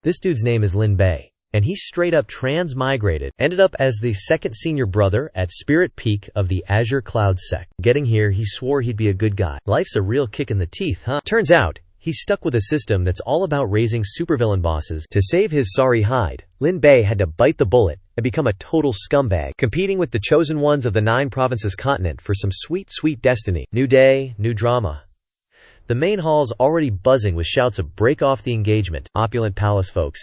This dude's name is Lin Bei, and he straight up transmigrated, ended up as the second senior brother at Spirit Peak of the Azure Cloud sect. Getting here, he swore he'd be a good guy. Life's a real kick in the teeth, huh? Turns out, he's stuck with a system that's all about raising supervillain bosses. To save his sorry hide, Lin Bei had to bite the bullet and become a total scumbag, competing with the chosen ones of the 9 provinces continent for some sweet, sweet destiny. New day, new drama. The main hall's already buzzing with shouts of break off the engagement. Opulent palace folks.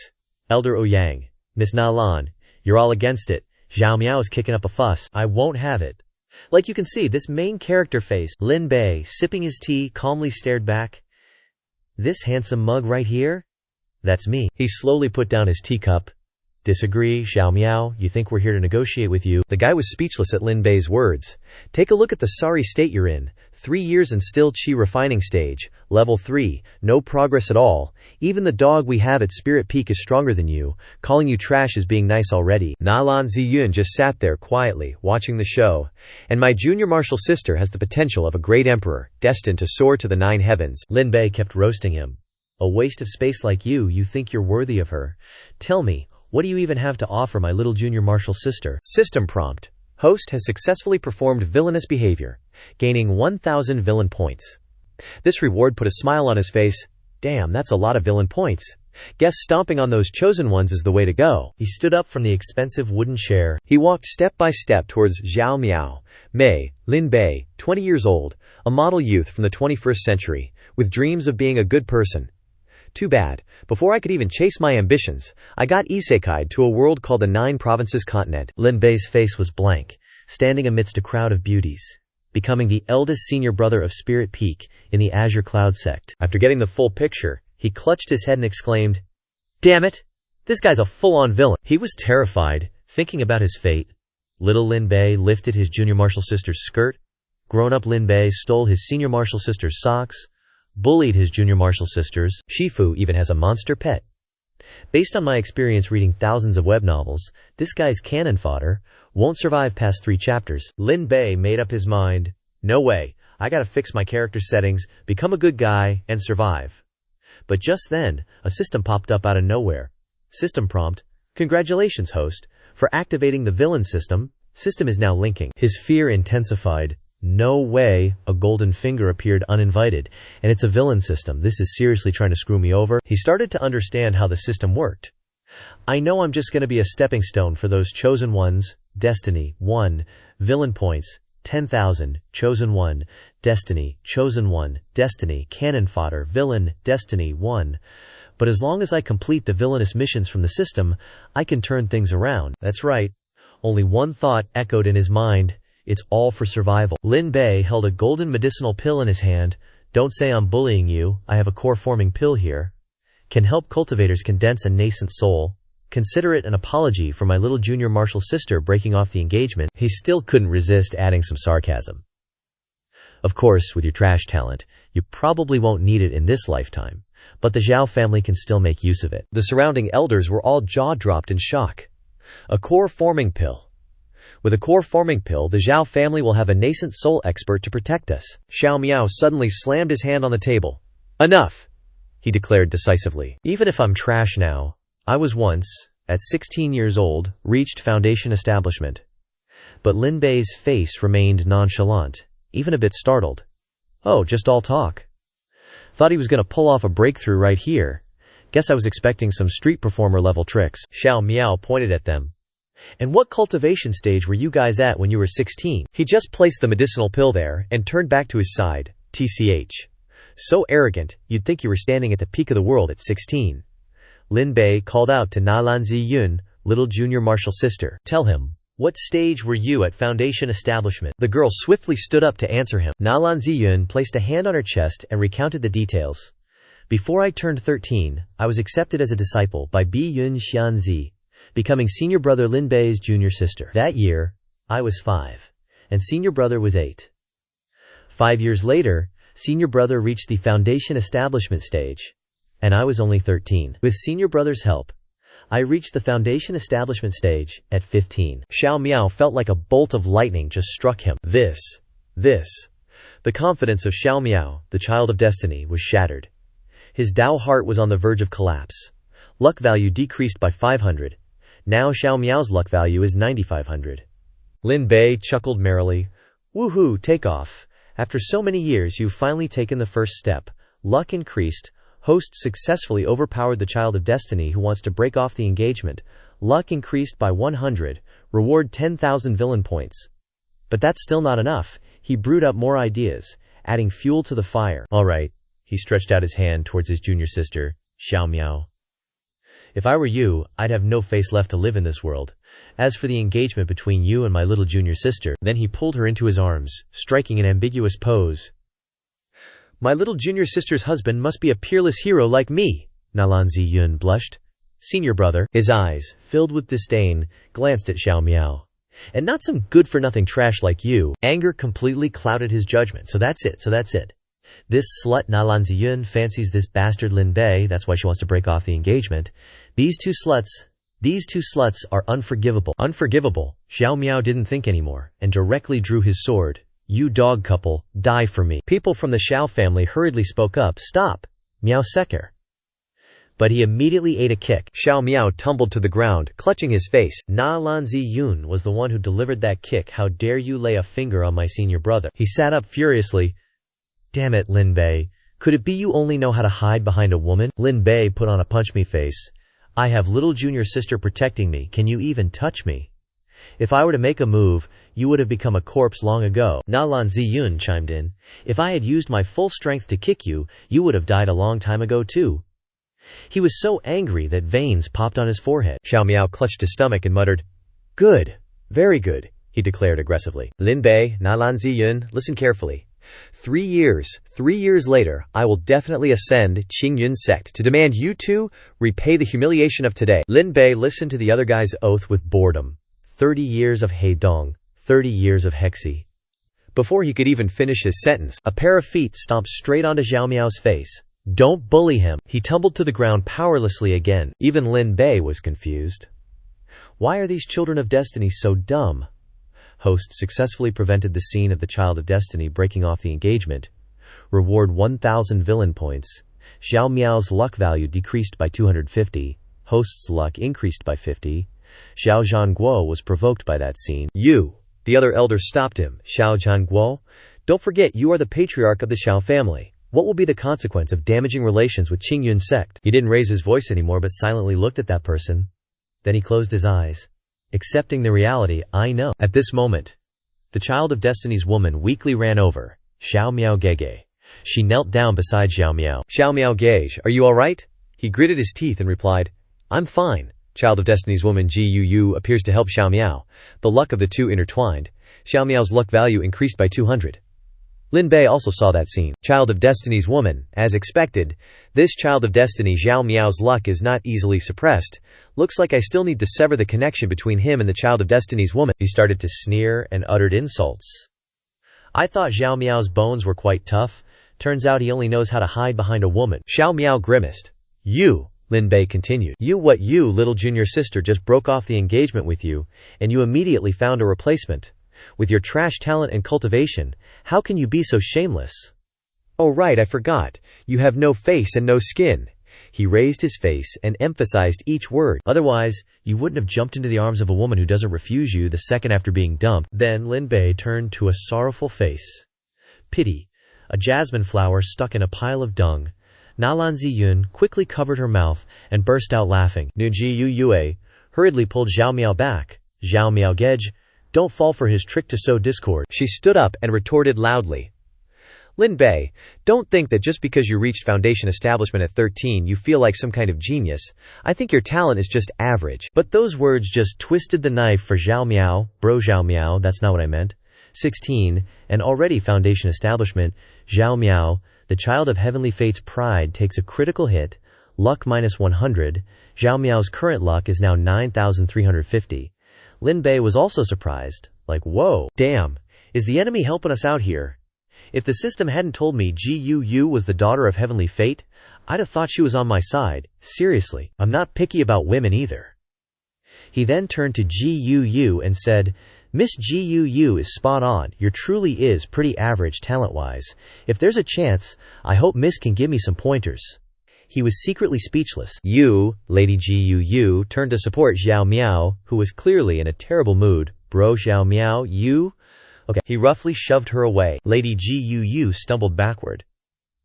Elder Ouyang, Miss Na Lan, you're all against it. Xiao Miao is kicking up a fuss. I won't have it. Like you can see, this main character face, Lin Bei, sipping his tea, calmly stared back. This handsome mug right here? That's me. He slowly put down his teacup. Disagree, Xiao Miao, you think we're here to negotiate with you? The guy was speechless at Lin Bei's words. Take a look at the sorry state you're in. 3 years and still chi refining stage. Level 3. No progress at all. Even the dog we have at Spirit Peak is stronger than you. Calling you trash is being nice already. Nalan Ziyun just sat there quietly, watching the show. And my junior martial sister has the potential of a great emperor, destined to soar to the 9 heavens. Lin Bei kept roasting him. A waste of space like you think you're worthy of her. Tell me, what do you even have to offer my little junior martial sister? System prompt. Host has successfully performed villainous behavior, gaining 1,000 villain points. This reward put a smile on his face. Damn, that's a lot of villain points. Guess stomping on those chosen ones is the way to go. He stood up from the expensive wooden chair. He walked step by step towards Xiao Miao. Mei, Lin Bei, 20 years old, a model youth from the 21st century, with dreams of being a good person. Too bad. Before I could even chase my ambitions, I got Isekai'd to a world called the 9 provinces continent. Lin Bei's face was blank, standing amidst a crowd of beauties, becoming the eldest senior brother of Spirit Peak in the Azure Cloud sect. After getting the full picture, he clutched his head and exclaimed, "Damn it! This guy's a full-on villain." He was terrified, thinking about his fate. Little Lin Bei lifted his junior martial sister's skirt. Grown-up Lin Bei stole his senior martial sister's socks, bullied his junior martial sisters. Shifu even has a monster pet. Based on my experience reading thousands of web novels, this guy's cannon fodder won't survive past 3 chapters. Lin Bei made up his mind. No way, I gotta fix my character settings, become a good guy, and survive. But just then, a system popped up out of nowhere. System prompt. Congratulations, host, for activating the villain system. System is now linking. His fear intensified. No way, a golden finger appeared uninvited, and it's a villain system. This is seriously trying to screw me over. He started to understand how the system worked. I know I'm just going to be a stepping stone for those chosen ones. Destiny 1, villain points 10,000, chosen 1, destiny, chosen 1, destiny, cannon fodder, villain, destiny 1. But as long as I complete the villainous missions from the system, I can turn things around. That's right. Only one thought echoed in his mind. It's all for survival. Lin Bei held a golden medicinal pill in his hand. Don't say I'm bullying you, I have a core-forming pill here. Can help cultivators condense a nascent soul. Consider it an apology for my little junior martial sister breaking off the engagement. He still couldn't resist adding some sarcasm. Of course, with your trash talent, you probably won't need it in this lifetime, but the Zhao family can still make use of it. The surrounding elders were all jaw-dropped in shock. A core-forming pill. With a core-forming pill, the Zhao family will have a nascent soul expert to protect us. Xiao Miao suddenly slammed his hand on the table. Enough, he declared decisively. Even if I'm trash now, I was once, at 16 years old, reached foundation establishment. But Lin Bei's face remained nonchalant, even a bit startled. Oh, just all talk. Thought he was going to pull off a breakthrough right here. Guess I was expecting some street performer level tricks. Xiao Miao pointed at them. And what cultivation stage were you guys at when you were 16? He just placed the medicinal pill there and turned back to his side. TCH. So arrogant, you'd think you were standing at the peak of the world at 16. Lin Bei called out to Nalan Ziyun, little junior martial sister. Tell him, what stage were you at foundation establishment? The girl swiftly stood up to answer him. Nalan Ziyun placed a hand on her chest and recounted the details. Before I turned 13, I was accepted as a disciple by Bi Yun Xianxia, becoming senior brother Lin Bei's junior sister. That year, I was 5, and senior brother was 8. 5 years later, senior brother reached the foundation establishment stage, and I was only 13. With senior brother's help, I reached the foundation establishment stage at 15. Xiao Miao felt like a bolt of lightning just struck him. This. The confidence of Xiao Miao, the child of destiny, was shattered. His Dao heart was on the verge of collapse. Luck value decreased by 500. Now Xiao Miao's luck value is 9,500. Lin Bei chuckled merrily. Woohoo, take off. After so many years you've finally taken the first step. Luck increased. Host successfully overpowered the Child of Destiny who wants to break off the engagement. Luck increased by 100. Reward 10,000 villain points. But that's still not enough. He brewed up more ideas, adding fuel to the fire. Alright. He stretched out his hand towards his junior sister, Xiao Miao. If I were you, I'd have no face left to live in this world. As for the engagement between you and my little junior sister, then he pulled her into his arms, striking an ambiguous pose. My little junior sister's husband must be a peerless hero like me, Nalan Ziyun blushed. Senior brother, his eyes, filled with disdain, glanced at Xiao Miao. And not some good-for-nothing trash like you. Anger completely clouded his judgment. So that's it. This slut Nalan Ziyun fancies this bastard Lin Bei, that's why she wants to break off the engagement. These two sluts are unforgivable. Unforgivable. Xiao Miao didn't think anymore, and directly drew his sword. You dog couple, die for me. People from the Xiao family hurriedly spoke up. Stop, Miao Seker. But he immediately ate a kick. Xiao Miao tumbled to the ground, clutching his face. Nalan Ziyun was the one who delivered that kick. How dare you lay a finger on my senior brother? He sat up furiously. Damn it, Lin Bei. Could it be you only know how to hide behind a woman? Lin Bei put on a punch-me face. I have little junior sister protecting me. Can you even touch me? If I were to make a move, you would have become a corpse long ago. Nalan Ziyun chimed in. If I had used my full strength to kick you, you would have died a long time ago too. He was so angry that veins popped on his forehead. Xiao Miao clutched his stomach and muttered, Good, very good, he declared aggressively. Lin Bei, Nalan Ziyun, listen carefully. 3 years later, I will definitely ascend Qingyun sect to demand you two repay the humiliation of today. Lin Bei listened to the other guy's oath with boredom. 30 years of Heidong, 30 years of Hexi. Before he could even finish his sentence, a pair of feet stomped straight onto Xiao Miao's face. Don't bully him. He tumbled to the ground powerlessly again. Even Lin Bei was confused. Why are these children of destiny so dumb? Host successfully prevented the scene of the Child of Destiny breaking off the engagement. Reward 1,000 villain points. Xiao Miao's luck value decreased by 250. Host's luck increased by 50. Xiao Zhangguo was provoked by that scene. You! The other elders stopped him. Xiao Zhangguo? Don't forget you are the patriarch of the Xiao family. What will be the consequence of damaging relations with Qingyun sect? He didn't raise his voice anymore but silently looked at that person. Then he closed his eyes. Accepting the reality, I know. At this moment, the Child of Destiny's woman weakly ran over. Xiao Miao Gege. She knelt down beside Xiao Miao. Xiao Miao Gege, are you alright? He gritted his teeth and replied, I'm fine. Child of Destiny's woman Gu Yue appears to help Xiao Miao. The luck of the two intertwined. Xiao Miao's luck value increased by 200. Lin Bei also saw that scene. Child of Destiny's woman, as expected. This Child of Destiny Xiao Miao's luck is not easily suppressed. Looks like I still need to sever the connection between him and the Child of Destiny's woman. He started to sneer and uttered insults. I thought Xiao Miao's bones were quite tough. Turns out he only knows how to hide behind a woman. Xiao Miao grimaced. You, Lin Bei continued. You little junior sister just broke off the engagement with you, and you immediately found a replacement. With your trash talent and cultivation, how can you be so shameless? Oh right, I forgot. You have no face and no skin. He raised his face and emphasized each word. Otherwise, you wouldn't have jumped into the arms of a woman who doesn't refuse you the second after being dumped. Then Lin Bei turned to a sorrowful face. Pity. A jasmine flower stuck in a pile of dung. Nalan Ziyun quickly covered her mouth and burst out laughing. Gu Yue hurriedly pulled Xiao Miao back. Xiao Miao Gege, don't fall for his trick to sow discord. She stood up and retorted loudly. Lin Bei, don't think that just because you reached foundation establishment at 13 you feel like some kind of genius. I think your talent is just average. But those words just twisted the knife for Xiao Miao. Bro Xiao Miao, that's not what I meant. 16, and already foundation establishment. Xiao Miao, the Child of Heavenly Fate's pride takes a critical hit. Luck minus 100. Xiao Miao's current luck is now 9,350. Lin Bei was also surprised, like whoa, damn, is the enemy helping us out here? If the system hadn't told me Gu Yue was the daughter of Heavenly Fate, I'd have thought she was on my side. Seriously, I'm not picky about women either. He then turned to Gu Yue and said, Miss Gu Yue is spot on, you truly is pretty average talent-wise. If there's a chance, I hope Miss can give me some pointers. He was secretly speechless. Lady Gu Yue turned to support Xiao Miao, who was clearly in a terrible mood. Bro Xiao Miao, you? Okay. He roughly shoved her away. Lady Gu Yue stumbled backward.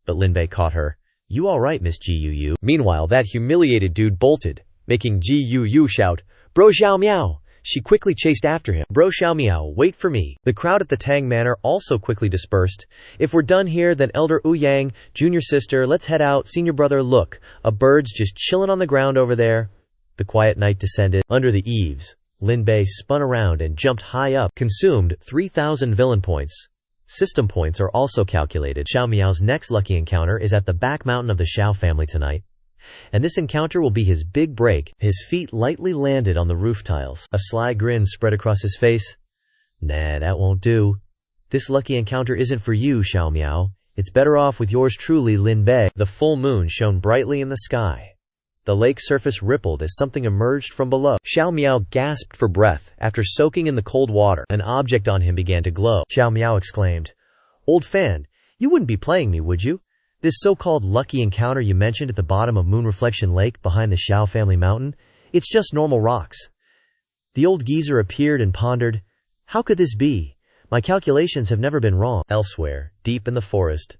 But Lin Bei caught her. You alright, Miss Gu Yue? Meanwhile, that humiliated dude bolted, making Gu Yue shout, Bro Xiao Miao! She quickly chased after him. Bro Xiao Miao, wait for me. The crowd at the Tang Manor also quickly dispersed. If we're done here, then Elder Wu Yang, junior sister, let's head out. Senior brother, look, a bird's just chilling on the ground over there. The quiet night descended. Under the eaves, Lin Bei spun around and jumped high up, consumed 3,000 villain points. System points are also calculated. Xiao Miao's next lucky encounter is at the back mountain of the Xiao family tonight. And this encounter will be his big break. His feet lightly landed on the roof tiles. A sly grin spread across his face. Nah, that won't do. This lucky encounter isn't for you, Xiao Miao. It's better off with yours truly, Lin Bei. The full moon shone brightly in the sky. The lake surface rippled as something emerged from below. Xiao Miao gasped for breath after soaking in the cold water. An object on him began to glow. Xiao Miao exclaimed, Old fan, you wouldn't be playing me, would you? This so-called lucky encounter you mentioned at the bottom of Moon Reflection Lake behind the Xiao family mountain, it's just normal rocks. The old geezer appeared and pondered, how could this be? My calculations have never been wrong. Elsewhere, deep in the forest,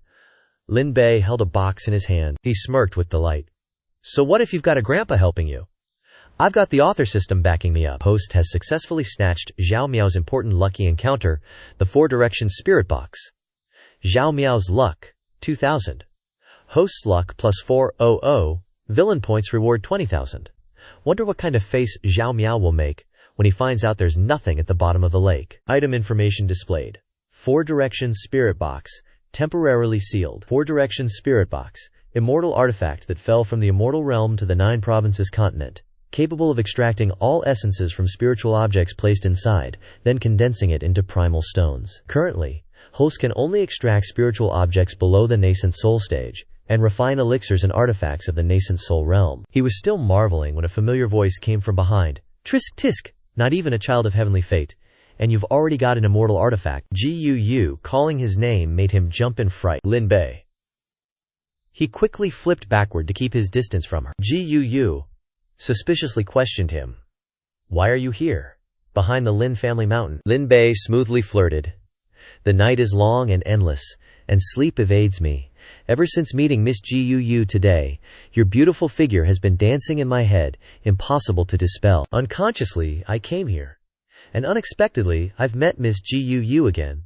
Lin Bei held a box in his hand. He smirked with delight. So what if you've got a grandpa helping you? I've got the author system backing me up. Host has successfully snatched Xiao Miao's important lucky encounter, the 4-direction spirit box. Xiao Miao's luck, 2,000. Host's luck plus 400, villain points reward 20,000. Wonder what kind of face Xiao Miao will make when he finds out there's nothing at the bottom of the lake. Item information displayed. 4-direction spirit box, temporarily sealed. 4-direction spirit box, immortal artifact that fell from the immortal realm to the 9 provinces continent, capable of extracting all essences from spiritual objects placed inside, then condensing it into primal stones. Currently, host can only extract spiritual objects below the nascent soul stage, and refine elixirs and artifacts of the nascent soul realm. He was still marveling when a familiar voice came from behind. Trisk tisk, not even a child of heavenly fate. And you've already got an immortal artifact. Gu Yue calling his name made him jump in fright. Lin Bei. He quickly flipped backward to keep his distance from her. Gu Yue suspiciously questioned him. Why are you here? Behind the Lin family mountain. Lin Bei smoothly flirted. The night is long and endless, and sleep evades me. Ever since meeting Miss Gu Yue today, your beautiful figure has been dancing in my head, impossible to dispel. Unconsciously, I came here. And unexpectedly, I've met Miss Gu Yue again.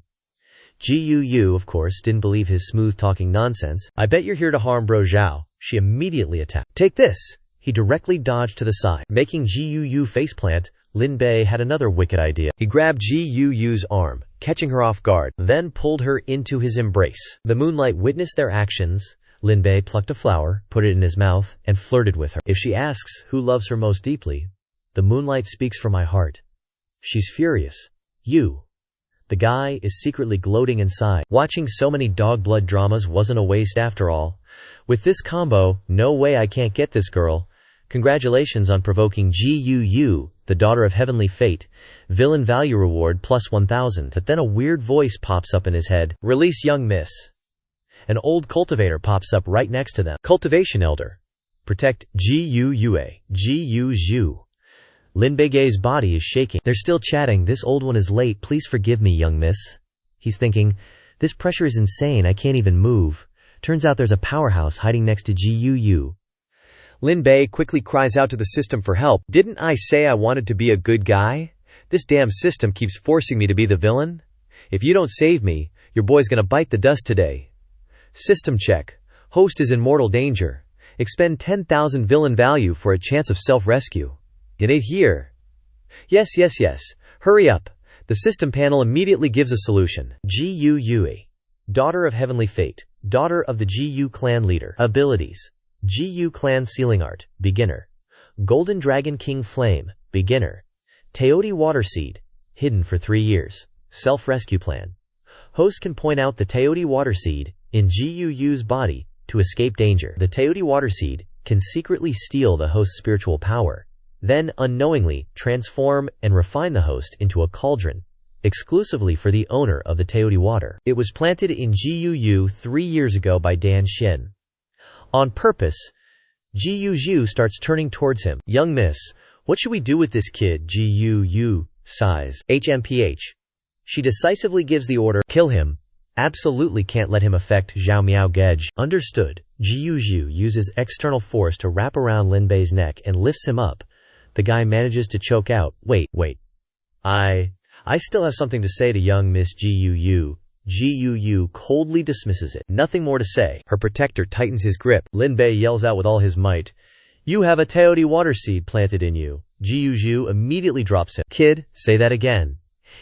Gu Yue, of course, didn't believe his smooth-talking nonsense. I bet you're here to harm Bro Zhao. She immediately attacked. Take this! He directly dodged to the side. Making Gu Yue faceplant, Lin Bei had another wicked idea. He grabbed Gu Yue's arm, catching her off guard, then pulled her into his embrace. The moonlight witnessed their actions. Lin Bei plucked a flower, put it in his mouth, and flirted with her. If she asks who loves her most deeply, the moonlight speaks from my heart. She's furious. You. The guy is secretly gloating inside. Watching so many dog blood dramas wasn't a waste after all. With this combo, no way I can't get this girl. Congratulations on provoking Gu Yue, the daughter of heavenly fate. Villain value reward plus 1,000. But then a weird voice pops up in his head. Release young miss. An old cultivator pops up right next to them. Cultivation elder. Protect Gu Yue. Gu Zhu. Lin Bei's body is shaking. They're still chatting. This old one is late. Please forgive me, young miss. He's thinking, this pressure is insane. I can't even move. Turns out there's a powerhouse hiding next to Gu Yue. Lin Bei quickly cries out to the system for help. Didn't I say I wanted to be a good guy? This damn system keeps forcing me to be the villain. If you don't save me, your boy's gonna bite the dust today. System check. Host is in mortal danger. Expend 10,000 villain value for a chance of self-rescue. Did it hear? Yes. Hurry up. The system panel immediately gives a solution. Gu Yue. Daughter of heavenly fate. Daughter of the Gu Yue clan leader. Abilities. Gu Yue clan sealing art. Beginner. Golden Dragon King Flame. Beginner. Teoti Water Seed. Hidden for 3 years. Self-rescue plan. Host can point out the Teoti Water Seed in Gu Yue's body to escape danger. The Teoti Water Seed can secretly steal the host's spiritual power, then unknowingly transform and refine the host into a cauldron, exclusively for the owner of the Teoti water. It was planted in Gu Yue 3 years ago by Dan Xin. On purpose, Gu Yue starts turning towards him. Young miss, what should we do with this kid? Gu Yue sighs. HMPH. She decisively gives the order, kill him. Absolutely can't let him affect Xiao Miao Gedge. Understood. Gu Yue uses external force to wrap around Lin Bei's neck and lifts him up. The guy manages to choke out. Wait. I still have something to say to young Miss Gu Yue. Gu Yue coldly dismisses it. Nothing more to say. Her protector tightens his grip. Lin Bei yells out with all his might. You have a Teoti water seed planted in you. Gu Yue immediately drops him. Kid, say that again.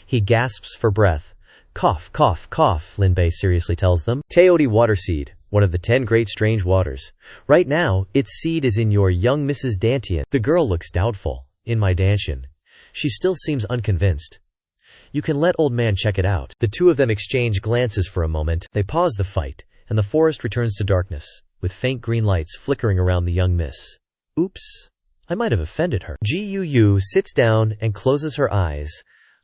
He gasps for breath. Cough, cough, cough, Lin Bei seriously tells them. Teoti water seed, one of the 10 great strange waters. Right now, its seed is in your young Mrs. Dantian. The girl looks doubtful. In my Dantian. She still seems unconvinced. You can let old man check it out. The two of them exchange glances for a moment. They pause the fight, and the forest returns to darkness, with faint green lights flickering around the young miss. Oops. I might have offended her. Gu Yue sits down and closes her eyes,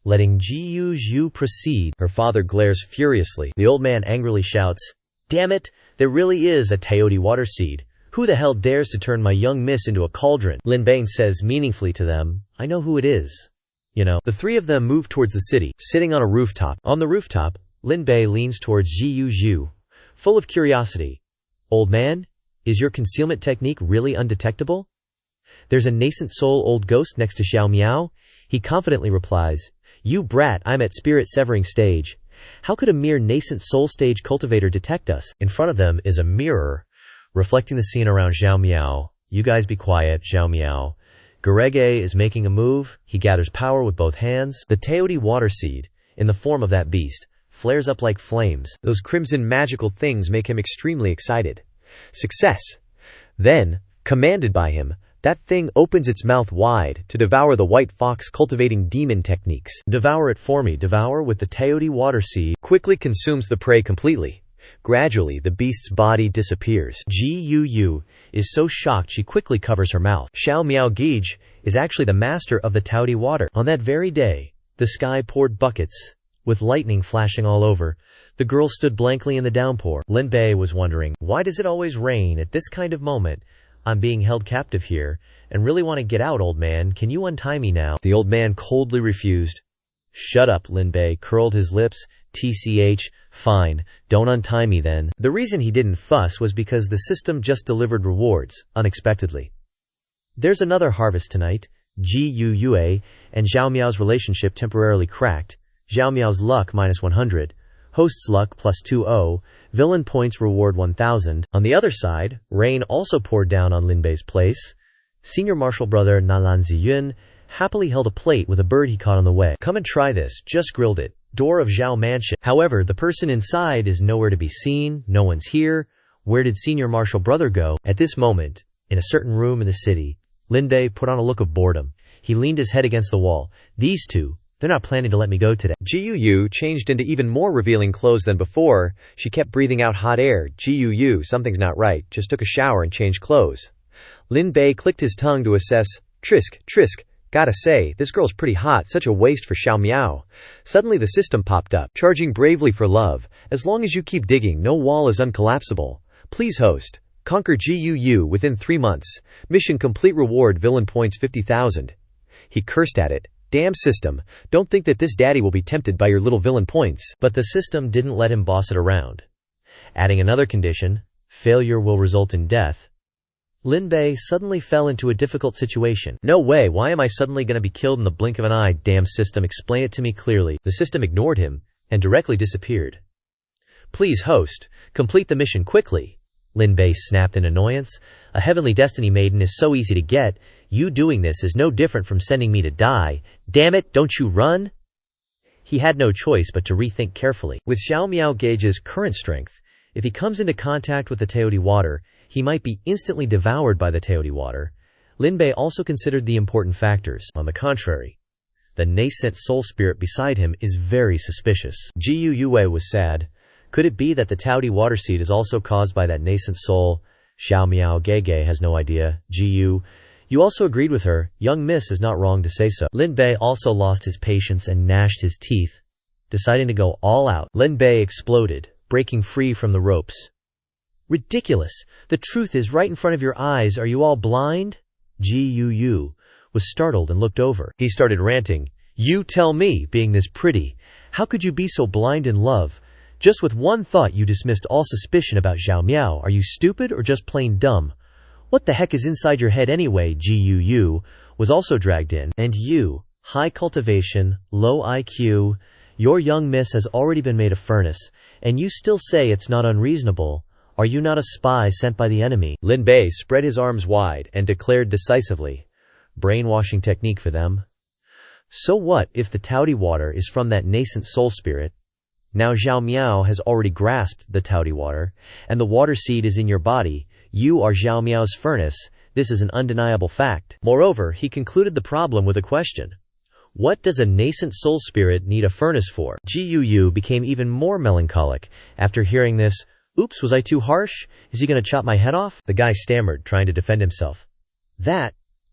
letting Gu Yue proceed. Her father glares furiously. The old man angrily shouts, Damn it, there really is a Teoti water seed. Who the hell dares to turn my young miss into a cauldron? Lin Bei says meaningfully to them, I know who it is. The three of them move towards the city, sitting on a rooftop. On the rooftop, Lin Bei leans towards Gu Yue, full of curiosity. Old man, is your concealment technique really undetectable? There's a nascent soul old ghost next to Xiao Miao. He confidently replies, You brat, I'm at spirit severing stage. How could a mere nascent soul stage cultivator detect us? In front of them is a mirror, reflecting the scene around Xiao Miao. You guys be quiet, Xiao Miao. Gerege is making a move. He gathers power with both hands. The Teoti water seed, in the form of that beast, flares up like flames. Those crimson magical things make him extremely excited. Success! Then, commanded by him, that thing opens its mouth wide to devour the white fox cultivating demon techniques. Devour it for me. Devour with the Teoti water seed. Quickly consumes the prey completely. Gradually, the beast's body disappears. Gu Yue is so shocked she quickly covers her mouth. Xiao Miao Gedge is actually the master of the Teoti water. On that very day, the sky poured buckets, with lightning flashing all over. The girl stood blankly in the downpour. Lin Bei was wondering, why does it always rain at this kind of moment? I'm being held captive here, and really want to get out, old man. Can you untie me now? The old man coldly refused. Shut up, Lin Bei curled his lips. TCH, fine, don't untie me then. The reason he didn't fuss was because the system just delivered rewards, unexpectedly. There's another harvest tonight. Gu Yue and Xiao Miao's relationship temporarily cracked. Xiao Miao's luck -100, host's luck +20, villain points reward 1000. On the other side, rain also poured down on Lin Bei's place. Senior martial brother Nalan Ziyun happily held a plate with a bird he caught on the way. Come and try this, just grilled it. Door of Zhao Mansion. However, the person inside is nowhere to be seen, no one's here. Where did senior martial brother go? At this moment, in a certain room in the city, Lin Bei put on a look of boredom. He leaned his head against the wall. These two, they're not planning to let me go today. Gu Yue changed into even more revealing clothes than before. She kept breathing out hot air. Gu Yue, something's not right. Just took a shower and changed clothes. Lin Bei clicked his tongue to assess. Trisk. Gotta say, this girl's pretty hot, such a waste for Xiao Miao. Suddenly the system popped up, charging bravely for love. As long as you keep digging, no wall is uncollapsible. Please host. Conquer Gu Yue within 3 months. Mission complete reward villain points 50,000. He cursed at it. Damn system, don't think that this daddy will be tempted by your little villain points. But the system didn't let him boss it around. Adding another condition, failure will result in death. Lin Bei suddenly fell into a difficult situation. No way, why am I suddenly going to be killed in the blink of an eye? Damn system, explain it to me clearly. The system ignored him and directly disappeared. Please host, complete the mission quickly. Lin Bei snapped in annoyance. A heavenly destiny maiden is so easy to get. You doing this is no different from sending me to die. Damn it, don't you run? He had no choice but to rethink carefully. With Xiao Miao Gedge's current strength, if he comes into contact with the Teoti water, he might be instantly devoured by the Teoti water. Lin Bei also considered the important factors. On the contrary, the nascent soul spirit beside him is very suspicious. Gu Yue was sad. Could it be that the Teoti water seed is also caused by that nascent soul? Xiao Miao Gege has no idea. Gu, you also agreed with her. Young miss is not wrong to say so. Lin Bei also lost his patience and gnashed his teeth, deciding to go all out. Lin Bei exploded, breaking free from the ropes. Ridiculous. The truth is right in front of your eyes. Are you all blind? Gu Yue was startled and looked over. He started ranting. You tell me, being this pretty, how could you be so blind in love? Just with one thought you dismissed all suspicion about Xiao Miao. Are you stupid or just plain dumb? What the heck is inside your head anyway? Gu Yue was also dragged in. And you, high cultivation, low IQ, your young miss has already been made a furnace, and you still say it's not unreasonable. Are you not a spy sent by the enemy? Lin Bei spread his arms wide and declared decisively, brainwashing technique for them. So what if the Taodi water is from that nascent soul spirit? Now Xiao Miao has already grasped the Taodi water, and the water seed is in your body. You are Xiao Miao's furnace. This is an undeniable fact. Moreover, he concluded the problem with a question. What does a nascent soul spirit need a furnace for? Gu Yue became even more melancholic after hearing this. Oops, was I too harsh? Is he going to chop my head off? The guy stammered, trying to defend himself.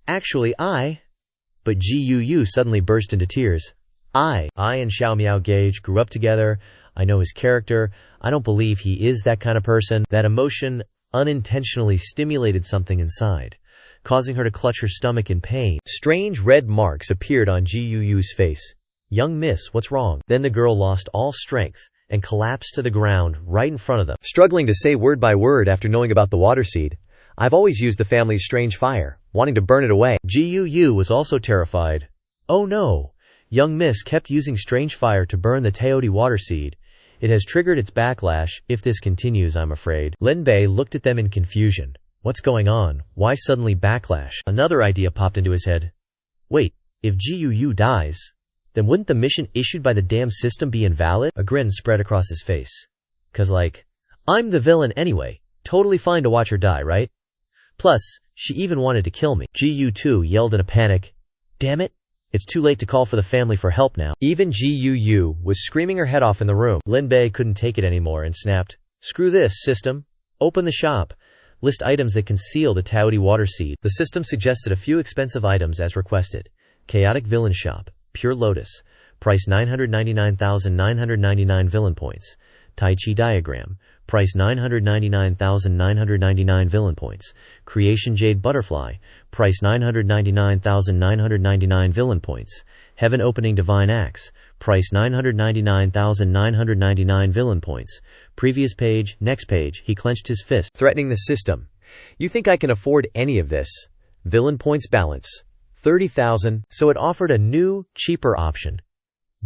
Actually But Gu Yue suddenly burst into tears. I and Xiao Miao Gage grew up together. I know his character. I don't believe he is that kind of person. That emotion unintentionally stimulated something inside, causing her to clutch her stomach in pain. Strange red marks appeared on Gu Yue's face. Young miss, what's wrong? Then the girl lost all strength and collapsed to the ground right in front of them, struggling to say word by word after knowing about the water seed. I've always used the family's strange fire, wanting to burn it away. Gu Yue was also terrified. Oh no! Young miss kept using strange fire to burn the Taodi water seed. It has triggered its backlash. If this continues, I'm afraid. Lin Bei looked at them in confusion. What's going on? Why suddenly backlash? Another idea popped into his head. Wait, if Gu Yue dies, then wouldn't the mission issued by the damn system be invalid? A grin spread across his face. 'Cause I'm the villain anyway. Totally fine to watch her die, right? Plus, she even wanted to kill me. Gu Yue too yelled in a panic. Damn it. It's too late to call for the family for help now. Even Gu Yue was screaming her head off in the room. Lin Bei couldn't take it anymore and snapped. Screw this, system. Open the shop. List items that conceal the Taodi water seed. The system suggested a few expensive items as requested. Chaotic Villain Shop. Pure Lotus. Price 999,999 villain points. Tai Chi Diagram. Price 999,999 villain points. Creation Jade Butterfly. Price 999,999 villain points. Heaven Opening Divine Axe. Price 999,999 villain points. Previous page, next page. He clenched his fist, threatening the system. You think I can afford any of this? Villain points balance 30,000, so it offered a new, cheaper option.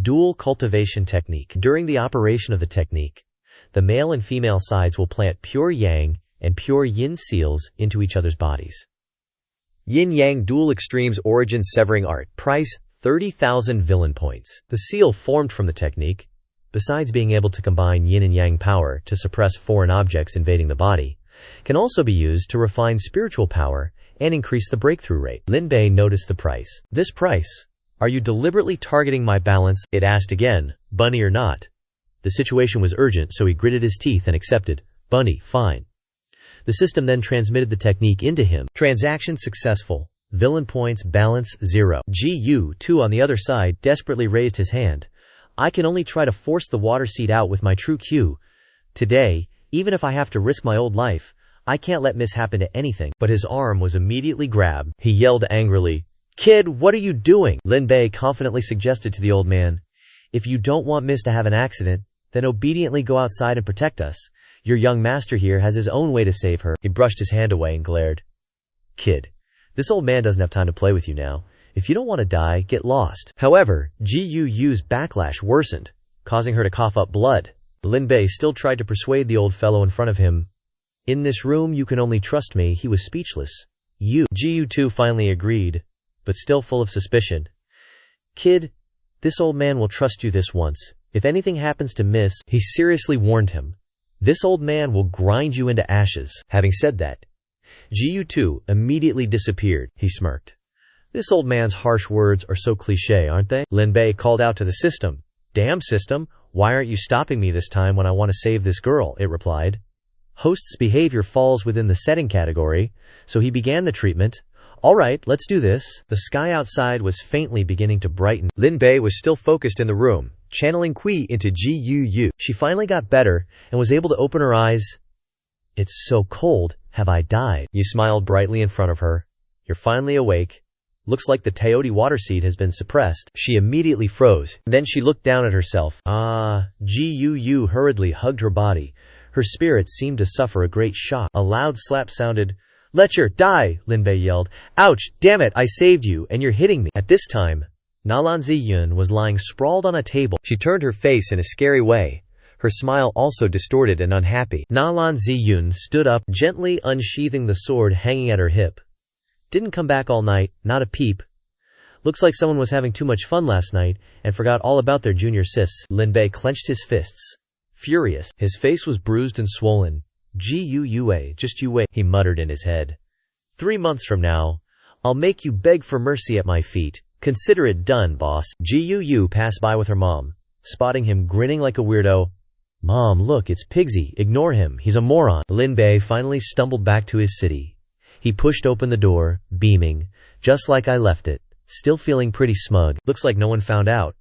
Dual cultivation technique. During the operation of the technique, the male and female sides will plant pure yang and pure yin seals into each other's bodies. Yin-yang dual extremes origin severing art. Price 30,000 villain points. The seal formed from the technique, besides being able to combine yin and yang power to suppress foreign objects invading the body, can also be used to refine spiritual power and increase the breakthrough rate. Lin Bei noticed the price. This price? Are you deliberately targeting my balance? It asked again, bunny or not. The situation was urgent, so he gritted his teeth and accepted. Bunny, fine. The system then transmitted the technique into him. Transaction successful. Villain points balance 0. Gu Yue, too, on the other side, desperately raised his hand. I can only try to force the water seed out with my true Q. Today, even if I have to risk my old life, I can't let Miss happen to anything. But his arm was immediately grabbed. He yelled angrily, Kid, what are you doing? Lin Bei confidently suggested to the old man. If you don't want Miss to have an accident, then obediently go outside and protect us. Your young master here has his own way to save her. He brushed his hand away and glared. Kid, this old man doesn't have time to play with you now. If you don't want to die, get lost. However, Gu Yue's backlash worsened, causing her to cough up blood. Lin Bei still tried to persuade the old fellow in front of him. In this room you can only trust me. He was speechless. Gu Yue too finally agreed, but still full of suspicion. Kid, this old man will trust you this once. If anything happens to Miss, he seriously warned him, this old man will grind you into ashes. Having said that, Gu Yue too immediately disappeared. He smirked. This old man's harsh words are so cliché, aren't they? Lin Bei called out to the system. Damn system, why aren't you stopping me this time when I want to save this girl? It replied. Host's behavior falls within the setting category, so he began the treatment. Alright, let's do this. The sky outside was faintly beginning to brighten. Lin Bei was still focused in the room, channeling Qi into Gu Yue. She finally got better and was able to open her eyes. It's so cold, have I died? You smiled brightly in front of her. You're finally awake. Looks like the Teoti water seed has been suppressed. She immediately froze. Then she looked down at herself. Gu hurriedly hugged her body. Her spirit seemed to suffer a great shock. A loud slap sounded. Letcher, die! Lin Bei yelled. Ouch, damn it, I saved you, and you're hitting me. At this time, Nalan Ziyun was lying sprawled on a table. She turned her face in a scary way. Her smile also distorted and unhappy. Nalan Ziyun stood up, gently unsheathing the sword hanging at her hip. Didn't come back all night, not a peep. Looks like someone was having too much fun last night and forgot all about their junior sis. Lin Bei clenched his fists. Furious, his face was bruised and swollen. Gu Yue, just you wait, he muttered in his head. 3 months from now, I'll make you beg for mercy at my feet. Consider it done, boss. Gu Yue passed by with her mom, spotting him grinning like a weirdo. Mom, look, it's Pigsy. Ignore him, he's a moron. Lin Bei finally stumbled back to his city. He pushed open the door, beaming, just like I left it, still feeling pretty smug. Looks like no one found out.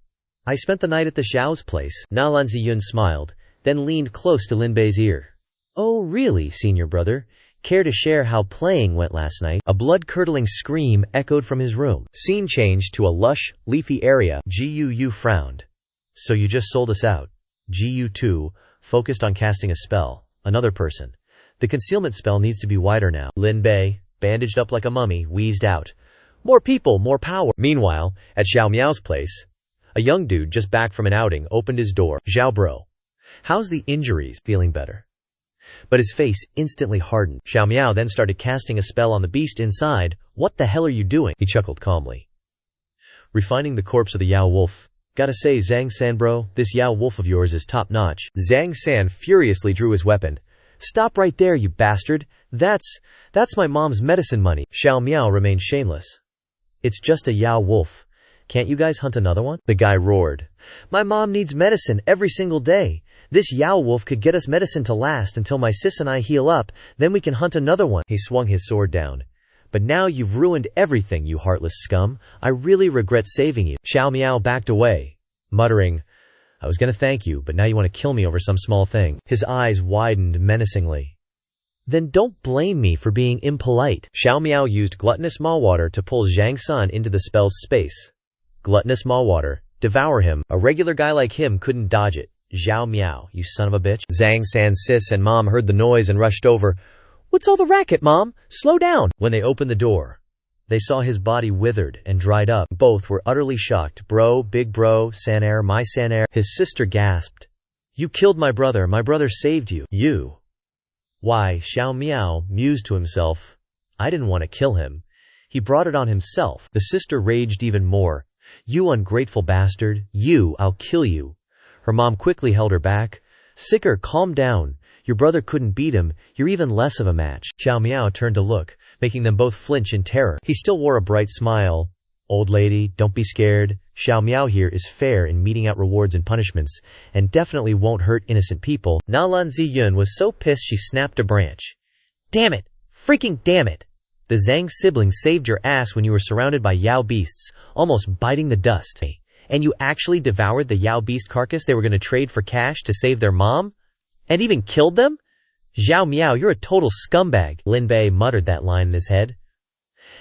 I spent the night at the Xiao's place. Nalan Ziyun smiled, then leaned close to Lin Bei's ear. Oh really, senior brother? Care to share how playing went last night? A blood-curdling scream echoed from his room. Scene changed to a lush, leafy area. Gu Yue frowned. So you just sold us out. Gu Yue too, focused on casting a spell. Another person. The concealment spell needs to be wider now. Lin Bei, bandaged up like a mummy, wheezed out. More people, more power. Meanwhile, at Xiao Miao's place, a young dude just back from an outing opened his door. Xiao bro. How's the injuries? Feeling better. But his face instantly hardened. Xiao Miao then started casting a spell on the beast inside. What the hell are you doing? He chuckled calmly. Refining the corpse of the Yao wolf. Gotta say, Zhang San bro, this Yao wolf of yours is top notch. Zhang San furiously drew his weapon. Stop right there, you bastard. That's my mom's medicine money. Xiao Miao remained shameless. It's just a Yao wolf. Can't you guys hunt another one? The guy roared. My mom needs medicine every single day. This Yao wolf could get us medicine to last until my sis and I heal up, then we can hunt another one. He swung his sword down. But now you've ruined everything, you heartless scum. I really regret saving you. Xiao Miao backed away, muttering, I was gonna thank you, but now you want to kill me over some small thing. His eyes widened menacingly. Then don't blame me for being impolite. Xiao Miao used gluttonous Mawwater to pull Zhang San into the spell's space. Gluttonous Mawwater, devour him. A regular guy like him couldn't dodge it. Xiao Miao, you son of a bitch. Zhang San's sis and mom heard the noise and rushed over. What's all the racket, mom? Slow down. When they opened the door, they saw his body withered and dried up. Both were utterly shocked. Bro, big bro, Sanair, my Sanair. His sister gasped. You killed my brother saved you. You. Why, Xiao Miao mused to himself. I didn't want to kill him. He brought it on himself. The sister raged even more. You ungrateful bastard. You, I'll kill you. Her mom quickly held her back. Sicker, calm down. Your brother couldn't beat him. You're even less of a match. Xiao Miao turned to look, making them both flinch in terror. He still wore a bright smile. Old lady, don't be scared. Xiao Miao here is fair in meting out rewards and punishments, and definitely won't hurt innocent people. Nalan Ziyun was so pissed she snapped a branch. Damn it! Freaking damn it! The Zhang siblings saved your ass when you were surrounded by Yao beasts, almost biting the dust. And you actually devoured the Yao beast carcass they were going to trade for cash to save their mom? And even killed them? Xiao Miao, you're a total scumbag. Lin Bei muttered that line in his head.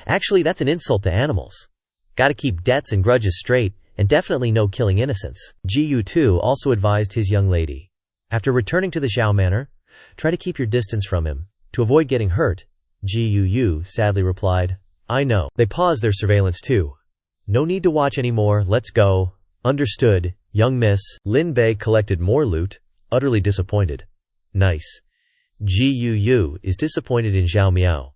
Actually, that's an insult to animals. Gotta keep debts and grudges straight, and definitely no killing innocents. Gu Yue too also advised his young lady. After returning to the Xiao manor, try to keep your distance from him, to avoid getting hurt. Gu Yue sadly replied, I know. They paused their surveillance too. No need to watch anymore, let's go. Understood, young miss. Lin Bei collected more loot, utterly disappointed. Nice. Gu Yue is disappointed in Xiao Miao.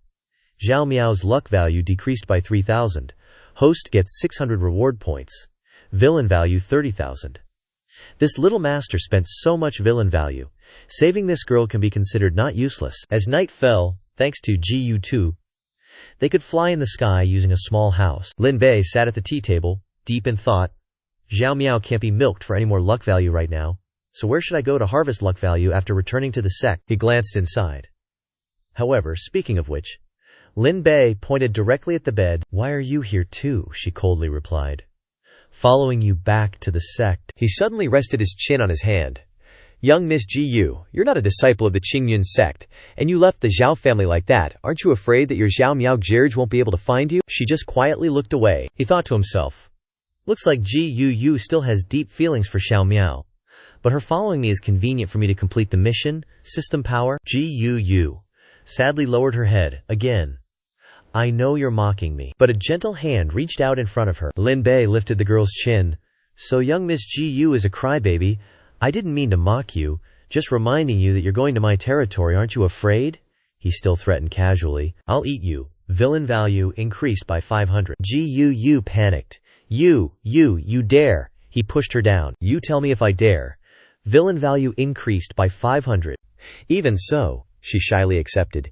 Xiao Miao's luck value decreased by 3,000. Host gets 600 reward points. Villain value 30,000. This little master spent so much villain value. Saving this girl can be considered not useless. As night fell, thanks to Gu Yue too, they could fly in the sky using a small house. Lin Bei sat at the tea table, deep in thought. Xiao Miao can't be milked for any more luck value right now. So where should I go to harvest luck value after returning to the sect? He glanced inside. However, speaking of which, Lin Bei pointed directly at the bed. Why are you here too? She coldly replied. Following you back to the sect. He suddenly rested his chin on his hand. Young Miss Gu, you're not a disciple of the Qingyun sect, and you left the Zhao family like that. Aren't you afraid that your Xiao Miao Jirge won't be able to find you? She just quietly looked away. He thought to himself, looks like Gu Yue still has deep feelings for Xiao Miao. But her following me is convenient for me to complete the mission. System power. Gu Yue sadly lowered her head again. I know you're mocking me. But a gentle hand reached out in front of her. Lin Bei lifted the girl's chin. So young Miss Gu is a crybaby. I didn't mean to mock you. Just reminding you that you're going to my territory. Aren't you afraid? He still threatened casually. I'll eat you. Villain value increased by 500. Gu Yue panicked. You dare. He pushed her down. You tell me if I dare. Villain value increased by 500. Even so, she shyly accepted.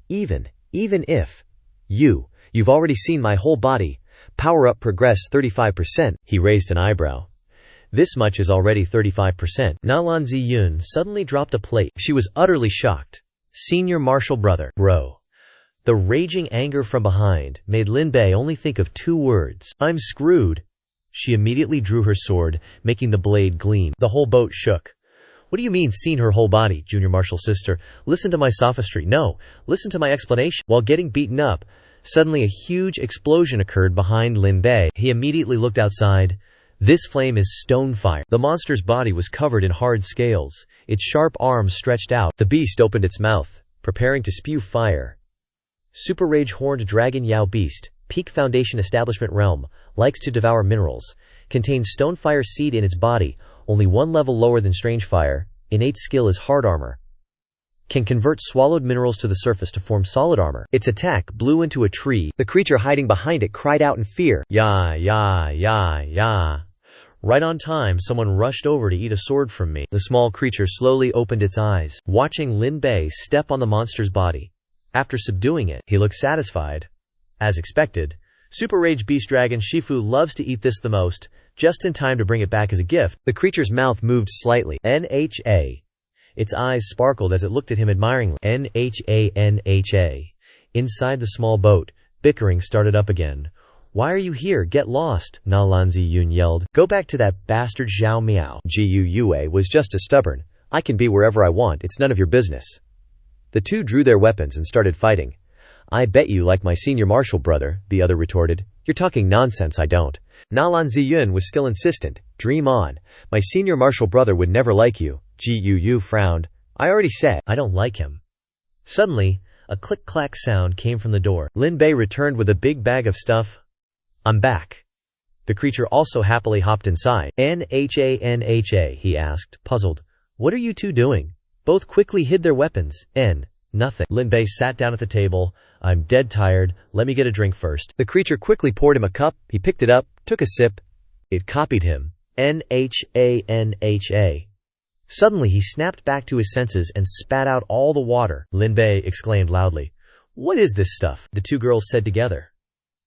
Even if. You've already seen my whole body. Power up progress 35%. He raised an eyebrow. This much is already 35%. Nalan Ziyun suddenly dropped a plate. She was utterly shocked. Senior martial brother. Bro. The raging anger from behind made Lin Bei only think of 2 words. I'm screwed. She immediately drew her sword, making the blade gleam. The whole boat shook. What do you mean, seen her whole body, junior martial sister? Listen to my sophistry. No, listen to my explanation. While getting beaten up, suddenly a huge explosion occurred behind Lin Bei. He immediately looked outside. This flame is stone fire. The monster's body was covered in hard scales. Its sharp arms stretched out. The beast opened its mouth, preparing to spew fire. Super Rage Horned Dragon Yao Beast, Peak Foundation Establishment Realm, likes to devour minerals. Contains stone fire seed in its body, only 1 level lower than strange fire. Innate skill is hard armor. Can convert swallowed minerals to the surface to form solid armor. Its attack blew into a tree. The creature hiding behind it cried out in fear. Ya. Right on time, someone rushed over to eat a sword from me. The small creature slowly opened its eyes, watching Lin Bei step on the monster's body. After subduing it, he looked satisfied. As expected, Super Rage Beast Dragon Shifu loves to eat this the most, just in time to bring it back as a gift. The creature's mouth moved slightly. Nha. Its eyes sparkled as it looked at him admiringly. Nha. Inside the small boat, bickering started up again. Why are you here? Get lost, Nalan Ziyun yelled. Go back to that bastard Xiao Miao. Gu Yue was just as stubborn. I can be wherever I want. It's none of your business. The two drew their weapons and started fighting. I bet you like my senior martial brother, the other retorted. You're talking nonsense, I don't. Nalan Ziyun was still insistent. Dream on. My senior martial brother would never like you. Gu Yue frowned. I already said. I don't like him. Suddenly, a click-clack sound came from the door. Lin Bei returned with a big bag of stuff. I'm back. The creature also happily hopped inside. Nha, he asked, puzzled. What are you two doing? Both quickly hid their weapons. Nothing. Lin Bei sat down at the table. I'm dead tired. Let me get a drink first. The creature quickly poured him a cup. He picked it up, took a sip. It copied him. Nha. Suddenly he snapped back to his senses and spat out all the water. Lin Bei exclaimed loudly. What is this stuff? The two girls said together.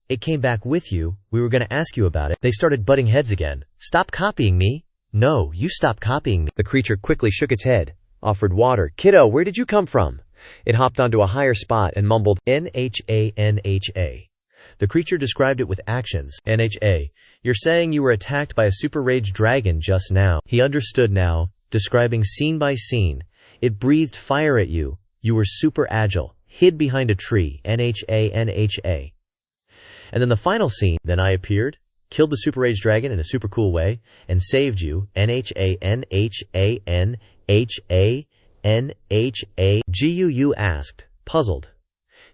It came back with you. We were going to ask you about it. They started butting heads again. Stop copying me. No, you stop copying me. The creature quickly shook its head, offered water. Kiddo, where did you come from? It hopped onto a higher spot and mumbled, Nha. The creature described it with actions. Nha. You're saying you were attacked by a super rage dragon just now. He understood now, describing scene by scene. It breathed fire at you. You were super agile, hid behind a tree. Nha. And then the final scene, then I appeared, killed the super rage dragon in a super cool way, and saved you. Nha. Gu Yue asked, puzzled.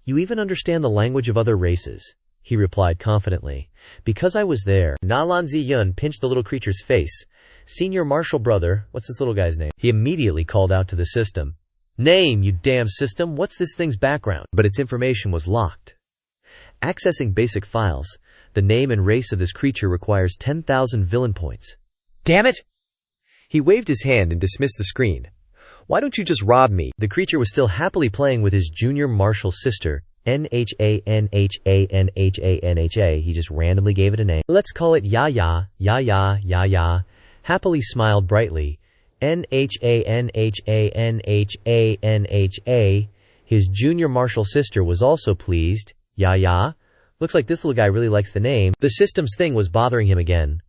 You even understand the language of other races? He replied confidently. Because I was there. Nalan Ziyun pinched the little creature's face. Senior martial brother, what's this little guy's name? He immediately called out to the system. Name, you damn system, what's this thing's background? But its information was locked. Accessing basic files, the name and race of this creature requires 10,000 villain points. Damn it! He waved his hand and dismissed the screen. Why don't you just rob me? The creature was still happily playing with his junior martial sister, Nha. He just randomly gave it a name. Let's call it Ya. Happily smiled brightly. Nha. His junior martial sister was also pleased. Ya. Looks like this little guy really likes the name. The system's thing was bothering him again.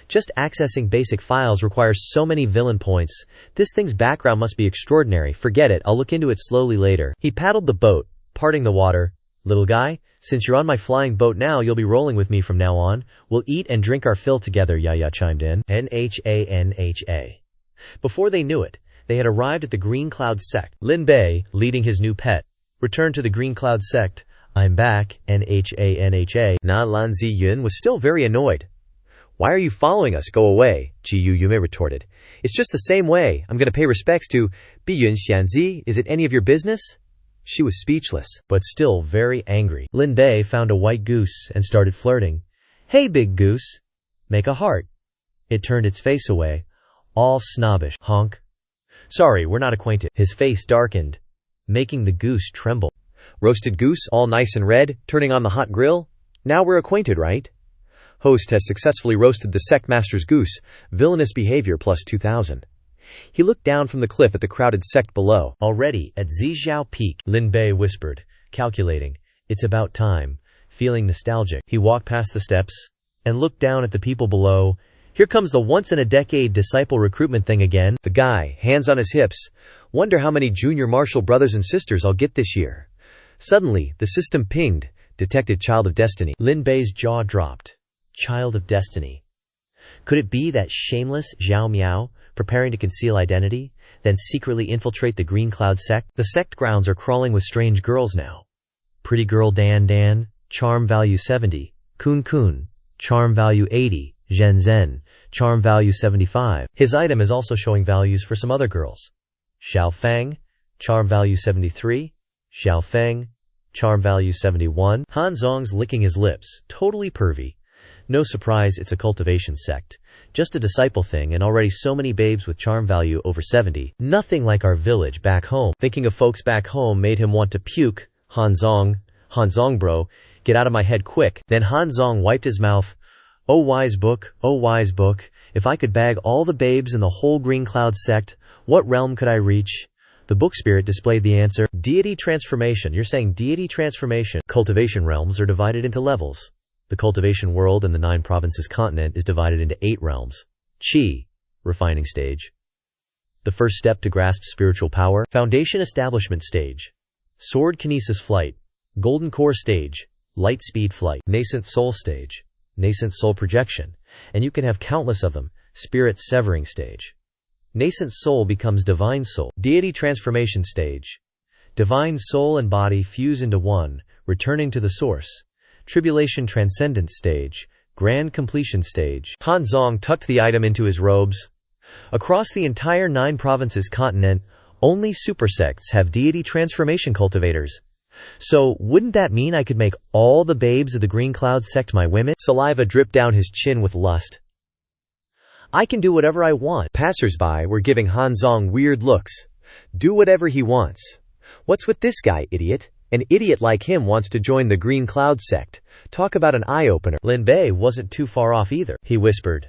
Just accessing basic files requires so many villain points. This thing's background must be extraordinary. Forget it, I'll look into it slowly later. He paddled the boat, parting the water. Little guy, since you're on my flying boat now, you'll be rolling with me from now on. We'll eat and drink our fill together, Yaya chimed in. Nhha. Before they knew it, they had arrived at the Green Cloud sect. Lin Bei, leading his new pet, returned to the Green Cloud sect. I'm back, Nhha. Na Lan Ziyun was still very annoyed. Why are you following us? Go away, Gu Yue retorted. It's just the same way. I'm going to pay respects to Biyun Xianzi. Is it any of your business? She was speechless, but still very angry. Lin Bei found a white goose and started flirting. Hey, big goose. Make a heart. It turned its face away, all snobbish. Honk. Sorry, we're not acquainted. His face darkened, making the goose tremble. Roasted goose, all nice and red, turning on the hot grill? Now we're acquainted, right? Host has successfully roasted the sect master's goose. Villainous behavior plus 2,000. He looked down from the cliff at the crowded sect below. Already at Zizhao Peak, Lin Bei whispered, calculating. It's about time. Feeling nostalgic, he walked past the steps and looked down at the people below. Here comes the once-in-a-decade disciple recruitment thing again. The guy, hands on his hips. Wonder how many junior martial brothers and sisters I'll get this year. Suddenly, the system pinged. Detected Child of Destiny. Lin Bei's jaw dropped. Child of Destiny. Could it be that shameless Xiao Miao, preparing to conceal identity, then secretly infiltrate the Green Cloud sect? The sect grounds are crawling with strange girls now. Pretty girl Dan Dan, charm value 70. Kun Kun, charm value 80. Zhen Zhen, charm value 75. His item is also showing values for some other girls. Xiao Feng, charm value 73. Xiao Feng, charm value 71. Han Zong's licking his lips, totally pervy. No surprise, it's a cultivation sect. Just a disciple thing, and already so many babes with charm value over 70. Nothing like our village back home. Thinking of folks back home made him want to puke. Han Zong bro, get out of my head quick. Then Han Zong wiped his mouth. Oh wise book, if I could bag all the babes in the whole Green Cloud sect, what realm could I reach? The book spirit displayed the answer. Deity transformation. You're saying deity transformation. Cultivation realms are divided into levels. The cultivation world in the 9 provinces continent is divided into 8 realms. Qi, refining stage. The first step to grasp spiritual power. Foundation establishment stage. Sword kinesis flight. Golden core stage. Light speed flight. Nascent soul stage. Nascent soul projection, and you can have countless of them. Spirit severing stage. Nascent soul becomes divine soul. Deity transformation stage. Divine soul and body fuse into one, returning to the source. Tribulation transcendence stage. Grand completion stage. Han Zong tucked the item into his robes. Across the entire 9 provinces continent, only super sects have deity transformation cultivators. So, wouldn't that mean I could make all the babes of the Green Cloud sect my women? Saliva dripped down his chin with lust. I can do whatever I want. Passers-by were giving Han Zong weird looks. Do whatever he wants. What's with this guy, idiot? An idiot like him wants to join the Green Cloud sect. Talk about an eye-opener. Lin Bei wasn't too far off either. He whispered.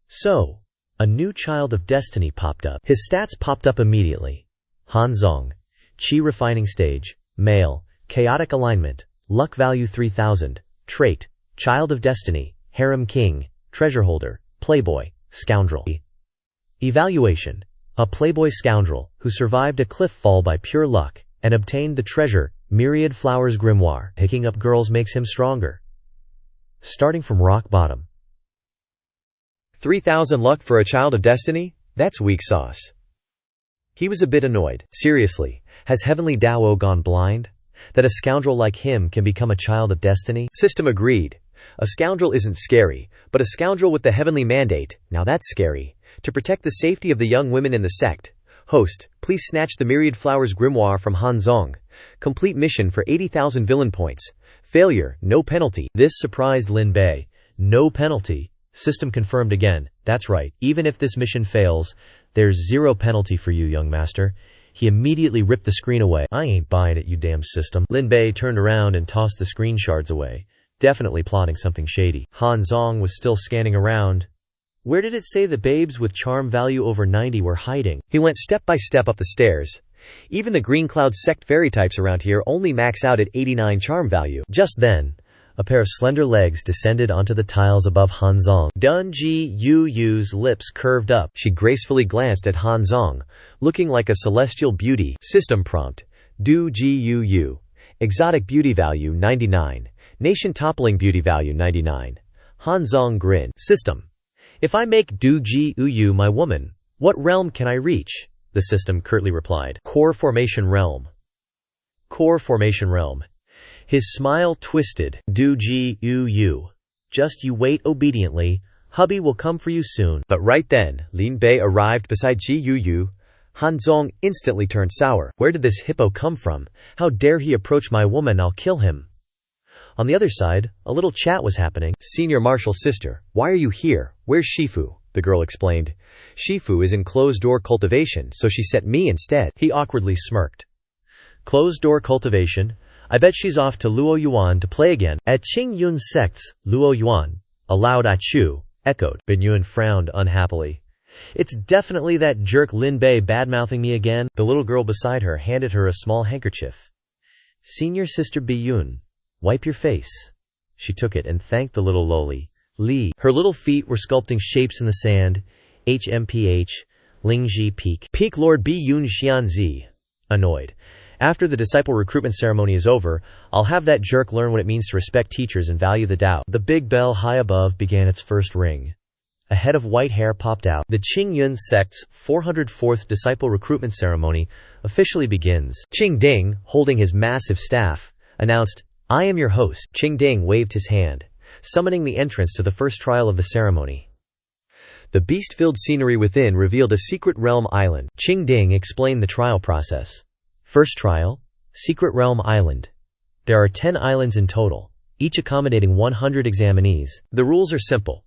So, a new Child of Destiny popped up. His stats popped up immediately. Han Zong. Qi refining stage. Male, chaotic alignment, luck value 3000, trait, Child of Destiny, harem king, treasure holder, playboy, scoundrel. Evaluation, a playboy scoundrel who survived a cliff fall by pure luck and obtained the treasure, Myriad Flowers Grimoire. Picking up girls makes him stronger. Starting from rock bottom. 3000 luck for a Child of Destiny? That's weak sauce. He was a bit annoyed. Seriously. Has Heavenly Dao gone blind? That a scoundrel like him can become a Child of Destiny? System agreed. A scoundrel isn't scary, but a scoundrel with the heavenly mandate, now that's scary. To protect the safety of the young women in the sect. Host, please snatch the Myriad Flowers Grimoire from Han Zong. Complete mission for 80,000 villain points. Failure, no penalty. This surprised Lin Bei. No penalty. System confirmed again. That's right. Even if this mission fails, there's 0 penalty for you, young master. He immediately ripped the screen away. I ain't buying it, you damn system. Lin Bei turned around and tossed the screen shards away, definitely plotting something shady. Han Zong was still scanning around. Where did it say the babes with charm value over 90 were hiding? He went step by step up the stairs. Even the Green Cloud sect fairy types around here only max out at 89 charm value. Just then, A pair of slender legs descended onto the tiles above Han Zong. Dun Ji Yu's lips curved up. She gracefully glanced at Han Zong, looking like a celestial beauty. System prompt. Du Ji Yu. Exotic beauty value 99. Nation toppling beauty value 99. Han Zong grinned. System. If I make Du Ji Yu my woman, what realm can I reach? The system curtly replied. Core Formation Realm. Core Formation Realm. His smile twisted. Du Ji Yu. Just you wait obediently. Hubby will come for you soon. But right then, Lin Bei arrived beside Ji Yu. Han Zong instantly turned sour. Where did this hippo come from? How dare he approach my woman? I'll kill him. On the other side, a little chat was happening. Senior Marshal's sister. Why are you here? Where's Shifu? The girl explained. Shifu is in closed-door cultivation, so she sent me instead. He awkwardly smirked. Closed-door cultivation? I bet she's off to Luo Yuan to play again. At Qing Yun's sects, Luo Yuan, a loud Achu, echoed. Bin Yun frowned unhappily. It's definitely that jerk Lin Bei badmouthing me again. The little girl beside her handed her a small handkerchief. Senior Sister Biyun, wipe your face. She took it and thanked the little loli. Li. Her little feet were sculpting shapes in the sand. HMPH, Lingji Peak. Peak Lord Biyun Xianxia. Annoyed. After the disciple recruitment ceremony is over, I'll have that jerk learn what it means to respect teachers and value the Tao. The big bell high above began its first ring. A head of white hair popped out. The Qing Yun sect's 404th disciple recruitment ceremony officially begins. Qing Ding, holding his massive staff, announced, I am your host. Qing Ding waved his hand, summoning the entrance to the first trial of the ceremony. The beast-filled scenery within revealed a secret realm island. Qing Ding explained the trial process. First trial, Secret Realm Island. There are 10 islands in total, each accommodating 100 examinees. The rules are simple.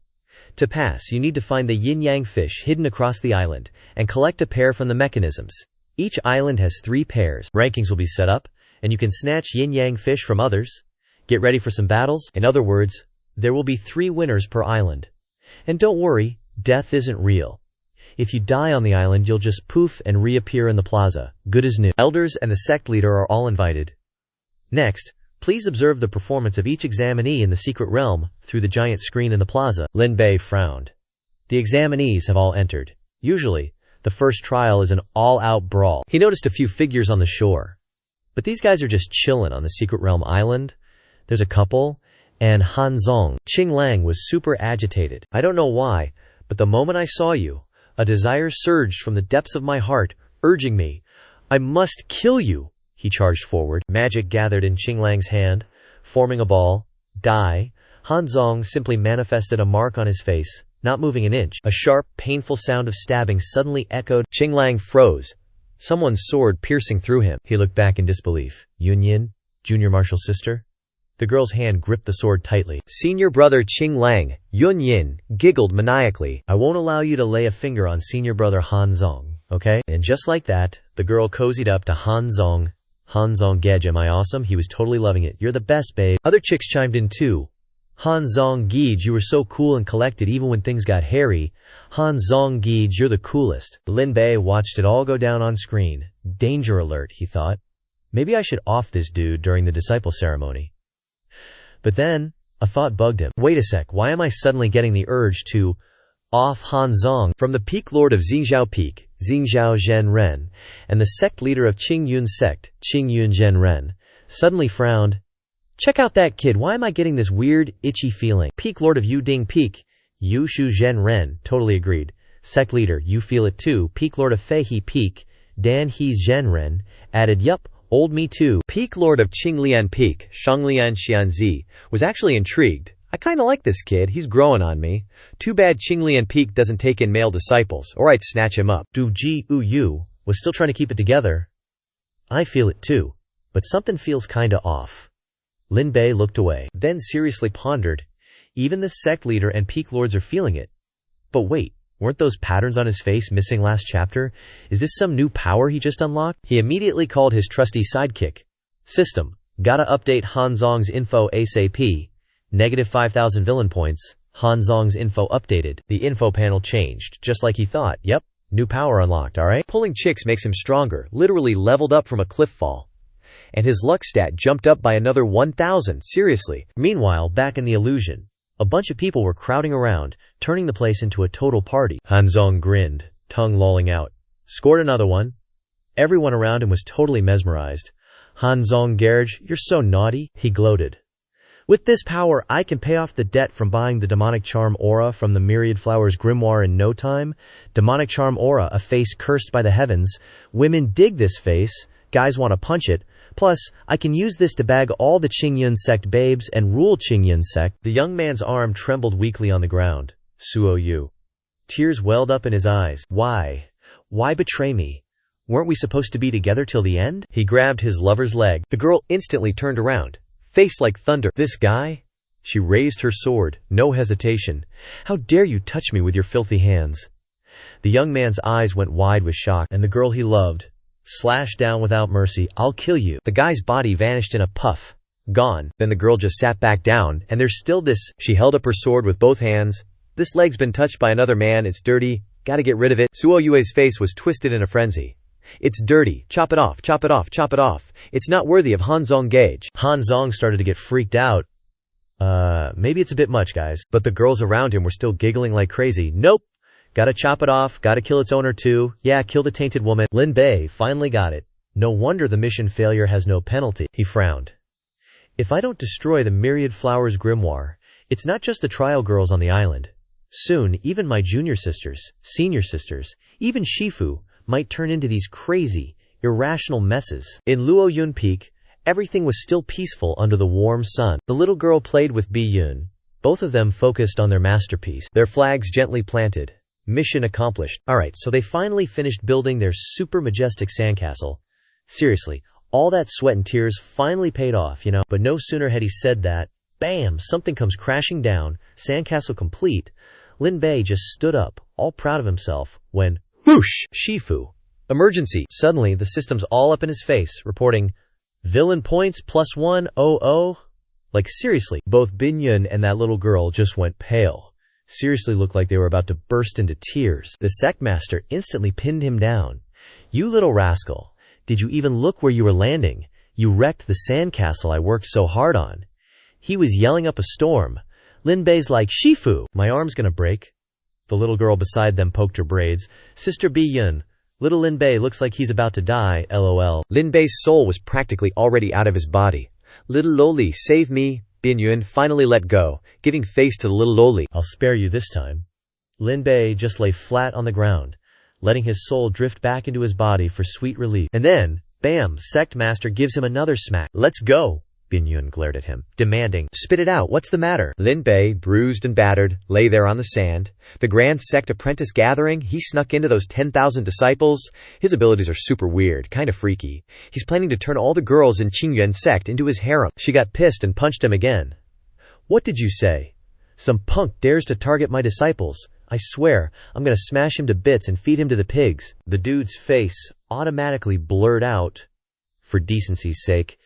To pass, you need to find the yin-yang fish hidden across the island and collect a pair from the mechanisms. Each island has 3 pairs. Rankings will be set up, and you can snatch yin-yang fish from others. Get ready for some battles. In other words, there will be 3 winners per island. And don't worry, death isn't real. If you die on the island, you'll just poof and reappear in the plaza. Good as new. Elders and the sect leader are all invited. Next, please observe the performance of each examinee in the secret realm through the giant screen in the plaza. Lin Bei frowned. The examinees have all entered. Usually, the first trial is an all-out brawl. He noticed a few figures on the shore. But these guys are just chillin' on the secret realm island. There's a couple, and Han Zong. Qing Lang was super agitated. I don't know why, but the moment I saw you, a desire surged from the depths of my heart, urging me. I must kill you. He charged forward. Magic gathered in Qing Lang's hand, forming a ball. Die. Han Zong simply manifested a mark on his face, not moving an inch. A sharp, painful sound of stabbing suddenly echoed. Qing Lang froze, someone's sword piercing through him. He looked back in disbelief. Yun Yin, junior marshal's sister? The girl's hand gripped the sword tightly. Senior brother Qing Lang, Yun Yin, giggled maniacally. I won't allow you to lay a finger on senior brother Han Zong, okay? And just like that, the girl cozied up to Han Zong. Han Zong Gej, am I awesome? He was totally loving it. You're the best, babe. Other chicks chimed in too. Han Zong Gej, you were so cool and collected even when things got hairy. Han Zong Gej, you're the coolest. Lin Bei watched it all go down on screen. Danger alert, he thought. Maybe I should off this dude during the disciple ceremony. But then, a thought bugged him. Wait a sec, why am I suddenly getting the urge to off Han Zong? From the peak lord of Xingzhao Peak, Xingzhao Zhen Ren, and the sect leader of Qing Yun's sect, Qing Yun Zhen Ren, suddenly frowned. Check out that kid, why am I getting this weird, itchy feeling? Peak lord of Yuding Peak, Yu Shu Zhen Ren, totally agreed. Sect leader, you feel it too. Peak lord of Feihe Peak, Dan He Zhen Ren, added, yup. Old me too. Peak lord of Qinglian Peak, Shanglian Xianzi, was actually intrigued. I kinda like this kid, he's growing on me. Too bad Qinglian Peak doesn't take in male disciples, or I'd snatch him up. Du Ji Yu was still trying to keep it together. I feel it too, but something feels kinda off. Lin Bei looked away, then seriously pondered. Even the sect leader and peak lords are feeling it. But wait. Weren't those patterns on his face missing last chapter? Is this some new power he just unlocked? He immediately called his trusty sidekick. System, gotta update Han Zong's info ASAP. Negative 5,000 villain points. Han Zong's info updated. The info panel changed, just like he thought. Yep, new power unlocked, alright? Pulling chicks makes him stronger, literally leveled up from a cliff fall. and his luck stat jumped up by another 1,000. Seriously. Meanwhile, back in the illusion, a bunch of people were crowding around, turning the place into a total party. Hanzong grinned, tongue lolling out. Scored another one. Everyone around him was totally mesmerized. Hanzong Gerge, you're so naughty, he gloated. With this power, I can pay off the debt from buying the demonic charm aura from the Myriad Flowers grimoire in no time. Demonic charm aura, a face cursed by the heavens. Women dig this face, guys want to punch it. Plus, I can use this to bag all the Qingyun sect babes and rule Qingyun sect. The young man's arm trembled weakly on the ground. Suo Yu. Tears welled up in his eyes. Why? Why betray me? Weren't we supposed to be together till the end? He grabbed his lover's leg. The girl instantly turned around, face like thunder. This guy? She raised her sword, no hesitation. How dare you touch me with your filthy hands? The young man's eyes went wide with shock, and the girl he loved slashed down without mercy. I'll kill you. The guy's body vanished in a puff. Gone. Then the girl just sat back down, and there's still this. She held up her sword with both hands. This leg's been touched by another man. It's dirty. Gotta get rid of it. Suo Yue's face was twisted in a frenzy. It's dirty. Chop it off, chop it off, chop it off. It's not worthy of Hanzong Gage. Hanzong started to get freaked out. Maybe it's a bit much, guys. But the girls around him were still giggling like crazy. Nope. Gotta chop it off, gotta kill its owner too. Yeah, kill the tainted woman. Lin Bei finally got it. No wonder the mission failure has no penalty. He frowned. If I don't destroy the Myriad Flowers grimoire, it's not just the trial girls on the island. Soon, even my junior sisters, senior sisters, even Shifu, might turn into these crazy, irrational messes. In Luoyun Peak, everything was still peaceful under the warm sun. The little girl played with Bi Yun. Both of them focused on their masterpiece, their flags gently planted. Mission accomplished. Alright, so they finally finished building their super majestic sandcastle. Seriously, all that sweat and tears finally paid off, you know. But no sooner had he said that, bam, something comes crashing down, sandcastle complete. Lin Bei just stood up, all proud of himself, when whoosh! Shifu. Emergency. Suddenly, the system's all up in his face, reporting, villain points +100. Like seriously, both Binyun and that little girl just went pale. Seriously looked like they were about to burst into tears. The sect master instantly pinned him down. You little rascal. Did you even look where you were landing? You wrecked the sandcastle I worked so hard on. He was yelling up a storm. Lin Bei's like, Shifu, my arm's gonna break. The little girl beside them poked her braids. Sister Bi Yun, little Lin Bei looks like he's about to die, lol. Lin Bei's soul was practically already out of his body. Little loli, save me. Bin Yun finally let go, giving face to the little loli. I'll spare you this time. Lin Bei just lay flat on the ground, letting his soul drift back into his body for sweet relief. And then, bam, sect master gives him another smack. Let's go. Bin Yun glared at him, demanding, spit it out, what's the matter? Lin Bei, bruised and battered, lay there on the sand. The Grand Sect Apprentice Gathering, he snuck into those 10,000 disciples. His abilities are super weird, kinda freaky. He's planning to turn all the girls in Qingyun Sect into his harem. She got pissed and punched him again. What did you say? Some punk dares to target my disciples. I swear, I'm gonna smash him to bits and feed him to the pigs. The dude's face automatically blurred out. For decency's sake.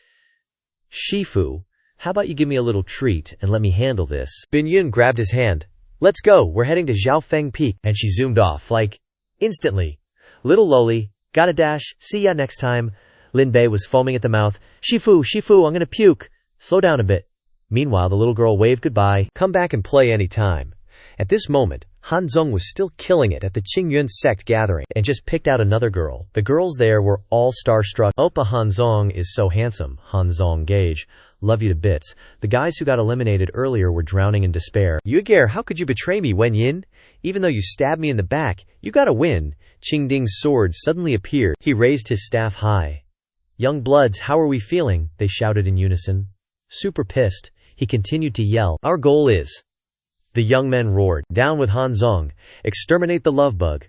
Shifu, how about you give me a little treat and let me handle this? Bin Yun grabbed his hand. Let's go, we're heading to Xiaofeng Peak. And she zoomed off, like, instantly. Little loli, gotta dash, see ya next time. Lin Bei was foaming at the mouth. Shifu, I'm gonna puke. Slow down a bit. Meanwhile, the little girl waved goodbye. Come back and play anytime. At this moment, Hanzong was still killing it at the Qingyun Sect Gathering and just picked out another girl. The girls there were all starstruck. Oppa Hanzong is so handsome. Hanzong Gage, love you to bits. The guys who got eliminated earlier were drowning in despair. Yuger, how could you betray me, Wen Yin? Even though you stabbed me in the back, you gotta win. Qingding's sword suddenly appeared. He raised his staff high. Young bloods, how are we feeling? They shouted in unison. Super pissed, he continued to yell. Our goal is... The young men roared, down with Hanzong, exterminate the love bug.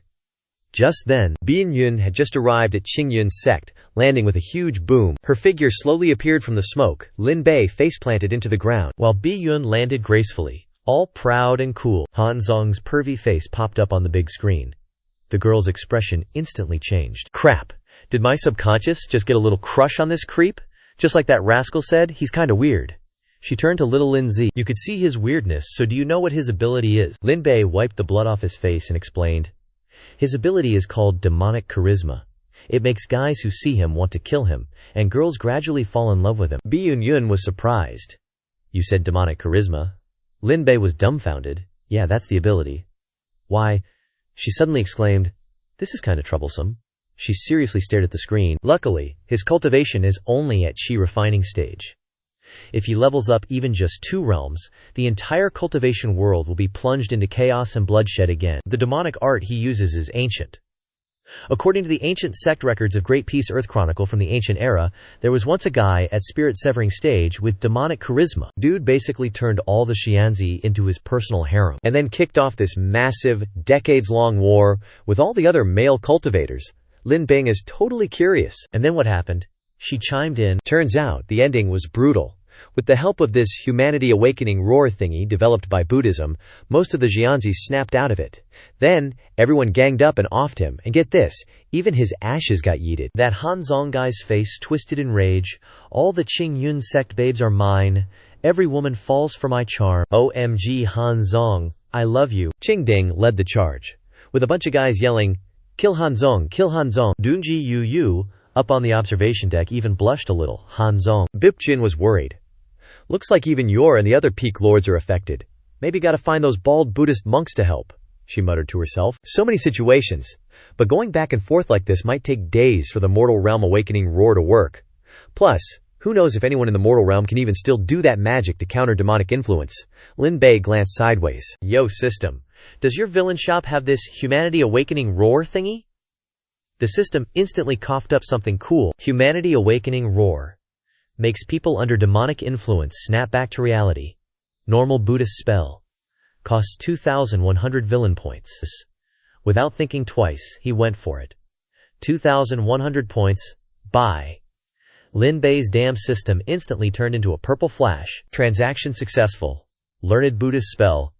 Just then, Bin Yun had just arrived at Qingyun Sect, landing with a huge boom. Her figure slowly appeared from the smoke. Lin Bei face-planted into the ground, while Bi Yun landed gracefully, all proud and cool. Hanzong's pervy face popped up on the big screen. The girl's expression instantly changed. Crap, did my subconscious just get a little crush on this creep? Just like that rascal said, he's kinda weird. She turned to little Lin Zi. You could see his weirdness, so do you know what his ability is? Lin Bei wiped the blood off his face and explained. His ability is called demonic charisma. It makes guys who see him want to kill him, and girls gradually fall in love with him. Bi Yun was surprised. You said demonic charisma? Lin Bei was dumbfounded. Yeah, that's the ability. Why? She suddenly exclaimed, "This is kind of troublesome." She seriously stared at the screen. Luckily, his cultivation is only at Qi refining stage. If he levels up even just 2 realms, the entire cultivation world will be plunged into chaos and bloodshed again. The demonic art he uses is ancient. According to the ancient sect records of Great Peace Earth Chronicle from the ancient era, there was once a guy at spirit severing stage with demonic charisma. Dude basically turned all the Xianxia into his personal harem, and then kicked off this massive, decades-long war with all the other male cultivators. Lin Bei is totally curious. And then what happened? She chimed in. Turns out the ending was brutal. With the help of this humanity awakening roar thingy developed by Buddhism, most of the Xianxia snapped out of it. Then, everyone ganged up and offed him, and get this, even his ashes got yeeted. That Hanzong guy's face twisted in rage. All the Qing Yun sect babes are mine. Every woman falls for my charm. OMG Hanzong, I love you. Qingding led the charge, with a bunch of guys yelling, "Kill Hanzong, kill Hanzong." Dunji Yu, up on the observation deck, even blushed a little. Hanzong. Bipjin was worried. "Looks like even Yor and the other peak lords are affected. Maybe gotta find those bald Buddhist monks to help," she muttered to herself. So many situations, but going back and forth like this might take days for the mortal realm awakening roar to work. Plus, who knows if anyone in the mortal realm can even still do that magic to counter demonic influence. Lin Bei glanced sideways. Yo, system, does your villain shop have this humanity awakening roar thingy? The system instantly coughed up something cool. Humanity awakening roar. Makes people under demonic influence snap back to reality. Normal Buddhist spell. Costs 2,100 villain points. Without thinking twice, he went for it. 2,100 points. Buy. Lin Bei's damn system instantly turned into a purple flash. Transaction successful. Learned Buddhist spell.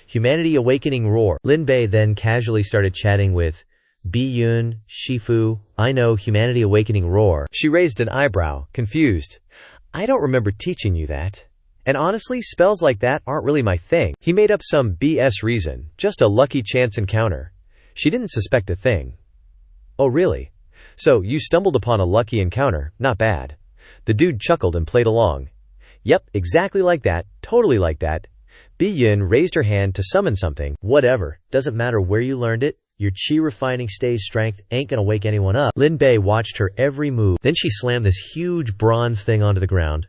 Humanity awakening roar. Lin Bei then casually started chatting with Bi Yun, Shifu. I know humanity awakening roar. She raised an eyebrow, confused. I don't remember teaching you that. And honestly, spells like that aren't really my thing. He made up some BS reason, just a lucky chance encounter. She didn't suspect a thing. Oh really? So, you stumbled upon a lucky encounter, not bad. The dude chuckled and played along. Yep, exactly like that, totally like that. Bi Yun raised her hand to summon something. Whatever, doesn't matter where you learned it. Your Qi refining stage strength ain't gonna wake anyone up. Lin Bei watched her every move. Then she slammed this huge bronze thing onto the ground.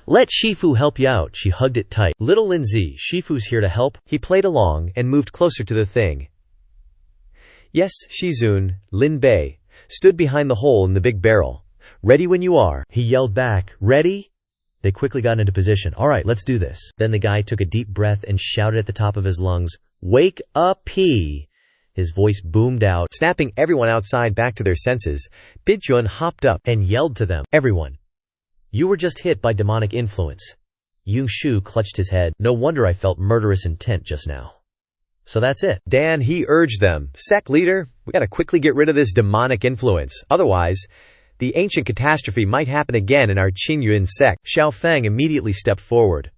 Let Shifu help you out. She hugged it tight. Little Linzi, Shifu's here to help. He played along and moved closer to the thing. Yes, Shizun, Lin Bei, stood behind the hole in the big barrel. Ready when you are. He yelled back, ready? They quickly got into position. All right, let's do this. Then the guy took a deep breath and shouted at the top of his lungs, wake up, P. His voice boomed out, snapping everyone outside back to their senses. Bidjun hopped up and yelled to them, everyone. You were just hit by demonic influence. Yung Shu clutched his head. No wonder I felt murderous intent just now. So that's it. Dan, he urged them. Sect leader, we gotta quickly get rid of this demonic influence. Otherwise, the ancient catastrophe might happen again in our Qingyun sect. Xiao Feng immediately stepped forward.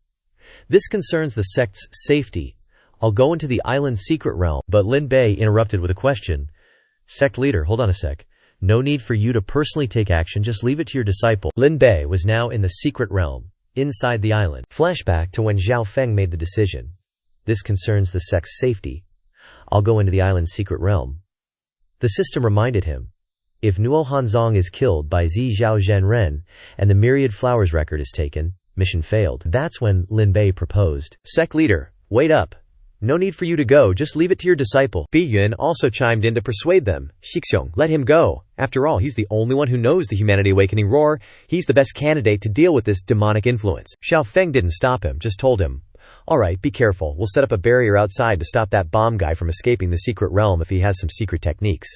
This concerns the sect's safety. I'll go into the island's secret realm. But Lin Bei interrupted with a question. Sect leader, hold on a sec. No need for you to personally take action, just leave it to your disciple. Lin Bei was now in the secret realm, inside the island. Flashback to when Xiao Feng made the decision. This concerns the sect's safety. I'll go into the island's secret realm. The system reminded him. If Nuo Hanzong is killed by Zi Zhao Zhenren and the myriad flowers record is taken, mission failed. That's when Lin Bei proposed. Sect leader, wait up. No need for you to go, just leave it to your disciple. Bi Yun also chimed in to persuade them. Xixiong, let him go. After all, he's the only one who knows the Humanity Awakening roar. He's the best candidate to deal with this demonic influence. Xiao Feng didn't stop him, just told him, alright, be careful. We'll set up a barrier outside to stop that bomb guy from escaping the secret realm if he has some secret techniques.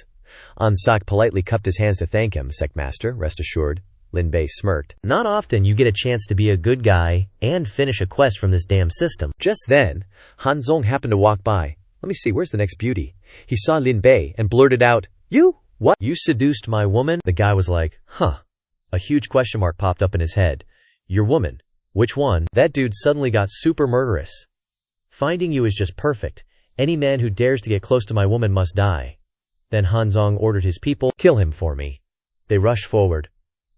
Ansak politely cupped his hands to thank him. Sectmaster, rest assured. Lin Bei smirked. Not often you get a chance to be a good guy and finish a quest from this damn system. Just then, Hanzong happened to walk by. Let me see, where's the next beauty? He saw Lin Bei and blurted out, You? What? You seduced my woman? The guy was like, huh. A huge question mark popped up in his head. Your woman? Which one? That dude suddenly got super murderous. Finding you is just perfect. Any man who dares to get close to my woman must die. Then Hanzong ordered his people, "Kill him for me." They rushed forward.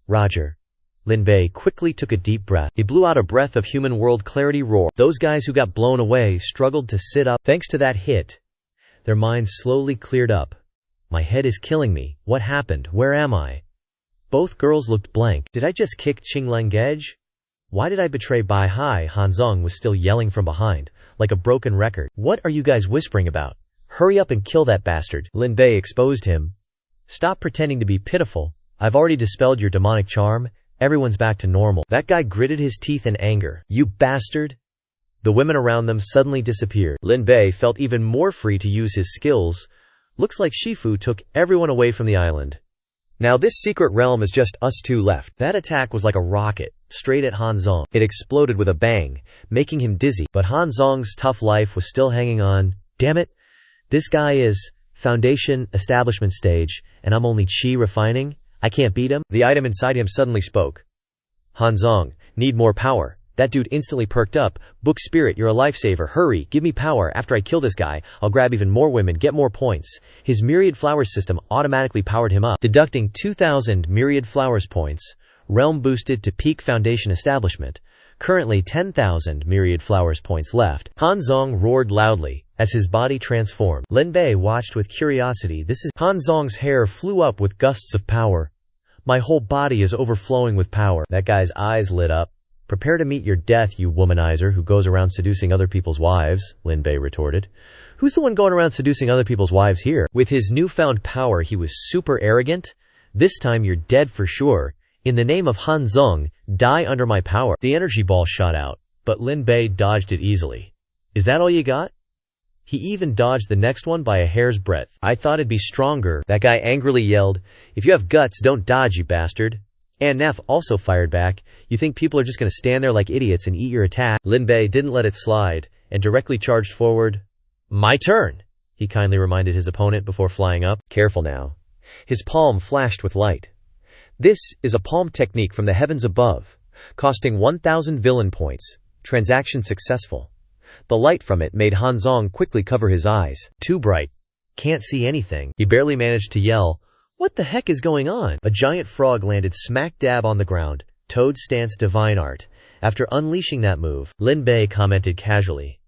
"Roger." Lin Bei quickly took a deep breath. He blew out a breath of human world clarity roar. Those guys who got blown away struggled to sit up. Thanks to that hit, their minds slowly cleared up. "My head is killing me. What happened? Where am I?" Both girls looked blank. "Did I just kick Qinglengej? Why did I betray Bai Hai?" Hanzong was still yelling from behind, like a broken record. "What are you guys whispering about? Hurry up and kill that bastard." Lin Bei exposed him. "Stop pretending to be pitiful. I've already dispelled your demonic charm. Everyone's back to normal." That guy gritted his teeth in anger. "You bastard!" The women around them suddenly disappeared. Lin Bei felt even more free to use his skills. Looks like Shifu took everyone away from the island. Now this secret realm is just us two left. That attack was like a rocket, straight at Hanzong. It exploded with a bang, making him dizzy. But Hanzong's tough life was still hanging on. Damn it! This guy is Foundation Establishment stage, and I'm only Qi refining? I can't beat him? The item inside him suddenly spoke. "Hanzong, need more power." That dude instantly perked up. "Book Spirit, you're a lifesaver. Hurry, give me power. After I kill this guy, I'll grab even more women, get more points." His Myriad Flowers system automatically powered him up, deducting 2,000 Myriad Flowers points. Realm boosted to peak Foundation Establishment. Currently 10,000 Myriad Flowers points left. Hanzong roared loudly as his body transformed. Lin Bei watched with curiosity. Hanzong's hair flew up with gusts of power. "My whole body is overflowing with power." That guy's eyes lit up. "Prepare to meet your death, you womanizer who goes around seducing other people's wives," Lin Bei retorted. "Who's the one going around seducing other people's wives here?" With his newfound power, he was super arrogant. "This time you're dead for sure. In the name of Hanzong, die under my power." The energy ball shot out, but Lin Bei dodged it easily. "Is that all you got?" He even dodged the next one by a hair's breadth. "I thought it'd be stronger." That guy angrily yelled, "If you have guts, don't dodge, you bastard." And Neff also fired back. "You think people are just gonna stand there like idiots and eat your attack?" Lin Bei didn't let it slide, and directly charged forward. "My turn," he kindly reminded his opponent before flying up. "Careful now." His palm flashed with light. This is a palm technique from the heavens above, costing 1,000 villain points. Transaction successful. The light from it made Hanzong quickly cover his eyes. "Too bright. Can't see anything." He barely managed to yell, "What the heck is going on?" A giant frog landed smack dab on the ground. Toad stance divine art. After unleashing that move, Lin Bei commented casually,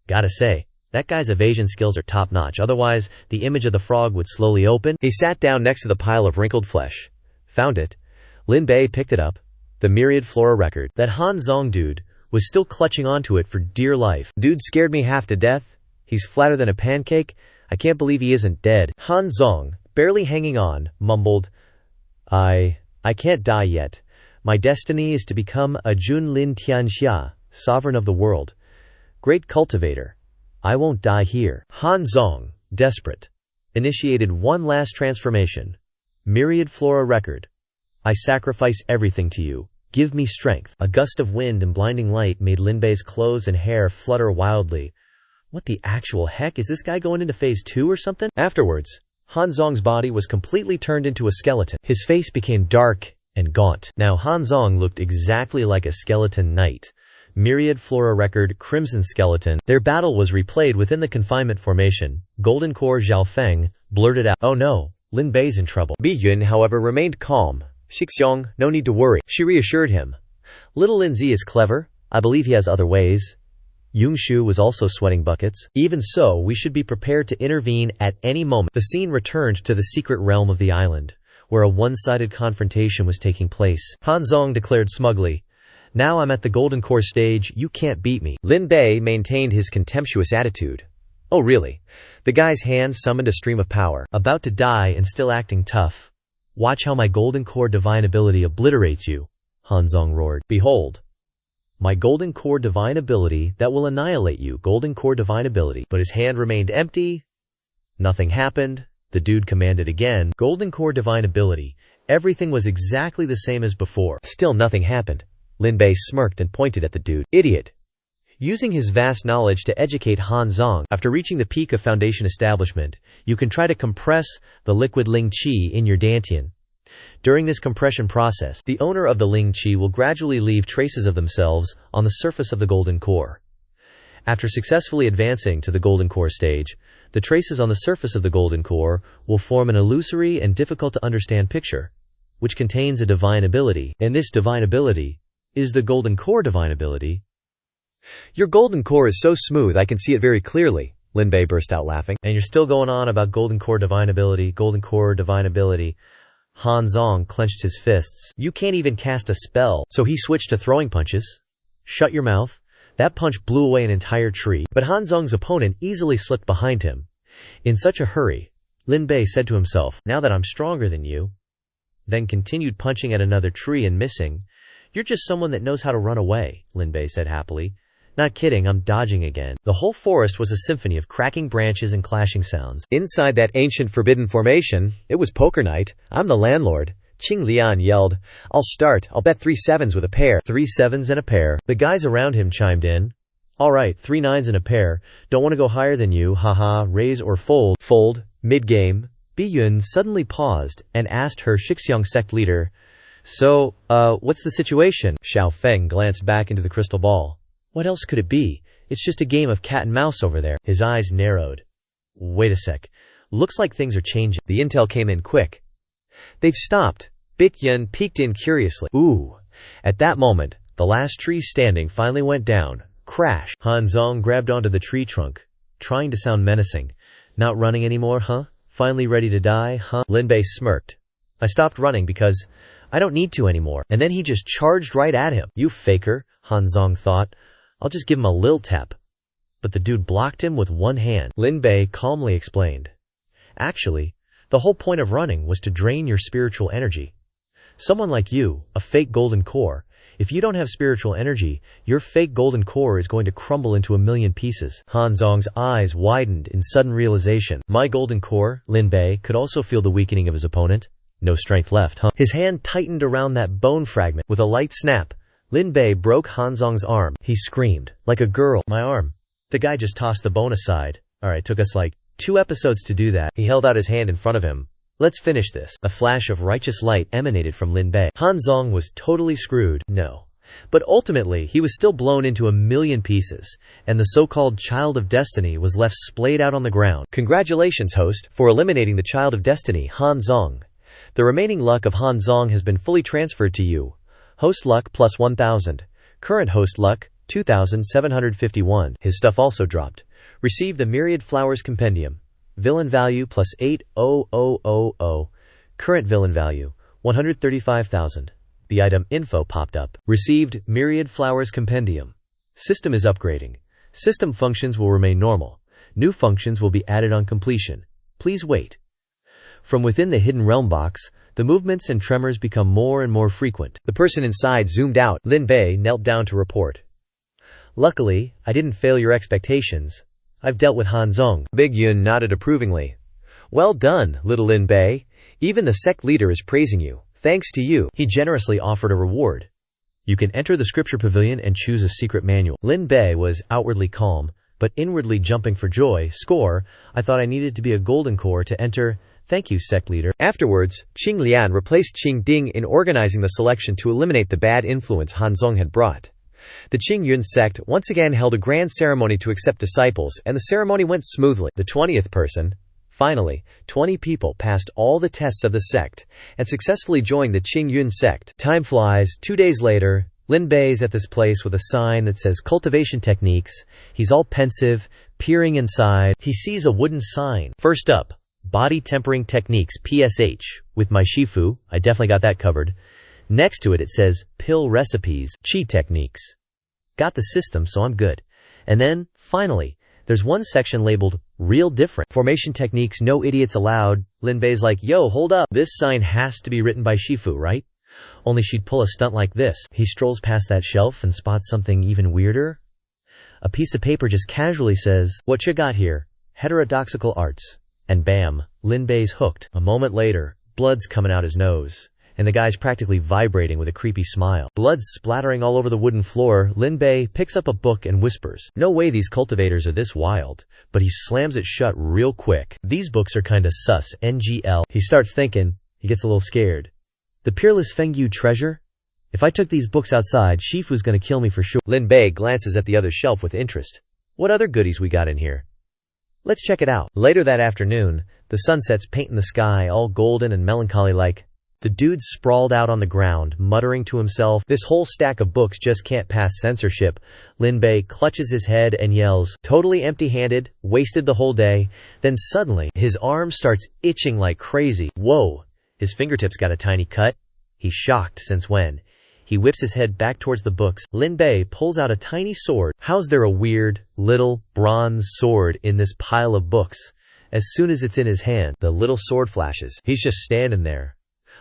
"Gotta say, that guy's evasion skills are top notch, otherwise the image of the frog would slowly open." He sat down next to the pile of wrinkled flesh. Found it. Lin Bei picked it up. The Myriad Flora record. That Hanzong dude was still clutching onto it for dear life. "Dude scared me half to death. He's flatter than a pancake. I can't believe he isn't dead." Hanzong, barely hanging on, mumbled, I can't die yet. My destiny is to become a Junlin Xianxia, sovereign of the world. Great cultivator. I won't die here." Hanzong, desperate, initiated one last transformation. Myriad Flora record. "I sacrifice everything to you. Give me strength." A gust of wind and blinding light made Lin Bei's clothes and hair flutter wildly. What the actual heck? Is this guy going into phase 2 or something? Afterwards, Hanzong's body was completely turned into a skeleton. His face became dark and gaunt. Now Hanzong looked exactly like a skeleton knight. Myriad Flora record, Crimson Skeleton. Their battle was replayed within the confinement formation. Golden Core Zhaofeng blurted out, "Oh no, Lin Bei's in trouble." Bi Yun, however, remained calm. "Xixiong, no need to worry," she reassured him. "Little Lin Zi is clever. I believe he has other ways." Yungshu was also sweating buckets. "Even so, we should be prepared to intervene at any moment." The scene returned to the secret realm of the island, where a one-sided confrontation was taking place. Hanzong declared smugly, "Now I'm at the Golden Core stage, you can't beat me." Lin Bei maintained his contemptuous attitude. "Oh really?" The guy's hand summoned a stream of power. "About to die and still acting tough. Watch how my Golden Core divine ability obliterates you," Hanzong roared. "Behold, my Golden Core divine ability that will annihilate you." Golden Core divine ability. But his hand remained empty. Nothing happened. The dude commanded again. Golden Core divine ability. Everything was exactly the same as before. Still nothing happened. Lin Bei smirked and pointed at the dude. "Idiot." Using his vast knowledge to educate Hanzong, after reaching the peak of Foundation Establishment, you can try to compress the liquid Ling Qi in your Dantian. During this compression process, the owner of the Ling Qi will gradually leave traces of themselves on the surface of the Golden Core. After successfully advancing to the Golden Core stage, The traces on the surface of the golden core will form an illusory and difficult to understand picture, which contains a divine ability, and this divine ability is the golden core divine ability. Your golden core is so smooth I can see it very clearly, Lin Bei burst out laughing. And you're still going on about golden core divine ability, golden core divine ability. Han Zong clenched his fists. You can't even cast a spell. So he switched to throwing punches. Shut your mouth. That punch blew away an entire tree. But Han Zong's opponent easily slipped behind him. In such a hurry, Lin Bei said to himself, now that I'm stronger than you, then continued punching at another tree and missing. You're just someone that knows how to run away, Lin Bei said happily. Not kidding, I'm dodging again. The whole forest was a symphony of cracking branches and clashing sounds. Inside that ancient forbidden formation, it was poker night. I'm the landlord. Qing Lian yelled, I'll start. I'll bet 3 sevens with a pair. 3 sevens and a pair. The guys around him chimed in. All right, 3 nines and a pair. Don't want to go higher than you, haha, raise or fold. Fold. Mid-game, Bi Yun suddenly paused and asked her Xixiang sect leader, So, what's the situation? Xiao Feng glanced back into the crystal ball. What else could it be? It's just a game of cat and mouse over there. His eyes narrowed. Wait a sec. Looks like things are changing. The intel came in quick. They've stopped. Bi Yun peeked in curiously. Ooh. At that moment, the last tree standing finally went down. Crash. Han Zong grabbed onto the tree trunk, trying to sound menacing. Not running anymore, huh? Finally ready to die, huh? Lin Bei smirked. I stopped running because I don't need to anymore. And then he just charged right at him. You faker, Han Zong thought. I'll just give him a lil tap. But the dude blocked him with one hand. Lin Bei calmly explained. Actually, the whole point of running was to drain your spiritual energy. Someone like you, a fake golden core, if you don't have spiritual energy, your fake golden core is going to crumble into a million pieces. Han Zong's eyes widened in sudden realization. My golden core, Lin Bei, could also feel the weakening of his opponent. No strength left, huh? His hand tightened around that bone fragment. With a light snap, Lin Bei broke Han Zong's arm. He screamed, like a girl, my arm. The guy just tossed the bone aside. Alright, took us like 2 episodes to do that. He held out his hand in front of him. Let's finish this. A flash of righteous light emanated from Lin Bei. Han Zong was totally screwed. No. But ultimately, he was still blown into a million pieces, and the so-called Child of Destiny was left splayed out on the ground. Congratulations, host, for eliminating the Child of Destiny, Han Zong. The remaining luck of Han Zong has been fully transferred to you. Host luck plus 1,000. Current host luck, 2,751. His stuff also dropped. Receive the Myriad Flowers Compendium. Villain value plus 8,000. Current villain value, 135,000. The item info popped up. Received Myriad Flowers Compendium. System is upgrading. System functions will remain normal. New functions will be added on completion. Please wait. From within the Hidden Realm box, the movements and tremors become more and more frequent. The person inside zoomed out. Lin Bei knelt down to report. Luckily, I didn't fail your expectations. I've dealt with Han Zong. Bi Yun nodded approvingly. Well done, little Lin Bei. Even the sect leader is praising you. Thanks to you. He generously offered a reward. You can enter the scripture pavilion and choose a secret manual. Lin Bei was outwardly calm, but inwardly jumping for joy. Score, I thought I needed to be a golden core to enter. Thank you, sect leader. Afterwards, Qing Lian replaced Qing Ding in organizing the selection to eliminate the bad influence Han Zong had brought. The Qing Yun sect once again held a grand ceremony to accept disciples, and the ceremony went smoothly. The 20th person, finally, 20 people passed all the tests of the sect and successfully joined the Qing Yun sect. Time flies. 2 days later, Lin Bei's at this place with a sign that says Cultivation Techniques. He's all pensive, peering inside. He sees a wooden sign. First up, Body Tempering Techniques, PSH. With my Shifu, I definitely got that covered. Next to it, it says Pill Recipes, Qi Techniques. Got the system, so I'm good. And then, finally, there's one section labeled Real Different. Formation Techniques, no idiots allowed. Lin Bei's like, yo, hold up. This sign has to be written by Shifu, right? Only she'd pull a stunt like this. He strolls past that shelf and spots something even weirder. A piece of paper just casually says, what you got here? Heterodoxical arts. And bam, Lin Bei's hooked. A moment later, blood's coming out his nose, and the guy's practically vibrating with a creepy smile. Blood's splattering all over the wooden floor. Lin Bei picks up a book and whispers, no way these cultivators are this wild, but he slams it shut real quick. These books are kinda sus, NGL. He starts thinking, he gets a little scared. The Peerless Fengyu treasure? If I took these books outside, Shifu's gonna kill me for sure. Lin Bei glances at the other shelf with interest. What other goodies we got in here? Let's check it out. Later that afternoon, the sun sets painting the sky all golden and melancholy like. The dude sprawled out on the ground, muttering to himself, "This whole stack of books just can't pass censorship." Lin Bei clutches his head and yells, "Totally empty-handed, wasted the whole day." Then suddenly, his arm starts itching like crazy. Whoa! His fingertips got a tiny cut. He's shocked. Since when? He whips his head back towards the books. Lin Bei pulls out a tiny sword. How's there a weird, little, bronze sword in this pile of books? As soon as it's in his hand, the little sword flashes. He's just standing there,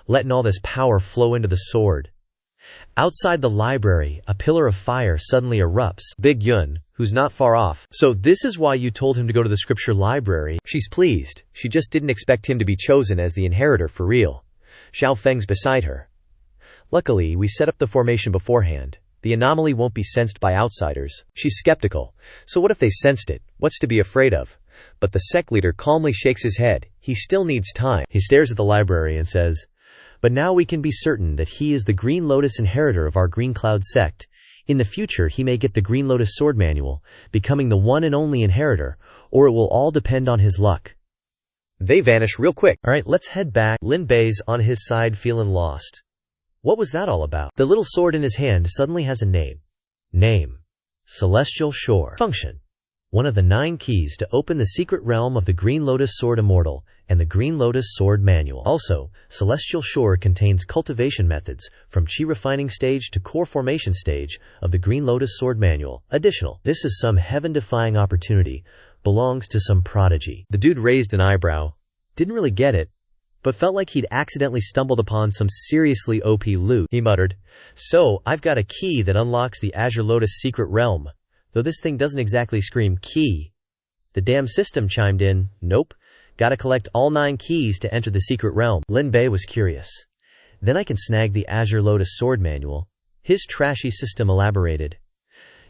letting all this power flow into the sword. Outside the library, a pillar of fire suddenly erupts. Big Yun, who's not far off. "So this is why you told him to go to the scripture library?" She's pleased. She just didn't expect him to be chosen as the inheritor for real. Xiao Feng's beside her. "Luckily, we set up the formation beforehand. The anomaly won't be sensed by outsiders." She's skeptical. "So what if they sensed it? What's to be afraid of?" But the sect leader calmly shakes his head. He still needs time. He stares at the library and says, "But now we can be certain that he is the Green Lotus inheritor of our Green Cloud sect. In the future, he may get the Green Lotus sword manual, becoming the one and only inheritor, or it will all depend on his luck." They vanish real quick. Alright, let's head back. Lin Bei's on his side feeling lost. What was that all about? The little sword in his hand suddenly has a name. Celestial Shore. Function: one of the 9 keys to open the secret realm of the Green Lotus Sword Immortal and the Green Lotus Sword Manual. Also, Celestial Shore contains cultivation methods from Qi refining stage to core formation stage of the Green Lotus Sword Manual. Additional, this is some heaven-defying opportunity, belongs to some prodigy. The dude raised an eyebrow. Didn't really get it, but felt like he'd accidentally stumbled upon some seriously OP loot. He muttered, "So, I've got a key that unlocks the Azure Lotus secret realm. Though this thing doesn't exactly scream key." The damn system chimed in, "Nope. Gotta collect all 9 keys to enter the secret realm." Lin Bei was curious. "Then I can snag the Azure Lotus sword manual." His trashy system elaborated.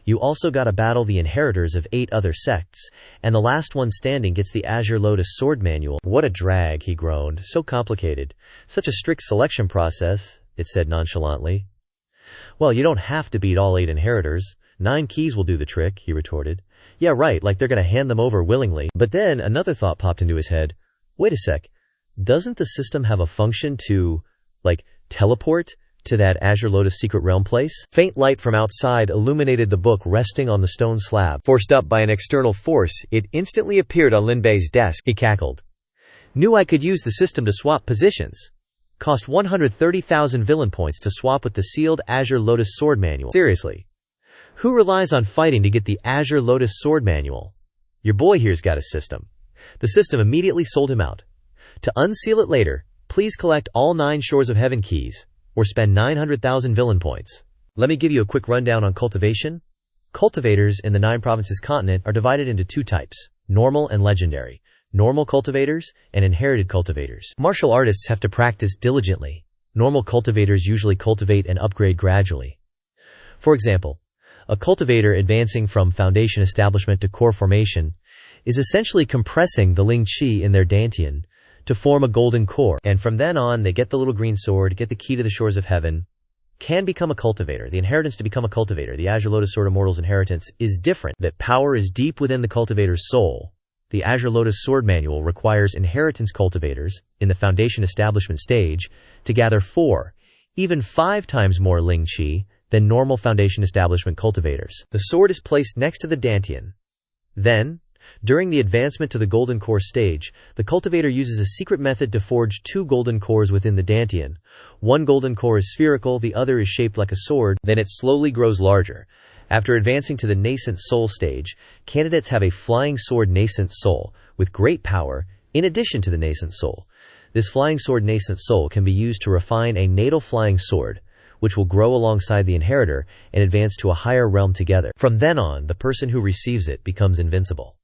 "You also gotta battle the inheritors of 8 other sects, and the last one standing gets the Azure Lotus sword manual." "What a drag," he groaned. "So complicated. Such a strict selection process," it said nonchalantly. "Well, you don't have to beat all 8 inheritors. 9 keys will do the trick," he retorted. "Yeah, right, like they're gonna hand them over willingly." But then another thought popped into his head. Wait a sec. Doesn't the system have a function to, teleport to that Azure Lotus secret realm place? Faint light from outside illuminated the book resting on the stone slab. Forced up by an external force, it instantly appeared on Lin Bei's desk. He cackled. "Knew I could use the system to swap positions. Cost 130,000 villain points to swap with the sealed Azure Lotus sword manual." Seriously. Who relies on fighting to get the Azure Lotus sword manual? Your boy here's got a system. The system immediately sold him out. To unseal it later, please collect all 9 Shores of Heaven keys, or spend 900,000 villain points. Let me give you a quick rundown on cultivation. Cultivators in the 9 provinces continent are divided into 2 types, normal and legendary. Normal cultivators and inherited cultivators. Martial artists have to practice diligently. Normal cultivators usually cultivate and upgrade gradually. For example, a cultivator advancing from foundation establishment to core formation is essentially compressing the Ling Qi in their Dantian to form a golden core, and from then on they get the little green sword, get the key to the Shores of Heaven, can become a cultivator. The inheritance to become a cultivator, the Azure Lotus Sword Immortal's inheritance, is different. That power is deep within the cultivator's soul. The Azure Lotus Sword Manual requires inheritance cultivators, in the foundation establishment stage, to gather 4, even 5 times more Ling Qi than normal foundation establishment cultivators. The sword is placed next to the Dantian. Then, during the advancement to the golden core stage, the cultivator uses a secret method to forge 2 golden cores within the Dantian. One golden core is spherical, the other is shaped like a sword, then it slowly grows larger. After advancing to the nascent soul stage, candidates have a flying sword nascent soul, with great power, in addition to the nascent soul. This flying sword nascent soul can be used to refine a natal flying sword, which will grow alongside the inheritor and advance to a higher realm together. From then on, the person who receives it becomes invincible.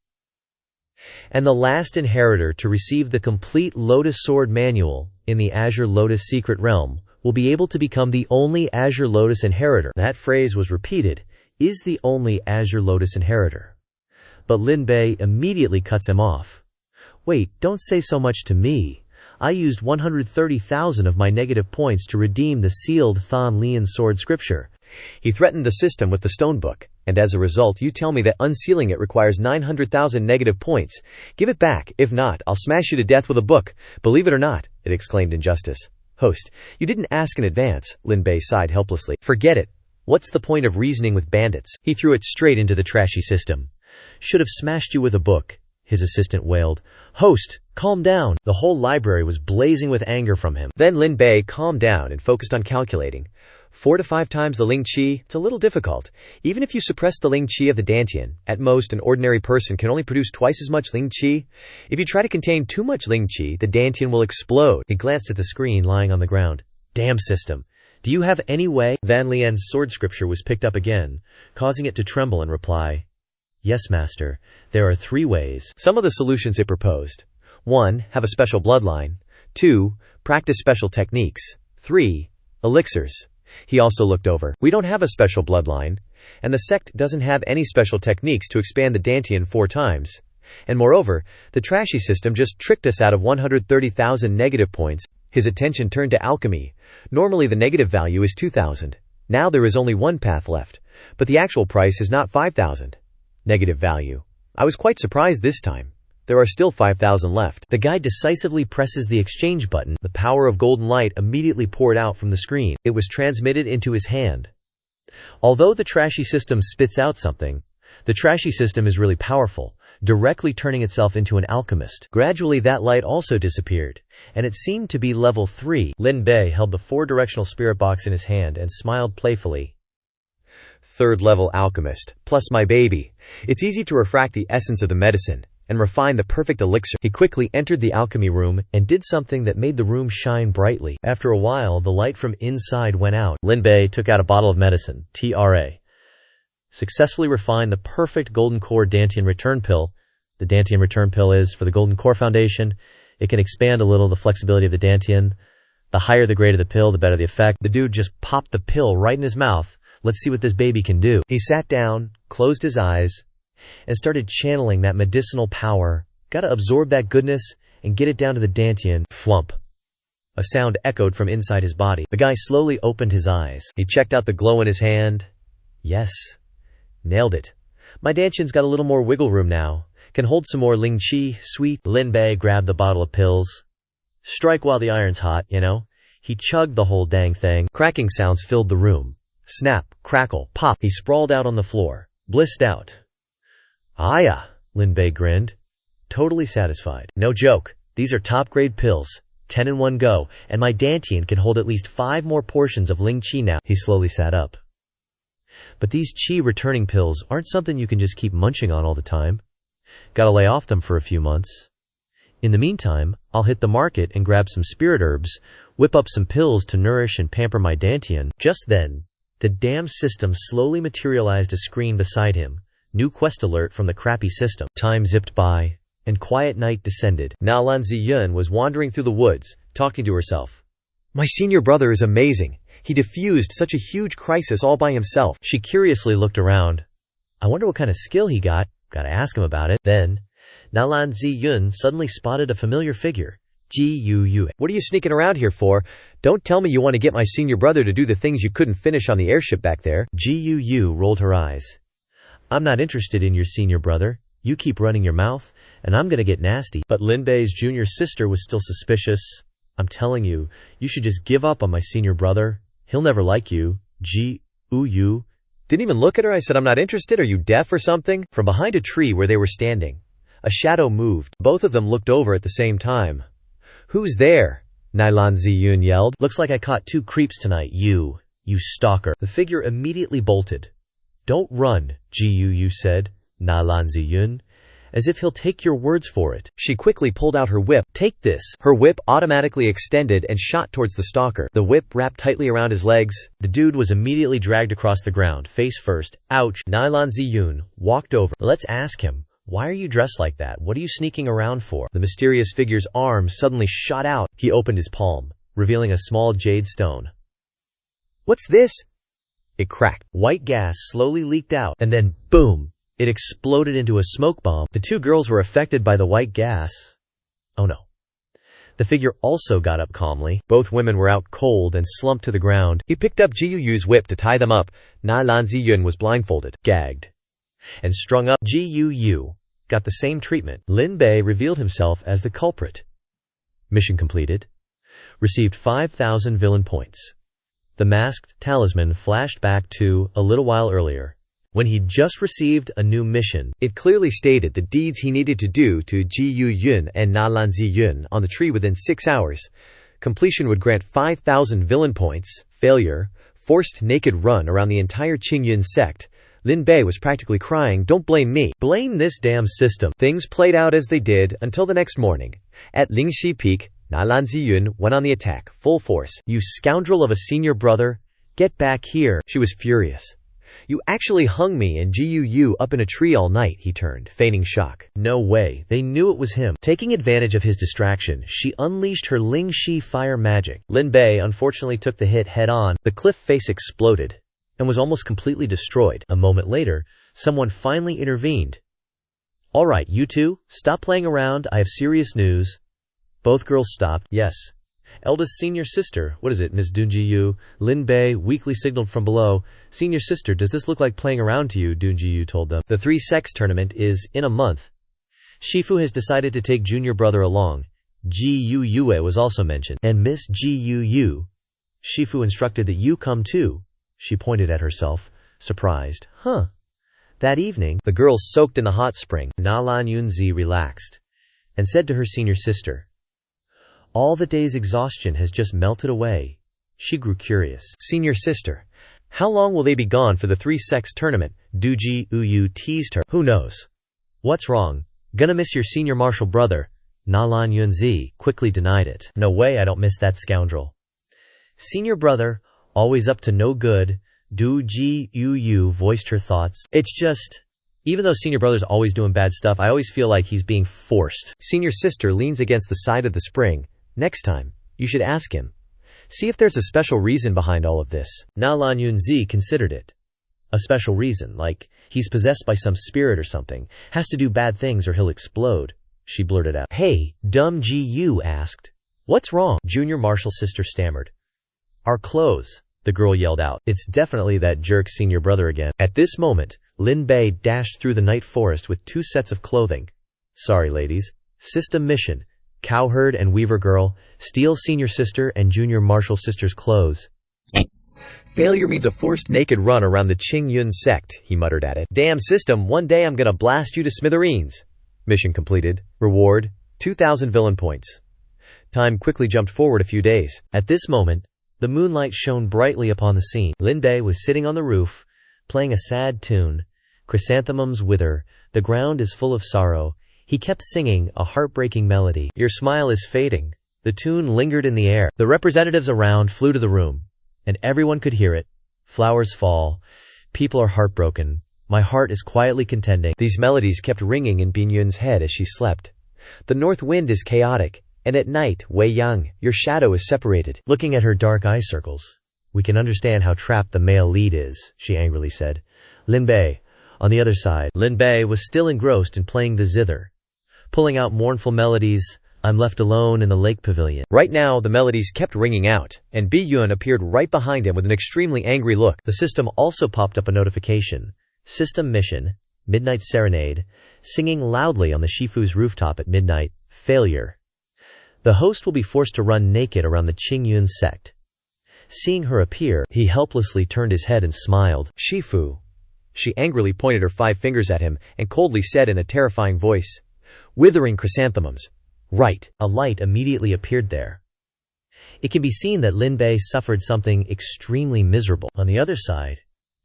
And the last inheritor to receive the complete Lotus Sword Manual in the Azure Lotus Secret Realm will be able to become the only Azure Lotus inheritor. That phrase was repeated, is the only Azure Lotus inheritor. But Lin Bei immediately cuts him off. Wait, don't say so much to me. I used 130,000 of my negative points to redeem the sealed Than Lian sword scripture. He threatened the system with the stone book, and as a result you tell me that unsealing it requires 900,000 negative points. Give it back, if not, I'll smash you to death with a book. Believe it or not, it exclaimed Injustice. Host, you didn't ask in advance, Lin Bei sighed helplessly. Forget it. What's the point of reasoning with bandits? He threw it straight into the trashy system. Should have smashed you with a book, his assistant wailed. Host, calm down. The whole library was blazing with anger from him. Then Lin Bei calmed down and focused on calculating. 4 to 5 times the Ling Qi, it's a little difficult. Even if you suppress the Ling Qi of the Dantian, at most an ordinary person can only produce twice as much Ling Qi. If you try to contain too much Ling Qi, the Dantian will explode. He glanced at the screen lying on the ground. Damn system. Do you have any way? Van Lien's sword scripture was picked up again, causing it to tremble and reply. Yes, master. There are 3 ways. Some of the solutions it proposed. 1. Have a special bloodline. 2. Practice special techniques. 3. Elixirs. He also looked over. We don't have a special bloodline, and the sect doesn't have any special techniques to expand the Dantian 4 times. And moreover, the trashy system just tricked us out of 130,000 negative points. His attention turned to alchemy. Normally the negative value is 2,000. Now there is only 1 path left, but the actual price is not 5,000. Negative value. I was quite surprised this time. There are still 5,000 left. The guy decisively presses the exchange button. The power of golden light immediately poured out from the screen. It was transmitted into his hand. Although the trashy system spits out something, the trashy system is really powerful, directly turning itself into an alchemist. Gradually that light also disappeared, and it seemed to be level 3. Lin Bei held the 4-directional spirit box in his hand and smiled playfully. 3rd level alchemist, plus my baby. It's easy to refract the essence of the medicine and refine the perfect elixir. He quickly entered the alchemy room and did something that made the room shine brightly. After a while, the light from inside went out. Lin Bei took out a bottle of medicine, TRA. Successfully refined the perfect golden core Dantian return pill. The Dantian return pill is for the golden core foundation. It can expand a little the flexibility of the Dantian. The higher the grade of the pill, the better the effect. The dude just popped the pill right in his mouth. Let's see what this baby can do. He sat down, closed his eyes, and started channeling that medicinal power. Gotta absorb that goodness and get it down to the Dantian. Flump. A sound echoed from inside his body. The guy slowly opened his eyes. He checked out the glow in his hand. Yes. Nailed it. My Dantian's got a little more wiggle room now. Can hold some more Ling Qi. Sweet. Lin Bei grabbed the bottle of pills. Strike while the iron's hot, you know? He chugged the whole dang thing. Cracking sounds filled the room. Snap, crackle, pop. He sprawled out on the floor. Blissed out. Aya, Lin Bei grinned. Totally satisfied. No joke. These are top-grade pills. 10 in one go, and my Dantian can hold at least 5 more portions of Ling Qi now. He slowly sat up. But these Qi returning pills aren't something you can just keep munching on all the time. Gotta lay off them for a few months. In the meantime, I'll hit the market and grab some spirit herbs, whip up some pills to nourish and pamper my Dantian. Just then, the damn system slowly materialized a screen beside him. New quest alert from the crappy system. Time zipped by, and quiet night descended. Nalan Ziyun was wandering through the woods, talking to herself. My senior brother is amazing. He diffused such a huge crisis all by himself. She curiously looked around. I wonder what kind of skill he got. Gotta ask him about it. Then, Nalan Ziyun suddenly spotted a familiar figure. Gu Yue. What are you sneaking around here for? Don't tell me you want to get my senior brother to do the things you couldn't finish on the airship back there. Gu Yue rolled her eyes. I'm not interested in your senior brother. You keep running your mouth, and I'm gonna get nasty. But Lin Bei's junior sister was still suspicious. I'm telling you, you should just give up on my senior brother. He'll never like you. Gu Yue. Didn't even look at her. I said, I'm not interested. Are you deaf or something? From behind a tree where they were standing, a shadow moved. Both of them looked over at the same time. Who's there? Nalan Ziyun yelled. Looks like I caught 2 creeps tonight, you stalker. The figure immediately bolted. Don't run, Gu Yue said, Nalan Ziyun, as if he'll take your words for it. She quickly pulled out her whip. Take this. Her whip automatically extended and shot towards the stalker. The whip wrapped tightly around his legs. The dude was immediately dragged across the ground, face first. Ouch. Nalan Ziyun walked over. Let's ask him. Why are you dressed like that? What are you sneaking around for? The mysterious figure's arm suddenly shot out. He opened his palm, revealing a small jade stone. What's this? It cracked. White gas slowly leaked out, and then boom! It exploded into a smoke bomb. The 2 girls were affected by the white gas. Oh no. The figure also got up calmly. Both women were out cold and slumped to the ground. He picked up Gu Yue's whip to tie them up. Na Lan Ziyun was blindfolded, gagged, and strung up. Gu Yue got the same treatment. Lin Bei revealed himself as the culprit. Mission completed. Received 5,000 villain points. The masked talisman flashed back to a little while earlier, when he'd just received a new mission. It clearly stated the deeds he needed to do to Ji Yun and Na Lan Ziyun on the tree within 6 hours. Completion would grant 5,000 villain points. Failure, forced naked run around the entire Qingyun sect. Lin Bei was practically crying, "Don't blame me. Blame this damn system." Things played out as they did until the next morning. At Lingxi Peak, Na Lan Ziyun went on the attack, full force. "You scoundrel of a senior brother, get back here." She was furious. "You actually hung me and Ji Yu up in a tree all night," he turned, feigning shock. No way, they knew it was him. Taking advantage of his distraction, she unleashed her Lingxi fire magic. Lin Bei unfortunately took the hit head on. The cliff face exploded and was almost completely destroyed. A moment later, someone finally intervened. "All right, you two, stop playing around, I have serious news." Both girls stopped. "Yes. Eldest senior sister, what is it, Miss Dunjiyu?" Lin Bei weakly signaled from below. "Senior sister, does this look like playing around to you?" Dunjiyu told them. "The 3-sex tournament is in a month. Shifu has decided to take junior brother along." Ji Yue was also mentioned. "And Miss Ji Yu, Shifu instructed that you come too." She pointed at herself, surprised. "Huh." That evening, the girls soaked in the hot spring. Na Lan Yunzi relaxed and said to her senior sister, "All the day's exhaustion has just melted away." She grew curious. "Senior sister, how long will they be gone for the 3-sex tournament?" Ji Yu teased her. "Who knows?" "What's wrong? Gonna miss your senior martial brother." Na Lan Yunzi quickly denied it. "No way, I don't miss that scoundrel. Senior brother, always up to no good." Ji Yu voiced her thoughts. "It's just, even though senior brother's always doing bad stuff, I always feel like he's being forced." Senior sister leans against the side of the spring. "Next time, you should ask him. See if there's a special reason behind all of this." Na Lan Yunzi considered it. "A special reason, like he's possessed by some spirit or something, has to do bad things or he'll explode." She blurted out. "Hey, dumb Ji Yu asked. What's wrong?" Junior martial sister stammered. "Our clothes," the girl yelled out. "It's definitely that jerk senior brother again." At this moment, Lin Bei dashed through the night forest with 2 sets of clothing. "Sorry, ladies. System mission. Cowherd and weaver girl, steal senior sister and junior martial sister's clothes." "Failure means a forced naked run around the Qingyun sect," he muttered at it. "Damn system, one day I'm gonna blast you to smithereens." Mission completed. Reward, 2,000 villain points. Time quickly jumped forward a few days. At this moment, the moonlight shone brightly upon the scene. Lin Bei was sitting on the roof, playing a sad tune. Chrysanthemums wither, the ground is full of sorrow. He kept singing a heartbreaking melody. "Your smile is fading." The tune lingered in the air. The representatives around flew to the room, and everyone could hear it. "Flowers fall. People are heartbroken. My heart is quietly contending." These melodies kept ringing in Binyun's head as she slept. "The north wind is chaotic, and at night, Wei Yang, your shadow is separated." Looking at her dark eye circles, "We can understand how trapped the male lead is," she angrily said. Lin Bei, on the other side. Lin Bei was still engrossed in playing the zither, pulling out mournful melodies. "I'm left alone in the lake pavilion." Right now, the melodies kept ringing out, and Biyun appeared right behind him with an extremely angry look. The system also popped up a notification. System mission, Midnight Serenade, singing loudly on the Shifu's rooftop at midnight. Failure. The host will be forced to run naked around the Qingyun sect. Seeing her appear, he helplessly turned his head and smiled. "Shifu." She angrily pointed her 5 fingers at him and coldly said in a terrifying voice, "Withering chrysanthemums." Right. A light immediately appeared there. It can be seen that Lin Bei suffered something extremely miserable. On the other side,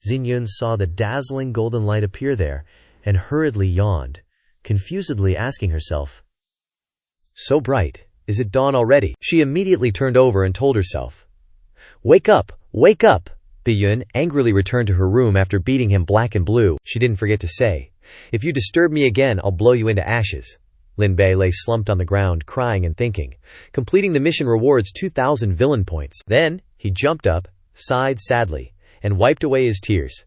Xinyun saw the dazzling golden light appear there and hurriedly yawned, confusedly asking herself, "So bright. Is it dawn already?" She immediately turned over and told herself, "Wake up! Wake up!" Biyun angrily returned to her room after beating him black and blue. She didn't forget to say, "If you disturb me again, I'll blow you into ashes." Lin Bei lay slumped on the ground, crying and thinking. Completing the mission rewards 2,000 villain points. Then, he jumped up, sighed sadly, and wiped away his tears.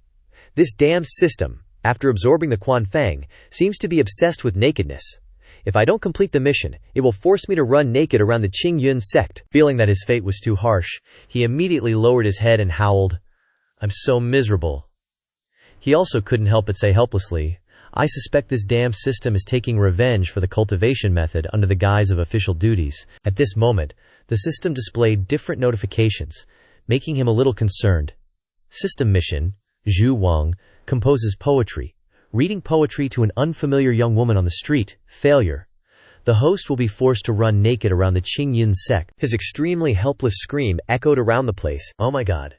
This damn system, after absorbing the Quan Fang, seems to be obsessed with nakedness. If I don't complete the mission, it will force me to run naked around the Qingyun sect. Feeling that his fate was too harsh, he immediately lowered his head and howled, "I'm so miserable." He also couldn't help but say helplessly, "I suspect this damn system is taking revenge for the cultivation method under the guise of official duties." At this moment, the system displayed different notifications, making him a little concerned. System mission: Zhu Wang composes poetry. Reading poetry to an unfamiliar young woman on the street. Failure. The host will be forced to run naked around the Qingyun sect. His extremely helpless scream echoed around the place. Oh my god.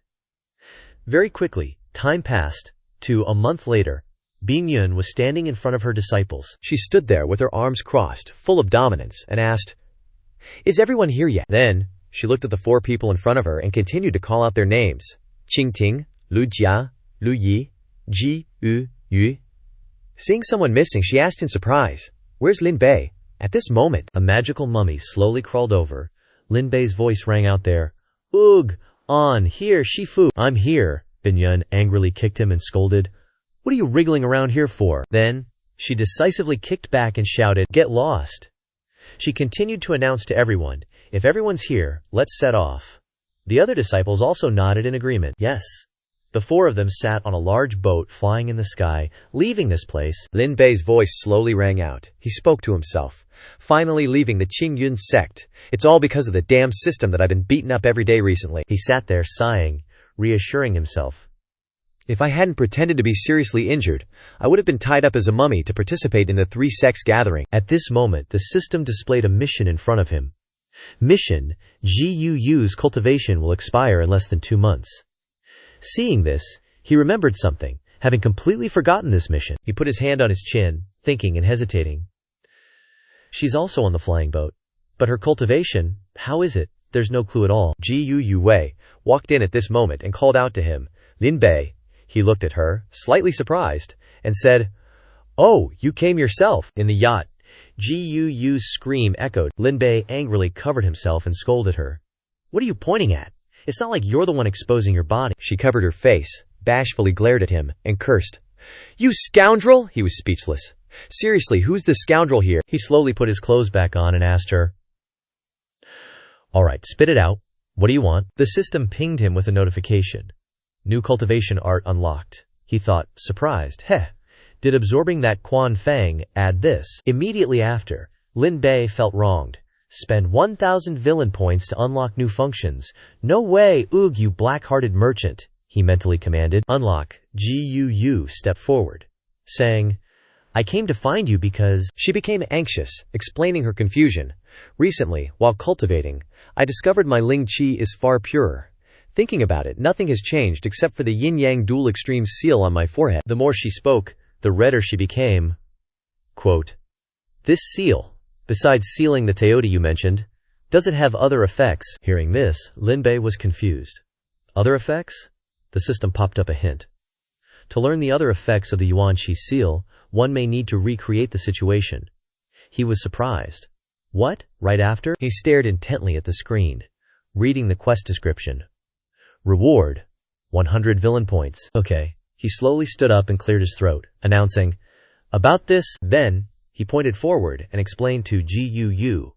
Very quickly, time passed. A month later, Bingyun was standing in front of her disciples. She stood there with her arms crossed, full of dominance, and asked, "Is everyone here yet?" Then, she looked at the 4 people in front of her and continued to call out their names. Qingting, Lu Jia, Lu Yi, Ji Yu. Seeing someone missing, she asked in surprise, "Where's Lin Bei?" At this moment, a magical mummy slowly crawled over. Lin Bei's voice rang out there. "Ugh, on, here, Shifu." "I'm here." Bingyun angrily kicked him and scolded, "What are you wriggling around here for?" Then, she decisively kicked back and shouted, "Get lost." She continued to announce to everyone, "If everyone's here, let's set off." The other disciples also nodded in agreement. Yes. The 4 of them sat on a large boat flying in the sky, leaving this place. Lin Bei's voice slowly rang out. He spoke to himself. "Finally leaving the Qingyun sect. It's all because of the damn system that I've been beaten up every day recently." He sat there sighing, reassuring himself. If I hadn't pretended to be seriously injured, I would have been tied up as a mummy to participate in the 3 sects gathering. At this moment, the system displayed a mission in front of him. Mission: Gu's cultivation will expire in less than 2 months. Seeing this, he remembered something, having completely forgotten this mission. He put his hand on his chin, thinking and hesitating. She's also on the flying boat. But her cultivation, how is it? There's no clue at all. Gu Yue walked in at this moment and called out to him, "Lin Bei." He looked at her, slightly surprised, and said, "Oh, you came yourself." In the yacht, Gu's scream echoed. Lin Bei angrily covered himself and scolded her. "What are you pointing at? It's not like you're the one exposing your body." She covered her face, bashfully glared at him, and cursed. "You scoundrel!" He was speechless. "Seriously, who's the scoundrel here?" He slowly put his clothes back on and asked her, "All right, spit it out. What do you want?" The system pinged him with a notification. New cultivation art unlocked. He thought, surprised, did absorbing that Quan Fang add this? Immediately after, Lin Bei felt wronged. Spend 1,000 villain points to unlock new functions. "No way, Ugh, you black-hearted merchant," he mentally commanded. Unlock. Gu stepped forward, saying, "I came to find you because—" She became anxious, explaining her confusion. "Recently, while cultivating, I discovered my Ling Qi is far purer. Thinking about it, nothing has changed except for the yin-yang dual extreme seal on my forehead." The more she spoke, the redder she became. Quote, "This seal, besides sealing the Teoda you mentioned, does it have other effects?" Hearing this, Lin Bei was confused. Other effects? The system popped up a hint. To learn the other effects of the Yuanqi seal, one may need to recreate the situation. He was surprised. What? Right after? He stared intently at the screen, reading the quest description. Reward: 100 villain points. Okay. He slowly stood up and cleared his throat, announcing, "About this." Then, he pointed forward and explained to Gu.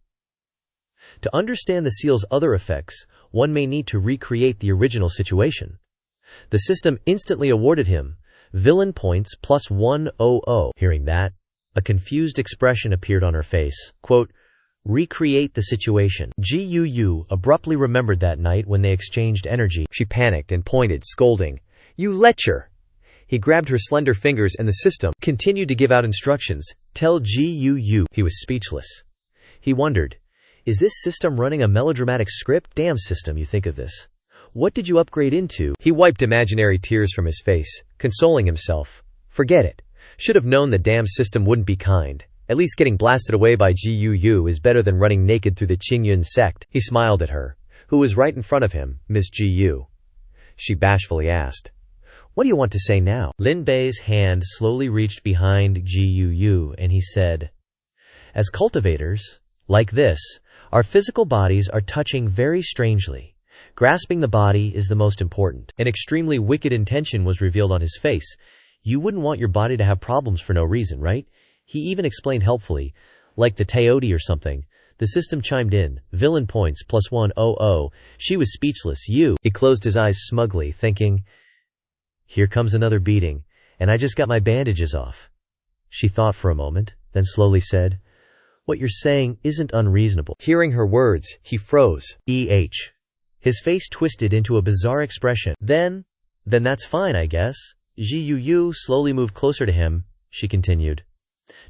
To understand the seal's other effects, one may need to recreate the original situation. The system instantly awarded him villain points plus 100. Hearing that, a confused expression appeared on her face. Quote, "Recreate the situation." Gu abruptly remembered that night when they exchanged energy. She panicked and pointed, scolding, "You lecher!" He grabbed her slender fingers and the system continued to give out instructions. Tell Gu. He was speechless. He wondered, is this system running a melodramatic script? Damn system, you think of this. What did you upgrade into? He wiped imaginary tears from his face, consoling himself. Forget it. Should have known the damn system wouldn't be kind. At least getting blasted away by Gu is better than running naked through the Qingyun sect. He smiled at her, who was right in front of him, Miss Gu. She bashfully asked, "What do you want to say now?" Lin Bei's hand slowly reached behind Gu and he said, "As cultivators, like this, our physical bodies are touching very strangely. Grasping the body is the most important." An extremely wicked intention was revealed on his face. You wouldn't want your body to have problems for no reason, right? He even explained helpfully, Like the Teode or something. The system chimed in. Villain points +100. She was speechless. He closed his eyes smugly, thinking, here comes another beating, and I just got my bandages off. She thought for a moment, then slowly said, what you're saying isn't unreasonable. Hearing her words, he froze. His face twisted into a bizarre expression. Then that's fine, I guess. Gu Yue slowly moved closer to him. She continued.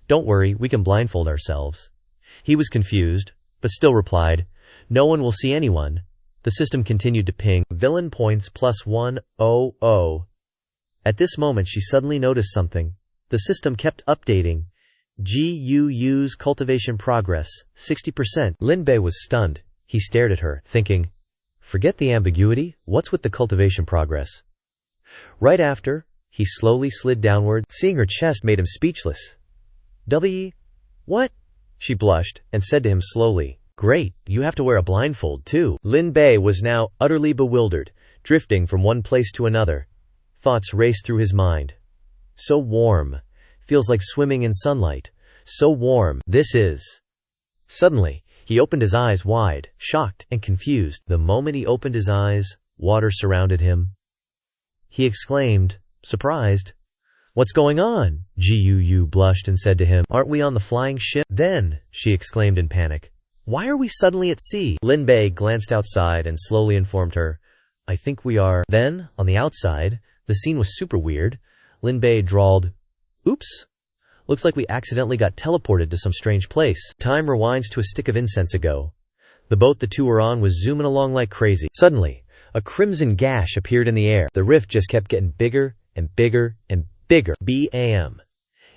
Don't worry, we can blindfold ourselves. He was confused, but still replied, no one will see anyone. The system continued to ping. Villain points +100. At this moment she suddenly noticed something. The system kept updating. Gu Yue's cultivation progress, 60%. Lin Bei was stunned. He stared at her, thinking, forget the ambiguity, what's with the cultivation progress? Right after, he slowly slid downward. Seeing her chest made him speechless. What? She blushed, and said to him slowly, great, you have to wear a blindfold too. Lin Bei was now utterly bewildered, drifting from one place to another. Thoughts raced through his mind. So warm. Feels like swimming in sunlight. So warm. This is. Suddenly, he opened his eyes wide, shocked and confused. The moment he opened his eyes, water surrounded him. He exclaimed, surprised, what's going on? Gu Yue blushed and said to him, aren't we on the flying ship? Then, she exclaimed in panic, why are we suddenly at sea? Lin Bei glanced outside and slowly informed her, I think we are. Then, on the outside, the scene was super weird. Lin Bei drawled, oops. Looks like we accidentally got teleported to some strange place. Time rewinds to a stick of incense ago. The boat the two were on was zooming along like crazy. Suddenly, a crimson gash appeared in the air. The rift just kept getting bigger and bigger and bigger. Bam!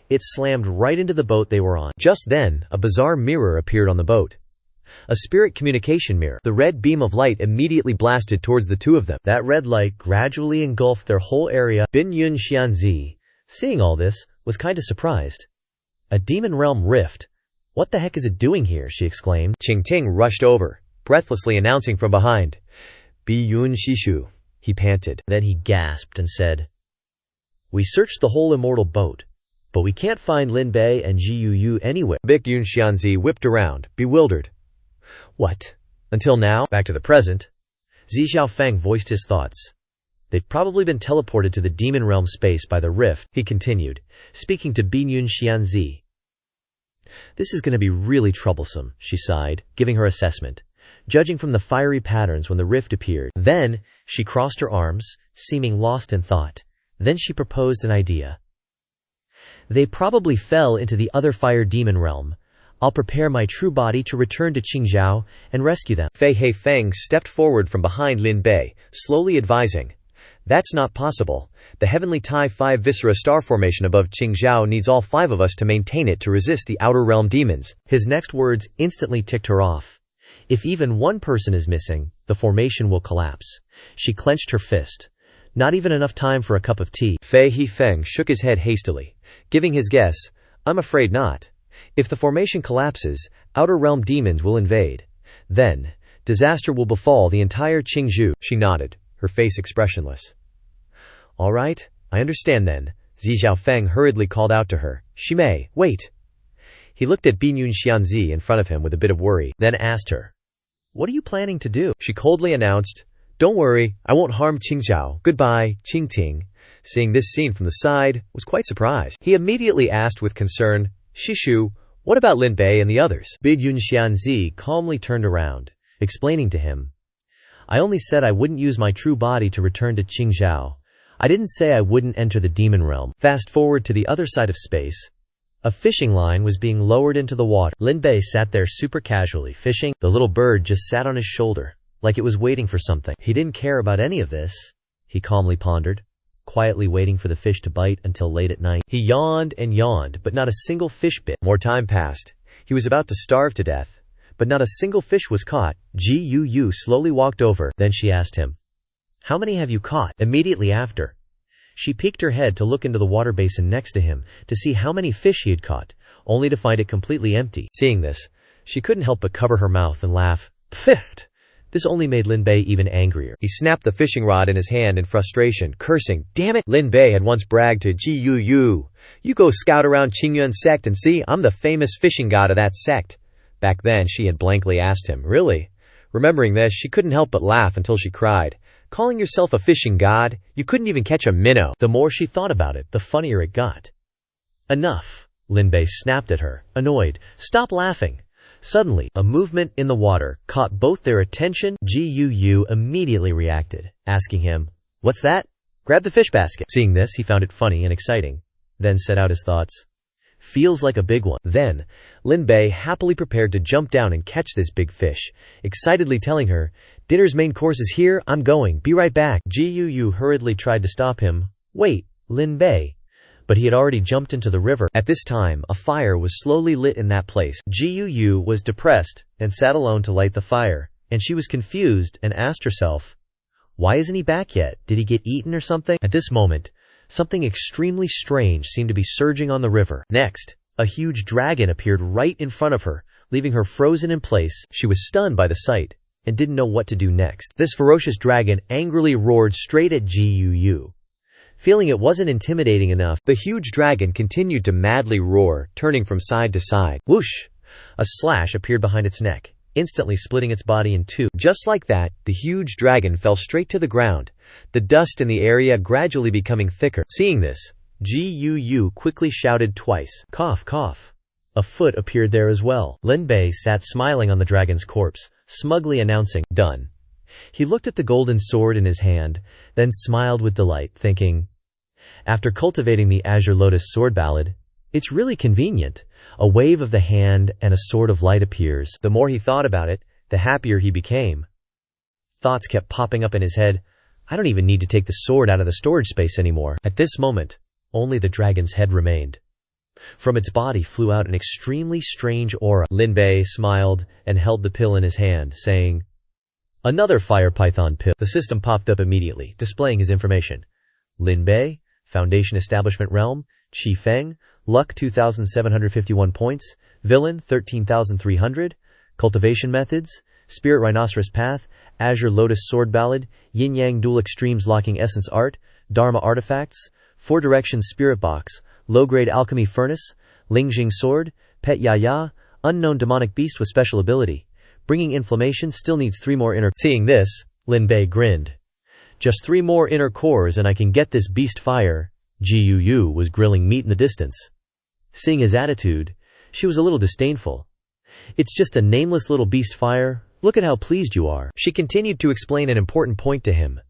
It slammed right into the boat they were on. Just then, a bizarre mirror appeared on the boat. A spirit communication mirror. The red beam of light immediately blasted towards the two of them. That red light gradually engulfed their whole area. Binyun Xianxia, seeing all this, was kinda surprised. A demon realm rift? What the heck is it doing here? She exclaimed. Qingting rushed over, breathlessly announcing from behind. Biyun Shishu, he panted. Then he gasped and said, we searched the whole immortal boat, but we can't find Lin Bei and Gu Yue anywhere. Binyun Xianxia whipped around, bewildered. What? Until now? Back to the present. Xiaofeng voiced his thoughts. They've probably been teleported to the demon realm space by the rift, he continued, speaking to Binyun Xianxia. This is going to be really troublesome, she sighed, giving her assessment, judging from the fiery patterns when the rift appeared. Then, she crossed her arms, seeming lost in thought. Then she proposed an idea. They probably fell into the other fire demon realm. I'll prepare my true body to return to Qingzhou and rescue them. Fei Haifeng stepped forward from behind Lin Bei, slowly advising. That's not possible. The heavenly Tai 5 Viscera star formation above Qingzhou needs all 5 of us to maintain it to resist the outer realm demons. His next words instantly ticked her off. If even one person is missing, the formation will collapse. She clenched her fist. Not even enough time for a cup of tea. Fei Haifeng shook his head hastily, giving his guess, I'm afraid not. If the formation collapses, outer realm demons will invade. Then, disaster will befall the entire Qingzhou. She nodded, her face expressionless. All right, I understand then. Xiaofeng hurriedly called out to her. Shimei, wait. He looked at Binyun Xianxia in front of him with a bit of worry, then asked her, what are you planning to do? She coldly announced, don't worry, I won't harm Qingzhou. Goodbye, Qingting. Seeing this scene from the side, was quite surprised. He immediately asked with concern, Shishu, what about Lin Bei and the others? Binyun Xianxia calmly turned around, explaining to him, I only said I wouldn't use my true body to return to Qingzhou. I didn't say I wouldn't enter the demon realm. Fast forward to the other side of space. A fishing line was being lowered into the water. Lin Bei sat there super casually, fishing. The little bird just sat on his shoulder, like it was waiting for something. He didn't care about any of this, he calmly pondered, quietly waiting for the fish to bite until late at night. He yawned and yawned, but not a single fish bit. More time passed. He was about to starve to death, but not a single fish was caught. Gu Yue slowly walked over. Then she asked him, how many have you caught? Immediately after, she peeked her head to look into the water basin next to him to see how many fish he had caught, only to find it completely empty. Seeing this, she couldn't help but cover her mouth and laugh. Pfft! This only made Lin Bei even angrier. He snapped the fishing rod in his hand in frustration, cursing, "Damn it!" Lin Bei had once bragged to Gu Yue, "You go scout around Qingyuan sect and see, I'm the famous fishing god of that sect." Back then, she had blankly asked him, "Really?" Remembering this, she couldn't help but laugh until she cried, "Calling yourself a fishing god? You couldn't even catch a minnow." The more she thought about it, the funnier it got. "Enough," Lin Bei snapped at her, annoyed. "Stop laughing." Suddenly, a movement in the water caught both their attention. Gu Yue immediately reacted, asking him, "What's that?" "Grab the fish basket." Seeing this, he found it funny and exciting, then set out his thoughts. "Feels like a big one." Then, Lin Bei happily prepared to jump down and catch this big fish, excitedly telling her, "Dinner's main course is here, I'm going, be right back." Gu Yue hurriedly tried to stop him. "Wait, Lin Bei." But he had already jumped into the river. At this time, a fire was slowly lit in that place. Gu Yue was depressed and sat alone to light the fire, and she was confused and asked herself, "Why isn't he back yet? Did he get eaten or something?" At this moment, something extremely strange seemed to be surging on the river. Next, a huge dragon appeared right in front of her, leaving her frozen in place. She was stunned by the sight and didn't know what to do next. This ferocious dragon angrily roared straight at Gu Yue. Feeling it wasn't intimidating enough, the huge dragon continued to madly roar, turning from side to side. Whoosh! A slash appeared behind its neck, instantly splitting its body in two. Just like that, the huge dragon fell straight to the ground, the dust in the area gradually becoming thicker. Seeing this, Gu Yue quickly shouted twice, "Cough, cough." A foot appeared there as well. Lin Bei sat smiling on the dragon's corpse, smugly announcing, "Done." He looked at the golden sword in his hand, then smiled with delight, thinking, after cultivating the Azure Lotus sword ballad, it's really convenient. A wave of the hand and a sword of light appears. The more he thought about it, the happier he became. Thoughts kept popping up in his head. I don't even need to take the sword out of the storage space anymore. At this moment, only the dragon's head remained. From its body flew out an extremely strange aura. Lin Bei smiled and held the pill in his hand, saying, "Another fire python pill." The system popped up immediately, displaying his information. Lin Bei, Foundation Establishment Realm, Qi Feng, Luck 2,751 points, Villain 13,300, Cultivation Methods, Spirit Rhinoceros Path, Azure Lotus Sword Ballad, Yin Yang Dual Extremes Locking Essence Art, Dharma Artifacts, 4 Directions Spirit Box, Low Grade Alchemy Furnace, Lingjing Sword, Pet Yaya, Unknown Demonic Beast with Special Ability. Bringing Inflammation still needs 3 more inner. Seeing this, Lin Bei grinned. "Just 3 more inner cores and I can get this beast fire." Gu Yue was grilling meat in the distance. Seeing his attitude, she was a little disdainful. "It's just a nameless little beast fire. Look at how pleased you are." She continued to explain an important point to him.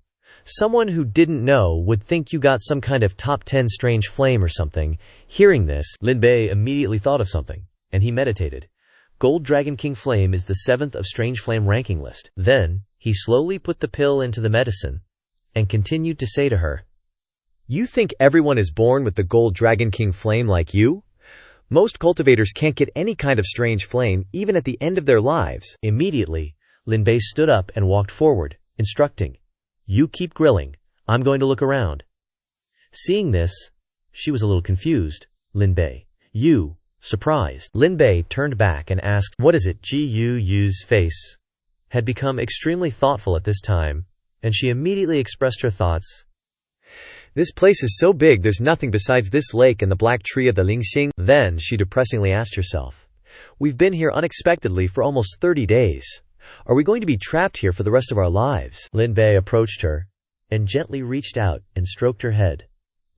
"Someone who didn't know would think you got some kind of top 10 strange flame or something." Hearing this, Lin Bei immediately thought of something, and he meditated. Gold Dragon King Flame is the 7th of Strange Flame ranking list. Then, he slowly put the pill into the medicine and continued to say to her, "You think everyone is born with the Gold Dragon King Flame like you? Most cultivators can't get any kind of strange flame even at the end of their lives." Immediately, Lin Bei stood up and walked forward, instructing, "You keep grilling. I'm going to look around." Seeing this, she was a little confused. Lin Bei, "You?" Surprised, Lin Bei turned back and asked, "What is it?" Gu Yue's face had become extremely thoughtful at this time, and she immediately expressed her thoughts. "This place is so big there's nothing besides this lake and the black tree of the Lingxing." Then she depressingly asked herself, "We've been here unexpectedly for almost 30 days. Are we going to be trapped here for the rest of our lives?" Lin Bei approached her and gently reached out and stroked her head,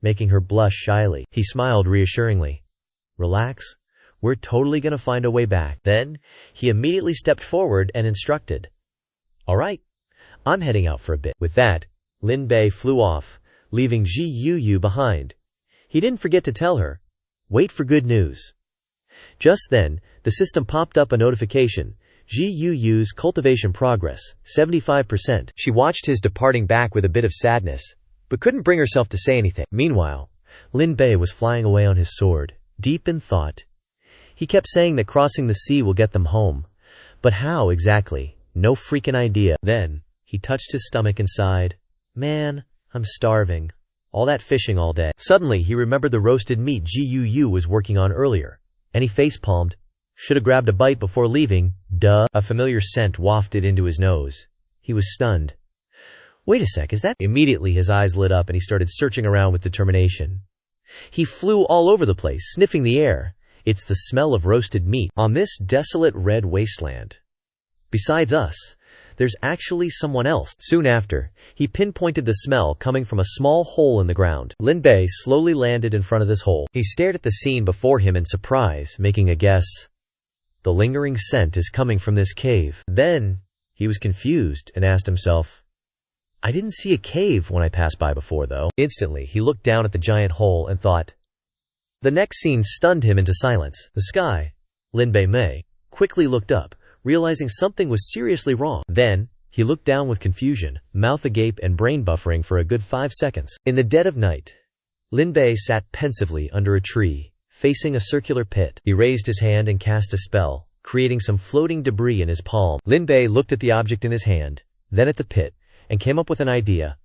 making her blush shyly. He smiled reassuringly. "Relax, we're totally going to find a way back." Then, he immediately stepped forward and instructed, "All right, I'm heading out for a bit." With that, Lin Bei flew off, leaving Gu Yue behind. He didn't forget to tell her, "Wait for good news." Just then, the system popped up a notification. Gu Yue's cultivation progress, 75%. She watched his departing back with a bit of sadness, but couldn't bring herself to say anything. Meanwhile, Lin Bei was flying away on his sword, deep in thought. He kept saying that crossing the sea will get them home. But how exactly? No freaking idea. Then, he touched his stomach and sighed. "Man, I'm starving. All that fishing all day." Suddenly, he remembered the roasted meat Gu Yue was working on earlier, and he facepalmed. Should have grabbed a bite before leaving, duh. A familiar scent wafted into his nose, He was stunned. Wait a sec, is that? Immediately his eyes lit up and he started searching around with determination. He flew all over the place, sniffing the air. It's the smell of roasted meat on this desolate red wasteland. Besides us, there's actually someone else. Soon after, he pinpointed the smell coming from a small hole in the ground. Lin Bei slowly landed in front of this hole. He stared at the scene before him in surprise, making a guess. The lingering scent is coming from this cave. Then, he was confused and asked himself, I didn't see a cave when I passed by before, though. Instantly, he looked down at the giant hole and thought. The next scene stunned him into silence. The sky. Lin Bei quickly looked up, realizing something was seriously wrong. Then, he looked down with confusion, mouth agape and brain buffering for a good 5 seconds. In the dead of night, Lin Bei sat pensively under a tree, facing a circular pit. He raised his hand and cast a spell, creating some floating debris in his palm. Lin Bei looked at the object in his hand, then at the pit, and came up with an idea.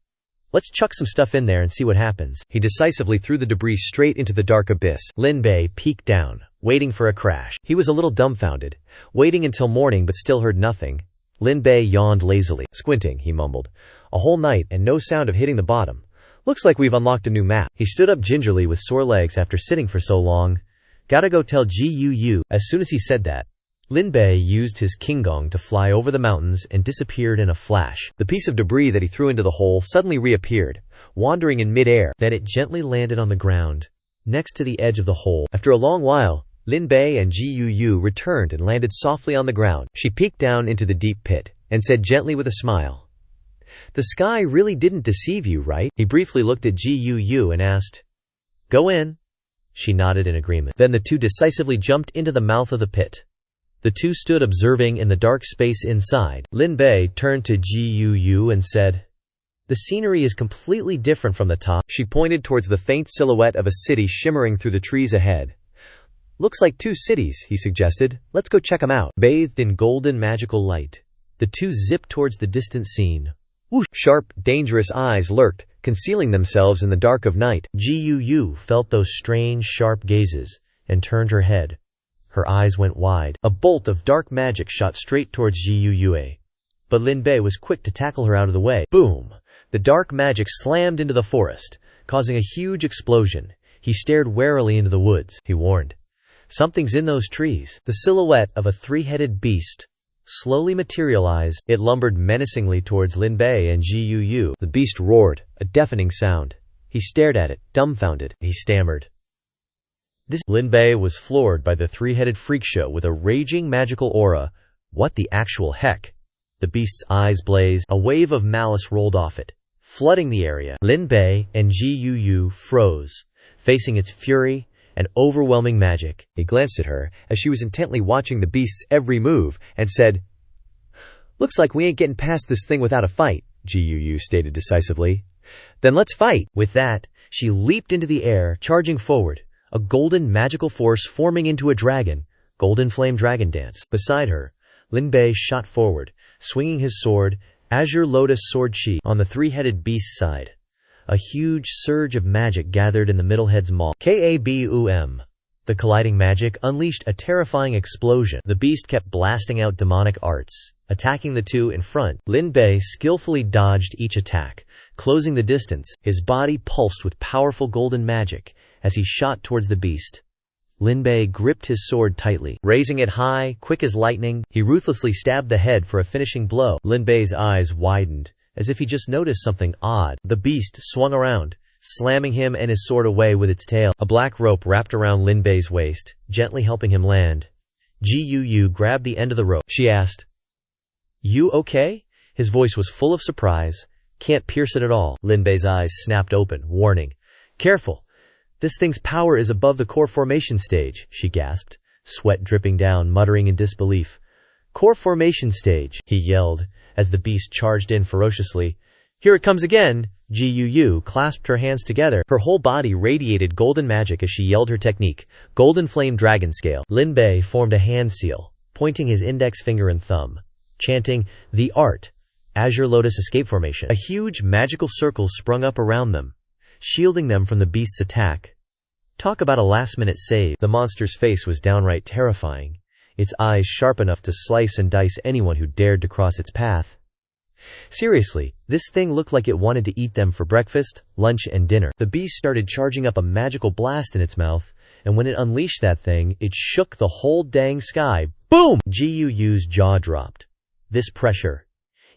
Let's chuck some stuff in there and see what happens. He decisively threw the debris straight into the dark abyss. Lin Bei peeked down, waiting for a crash. He was a little dumbfounded, waiting until morning but still heard nothing. Lin Bei yawned lazily. Squinting, he mumbled. A whole night and no sound of hitting the bottom. Looks like we've unlocked a new map. He stood up gingerly with sore legs after sitting for so long. Gotta go tell Gu Yue. As soon as he said that, Lin Bei used his Qinggong to fly over the mountains and disappeared in a flash. The piece of debris that he threw into the hole suddenly reappeared, wandering in mid-air. Then it gently landed on the ground, next to the edge of the hole. After a long while, Lin Bei and Gu Yue returned and landed softly on the ground. She peeked down into the deep pit, and said gently with a smile, The sky really didn't deceive you, right? He briefly looked at Gu Yue and asked, Go in. She nodded in agreement. Then the two decisively jumped into the mouth of the pit. The two stood observing in the dark space inside. Lin Bei turned to Gu Yue and said, The scenery is completely different from the top. She pointed towards the faint silhouette of a city shimmering through the trees ahead. Looks like 2 cities, he suggested. Let's go check them out. Bathed in golden magical light, the two zipped towards the distant scene. Whoosh! Sharp, dangerous eyes lurked, concealing themselves in the dark of night. Gu Yue felt those strange, sharp gazes, and turned her head. Her eyes went wide. A bolt of dark magic shot straight towards Gu Yue. But Lin Bei was quick to tackle her out of the way. Boom! The dark magic slammed into the forest, causing a huge explosion. He stared warily into the woods. He warned, Something's in those trees. The silhouette of a 3-headed beast slowly materialized. It lumbered menacingly towards Lin Bei and Gu Yue. The beast roared, a deafening sound. He stared at it, dumbfounded. He stammered. Lin Bei was floored by the 3-headed freak show with a raging magical aura. What the actual heck? The beast's eyes blazed. A wave of malice rolled off it, flooding the area. Lin Bei and Gu Yue froze, facing its fury and overwhelming magic. He glanced at her as she was intently watching the beast's every move and said, Looks like we ain't getting past this thing without a fight, Gu Yue stated decisively. Then let's fight. With that, she leaped into the air, charging forward, a golden magical force forming into a dragon, golden flame dragon dance. Beside her, Lin Bei shot forward, swinging his sword, azure lotus sword chi, on the 3-headed beast's side. A huge surge of magic gathered in the middle head's maw. Kabum! The colliding magic unleashed a terrifying explosion. The beast kept blasting out demonic arts, attacking the two in front. Lin Bei skillfully dodged each attack, closing the distance. His body pulsed with powerful golden magic as he shot towards the beast. Lin Bei gripped his sword tightly. Raising it high, quick as lightning, he ruthlessly stabbed the head for a finishing blow. Lin Bei's eyes widened, as if he just noticed something odd. The beast swung around, slamming him and his sword away with its tail. A black rope wrapped around Lin Bei's waist, gently helping him land. Gu Yue grabbed the end of the rope. She asked, You okay? His voice was full of surprise. Can't pierce it at all. Lin Bei's eyes snapped open, warning, Careful! This thing's power is above the core formation stage, she gasped, sweat dripping down, muttering in disbelief. Core formation stage, he yelled, as the beast charged in ferociously. Here it comes again! Gu Yue clasped her hands together. Her whole body radiated golden magic as she yelled her technique, Golden Flame Dragon Scale. Lin Bei formed a hand seal, pointing his index finger and thumb, chanting, The Art, Azure Lotus Escape Formation. A huge magical circle sprung up around them, shielding them from the beast's attack. Talk about a last-minute save. The monster's face was downright terrifying, its eyes sharp enough to slice and dice anyone who dared to cross its path. Seriously, this thing looked like it wanted to eat them for breakfast, lunch, and dinner. The beast started charging up a magical blast in its mouth, and when it unleashed that thing, it shook the whole dang sky. Boom! Gu Yue's jaw dropped. This pressure.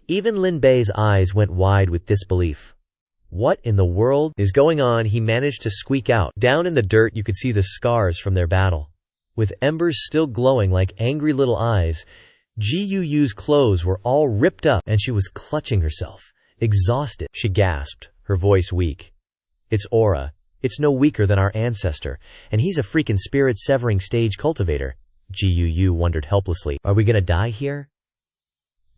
Even Lin Bei's eyes went wide with disbelief. What in the world is going on? He managed to squeak out. Down in the dirt you could see the scars from their battle. With embers still glowing like angry little eyes, Gu Yue's clothes were all ripped up and she was clutching herself. Exhausted, she gasped, her voice weak. It's aura. It's no weaker than our ancestor, and he's a freaking spirit-severing stage cultivator. Gu Yue wondered helplessly. Are we gonna die here?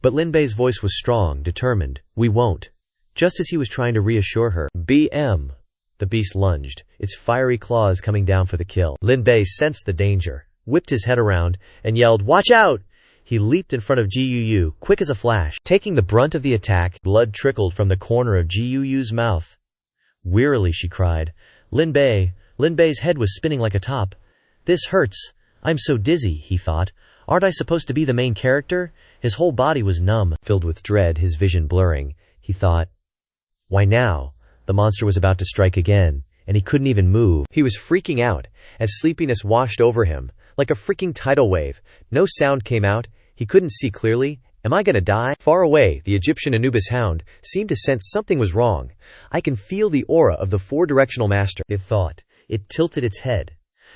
But Lin Bei's voice was strong, determined. We won't. Just as he was trying to reassure her. BM. The beast lunged, its fiery claws coming down for the kill. Lin Bei sensed the danger, whipped his head around, and yelled, "Watch out!" He leaped in front of Gu Yue, quick as a flash. Taking the brunt of the attack, blood trickled from the corner of Gu Yue's mouth. Wearily she cried, Lin Bei. Lin Bei's head was spinning like a top. This hurts. I'm so dizzy, he thought. Aren't I supposed to be the main character? His whole body was numb. Filled with dread, his vision blurring, he thought, why now? The monster was about to strike again, and he couldn't even move. He was freaking out, as sleepiness washed over him, like a freaking tidal wave. No sound came out, he couldn't see clearly. Am I gonna die? Far away, the Egyptian Anubis hound seemed to sense something was wrong. I can feel the aura of the four-directional master, it thought. It tilted its head,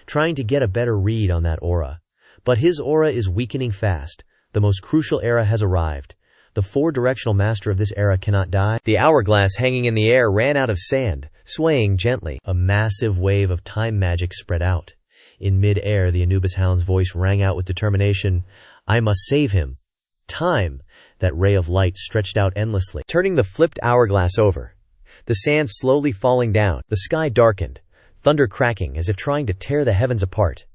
trying to get a better read on that aura. But his aura is weakening fast. The most crucial era has arrived. The four-directional master of this era cannot die. The hourglass hanging in the air ran out of sand, swaying gently. A massive wave of time magic spread out. In mid-air, the Anubis hound's voice rang out with determination. I must save him. Time. That ray of light stretched out endlessly, turning the flipped hourglass over. The sand slowly falling down. The sky darkened, thunder cracking as if trying to tear the heavens apart.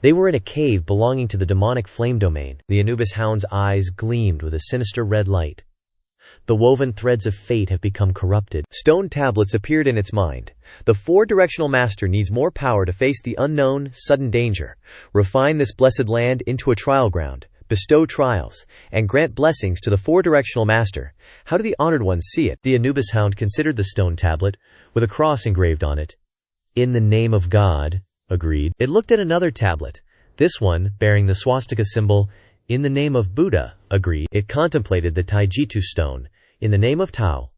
They were in a cave belonging to the demonic flame domain. The Anubis hound's eyes gleamed with a sinister red light. The woven threads of fate have become corrupted. Stone tablets appeared in its mind. The four-directional master needs more power to face the unknown, sudden danger. Refine this blessed land into a trial ground. Bestow trials, and grant blessings to the four-directional master. How do the honored ones see it? The Anubis hound considered the stone tablet, with a cross engraved on it. In the name of God. Agreed. It looked at another tablet, this one bearing the swastika symbol, in the name of Buddha. Agreed. It contemplated the Taijitu stone, in the name of Tao.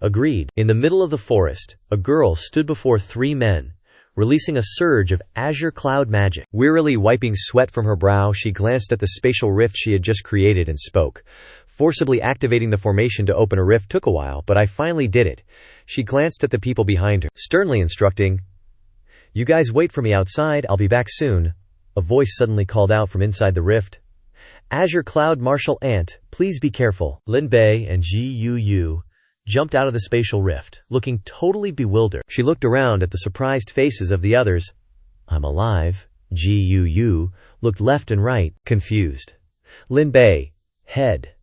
Agreed. In the middle of the forest, a girl stood before three men, releasing a surge of azure cloud magic. Wearily wiping sweat from her brow, she glanced at the spatial rift she had just created and spoke. Forcibly activating the formation to open a rift took a while, but I finally did it. She glanced at the people behind her, sternly instructing, you guys wait for me outside, I'll be back soon. A voice suddenly called out from inside the rift. Azure Cloud Martial Ant, please be careful. Lin Bei and Gu Yue jumped out of the spatial rift, looking totally bewildered. She looked around at the surprised faces of the others. I'm alive. Gu Yue looked left and right, confused. Lin Bei, head.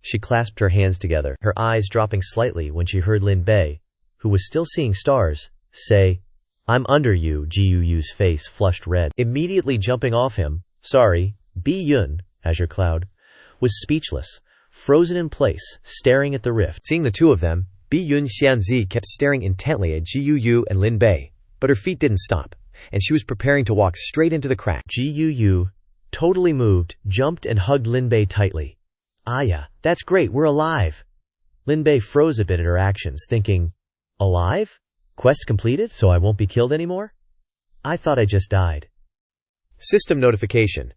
She clasped her hands together, her eyes dropping slightly when she heard Lin Bei, who was still seeing stars, say, I'm under you. Gu Yue's face flushed red. Immediately jumping off him, sorry, Bi Yun, Azure Cloud, was speechless, frozen in place, staring at the rift. Seeing the two of them, Bi Yun Xianxia kept staring intently at Gu Yue and Lin Bei, but her feet didn't stop, and she was preparing to walk straight into the crack. Gu Yue, totally moved, jumped and hugged Lin Bei tightly. Aya, that's great, we're alive. Lin Bei froze a bit at her actions, thinking, alive? Quest completed, so I won't be killed anymore? I thought I just died. System notification.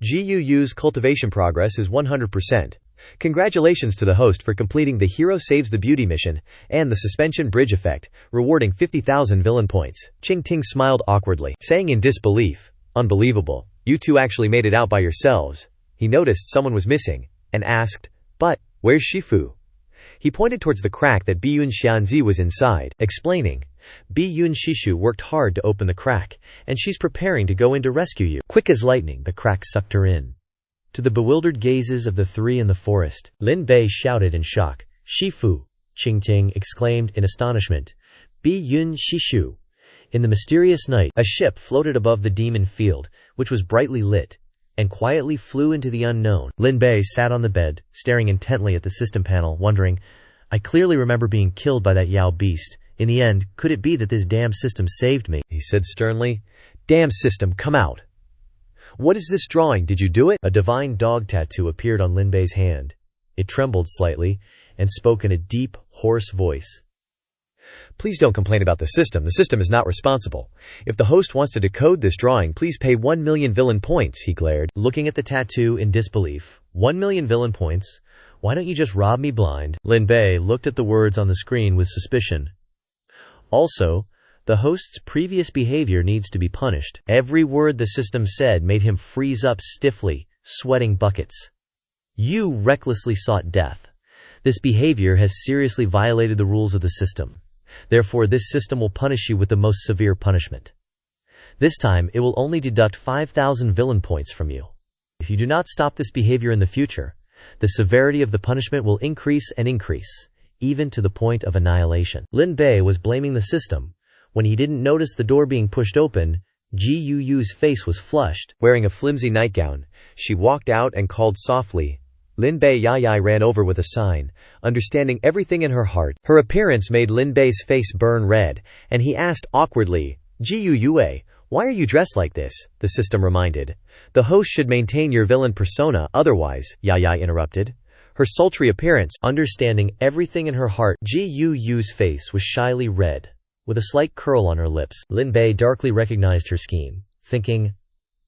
Gu Yue's cultivation progress is 100%. Congratulations to the host for completing the Hero Saves the Beauty mission and the suspension bridge effect, rewarding 50,000 villain points. Ching Ting smiled awkwardly, saying in disbelief, unbelievable, you two actually made it out by yourselves. He noticed someone was missing, and asked, but, where's Shifu? He pointed towards the crack that Bi Yun Xianxia was inside, explaining, Bi Yun Shishu worked hard to open the crack, and she's preparing to go in to rescue you. Quick as lightning, the crack sucked her in. To the bewildered gazes of the three in the forest, Lin Bei shouted in shock, Shifu! Ching Ting exclaimed in astonishment, Bi Yun Shishu! In the mysterious night, a ship floated above the demon field, which was brightly lit, and quietly flew into the unknown. Lin Bei sat on the bed, staring intently at the system panel, wondering, I clearly remember being killed by that Yao beast. In the end, could it be that this damn system saved me? He said sternly. Damn system, come out. What is this drawing? Did you do it? A divine dog tattoo appeared on Lin Bei's hand. It trembled slightly and spoke in a deep, hoarse voice. Please don't complain about the system. The system is not responsible. If the host wants to decode this drawing, please pay 1 million villain points, he glared. Looking at the tattoo in disbelief. 1 million villain points? Why don't you just rob me blind? Lin Bei looked at the words on the screen with suspicion. Also, the host's previous behavior needs to be punished. Every word the system said made him freeze up stiffly, sweating buckets. You recklessly sought death. This behavior has seriously violated the rules of the system. Therefore, this system will punish you with the most severe punishment. This time, it will only deduct 5,000 villain points from you. If you do not stop this behavior in the future, the severity of the punishment will increase and increase, even to the point of annihilation. Lin Bei was blaming the system. When he didn't notice the door being pushed open, Gu Yue's face was flushed. Wearing a flimsy nightgown, she walked out and called softly. Lin Bei Yai ran over with a sign, understanding everything in her heart. Her appearance made Lin Bei's face burn red, and he asked awkwardly, Gu Yue, why are you dressed like this? The system reminded. The host should maintain your villain persona, otherwise, Yai interrupted. Her sultry appearance, understanding everything in her heart, Gu Yue's face was shyly red, with a slight curl on her lips. Lin Bei darkly recognized her scheme, thinking,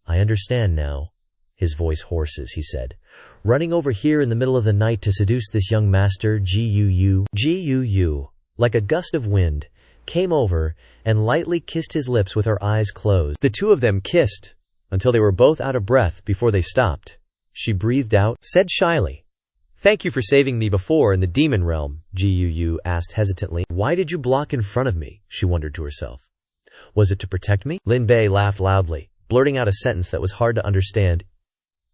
I understand now. His voice hoarses, he said. Running over here in the middle of the night to seduce this young master, Gu Yue, like a gust of wind, came over and lightly kissed his lips with her eyes closed. The two of them kissed until they were both out of breath before they stopped. She breathed out, said shyly, Thank you for saving me before in the demon realm, Gu Yue asked hesitantly. Why did you block in front of me? She wondered to herself. Was it to protect me? Lin Bei laughed loudly, blurting out a sentence that was hard to understand.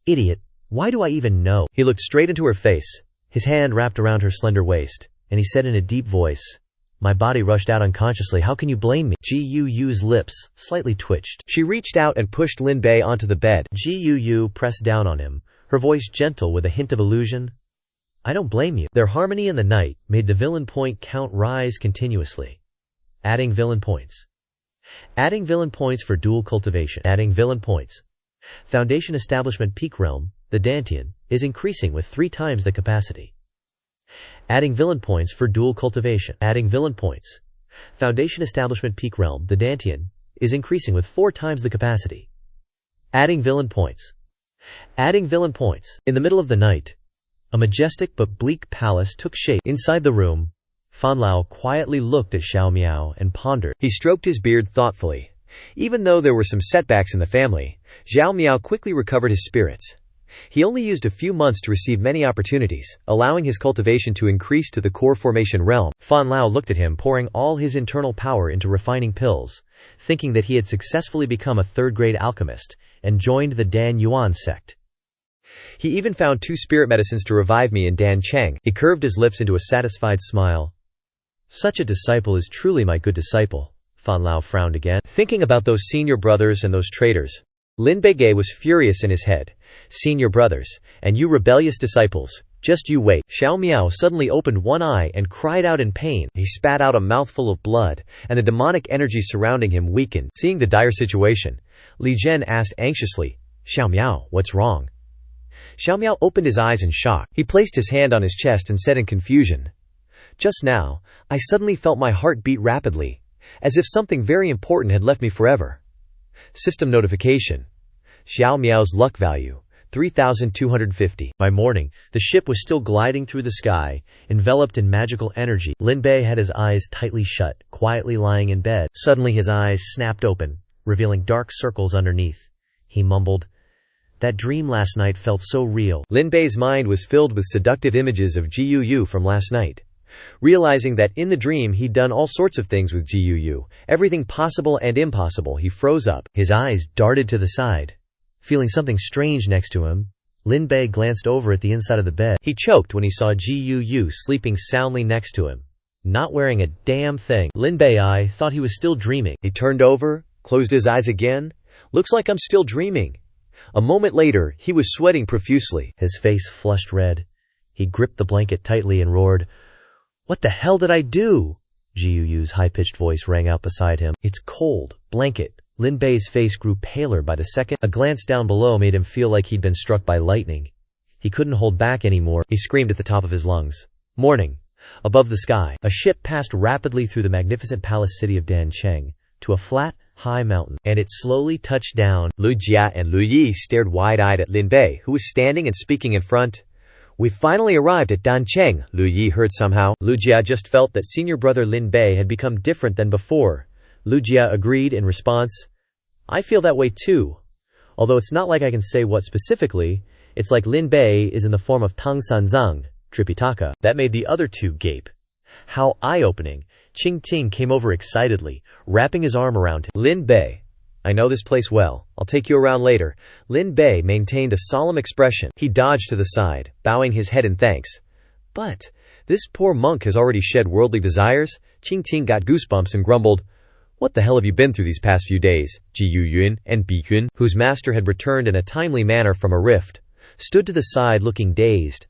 Idiot, why do I even know? He looked straight into her face, his hand wrapped around her slender waist, and he said in a deep voice, My body rushed out unconsciously, how can you blame me? Gu Yue's lips slightly twitched. She reached out and pushed Lin Bei onto the bed. Gu Yue pressed down on him, her voice gentle with a hint of illusion. I don't blame you. Their harmony in the night made the villain point count rise continuously. Adding villain points. Adding villain points for dual cultivation. Adding villain points. Foundation Establishment Peak Realm, the Dantian, is increasing with 3 times the capacity. Adding villain points for dual cultivation. Adding villain points. Foundation Establishment Peak Realm, the Dantian, is increasing with 4 times the capacity. Adding villain points. Adding villain points. In the middle of the night, a majestic but bleak palace took shape. Inside the room, Fan Lao quietly looked at Xiao Miao and pondered. He stroked his beard thoughtfully. Even though there were some setbacks in the family, Xiao Miao quickly recovered his spirits. He only used a few months to receive many opportunities, allowing his cultivation to increase to the core formation realm. Fan Lao looked at him, pouring all his internal power into refining pills, thinking that he had successfully become a third-grade alchemist, and joined the Dan Yuan sect. He even found 2 spirit medicines to revive me in Dan Cheng. He curved his lips into a satisfied smile. Such a disciple is truly my good disciple. Fan Lao frowned again, thinking about those senior brothers and those traitors. Lin Bei was furious in his head. Senior brothers, and you rebellious disciples, just you wait. Xiao Miao suddenly opened one eye and cried out in pain. He spat out a mouthful of blood, and the demonic energy surrounding him weakened. Seeing the dire situation, Li Zhen asked anxiously, Xiao Miao, what's wrong? Xiao Miao opened his eyes in shock. He placed his hand on his chest and said in confusion, Just now, I suddenly felt my heart beat rapidly, as if something very important had left me forever. System notification. Xiao Miao's luck value, 3,250. By morning, the ship was still gliding through the sky, enveloped in magical energy. Lin Bei had his eyes tightly shut, quietly lying in bed. Suddenly his eyes snapped open, revealing dark circles underneath. He mumbled, That dream last night felt so real. Lin Bei's mind was filled with seductive images of Gu Yue from last night. Realizing that in the dream he'd done all sorts of things with Gu Yue, everything possible and impossible, he froze up. His eyes darted to the side. Feeling something strange next to him, Lin Bei glanced over at the inside of the bed. He choked when he saw Gu Yue sleeping soundly next to him, not wearing a damn thing. Lin Bei thought he was still dreaming. He turned over, closed his eyes again. Looks like I'm still dreaming. A moment later, he was sweating profusely. His face flushed red. He gripped the blanket tightly and roared, "What the hell did I do?" Gu Yue's high-pitched voice rang out beside him. "It's cold. Blanket." Lin Bei's face grew paler by the second. A glance down below made him feel like he'd been struck by lightning. He couldn't hold back anymore. He screamed at the top of his lungs. Morning. Above the sky, a ship passed rapidly through the magnificent palace city of Dancheng to a flat, high mountain, and it slowly touched down. Lu Jia and Lu Yi stared wide-eyed at Lin Bei, who was standing and speaking in front. "We finally arrived at Dancheng," Lu Yi heard somehow. Lu Jia just felt that senior brother Lin Bei had become different than before. Lu Jia agreed in response. "I feel that way too. Although it's not like I can say what specifically, it's like Lin Bei is in the form of Tang Sanzang, Tripitaka." That made the other two gape. How eye-opening. Qing Ting came over excitedly, wrapping his arm around him. "Lin Bei, I know this place well. I'll take you around later." Lin Bei maintained a solemn expression. He dodged to the side, bowing his head in thanks. "But this poor monk has already shed worldly desires." Qing Ting got goosebumps and grumbled, "What the hell have you been through these past few days?" Ji Yuyun and Bi Yun, whose master had returned in a timely manner from a rift, stood to the side looking dazed.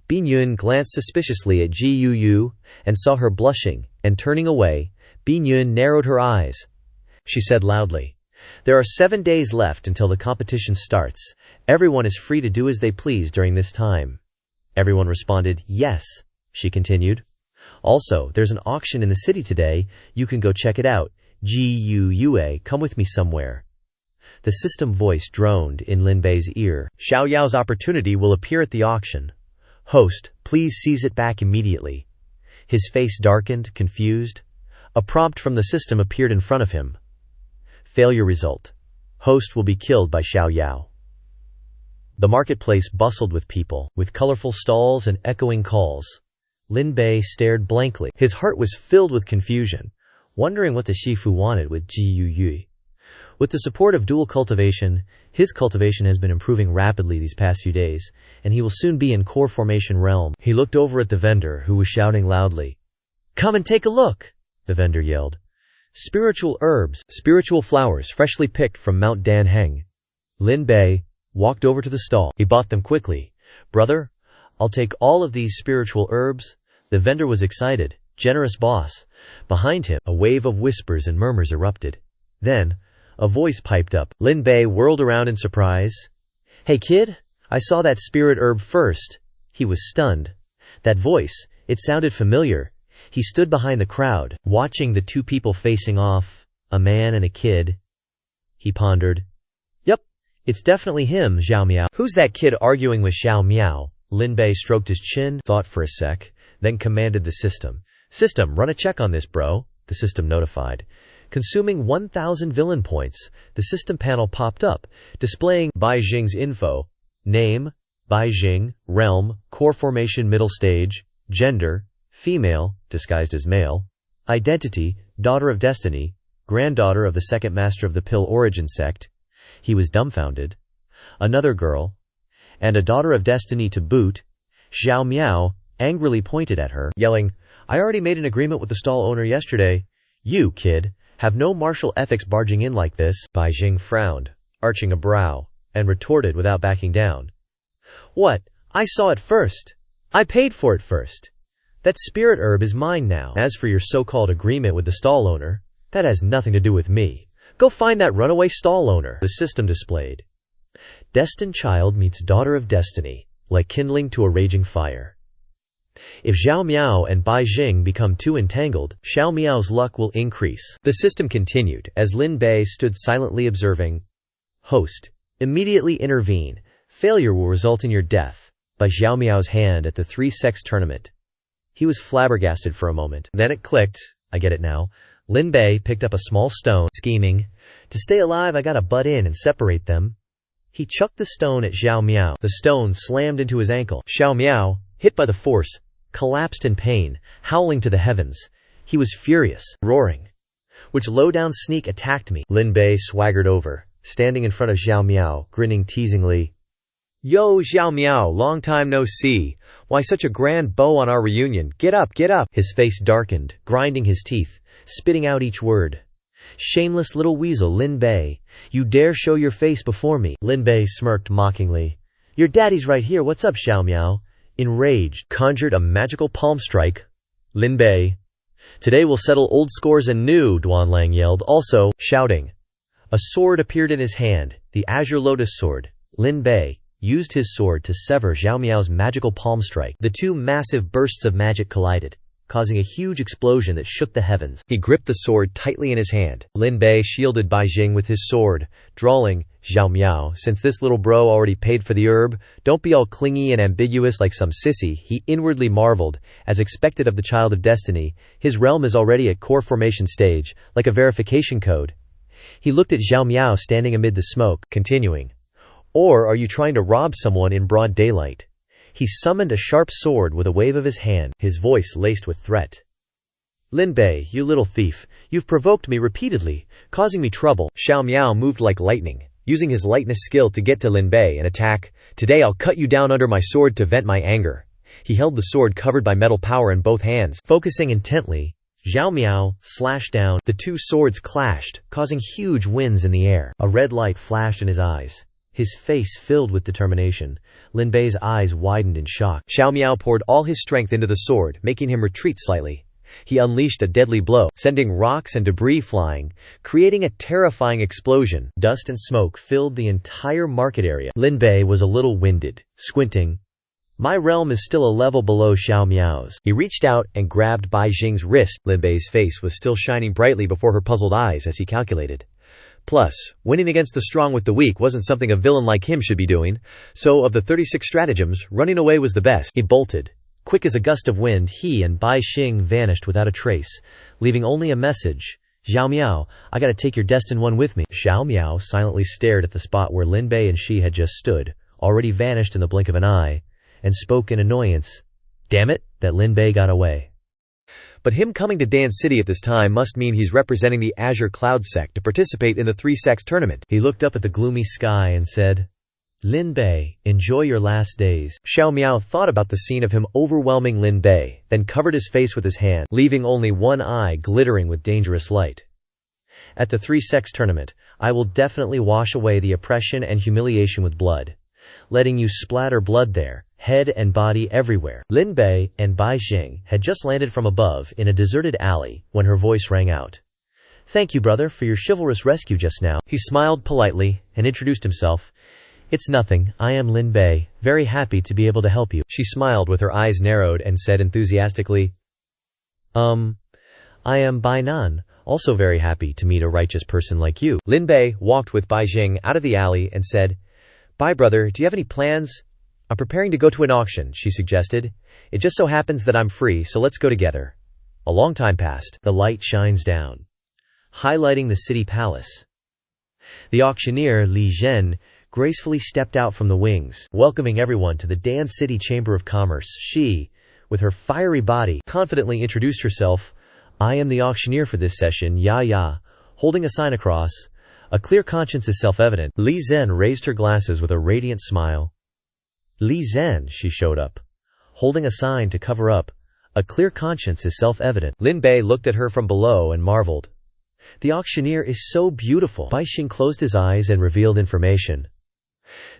Bi Yun glanced suspiciously at Ji Yu and saw her blushing, and turning away, Bi Yun narrowed her eyes. She said loudly, "There are 7 days left until the competition starts. Everyone is free to do as they please during this time." Everyone responded, "Yes," she continued. "Also, there's an auction in the city today. You can go check it out. Ji Yue, come with me somewhere." The system voice droned in Lin Bei's ear. "Xiao Yao's opportunity will appear at the auction. Host, please seize it back immediately." His face darkened, confused. A prompt from the system appeared in front of him. Failure result. Host will be killed by Xiao Yao. The marketplace bustled with people, with colorful stalls and echoing calls. Lin Bei stared blankly. His heart was filled with confusion, wondering what the Shifu wanted with Ji Yu. With the support of dual cultivation, his cultivation has been improving rapidly these past few days, and he will soon be in core formation realm. He looked over at the vendor, who was shouting loudly. "Come and take a look!" the vendor yelled. "Spiritual herbs, spiritual flowers freshly picked from Mount Danheng." Lin Bei walked over to the stall. He bought them quickly. "Brother, I'll take all of these spiritual herbs." The vendor was excited. Generous boss. Behind him, a wave of whispers and murmurs erupted. Then, a voice piped up. Lin Bei whirled around in surprise. "Hey kid, I saw that spirit herb first." He was stunned. That voice, it sounded familiar. He stood behind the crowd, watching the two people facing off, a man and a kid. He pondered. "Yup, it's definitely him, Xiao Miao." "Who's that kid arguing with Xiao Miao?" Lin Bei stroked his chin, thought for a sec, then commanded the system. "System, run a check on this, bro," the system notified. Consuming 1,000 villain points, the system panel popped up, displaying Bai Jing's info. Name, Bai Jing, realm, core formation middle stage, gender, female, disguised as male, identity, daughter of destiny, granddaughter of the second master of the pill origin sect. He was dumbfounded. Another girl, and a daughter of destiny to boot. Xiao Miao angrily pointed at her, yelling, "I already made an agreement with the stall owner yesterday. You, kid, have no martial ethics barging in like this." Bai Jing frowned, arching a brow, and retorted without backing down. "What? I saw it first. I paid for it first. That spirit herb is mine now. As for your so-called agreement with the stall owner, that has nothing to do with me. Go find that runaway stall owner." The system displayed. Destined child meets daughter of destiny, like kindling to a raging fire. If Xiao Miao and Bai Jing become too entangled, Xiao Miao's luck will increase. The system continued, as Lin Bei stood silently observing. Host, immediately intervene. Failure will result in your death. By Xiao Miao's hand at the 3-sex tournament. He was flabbergasted for a moment. Then it clicked. I get it now. Lin Bei picked up a small stone, scheming. To stay alive, I gotta butt in and separate them. He chucked the stone at Xiao Miao. The stone slammed into his ankle. Xiao Miao, hit by the force, collapsed in pain, howling to the heavens. He was furious, roaring. "Which low-down sneak attacked me?" Lin Bei swaggered over, standing in front of Xiao Miao, grinning teasingly. "Yo, Xiao Miao, long time no see. Why such a grand bow on our reunion? Get up, get up." His face darkened, grinding his teeth, spitting out each word. Shameless little weasel Lin Bei. You dare show your face before me. Lin Bei smirked mockingly. Your daddy's right here, what's up, Xiao Miao? Enraged, conjured a magical palm strike. Lin Bei. Today we'll settle old scores anew, Duanlang yelled, also shouting. A sword appeared in his hand, the Azure Lotus Sword. Lin Bei used his sword to sever Xiao Miao's magical palm strike. The two massive bursts of magic collided, causing a huge explosion that shook the heavens. He gripped the sword tightly in his hand. Lin Bei shielded Bai Jing with his sword, drawling, Xiao Miao, since this little bro already paid for the herb, don't be all clingy and ambiguous like some sissy. He inwardly marveled, as expected of the child of destiny, his realm is already at core formation stage, like a verification code. He looked at Xiao Miao standing amid the smoke, continuing. Or are you trying to rob someone in broad daylight? He summoned a sharp sword with a wave of his hand, his voice laced with threat. Lin Bei, you little thief, you've provoked me repeatedly, causing me trouble. Xiao Miao moved like lightning, using his lightness skill to get to Lin Bei and attack. Today I'll cut you down under my sword to vent my anger. He held the sword covered by metal power in both hands. Focusing intently, Xiao Miao slashed down. The two swords clashed, causing huge winds in the air. A red light flashed in his eyes, his face filled with determination. Lin Bei's eyes widened in shock. Xiao Miao poured all his strength into the sword, making him retreat slightly. He unleashed a deadly blow, sending rocks and debris flying, creating a terrifying explosion. Dust and smoke filled the entire market area. Lin Bei was a little winded, squinting. My realm is still a level below Xiao Miao's. He reached out and grabbed Bai Jing's wrist. Lin Bei's face was still shining brightly before her puzzled eyes as he calculated. Plus, winning against the strong with the weak wasn't something a villain like him should be doing, so of the 36 stratagems, running away was the best. He bolted. Quick as a gust of wind, he and Bai Xing vanished without a trace, leaving only a message. Xiao Miao, I gotta take your destined one with me. Xiao Miao silently stared at the spot where Lin Bei and she had just stood, already vanished in the blink of an eye, and spoke in annoyance. Damn it, that Lin Bei got away. But him coming to Dan City at this time must mean he's representing the Azure Cloud sect to participate in the 3 sects tournament. He looked up at the gloomy sky and said, Lin Bei, enjoy your last days. Xiao Miao thought about the scene of him overwhelming Lin Bei, then covered his face with his hand, leaving only one eye glittering with dangerous light. At the 3 sects tournament, I will definitely wash away the oppression and humiliation with blood, letting you splatter blood there, head and body everywhere. Lin Bei and Bai Xing had just landed from above in a deserted alley when her voice rang out. Thank you, brother, for your chivalrous rescue just now. He smiled politely and introduced himself. It's nothing, I am Lin Bei, very happy to be able to help you. She smiled with her eyes narrowed and said enthusiastically, I am Bai Nan, also very happy to meet a righteous person like you. Lin Bei walked with Bai Jing out of the alley and said, Bai brother, do you have any plans? I'm preparing to go to an auction, she suggested. It just so happens that I'm free, so let's go together. A long time passed. The light shines down, highlighting the city palace. The auctioneer, Li Zhen, gracefully stepped out from the wings, welcoming everyone to the Dan City Chamber of Commerce. She, with her fiery body, confidently introduced herself. I am the auctioneer for this session, Ya, holding a sign across. A clear conscience is self-evident. Li Zhen raised her glasses with a radiant smile. Li Zhen, she showed up, holding a sign to cover up. A clear conscience is self-evident. Lin Bei looked at her from below and marveled. The auctioneer is so beautiful. Bai Xing closed his eyes and revealed information.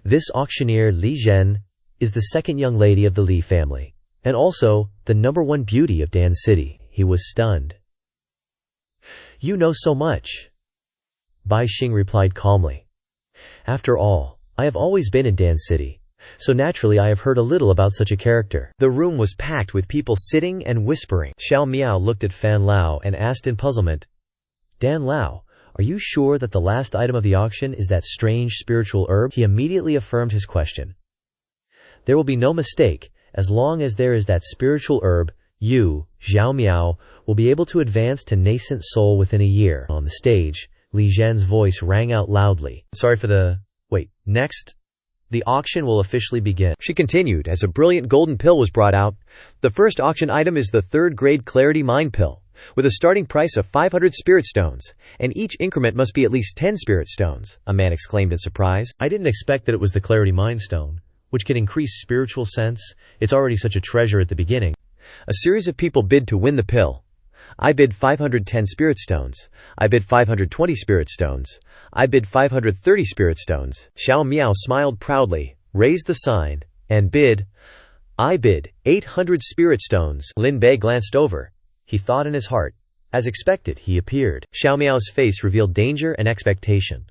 This auctioneer, Li Zhen, is the second young lady of the Li family, and also the #1 beauty of Dan City. He was stunned. You know so much, Bai Xing replied calmly. After all, I have always been in Dan City, so naturally I have heard a little about such a character. The room was packed with people sitting and whispering. Xiao Miao looked at Fan Lao and asked in puzzlement, Dan Lao, are you sure that the last item of the auction is that strange spiritual herb? He immediately affirmed his question. There will be no mistake, as long as there is that spiritual herb, you, Xiao Miao, will be able to advance to nascent soul within a year. On the stage, Li Zhen's voice rang out loudly. Next, the auction will officially begin. She continued as a brilliant golden pill was brought out. The first auction item is the 3rd grade Clarity Mind Pill, with a starting price of 500 spirit stones, and each increment must be at least 10 spirit stones, a man exclaimed in surprise. I didn't expect that it was the Clarity Mind Stone, which can increase spiritual sense. It's already such a treasure at the beginning. A series of people bid to win the pill. I bid 510 spirit stones. I bid 520 spirit stones. I bid 530 spirit stones. Xiao Miao smiled proudly, raised the sign, and bid, I bid 800 spirit stones. Lin Bei glanced over. He thought in his heart. As expected, he appeared. Xiao Miao's face revealed danger and expectation.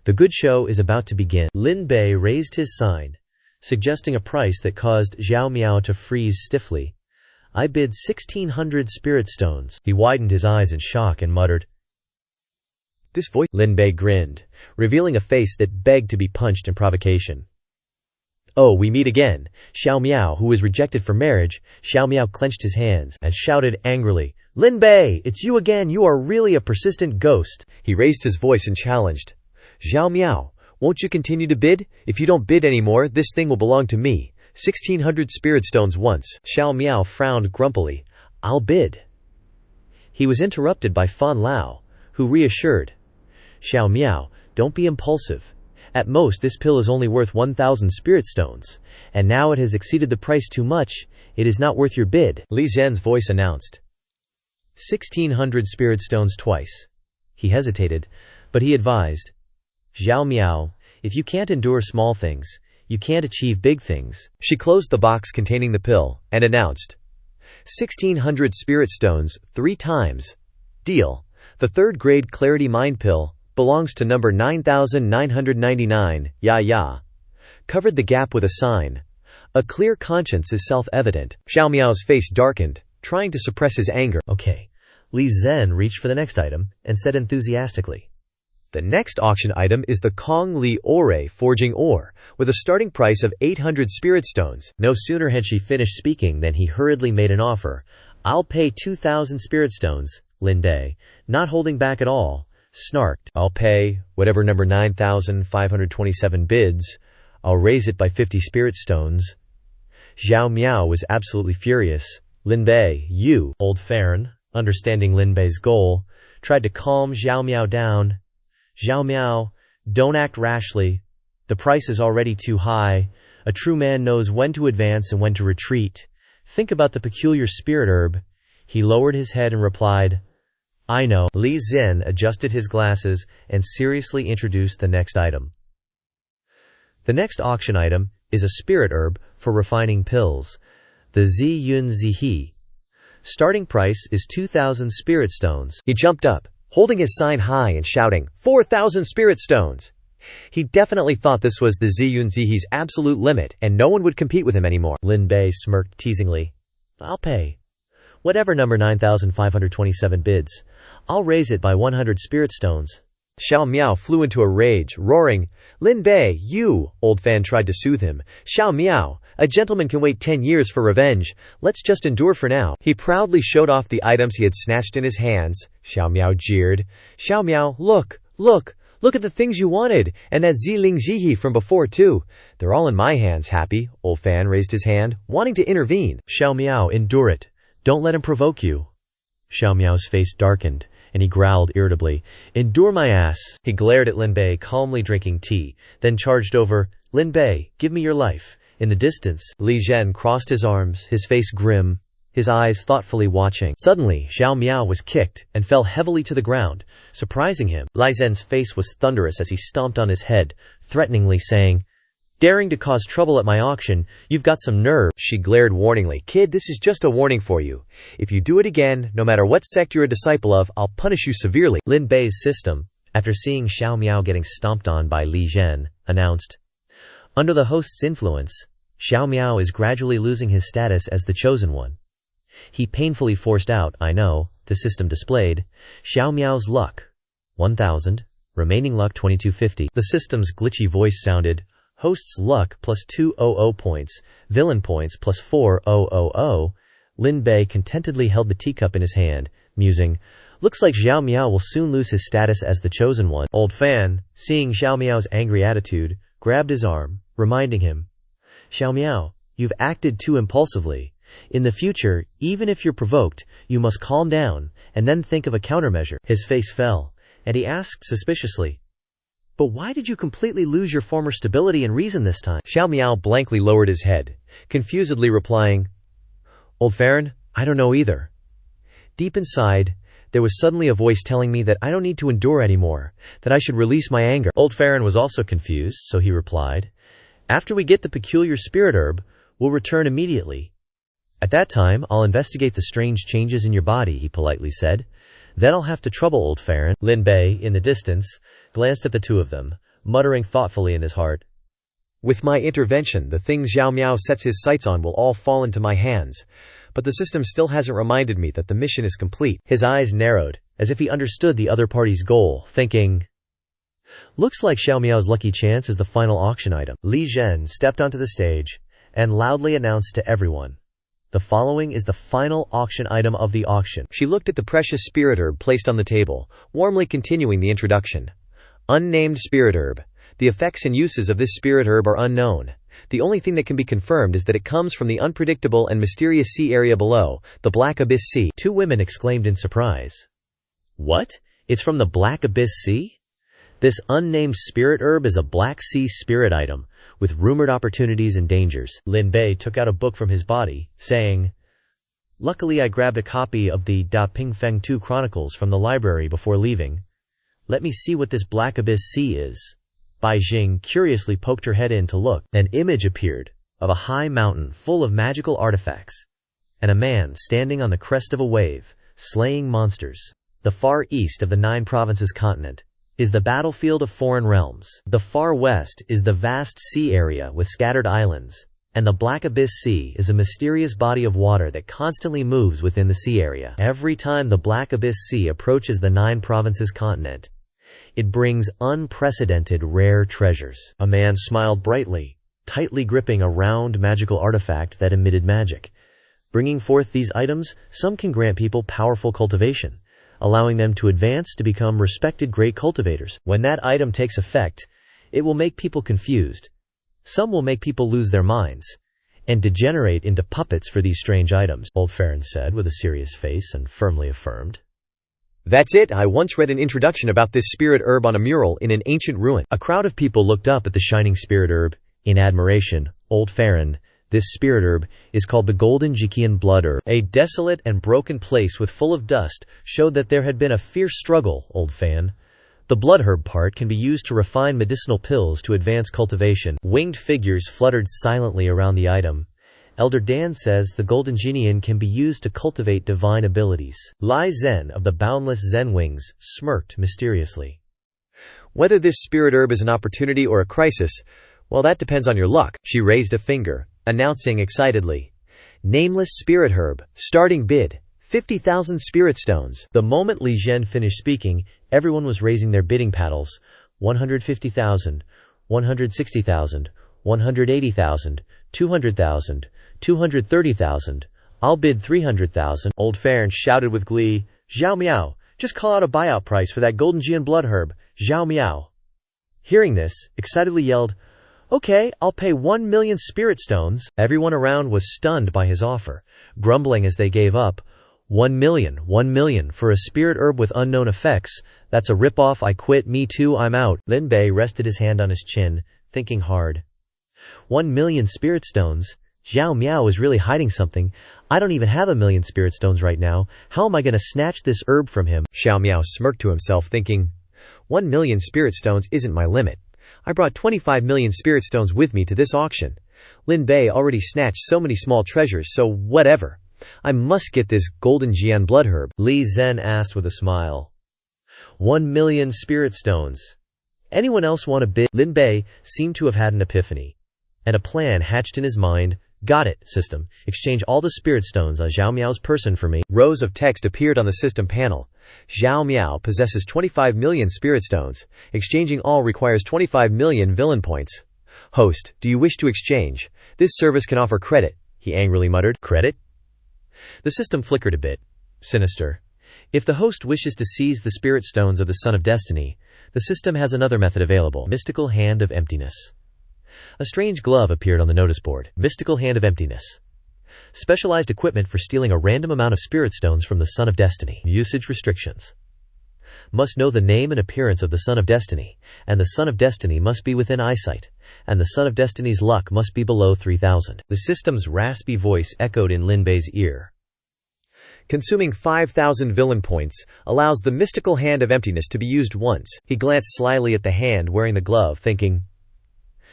The good show is about to begin. Lin Bei raised his sign, suggesting a price that caused Xiao Miao to freeze stiffly. I bid 1,600 spirit stones. He widened his eyes in shock and muttered, This voice. Lin Bei grinned, revealing a face that begged to be punched in provocation. Oh, we meet again. Xiao Miao, who was rejected for marriage. Xiao Miao clenched his hands and shouted angrily, Lin Bei, it's you again. You are really a persistent ghost. He raised his voice and challenged, Xiao Miao, won't you continue to bid? If you don't bid anymore, this thing will belong to me. 1,600 spirit stones once. Xiao Miao frowned grumpily. I'll bid. He was interrupted by Fan Lao, who reassured, Xiao Miao, don't be impulsive. At most, this pill is only worth 1,000 spirit stones, and now it has exceeded the price too much. It is not worth your bid. Li Zhen's voice announced, 1,600 spirit stones twice. He hesitated, but he advised, Xiao Miao, if you can't endure small things, you can't achieve big things. She closed the box containing the pill and announced, 1,600 spirit stones 3 times. Deal. The third-grade Clarity Mind pill belongs to number 9999, ya. Covered the gap with a sign. A clear conscience is self-evident. Xiao Miao's face darkened, trying to suppress his anger. Okay. Li Zhen reached for the next item and said enthusiastically, The next auction item is the Kong Li Ore Forging Ore, with a starting price of 800 spirit stones. No sooner had she finished speaking than he hurriedly made an offer. I'll pay 2,000 spirit stones. Lin Bei, not holding back at all, snarked, I'll pay whatever number 9,527 bids. I'll raise it by 50 spirit stones. Xiao Miao was absolutely furious. Lin Bei, you, Old Farron, understanding Lin Bei's goal, tried to calm Xiao Miao down. Xiao Miao, don't act rashly. The price is already too high. A true man knows when to advance and when to retreat. Think about the peculiar spirit herb. He lowered his head and replied, I know. Li Zhen adjusted his glasses and seriously introduced the next item. The next auction item is a spirit herb for refining pills, the Zi Yun Zihi. Starting price is 2,000 spirit stones. He jumped up, holding his sign high and shouting, 4,000 spirit stones. He definitely thought this was the Ziyun Zihi's absolute limit, and no one would compete with him anymore. Lin Bei smirked teasingly. I'll pay. Whatever number 9,527 bids. I'll raise it by 100 spirit stones. Xiao Miao flew into a rage, roaring, Lin Bei, you! Old Fan tried to soothe him. Xiao Miao, a gentleman can wait 10 years for revenge. Let's just endure for now. He proudly showed off the items he had snatched in his hands. Xiao Miao jeered. Xiao Miao, look at the things you wanted, and that Ziling Zihi from before too. They're all in my hands, Happy. Old Fan raised his hand, wanting to intervene. Xiao Miao, endure it. Don't let him provoke you. Xiao Miao's face darkened, and he growled irritably, Endure my ass. He glared at Lin Bei, calmly drinking tea, then charged over, Lin Bei, give me your life. In the distance, Li Zhen crossed his arms, his face grim, his eyes thoughtfully watching. Suddenly, Xiao Miao was kicked and fell heavily to the ground, surprising him. Li Zhen's face was thunderous as he stomped on his head, threateningly saying, Daring to cause trouble at my auction, you've got some nerve. She glared warningly. Kid, this is just a warning for you. If you do it again, no matter what sect you're a disciple of, I'll punish you severely. Lin Bei's system, after seeing Xiao Miao getting stomped on by Li Zhen, announced, Under the host's influence, Xiao Miao is gradually losing his status as the Chosen One. He painfully forced out, I know, the system displayed, Xiao Miao's luck, 1,000, remaining luck 2250. The system's glitchy voice sounded, Host's luck plus 200 points, villain points plus 4000. Lin Bei contentedly held the teacup in his hand, musing, Looks like Xiao Miao will soon lose his status as the Chosen One. Old Fan, seeing Xiao Miao's angry attitude, grabbed his arm, reminding him, Xiao Miao, you've acted too impulsively. In the future, even if you're provoked, you must calm down, and then think of a countermeasure. His face fell, and he asked suspiciously, But why did you completely lose your former stability and reason this time? Xiao Miao blankly lowered his head, confusedly replying, Old Farron, I don't know either. Deep inside, there was suddenly a voice telling me that I don't need to endure anymore, that I should release my anger. Old Farron was also confused, so he replied, "After we get the peculiar spirit herb, we'll return immediately. At that time, I'll investigate the strange changes in your body," he politely said. "Then I'll have to trouble Old Farron." Lin Bei, in the distance, glanced at the two of them, muttering thoughtfully in his heart, "With my intervention, the things Xiao Miao sets his sights on will all fall into my hands. But the system still hasn't reminded me that the mission is complete." His eyes narrowed, as if he understood the other party's goal, thinking, "Looks like Xiao Miao's lucky chance is the final auction item." Li Zhen stepped onto the stage and loudly announced to everyone, "The following is the final auction item of the auction." She looked at the precious spirit herb placed on the table, warmly continuing the introduction. "Unnamed spirit herb. The effects and uses of this spirit herb are unknown. The only thing that can be confirmed is that it comes from the unpredictable and mysterious sea area below, the Black Abyss Sea." Two women exclaimed in surprise. "What? It's from the Black Abyss Sea? This unnamed spirit herb is a Black Sea spirit item, with rumored opportunities and dangers." Lin Bei took out a book from his body, saying, "Luckily I grabbed a copy of the Da Ping Feng 2 Chronicles from the library before leaving. Let me see what this Black Abyss Sea is." Bai Jing curiously poked her head in to look. An image appeared of a high mountain full of magical artifacts, and a man standing on the crest of a wave, slaying monsters. The far east of the 9 provinces continent is the battlefield of foreign realms. The far west is the vast sea area with scattered islands, and the Black Abyss Sea is a mysterious body of water that constantly moves within the sea area. Every time the Black Abyss Sea approaches the 9 provinces continent, it brings unprecedented rare treasures. A man smiled brightly, tightly gripping a round magical artifact that emitted magic. Bringing forth these items, some can grant people powerful cultivation, allowing them to advance to become respected great cultivators. When that item takes effect, it will make people confused. Some will make people lose their minds and degenerate into puppets for these strange items," Old Farron said with a serious face and firmly affirmed. "That's it. I once read an introduction about this spirit herb on a mural in an ancient ruin." A crowd of people looked up at the shining spirit herb in admiration. Old Farron, "This spirit herb is called the Golden Jiqian Blood Herb." A desolate and broken place with full of dust showed that there had been a fierce struggle, Old Fan. The blood herb part can be used to refine medicinal pills to advance cultivation. Winged figures fluttered silently around the item. Elder Dan says the Golden Jiqian can be used to cultivate divine abilities. Lai Zhen of the Boundless Zen Wings smirked mysteriously. "Whether this spirit herb is an opportunity or a crisis, well, that depends on your luck." She raised a finger, announcing excitedly, "Nameless spirit herb, starting bid, 50,000 spirit stones." The moment Li Zhen finished speaking, everyone was raising their bidding paddles. 150,000, 160,000, 180,000, 200,000, 230,000. "I'll bid 300,000. Old Farron shouted with glee, "Xiao Miao, just call out a buyout price for that Golden Jian Blood Herb, Xiao Miao." Hearing this, excitedly yelled, "Okay, I'll pay 1 million spirit stones." Everyone around was stunned by his offer, grumbling as they gave up. 1 million for a spirit herb with unknown effects. That's a rip-off. I quit. Me too, I'm out. Lin Bei rested his hand on his chin, thinking hard. 1 million spirit stones? Xiao Miao is really hiding something. I don't even have 1 million spirit stones right now. How am I going to snatch this herb from him? Xiao Miao smirked to himself, thinking, 1 million spirit stones isn't my limit. I brought 25 million spirit stones with me to this auction. Lin Bei already snatched so many small treasures, so whatever. I must get this Golden Jian Blood Herb. Li Zhen asked with a smile. 1 million spirit stones. Anyone else want a bid? Lin Bei seemed to have had an epiphany, and a plan hatched in his mind. Got it, system. Exchange all the spirit stones on Xiao Miao's person for me. Rows of text appeared on the system panel. Xiao Miao possesses 25 million spirit stones. Exchanging all requires 25 million villain points. Host, do you wish to exchange? This service can offer credit, he angrily muttered. Credit? The system flickered a bit. Sinister. If the host wishes to seize the spirit stones of the Son of Destiny, the system has another method available. Mystical Hand of Emptiness. A strange glove appeared on the notice board. Mystical Hand of Emptiness. Specialized equipment for stealing a random amount of spirit stones from the Son of Destiny. Usage restrictions. Must know the name and appearance of the Son of Destiny, and the Son of Destiny must be within eyesight, and the Son of Destiny's luck must be below 3,000. The system's raspy voice echoed in Lin Bei's ear. Consuming 5,000 villain points allows the mystical hand of emptiness to be used once. He glanced slyly at the hand wearing the glove, thinking,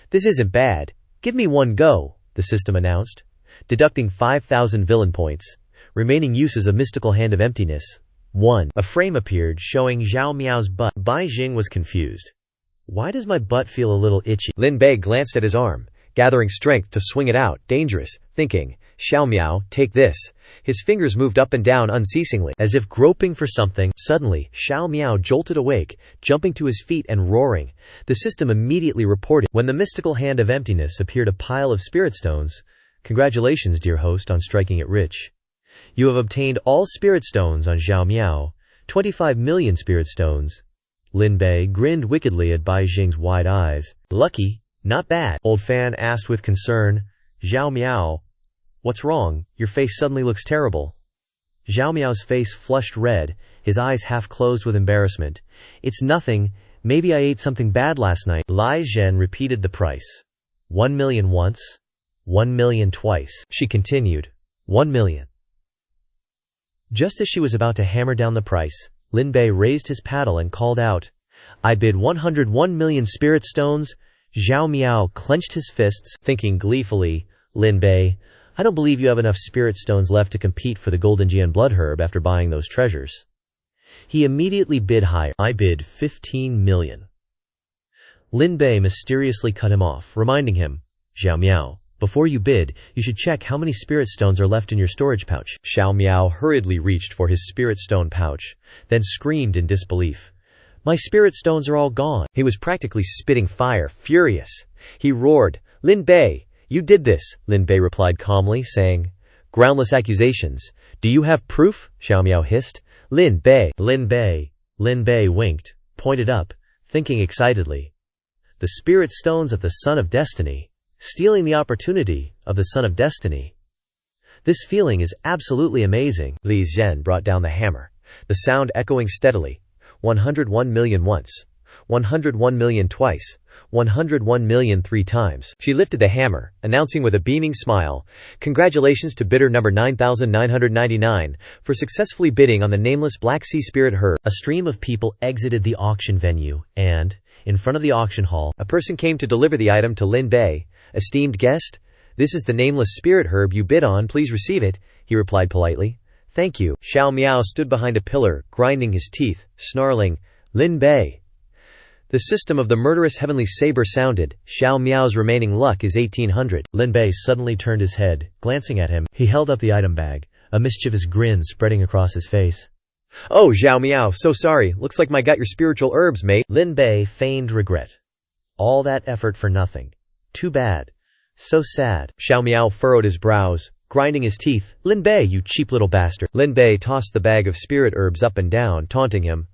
"This isn't bad. Give me one go," the system announced. Deducting 5,000 villain points. Remaining uses of mystical hand of emptiness. 1. A frame appeared showing Xiao Miao's butt. Bai Jing was confused. "Why does my butt feel a little itchy?" Lin Bei glanced at his arm, gathering strength to swing it out, dangerous, thinking, "Xiao Miao, take this." His fingers moved up and down unceasingly, as if groping for something. Suddenly, Xiao Miao jolted awake, jumping to his feet and roaring. The system immediately reported. When the mystical hand of emptiness appeared a pile of spirit stones. "Congratulations, dear host, on striking it rich. You have obtained all spirit stones on Xiao Miao, 25 million spirit stones." Lin Bei grinned wickedly at Bai Jing's wide eyes. "Lucky, not bad," Old Fan asked with concern. "Xiao Miao, what's wrong? Your face suddenly looks terrible." Xiao Miao's face flushed red, his eyes half closed with embarrassment. "It's nothing, maybe I ate something bad last night." Lai Zhen repeated the price. 1 million once, 1 million twice. She continued, 1 million. Just as she was about to hammer down the price, Lin Bei raised his paddle and called out, "I bid 101 million spirit stones." Xiao Miao clenched his fists, thinking gleefully, "Lin Bei, I don't believe you have enough spirit stones left to compete for the Golden Jian Blood Herb after buying those treasures." He immediately bid higher. "I bid 15 million. Lin Bei mysteriously cut him off, reminding him, "Xiao Miao, before you bid, you should check how many spirit stones are left in your storage pouch." Xiao Miao hurriedly reached for his spirit stone pouch, then screamed in disbelief, "My spirit stones are all gone." He was practically spitting fire, furious. He roared, "Lin Bei, you did this." Lin Bei replied calmly, saying, "Groundless accusations. Do you have proof?" Xiao Miao hissed. Lin Bei. Lin Bei winked, pointed up, thinking excitedly, "The spirit stones of the Son of Destiny. Stealing the opportunity of the Son of Destiny. This feeling is absolutely amazing." Li Zhen brought down the hammer, the sound echoing steadily. 101 million once, 101 million twice, 101 million 3 times. She lifted the hammer, announcing with a beaming smile, "Congratulations to bidder number 9999 for successfully bidding on the nameless Black Sea Spirit Herb." A stream of people exited the auction venue, and, in front of the auction hall, a person came to deliver the item to Lin Bei. "Esteemed guest, this is the nameless spirit herb you bid on, please receive it," he replied politely. "Thank you." Xiao Miao stood behind a pillar, grinding his teeth, snarling, "Lin Bei." The system of the murderous heavenly saber sounded. Xiao Miao's remaining luck is 1800. Lin Bei suddenly turned his head, glancing at him. He held up the item bag, a mischievous grin spreading across his face. "Oh, Xiao Miao, so sorry. Looks like I got your spiritual herbs, mate." Lin Bei feigned regret. "All that effort for nothing. Too bad. So sad." Xiao Miao furrowed his brows, grinding his teeth. "Lin Bei, you cheap little bastard." Lin Bei tossed the bag of spirit herbs up and down, taunting him.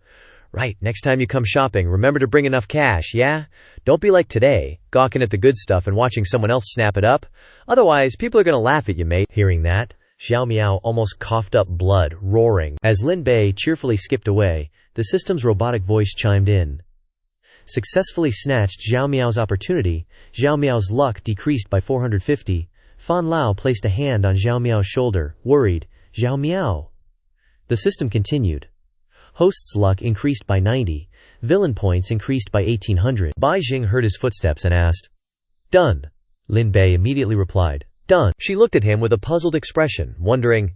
"Right, next time you come shopping, remember to bring enough cash, yeah? Don't be like today, gawking at the good stuff and watching someone else snap it up. Otherwise, people are gonna laugh at you, mate." Hearing that, Xiao Miao almost coughed up blood, roaring. As Lin Bei cheerfully skipped away, the system's robotic voice chimed in. Successfully snatched Xiao Miao's opportunity, Xiao Miao's luck decreased by 450. Fan Lao placed a hand on Xiao Miao's shoulder, worried. "Xiao Miao." The system continued. Host's luck increased by 90. Villain points increased by 1800. Bai Jing heard his footsteps and asked, "Done." Lin Bei immediately replied, "Done." She looked at him with a puzzled expression, wondering,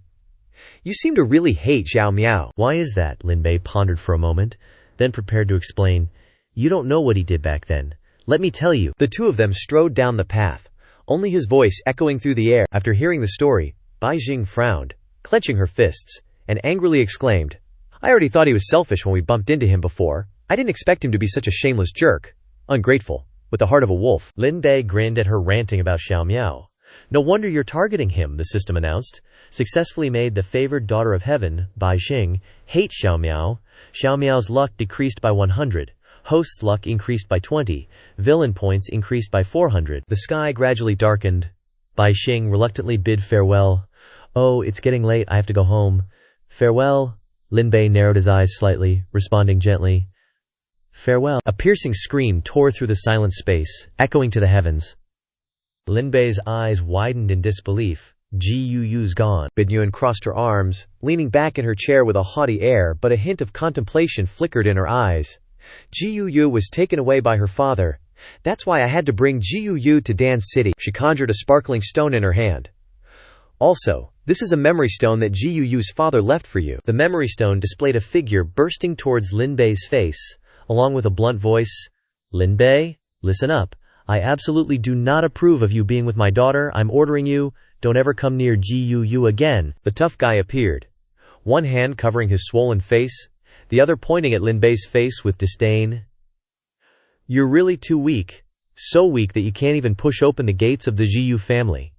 "You seem to really hate Xiao Miao." "Why is that?" Lin Bei pondered for a moment, then prepared to explain. "You don't know what he did back then. Let me tell you." The two of them strode down the path, only his voice echoing through the air. After hearing the story, Bai Jing frowned, clenching her fists, and angrily exclaimed, "I already thought he was selfish when we bumped into him before. I didn't expect him to be such a shameless jerk. Ungrateful, with the heart of a wolf." Lin Bei grinned at her ranting about Xiao Miao. "No wonder you're targeting him," the system announced. Successfully made the favored daughter of heaven, Bai Jing, hate Xiao Miao. Xiao Miao's luck decreased by 100. Host's luck increased by 20. Villain points increased by 400. The sky gradually darkened. Bai Xing reluctantly bid farewell. "Oh, it's getting late, I have to go home." "Farewell." Lin Bei narrowed his eyes slightly, responding gently, "Farewell." A piercing scream tore through the silent space, echoing to the heavens. Lin Bei's eyes widened in disbelief. Gu Yu's gone. Bin Yun crossed her arms, leaning back in her chair with a haughty air, but a hint of contemplation flickered in her eyes. Gu Yu was taken away by her father. That's why I had to bring Gu Yu to Dan City. She conjured a sparkling stone in her hand. Also, this is a memory stone that Gu Yu's father left for you. The memory stone displayed a figure bursting towards Lin Bei's face, along with a blunt voice. Lin Bei, listen up. I absolutely do not approve of you being with my daughter. I'm ordering you, don't ever come near Gu Yu again. The tough guy appeared, one hand covering his swollen face, the other pointing at Lin Bei's face with disdain. You're really too weak. So weak that you can't even push open the gates of the Gu Yu family.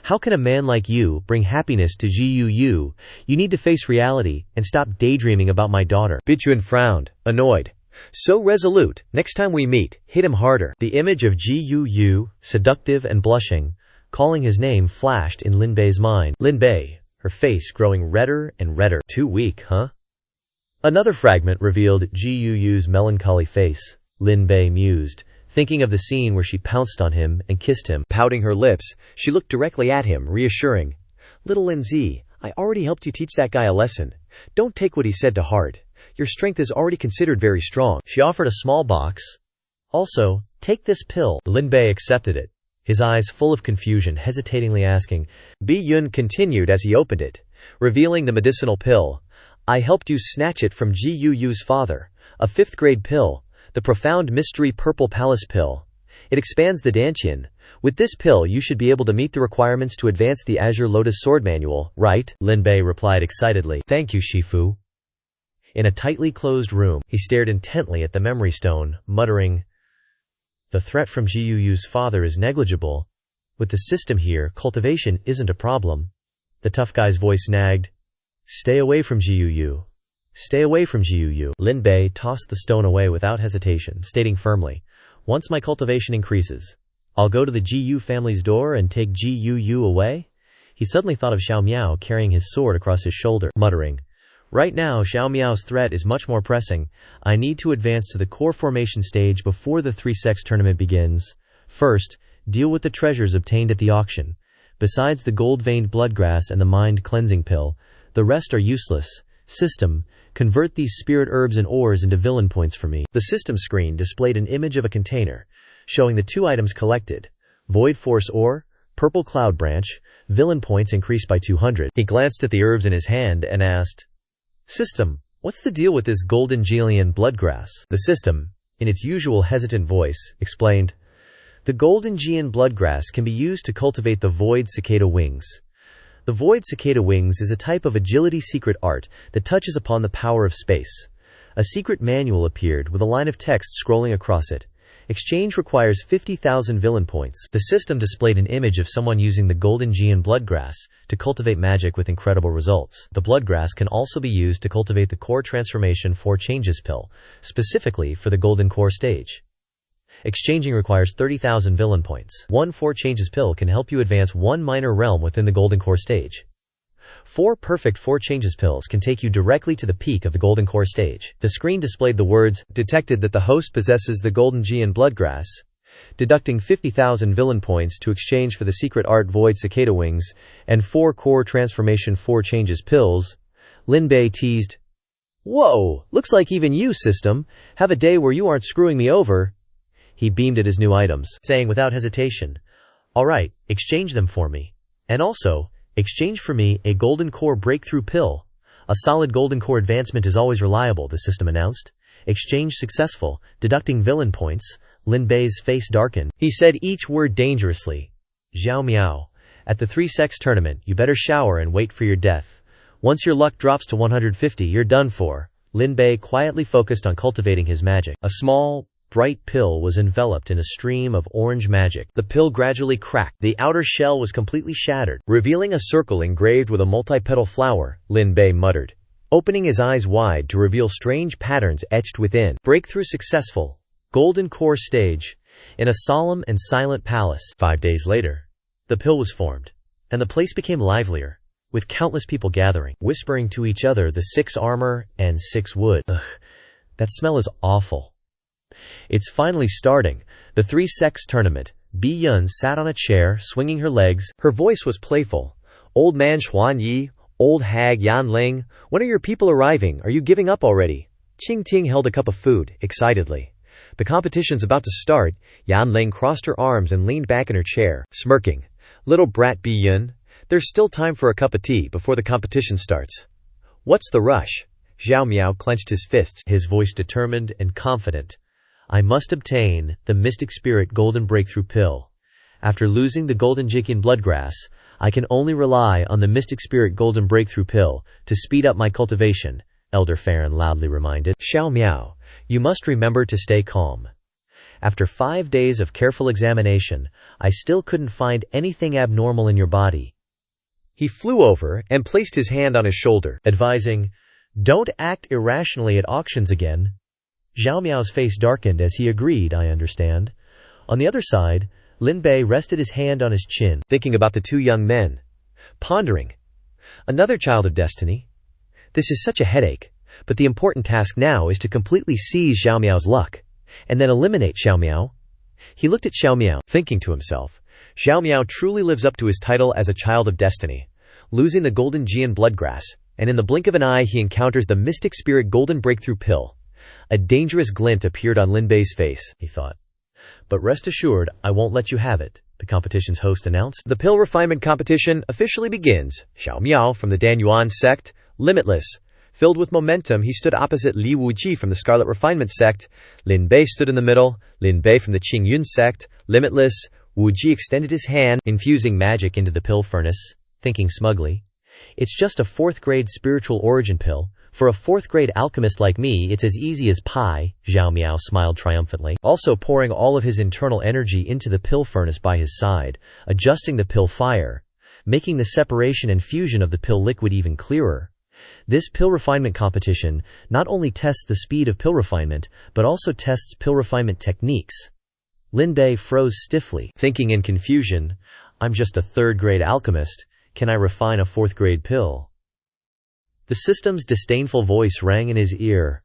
How can a man like you bring happiness to Gu Yu? You need to face reality and stop daydreaming about my daughter. Bin Yun frowned, annoyed. So resolute, next time we meet, hit him harder. The image of Gu Yu, seductive and blushing, calling his name flashed in Lin Bei's mind. Lin Bei, her face growing redder and redder. Too weak, huh? Another fragment revealed Gu Yu's melancholy face. Lin Bei mused, thinking of the scene where she pounced on him and kissed him. Pouting her lips, she looked directly at him, reassuring. Little Linzi, I already helped you teach that guy a lesson. Don't take what he said to heart. Your strength is already considered very strong. She offered a small box. Also, take this pill. Lin Bei accepted it, his eyes full of confusion, hesitatingly asking. Bin Yun continued as he opened it, revealing the medicinal pill. I helped you snatch it from Gu Yu's father. A 5th grade pill, the profound mystery purple palace pill. It expands the dantian. With this pill you should be able to meet the requirements to advance the Azure Lotus Sword Manual, right? Lin Bei replied excitedly. Thank you, Shifu. In a tightly closed room, he stared intently at the memory stone, muttering, the threat from Gu Yu's father is negligible. With the system here, cultivation isn't a problem. The tough guy's voice nagged. Stay away from Gu Yu. Stay away from Gu Yu. Lin Bei tossed the stone away without hesitation, stating firmly, once my cultivation increases, I'll go to the Gu Yu family's door and take Gu Yu away. He suddenly thought of Xiao Miao carrying his sword across his shoulder, muttering, right now, Xiao Miao's threat is much more pressing. I need to advance to the core formation stage before the 3-sex tournament begins. First, deal with the treasures obtained at the auction. Besides the gold-veined bloodgrass and the mind-cleansing pill, the rest are useless. System, convert these spirit herbs and ores into villain points for me. The system screen displayed an image of a container, showing the 2 items collected. Void Force ore, purple cloud branch, villain points increased by 200. He glanced at the herbs in his hand and asked, System, what's the deal with this golden Geelian bloodgrass? The system, in its usual hesitant voice, explained, the golden Gean bloodgrass can be used to cultivate the void cicada wings. The void cicada wings is a type of agility secret art that touches upon the power of space. A secret manual appeared with a line of text scrolling across it. Exchange requires 50,000 villain points. The system displayed an image of someone using the golden Gean bloodgrass to cultivate magic with incredible results. The bloodgrass can also be used to cultivate the core transformation 4 changes pill, specifically for the golden core stage. Exchanging requires 30,000 villain points. 1 4 changes pill can help you advance 1 minor realm within the golden core stage. 4 perfect 4 changes pills can take you directly to the peak of the golden core stage. The screen displayed the words, detected that the host possesses the golden Gean bloodgrass, deducting 50,000 villain points to exchange for the secret art void cicada wings, and 4 core transformation 4 changes pills. Lin Bei teased, whoa, looks like even you, system, have a day where you aren't screwing me over. He beamed at his new items, saying without hesitation, alright, exchange them for me. And also, exchange for me a golden core breakthrough pill. A solid golden core advancement is always reliable, the system announced. Exchange successful, deducting villain points. Lin Bei's face darkened. He said each word dangerously. Xiao Miao, at the 3-sex tournament, you better shower and wait for your death. Once your luck drops to 150, you're done for. Lin Bei quietly focused on cultivating his magic. A small, bright pill was enveloped in a stream of orange magic. The pill gradually cracked. The outer shell was completely shattered, revealing a circle engraved with a multi-petal flower. Lin Bei muttered, opening his eyes wide to reveal strange patterns etched within. Breakthrough successful. Golden core stage. In a solemn and silent palace. 5 days later, the pill was formed, and the place became livelier, with countless people gathering, whispering to each other the 6 armor and 6 wood. Ugh, that smell is awful. It's finally starting. The 3-sex tournament. Bin Yun sat on a chair, swinging her legs. Her voice was playful, Old man Xuanyi, old hag Yanling, when are your people arriving? Are you giving up already? Qing Ting held a cup of food, excitedly. The competition's about to start. Yanling crossed her arms and leaned back in her chair, smirking. Little brat Bi Yun, there's still time for a cup of tea before the competition starts. What's the rush? Xiao Miao clenched his fists, his voice determined and confident. I must obtain the Mystic Spirit Golden Breakthrough Pill. After losing the Golden Jiqian Bloodgrass, I can only rely on the Mystic Spirit Golden Breakthrough Pill to speed up my cultivation, Elder Farron loudly reminded. Xiao Miao, you must remember to stay calm. After 5 days of careful examination, I still couldn't find anything abnormal in your body. He flew over and placed his hand on his shoulder, advising, don't act irrationally at auctions again. Xiao Miao's face darkened as he agreed, I understand. On the other side, Lin Bei rested his hand on his chin, thinking about the two young men. Pondering. Another child of destiny. This is such a headache, but the important task now is to completely seize Xiao Miao's luck, and then eliminate Xiao Miao. He looked at Xiao Miao, thinking to himself, Xiao Miao truly lives up to his title as a child of destiny, losing the Golden Jian Bloodgrass, and in the blink of an eye he encounters the Mystic Spirit Golden Breakthrough Pill. A dangerous glint appeared on Lin Bei's face, he thought. But rest assured, I won't let you have it, the competition's host announced. The pill refinement competition officially begins. Xiao Miao from the Danyuan sect, limitless. Filled with momentum, he stood opposite Li Wuji from the Scarlet Refinement sect. Lin Bei stood in the middle. Lin Bei from the Qingyun sect, limitless. Wuji extended his hand, infusing magic into the pill furnace, thinking smugly. It's just a 4th-grade spiritual origin pill. For a 4th-grade alchemist like me, it's as easy as pie, Xiao Miao smiled triumphantly, also pouring all of his internal energy into the pill furnace by his side, adjusting the pill fire, making the separation and fusion of the pill liquid even clearer. This pill refinement competition not only tests the speed of pill refinement, but also tests pill refinement techniques. Lin Bei froze stiffly, thinking in confusion, I'm just a 3rd-grade alchemist, can I refine a 4th-grade pill? The system's disdainful voice rang in his ear.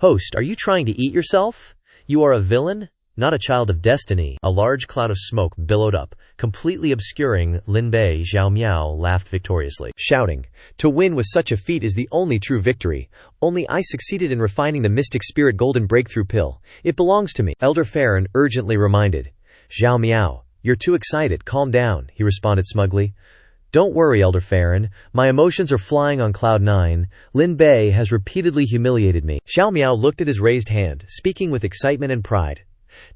Host, are you trying to eat yourself? You are a villain, not a child of destiny. A large cloud of smoke billowed up, completely obscuring Lin Bei. Xiao Miao laughed victoriously, shouting, to win with such a feat is the only true victory. Only I succeeded in refining the Mystic Spirit Golden Breakthrough Pill. It belongs to me, Elder Farron urgently reminded. Xiao Miao, you're too excited, calm down, he responded smugly. Don't worry, Elder Farron, my emotions are flying on cloud 9. Lin Bei has repeatedly humiliated me. Xiao Miao looked at his raised hand, speaking with excitement and pride.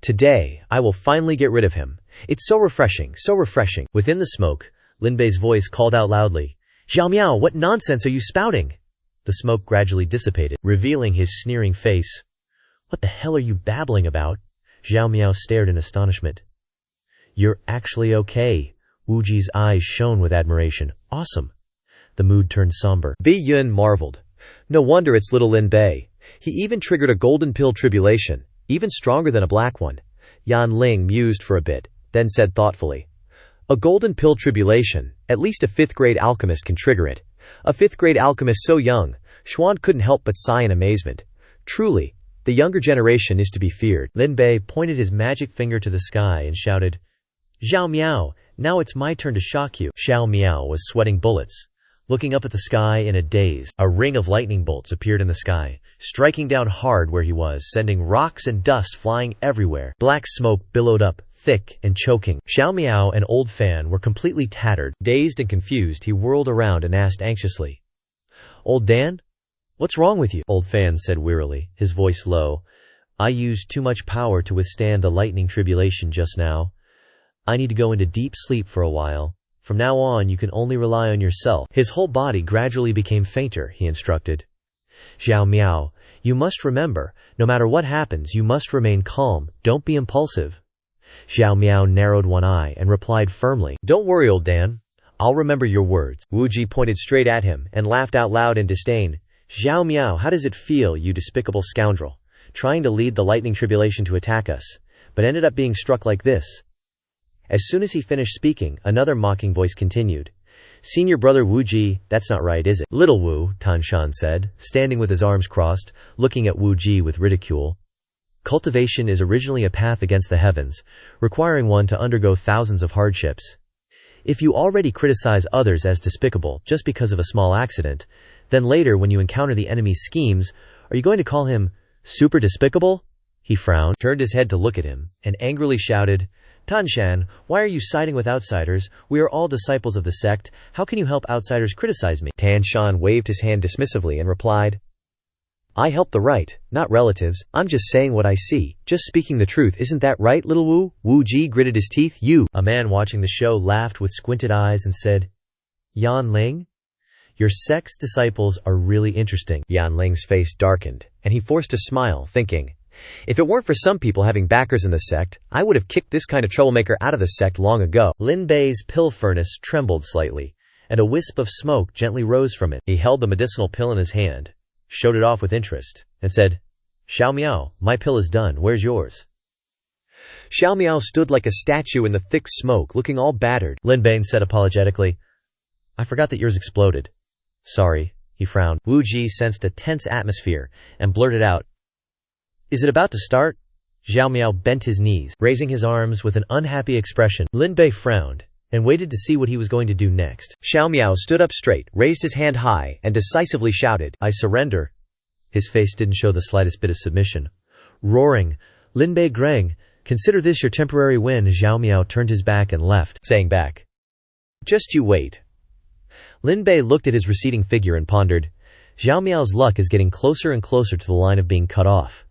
Today, I will finally get rid of him. It's so refreshing, so refreshing. Within the smoke, Lin Bei's voice called out loudly, Xiao Miao, what nonsense are you spouting? The smoke gradually dissipated, revealing his sneering face. What the hell are you babbling about? Xiao Miao stared in astonishment. You're actually okay. Wuji's eyes shone with admiration. Awesome. The mood turned somber. Bi Yun marveled. No wonder it's little Lin Bei. He even triggered a golden pill tribulation, even stronger than a black one. Yan Ling mused for a bit, then said thoughtfully, a golden pill tribulation, at least a 5th-grade alchemist can trigger it. A 5th-grade alchemist so young, Xuan couldn't help but sigh in amazement. Truly, the younger generation is to be feared. Lin Bei pointed his magic finger to the sky and shouted, Xiao Miao, now it's my turn to shock you. Xiao Miao was sweating bullets. Looking up at the sky in a daze, a ring of lightning bolts appeared in the sky, striking down hard where he was, sending rocks and dust flying everywhere. Black smoke billowed up, thick and choking. Xiao Miao and Old Fan were completely tattered. Dazed and confused, he whirled around and asked anxiously, Old Dan? What's wrong with you? Old Fan said wearily, his voice low. I used too much power to withstand the lightning tribulation just now. I need to go into deep sleep for a while. From now on, you can only rely on yourself. His whole body gradually became fainter, he instructed. Xiao Miao, you must remember, no matter what happens, you must remain calm, don't be impulsive. Xiao Miao narrowed one eye and replied firmly, Don't worry, Old Dan. I'll remember your words. Wuji pointed straight at him and laughed out loud in disdain. Xiao Miao, how does it feel, you despicable scoundrel, trying to lead the lightning tribulation to attack us, but ended up being struck like this? As soon as he finished speaking, another mocking voice continued. Senior brother Wuji, that's not right, is it? Little Wu, Tan Shan said, standing with his arms crossed, looking at Wuji with ridicule. Cultivation is originally a path against the heavens, requiring one to undergo thousands of hardships. If you already criticize others as despicable just because of a small accident, then later when you encounter the enemy's schemes, are you going to call him super despicable? He frowned, turned his head to look at him, and angrily shouted, Tanshan, why are you siding with outsiders? We are all disciples of the sect. How can you help outsiders criticize me? Tanshan waved his hand dismissively and replied, I help the right, not relatives. I'm just saying what I see, just speaking the truth. Isn't that right, little Wu? Wu Ji gritted his teeth. You. A man watching the show laughed with squinted eyes and said, Yan Ling? Your sect's disciples are really interesting. Yan Ling's face darkened, and he forced a smile, thinking, if it weren't for some people having backers in the sect, I would have kicked this kind of troublemaker out of the sect long ago. Lin Bei's pill furnace trembled slightly, and a wisp of smoke gently rose from it. He held the medicinal pill in his hand, showed it off with interest, and said, Xiao Miao, my pill is done. Where's yours? Xiao Miao stood like a statue in the thick smoke, looking all battered. Lin Bei said apologetically, I forgot that yours exploded. Sorry, he frowned. Wu Ji sensed a tense atmosphere and blurted out, Is it about to start? Xiao Miao bent his knees, raising his arms with an unhappy expression. Lin Bei frowned and waited to see what he was going to do next. Xiao Miao stood up straight, raised his hand high, and decisively shouted, I surrender. His face didn't show the slightest bit of submission. Roaring, Lin Bei Greng, consider this your temporary win. Xiao Miao turned his back and left, saying back, Just you wait. Lin Bei looked at his receding figure and pondered, Xiao Miao's luck is getting closer and closer to the line of being cut off.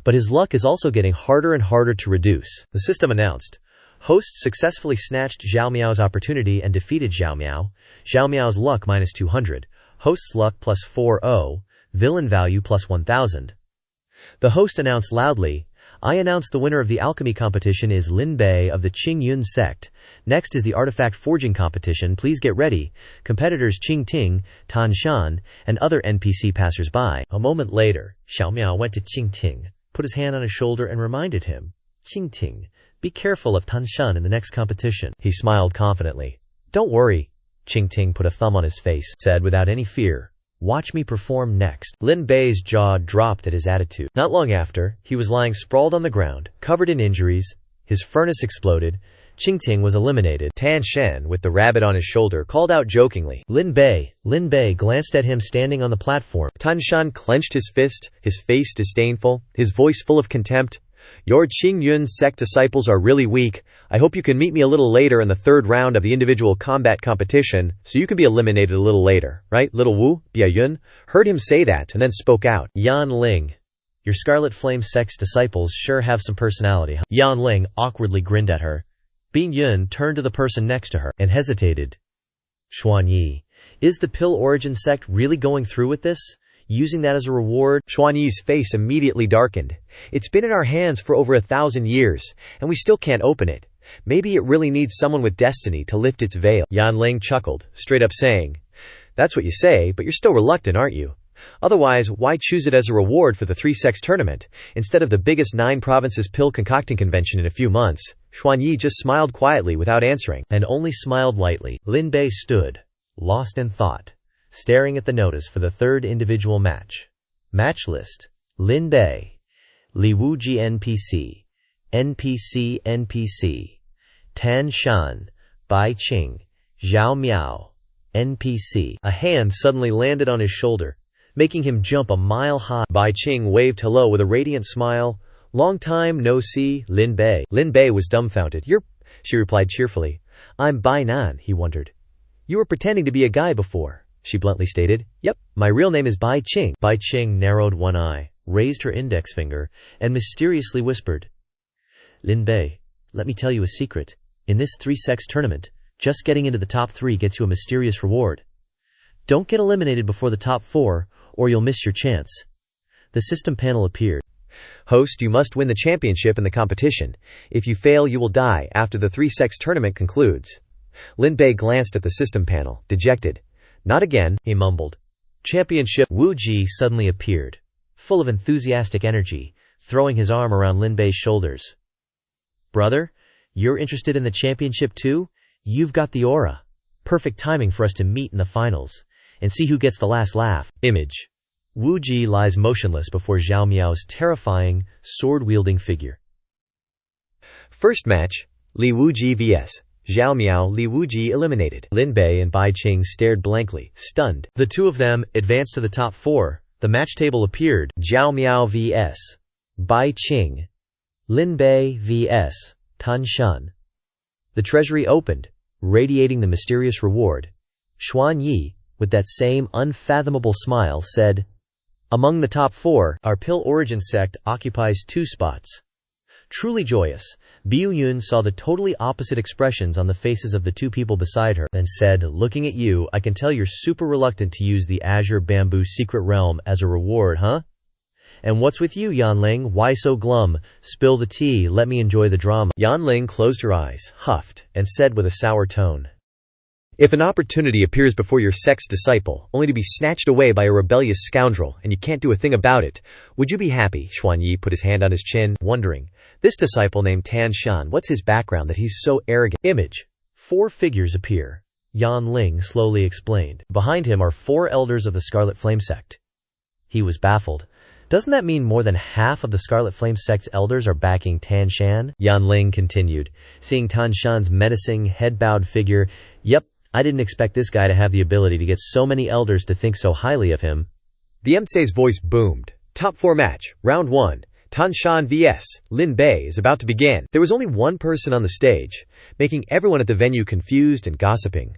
But his luck is also getting harder and harder to reduce. The system announced, Host successfully snatched Xiao Miao's opportunity and defeated Xiao Miao. Xiao Miao's luck minus 200. Host's luck plus 40. Villain value plus 1000. The host announced loudly, I announce the winner of the alchemy competition is Lin Bei of the Qing Yun sect. Next is the artifact forging competition. Please get ready. Competitors Qing Ting, Tan Shan, and other NPC passers-by. A moment later, Xiao Miao went to Qing Ting, put his hand on his shoulder and reminded him, Qing Ting, be careful of Tan Shan in the next competition. He smiled confidently. Don't worry. Qing Ting put a thumb on his face, said without any fear, Watch me perform next. Lin Bei's jaw dropped at his attitude. Not long after, he was lying sprawled on the ground, covered in injuries. His furnace exploded. Qing Ting was eliminated. Tan Shan, with the rabbit on his shoulder, called out jokingly. Lin Bei glanced at him standing on the platform. Tan Shan clenched his fist, his face disdainful, his voice full of contempt. Your Qing Yun sect disciples are really weak. I hope you can meet me a little later in the third round of the individual combat competition, so you can be eliminated a little later, right, little Wu? Bia Yun heard him say that and then spoke out. Yan Ling, your Scarlet Flame sect's disciples sure have some personality. Yan Ling awkwardly grinned at her. Bing Yun turned to the person next to her and hesitated. Xuanyi, is the Pill Origin sect really going through with this? Using that as a reward? Xuanyi's face immediately darkened. It's been in our hands for over 1,000 years, and we still can't open it. Maybe it really needs someone with destiny to lift its veil. Yan Ling chuckled, straight up saying, That's what you say, but you're still reluctant, aren't you? Otherwise, why choose it as a reward for the 3-sex tournament, instead of the biggest 9 provinces pill concocting convention in a few months? Xuanyi just smiled quietly without answering. And only smiled lightly. Lin Bei stood, lost in thought, staring at the notice for the third individual match. Match list. Lin Bei, Li Wuji NPC, NPC, Tan Shan, Bai Qing, Xiao Miao, NPC. A hand suddenly landed on his shoulder, making him jump a mile high. Bai Qing waved hello with a radiant smile. Long time no see, Lin Bei. Lin Bei was dumbfounded. She replied cheerfully. I'm Bai Nan, he wondered. You were pretending to be a guy before, she bluntly stated. Yep, my real name is Bai Qing. Bai Qing narrowed one eye, raised her index finger, and mysteriously whispered, Lin Bei, let me tell you a secret. In this 3-sex tournament, just getting into the top 3 gets you a mysterious reward. Don't get eliminated before the top 4, or you'll miss your chance. The system panel appeared. Host, you must win the championship in the competition. If you fail, you will die after the 3-sex tournament concludes. Lin Bei glanced at the system panel, dejected. Not again, he mumbled. Championship. Wu Ji suddenly appeared, full of enthusiastic energy, throwing his arm around Lin Bei's shoulders. Brother, you're interested in the championship too? You've got the aura. Perfect timing for us to meet in the finals and see who gets the last laugh. Image. Wu Ji lies motionless before Xiao Miao's terrifying, sword-wielding figure. First match, Li Wuji vs. Xiao Miao Li Wuji eliminated. Lin Bei and Bai Qing stared blankly, stunned. The two of them advanced to the top 4. The match table appeared. Zhao Miao vs. Bai Qing. Lin Bei vs. Tan Shan. The treasury opened, radiating the mysterious reward. Xuan Yi, with that same unfathomable smile, said, "Among the top 4, our Pill Origin sect occupies 2 spots." Truly joyous, Biu Yun saw the totally opposite expressions on the faces of the 2 people beside her, and said, "Looking at you, I can tell you're super reluctant to use the Azure Bamboo Secret Realm as a reward, huh? And what's with you, Yanling? Why so glum? Spill the tea, let me enjoy the drama." Yanling closed her eyes, huffed, and said with a sour tone, "If an opportunity appears before your sect's disciple, only to be snatched away by a rebellious scoundrel, and you can't do a thing about it, would you be happy?" Xuan Yi put his hand on his chin, wondering, this disciple named Tan Shan, what's his background that he's so arrogant? Image. 4 figures appear. Yan Ling slowly explained. Behind him are 4 elders of the Scarlet Flame sect. He was baffled. Doesn't that mean more than half of the Scarlet Flame sect's elders are backing Tan Shan? Yan Ling continued, seeing Tan Shan's menacing, head-bowed figure. Yep, I didn't expect this guy to have the ability to get so many elders to think so highly of him. The MC's voice boomed. Top 4 match, round 1. Tan Shan vs. Lin Bei is about to begin. There was only one person on the stage, making everyone at the venue confused and gossiping.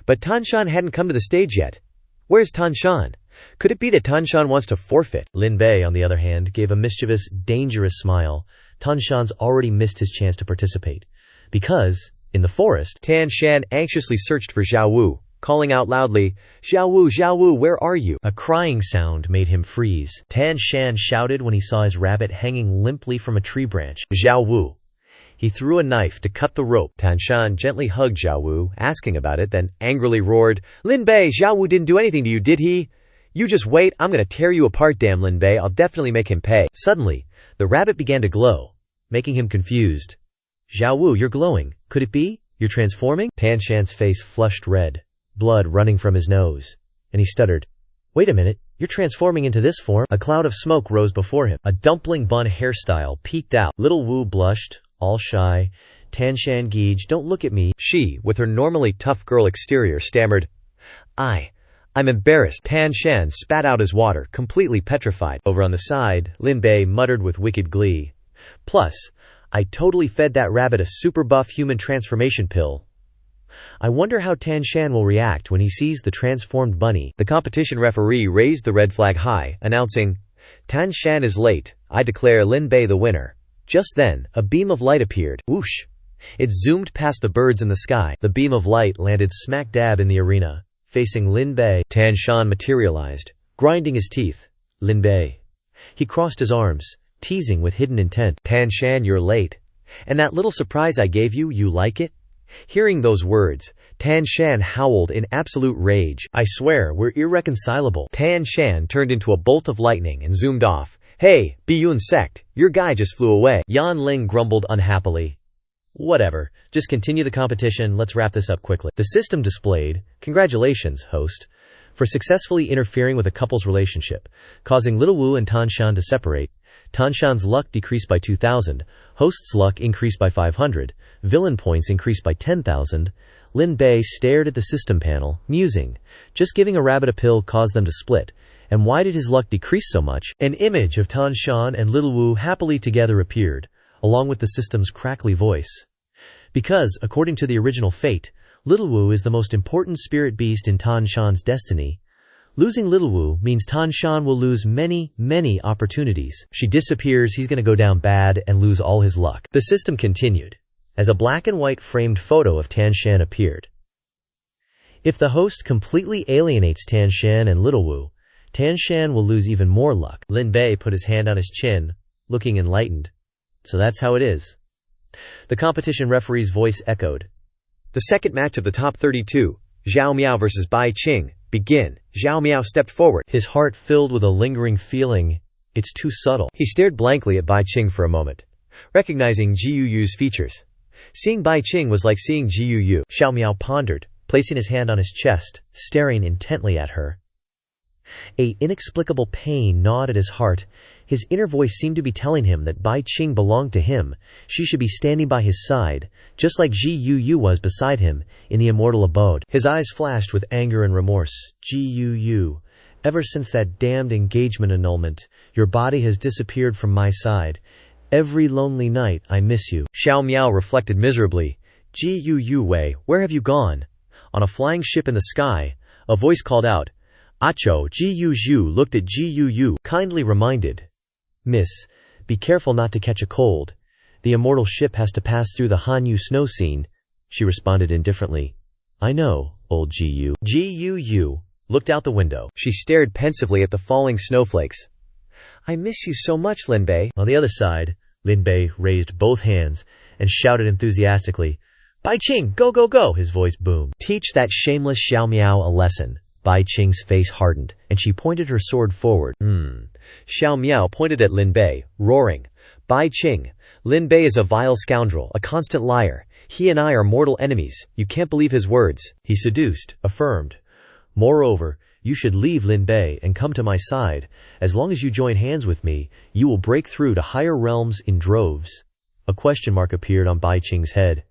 But Tan Shan hadn't come to the stage yet. Where's Tan Shan? Could it be that Tan Shan wants to forfeit? Lin Bei, on the other hand, gave a mischievous, dangerous smile. Tan Shan's already missed his chance to participate. Because, in the forest, Tan Shan anxiously searched for Xiao Wu, calling out loudly, Xiao Wu, where are you?" A crying sound made him freeze. Tan Shan shouted when he saw his rabbit hanging limply from a tree branch. Xiao Wu. He threw a knife to cut the rope. Tan Shan gently hugged Xiao Wu, asking about it, then angrily roared, "Lin Bei, Xiao Wu didn't do anything to you, did he? You just wait, I'm gonna tear you apart, damn Lin Bei, I'll definitely make him pay." Suddenly, the rabbit began to glow, making him confused. "Xiao Wu, you're glowing. Could it be? You're transforming?" Tan Shan's face flushed red, blood running from his nose, and he stuttered, "Wait a minute, you're transforming into this form?" A cloud of smoke rose before him. A dumpling bun hairstyle peeked out. Little Wu blushed, all shy. "Tan Shan Geej, don't look at me." She, with her normally tough girl exterior, stammered, I'm embarrassed." Tan Shan spat out his water, completely petrified. Over on the side, Lin Bei muttered with wicked glee, "Plus, I totally fed that rabbit a super buff human transformation pill. I wonder how Tan Shan will react when he sees the transformed bunny." The competition referee raised the red flag high, announcing, "Tan Shan is late. I declare Lin Bei the winner." Just then, a beam of light appeared. Whoosh! It zoomed past the birds in the sky. The beam of light landed smack dab in the arena, facing Lin Bei. Tan Shan materialized, grinding his teeth. "Lin Bei." He crossed his arms, teasing with hidden intent. "Tan Shan, you're late. And that little surprise I gave you, you like it?" Hearing those words, Tan Shan howled in absolute rage. "I swear, we're irreconcilable." Tan Shan turned into a bolt of lightning and zoomed off. "Hey, Biyun sect, your guy just flew away." Yan Ling grumbled unhappily. "Whatever, just continue the competition, let's wrap this up quickly." The system displayed, "Congratulations, host, for successfully interfering with a couple's relationship, causing Little Wu and Tan Shan to separate. Tan Shan's luck decreased by 2,000, host's luck increased by 500, villain points increased by 10,000. Lin Bei stared at the system panel, musing. Just giving a rabbit a pill caused them to split, and why did his luck decrease so much? An image of Tan Shan and Little Wu happily together appeared, along with the system's crackly voice. Because, according to the original fate, Little Wu is the most important spirit beast in Tan Shan's destiny. Losing Little Wu means Tan Shan will lose many, many opportunities. She disappears, he's gonna go down bad and lose all his luck. The system continued, as a black and white framed photo of Tan Shan appeared. If the host completely alienates Tan Shan and Little Wu, Tan Shan will lose even more luck. Lin Bei put his hand on his chin, looking enlightened. So that's how it is. The competition referee's voice echoed. The second match of the top 32, Xiao Miao vs. Bai Qing, begin. Xiao Miao stepped forward, his heart filled with a lingering feeling. It's too subtle. He stared blankly at Bai Qing for a moment, recognizing Gu Yue's features. Seeing Bai Qing was like seeing Gu Yue. Xiao Miao pondered, placing his hand on his chest, staring intently at her. A inexplicable pain gnawed at his heart. His inner voice seemed to be telling him that Bai Qing belonged to him. She should be standing by his side, just like Gu Yue was beside him in the immortal abode. His eyes flashed with anger and remorse. Gu Yue, ever since that damned engagement annulment, your body has disappeared from my side. Every lonely night I miss you. Xiao Miao reflected miserably. Gu Yue, where have you gone? On a flying ship in the sky, a voice called out. Acho. Gu Yue looked at Gu Yue, kindly reminded. Miss, be careful not to catch a cold. The immortal ship has to pass through the Hanyu snow scene. She responded indifferently. I know, old Gu Yue. Gu Yue looked out the window. She stared pensively at the falling snowflakes. I miss you so much, Lin Bei. On the other side, Lin Bei raised both hands and shouted enthusiastically. Bai Qing, go, go, go! His voice boomed. Teach that shameless Xiao Miao a lesson. Bai Qing's face hardened, and she pointed her sword forward. Xiao Miao pointed at Lin Bei, roaring. Bai Qing, Lin Bei is a vile scoundrel, a constant liar. He and I are mortal enemies. You can't believe his words. He seduced, affirmed. Moreover, you should leave Lin Bei and come to my side. As long as you join hands with me, you will break through to higher realms in droves. A question mark appeared on Bai Qing's head.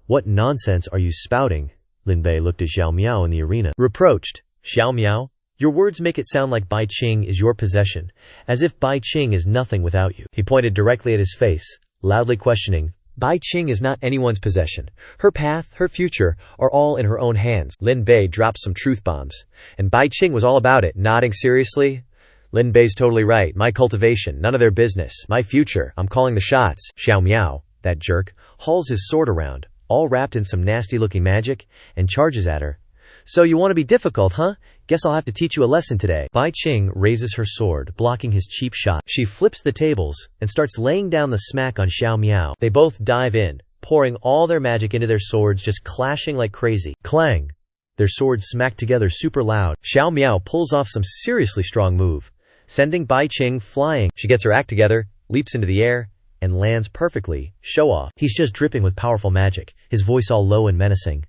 What nonsense are you spouting? Lin Bei looked at Xiao Miao in the arena. Reproached. Xiao Miao, your words make it sound like Bai Qing is your possession, as if Bai Qing is nothing without you. He pointed directly at his face, loudly questioning. Bai Qing is not anyone's possession. Her path, her future, are all in her own hands. Lin Bei dropped some truth bombs, and Bai Qing was all about it, nodding seriously. Lin Bei's totally right. My cultivation, none of their business. My future, I'm calling the shots. Xiao Miao, that jerk, hauls his sword around, all wrapped in some nasty-looking magic, and charges at her. So you want to be difficult, huh? Guess I'll have to teach you a lesson today. Bai Qing raises her sword, blocking his cheap shot. She flips the tables and starts laying down the smack on Xiao Miao. They both dive in, pouring all their magic into their swords, just clashing like crazy. Clang! Their swords smack together super loud. Xiao Miao pulls off some seriously strong move, sending Bai Qing flying. She gets her act together, leaps into the air, and lands perfectly. Show off. He's just dripping with powerful magic, his voice all low and menacing.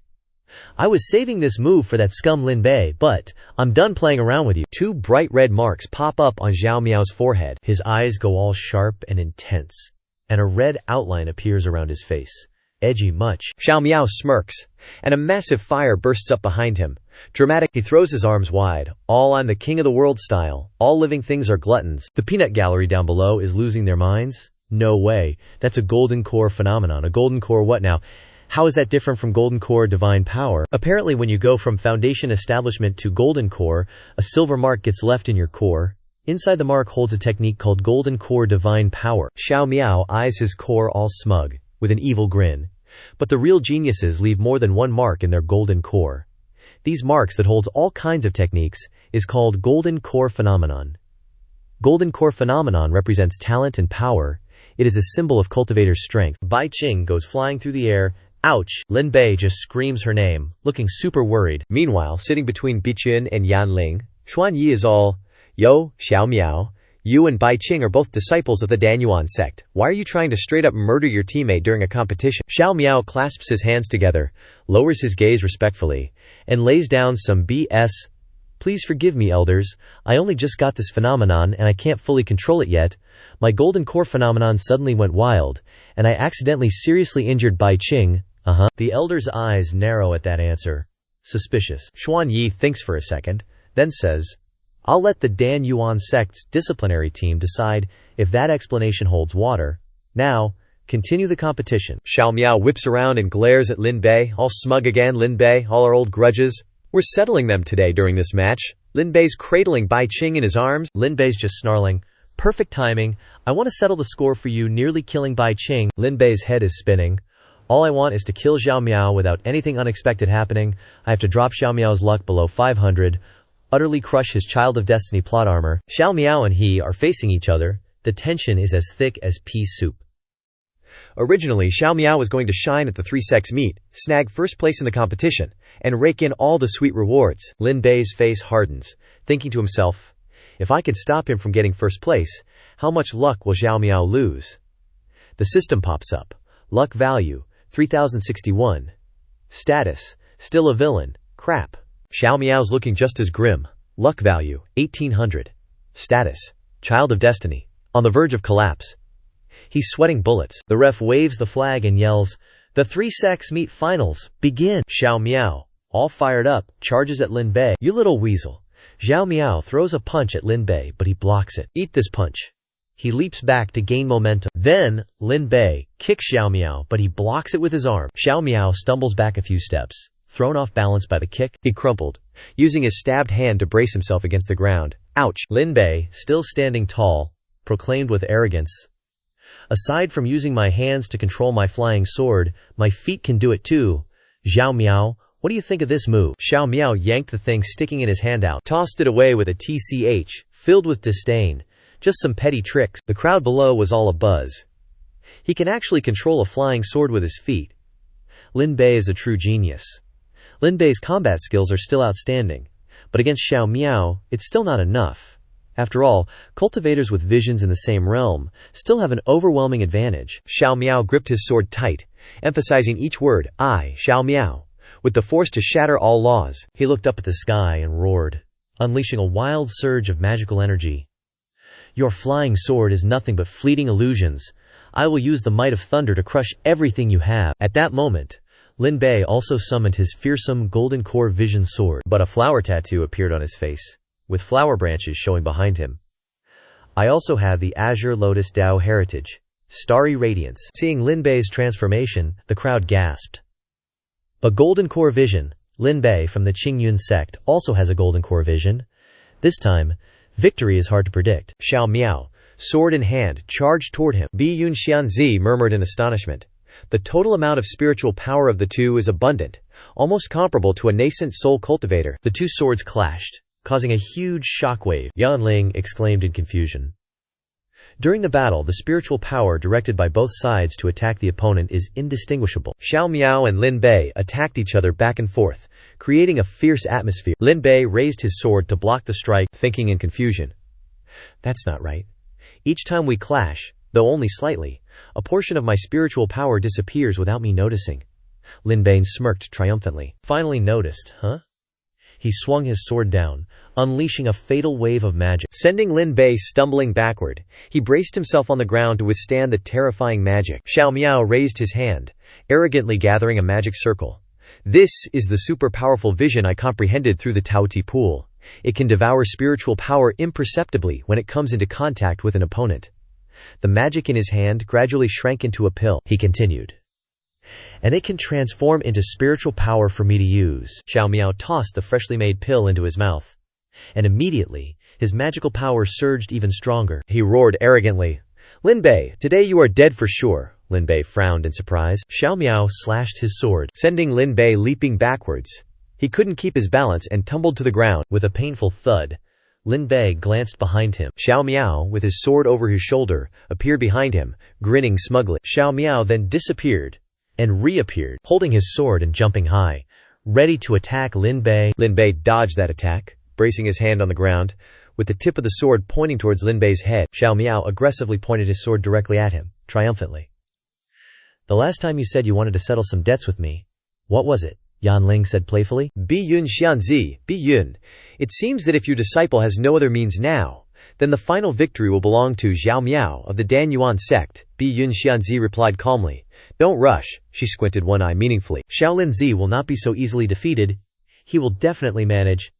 I was saving this move for that scum Lin Bei, but I'm done playing around with you. Two bright red marks pop up on Xiao Miao's forehead. His eyes go all sharp and intense, and a red outline appears around his face. Edgy much. Xiao Miao smirks, and a massive fire bursts up behind him. Dramatic, he throws his arms wide. All I'm the king of the world style. All living things are gluttons. The peanut gallery down below is losing their minds. No way. That's a golden core phenomenon. A golden core what now? How is that different from golden core divine power? Apparently when you go from foundation establishment to golden core, a silver mark gets left in your core. Inside the mark holds a technique called golden core divine power. Xiao Miao eyes his core all smug, with an evil grin. But the real geniuses leave more than one mark in their golden core. These marks that holds all kinds of techniques is called golden core phenomenon. Golden core phenomenon represents talent and power. It is a symbol of cultivator's strength. Bai Qing goes flying through the air. Ouch! Lin Bei just screams her name, looking super worried. Meanwhile, sitting between Bichun and Yanling, Xuanyi is all, Yo, Xiao Miao, you and Bai Qing are both disciples of the Danyuan sect. Why are you trying to straight up murder your teammate during a competition? Xiao Miao clasps his hands together, lowers his gaze respectfully, and lays down some BS. Please forgive me, elders. I only just got this phenomenon and I can't fully control it yet. My golden core phenomenon suddenly went wild, and I accidentally seriously injured Bai Qing. The elder's eyes narrow at that answer. Suspicious. Xuanyi thinks for a second, then says, I'll let the Dan Yuan sect's disciplinary team decide if that explanation holds water. Now, continue the competition. Xiao Miao whips around and glares at Lin Bei, all smug again. Lin Bei, all our old grudges. We're settling them today during this match. Lin Bei's cradling Bai Qing in his arms. Lin Bei's just snarling. Perfect timing. I want to settle the score for you, nearly killing Bai Qing. Lin Bei's head is spinning. All I want is to kill Xiao Miao without anything unexpected happening. I have to drop Xiao Miao's luck below 500, utterly crush his Child of Destiny plot armor. Xiao Miao and he are facing each other. The tension is as thick as pea soup. Originally, Xiao Miao was going to shine at the three-sex meet, snag first place in the competition, and rake in all the sweet rewards. Lin Bei's face hardens, thinking to himself, if I could stop him from getting first place, how much luck will Xiao Miao lose? The system pops up. Luck value, 3061. Status, still a villain. Crap. Xiao Miao's looking just as grim. Luck value, 1800. Status, Child of Destiny. On the verge of collapse. He's sweating bullets. The ref waves the flag and yells, "The 3 sex meet finals, begin!" Xiao Miao, all fired up, charges at Lin Bei. "You little weasel." Xiao Miao throws a punch at Lin Bei, but he blocks it. "Eat this punch." He leaps back to gain momentum. Then, Lin Bei kicks Xiao Miao, but he blocks it with his arm. Xiao Miao stumbles back a few steps. Thrown off balance by the kick, he crumpled, using his stabbed hand to brace himself against the ground. Ouch! Lin Bei, still standing tall, proclaimed with arrogance, "Aside from using my hands to control my flying sword, my feet can do it too. Xiao Miao, what do you think of this move?" Xiao Miao yanked the thing sticking in his hand out, tossed it away with a tch, filled with disdain. "Just some petty tricks." The crowd below was all abuzz. He can actually control a flying sword with his feet. Lin Bei is a true genius. Lin Bei's combat skills are still outstanding, but against Xiao Miao, it's still not enough. After all, cultivators with visions in the same realm still have an overwhelming advantage. Xiao Miao gripped his sword tight, emphasizing each word, "I, Xiao Miao," with the force to shatter all laws. He looked up at the sky and roared, unleashing a wild surge of magical energy. "Your flying sword is nothing but fleeting illusions. I will use the might of thunder to crush everything you have." At that moment, Lin Bei also summoned his fearsome golden core vision sword, but a flower tattoo appeared on his face, with flower branches showing behind him. "I also have the Azure Lotus Dao heritage, starry radiance." Seeing Lin Bei's transformation, the crowd gasped. A golden core vision. Lin Bei from the Qingyun sect also has a golden core vision. This time, victory is hard to predict. Xiao Miao, sword in hand, charged toward him. Bi Yun Xianxia murmured in astonishment. The total amount of spiritual power of the two is abundant, almost comparable to a nascent soul cultivator. The two swords clashed, causing a huge shockwave. Yan Ling exclaimed in confusion. During the battle, the spiritual power directed by both sides to attack the opponent is indistinguishable. Xiao Miao and Lin Bei attacked each other back and forth, creating a fierce atmosphere. Lin Bei raised his sword to block the strike, thinking in confusion. "That's not right. Each time we clash, though only slightly, a portion of my spiritual power disappears without me noticing." Lin Bei smirked triumphantly. "Finally noticed, huh?" He swung his sword down, unleashing a fatal wave of magic. Sending Lin Bei stumbling backward, he braced himself on the ground to withstand the terrifying magic. Xiao Miao raised his hand, arrogantly gathering a magic circle. "This is the super powerful vision I comprehended through the Taoti pool. It can devour spiritual power imperceptibly when it comes into contact with an opponent." The magic in his hand gradually shrank into a pill. He continued, "And it can transform into spiritual power for me to use." Xiao Miao tossed the freshly made pill into his mouth, and immediately, his magical power surged even stronger. He roared arrogantly, "Lin Bei, today you are dead for sure." Lin Bei frowned in surprise. Xiao Miao slashed his sword, sending Lin Bei leaping backwards. He couldn't keep his balance and tumbled to the ground. With a painful thud, Lin Bei glanced behind him. Xiao Miao, with his sword over his shoulder, appeared behind him, grinning smugly. Xiao Miao then disappeared and reappeared, holding his sword and jumping high, ready to attack Lin Bei. Lin Bei dodged that attack, bracing his hand on the ground, with the tip of the sword pointing towards Lin Bei's head. Xiao Miao aggressively pointed his sword directly at him, triumphantly. "The last time you said you wanted to settle some debts with me, what was it?" Yan Ling said playfully. Bi Yun Xianxia, Bi Yun. "It seems that if your disciple has no other means now, then the final victory will belong to Xiao Miao of the Danyuan sect." Bi Yun Xianxia replied calmly. "Don't rush." She squinted one eye meaningfully. "Xiao Linzi will not be so easily defeated. He will definitely manage.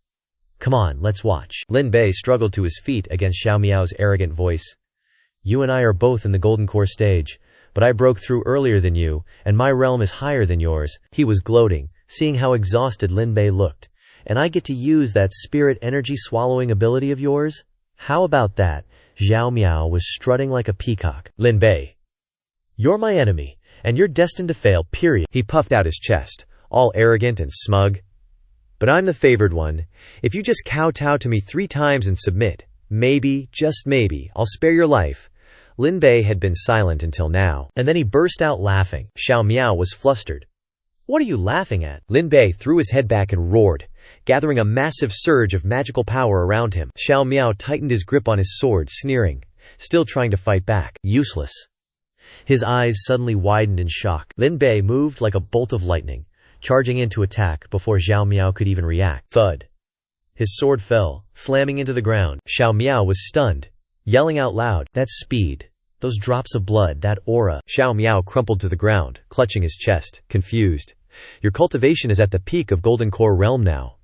Come on, let's watch." Lin Bei struggled to his feet against Xiao Miao's arrogant voice. "You and I are both in the golden core stage, but I broke through earlier than you, and my realm is higher than yours." He was gloating, seeing how exhausted Lin Bei looked. "And I get to use that spirit energy swallowing ability of yours? How about that?" Xiao Miao was strutting like a peacock. "Lin Bei, you're my enemy, and you're destined to fail, period." He puffed out his chest, all arrogant and smug. "But I'm the favored one. If you just kowtow to me 3 times and submit, maybe, just maybe, I'll spare your life." Lin Bei had been silent until now, and then he burst out laughing. Xiao Miao was flustered. "What are you laughing at?" Lin Bei threw his head back and roared, gathering a massive surge of magical power around him. Xiao Miao tightened his grip on his sword, sneering, still trying to fight back. "Useless." His eyes suddenly widened in shock. Lin Bei moved like a bolt of lightning, charging in to attack before Xiao Miao could even react. Thud. His sword fell, slamming into the ground. Xiao Miao was stunned, yelling out loud, "That speed! Those drops of blood, that aura!" Xiao Miao crumpled to the ground, clutching his chest, confused. "Your cultivation is at the peak of Golden Core realm now."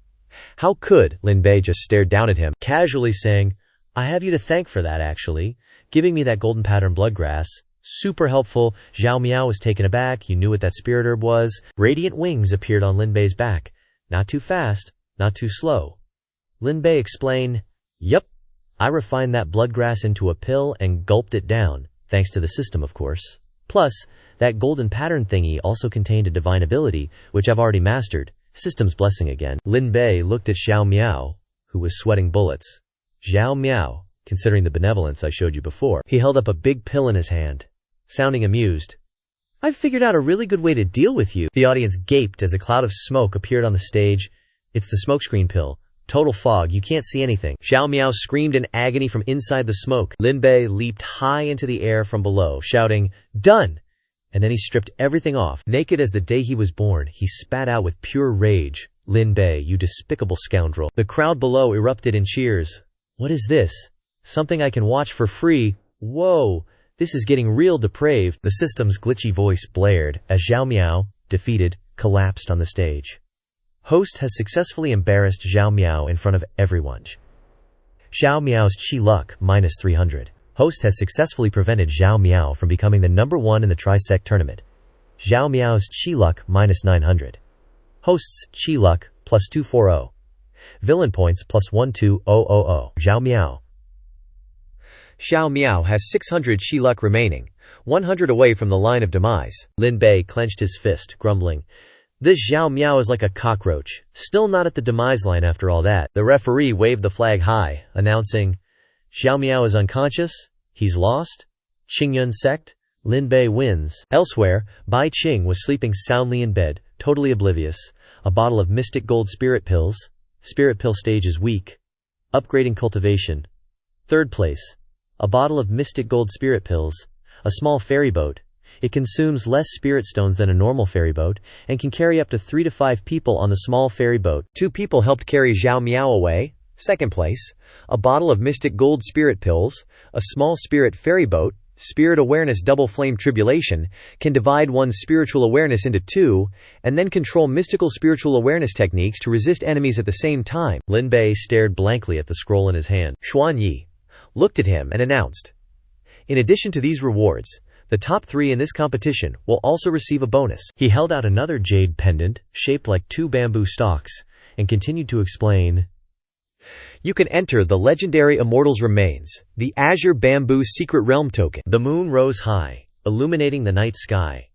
"How could?" Lin Bei just stared down at him, casually saying, "I have you to thank for that, actually. Giving me that golden pattern bloodgrass. Super helpful." Xiao Miao was taken aback. "You knew what that spirit herb was?" Radiant wings appeared on Lin Bei's back. "Not too fast, not too slow." Lin Bei explained, "Yup. I refined that bloodgrass into a pill and gulped it down, thanks to the system, of course. Plus, that golden pattern thingy also contained a divine ability, which I've already mastered. System's blessing again." Lin Bei looked at Xiao Miao, who was sweating bullets. "Xiao Miao, considering the benevolence I showed you before." He held up a big pill in his hand, sounding amused. "I've figured out a really good way to deal with you." The audience gaped as a cloud of smoke appeared on the stage. "It's the smokescreen pill. Total fog, you can't see anything." Xiao Miao screamed in agony from inside the smoke. Lin Bei leaped high into the air from below, shouting, "Done!" And then he stripped everything off. Naked as the day he was born, he spat out with pure rage, "Lin Bei, you despicable scoundrel." The crowd below erupted in cheers. "What is this? Something I can watch for free? Whoa, this is getting real depraved." The system's glitchy voice blared as Xiao Miao, defeated, collapsed on the stage. Host has successfully embarrassed Xiao Miao in front of everyone. Xiao Miao's Chi Luck, minus 300. Host has successfully prevented Xiao Miao from becoming the #1 in the Tri-Sect tournament. Xiao Miao's Chi Luck, minus 900. Host's Chi Luck, plus 240. Villain points, plus 12000. Xiao Miao. Xiao Miao has 600 Chi Luck remaining, 100 away from the line of demise. Lin Bei clenched his fist, grumbling, "This Xiao Miao is like a cockroach, still not at the demise line after all that." The referee waved the flag high, announcing, "Xiao Miao is unconscious. He's lost. Qingyun sect. Lin Bei wins." Elsewhere, Bai Qing was sleeping soundly in bed, totally oblivious. A bottle of mystic gold spirit pills. Spirit pill stage is weak. Upgrading cultivation. Third place. A bottle of mystic gold spirit pills. A small ferry boat. It consumes less spirit stones than a normal ferry boat, and can carry up to 3 to 5 people on the small ferry boat. 2 people helped carry Xiao Miao away. Second place. A bottle of mystic gold spirit pills. A small spirit ferry boat. Spirit awareness double flame tribulation. Can divide one's spiritual awareness into 2, and then control mystical spiritual awareness techniques to resist enemies at the same time. Lin Bei stared blankly at the scroll in his hand. Xuan Yi looked at him and announced, "In addition to these rewards, the top 3 in this competition will also receive a bonus." He held out another jade pendant, shaped like 2 bamboo stalks, and continued to explain, "You can enter the legendary Immortal's Remains, the Azure Bamboo Secret Realm token." The moon rose high, illuminating the night sky.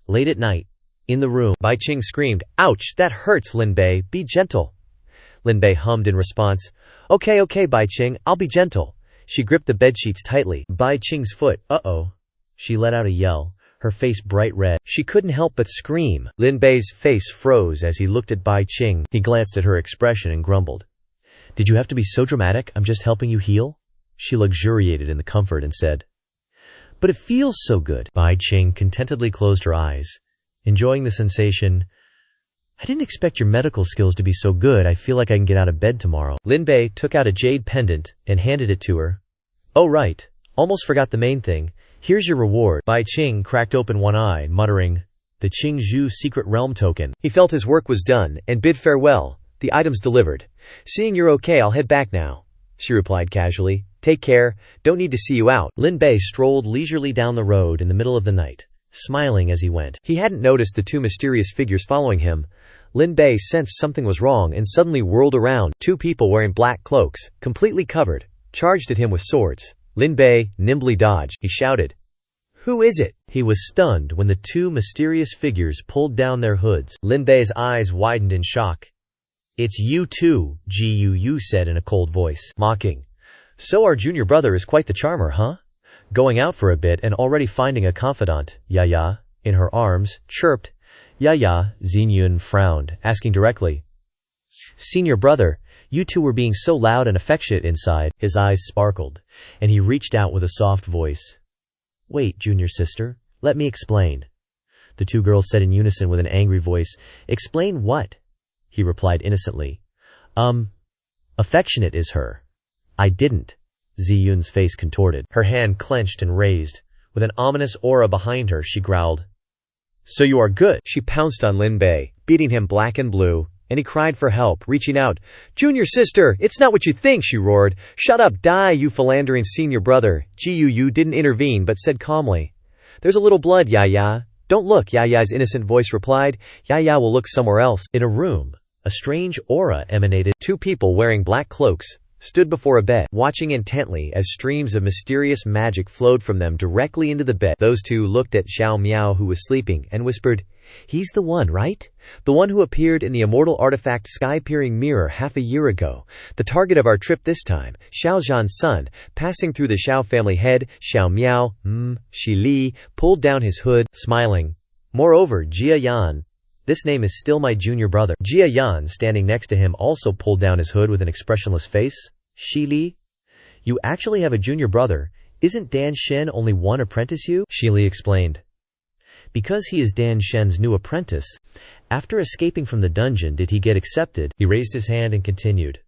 Late at night, in the room, Bai Qing screamed, "Ouch, that hurts, Lin Bei, be gentle." Lin Bei hummed in response, Okay, Bai Qing, I'll be gentle." She gripped the bedsheets tightly. Bai Qing's foot, "Uh-oh." She let out a yell, her face bright red. She couldn't help but scream. Lin Bei's face froze as he looked at Bai Qing. He glanced at her expression and grumbled, "Did you have to be so dramatic? I'm just helping you heal?" She luxuriated in the comfort and said, "But it feels so good." Bai Qing contentedly closed her eyes, enjoying the sensation. "I didn't expect your medical skills to be so good. I feel like I can get out of bed tomorrow." Lin Bei took out a jade pendant and handed it to her. "Oh right, almost forgot the main thing. Here's your reward." Bai Qing cracked open one eye, muttering, "The Qingzhou Secret Realm token." He felt his work was done and bid farewell. The items delivered. "Seeing you're okay, I'll head back now," she replied casually. "Take care, don't need to see you out." Lin Bei strolled leisurely down the road in the middle of the night, smiling as he went. He hadn't noticed the 2 mysterious figures following him. Lin Bei sensed something was wrong and suddenly whirled around. 2 people wearing black cloaks, completely covered, charged at him with swords. Lin Bei nimbly dodged. He shouted, "Who is it?" He was stunned when the 2 mysterious figures pulled down their hoods. Lin Bei's eyes widened in shock. "It's you too," Gu said in a cold voice, mocking. "So our junior brother is quite the charmer, huh? Going out for a bit and already finding a confidant, ya, in her arms," chirped. Ya, Xingyun frowned, asking directly, "Senior brother, you 2 were being so loud and affectionate inside." His eyes sparkled, and he reached out with a soft voice. "Wait, junior sister, let me explain." The 2 girls said in unison with an angry voice, "Explain what?" He replied innocently, Affectionate is her. I didn't. Ziyun's face contorted. Her hand clenched and raised. With an ominous aura behind her, she growled. So you are good. She pounced on Lin Bei, beating him black and blue, and he cried for help, reaching out. Junior sister, it's not what you think, she roared. Shut up, die, you philandering senior brother. Gu Yue didn't intervene but said calmly. There's a little blood, Yaya. Don't look, Yaya's innocent voice replied. Yaya will look somewhere else. In a room, a strange aura emanated. 2 people wearing black cloaks stood before a bed, watching intently as streams of mysterious magic flowed from them directly into the bed. Those 2 looked at Xiao Miao, who was sleeping, and whispered, He's the one, right? The one who appeared in the immortal artifact sky-peering mirror half a year ago. The target of our trip this time, Xiao Zhan's son, passing through the Xiao family head, Xiao Miao, Shi Li, pulled down his hood, smiling. Moreover, Jia Yan. This name is still my junior brother. Jia Yan, standing next to him, also pulled down his hood with an expressionless face. Shi Li? You actually have a junior brother. Isn't Dan Shen only one apprentice you? Shi Li explained. Because he is Dan Shen's new apprentice, after escaping from the dungeon did he get accepted. He raised his hand and continued.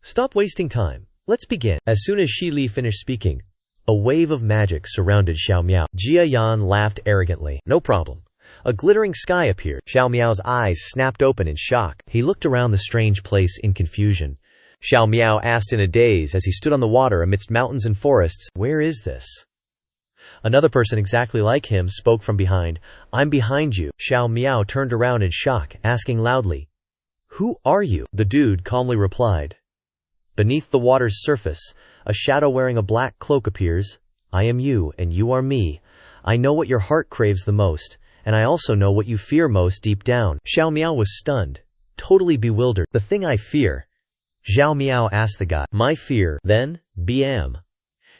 Stop wasting time. Let's begin. As soon as Shi Li finished speaking, a wave of magic surrounded Xiao Miao. Jia Yan laughed arrogantly. No problem. A glittering sky appeared. Xiao Miao's eyes snapped open in shock. He looked around the strange place in confusion. Xiao Miao asked in a daze as he stood on the water amidst mountains and forests, Where is this? Another person exactly like him spoke from behind. I'm behind you. Xiao Miao turned around in shock, asking loudly, Who are you? The dude calmly replied. Beneath the water's surface, a shadow wearing a black cloak appears. I am you, and you are me. I know what your heart craves the most, and I also know what you fear most deep down. Xiao Miao was stunned, totally bewildered. The thing I fear? Xiao Miao asked the guy. My fear, then, BM.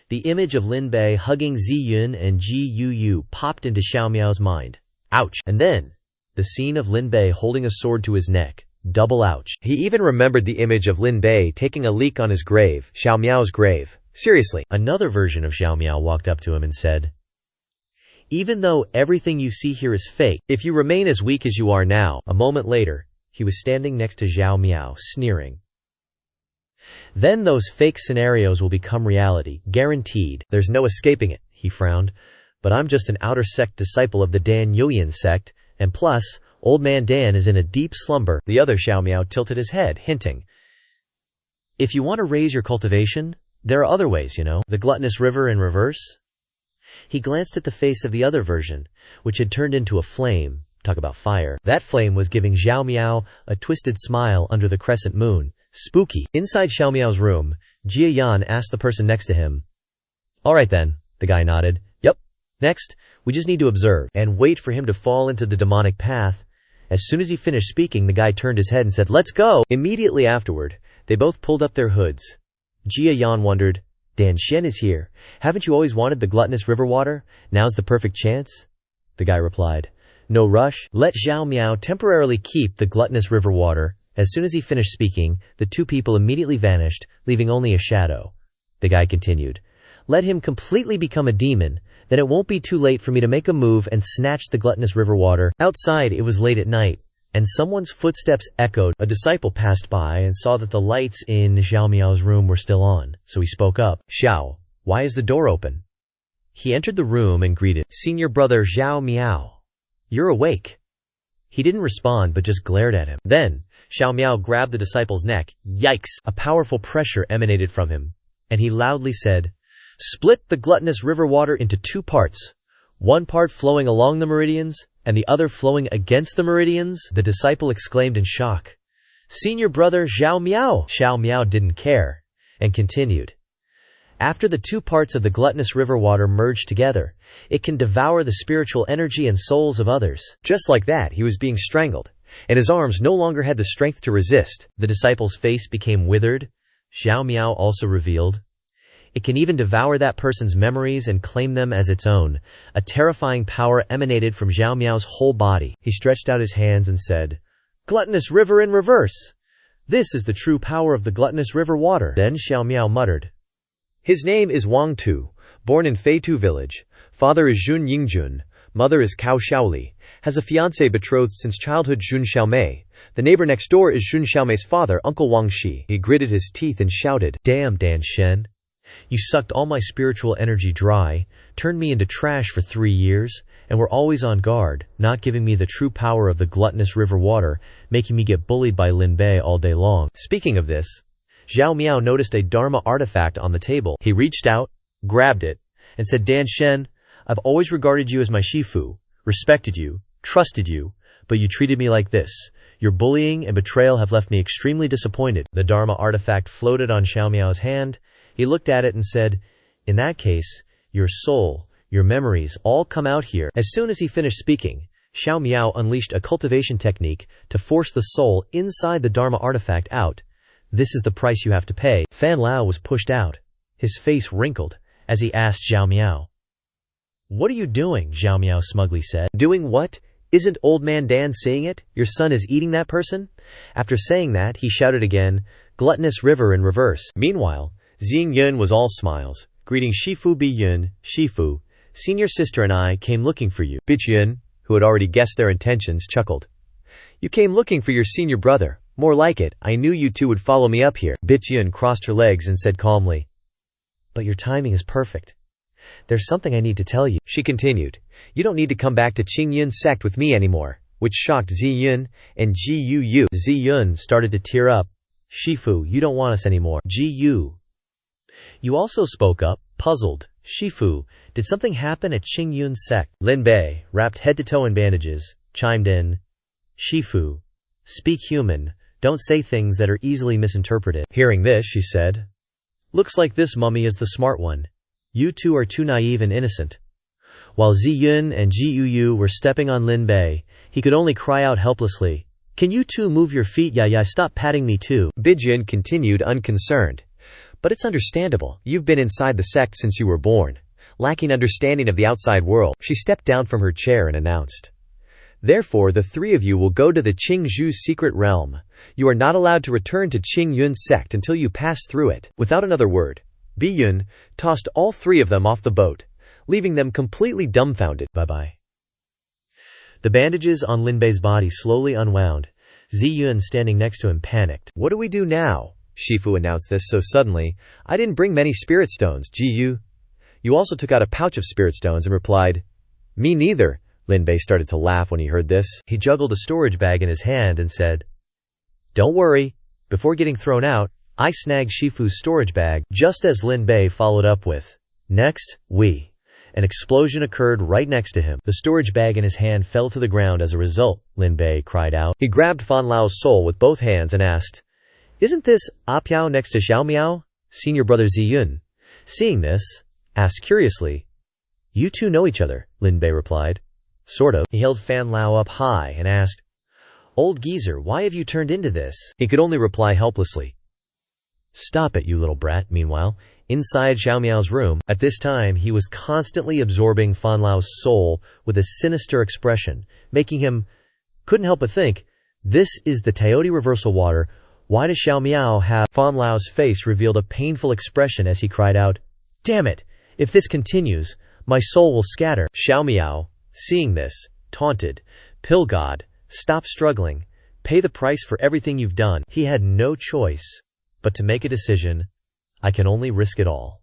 The image of Lin Bei hugging Ziyun and Gu Yue popped into Xiao Miao's mind. Ouch! And then, the scene of Lin Bei holding a sword to his neck. Double ouch. He even remembered the image of Lin Bei taking a leak on his grave, Xiao Miao's grave. Seriously. Another version of Xiao Miao walked up to him and said, Even though everything you see here is fake, if you remain as weak as you are now. A moment later, he was standing next to Xiao Miao, sneering. Then those fake scenarios will become reality, guaranteed. There's no escaping it, he frowned. But I'm just an outer sect disciple of the Dan Yuyan sect, and plus, Old Man Dan is in a deep slumber. The other Xiao Miao tilted his head, hinting. If you want to raise your cultivation, there are other ways, you know. The gluttonous river in reverse? He glanced at the face of the other version, which had turned into a flame. Talk about fire. That flame was giving Xiao Miao a twisted smile under the crescent moon. Spooky. Inside Xiao Miao's room, Jia Yan asked the person next to him. All right then, the guy nodded. Yep. Next, we just need to observe and wait for him to fall into the demonic path. As soon as he finished speaking, the guy turned his head and said, Let's go! Immediately afterward, they both pulled up their hoods. Jia Yan wondered, Dan Shen is here. Haven't you always wanted the gluttonous river water? Now's the perfect chance? The guy replied, No rush. Let Xiao Miao temporarily keep the gluttonous river water. As soon as he finished speaking, the 2 people immediately vanished, leaving only a shadow. The guy continued, Let him completely become a demon, then it won't be too late for me to make a move and snatch the gluttonous river water. Outside, it was late at night, and someone's footsteps echoed. A disciple passed by and saw that the lights in Xiao Miao's room were still on, so he spoke up. Xiao, why is the door open? He entered the room and greeted, Senior brother Xiao Miao. You're awake. He didn't respond but just glared at him. Then, Xiao Miao grabbed the disciple's neck. Yikes! A powerful pressure emanated from him, and he loudly said, Split the gluttonous river water into 2 parts, one part flowing along the meridians, and the other flowing against the meridians. The disciple exclaimed in shock, Senior brother Xiao Miao! Xiao Miao didn't care, and continued, After the 2 parts of the gluttonous river water merge together, it can devour the spiritual energy and souls of others. Just like that, he was being strangled, and his arms no longer had the strength to resist. The disciple's face became withered. Xiao Miao also revealed, It can even devour that person's memories and claim them as its own. A terrifying power emanated from Xiao Miao's whole body. He stretched out his hands and said, Gluttonous river in reverse! This is the true power of the gluttonous river water. Then Xiao Miao muttered, His name is Wang Tu, born in Feitu village. Father is Jun Yingjun. Mother is Cao Shaoli. Has a fiancé betrothed since childhood Jun Xiaomei. The neighbor next door is Xun Xiaomei's father, Uncle Wang Shi. He gritted his teeth and shouted, Damn, Dan Shen. You sucked all my spiritual energy dry, turned me into trash for 3 years, and were always on guard, not giving me the true power of the gluttonous river water, making me get bullied by Lin Bei all day long. Speaking of this, Xiao Miao noticed a Dharma artifact on the table. He reached out, grabbed it, and said, Dan Shen, I've always regarded you as my Shifu, respected you, trusted you, but you treated me like this. Your bullying and betrayal have left me extremely disappointed. The Dharma artifact floated on Xiao Miao's hand. He looked at it and said, In that case, your soul, your memories, all come out here. As soon as he finished speaking, Xiao Miao unleashed a cultivation technique to force the soul inside the Dharma artifact out. This is the price you have to pay. Fan Lao was pushed out. His face wrinkled as he asked Xiao Miao. What are you doing? Xiao Miao smugly said. Doing what? Isn't old man Dan seeing it? Your son is eating that person? After saying that, he shouted again, Gluttonous river in reverse. Meanwhile, Xing Yun was all smiles, greeting Shifu Bi Yun, Shifu, senior sister and I came looking for you. Bitch Yun, who had already guessed their intentions, chuckled. You came looking for your senior brother. More like it, I knew you two would follow me up here. Bitch Yun crossed her legs and said calmly, But your timing is perfect. There's something I need to tell you. She continued, You don't need to come back to Qing Yun's sect with me anymore, which shocked Zi Yun and Ji Yu. Zi Yun started to tear up. Shifu, you don't want us anymore. Ji Yu. You also spoke up, puzzled. Shifu, did something happen at Qing Yun's sect? Lin Bei, wrapped head to toe in bandages, chimed in. Shifu, speak human, don't say things that are easily misinterpreted. Hearing this, she said, Looks like this mummy is the smart one. You two are too naive and innocent. While Zi Yun and Ji Yu were stepping on Lin Bei, he could only cry out helplessly, Can you two move your feet? Yeah, stop patting me too. Bijun continued unconcerned. But it's understandable. You've been inside the sect since you were born. Lacking understanding of the outside world, she stepped down from her chair and announced, Therefore, the three of you will go to the Qing Zhu's secret realm. You are not allowed to return to Qing Yun's sect until you pass through it. Without another word, Bi Yun tossed all three of them off the boat, leaving them completely dumbfounded. Bye-bye. The bandages on Lin Bei's body slowly unwound. Zi Yun, standing next to him, panicked. What do we do now? Shifu announced this so suddenly. I didn't bring many spirit stones, Ji Yu. You also took out a pouch of spirit stones and replied, Me neither. Lin Bei started to laugh when he heard this. He juggled a storage bag in his hand and said, Don't worry. Before getting thrown out, I snagged Shifu's storage bag. Just as Lin Bei followed up with, Next, we. An explosion occurred right next to him. The storage bag in his hand fell to the ground as a result, Lin Bei cried out. He grabbed Fan Lao's soul with both hands and asked, Isn't this Apiao next to Xiao Miao? Senior brother Zi Yun, seeing this, asked curiously, You two know each other, Lin Bei replied. Sort of. He held Fan Lao up high and asked, Old geezer, why have you turned into this? He could only reply helplessly, Stop it, you little brat. Meanwhile, inside Xiao Miao's room, at this time he was constantly absorbing Fan Lao's soul with a sinister expression, making him couldn't help but think, This is the Teoti reversal water. Why does Xiao Miao have? Fan Lao's face revealed a painful expression as he cried out, Damn it! If this continues, my soul will scatter. Xiao Miao, seeing this, taunted, Pill God, stop struggling. Pay the price for everything you've done. He had no choice but to make a decision. I can only risk it all.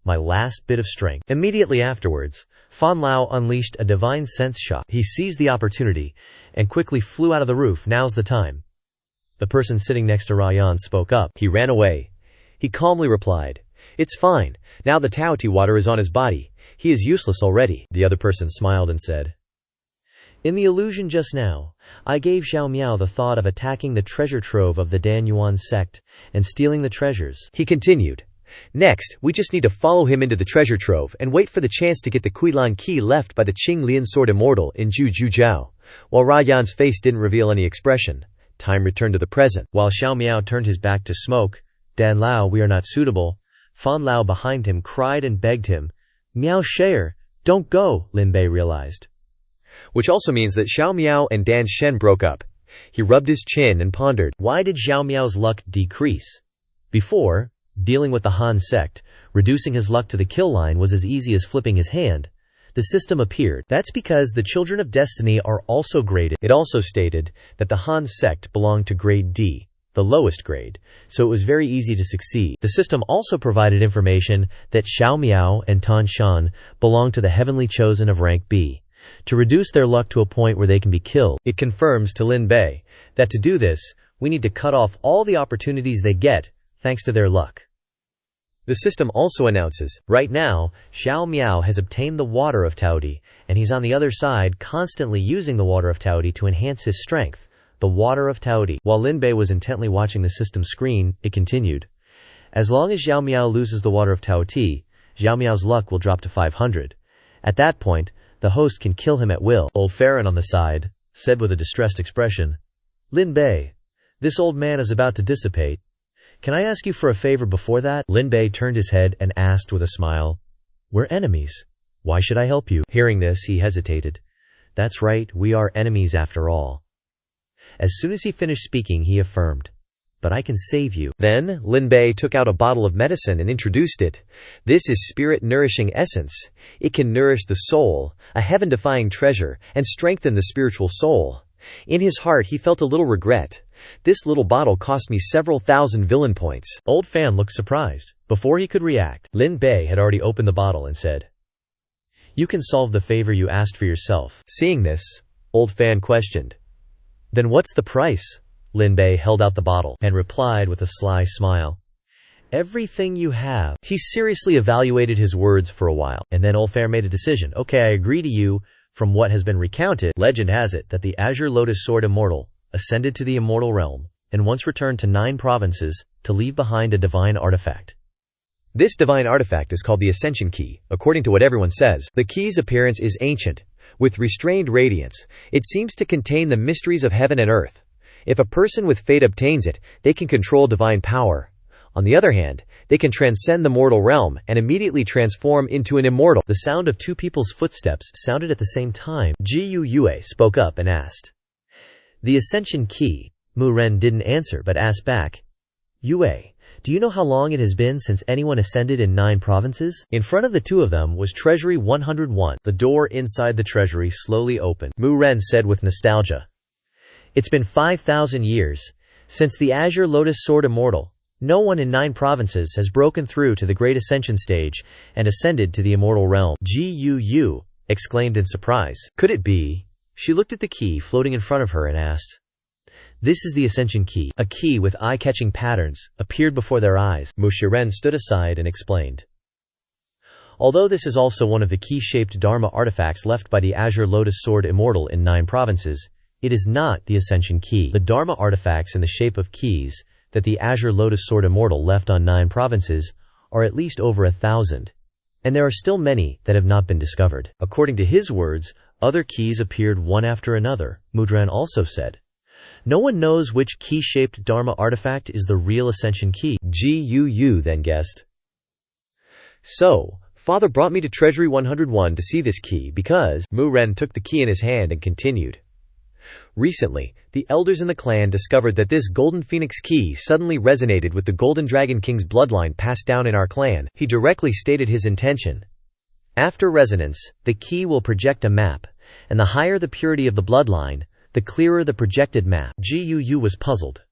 My last bit of strength. Immediately afterwards, Fan Lao unleashed a divine sense shock. He seized the opportunity and quickly flew out of the roof. Now's the time. The person sitting next to Ryan spoke up. He ran away. He calmly replied, It's fine. Now the Taoti water is on his body. He is useless already. The other person smiled and said, In the illusion just now, I gave Xiao Miao the thought of attacking the treasure trove of the Dan Yuan sect and stealing the treasures. He continued, Next, we just need to follow him into the treasure trove and wait for the chance to get the Kuilan key left by the Qing Lian Sword Immortal in Ju Jiao. While Rayan's face didn't reveal any expression, time returned to the present. While Xiao Miao turned his back to smoke, Dan Lao, we are not suitable. Fan Lao behind him cried and begged him, Miao Shayer, don't go, Lin Bei realized. Which also means that Xiao Miao and Dan Shen broke up. He rubbed his chin and pondered. Why did Xiao Miao's luck decrease? Before, dealing with the Han sect, reducing his luck to the kill line was as easy as flipping his hand. the system appeared. That's because the Children of Destiny are also graded. It also stated that the Han sect belonged to grade D, the lowest grade, so it was very easy to succeed. The system also provided information that Xiao Miao and Tan Shan belong to the heavenly chosen of rank B, to reduce their luck to a point where they can be killed. It confirms to Lin Bei that to do this, we need to cut off all the opportunities they get thanks to their luck. The system also announces, right now, Xiao Miao has obtained the water of Taodi, and he's on the other side constantly using the water of Taodi to enhance his strength. The water of Taodi. While Lin Bei was intently watching the system screen, it continued. As long as Xiao Miao loses the water of Taoti, Xiao Miao's luck will drop to 500. At that point, the host can kill him at will. Old Farron on the side said with a distressed expression, Lin Bei, this old man is about to dissipate. Can I ask you for a favor before that? Lin Bei turned his head and asked with a smile, We're enemies. Why should I help you? Hearing this, he hesitated. That's right, we are enemies after all. As soon as he finished speaking, he affirmed, But I can save you. Then, Lin Bei took out a bottle of medicine and introduced it. This is spirit-nourishing essence. It can nourish the soul, a heaven-defying treasure, and strengthen the spiritual soul. In his heart, he felt a little regret. This little bottle cost me several thousand villain points. Old Fan looked surprised. Before he could react, Lin Bei had already opened the bottle and said, You can solve the favor you asked for yourself. Seeing this, Old Fan questioned, Then what's the price? Lin Bei held out the bottle and replied with a sly smile, Everything you have. He seriously evaluated his words for a while, and then Old Fan made a decision. Okay, I agree to you. From what has been recounted, legend has it that the Azure Lotus Sword Immortal ascended to the immortal realm, and once returned to 9 provinces to leave behind a divine artifact. This divine artifact is called the Ascension Key, according to what everyone says. The key's appearance is ancient, with restrained radiance. It seems to contain the mysteries of heaven and earth. If a person with fate obtains it, they can control divine power. On the other hand, they can transcend the mortal realm and immediately transform into an immortal. The sound of 2 people's footsteps sounded at the same time. Gu Yue spoke up and asked, The Ascension Key. Mu Ren didn't answer but asked back, Yue, do you know how long it has been since anyone ascended in 9 provinces? In front of the 2 of them was Treasury 101. The door inside the treasury slowly opened. Mu Ren said with nostalgia, It's been 5,000 years since the Azure Lotus Sword Immortal. No one in 9 provinces has broken through to the Great Ascension stage and ascended to the immortal realm. Gu exclaimed in surprise. Could it be? She looked at the key floating in front of her and asked, This is the Ascension Key. A key with eye-catching patterns appeared before their eyes. Mu Shiren stood aside and explained, Although this is also one of the key-shaped Dharma artifacts left by the Azure Lotus Sword Immortal in 9 provinces, it is not the Ascension Key. The Dharma artifacts in the shape of keys that the Azure Lotus Sword Immortal left on 9 provinces are at least over 1,000, and there are still many that have not been discovered. According to his words, other keys appeared one after another. Mudran also said, No one knows which key-shaped Dharma artifact is the real Ascension Key. Gu then guessed, So, Father brought me to Treasury 101 to see this key because... Mu Ren took the key in his hand and continued, Recently, the elders in the clan discovered that this Golden Phoenix key suddenly resonated with the Golden Dragon King's bloodline passed down in our clan. He directly stated his intention. After resonance, the key will project a map, and the higher the purity of the bloodline, the clearer the projected map. Gu was puzzled.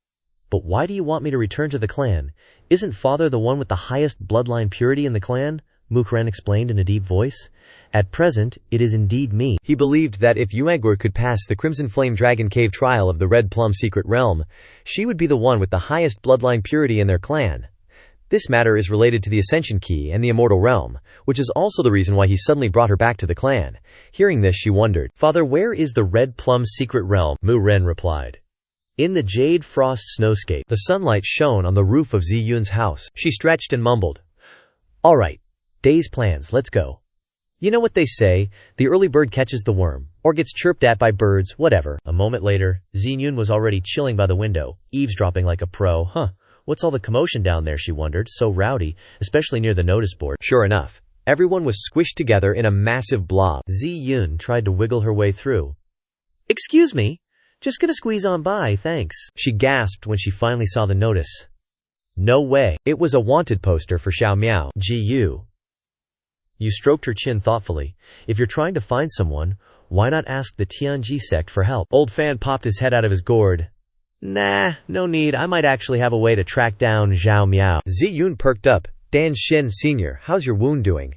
But why do you want me to return to the clan? Isn't Father the one with the highest bloodline purity in the clan? Mukren explained in a deep voice. At present, it is indeed me. He believed that if Yuangur could pass the Crimson Flame Dragon Cave trial of the Red Plum Secret Realm, she would be the one with the highest bloodline purity in their clan. This matter is related to the Ascension Key and the Immortal Realm, which is also the reason why he suddenly brought her back to the clan. Hearing this, she wondered, Father, where is the Red Plum Secret Realm? Mu Ren replied, In the Jade Frost Snowscape. The sunlight shone on the roof of Ziyun's house. She stretched and mumbled, All right, day's plans, let's go. You know what they say, the early bird catches the worm, or gets chirped at by birds, whatever. A moment later, Ziyun was already chilling by the window, eavesdropping like a pro. What's all the commotion down there, she wondered, so rowdy, especially near the notice board. Sure enough, everyone was squished together in a massive blob. Ziyun tried to wiggle her way through. Excuse me, just gonna squeeze on by, thanks. She gasped when she finally saw the notice. No way, it was a wanted poster for Xiao Miao. Gu You stroked her chin thoughtfully. If you're trying to find someone, why not ask the Tianji sect for help? Old Fan popped his head out of his gourd. Nah, no need. I might actually have a way to track down Xiao Miao. Ziyun perked up. Dan Shen Sr., how's your wound doing?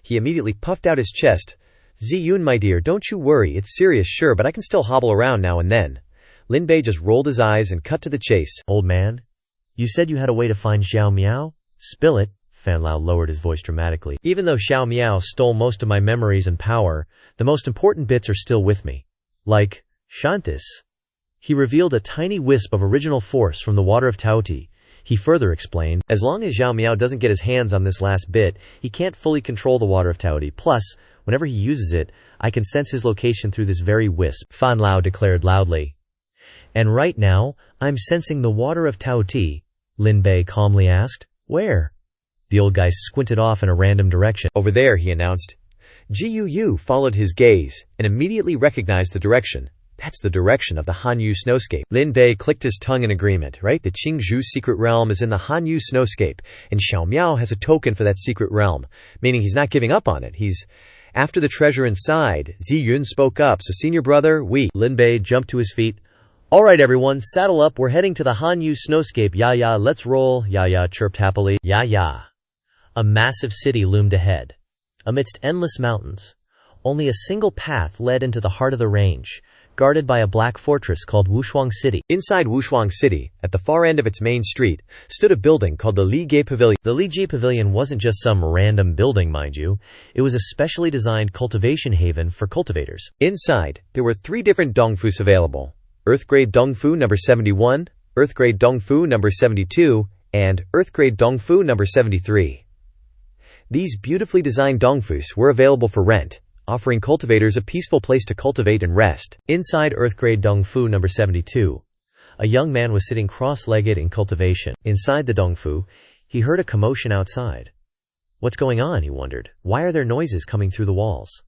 He immediately puffed out his chest. Ziyun, my dear, don't you worry. It's serious, sure, but I can still hobble around now and then. Lin Bei just rolled his eyes and cut to the chase. Old man, you said you had a way to find Xiao Miao? Spill it. Fan Lao lowered his voice dramatically. Even though Xiao Miao stole most of my memories and power, the most important bits are still with me. Like, Shantis. He revealed a tiny wisp of original force from the water of Taoti. He further explained, as long as Xiao Miao doesn't get his hands on this last bit, he can't fully control the water of Taoti. Plus, whenever he uses it, I can sense his location through this very wisp, Fan Lao declared loudly. And right now, I'm sensing the water of Taoti, Lin Bei calmly asked. Where? The old guy squinted off in a random direction. Over there, he announced. Gu Yue followed his gaze and immediately recognized the direction. That's the direction of the Hanyu snowscape. Lin Bei clicked his tongue in agreement, right? The Qingzhou secret realm is in the Hanyu snowscape, and Xiao Miao has a token for that secret realm, meaning he's not giving up on it. He's after the treasure inside. Ziyun spoke up, so senior brother, Lin Bei jumped to his feet. All right, everyone, saddle up. We're heading to the Hanyu snowscape. Ya, let's roll. Ya chirped happily. Ya. A massive city loomed ahead. Amidst endless mountains, only a single path led into the heart of the range, guarded by a black fortress called Wushuang City. Inside Wushuang City, at the far end of its main street, stood a building called the Li Bei Pavilion. The Li Bei Pavilion wasn't just some random building, mind you. It was a specially designed cultivation haven for cultivators. Inside, there were 3 different dongfus available. Earth Grade Dongfu number 71, Earth Grade Dongfu number 72, and Earth Grade Dongfu number 73. These beautifully designed dongfus were available for rent, offering cultivators a peaceful place to cultivate and rest. Inside Earth Grade Dongfu number 72, a young man was sitting cross-legged in cultivation. Inside the dongfu, he heard a commotion outside. What's going on, he wondered. Why are there noises coming through the walls?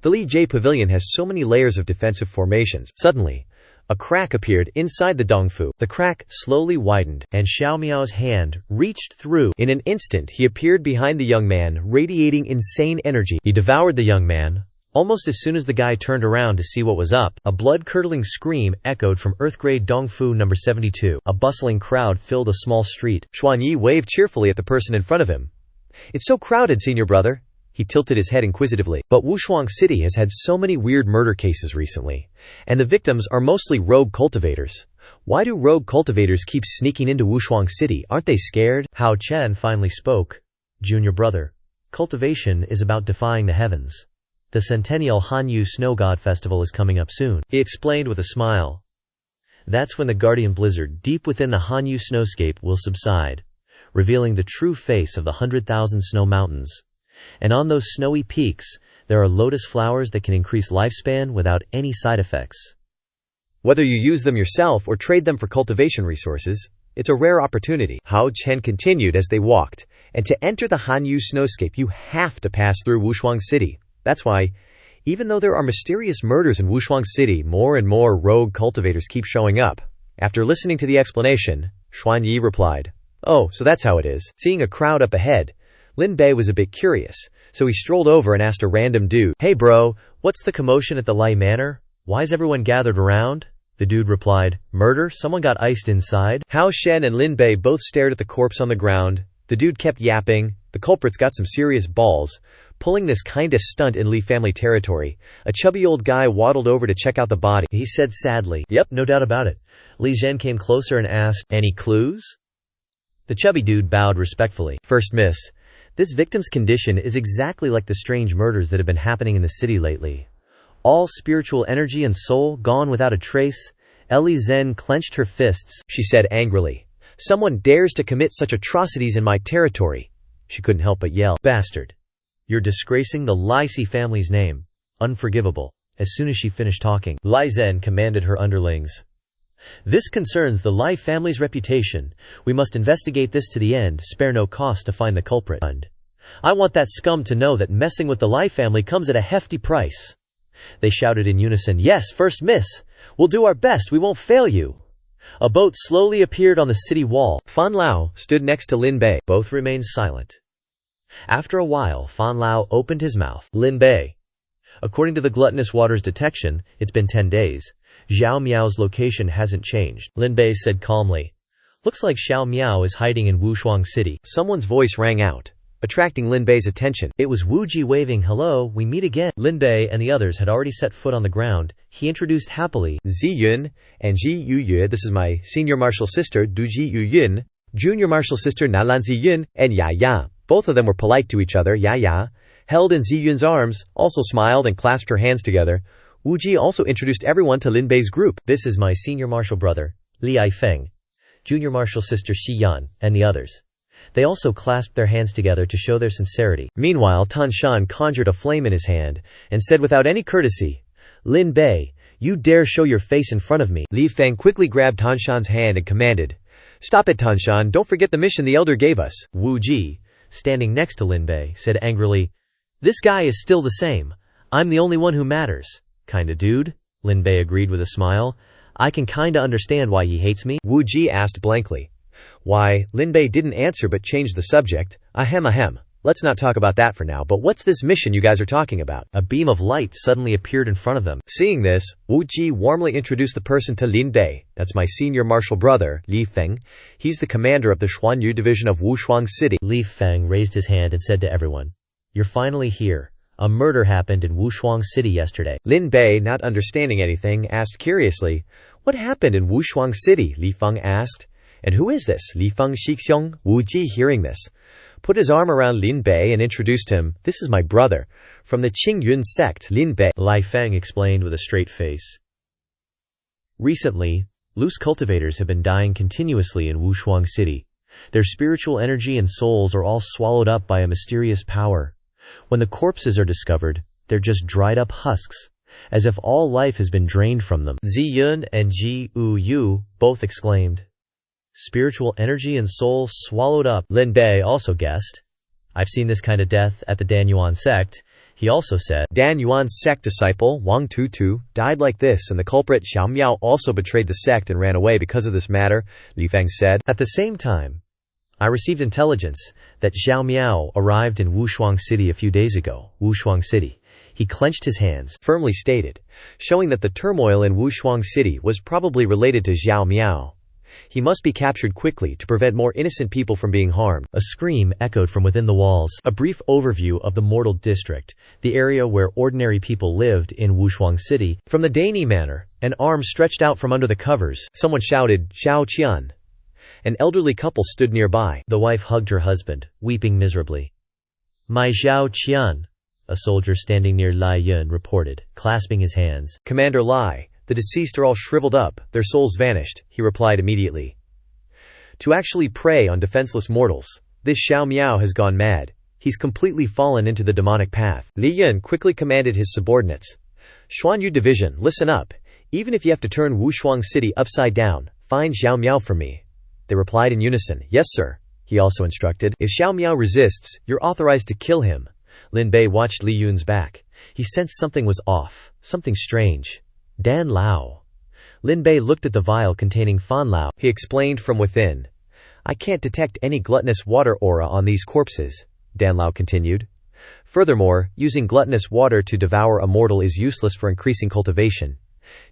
The Li Bei Pavilion has so many layers of defensive formations. Suddenly, a crack appeared inside the dongfu. The crack slowly widened, and Xiao Miao's hand reached through. In an instant, he appeared behind the young man, radiating insane energy. He devoured the young man. Almost as soon as the guy turned around to see what was up, a blood-curdling scream echoed from Earth Grade Dongfu number 72. A bustling crowd filled a small street. Xuanyi waved cheerfully at the person in front of him. It's so crowded, senior brother. He tilted his head inquisitively. But Wushuang City has had so many weird murder cases recently, and the victims are mostly rogue cultivators. Why do rogue cultivators keep sneaking into Wushuang City? Aren't they scared? Hao Chen finally spoke. Junior brother, cultivation is about defying the heavens. The centennial Hanyu Snow God Festival is coming up soon, he explained with a smile. That's when the guardian blizzard deep within the Hanyu snowscape will subside, revealing the true face of the 100,000 snow mountains. And on those snowy peaks, there are lotus flowers that can increase lifespan without any side effects. Whether you use them yourself or trade them for cultivation resources, it's a rare opportunity. Hao Chen continued as they walked, and to enter the Hanyu snowscape you have to pass through Wushuang City. That's why, even though there are mysterious murders in Wushuang City, more and more rogue cultivators keep showing up. After listening to the explanation, Xuanyi replied, "Oh, so that's how it is." Seeing a crowd up ahead, Lin Bei was a bit curious, so he strolled over and asked a random dude, "Hey bro, what's the commotion at the Lai Manor? Why's everyone gathered around?" The dude replied, "Murder? Someone got iced inside?" Hao Shen and Lin Bei both stared at the corpse on the ground. The dude kept yapping. The culprit's got some serious balls, pulling this kinda stunt in Li family territory. A chubby old guy waddled over to check out the body. He said sadly, "Yep, no doubt about it." Li Zhen came closer and asked, "Any clues?" The chubby dude bowed respectfully. "First miss. This victim's condition is exactly like the strange murders that have been happening in the city lately. All spiritual energy and soul gone without a trace." Li Zhen clenched her fists. She said angrily, "Someone dares to commit such atrocities in my territory." She couldn't help but yell, "Bastard. You're disgracing the Lai Si family's name. Unforgivable." As soon as she finished talking, Li Zhen commanded her underlings, "This concerns the Lai family's reputation. We must investigate this to the end, spare no cost to find the culprit. I want that scum to know that messing with the Lai family comes at a hefty price." They shouted in unison, "Yes, first miss. We'll do our best, we won't fail you." A boat slowly appeared on the city wall. Fan Lao stood next to Lin Bei. Both remained silent. After a while, Fan Lao opened his mouth. Lin Bei. According to the gluttonous water's detection, it's been 10 days. Xiao Miao's location hasn't changed. Lin Bei said calmly. Looks like Xiao Miao is hiding in Wushuang City. Someone's voice rang out, attracting Lin Bei's attention. It was Wu Ji waving, hello, we meet again. Lin Bei and the others had already set foot on the ground. He introduced happily. Ziyun and Gu Yue, this is my senior martial sister, Du Ji Yuyun, junior martial sister Nalan Ziyun, and Ya Ya. Both of them were polite to each other. Ya Ya, held in Ziyun's arms, also smiled and clasped her hands together. Wu Ji also introduced everyone to Lin Bei's group. This is my senior martial brother, Li Feng, junior martial sister Shi Yan, and the others. They also clasped their hands together to show their sincerity. Meanwhile, Tan Shan conjured a flame in his hand and said without any courtesy, Lin Bei, you dare show your face in front of me. Li Feng quickly grabbed Tan Shan's hand and commanded, stop it, Tan Shan, don't forget the mission the elder gave us. Wu Ji, standing next to Lin Bei, said angrily, this guy is still the same. I'm the only one who matters. Kinda dude, Lin Bei agreed with a smile. I can kinda understand why he hates me. Wu Ji asked blankly. Why, Lin Bei didn't answer but changed the subject. Ahem. Let's not talk about that for now, but what's this mission you guys are talking about? A beam of light suddenly appeared in front of them. Seeing this, Wu Ji warmly introduced the person to Lin Bei. That's my senior martial brother, Li Feng. He's the commander of the Xuanyu division of Wushuang City. Li Feng raised his hand and said to everyone, you're finally here. A murder happened in Wushuang City yesterday. Lin Bei, not understanding anything, asked curiously, what happened in Wushuang City? Li Feng asked. And who is this? Li Feng Xixiong? Wu Ji, hearing this, put his arm around Lin Bei and introduced him. This is my brother, from the Qingyun sect, Lin Bei. Li Feng explained with a straight face. Recently, loose cultivators have been dying continuously in Wushuang City. Their spiritual energy and souls are all swallowed up by a mysterious power. When the corpses are discovered, they're just dried up husks, as if all life has been drained from them. Ziyun and Ji Yu both exclaimed. Spiritual energy and soul swallowed up. Lin Bei also guessed. I've seen this kind of death at the Danyuan sect. He also said, Danyuan's sect disciple, Wang Tutu, died like this, and the culprit Xiao Miao also betrayed the sect and ran away because of this matter, Li Feng said. At the same time, I received intelligence that Xiao Miao arrived in Wushuang City a few days ago. Wushuang City. He clenched his hands, firmly stated, showing that the turmoil in Wushuang City was probably related to Xiao Miao. He must be captured quickly to prevent more innocent people from being harmed. A scream echoed from within the walls. A brief overview of the Mortal District, the area where ordinary people lived in Wushuang City. From the Daini Manor, an arm stretched out from under the covers. Someone shouted, Xiao Qian. An elderly couple stood nearby. The wife hugged her husband, weeping miserably. My Xiao Qian, a soldier standing near Lai Yun reported, clasping his hands. Commander Lai, the deceased are all shriveled up, their souls vanished, he replied immediately. To actually prey on defenseless mortals, this Xiao Miao has gone mad. He's completely fallen into the demonic path. Li Yun quickly commanded his subordinates. Xuanyu division, listen up. Even if you have to turn Wushuang City upside down, find Xiao Miao for me. They replied in unison, yes sir. He also instructed, if Xiao Miao resists, you're authorized to kill him. Lin Bei watched Li Yun's back. He sensed something was off, something strange. Dan Lao. Lin Bei looked at the vial containing Fan Lao. He explained from within. I can't detect any gluttonous water aura on these corpses, Dan Lao continued. Furthermore, using gluttonous water to devour a mortal is useless for increasing cultivation.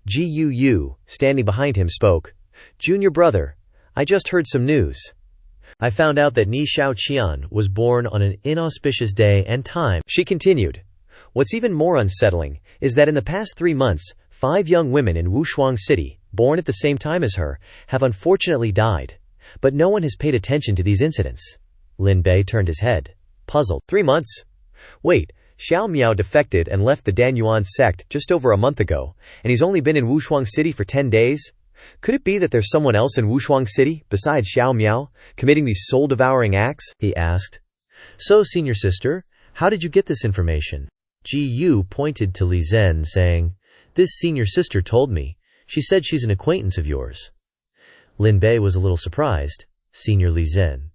Gu Yue, standing behind him, spoke. Junior brother, I just heard some news. I found out that Ni Xiao Qian was born on an inauspicious day and time, she continued. What's even more unsettling is that in the past 3 months, 5 young women in Wushuang City, born at the same time as her, have unfortunately died. But no one has paid attention to these incidents. Lin Bei turned his head, puzzled. 3 months? Wait, Xiao Miao defected and left the Danyuan sect just over a month ago, and he's only been in Wushuang City for 10 days? Could it be that there's someone else in Wushuang City, besides Xiao Miao, committing these soul-devouring acts? He asked. So, senior sister, how did you get this information? Ji Yu pointed to Li Zhen, saying, This senior sister told me. She said she's an acquaintance of yours. Lin Bei was a little surprised. Senior Li Zhen.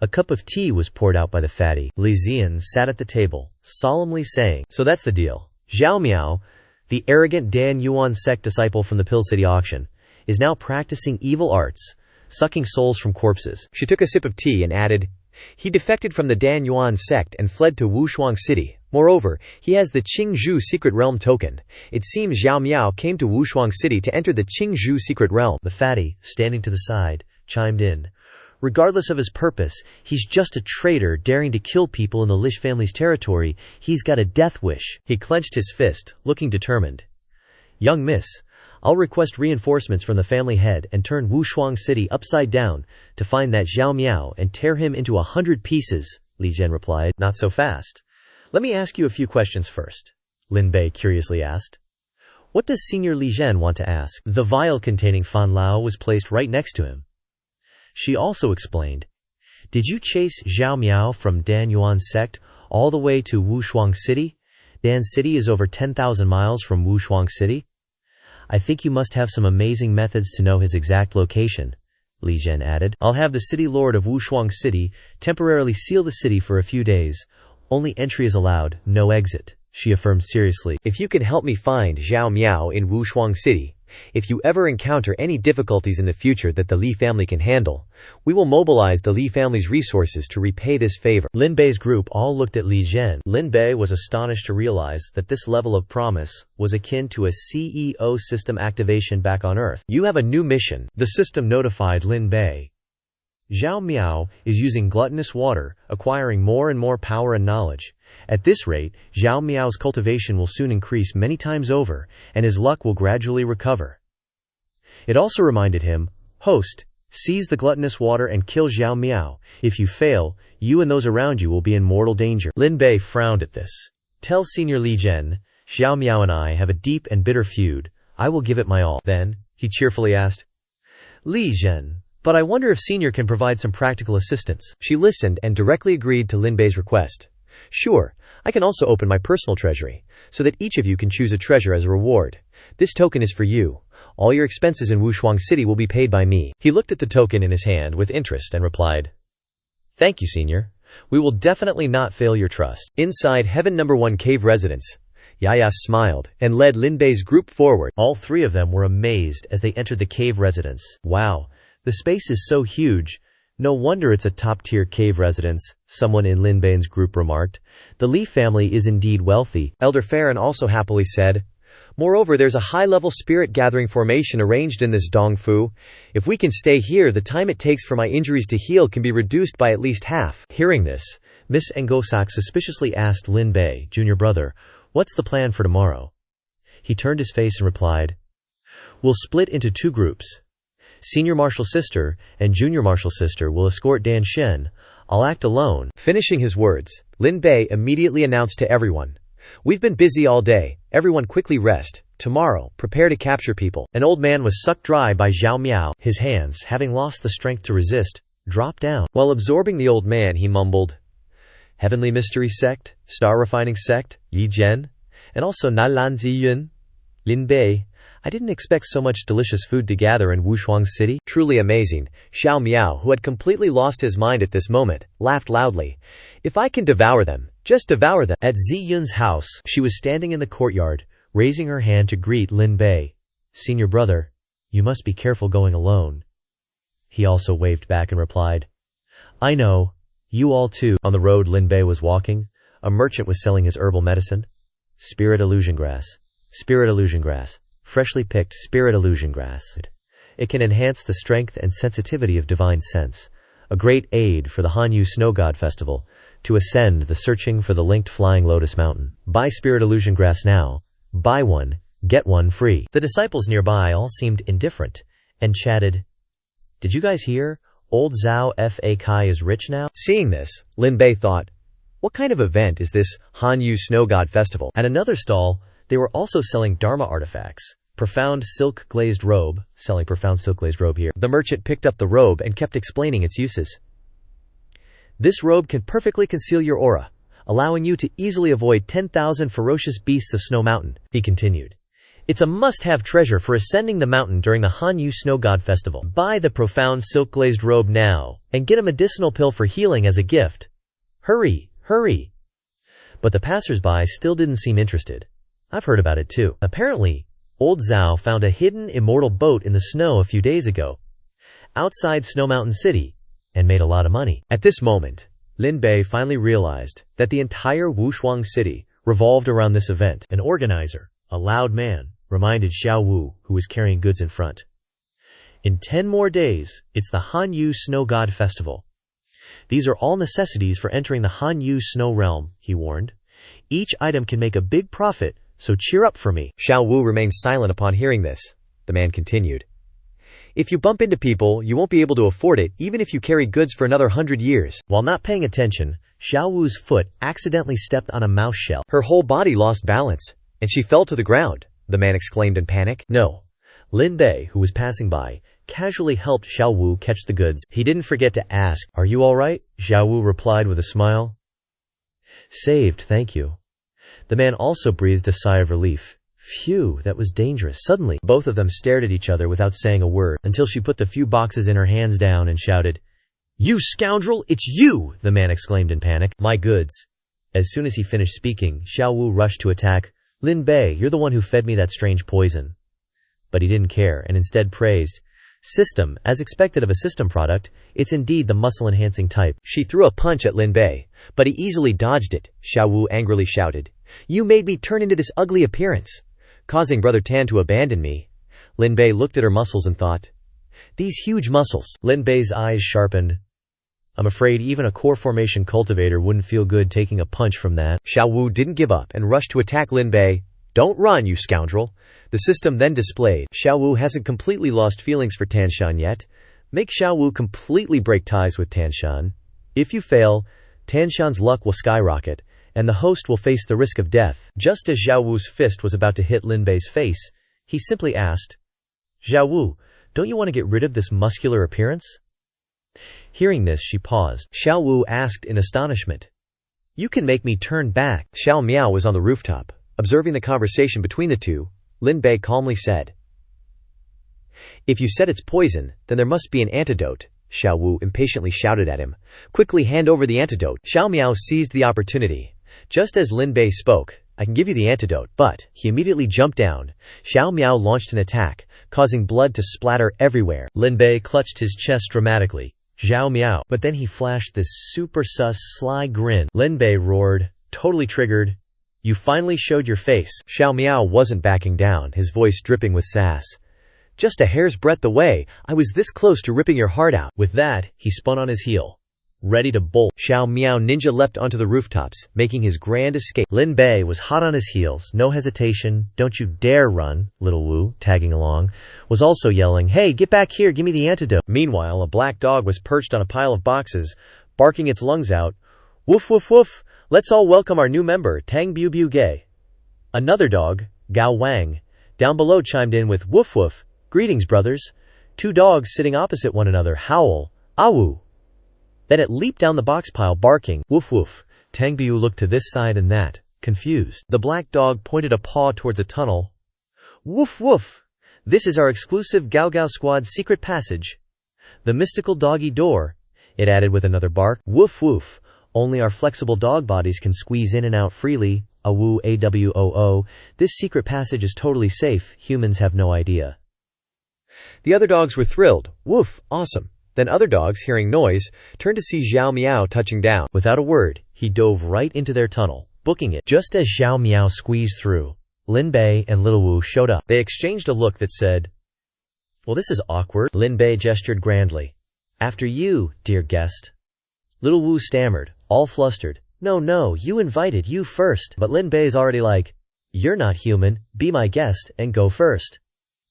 A cup of tea was poured out by the fatty. Li Zian sat at the table, solemnly saying, So that's the deal. Xiao Miao, the arrogant Dan Yuan sect disciple from the Pill City auction, is now practicing evil arts, sucking souls from corpses. She took a sip of tea and added, He defected from the Dan Yuan sect and fled to Wushuang City. Moreover, he has the Qingzhou Secret Realm token. It seems Xiao Miao came to Wushuang City to enter the Qingzhou Secret Realm. The fatty, standing to the side, chimed in. Regardless of his purpose, he's just a traitor daring to kill people in the Lish family's territory. He's got a death wish. He clenched his fist, looking determined. Young miss, I'll request reinforcements from the family head and turn Wushuang City upside down to find that Xiao Miao and tear him into 100 pieces, Li Zhen replied. Not so fast. Let me ask you a few questions first, Lin Bei curiously asked. What does Senior Li Zhen want to ask? The vial containing Fan Lao was placed right next to him. She also explained, Did you chase Xiao Miao from Dan Yuan sect all the way to Wushuang City? Dan City is over 10,000 miles from Wushuang City. I think you must have some amazing methods to know his exact location, Li Zhen added. I'll have the city lord of Wushuang City temporarily seal the city for a few days. Only entry is allowed, no exit, she affirmed seriously. If you can help me find Xiao Miao in Wushuang City, if you ever encounter any difficulties in the future that the Li family can handle, we will mobilize the Li family's resources to repay this favor. Lin Bei's group all looked at Li Zhen. Lin Bei was astonished to realize that this level of promise was akin to a CEO system activation back on Earth. You have a new mission, the system notified Lin Bei. Xiao Miao is using gluttonous water, acquiring more and more power and knowledge. At this rate, Xiao Miao's cultivation will soon increase many times over, and his luck will gradually recover. It also reminded him, Host, seize the gluttonous water and kill Xiao Miao. If you fail, you and those around you will be in mortal danger. Lin Bei frowned at this. Tell Senior Li Zhen, Xiao Miao and I have a deep and bitter feud. I will give it my all. Then, he cheerfully asked, Li Zhen, but I wonder if Senior can provide some practical assistance. She listened and directly agreed to Lin Bei's request. Sure, I can also open my personal treasury, so that each of you can choose a treasure as a reward. This token is for you. All your expenses in Wushuang City will be paid by me. He looked at the token in his hand with interest and replied, Thank you, Senior. We will definitely not fail your trust. Inside Heaven No. 1 cave residence, Yaya smiled and led Lin Bei's group forward. All three of them were amazed as they entered the cave residence. Wow, the space is so huge. No wonder it's a top-tier cave residence, someone in Lin Bei's group remarked. The Li family is indeed wealthy. Elder Farron also happily said, Moreover, there's a high-level spirit-gathering formation arranged in this Dongfu. If we can stay here, the time it takes for my injuries to heal can be reduced by at least half. Hearing this, Miss Ngosak suspiciously asked Lin Bei, junior brother, What's the plan for tomorrow? He turned his face and replied, We'll split into two groups. Senior Martial Sister and Junior Martial Sister will escort Dan Shen. I'll act alone. Finishing his words, Lin Bei immediately announced to everyone, We've been busy all day. Everyone quickly rest. Tomorrow, prepare to capture people. An old man was sucked dry by Xiao Miao. His hands, having lost the strength to resist, dropped down. While absorbing the old man, he mumbled, Heavenly Mystery Sect, Star Refining Sect, Yi Zhen, and also Nalan Ziyun. Lin Bei, I didn't expect so much delicious food to gather in Wushuang City. Truly amazing. Xiao Miao, who had completely lost his mind at this moment, laughed loudly. If I can devour them, just devour them. At Ziyun's house, she was standing in the courtyard, raising her hand to greet Lin Bei. Senior brother, you must be careful going alone. He also waved back and replied, I know. You all too. On the road Lin Bei was walking, a merchant was selling his herbal medicine. Spirit illusion grass. Spirit illusion grass. Freshly picked spirit illusion grass. It can enhance the strength and sensitivity of divine sense. A great aid for the Hanyu Snow God Festival, to ascend the searching for the linked flying lotus mountain. Buy spirit illusion grass now. Buy one, get one free. The disciples nearby all seemed indifferent, and chatted. Did you guys hear? Old Zhao Fa is rich now? Seeing this, Lin Bei thought, what kind of event is this Hanyu Snow God Festival? At another stall, they were also selling Dharma artifacts. Profound silk glazed robe, selling profound silk glazed robe here. The merchant picked up the robe and kept explaining its uses. This robe can perfectly conceal your aura, allowing you to easily avoid 10,000 ferocious beasts of Snow Mountain, he continued. It's a must-have treasure for ascending the mountain during the Hanyu Snow God Festival. Buy the profound silk glazed robe now, and get a medicinal pill for healing as a gift. Hurry, hurry. But the passers-by still didn't seem interested. I've heard about it too. Apparently, Old Zhao found a hidden immortal boat in the snow a few days ago. Outside Snow Mountain City, and made a lot of money. At this moment, Lin Bei finally realized that the entire Wushuang city revolved around this event. An organizer, a loud man, reminded Xiao Wu, who was carrying goods in front. In 10 more days, it's the Hanyu Snow God Festival. These are all necessities for entering the Hanyu Snow Realm, he warned. Each item can make a big profit, so cheer up for me. Xiao Wu remained silent upon hearing this. The man continued. If you bump into people, you won't be able to afford it, even if you carry goods for another 100 years. While not paying attention, Xiao Wu's foot accidentally stepped on a mouse shell. Her whole body lost balance, and she fell to the ground, the man exclaimed in panic. No. Lin Bei, who was passing by, casually helped Xiao Wu catch the goods. He didn't forget to ask, "Are you all right?" Xiao Wu replied with a smile. "Saved, thank you." The man also breathed a sigh of relief. Phew, that was dangerous. Suddenly, both of them stared at each other without saying a word, until she put the few boxes in her hands down and shouted, "You scoundrel, it's you!" the man exclaimed in panic. "My goods." As soon as he finished speaking, Xiao Wu rushed to attack. "Lin Bei, you're the one who fed me that strange poison." But he didn't care, and instead praised, "System, as expected of a system product, it's indeed the muscle-enhancing type." She threw a punch at Lin Bei, but he easily dodged it. Xiao Wu angrily shouted, "You made me turn into this ugly appearance, causing Brother Tan to abandon me." Lin Bei looked at her muscles and thought, "These huge muscles." Lin Bei's eyes sharpened. "I'm afraid even a core formation cultivator wouldn't feel good taking a punch from that." Xiao Wu didn't give up and rushed to attack Lin Bei. "Don't run, you scoundrel." The system then displayed. Xiao Wu hasn't completely lost feelings for Tanshan yet. Make Xiao Wu completely break ties with Tanshan. If you fail, Tanshan's luck will skyrocket, and the host will face the risk of death. Just as Xiao Wu's fist was about to hit Lin Bei's face, he simply asked, "Xiao Wu, don't you want to get rid of this muscular appearance?" Hearing this, she paused. Xiao Wu asked in astonishment, "You can make me turn back." Xiao Miao was on the rooftop. Observing the conversation between the two, Lin Bei calmly said, "If you said it's poison, then there must be an antidote." Xiao Wu impatiently shouted at him, "Quickly hand over the antidote." Xiao Miao seized the opportunity. Just as Lin Bei spoke, "I can give you the antidote, but..." He immediately jumped down. Xiao Miao launched an attack, causing blood to splatter everywhere. Lin Bei clutched his chest dramatically. "Xiao Miao." But then he flashed this super sus sly grin. Lin Bei roared, totally triggered, "You finally showed your face." Xiao Miao wasn't backing down, his voice dripping with sass. "Just a hair's breadth away, I was this close to ripping your heart out." With that, he spun on his heel, ready to bolt. Xiao Miao ninja leapt onto the rooftops, making his grand escape. Lin Bei was hot on his heels, no hesitation. "Don't you dare run," Little Wu, tagging along, was also yelling, "Hey, get back here, give me the antidote." Meanwhile, a black dog was perched on a pile of boxes, barking its lungs out. "Woof woof woof, let's all welcome our new member, Tang Biu Biu Gay." Another dog, Gao Wang, down below chimed in with, "Woof woof, greetings brothers." Two dogs sitting opposite one another howl, "Awu." Then it leaped down the box pile barking, "Woof woof." Tang Biu looked to this side and that, confused. The black dog pointed a paw towards a tunnel. "Woof woof, this is our exclusive Gao Gao Squad secret passage. The mystical doggy door," it added with another bark. "Woof woof, only our flexible dog bodies can squeeze in and out freely. Awu AWOO, this secret passage is totally safe, humans have no idea." The other dogs were thrilled. "Woof, awesome." Then other dogs, hearing noise, turned to see Xiao Miao touching down. Without a word, he dove right into their tunnel, booking it. Just as Xiao Miao squeezed through, Lin Bei and Little Wu showed up. They exchanged a look that said, "Well, this is awkward." Lin Bei gestured grandly. "After you, dear guest." Little Wu stammered, all flustered, No, you invited you first." But Lin Bei's already like, "You're not human, be my guest, and go first."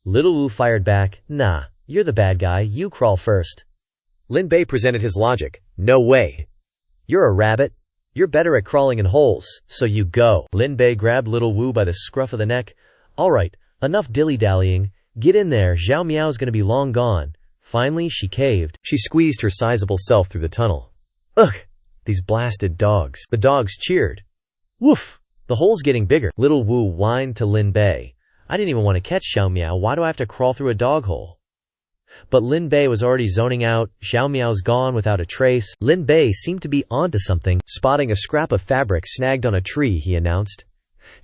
Little Wu fired back, "Nah, you're the bad guy, you crawl first." Lin Bei presented his logic, "No way. You're a rabbit. You're better at crawling in holes, so you go." Lin Bei grabbed Little Wu by the scruff of the neck. "Alright, enough dilly-dallying. Get in there, Xiao Miao's gonna be long gone." Finally, she caved. She squeezed her sizable self through the tunnel. "Ugh, these blasted dogs." The dogs cheered. "Woof, the hole's getting bigger." Little Wu whined to Lin Bei. "I didn't even want to catch Xiao Miao, why do I have to crawl through a dog hole?" But Lin Bei was already zoning out. Xiao Miao's gone without a trace. Lin Bei seemed to be onto something. Spotting a scrap of fabric snagged on a tree, he announced,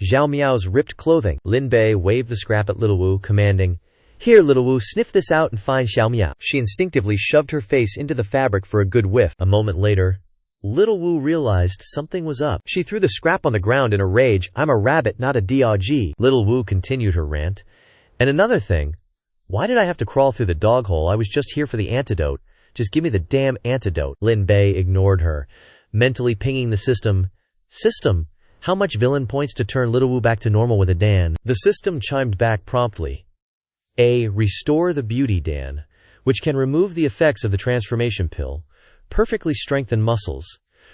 "Xiao Miao's ripped clothing." Lin Bei waved the scrap at Little Wu, commanding, Here, little Wu, sniff this out and find Xiao Miao. She instinctively shoved her face into the fabric for a good whiff. A moment later, little Wu realized something was up. She threw the scrap on the ground in a rage. I'm a rabbit, not a dog. Little Wu continued her rant. And another thing, why did I have to crawl through the dog hole? I was just here for the antidote. Just give me the damn antidote. Lin Bei ignored her, mentally pinging the system. System, how much villain points to turn little Wu back to normal with a Dan? The system chimed back promptly. A. Restore the beauty Dan, which can remove the effects of the transformation pill, perfectly strengthen muscles,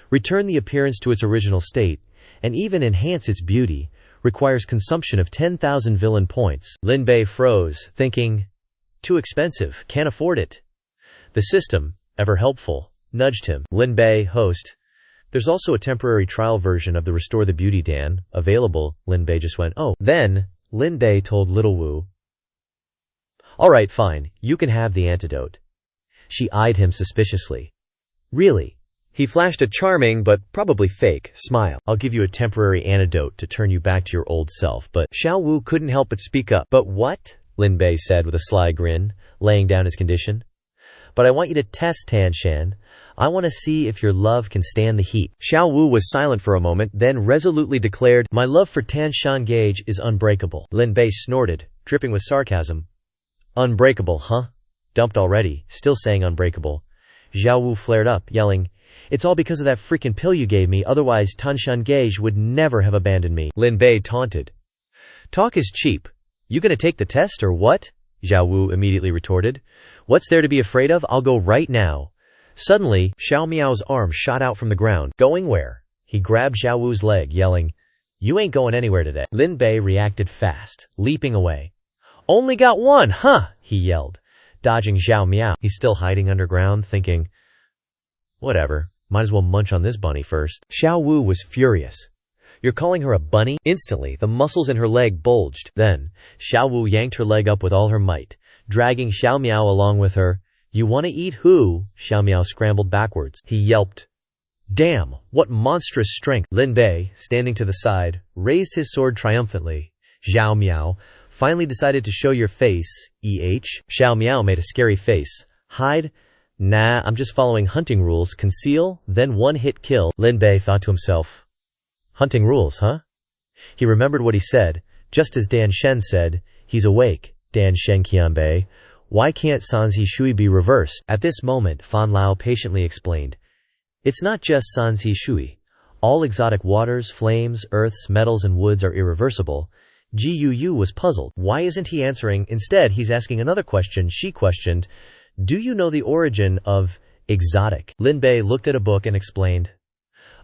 return the appearance to its original state, and even enhance its beauty, requires consumption of 10,000 villain points. Lin Bei froze, thinking, too expensive, can't afford it. The system, ever helpful, nudged him. Lin Bei, host. There's also a temporary trial version of the Restore the Beauty Dan, available. Lin Bei just went, oh. Then, Lin Bei told little Wu, alright, fine, you can have the antidote. She eyed him suspiciously. Really? He flashed a charming, but probably fake, smile. I'll give you a temporary antidote to turn you back to your old self, but Xiao Wu couldn't help but speak up. But what? Lin Bei said with a sly grin, laying down his condition. But I want you to test Tanshan. I want to see if your love can stand the heat. Xiao Wu was silent for a moment, then resolutely declared, my love for Tanshan Gage is unbreakable. Lin Bei snorted, dripping with sarcasm. Unbreakable, huh? Dumped already, still saying unbreakable. Xiao Wu flared up, yelling, it's all because of that freaking pill you gave me, otherwise Tanshan Gage would never have abandoned me. Lin Bei taunted. Talk is cheap. You gonna take the test or what? Xiao Wu immediately retorted. What's there to be afraid of? I'll go right now. Suddenly, Xiao Miao's arm shot out from the ground. Going where? He grabbed Xiao Wu's leg, yelling, you ain't going anywhere today. Lin Bei reacted fast, leaping away. Only got one, huh? He yelled, dodging Xiao Miao. He's still hiding underground, thinking, whatever, might as well munch on this bunny first. Xiao Wu was furious. You're calling her a bunny? Instantly, the muscles in her leg bulged. Then, Xiao Wu yanked her leg up with all her might, dragging Xiao Miao along with her. You want to eat who? Xiao Miao scrambled backwards. He yelped. Damn, what monstrous strength. Lin Bei, standing to the side, raised his sword triumphantly. Xiao Miao, finally decided to show your face, Xiao Miao made a scary face. Hide? Nah, I'm just following hunting rules. Conceal, then one-hit kill. Lin Bei thought to himself. Hunting rules, huh? He remembered what he said, just as Dan Shen said, he's awake, Dan Shen Qianbei. Why can't Sanzi Shui be reversed? At this moment, Fan Lao patiently explained. It's not just Sanzi Shui. All exotic waters, flames, earths, metals, and woods are irreversible. Gu Yue was puzzled. Why isn't he answering? Instead, he's asking another question. She questioned, do you know the origin of exotic? Lin Bei looked at a book and explained.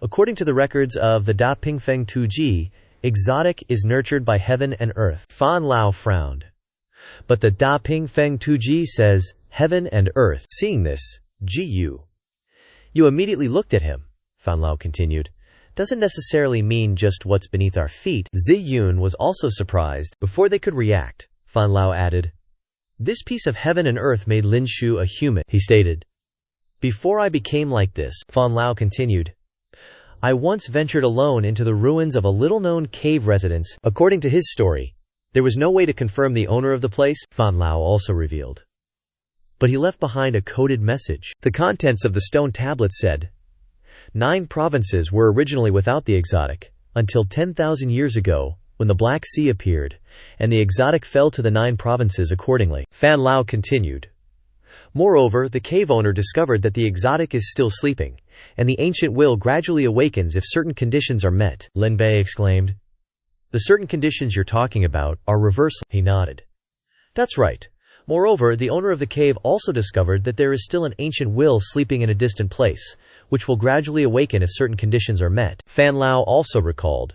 According to the records of the Da Ping Feng Tu Ji, exotic is nurtured by heaven and earth. Fan Lao frowned. But the Da Ping Feng Tu Ji says, heaven and earth. Seeing this, Gu Yue immediately looked at him. Fan Lao continued. Doesn't necessarily mean just what's beneath our feet. Zi Yun was also surprised. Before they could react, Fan Lao added, this piece of heaven and earth made Lin Shu a human, he stated. Before I became like this, Fan Lao continued, I once ventured alone into the ruins of a little-known cave residence. According to his story, there was no way to confirm the owner of the place, Fan Lao also revealed. But he left behind a coded message. The contents of the stone tablet said, 9 provinces were originally without the exotic, until 10,000 years ago, when the Black Sea appeared, and the exotic fell to the 9 provinces accordingly. Fan Lao continued. Moreover, the cave owner discovered that the exotic is still sleeping, and the ancient will gradually awakens if certain conditions are met. Lin Bei exclaimed. The certain conditions you're talking about are reversal. He nodded. That's right. Moreover, the owner of the cave also discovered that there is still an ancient will sleeping in a distant place, which will gradually awaken if certain conditions are met. Fan Lao also recalled.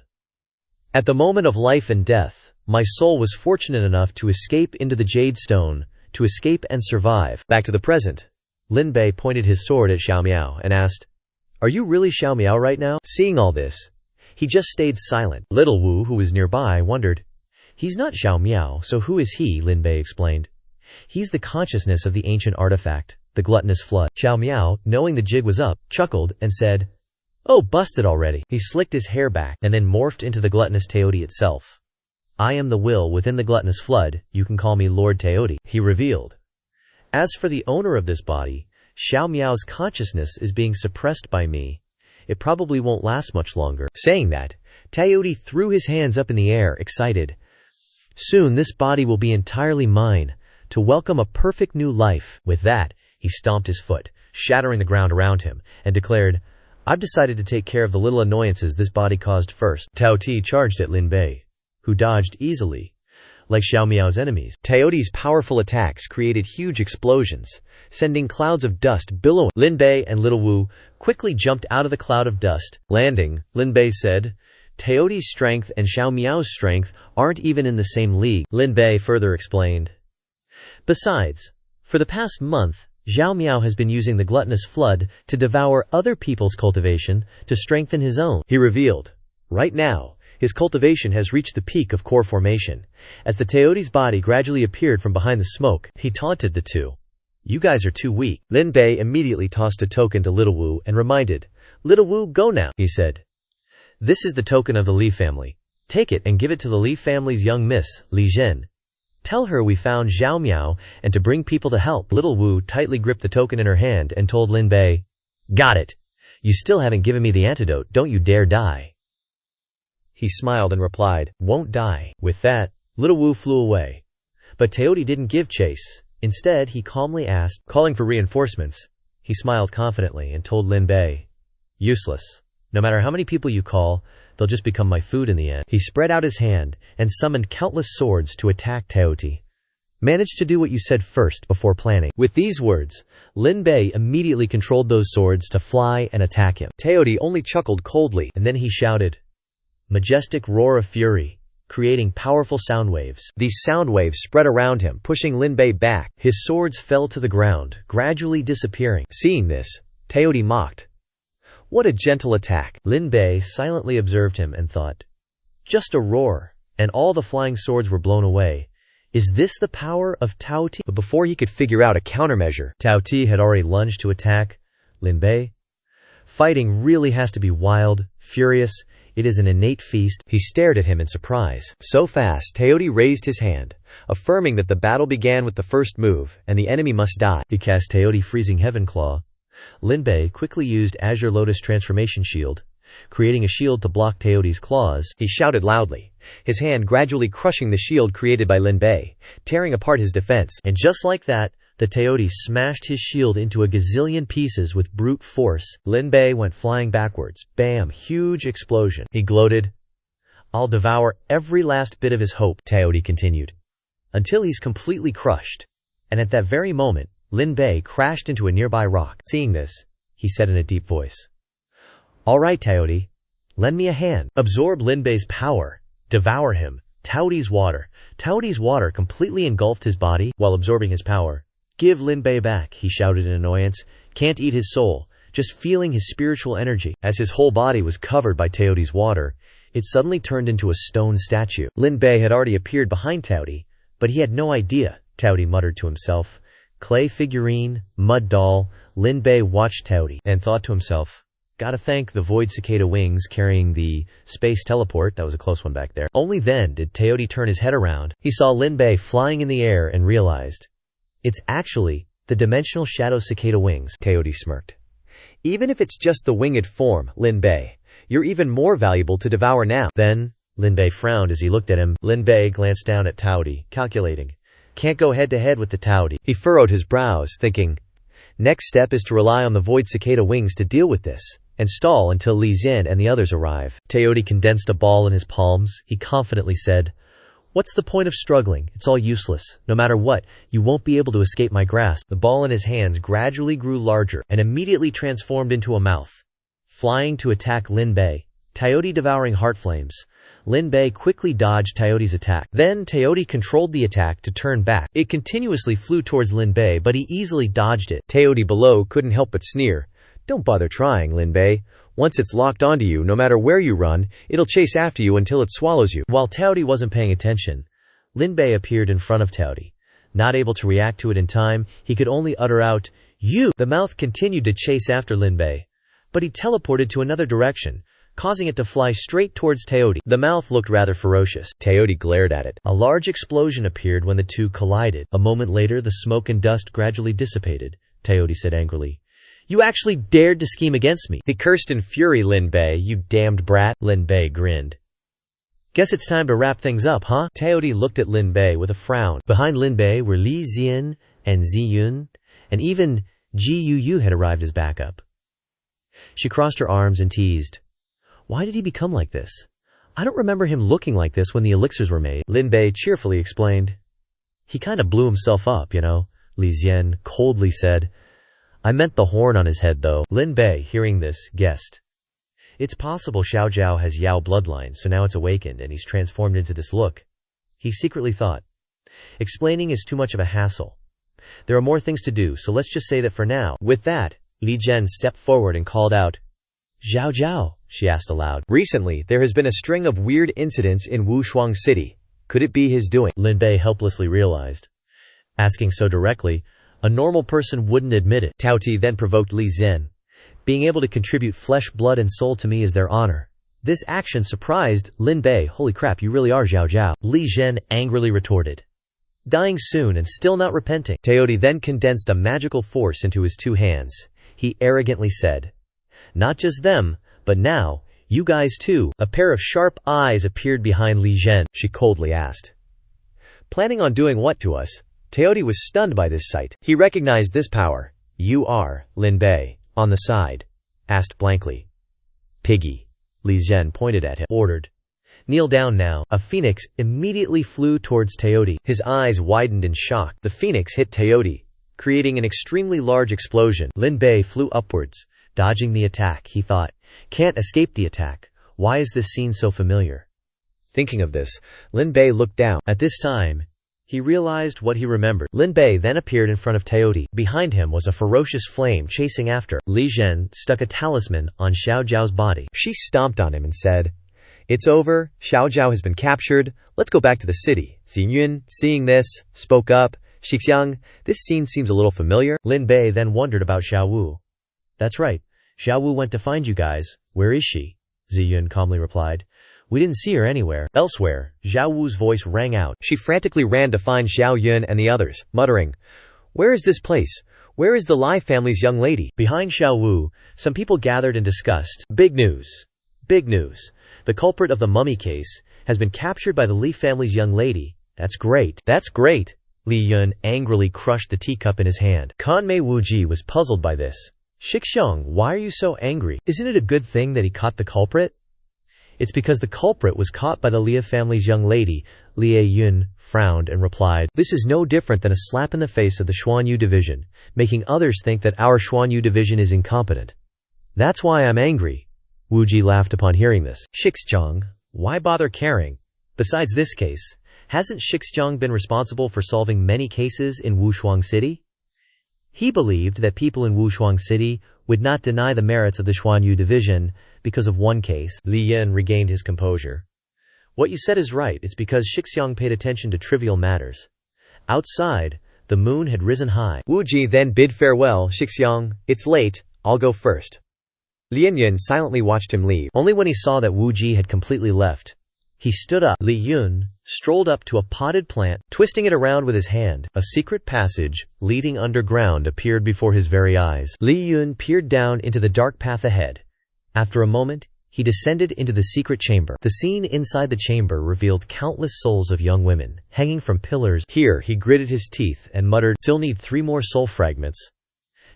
At the moment of life and death, my soul was fortunate enough to escape into the Jade Stone, to escape and survive. Back to the present. Lin Bei pointed his sword at Xiao Miao and asked, Are you really Xiao Miao right now? Seeing all this, he just stayed silent. Little Wu, who was nearby, wondered. He's not Xiao Miao, so who is he? Lin Bei explained. He's the consciousness of the ancient artifact, the gluttonous flood. Xiao Miao, knowing the jig was up, chuckled and said, Oh, busted already. He slicked his hair back and then morphed into the gluttonous Teodi itself. I am the will within the gluttonous flood, you can call me Lord Teodi, he revealed. As for the owner of this body, Xiao Miao's consciousness is being suppressed by me. It probably won't last much longer. Saying that, Teodi threw his hands up in the air, excited. Soon this body will be entirely mine, to welcome a perfect new life. With that, he stomped his foot, shattering the ground around him, and declared, I've decided to take care of the little annoyances this body caused first. Tao Ti charged at Lin Bei, who dodged easily. Like Xiao Miao's enemies, Teodi's powerful attacks created huge explosions, sending clouds of dust billowing. Lin Bei and Little Wu quickly jumped out of the cloud of dust. Landing, Lin Bei said, Teodi's strength and Xiao Miao's strength aren't even in the same league. Lin Bei further explained. Besides, for the past month, Xiao Miao has been using the gluttonous flood to devour other people's cultivation to strengthen his own, he revealed. Right now, his cultivation has reached the peak of core formation. As the Teodi's body gradually appeared from behind the smoke, he taunted the two. You guys are too weak. Lin Bei immediately tossed a token to Little Wu and reminded, Little Wu, go now, he said. This is the token of the Li family. Take it and give it to the Li family's young miss, Li Zhen. Tell her we found Xiao Miao and to bring people to help. Little Wu tightly gripped the token in her hand and told Lin Bei, Got it. You still haven't given me the antidote, don't you dare die. He smiled and replied, Won't die. With that, Little Wu flew away. But Teodi didn't give chase. Instead, he calmly asked, calling for reinforcements. He smiled confidently and told Lin Bei, Useless. No matter how many people you call, they'll just become my food in the end. He spread out his hand and summoned countless swords to attack Teodi. Managed to do what you said first before planning. With these words, Lin Bei immediately controlled those swords to fly and attack him. Teodi only chuckled coldly, and then he shouted, Majestic roar of fury, creating powerful sound waves. These sound waves spread around him, pushing Lin Bei back. His swords fell to the ground, gradually disappearing. Seeing this, Teodi mocked. What a gentle attack. Lin Bei silently observed him and thought, Just a roar, and all the flying swords were blown away. Is this the power of Tao Ti? But before he could figure out a countermeasure, Tao Ti had already lunged to attack Lin Bei. Fighting really has to be wild, furious. It is an innate feast. He stared at him in surprise. So fast, Teodi raised his hand, affirming that the battle began with the first move, and the enemy must die. He cast Teodi Freezing Heaven Claw. Lin Bei quickly used Azure Lotus Transformation Shield, creating a shield to block Teodi's claws. He shouted loudly, his hand gradually crushing the shield created by Lin Bei, tearing apart his defense. And just like that, the Teodi smashed his shield into a gazillion pieces with brute force. Lin Bei went flying backwards. Bam! Huge explosion. He gloated. I'll devour every last bit of his hope, Teodi continued, until he's completely crushed. And at that very moment, Lin Bei crashed into a nearby rock. Seeing this, he said in a deep voice, All right, Teodi, lend me a hand. Absorb Lin Bei's power. Devour him. Teodi's water. Teodi's water completely engulfed his body while absorbing his power. Give Lin Bei back, he shouted in annoyance. Can't eat his soul, just feeling his spiritual energy. As his whole body was covered by Teodi's water, it suddenly turned into a stone statue. Lin Bei had already appeared behind Teodi, but he had no idea, Teodi muttered to himself. Clay figurine, mud doll. Lin Bei watched Teodi and thought to himself, Gotta thank the void cicada wings carrying the space teleport. That was a close one back there. Only then did Teodi turn his head around. He saw Lin Bei flying in the air and realized, It's actually the dimensional shadow cicada wings. Teodi smirked. Even if it's just the winged form, Lin Bei, you're even more valuable to devour now. Then, Lin Bei frowned as he looked at him. Lin Bei glanced down at Teodi, calculating. Can't go head to head with the Teodi. He furrowed his brows, thinking, next step is to rely on the void cicada wings to deal with this, and stall until Li Zhen and the others arrive. Teodi condensed a ball in his palms. He confidently said, What's the point of struggling? It's all useless. No matter what, you won't be able to escape my grasp. The ball in his hands gradually grew larger and immediately transformed into a mouth. Flying to attack Lin Bei, Teodi devouring heart flames. Lin Bei quickly dodged Teodi's attack. Then Teodi controlled the attack to turn back. It continuously flew towards Lin Bei, but he easily dodged it. Teodi below couldn't help but sneer. Don't bother trying, Lin Bei. Once it's locked onto you, no matter where you run, it'll chase after you until it swallows you. While Teodi wasn't paying attention, Lin Bei appeared in front of Teodi. Not able to react to it in time, he could only utter out, You! The mouth continued to chase after Lin Bei, but he teleported to another direction, causing it to fly straight towards Teodi. The mouth looked rather ferocious. Teodi glared at it. A large explosion appeared when the two collided. A moment later, the smoke and dust gradually dissipated. Teodi said angrily, "You actually dared to scheme against me." He cursed in fury. "Lin Bei, you damned brat." Lin Bei grinned. "Guess it's time to wrap things up, huh?" Teodi looked at Lin Bei with a frown. Behind Lin Bei were Li Zian and Ziyun, and even Gu Yue had arrived as backup. She crossed her arms and teased, "Why did he become like this? I don't remember him looking like this when the elixirs were made." Lin Bei cheerfully explained. "He kind of blew himself up, you know," Li Zian coldly said. "I meant the horn on his head, though." Lin Bei, hearing this, guessed. It's possible Xiao Zhao has Yao bloodline, so now it's awakened and he's transformed into this look. He secretly thought. Explaining is too much of a hassle. There are more things to do, so let's just say that for now. With that, Li Zhen stepped forward and called out, "Xiao Zhao," she asked aloud. "Recently, there has been a string of weird incidents in Wushuang City. Could it be his doing?" Lin Bei helplessly realized. Asking so directly, a normal person wouldn't admit it. Tao Ti then provoked Li Zhen. "Being able to contribute flesh, blood, and soul to me is their honor." This action surprised Lin Bei. "Holy crap, you really are Xiao Zhao," Li Zhen angrily retorted. Dying soon and still not repenting. Teodi then condensed a magical force into his two hands. He arrogantly said, "Not just them, but now, you guys too." A pair of sharp eyes appeared behind Li Zhen. She coldly asked, "Planning on doing what to us?" Teodi was stunned by this sight. He recognized this power. "You are, Lin Bei, on the side?" asked blankly. "Piggy," Li Zhen pointed at him, ordered. "Kneel down now." A phoenix immediately flew towards Teodi. His eyes widened in shock. The phoenix hit Teodi, creating an extremely large explosion. Lin Bei flew upwards, dodging the attack. He thought, "Can't escape the attack. Why is this scene so familiar?" Thinking of this, Lin Bei looked down. At this time, he realized what he remembered. Lin Bei then appeared in front of Teodi. Behind him was a ferocious flame chasing after. Li Zhen stuck a talisman on Xiao Zhao's body. She stomped on him and said, "It's over. Xiao Zhao has been captured. Let's go back to the city." Xiyun, seeing this, spoke up. "Xixiang, this scene seems a little familiar." Lin Bei then wondered about Xiao Wu. "That's right. Xiao Wu went to find you guys. Where is she?" Ziyun calmly replied. "We didn't see her anywhere." Elsewhere, Xiao Wu's voice rang out. She frantically ran to find Xiao Yun and the others, muttering, "Where is this place? Where is the Li family's young lady?" Behind Xiao Wu, some people gathered and discussed. "Big news! Big news! The culprit of the mummy case has been captured by the Li family's young lady. That's great! That's great!" Li Yun angrily crushed the teacup in his hand. Kanmei Wuji was puzzled by this. "Shixong, why are you so angry? Isn't it a good thing that he caught the culprit?" "It's because the culprit was caught by the Li family's young lady." Li Yun frowned and replied, "This is no different than a slap in the face of the Xuanyu division, making others think that our Xuanyu division is incompetent. That's why I'm angry." Wuji laughed upon hearing this. "Shixong, why bother caring? Besides this case, hasn't Shixong been responsible for solving many cases in Wushuang City?" He believed that people in Wushuang City would not deny the merits of the Xuanyu division because of one case. Li Yin regained his composure. "What you said is right. It's because Shixong paid attention to trivial matters. Outside, the moon had risen high." Wuji then bid farewell. "Shixong, it's late. I'll go first." Lin Yun silently watched him leave. Only when he saw that Wuji had completely left, he stood up. Li Yun strolled up to a potted plant, twisting it around with his hand. A secret passage leading underground appeared before his very eyes. Li Yun peered down into the dark path ahead. After a moment, he descended into the secret chamber. The scene inside the chamber revealed countless souls of young women, hanging from pillars. Here, he gritted his teeth and muttered, "Still need 3 more soul fragments.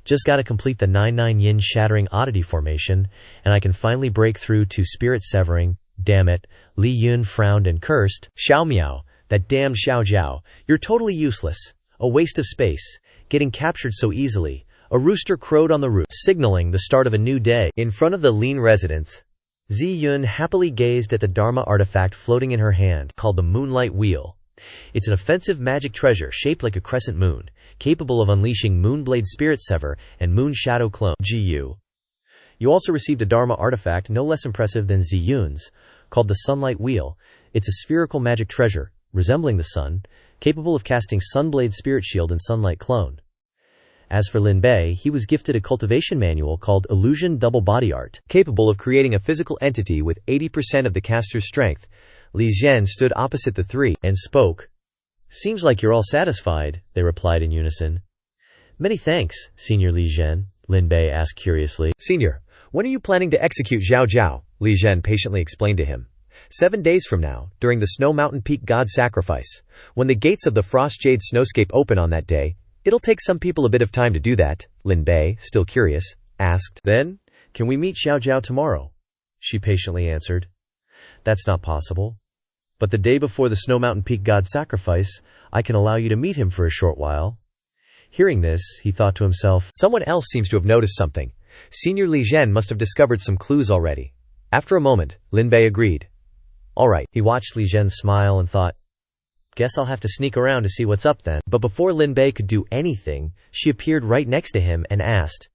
Just gotta complete the 9-9 yin shattering oddity formation, and I can finally break through to spirit severing. Damn it." Li Yun frowned and cursed. "Xiao Miao, that damned Xiao Zhao. You're totally useless. A waste of space. Getting captured so easily." A rooster crowed on the roof, signaling the start of a new day. In front of the Lin residence, Ziyun happily gazed at the Dharma artifact floating in her hand, called the Moonlight Wheel. It's an offensive magic treasure shaped like a crescent moon, capable of unleashing Moonblade Spirit Sever and Moon Shadow Clone. Gu. You also received a Dharma artifact no less impressive than Ziyun's, called the Sunlight Wheel. It's a spherical magic treasure, resembling the sun, capable of casting Sunblade Spirit Shield and Sunlight Clone. As for Lin Bei, he was gifted a cultivation manual called Illusion Double Body Art. Capable of creating a physical entity with 80% of the caster's strength, Li Zhen stood opposite the three and spoke. "Seems like you're all satisfied," they replied in unison. "Many thanks, Senior Li Zhen," Lin Bei asked curiously. "Senior, when are you planning to execute Zhao Zhao?" Li Zhen patiently explained to him. 7 days from now, during the Snow Mountain Peak God sacrifice, when the gates of the Frost Jade snowscape open on that day, it'll take some people a bit of time to do that, Lin Bei, still curious, asked. "Then, can we meet Xiao Zhao tomorrow?" she patiently answered. "That's not possible. But the day before the Snow Mountain Peak God sacrifice, I can allow you to meet him for a short while." Hearing this, he thought to himself, someone else seems to have noticed something. Senior Li Zhen must have discovered some clues already. After a moment, Lin Bei agreed. "All right." He watched Li Zhen smile and thought, "Guess I'll have to sneak around to see what's up then." But before Lin Bei could do anything, she appeared right next to him and asked,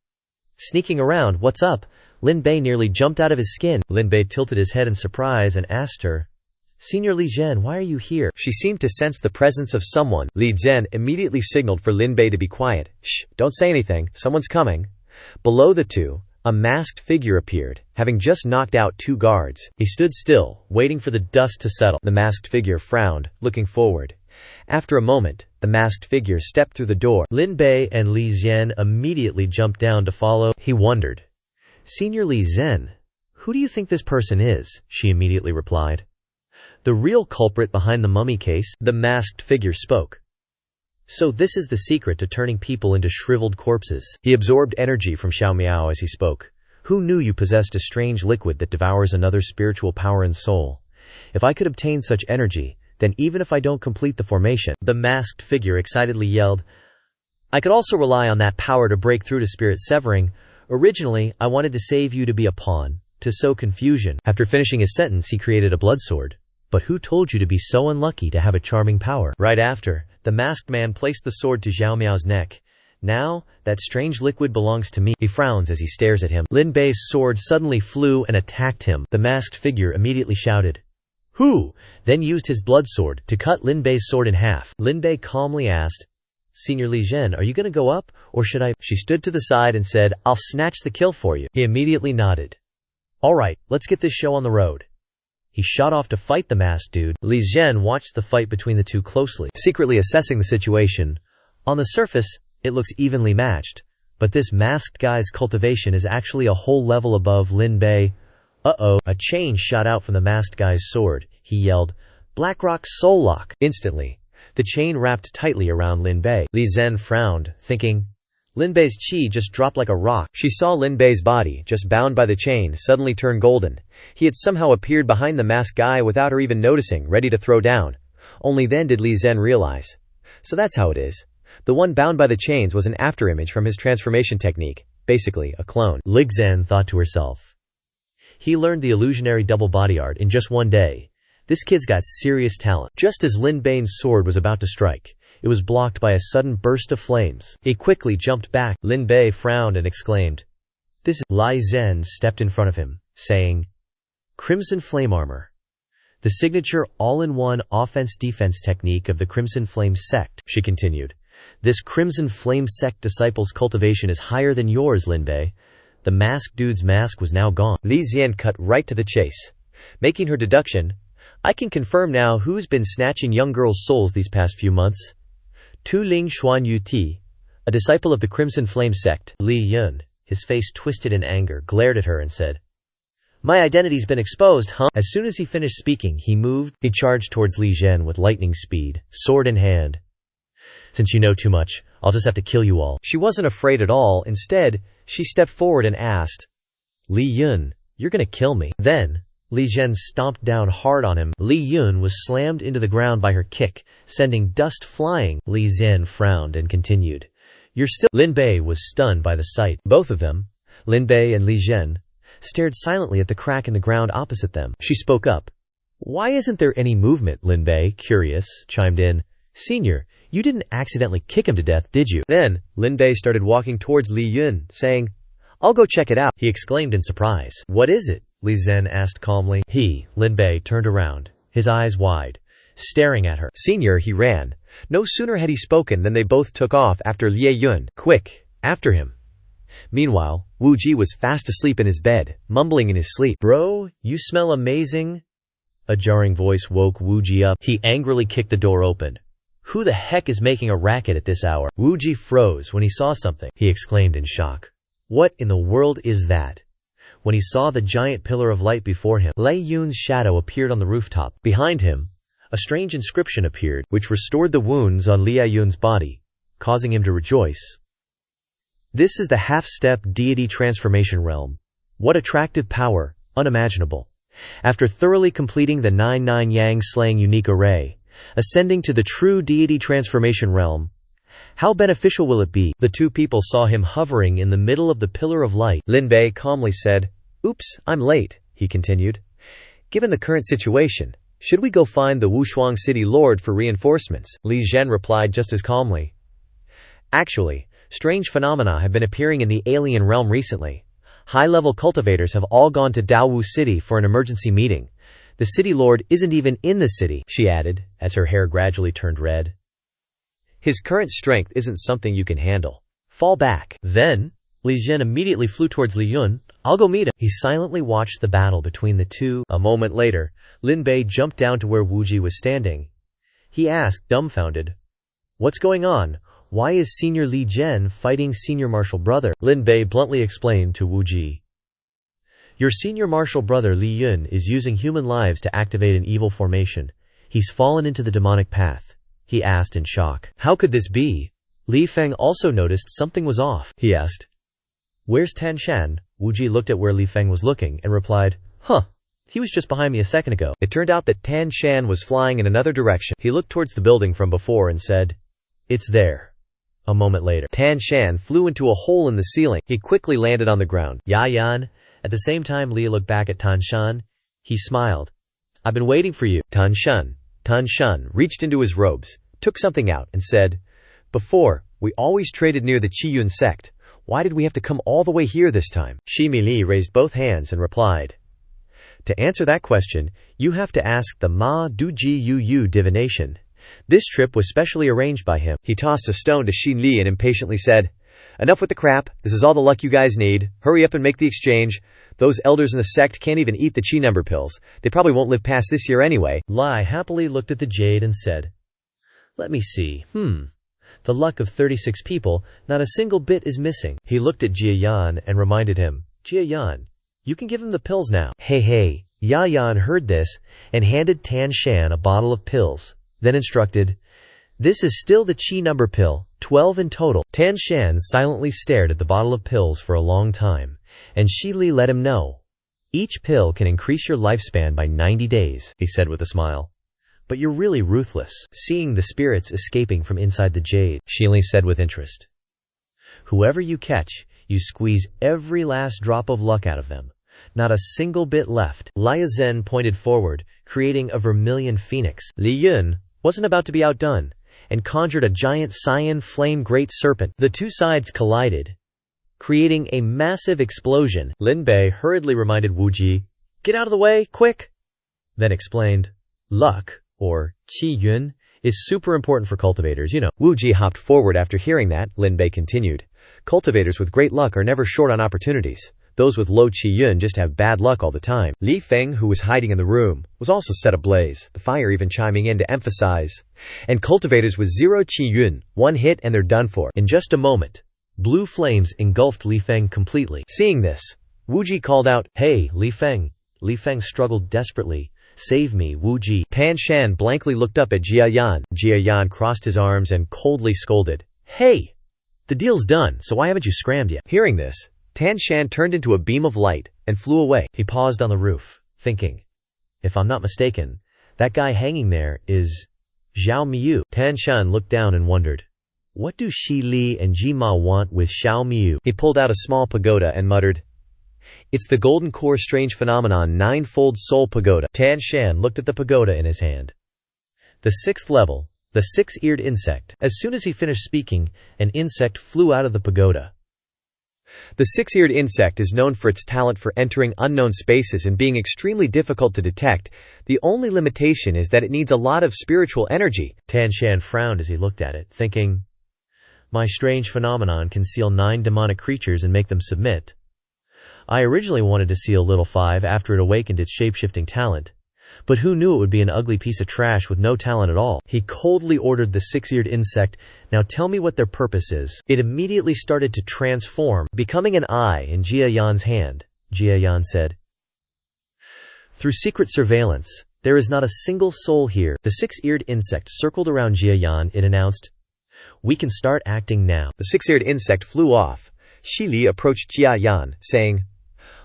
"Sneaking around, what's up?" Lin Bei nearly jumped out of his skin. Lin Bei tilted his head in surprise and asked her, "Senior Li Zhen, why are you here?" She seemed to sense the presence of someone. Li Zhen immediately signaled for Lin Bei to be quiet. "Shh, don't say anything, someone's coming." Below the two, a masked figure appeared, having just knocked out 2 guards. He stood still, waiting for the dust to settle. The masked figure frowned, looking forward. After a moment, the masked figure stepped through the door. Lin Bei and Li Zhen immediately jumped down to follow. He wondered, "Senior Li Zhen, who do you think this person is?" She immediately replied. "The real culprit behind the mummy case," the masked figure spoke. "So this is the secret to turning people into shriveled corpses." He absorbed energy from Xiao Miao as he spoke. "Who knew you possessed a strange liquid that devours another spiritual power and soul? If I could obtain such energy, then even if I don't complete the formation," the masked figure excitedly yelled, "I could also rely on that power to break through to spirit severing. Originally, I wanted to save you to be a pawn, to sow confusion." After finishing his sentence, he created a blood sword. "But who told you to be so unlucky to have a charming power?" Right after, the masked man placed the sword to Xiao Miao's neck. "Now, that strange liquid belongs to me." He frowns as he stares at him. Lin Bei's sword suddenly flew and attacked him. The masked figure immediately shouted, "Who?" then used his blood sword to cut Lin Bei's sword in half. Lin Bei calmly asked, "Senior Li Zhen, are you going to go up, or should I?" She stood to the side and said, "I'll snatch the kill for you." He immediately nodded. "All right, let's get this show on the road." He shot off to fight the masked dude. Li Zhen watched the fight between the two closely, secretly assessing the situation. On the surface, it looks evenly matched, but this masked guy's cultivation is actually a whole level above Lin Bei. Uh-oh, a chain shot out from the masked guy's sword. He yelled, "Blackrock Soul Lock!" Instantly, the chain wrapped tightly around Lin Bei. Li Zhen frowned, thinking, Lin Bei's chi just dropped like a rock. She saw Lin Bei's body, just bound by the chain, suddenly turn golden. He had somehow appeared behind the masked guy without her even noticing, ready to throw down. Only then did Li Zhen realize. So that's how it is. The one bound by the chains was an afterimage from his transformation technique, basically a clone. Li Zhen thought to herself. He learned the illusionary double body art in just 1 day. This kid's got serious talent. Just as Lin Bei's sword was about to strike, it was blocked by a sudden burst of flames. He quickly jumped back. Lin Bei frowned and exclaimed, "This is..." Li Zhen stepped in front of him, saying, "Crimson Flame Armor. The signature all-in-one offense-defense technique of the Crimson Flame sect," she continued. "This Crimson Flame sect disciple's cultivation is higher than yours, Lin Bei." The masked dude's mask was now gone. Li Zhen cut right to the chase. Making her deduction, "I can confirm now who's been snatching young girls' souls these past few months. Tu Ling Xuan Yu Ti, a disciple of the Crimson Flame sect." Li Yun, his face twisted in anger, glared at her and said, "My identity's been exposed, huh?" As soon as he finished speaking, he charged towards Li Zhen with lightning speed, sword in hand. "Since you know too much, I'll just have to kill you all." She wasn't afraid at all. Instead, she stepped forward and asked, "Li Yun, you're gonna kill me?" Then, Li Zhen stomped down hard on him. Li Yun was slammed into the ground by her kick, sending dust flying. Li Zhen frowned and continued, "You're still..." Lin Bei was stunned by the sight. Both of them, Lin Bei and Li Zhen, stared silently at the crack in the ground opposite them. She spoke up. "Why isn't there any movement?" Lin Bei, curious, chimed in. "Senior, you didn't accidentally kick him to death, did you?" Then, Lin Bei started walking towards Li Yun, saying, "I'll go check it out." He exclaimed in surprise. "What is it?" Li Zhen asked calmly. Lin Bei, turned around, his eyes wide, staring at her. "Senior," he ran. No sooner had he spoken than they both took off after Li Yun. "Quick, After him. Meanwhile, Wu Ji was fast asleep in his bed, mumbling in his sleep. Bro, you smell amazing. A jarring voice woke Wu Ji up. He angrily kicked the door open. Who the heck is making a racket at this hour? Wu Ji froze when he saw something. He exclaimed in shock. What in the world is that? When he saw the giant pillar of light before him, Lei Yun's shadow appeared on the rooftop. Behind him, a strange inscription appeared, which restored the wounds on Lei Yun's body, causing him to rejoice. This is the half-step deity transformation realm. What attractive power, unimaginable. After thoroughly completing the 9 Yang slaying unique array, ascending to the true deity transformation realm, how beneficial will it be? The two people saw him hovering in the middle of the pillar of light. Lin Bei calmly said, Oops, I'm late, he continued. Given the current situation, should we go find the Wushuang City Lord for reinforcements? Li Zhen replied just as calmly. Actually, strange phenomena have been appearing in the alien realm recently. High-level cultivators have all gone to Daowu City for an emergency meeting. The city lord isn't even in the city, she added, as her hair gradually turned red. His current strength isn't something you can handle. Fall back. Then, Li Zhen immediately flew towards Li Yun. I'll go meet him. He silently watched the battle between the two. A moment later, Lin Bei jumped down to where Wu Ji was standing. He asked, dumbfounded, What's going on? Why is Senior Li Zhen fighting Senior Martial Brother? Lin Bei bluntly explained to Wu Ji. Your Senior Martial Brother Li Yun is using human lives to activate an evil formation. He's fallen into the demonic path. He asked in shock. How could this be? Li Feng also noticed something was off. He asked, Where's Tan Shan? Wu Ji looked at where Li Feng was looking and replied, He was just behind me a second ago. It turned out that Tan Shan was flying in another direction. He looked towards the building from before and said, It's there. A moment later, Tan Shan flew into a hole in the ceiling. He quickly landed on the ground. Ya Yan. At the same time Li looked back at Tan Shan. He smiled. I've been waiting for you. Tan Shan reached into his robes, took something out, and said, Before, we always traded near the Qiyun sect. Why did we have to come all the way here this time? Shi Li raised both hands and replied, To answer that question, you have to ask the Ma Du Ji Yu Yu divination. This trip was specially arranged by him. He tossed a stone to Xin Li and impatiently said, Enough with the crap. This is all the luck you guys need. Hurry up and make the exchange. Those elders in the sect can't even eat the chi number pills. They probably won't live past this year anyway. Lai happily looked at the jade and said, Let me see. The luck of 36 people, not a single bit is missing. He looked at Jia Yan and reminded him, Jia Yan, you can give him the pills now. Hey. Ya Yan heard this and handed Tan Shan a bottle of pills, then instructed, This is still the chi number pill, 12 in total. Tan Shan silently stared at the bottle of pills for a long time, and Shi Li let him know. Each pill can increase your lifespan by 90 days, he said with a smile. But you're really ruthless. Seeing the spirits escaping from inside the jade, Shi Li said with interest. Whoever you catch, you squeeze every last drop of luck out of them. Not a single bit left. Lai Zhen pointed forward, creating a vermilion phoenix. Li Yun wasn't about to be outdone, and conjured a giant cyan flame great serpent. The two sides collided, creating a massive explosion. Lin Bei hurriedly reminded Wu Ji, Get out of the way, quick! Then explained, Luck, or Qi Yun, is super important for cultivators, you know. Wu Ji hopped forward after hearing that. Lin Bei continued, Cultivators with great luck are never short on opportunities. Those with low Qi Yun just have bad luck all the time. Li Feng, who was hiding in the room, was also set ablaze, the fire even chiming in to emphasize. And cultivators with 0 Qi Yun, one hit and they're done for. In just a moment, blue flames engulfed Li Feng completely. Seeing this, Wu Ji called out, Hey, Li Feng. Li Feng struggled desperately. Save me, Wu Ji. Tan Shan blankly looked up at Jia Yan. Jia Yan crossed his arms and coldly scolded, Hey! The deal's done, so why haven't you scrammed yet? Hearing this, Tan Shan turned into a beam of light and flew away. He paused on the roof, thinking, If I'm not mistaken, that guy hanging there is Xiao Miao. Tan Shan looked down and wondered, What do Shi Li and Ji Ma want with Xiao Miao? He pulled out a small pagoda and muttered, It's the Golden Core Strange Phenomenon 9-fold Soul Pagoda. Tan Shan looked at the pagoda in his hand. The 6th level, the 6-eared insect. As soon as he finished speaking, an insect flew out of the pagoda. The 6-eared insect is known for its talent for entering unknown spaces and being extremely difficult to detect. The only limitation is that it needs a lot of spiritual energy. Tan Shan frowned as he looked at it, thinking, My strange phenomenon can seal 9 demonic creatures and make them submit. I originally wanted to seal little 5 after it awakened its shape-shifting talent. But who knew it would be an ugly piece of trash with no talent at all? He coldly ordered the 6-eared insect, "Now tell me what their purpose is." It immediately started to transform, becoming an eye in Jia Yan's hand. Jia Yan said, "Through secret surveillance, there is not a single soul here." The 6-eared insect circled around Jia Yan. It announced, "We can start acting now." The 6-eared insect flew off. Shi Li approached Jia Yan, saying,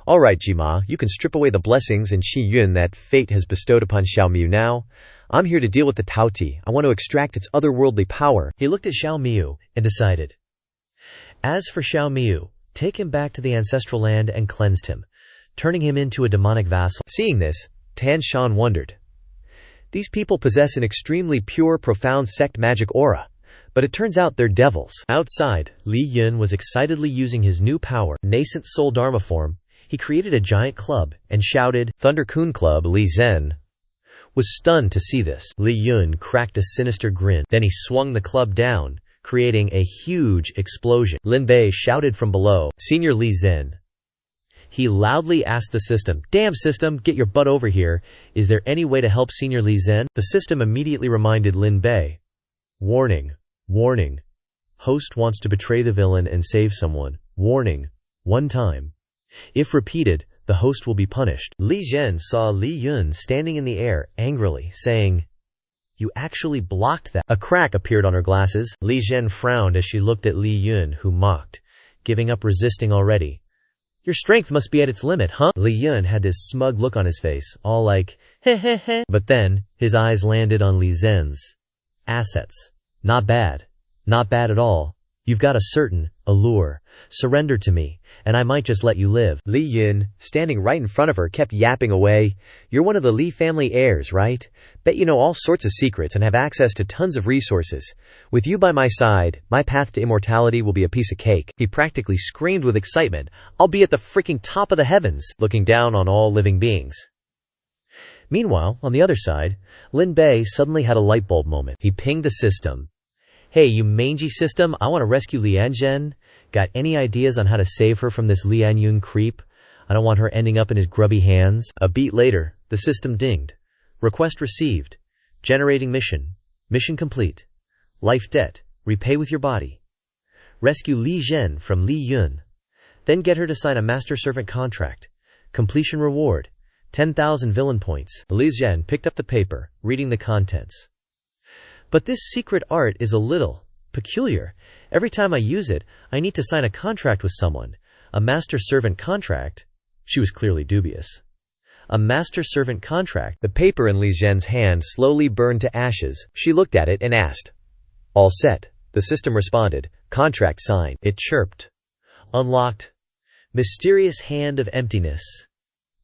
"All right, Jima, you can strip away the blessings and Qi Yun that fate has bestowed upon Xiao Miao now. I'm here to deal with the Taoti. I want to extract its otherworldly power." He looked at Xiao Miao and decided, "As for Xiao Miao, take him back to the ancestral land and cleansed him, turning him into a demonic vassal." Seeing this, Tan Shan wondered. These people possess an extremely pure, profound sect magic aura, but it turns out they're devils. Outside, Li Yun was excitedly using his new power, nascent soul dharma form. He created a giant club and shouted, "Thunder Kun Club." Li Zhen was stunned to see this. Li Yun cracked a sinister grin. Then he swung the club down, creating a huge explosion. Lin Bei shouted from below, "Senior Li Zhen." He loudly asked the system, "Damn system, get your butt over here. Is there any way to help Senior Li Zhen?" The system immediately reminded Lin Bei, "Warning, warning. Host wants to betray the villain and save someone. Warning, one time. If repeated, the host will be punished." Li Zhen saw Li Yun standing in the air, angrily, saying, "You actually blocked that." A crack appeared on her glasses. Li Zhen frowned as she looked at Li Yun, who mocked, "Giving up resisting already? Your strength must be at its limit, huh?" Li Yun had this smug look on his face, all like, "Heh heh heh." But then, his eyes landed on Li Zhen's assets. "Not bad. Not bad at all. You've got a certain allure. Surrender to me, and I might just let you live." Li Yun, standing right in front of her, kept yapping away. "You're one of the Li family heirs, right? Bet you know all sorts of secrets and have access to tons of resources. With you by my side, my path to immortality will be a piece of cake." He practically screamed with excitement, "I'll be at the freaking top of the heavens," looking down on all living beings. Meanwhile, on the other side, Lin Bei suddenly had a light bulb moment. He pinged the system. "Hey, you mangy system, I want to rescue Lianzhen. Got any ideas on how to save her from this Lianyun creep? I don't want her ending up in his grubby hands." A beat later, the system dinged. "Request received. Generating mission. Mission complete. Life debt. Repay with your body. Rescue Li Zhen from Li Yun. Then get her to sign a master-servant contract. Completion reward. 10,000 villain points." Li Zhen picked up the paper, reading the contents. "But this secret art is a little peculiar. Every time I use it, I need to sign a contract with someone. A master-servant contract?" She was clearly dubious. "A master-servant contract?" The paper in Li Zhen's hand slowly burned to ashes. She looked at it and asked, "All set?" The system responded, "Contract signed." It chirped. "Unlocked. Mysterious Hand of Emptiness.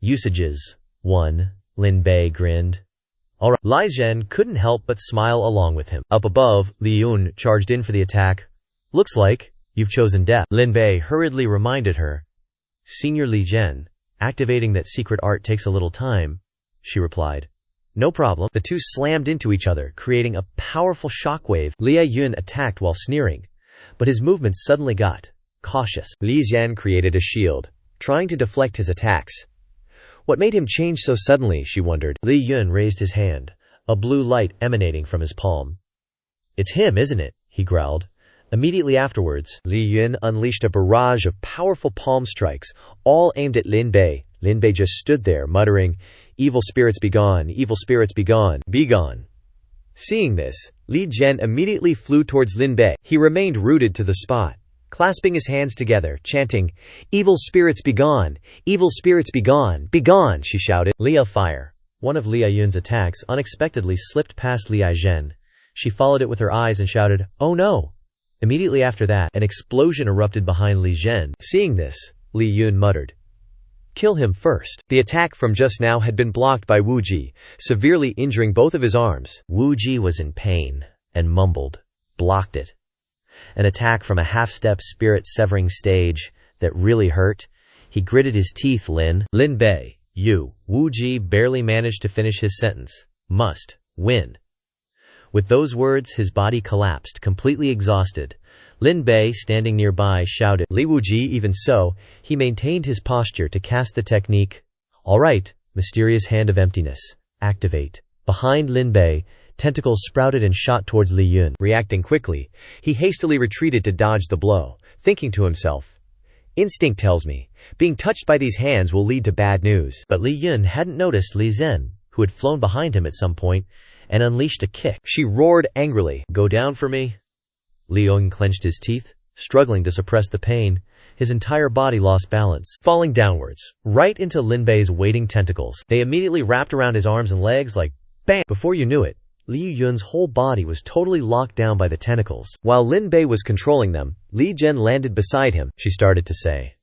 Usages 1. Lin Bei grinned. Alright. Li Zhen couldn't help but smile along with him. Up above, Li Yun charged in for the attack. "Looks like you've chosen death." Lin Bei hurriedly reminded her. "Senior Li Zhen, activating that secret art takes a little time," she replied. "No problem." The two slammed into each other, creating a powerful shockwave. Li Yun attacked while sneering, but his movements suddenly got cautious. Li Zhen created a shield, trying to deflect his attacks. What made him change so suddenly, she wondered. Li Yun raised his hand, a blue light emanating from his palm. "It's him, isn't it?" he growled. Immediately afterwards, Li Yun unleashed a barrage of powerful palm strikes, all aimed at Lin Bei. Lin Bei just stood there, muttering, "Evil spirits be gone, evil spirits be gone, be gone." Seeing this, Li Zhen immediately flew towards Lin Bei. He remained rooted to the spot, clasping his hands together, chanting, "Evil spirits be gone, evil spirits be gone, be gone," she shouted. Lia Fire, one of Li Yun's attacks, unexpectedly slipped past Li Zhen. She followed it with her eyes and shouted, "Oh no!" Immediately after that, an explosion erupted behind Li Zhen. Seeing this, Li Yun muttered, "Kill him first." The attack from just now had been blocked by Wu Ji, severely injuring both of his arms. Wu Ji was in pain and mumbled, "Blocked it. An attack from a half-step spirit-severing stage that really hurt." He gritted his teeth. Lin Bei, you. Wu Ji barely managed to finish his sentence. "Must win." With those words, his body collapsed, completely exhausted. Lin Bei, standing nearby, shouted. Li Wuji, even so, he maintained his posture to cast the technique. All right, mysterious hand of emptiness. Activate. Behind Lin Bei, tentacles sprouted and shot towards Li Yun. Reacting quickly, he hastily retreated to dodge the blow, thinking to himself, instinct tells me, being touched by these hands will lead to bad news. But Li Yun hadn't noticed Li Zhen, who had flown behind him at some point, and unleashed a kick. She roared angrily. Go down for me. Li Yun clenched his teeth, struggling to suppress the pain. His entire body lost balance, falling downwards, right into Lin Bei's waiting tentacles. They immediately wrapped around his arms and legs like bam! Before you knew it, Li Yun's whole body was totally locked down by the tentacles. While Lin Bei was controlling them, Li Zhen landed beside him. She started to say.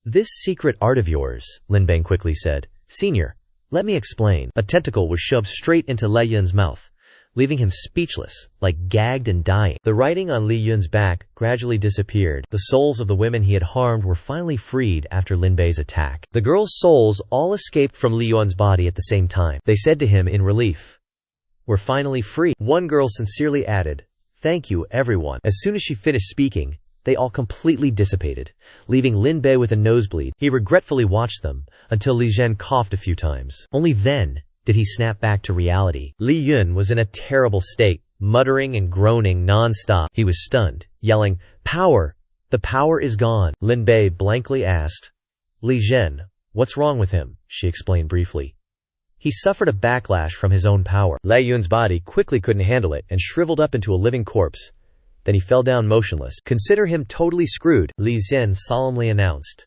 This secret art of yours, Lin Bei quickly said. Senior, let me explain. A tentacle was shoved straight into Li Yun's mouth, leaving him speechless, like gagged and dying. The writing on Li Yun's back gradually disappeared. The souls of the women he had harmed were finally freed after Lin Bei's attack. The girls' souls all escaped from Li Yun's body at the same time. They said to him in relief, "We're finally free." One girl sincerely added, "Thank you, everyone." As soon as she finished speaking, they all completely dissipated, leaving Lin Bei with a nosebleed. He regretfully watched them, until Li Zhen coughed a few times. Only then did he snap back to reality. Li Yun was in a terrible state, muttering and groaning non-stop. He was stunned, yelling, "Power! The power is gone." Lin Bei blankly asked, "Li Zhen, what's wrong with him?" She explained briefly. He suffered a backlash from his own power. Li Yun's body quickly couldn't handle it and shriveled up into a living corpse. Then he fell down motionless. Consider him totally screwed, Li Zhen solemnly announced.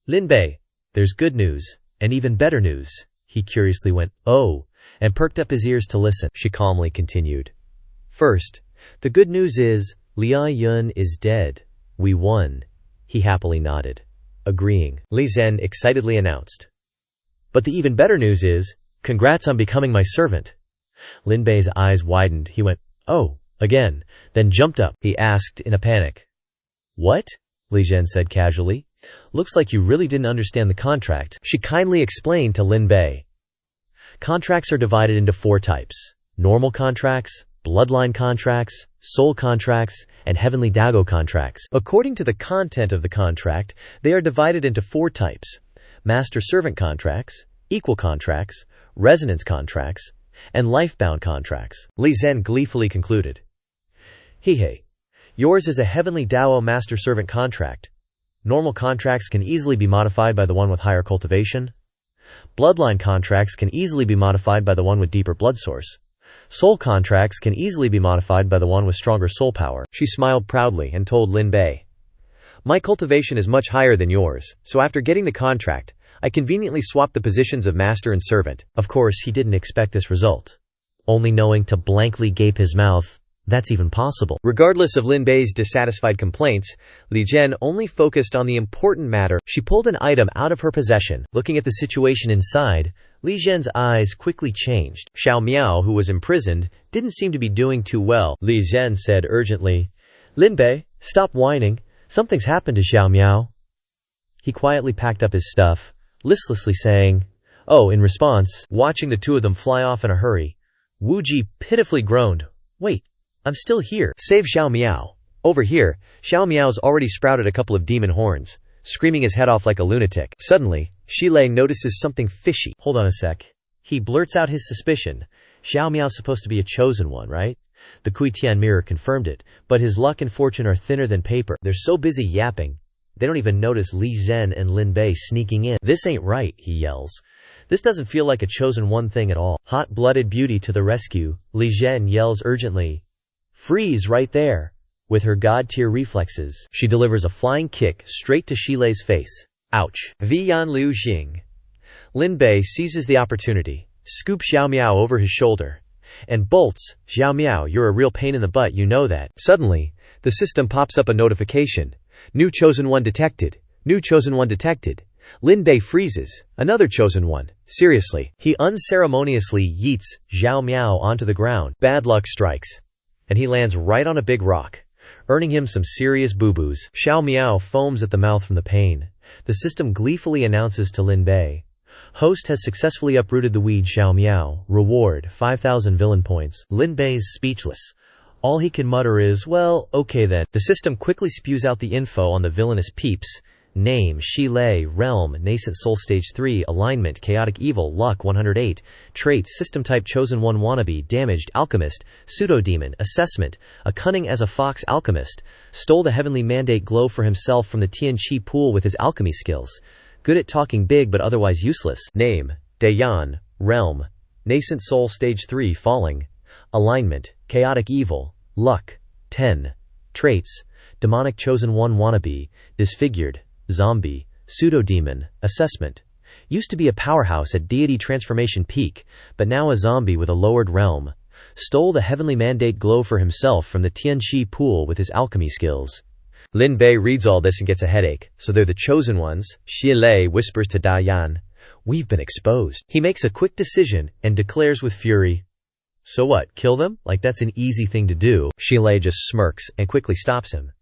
Lin Bei, there's good news, and even better news. He curiously went, "Oh," and perked up his ears to listen. She calmly continued. First, the good news is, Li Yun is dead. We won. He happily nodded, agreeing. Li Zhen excitedly announced. But the even better news is, congrats on becoming my servant. Lin Bei's eyes widened. He went, "Oh," again, then jumped up. He asked in a panic. "What?" Li Zhen said casually. "Looks like you really didn't understand the contract." She kindly explained to Lin Bei. Contracts are divided into 4 types: normal contracts, bloodline contracts, soul contracts, and heavenly Dago contracts. According to the content of the contract, they are divided into 4 types: master-servant contracts, equal contracts, resonance contracts, and life-bound contracts. Li Zhen gleefully concluded. Hey, yours is a heavenly Dao master-servant contract. Normal contracts can easily be modified by the one with higher cultivation. Bloodline contracts can easily be modified by the one with deeper blood source. Soul contracts can easily be modified by the one with stronger soul power. She smiled proudly and told Lin Bei, "My cultivation is much higher than yours, so after getting the contract, I conveniently swapped the positions of master and servant." Of course, he didn't expect this result. Only knowing to blankly gape his mouth, that's even possible. Regardless of Lin Bei's dissatisfied complaints, Li Zhen only focused on the important matter. She pulled an item out of her possession. Looking at the situation inside, Li Zhen's eyes quickly changed. Xiao Miao, who was imprisoned, didn't seem to be doing too well. Li Zhen said urgently, "Lin Bei, stop whining. Something's happened to Xiao Miao." He quietly packed up his stuff, listlessly saying, "Oh," in response. Watching the two of them fly off in a hurry, Wu Ji pitifully groaned, "Wait, I'm still here." Save Xiao Miao. Over here, Xiao Miao's already sprouted a couple of demon horns, screaming his head off like a lunatic. Suddenly, Shilei notices something fishy. Hold on a sec. He blurts out his suspicion. Xiao Miao's supposed to be a chosen one, right? The Kuitian mirror confirmed it, but his luck and fortune are thinner than paper. They're so busy yapping, they don't even notice Li Zhen and Lin Bei sneaking in. "This ain't right," he yells. "This doesn't feel like a chosen one thing at all." Hot-blooded beauty to the rescue, Li Zhen yells urgently, "Freeze right there!" With her god-tier reflexes, she delivers a flying kick straight to Shilei's face. Ouch. Viyan Liu Xing. Lin Bei seizes the opportunity, scoops Xiao Miao over his shoulder, and bolts. "Xiao Miao, you're a real pain in the butt, you know that." Suddenly, the system pops up a notification. "New chosen one detected. New chosen one detected." Lin Bei freezes. Another chosen one. Seriously. He unceremoniously yeets Xiao Miao onto the ground. Bad luck strikes, and he lands right on a big rock, earning him some serious boo-boos. Xiao Miao foams at the mouth from the pain. The system gleefully announces to Lin Bei, "Host has successfully uprooted the weed Xiao Miao. Reward, 5,000 villain points." Lin Bei's speechless. All he can mutter is, well, okay then. The system quickly spews out the info on the villainous peeps. Name, Shi Lei, Realm, Nascent Soul Stage 3, Alignment, Chaotic Evil, Luck 108, Traits, System Type Chosen One Wannabe, Damaged, Alchemist, Pseudo-Demon, Assessment, a Cunning as a Fox Alchemist, stole the Heavenly Mandate Glow for himself from the Tianqi pool with his alchemy skills, good at talking big but otherwise useless. Name, Dayan, Realm, Nascent Soul Stage 3, Falling, Alignment, Chaotic Evil, Luck 10, Traits, Demonic Chosen One Wannabe, Disfigured, Zombie, Pseudo-Demon, Assessment. Used to be a powerhouse at Deity Transformation Peak, but now a zombie with a lowered realm. Stole the Heavenly Mandate Glow for himself from the Tianqi pool with his alchemy skills. Lin Bei reads all this and gets a headache. So they're the chosen ones. Shi Lei whispers to Dayan, "We've been exposed." He makes a quick decision and declares with fury, "So what, kill them? Like that's an easy thing to do." Shi Lei just smirks and quickly stops him.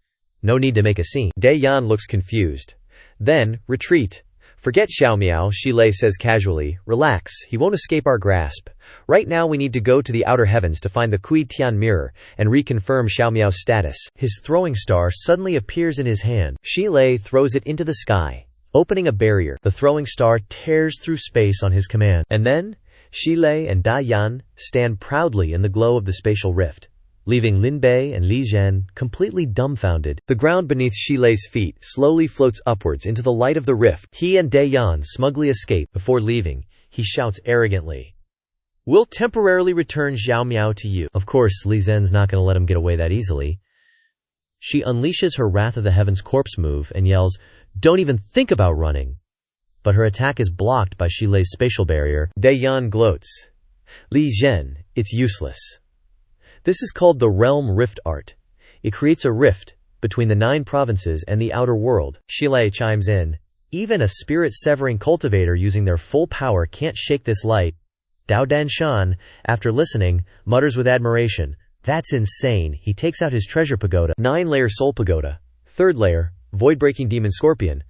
No need to make a scene. Dayan looks confused. Then, retreat. Forget Xiao Miao, Shi Lei says casually. Relax, he won't escape our grasp. Right now we need to go to the outer heavens to find the Kui Tian mirror and reconfirm Xiao Miao's status. His throwing star suddenly appears in his hand. Shi Lei throws it into the sky, opening a barrier. The throwing star tears through space on his command. And then, Shi Lei and Dayan stand proudly in the glow of the spatial rift, leaving Lin Bei and Li Zhen completely dumbfounded. The ground beneath Shi Lei's feet slowly floats upwards into the light of the rift. He and Dayan smugly escape. Before leaving, he shouts arrogantly, "We'll temporarily return Xiao Miao to you." Of course, Li Zhen's not going to let him get away that easily. She unleashes her Wrath of the Heavens corpse move and yells, "Don't even think about running." But her attack is blocked by Shi Lei's spatial barrier. Dayan gloats. "Li Zhen, it's useless." This is called the Realm Rift Art. It creates a rift between the 9 provinces and the outer world. Shi Lei chimes in, "Even a spirit-severing cultivator using their full power can't shake this light." Dao Danshan, after listening, mutters with admiration, "That's insane." He takes out his treasure pagoda. 9-layer soul pagoda. 3rd layer, void-breaking demon scorpion.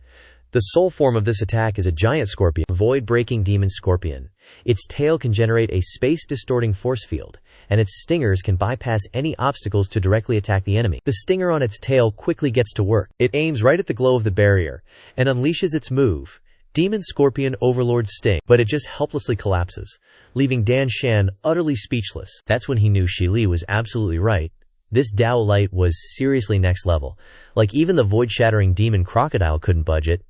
The soul form of this attack is a giant scorpion, void-breaking demon scorpion. Its tail can generate a space-distorting force field, and its stingers can bypass any obstacles to directly attack the enemy. The stinger on its tail quickly gets to work. It aims right at the glow of the barrier, and unleashes its move, Demon Scorpion Overlord Sting, but it just helplessly collapses, leaving Dan Shan utterly speechless. That's when he knew Shi Li was absolutely right. This Dao light was seriously next level. Like even the void-shattering demon crocodile couldn't budge it.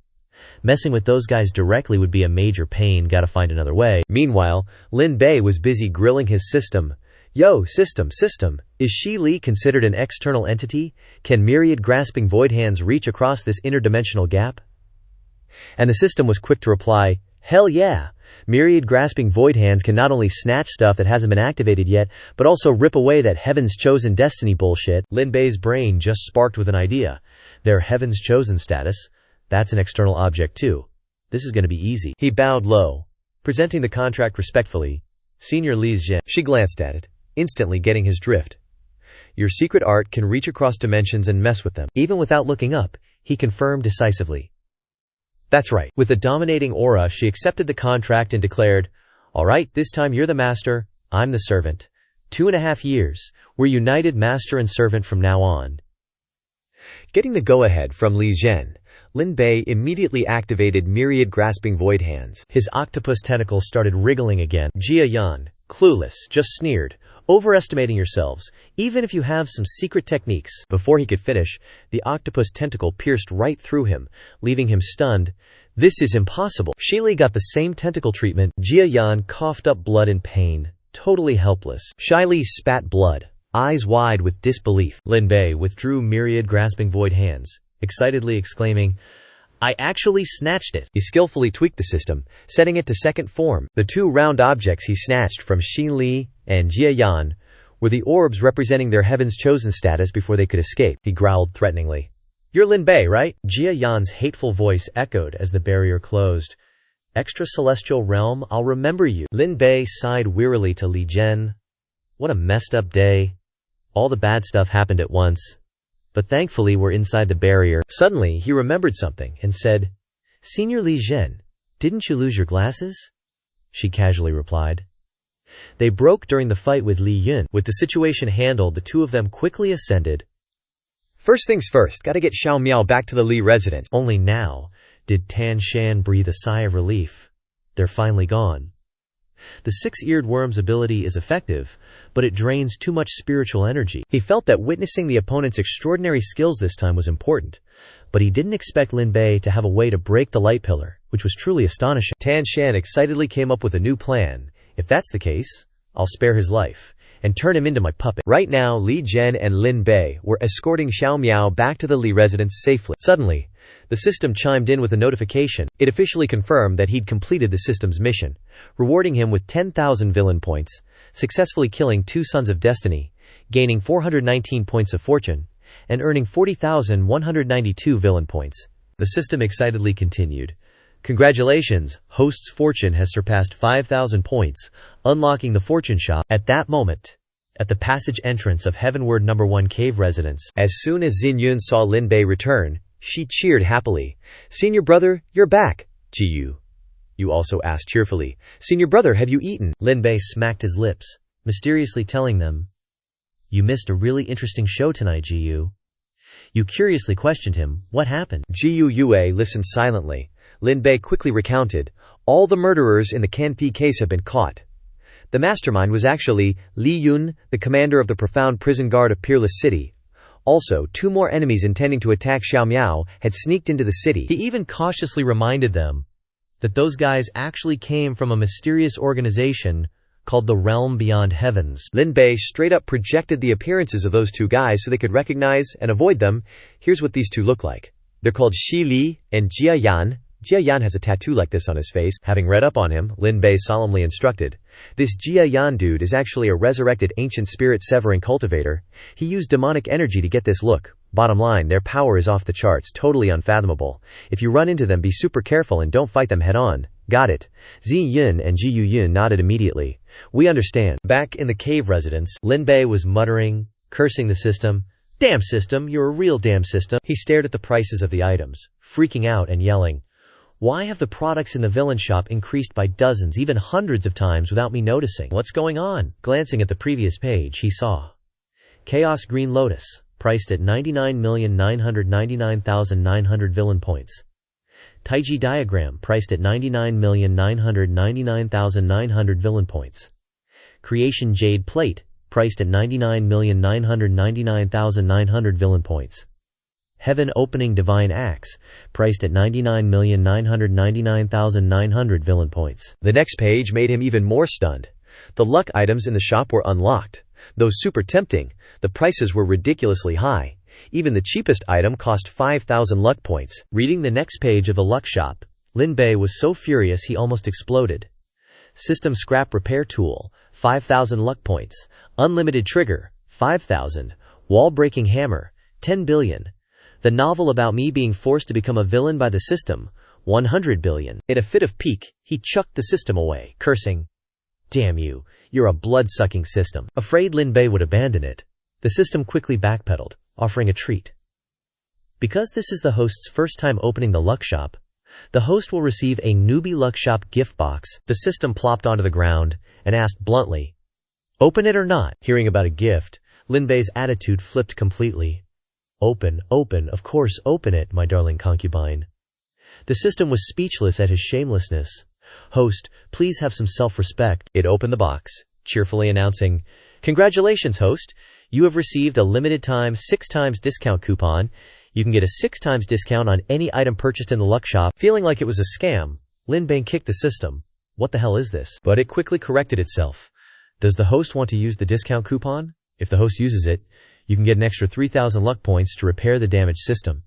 Messing with those guys directly would be a major pain, gotta find another way. Meanwhile, Lin Bei was busy grilling his system. "Yo, system, is Shi Li considered an external entity? Can myriad grasping void hands reach across this interdimensional gap?" And the system was quick to reply, "Hell yeah! Myriad grasping void hands can not only snatch stuff that hasn't been activated yet, but also rip away that Heaven's Chosen Destiny bullshit." Lin Bei's brain just sparked with an idea. Their Heaven's Chosen status, that's an external object too. This is going to be easy. He bowed low, presenting the contract respectfully. "Senior Li Zhen." She glanced at it, instantly getting his drift. "Your secret art can reach across dimensions and mess with them." Even without looking up, he confirmed decisively. "That's right." With a dominating aura, she accepted the contract and declared, "All right, this time you're the master, I'm the servant. 2.5 years. We're united master and servant from now on." Getting the go-ahead from Li Zhen, Lin Bei immediately activated myriad grasping void hands. His octopus tentacles started wriggling again. Jia Yan, clueless, just sneered, "Overestimating yourselves, even if you have some secret techniques." Before he could finish, the octopus tentacle pierced right through him, leaving him stunned. "This is impossible." Shi Li got the same tentacle treatment. Jia Yan coughed up blood in pain, totally helpless. Shi Li spat blood, eyes wide with disbelief. Lin Bei withdrew myriad grasping void hands, excitedly exclaiming, "I actually snatched it." He skillfully tweaked the system, setting it to second form. The 2 round objects he snatched from Shi Li and Jia Yan were the orbs representing their Heaven's Chosen status before they could escape. He growled threateningly, "You're Lin Bei, right?" Jia Yan's hateful voice echoed as the barrier closed. "Extra celestial realm, I'll remember you." Lin Bei sighed wearily to Li Zhen. What a messed up day. All the bad stuff happened at once. But thankfully we're inside the barrier. Suddenly, he remembered something and said, "Senior Li Zhen, didn't you lose your glasses?" She casually replied, They broke during the fight with Li Yun. With the situation handled, the two of them quickly ascended. First things first, gotta get Xiao Miao back to the Li residence. Only now did Tan Shan breathe a sigh of relief. They're finally gone. The six-eared worm's ability is effective, but it drains too much spiritual energy. He felt that witnessing the opponent's extraordinary skills this time was important, but he didn't expect Lin Bei to have a way to break the light pillar, which was truly astonishing. Tan Shan excitedly came up with a new plan. If that's the case, I'll spare his life and turn him into my puppet. Right now, Li Zhen and Lin Bei were escorting Xiao Miao back to the Li residence safely. Suddenly, the system chimed in with a notification. It officially confirmed that he'd completed the system's mission, rewarding him with 10,000 villain points, successfully killing 2 Sons of Destiny, gaining 419 points of fortune, and earning 40,192 villain points. The system excitedly continued. Congratulations, host's fortune has surpassed 5,000 points, unlocking the fortune shop. At that moment, at the passage entrance of Heavenward No. 1 Cave Residence, as soon as Xin Yun saw Lin Bei return, she cheered happily. "Senior brother, you're back." "Gu Yue also asked cheerfully. "Senior brother, have you eaten?" Lin Bei smacked his lips, mysteriously telling them, "You missed a really interesting show tonight, Gu Yue." You curiously questioned him, "What happened?" Gu Yue listened silently. Lin Bei quickly recounted, "All the murderers in the Canpi case have been caught. The mastermind was actually Li Yun, the commander of the profound prison guard of Peerless City. Also, 2 more enemies intending to attack Xiao Miao had sneaked into the city." He even cautiously reminded them that those guys actually came from a mysterious organization called the Realm Beyond Heavens. Lin Bei straight up projected the appearances of those 2 guys so they could recognize and avoid them. Here's what these 2 look like. They're called Shi Li and Jia Yan. Jia Yan has a tattoo like this on his face. Having read up on him, Lin Bei solemnly instructed, "This Jia Yan dude is actually a resurrected ancient spirit severing cultivator. He used demonic energy to get this look. Bottom line, their power is off the charts, totally unfathomable. If you run into them, be super careful and don't fight them head on." "Got it." Xin Yun and Ji Yun nodded immediately. "We understand." Back in the cave residence, Lin Bei was muttering, cursing the system. "Damn system, you're a real damn system." He stared at the prices of the items, freaking out and yelling, "Why have the products in the villain shop increased by dozens, even hundreds of times without me noticing? What's going on?" Glancing at the previous page, he saw Chaos Green Lotus, priced at 99,999,900 villain points. Taiji Diagram, priced at 99,999,900 villain points. Creation Jade Plate, priced at 99,999,900 villain points. Heaven Opening Divine Axe, priced at 99,999,900 villain points. The next page made him even more stunned. The luck items in the shop were unlocked. Though super tempting, the prices were ridiculously high. Even the cheapest item cost 5,000 luck points. Reading the next page of the luck shop, Lin Bei was so furious he almost exploded. System Scrap Repair Tool, 5,000 luck points. Unlimited Trigger, 5,000. Wall Breaking Hammer, 10 billion. The novel about me being forced to become a villain by the system, 100 billion. In a fit of pique, he chucked the system away, cursing, "Damn you, you're a blood-sucking system." Afraid Lin Bei would abandon it, the system quickly backpedaled, offering a treat. Because this is the host's first time opening the luck shop, the host will receive a newbie luck shop gift box. The system plopped onto the ground and asked bluntly, "Open it or not?" Hearing about a gift, Lin Bei's attitude flipped completely. "Open, of course open it, my darling concubine." The system was speechless at his shamelessness. "Host, please have some self-respect." It opened the box, cheerfully announcing, "Congratulations, host. You have received a limited time 6 times discount coupon. You can get a 6 times discount on any item purchased in the luck shop." Feeling like it was a scam, Lin Bei kicked the system. What the hell is this? But it quickly corrected itself. Does the host want to use the discount coupon? If the host uses it, you can get an extra 3,000 luck points to repair the damaged system.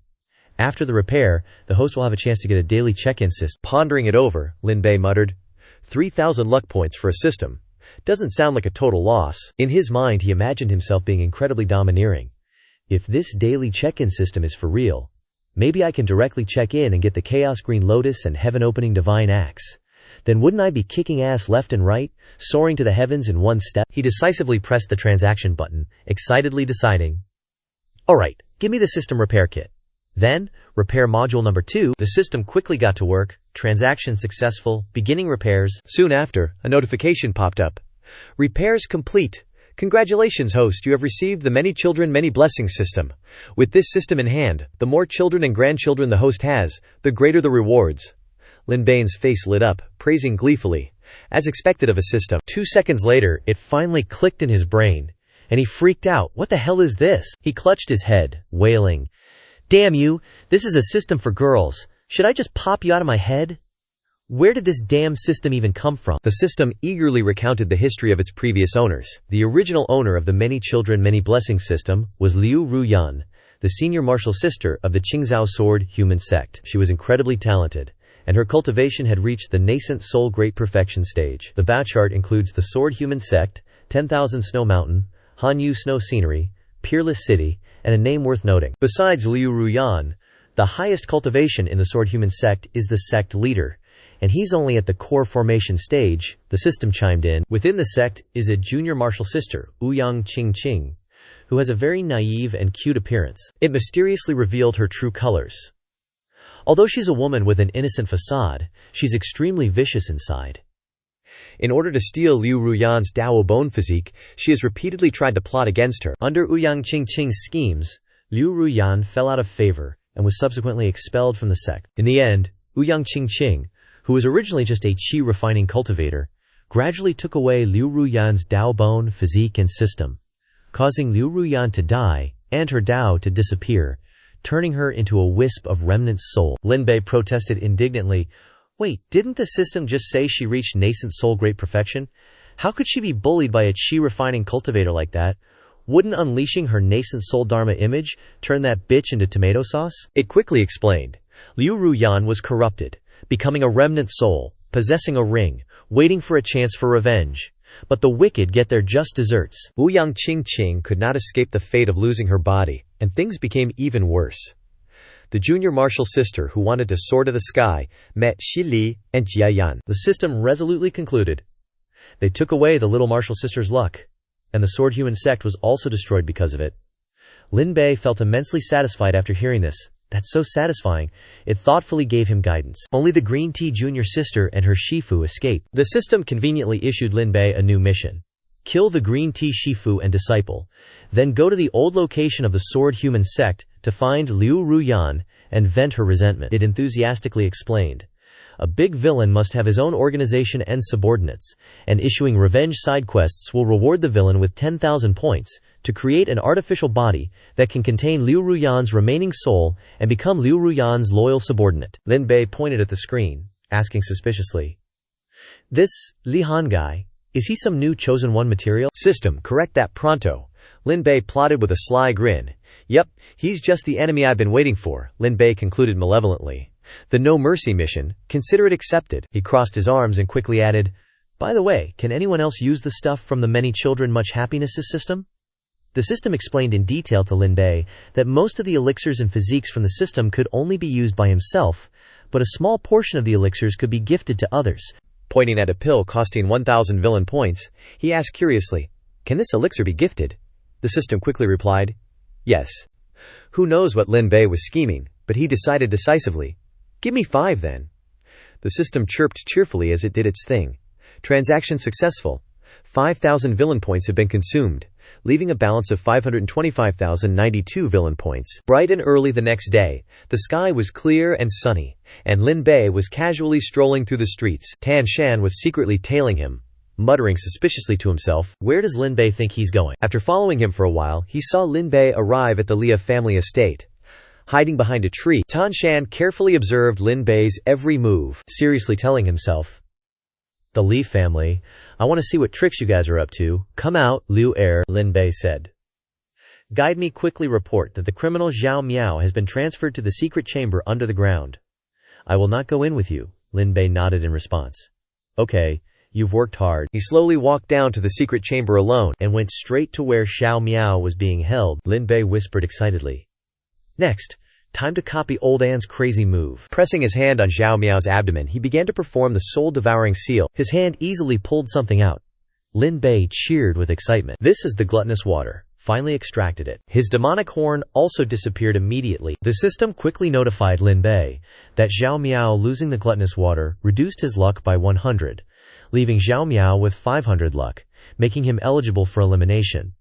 After the repair, the host will have a chance to get a daily check-in system. Pondering it over, Lin Bei muttered, 3,000 luck points for a system. Doesn't sound like a total loss. In his mind, he imagined himself being incredibly domineering. If this daily check-in system is for real, maybe I can directly check in and get the Chaos Green Lotus and Heaven Opening Divine Axe. Then wouldn't I be kicking ass left and right, soaring to the heavens in one step? He decisively pressed the transaction button, excitedly deciding, "Alright, give me the system repair kit." Then, repair module number 2. The system quickly got to work. Transaction successful, beginning repairs. Soon after, a notification popped up. Repairs complete. Congratulations, host, you have received the Many Children Many Blessings system. With this system in hand, the more children and grandchildren the host has, the greater the rewards. Lin Bei's face lit up, praising gleefully. As expected of a system. 2 seconds later, it finally clicked in his brain, and he freaked out. What the hell is this? He clutched his head, wailing, "Damn you, this is a system for girls. Should I just pop you out of my head? Where did this damn system even come from?" The system eagerly recounted the history of its previous owners. The original owner of the Many Children Many Blessings system was Liu Ruyan, the senior martial sister of the Qingzhao Sword Human sect. She was incredibly talented, and her cultivation had reached the nascent soul great perfection stage. The batch chart includes the Sword Human sect, 10,000 Snow Mountain, Hanyu Snow Scenery, Peerless City, and a name worth noting. Besides Liu Ruyan, the highest cultivation in the Sword Human sect is the sect leader, and he's only at the core formation stage. The system chimed in. Within the sect is a junior martial sister, Ouyang Qingqing, who has a very naive and cute appearance. It mysteriously revealed her true colors. Although she's a woman with an innocent facade, she's extremely vicious inside. In order to steal Liu Ruyan's Dao bone physique, she has repeatedly tried to plot against her. Under Ouyang Qingqing's schemes, Liu Ruyan fell out of favor and was subsequently expelled from the sect. In the end, Ouyang Qingqing, who was originally just a qi refining cultivator, gradually took away Liu Ruyan's Dao bone physique and system, causing Liu Ruyan to die and her Dao to disappear, turning her into a wisp of remnant soul. Lin Bei protested indignantly. Wait, didn't the system just say she reached nascent soul great perfection? How could she be bullied by a qi refining cultivator like that? Wouldn't unleashing her nascent soul dharma image turn that bitch into tomato sauce? It quickly explained. Liu Ruyan was corrupted, becoming a remnant soul, possessing a ring, waiting for a chance for revenge. But the wicked get their just desserts. Ouyang Qingqing could not escape the fate of losing her body, and things became even worse. The junior martial sister who wanted to soar to the sky met Xi Li and Jia Yan. The system resolutely concluded. They took away the little martial sister's luck, and the sword human sect was also destroyed because of it. Lin Bei felt immensely satisfied after hearing this. That's so satisfying, it thoughtfully gave him guidance. Only the green tea junior sister and her Shifu escaped. The system conveniently issued Lin Bei a new mission. Kill the green tea Shifu and disciple, then go to the old location of the sword human sect to find Liu Ruyan and vent her resentment. It enthusiastically explained. A big villain must have his own organization and subordinates, and issuing revenge side quests will reward the villain with 10,000 points to create an artificial body that can contain Liu Ruyan's remaining soul and become Liu Ruyan's loyal subordinate. Lin Bei pointed at the screen, asking suspiciously, "This Li Han guy, is he some new Chosen One material?" System, correct that pronto. Lin Bei plotted with a sly grin. Yep, he's just the enemy I've been waiting for, Lin Bei concluded malevolently. The No Mercy mission, consider it accepted. He crossed his arms and quickly added, "By the way, can anyone else use the stuff from the Many Children Much Happiness system?" The system explained in detail to Lin Bei that most of the elixirs and physiques from the system could only be used by himself, but a small portion of the elixirs could be gifted to others. Pointing at a pill costing 1,000 villain points, he asked curiously, "Can this elixir be gifted?" The system quickly replied, "Yes." Who knows what Lin Bei was scheming, but he decided decisively, "Give me 5 then." The system chirped cheerfully as it did its thing. Transaction successful. 5,000 villain points have been consumed, leaving a balance of 525,092 villain points. Bright and early the next day, the sky was clear and sunny, and Lin Bei was casually strolling through the streets. Tan Shan was secretly tailing him, muttering suspiciously to himself, "Where does Lin Bei think he's going?" After following him for a while, he saw Lin Bei arrive at the Lia family estate. Hiding behind a tree, Tan Shan carefully observed Lin Bei's every move, seriously telling himself, "The Li family, I want to see what tricks you guys are up to. Come out, Liu heir," Lin Bei said. "Guide me quickly report that the criminal Xiao Miao has been transferred to the secret chamber under the ground." "I will not go in with you," Lin Bei nodded in response. "Okay, you've worked hard." He slowly walked down to the secret chamber alone and went straight to where Xiao Miao was being held. Lin Bei whispered excitedly, "Next, time to copy old Anne's crazy move." Pressing his hand on Xiao Miao's abdomen, he began to perform the soul-devouring seal. His hand easily pulled something out. Lin Bei cheered with excitement. "This is the gluttonous water." Finally extracted it. His demonic horn also disappeared immediately. The system quickly notified Lin Bei that Xiao Miao losing the gluttonous water reduced his luck by 100, leaving Xiao Miao with 500 luck, making him eligible for elimination.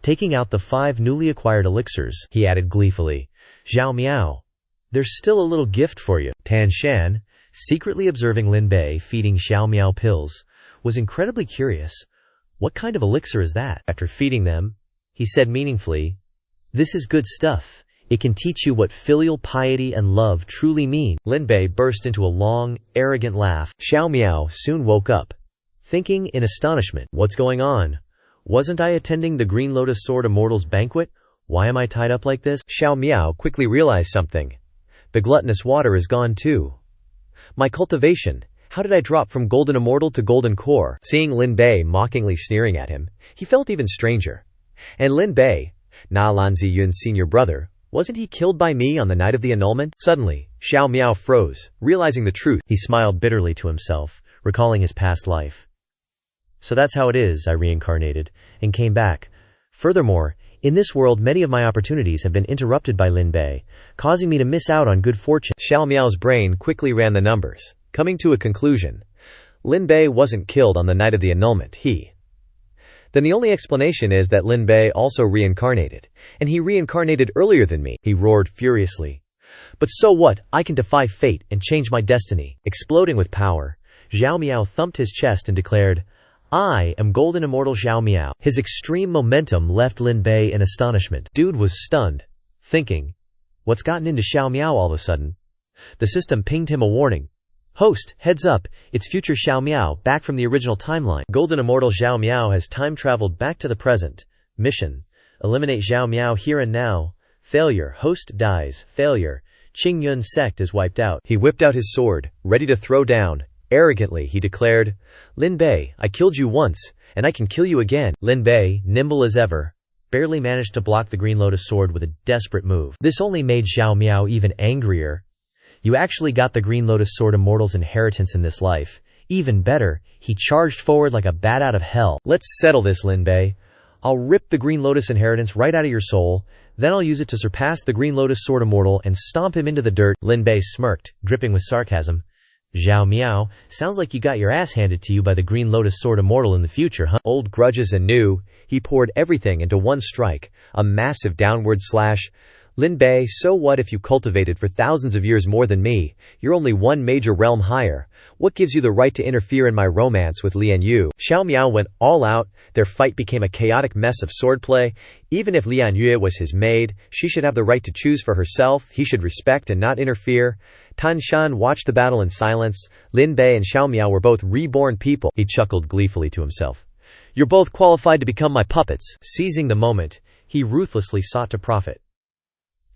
Taking out the 5 newly acquired elixirs, he added gleefully, "Xiao Miao, there's still a little gift for you." Tan Shan, secretly observing Lin Bei feeding Xiao Miao pills, was incredibly curious. "What kind of elixir is that?" After feeding them, he said meaningfully, "This is good stuff. It can teach you what filial piety and love truly mean." Lin Bei burst into a long, arrogant laugh. Xiao Miao soon woke up, thinking in astonishment, "What's going on? Wasn't I attending the Green Lotus Sword Immortals banquet? Why am I tied up like this?" Xiao Miao quickly realized something. The gluttonous water is gone too. My cultivation, how did I drop from Golden Immortal to Golden Core? Seeing Lin Bei mockingly sneering at him, he felt even stranger. And Lin Bei, Na Lanzi Yun's senior brother, wasn't he killed by me on the night of the annulment? Suddenly, Xiao Miao froze, realizing the truth. He smiled bitterly to himself, recalling his past life. "So that's how it is, I reincarnated, and came back. Furthermore, in this world many of my opportunities have been interrupted by Lin Bei, causing me to miss out on good fortune." Xiao Miao's brain quickly ran the numbers, coming to a conclusion. Lin Bei wasn't killed on the night of the annulment, Then the only explanation is that Lin Bei also reincarnated, and he reincarnated earlier than me, he roared furiously. "But so what? I can defy fate and change my destiny." Exploding with power, Xiao Miao thumped his chest and declared, "I am Golden Immortal Xiao Miao." His extreme momentum left Lin Bei in astonishment. Dude was stunned, thinking, what's gotten into Xiao Miao all of a sudden? The system pinged him a warning. "Host, heads up, it's future Xiao Miao, back from the original timeline. Golden Immortal Xiao Miao has time-traveled back to the present. Mission: eliminate Xiao Miao here and now. Failure, host dies. Failure, Qing Yun sect is wiped out." He whipped out his sword, ready to throw down. Arrogantly, he declared, "Lin Bei, I killed you once, and I can kill you again." Lin Bei, nimble as ever, barely managed to block the Green Lotus sword with a desperate move. This only made Xiao Miao even angrier. "You actually got the Green Lotus Sword Immortal's inheritance in this life. Even better, he charged forward like a bat out of hell." "Let's settle this, Lin Bei. I'll rip the Green Lotus inheritance right out of your soul, then I'll use it to surpass the Green Lotus Sword Immortal and stomp him into the dirt." Lin Bei smirked, dripping with sarcasm. "Xiao Miao, sounds like you got your ass handed to you by the Green Lotus Sword Immortal in the future, huh?" Old grudges and new, he poured everything into one strike, a massive downward slash. "Lin Bei, so what if you cultivated for thousands of years more than me? You're only one major realm higher. What gives you the right to interfere in my romance with Lian Yu?" Xiao Miao went all out. Their fight became a chaotic mess of swordplay. Even if Lian Yu was his maid, she should have the right to choose for herself. He should respect and not interfere. Tan Shan watched the battle in silence. Lin Bei and Xiao Miao were both reborn people. He chuckled gleefully to himself. "You're both qualified to become my puppets." Seizing the moment, he ruthlessly sought to profit.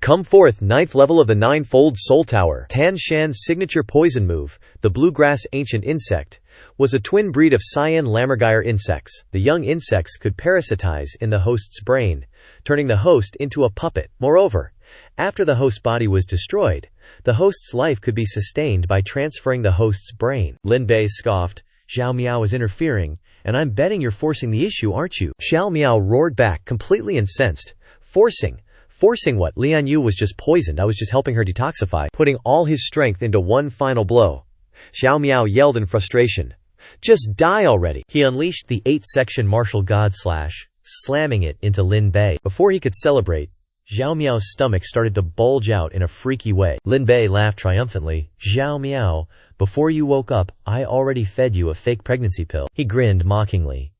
"Come forth, 9th level of the Ninefold Soul Tower." Tan Shan's signature poison move, the bluegrass ancient insect, was a twin breed of cyan lammergeier insects. The young insects could parasitize in the host's brain, turning the host into a puppet. Moreover, after the host's body was destroyed, the host's life could be sustained by transferring the host's brain. Lin Bei scoffed, "Xiao Miao is interfering, and I'm betting you're forcing the issue, aren't you?" Xiao Miao roared back, completely incensed. Forcing what? Lian Yu was just poisoned. I was just helping her detoxify." Putting all his strength into one final blow, Xiao Miao yelled in frustration, "Just die already!" He unleashed the 8-section martial god slash, slamming it into Lin Bei. Before he could celebrate, Xiao Miao's stomach started to bulge out in a freaky way. Lin Bei laughed triumphantly. "Xiao Miao, before you woke up, I already fed you a fake pregnancy pill." He grinned mockingly.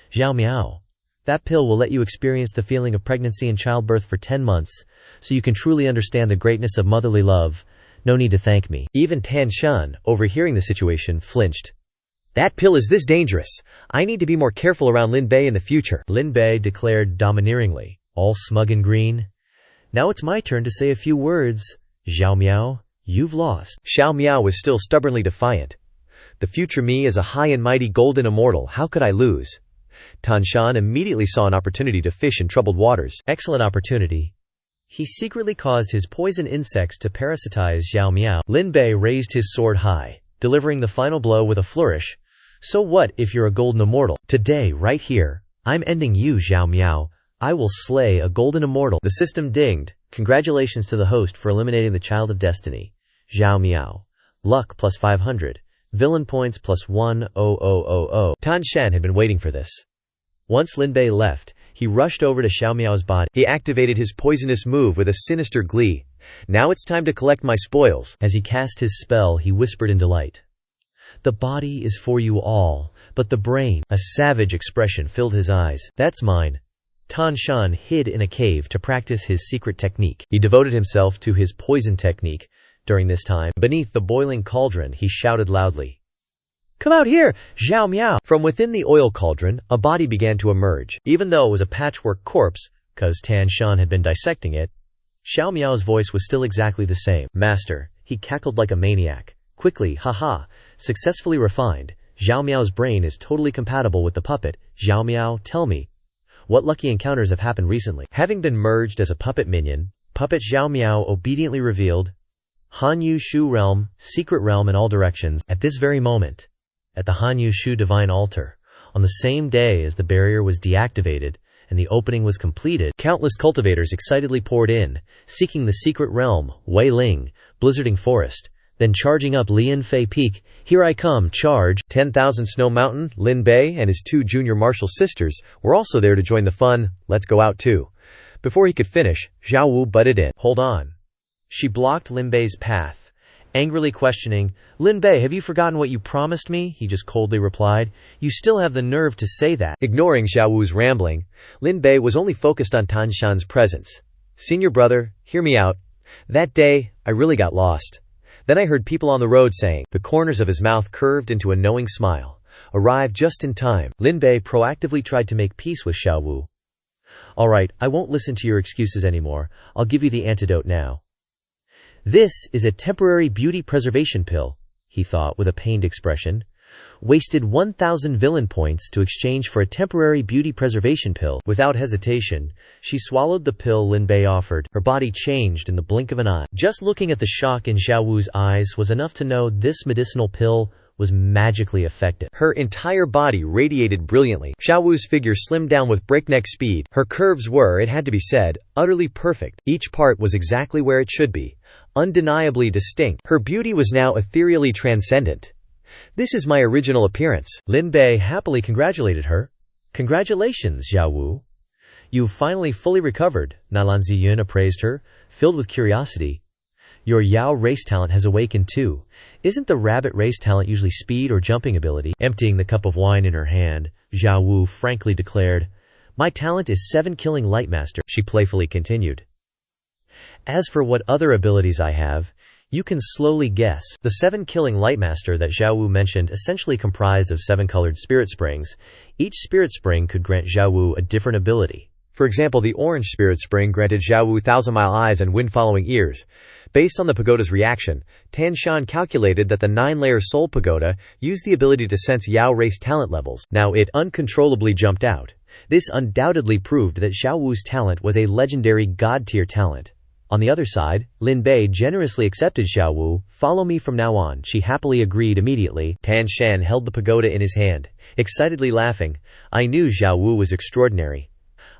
"Xiao Miao, that pill will let you experience the feeling of pregnancy and childbirth for 10 months, so you can truly understand the greatness of motherly love. No need to thank me." Even Tan Shan, overhearing the situation, flinched. "That pill is this dangerous. I need to be more careful around Lin Bei in the future." Lin Bei declared domineeringly, all smug and green. "Now it's my turn to say a few words. Xiao Miao, you've lost." Xiao Miao was still stubbornly defiant. "The future me is a high and mighty golden immortal. How could I lose?" Tan Shan immediately saw an opportunity to fish in troubled waters. Excellent opportunity. He secretly caused his poison insects to parasitize Xiao Miao. Lin Bei raised his sword high, delivering the final blow with a flourish. "So what if you're a golden immortal? Today, right here, I'm ending you, Xiao Miao. I will slay a golden immortal." The system dinged. "Congratulations to the host for eliminating the child of destiny. Xiao Miao. Luck plus 500. Villain points plus 1,000,000. Tan Shan had been waiting for this. Once Lin Bei left, he rushed over to Xiao Miao's body. He activated his poisonous move with a sinister glee. Now it's time to collect my spoils. As he cast his spell, he whispered in delight. The body is for you all, but the brain. A savage expression filled his eyes. That's mine. Tan Shan hid in a cave to practice his secret technique. He devoted himself to his poison technique. During this time, beneath the boiling cauldron, he shouted loudly, "Come out here, Xiao Miao!" From within the oil cauldron, a body began to emerge. Even though it was a patchwork corpse, cause Tan Shan had been dissecting it, Xiao Miao's voice was still exactly the same. Master, he cackled like a maniac. Quickly, haha, successfully refined. Xiao Miao's brain is totally compatible with the puppet. Xiao Miao, tell me, what lucky encounters have happened recently? Having been merged as a puppet minion, puppet Xiao Miao obediently revealed, Hanyu Shu realm, secret realm in all directions, at this very moment, at the Hanyu Shu divine altar, on the same day as the barrier was deactivated and the opening was completed, countless cultivators excitedly poured in, seeking the secret realm, Wei Ling, blizzarding forest, then charging up Lin Fei Peak. Here I come, charge! 10,000 Snow Mountain, Lin Bei, and his 2 junior martial sisters were also there to join the fun. Let's go out too. Before he could finish, Xiao Wu butted in. Hold on. She blocked Lin Bei's path, angrily questioning, Lin Bei, have you forgotten what you promised me? He just coldly replied, you still have the nerve to say that. Ignoring Xiao Wu's rambling, Lin Bei was only focused on Tan Shan's presence. Senior brother, hear me out. That day, I really got lost. Then I heard people on the road saying, the corners of his mouth curved into a knowing smile. Arrived just in time. Lin Bei proactively tried to make peace with Xiao Wu. All right, I won't listen to your excuses anymore. I'll give you the antidote now. This is a temporary beauty preservation pill, he thought with a pained expression. Wasted 1,000 villain points to exchange for a temporary beauty preservation pill. Without hesitation, she swallowed the pill Lin Bei offered. Her body changed in the blink of an eye. Just looking at the shock in Xiao Wu's eyes was enough to know this medicinal pill was magically effective. Her entire body radiated brilliantly. Xiao Wu's figure slimmed down with breakneck speed. Her curves were, it had to be said, utterly perfect. Each part was exactly where it should be, undeniably distinct. Her beauty was now ethereally transcendent. This is my original appearance. Lin Bei happily congratulated her. Congratulations, Xiao Wu. You've finally fully recovered, Nalan Ziyun appraised her, filled with curiosity. Your Yao race talent has awakened too. Isn't the rabbit race talent usually speed or jumping ability? Emptying the cup of wine in her hand, Xiao Wu frankly declared, my talent is 7 killing light master. She playfully continued. As for what other abilities I have, you can slowly guess. The 7 killing light master that Xiao Wu mentioned essentially comprised of 7 colored spirit springs. Each spirit spring could grant Xiao Wu a different ability. For example, the orange spirit spring granted Xiao Wu 1,000-mile eyes and wind-following ears. Based on the pagoda's reaction, Tan Shan calculated that the 9-layer soul pagoda used the ability to sense Yao race talent levels. Now it uncontrollably jumped out. This undoubtedly proved that Xiao Wu's talent was a legendary god-tier talent. On the other side, Lin Bei generously accepted Xiao Wu. Follow me from now on. She happily agreed immediately. Tan Shan held the pagoda in his hand, excitedly laughing. I knew Xiao Wu was extraordinary.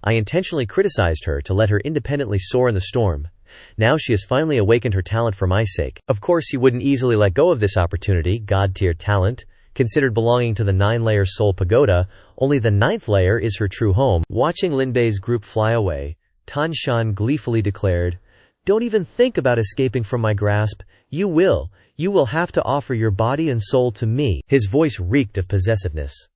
I intentionally criticized her to let her independently soar in the storm. Now she has finally awakened her talent for my sake. Of course he wouldn't easily let go of this opportunity. God-tier talent, considered belonging to the 9-layer soul pagoda, only the 9th layer is her true home. Watching Lin Bei's group fly away, Tan Shan gleefully declared, don't even think about escaping from my grasp. You will have to offer your body and soul to me. His voice reeked of possessiveness.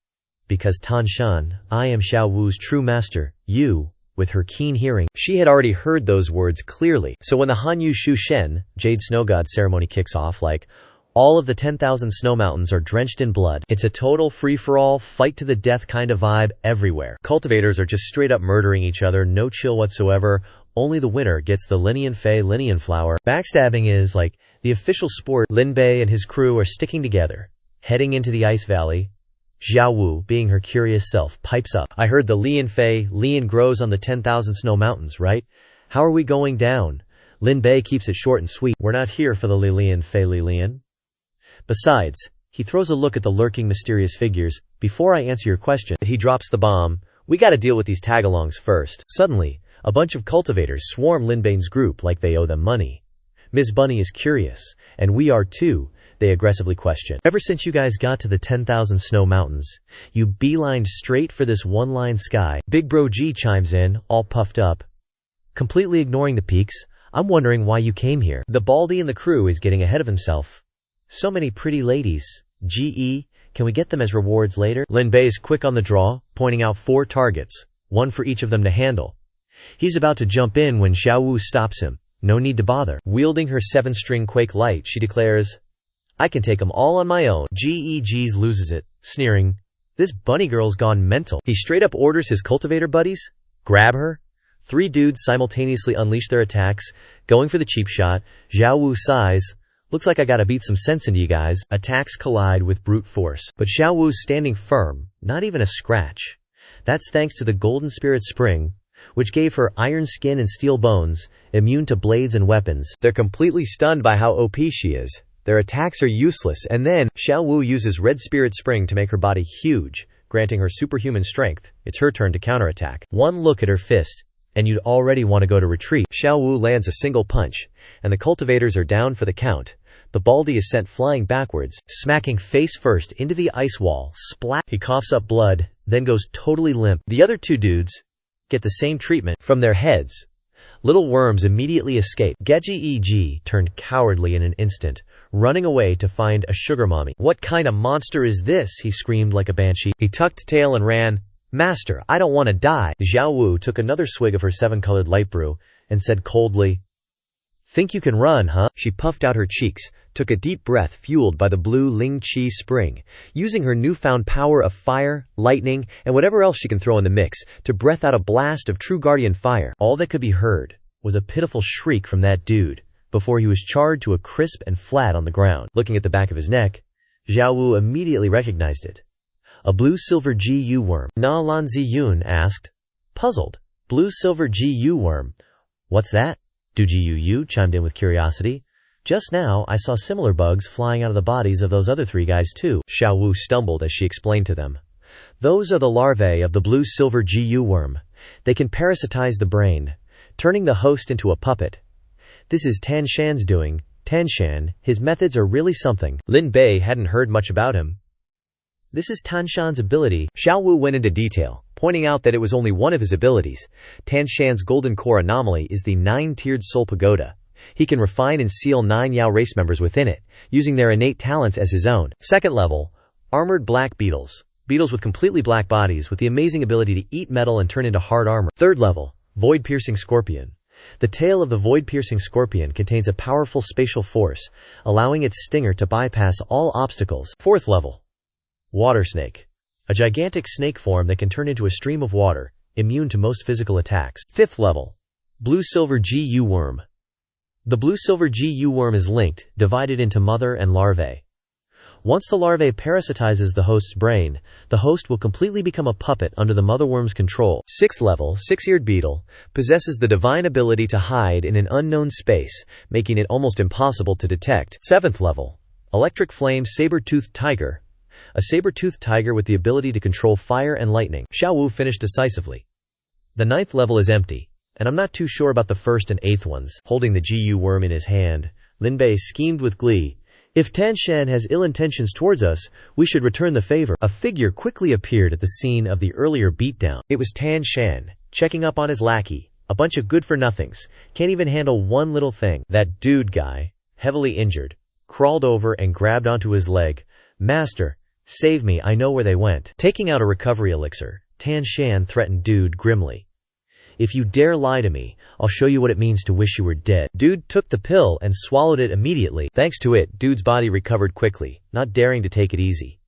Because Tan Shan, I am Xiao Wu's true master. You, with her keen hearing, she had already heard those words clearly. So when the Hanyu Shu Shen, Jade Snow God ceremony kicks off, like, all of the 10,000 snow mountains are drenched in blood. It's a total free-for-all, fight-to-the-death kind of vibe everywhere. Cultivators are just straight-up murdering each other, no chill whatsoever. Only the winner gets the Linian Fei Linian flower. Backstabbing is, like, the official sport. Lin Bei and his crew are sticking together, heading into the ice valley. Xiao Wu, being her curious self, pipes up. I heard the Lian Fei Lian grows on the 10,000 snow mountains, right? How are we going down? Lin Bei keeps it short and sweet. We're not here for the Lilian Fei Lilian. Besides, he throws a look at the lurking mysterious figures. Before I answer your question, he drops the bomb. We gotta deal with these tagalongs first. Suddenly, a bunch of cultivators swarm Lin Bei's group like they owe them money. Ms. Bunny is curious, and we are too. they aggressively questioned. Ever since you guys got to the 10,000 snow mountains, you beelined straight for this one-line sky. Big Bro G chimes in, all puffed up. Completely ignoring the peaks, I'm wondering why you came here. The baldy in the crew is getting ahead of himself. So many pretty ladies. GE, can we get them as rewards later? Lin Bei is quick on the draw, pointing out 4 targets, one for each of them to handle. He's about to jump in when Xiao Wu stops him. No need to bother. Wielding her 7-string Quake Light, she declares, I can take them all on my own. GEG's loses it, sneering, this bunny girl's gone mental. He straight up orders his cultivator buddies, grab her. 3 dudes simultaneously unleash their attacks, going for the cheap shot. Xiao Wu sighs, looks like I gotta beat some sense into you guys. Attacks collide with brute force, but Xiao Wu's standing firm, not even a scratch. That's thanks to the Golden Spirit Spring, which gave her iron skin and steel bones, immune to blades and weapons. They're completely stunned by how OP she is. Their attacks are useless, and then Xiao Wu uses Red Spirit Spring to make her body huge, granting her superhuman strength. It's her turn to counterattack. One look at her fist, and you'd already want to go to retreat. Xiao Wu lands a single punch, and the cultivators are down for the count. The baldy is sent flying backwards, smacking face first into the ice wall. Splat! He coughs up blood, then goes totally limp. The other 2 dudes get the same treatment from their heads. Little worms immediately escape. Geji turned cowardly in an instant, running away to find a sugar mommy. What kind of monster is this? He screamed like a banshee. He tucked tail and ran. Master, I don't want to die. Xiao Wu took another swig of her 7-colored light brew and said coldly, think you can run, huh? She puffed out her cheeks, took a deep breath fueled by the blue Ling Qi spring, using her newfound power of fire, lightning, and whatever else she can throw in the mix to breath out a blast of true guardian fire. All that could be heard was a pitiful shriek from that dude before he was charred to a crisp and flat on the ground. Looking at the back of his neck, Xiao Wu immediately recognized it. A blue-silver Gu worm. Na Lan Ziyun asked, puzzled. Blue-silver Gu worm. What's that? Du Yu chimed in with curiosity. Just now, I saw similar bugs flying out of the bodies of those other 3 guys too. Xiao Wu stumbled as she explained to them. Those are the larvae of the blue-silver Gu worm. They can parasitize the brain, turning the host into a puppet. This is Tan Shan's doing. Tan Shan, his methods are really something. Lin Bei hadn't heard much about him. This is Tan Shan's ability. Xiao Wu went into detail, pointing out that it was only one of his abilities. Tan Shan's golden core anomaly is the 9-tiered soul pagoda. He can refine and seal 9 Yao race members within it, using their innate talents as his own. 2nd level, armored black beetles. Beetles with completely black bodies with the amazing ability to eat metal and turn into hard armor. 3rd level, void-piercing scorpion. The tail of the void-piercing scorpion contains a powerful spatial force, allowing its stinger to bypass all obstacles. 4th level, water snake. A gigantic snake form that can turn into a stream of water, immune to most physical attacks. 5th level, blue-silver Gu worm. The blue-silver Gu worm is linked, divided into mother and larvae. Once the larvae parasitizes the host's brain, the host will completely become a puppet under the motherworm's control. 6th level, 6-eared beetle, possesses the divine ability to hide in an unknown space, making it almost impossible to detect. 7th level, electric flame saber-toothed tiger. A saber-toothed tiger with the ability to control fire and lightning. Xiao Wu finished decisively. The 9th level is empty, and I'm not too sure about the 1st and 8th ones. Holding the Gu worm in his hand, Lin Bei schemed with glee. If Tan Shan has ill intentions towards us, we should return the favor. A figure quickly appeared at the scene of the earlier beatdown. It was Tan Shan, checking up on his lackey. A bunch of good-for-nothings. Can't even handle one little thing. That dude guy, heavily injured, crawled over and grabbed onto his leg. Master, save me, I know where they went. Taking out a recovery elixir, Tan Shan threatened Dude grimly. If you dare lie to me, I'll show you what it means to wish you were dead. Dude took the pill and swallowed it immediately. Thanks to it, Dude's body recovered quickly, not daring to take it easy.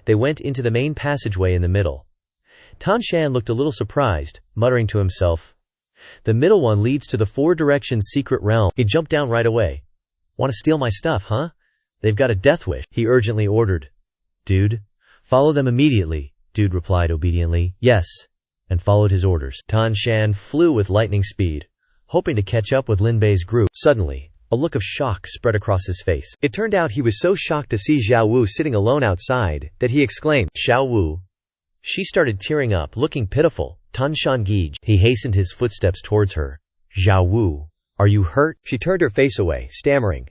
They went into the main passageway in the middle. Tan Shan looked a little surprised, muttering to himself, the middle one leads to the 4 directions secret realm. He jumped down right away. Want to steal my stuff, huh? They've got a death wish, he urgently ordered. Dude, follow them immediately, Dude replied obediently, yes, and followed his orders. Tan Shan flew with lightning speed, hoping to catch up with Lin Bei's group. Suddenly, a look of shock spread across his face. It turned out he was so shocked to see Xiao Wu sitting alone outside that he exclaimed, Xiao Wu. She started tearing up, looking pitiful. Tan Shan Gij. He hastened his footsteps towards her. Xiao Wu, are you hurt? She turned her face away, stammering,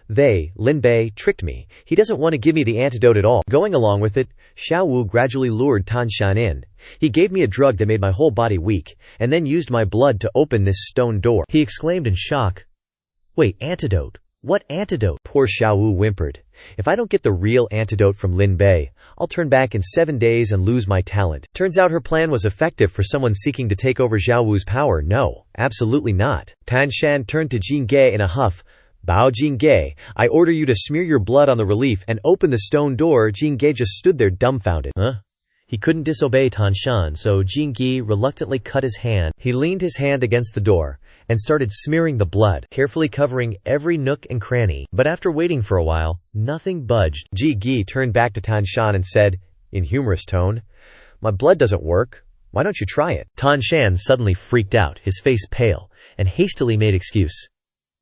Lin Bei, tricked me. He doesn't want to give me the antidote at all. Going along with it, Xiao Wu gradually lured Tan Shan in. He gave me a drug that made my whole body weak, and then used my blood to open this stone door," he exclaimed in shock. "Wait, antidote? What antidote?" Poor Xiao Wu whimpered. "If I don't get the real antidote from Lin Bei, I'll turn back in 7 days and lose my talent." Turns out her plan was effective for someone seeking to take over Xiao Wu's power. No, absolutely not. Tan Shan turned to Jing Ge in a huff. "Bao Jing Ge, I order you to smear your blood on the relief and open the stone door." Jing Ge just stood there dumbfounded. He couldn't disobey Tan Shan, so Jing Ge reluctantly cut his hand. He leaned his hand against the door and started smearing the blood, carefully covering every nook and cranny. But after waiting for a while, nothing budged. Jing Ge turned back to Tan Shan and said, in humorous tone, "My blood doesn't work. Why don't you try it?" Tan Shan suddenly freaked out, his face pale, and hastily made excuse.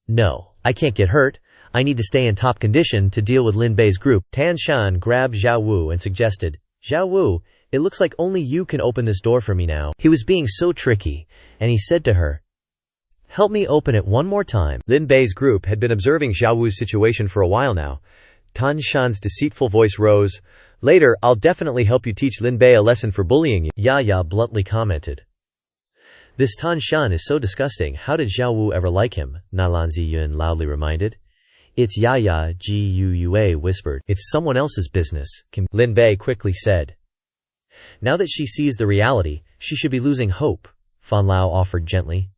"No, I can't get hurt. I need to stay in top condition to deal with Lin Bei's group." Tan Shan grabbed Xiao Wu and suggested, "Xiao Wu, it looks like only you can open this door for me now." He was being so tricky, and he said to her, "Help me open it one more time." Lin Bei's group had been observing Xiao Wu's situation for a while now. Tan Shan's deceitful voice rose. "Later, I'll definitely help you teach Lin Bei a lesson for bullying you," Ya bluntly commented. "This Tan Shan is so disgusting. How did Xiao Wu ever like him?" Nalan Ziyun loudly reminded. "It's Ya, Gu Yue whispered. "It's someone else's business," Lin Bei quickly said. "Now that she sees the reality, she should be losing hope," Fan Lao offered gently.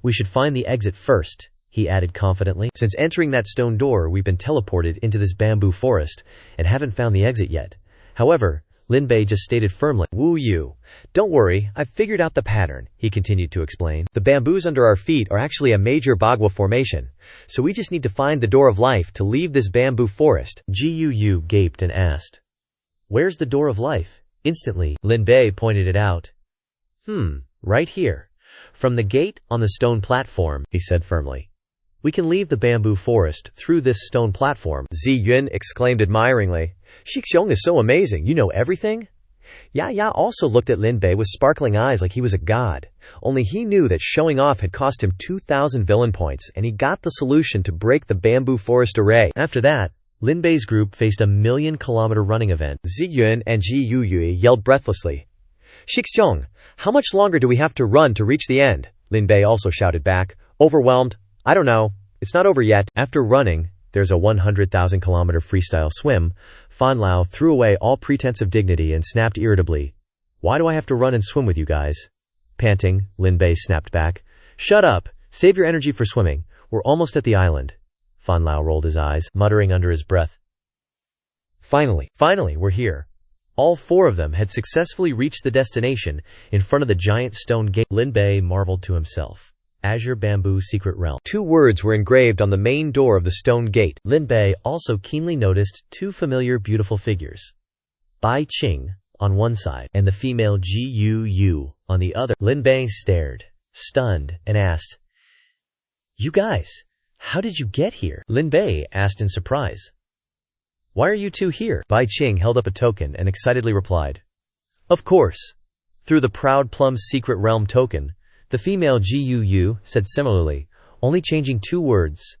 "We should find the exit first," he added confidently. "Since entering that stone door, we've been teleported into this bamboo forest and haven't found the exit yet." However, Lin Bei just stated firmly, "Wu Yu, don't worry, I've figured out the pattern," he continued to explain. "The bamboos under our feet are actually a major bagua formation, so we just need to find the door of life to leave this bamboo forest." Gu Yu gaped and asked, "Where's the door of life?" Instantly, Lin Bei pointed it out. Right here. From the gate on the stone platform," he said firmly. "We can leave the bamboo forest through this stone platform." Ziyun exclaimed admiringly, "Xixiong is so amazing, you know everything?" Ya also looked at Lin Bei with sparkling eyes like he was a god. Only he knew that showing off had cost him 2,000 villain points, and he got the solution to break the bamboo forest array. After that, Lin Bei's group faced a 1,000,000-kilometer running event. Ziyun and Gu Yue yelled breathlessly, "Xixiong, how much longer do we have to run to reach the end?" Lin Bei also shouted back, overwhelmed, "I don't know. It's not over yet." After running, there's a 100,000-kilometer freestyle swim. Fan Lao threw away all pretense of dignity and snapped irritably, "Why do I have to run and swim with you guys?" Panting, Lin Bei snapped back, "Shut up! Save your energy for swimming. We're almost at the island." Fan Lao rolled his eyes, muttering under his breath, Finally, we're here." All 4 of them had successfully reached the destination in front of the giant stone gate. Lin Bei marveled to himself. Azure Bamboo Secret Realm. 2 words were engraved on the main door of the stone gate. Lin Bei also keenly noticed 2 familiar beautiful figures. Bai Qing on one side and the female Gu Yue on the other. Lin Bei stared, stunned, and asked, "You guys, how did you get here?" Lin Bei asked in surprise. "Why are you 2 here?" Bai Qing held up a token and excitedly replied, "Of course, through the Proud Plum's Secret Realm token." The female Gu Yue said similarly, only changing 2 words.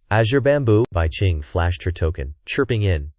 "Azure Bamboo." Bai Qing flashed her token, chirping in,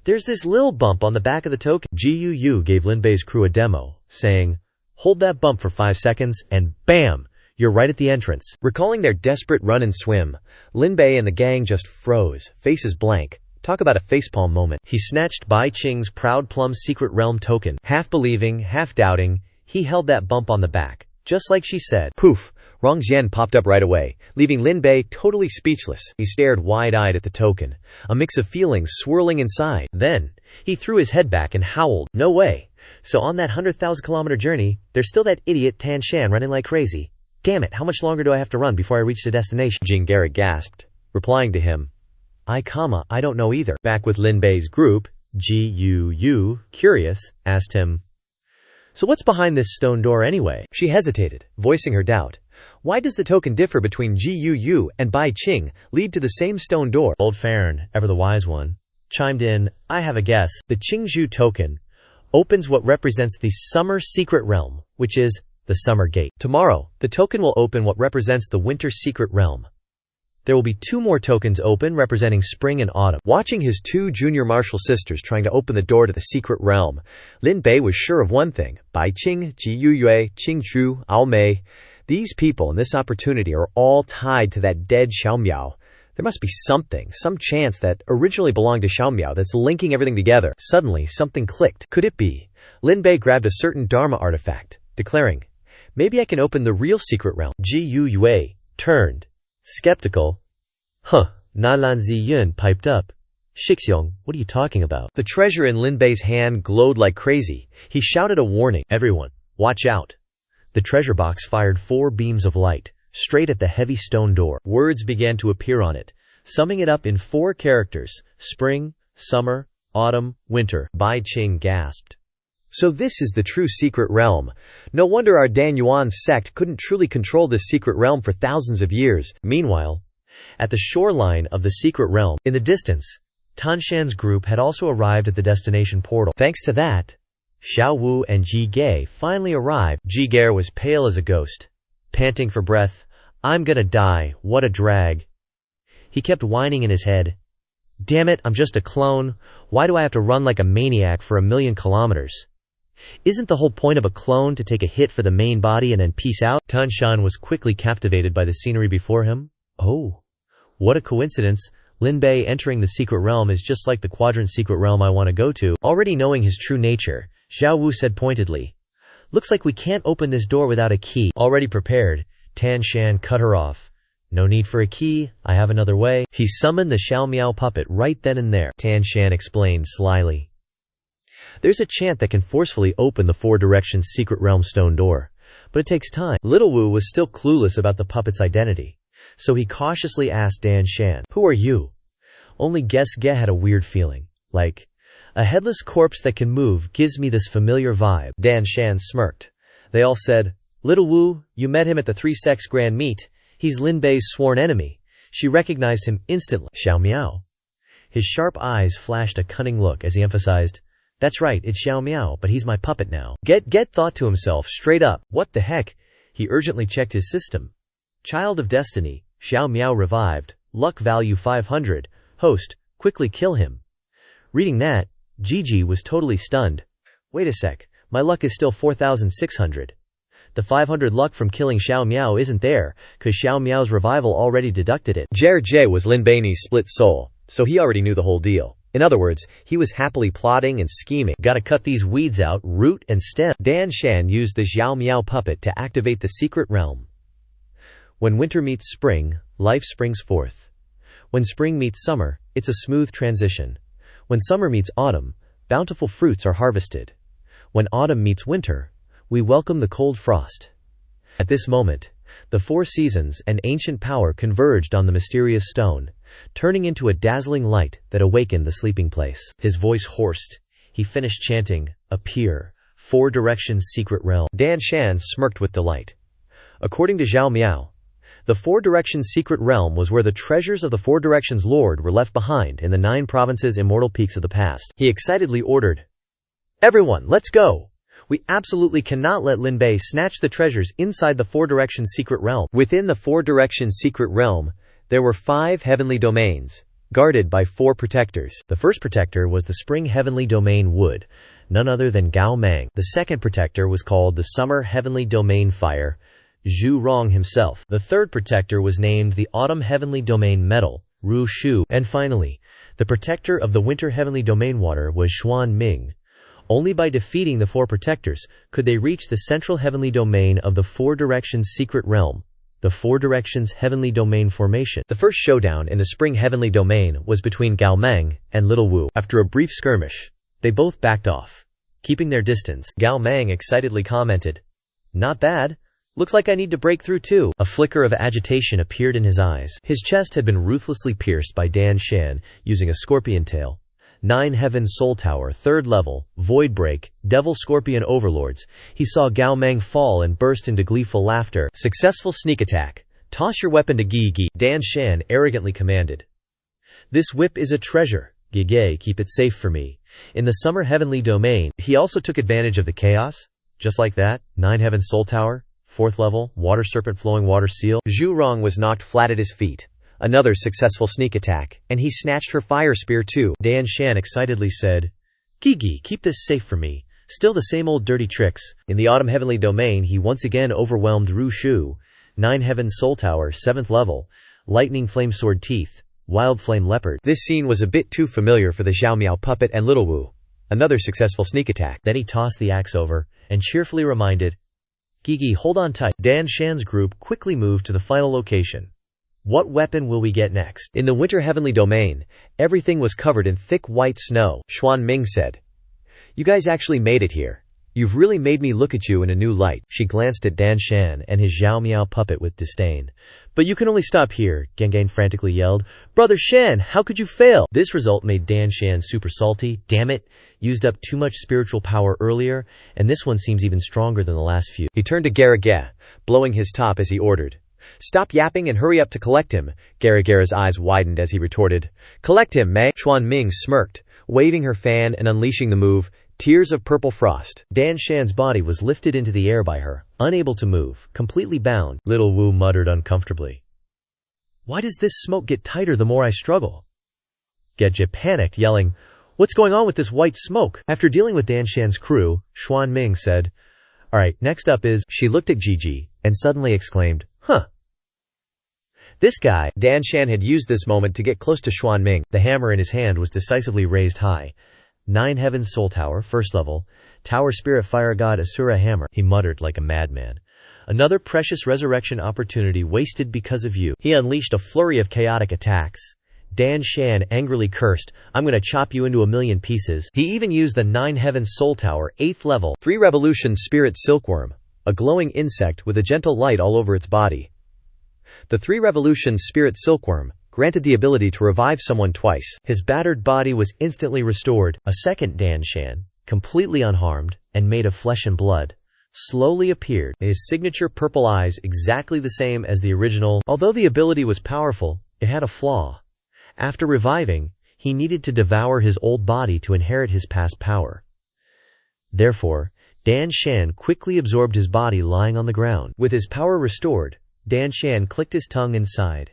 "There's this little bump on the back of the token." Gu Yue gave Lin Bei's crew a demo, saying, "Hold that bump for 5 seconds and bam! You're right at the entrance." Recalling their desperate run and swim, Lin Bei and the gang just froze, faces blank. Talk about a facepalm moment. He snatched Bai Qing's Proud Plum's Secret Realm token. Half believing, half doubting, he held that bump on the back, just like she said. Poof! Rong Zhen popped up right away, leaving Lin Bei totally speechless. He stared wide-eyed at the token, a mix of feelings swirling inside. Then, he threw his head back and howled, "No way! So on that 100,000-kilometer journey, there's still that idiot Tan Shan running like crazy. Damn it, how much longer do I have to run before I reach the destination?" Jing Garrett gasped, replying to him, I don't know either." Back with Lin Bei's group, Gu Yue, curious, asked him, "So what's behind this stone door anyway?" She hesitated, voicing her doubt. Why does the token differ between Gu Yue and Bai Qing lead to the same stone door? Old Farron, ever the wise one, chimed in, "I have a guess. The Qingzhu token opens what represents the Summer Secret Realm, which is the Summer Gate. Tomorrow, the token will open what represents the Winter Secret Realm." There will be 2 more tokens open representing spring and autumn. Watching his 2 junior martial sisters trying to open the door to the secret realm, Lin Bei was sure of one thing. Bai Qing, Gu Yue, Qing Zhu, Ao Mei. These people and this opportunity are all tied to that dead Xiao Miao. There must be something, some chance that originally belonged to Xiao Miao that's linking everything together. Suddenly, something clicked. Could it be? Lin Bei grabbed a certain Dharma artifact, declaring, "Maybe I can open the real secret realm." Gu Yue turned skeptical. Nalan Ziyun piped up. "Shixiong, what are you talking about?" The treasure in Lin Bei's hand glowed like crazy. He shouted a warning. "Everyone, watch out." The treasure box fired 4 beams of light, straight at the heavy stone door. Words began to appear on it, summing it up in 4 characters: spring, summer, autumn, winter. Bai Qing gasped. So this is the true secret realm. No wonder our Dan Yuan sect couldn't truly control this secret realm for thousands of years. Meanwhile, at the shoreline of the secret realm, in the distance, Tan Shan's group had also arrived at the destination portal. Thanks to that, Xiao Wu and Ji Ge finally arrived. Ji Ge was pale as a ghost, panting for breath. "I'm gonna die, what a drag." He kept whining in his head. "Damn it, I'm just a clone. Why do I have to run like a maniac for 1,000,000 kilometers? Isn't the whole point of a clone to take a hit for the main body and then peace out?" Tan Shan was quickly captivated by the scenery before him. Oh, what a coincidence. Lin Bei entering the secret realm is just like the quadrant secret realm I want to go to. Already knowing his true nature, Xiao Wu said pointedly, "Looks like we can't open this door without a key." Already prepared, Tan Shan cut her off. "No need for a key, I have another way." He summoned the Xiao Miao puppet right then and there. Tan Shan explained slyly, "There's a chant that can forcefully open the 4 directions secret realm stone door, but it takes time." Little Wu was still clueless about the puppet's identity, so he cautiously asked Dan Shan, "Who are you?" Only Ge had a weird feeling, like, a headless corpse that can move gives me this familiar vibe. Dan Shan smirked. They all said, "Little Wu, you met him at the 3 Sects Grand Meet. He's Lin Bei's sworn enemy." She recognized him instantly. Xiao Miao. His sharp eyes flashed a cunning look as he emphasized, "That's right, it's Xiao Miao, but he's my puppet now." Get thought to himself, straight up, what the heck? He urgently checked his system. Child of Destiny, Xiao Miao revived, luck value 500, host, quickly kill him. Reading that, Gigi was totally stunned. Wait a sec, my luck is still 4,600. The 500 luck from killing Xiao Miao isn't there, cause Xiao Miao's revival already deducted it. Jie was Lin Bei's split soul, so he already knew the whole deal. In other words, he was happily plotting and scheming. Gotta cut these weeds out, root and stem. Dan Shan used the Xiao Miao puppet to activate the secret realm. When winter meets spring, life springs forth. When spring meets summer, it's a smooth transition. When summer meets autumn, bountiful fruits are harvested. When autumn meets winter, we welcome the cold frost. At this moment, the 4 seasons and ancient power converged on the mysterious stone, turning into a dazzling light that awakened the sleeping place. His voice hoarsed. He finished chanting, "Appear, 4 directions secret realm." Dan Shan smirked with delight. According to Xiao Miao, the 4 directions secret realm was where the treasures of the 4 directions lord were left behind in the 9 provinces immortal peaks of the past. He excitedly ordered, "Everyone, let's go! We absolutely cannot let Lin Bei snatch the treasures inside the 4 directions secret realm." Within the 4 directions secret realm, there were 5 heavenly domains, guarded by 4 protectors. The first protector was the spring heavenly domain wood, none other than Gao Mang. The second protector was called the summer heavenly domain fire, Zhu Rong himself. The third protector was named the autumn heavenly domain metal, Ru Shu. And finally, the protector of the winter heavenly domain water was Xuan Ming. Only by defeating the 4 protectors could they reach the central heavenly domain of the 4 directions secret realm, the 4 directions heavenly domain formation. The first showdown in the spring heavenly domain was between Gao Mang and Little Wu. After a brief skirmish, they both backed off, keeping their distance. Gao Mang excitedly commented, "Not bad. Looks like I need to break through too." A flicker of agitation appeared in his eyes. His chest had been ruthlessly pierced by Dan Shan using a scorpion tail. 9 Heaven Soul Tower, 3rd level, Void Break, Devil Scorpion Overlords. He saw Gao Mang fall and burst into gleeful laughter. Successful sneak attack. Toss your weapon to Gi, Dan Shan arrogantly commanded. This whip is a treasure. Gi, keep it safe for me. In the summer heavenly domain, he also took advantage of the chaos. Just like that, 9 Heaven Soul Tower, 4th level, Water Serpent Flowing Water Seal. Zhu Rong was knocked flat at his feet. Another successful sneak attack, and he snatched her fire spear too. Dan Shan excitedly said, "Gigi, keep this safe for me. Still the same old dirty tricks." In the Autumn Heavenly Domain, he once again overwhelmed Ru Shu. 9 Heaven Soul Tower, 7th level. Lightning Flame Sword Teeth. Wild Flame Leopard. This scene was a bit too familiar for the Xiao Miao puppet and Little Wu. Another successful sneak attack. Then he tossed the axe over, and cheerfully reminded, "Gigi, hold on tight." Dan Shan's group quickly moved to the final location. What weapon will we get next? In the Winter Heavenly Domain, everything was covered in thick white snow. Xuan Ming said, "You guys actually made it here. You've really made me look at you in a new light." She glanced at Dan Shan and his Xiao Miao puppet with disdain. "But you can only stop here," Gangan frantically yelled. "Brother Shan, how could you fail?" This result made Dan Shan super salty. Damn it, used up too much spiritual power earlier, and this one seems even stronger than the last few. He turned to Garagara, blowing his top as he ordered, "Stop yapping and hurry up to collect him." Garagara's eyes widened as he retorted, "Collect him, Mei." Xuan Ming smirked, waving her fan and unleashing the move, Tears of Purple Frost. Dan Shan's body was lifted into the air by her, unable to move, completely bound. Little Wu muttered uncomfortably, "Why does this smoke get tighter the more I struggle?" Gedje panicked, yelling, "What's going on with this white smoke?" After dealing with Dan Shan's crew, Xuan Ming said, "Alright, next up is..." She looked at Gigi, and suddenly exclaimed, "Huh. This guy." Dan Shan had used this moment to get close to Xuan Ming. The hammer in his hand was decisively raised high. 9 Heaven Soul Tower, 1st level. Tower Spirit Fire God Asura Hammer. He muttered like a madman. "Another precious resurrection opportunity wasted because of you." He unleashed a flurry of chaotic attacks. Dan Shan angrily cursed, "I'm gonna chop you into a million pieces." He even used the 9 Heaven Soul Tower, 8th level. 3 Revolution Spirit Silkworm, a glowing insect with a gentle light all over its body. The 3 Revolution Spirit Silkworm granted the ability to revive someone twice. His battered body was instantly restored. A second Dan Shan, completely unharmed and made of flesh and blood, slowly appeared. His signature purple eyes exactly the same as the original. Although the ability was powerful, it had a flaw. After reviving, he needed to devour his old body to inherit his past power. Therefore, Dan Shan quickly absorbed his body lying on the ground. With his power restored, Dan Shan clicked his tongue and sighed.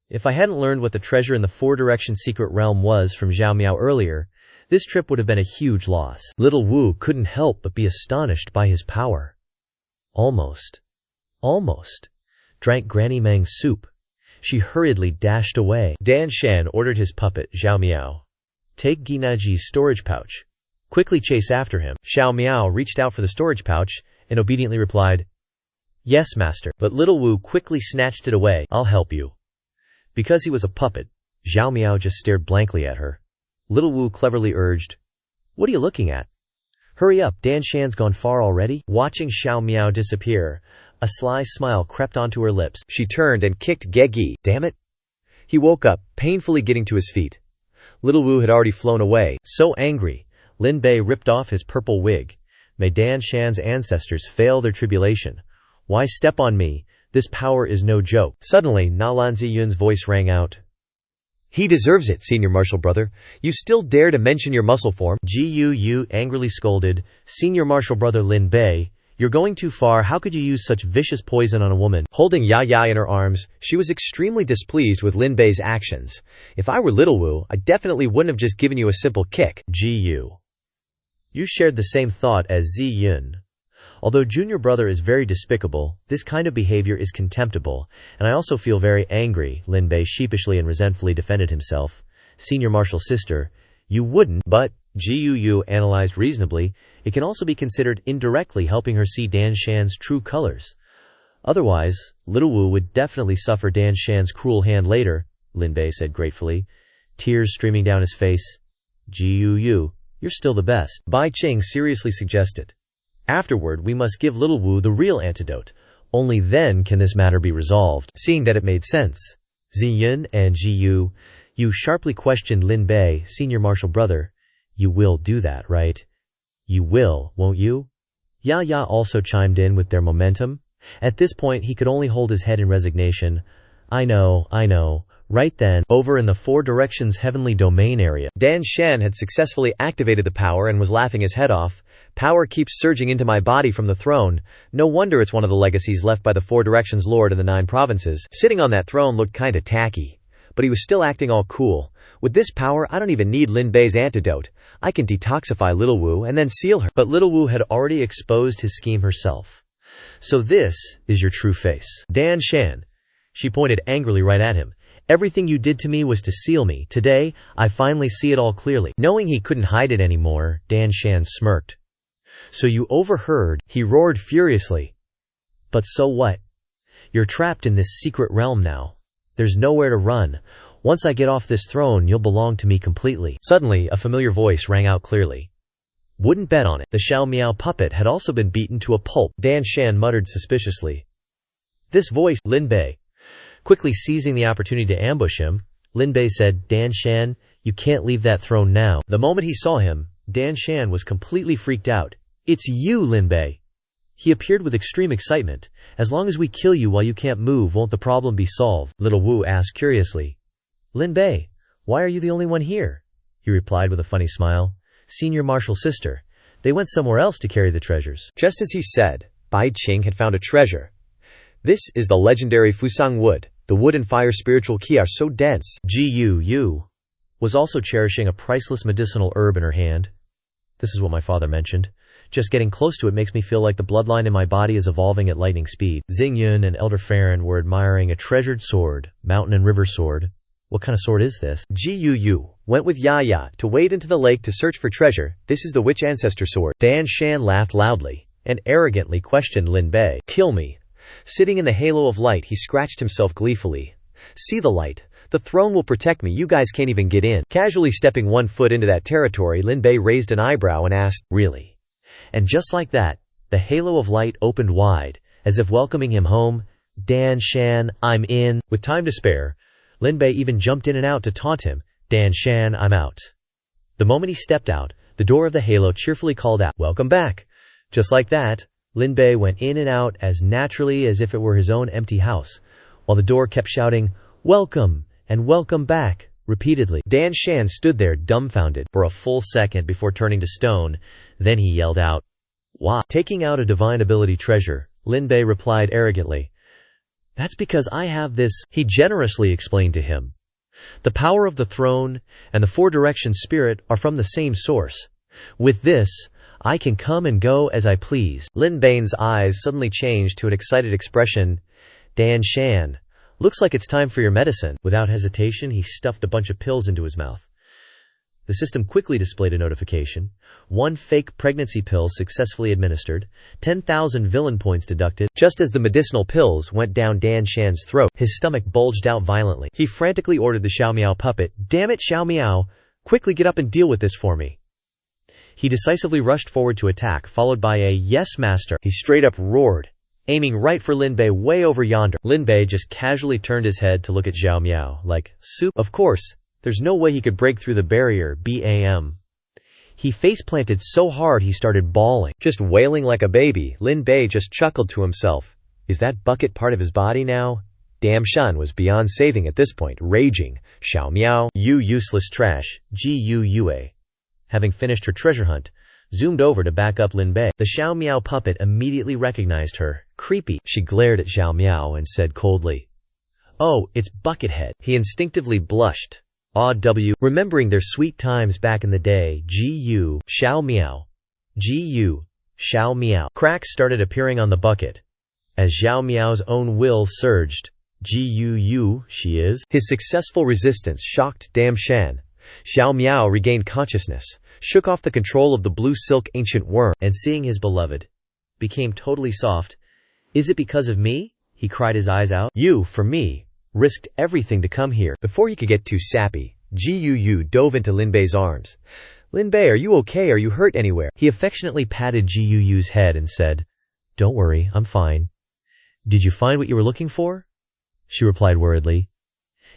If I hadn't learned what the treasure in the 4-direction secret realm was from Xiao Miao earlier, this trip would have been a huge loss. Little Wu couldn't help but be astonished by his power. Almost drank Granny Mang's soup. She hurriedly dashed away. Dan Shan ordered his puppet, Xiao Miao, "Take Ginaji's storage pouch. Quickly chase after him." Xiao Miao reached out for the storage pouch and obediently replied, "Yes, master." But Little Wu quickly snatched it away. "I'll help you." Because he was a puppet, Xiao Miao just stared blankly at her. Little Wu cleverly urged, "What are you looking at? Hurry up, Dan Shan's gone far already." Watching Xiao Miao disappear, a sly smile crept onto her lips. She turned and kicked Gegi. Damn it! He woke up, painfully getting to his feet. Little Wu had already flown away. So angry, Lin Bei ripped off his purple wig. May Dan Shan's ancestors fail their tribulation. Why step on me? This power is no joke. Suddenly, Nalan Ziyun's voice rang out. "He deserves it, Senior Martial Brother. You still dare to mention your muscle form?" Gu Yue angrily scolded, "Senior Martial Brother Lin Bei, you're going too far. How could you use such vicious poison on a woman?" Holding Ya in her arms, she was extremely displeased with Lin Bei's actions. "If I were Little Wu, I definitely wouldn't have just given you a simple kick." Gu Yue, you shared the same thought as Ziyun. Although Junior Brother is very despicable, this kind of behavior is contemptible, and I also feel very angry. Lin Bei sheepishly and resentfully defended himself. Senior Martial Sister, you wouldn't, but, Gu Yue analyzed reasonably, it can also be considered indirectly helping her see Dan Shan's true colors. Otherwise, Little Wu would definitely suffer Dan Shan's cruel hand later, Lin Bei said gratefully, tears streaming down his face. Gu Yue, you're still the best. Bai Qing seriously suggested. Afterward, we must give Little Wu the real antidote. Only then can this matter be resolved. Seeing that it made sense, Ziyun and Gu Yue sharply questioned Lin Bei, Senior Martial Brother. You will do that, right? You will, won't you? Ya also chimed in with their momentum. At this point, he could only hold his head in resignation. I know, Right then, over in the Four Directions Heavenly Domain area, Dan Shan had successfully activated the power and was laughing his head off. Power keeps surging into my body from the throne. No wonder it's one of the legacies left by the Four Directions Lord in the 9 provinces. Sitting on that throne looked kinda tacky, but he was still acting all cool. With this power, I don't even need Lin Bei's antidote. I can detoxify Little Wu and then seal her. But Little Wu had already exposed his scheme herself. So this is your true face. Dan Shan. She pointed angrily right at him. Everything you did to me was to seal me. Today, I finally see it all clearly. Knowing he couldn't hide it anymore, Dan Shan smirked. So you overheard, he roared furiously. But so what? You're trapped in this secret realm now. There's nowhere to run. Once I get off this throne, you'll belong to me completely. Suddenly, a familiar voice rang out clearly. Wouldn't bet on it. The Xiao Miao puppet had also been beaten to a pulp. Dan Shan muttered suspiciously. This voice, Lin Bei. Quickly seizing the opportunity to ambush him, Lin Bei said, Dan Shan, you can't leave that throne now. The moment he saw him, Dan Shan was completely freaked out. It's you, Lin Bei. He appeared with extreme excitement. As long as we kill you while you can't move, won't the problem be solved? Little Wu asked curiously. Lin Bei, why are you the only one here? He replied with a funny smile. Senior Martial Sister. They went somewhere else to carry the treasures. Just as he said, Bai Qing had found a treasure. This is the legendary Fusang wood. The wood and fire spiritual ki are so dense. Gu Yue was also cherishing a priceless medicinal herb in her hand. This is what my father mentioned. Just getting close to it makes me feel like the bloodline in my body is evolving at lightning speed. Xingyun and Elder Farron were admiring a treasured sword, mountain and river sword. What kind of sword is this? Gu Yue went with Ya to wade into the lake to search for treasure. This is the witch ancestor sword. Dan Shan laughed loudly and arrogantly questioned Lin Bei. Kill me. Sitting in the halo of light, he scratched himself gleefully. See the light. The throne will protect me. You guys can't even get in. Casually stepping one foot into that territory, Lin Bei raised an eyebrow and asked, Really? And just like that, the halo of light opened wide, as if welcoming him home. Dan Shan, I'm in. With time to spare, Lin Bei even jumped in and out to taunt him. Dan Shan, I'm out. The moment he stepped out, the door of the halo cheerfully called out, Welcome back. Just like that, Lin Bei went in and out as naturally as if it were his own empty house, while the door kept shouting, Welcome and welcome back, repeatedly. Dan Shan stood there dumbfounded for a full second before turning to stone. Then he yelled out, Why? Taking out a divine ability treasure, Lin Bei replied arrogantly, That's because I have this, he generously explained to him. The power of the throne and the Four Directions spirit are from the same source. With this, I can come and go as I please. Lin Bei's eyes suddenly changed to an excited expression. Dan Shan, looks like it's time for your medicine. Without hesitation, he stuffed a bunch of pills into his mouth. The system quickly displayed a notification. 1 fake pregnancy pill successfully administered. 10,000 villain points deducted. Just as the medicinal pills went down Dan Shan's throat, his stomach bulged out violently. He frantically ordered the Xiao Miao puppet, Damn it, Xiao Miao! Quickly get up and deal with this for me. He decisively rushed forward to attack, followed by a Yes, Master. He straight up roared, aiming right for Lin Bei way over yonder. Lin Bei just casually turned his head to look at Xiao Miao, like, soup? Of course, there's no way he could break through the barrier, BAM. He face-planted so hard he started bawling. Just wailing like a baby, Lin Bei just chuckled to himself. Is that bucket part of his body now? Damn Shan was beyond saving at this point, raging. Xiao Miao, you useless trash, Gu Yue. Having finished her treasure hunt, zoomed over to back up Lin Bei. The Xiao Miao puppet immediately recognized her. Creepy. She glared at Xiao Miao and said coldly, Oh, it's Buckethead. He instinctively blushed. Remembering their sweet times back in the day. Gu Xiao Miao. Gu Xiao Miao. Cracks started appearing on the bucket. As Xiao Miao's own will surged. Gu she is. His successful resistance shocked Damn Shan. Xiao Miao regained consciousness, shook off the control of the blue silk ancient worm, and seeing his beloved, became totally soft. Is it because of me? He cried his eyes out. You, for me, risked everything to come here. Before he could get too sappy, Gu dove into Lin Bei's arms. Lin Bei, are you okay? Are you hurt anywhere? He affectionately patted Gu's head and said, Don't worry, I'm fine. Did you find what you were looking for? She replied worriedly.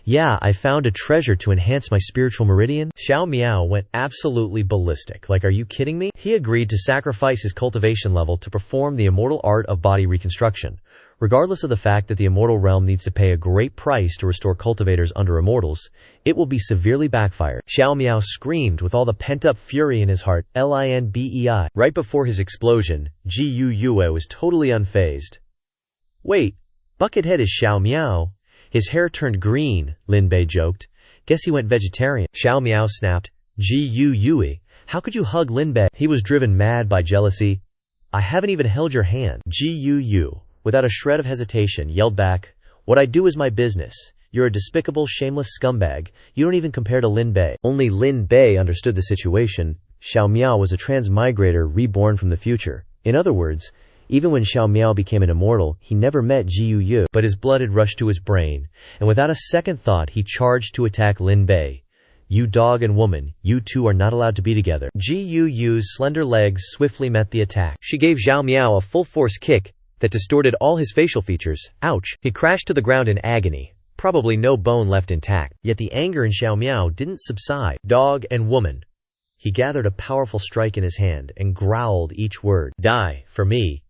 Yeah, I found a treasure to enhance my spiritual meridian. Xiao Miao went absolutely ballistic. Like, are you kidding me? He agreed to sacrifice his cultivation level to perform the immortal art of body reconstruction. Regardless of the fact that the immortal realm needs to pay a great price to restore cultivators under immortals, it will be severely backfired. Xiao Miao screamed with all the pent-up fury in his heart, Linbei. Right before his explosion, Gu Yue was totally unfazed. Wait, Buckethead is Xiao Miao. His hair turned green, Lin Bei joked. Guess he went vegetarian. Xiao Miao snapped, Gu Yue, how could you hug Lin Bei? He was driven mad by jealousy. I haven't even held your hand. Gu Yue, without a shred of hesitation, yelled back, what I do is my business. You're a despicable, shameless scumbag. You don't even compare to Lin Bei. Only Lin Bei understood the situation. Xiao Miao was a transmigrator reborn from the future. In other words, even when Xiao Miao became an immortal, he never met Gu Yue, but his blood had rushed to his brain, and without a second thought he charged to attack Lin Bei. You dog and woman, you two are not allowed to be together. Gu Yue's slender legs swiftly met the attack. She gave Xiao Miao a full-force kick that distorted all his facial features. Ouch! He crashed to the ground in agony, probably no bone left intact. Yet the anger in Xiao Miao didn't subside. Dog and woman. He gathered a powerful strike in his hand and growled each word. Die, for me.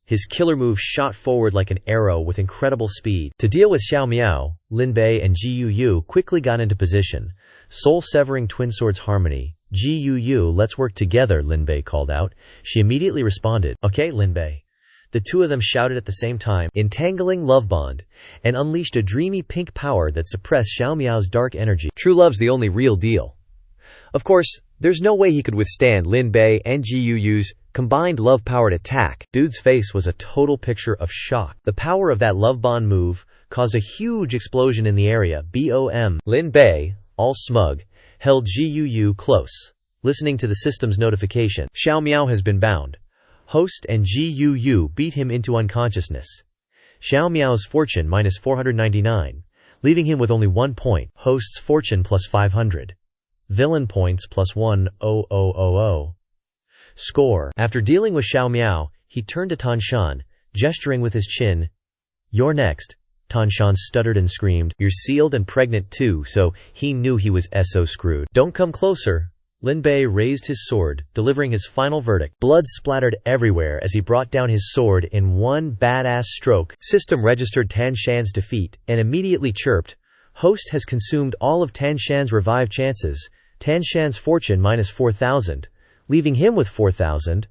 His killer move shot forward like an arrow with incredible speed. To deal with Xiao Miao, Lin Bei and Gu Yue quickly got into position. Soul-severing twin swords harmony. Gu Yue, let's work together, Lin Bei called out. She immediately responded, okay, Lin Bei. The two of them shouted at the same time, entangling love bond, and unleashed a dreamy pink power that suppressed Xiao Miao's dark energy. True love's the only real deal. Of course, there's no way he could withstand Lin Bei and Gu Yue's combined love-powered attack. Dude's face was a total picture of shock. The power of that love bond move caused a huge explosion in the area. BOM. Lin Bei, all smug, held Gu Yue close. Listening to the system's notification, Xiao Miao has been bound. Host and Gu Yue beat him into unconsciousness. Xiao Miao's fortune minus 499, leaving him with only 1 point. Host's fortune plus 500. Villain points plus 1,000. Score. After dealing with Xiao Miao, he turned to Tanshan, gesturing with his chin. You're next. Tanshan stuttered and screamed. You're sealed and pregnant too, so he knew he was so screwed. Don't come closer. Lin Bei raised his sword, delivering his final verdict. Blood splattered everywhere as he brought down his sword in one badass stroke. System registered Tanshan's defeat and immediately chirped. Host has consumed all of Tanshan's revive chances. Tanshan's fortune minus 4,000, leaving him with 4,000.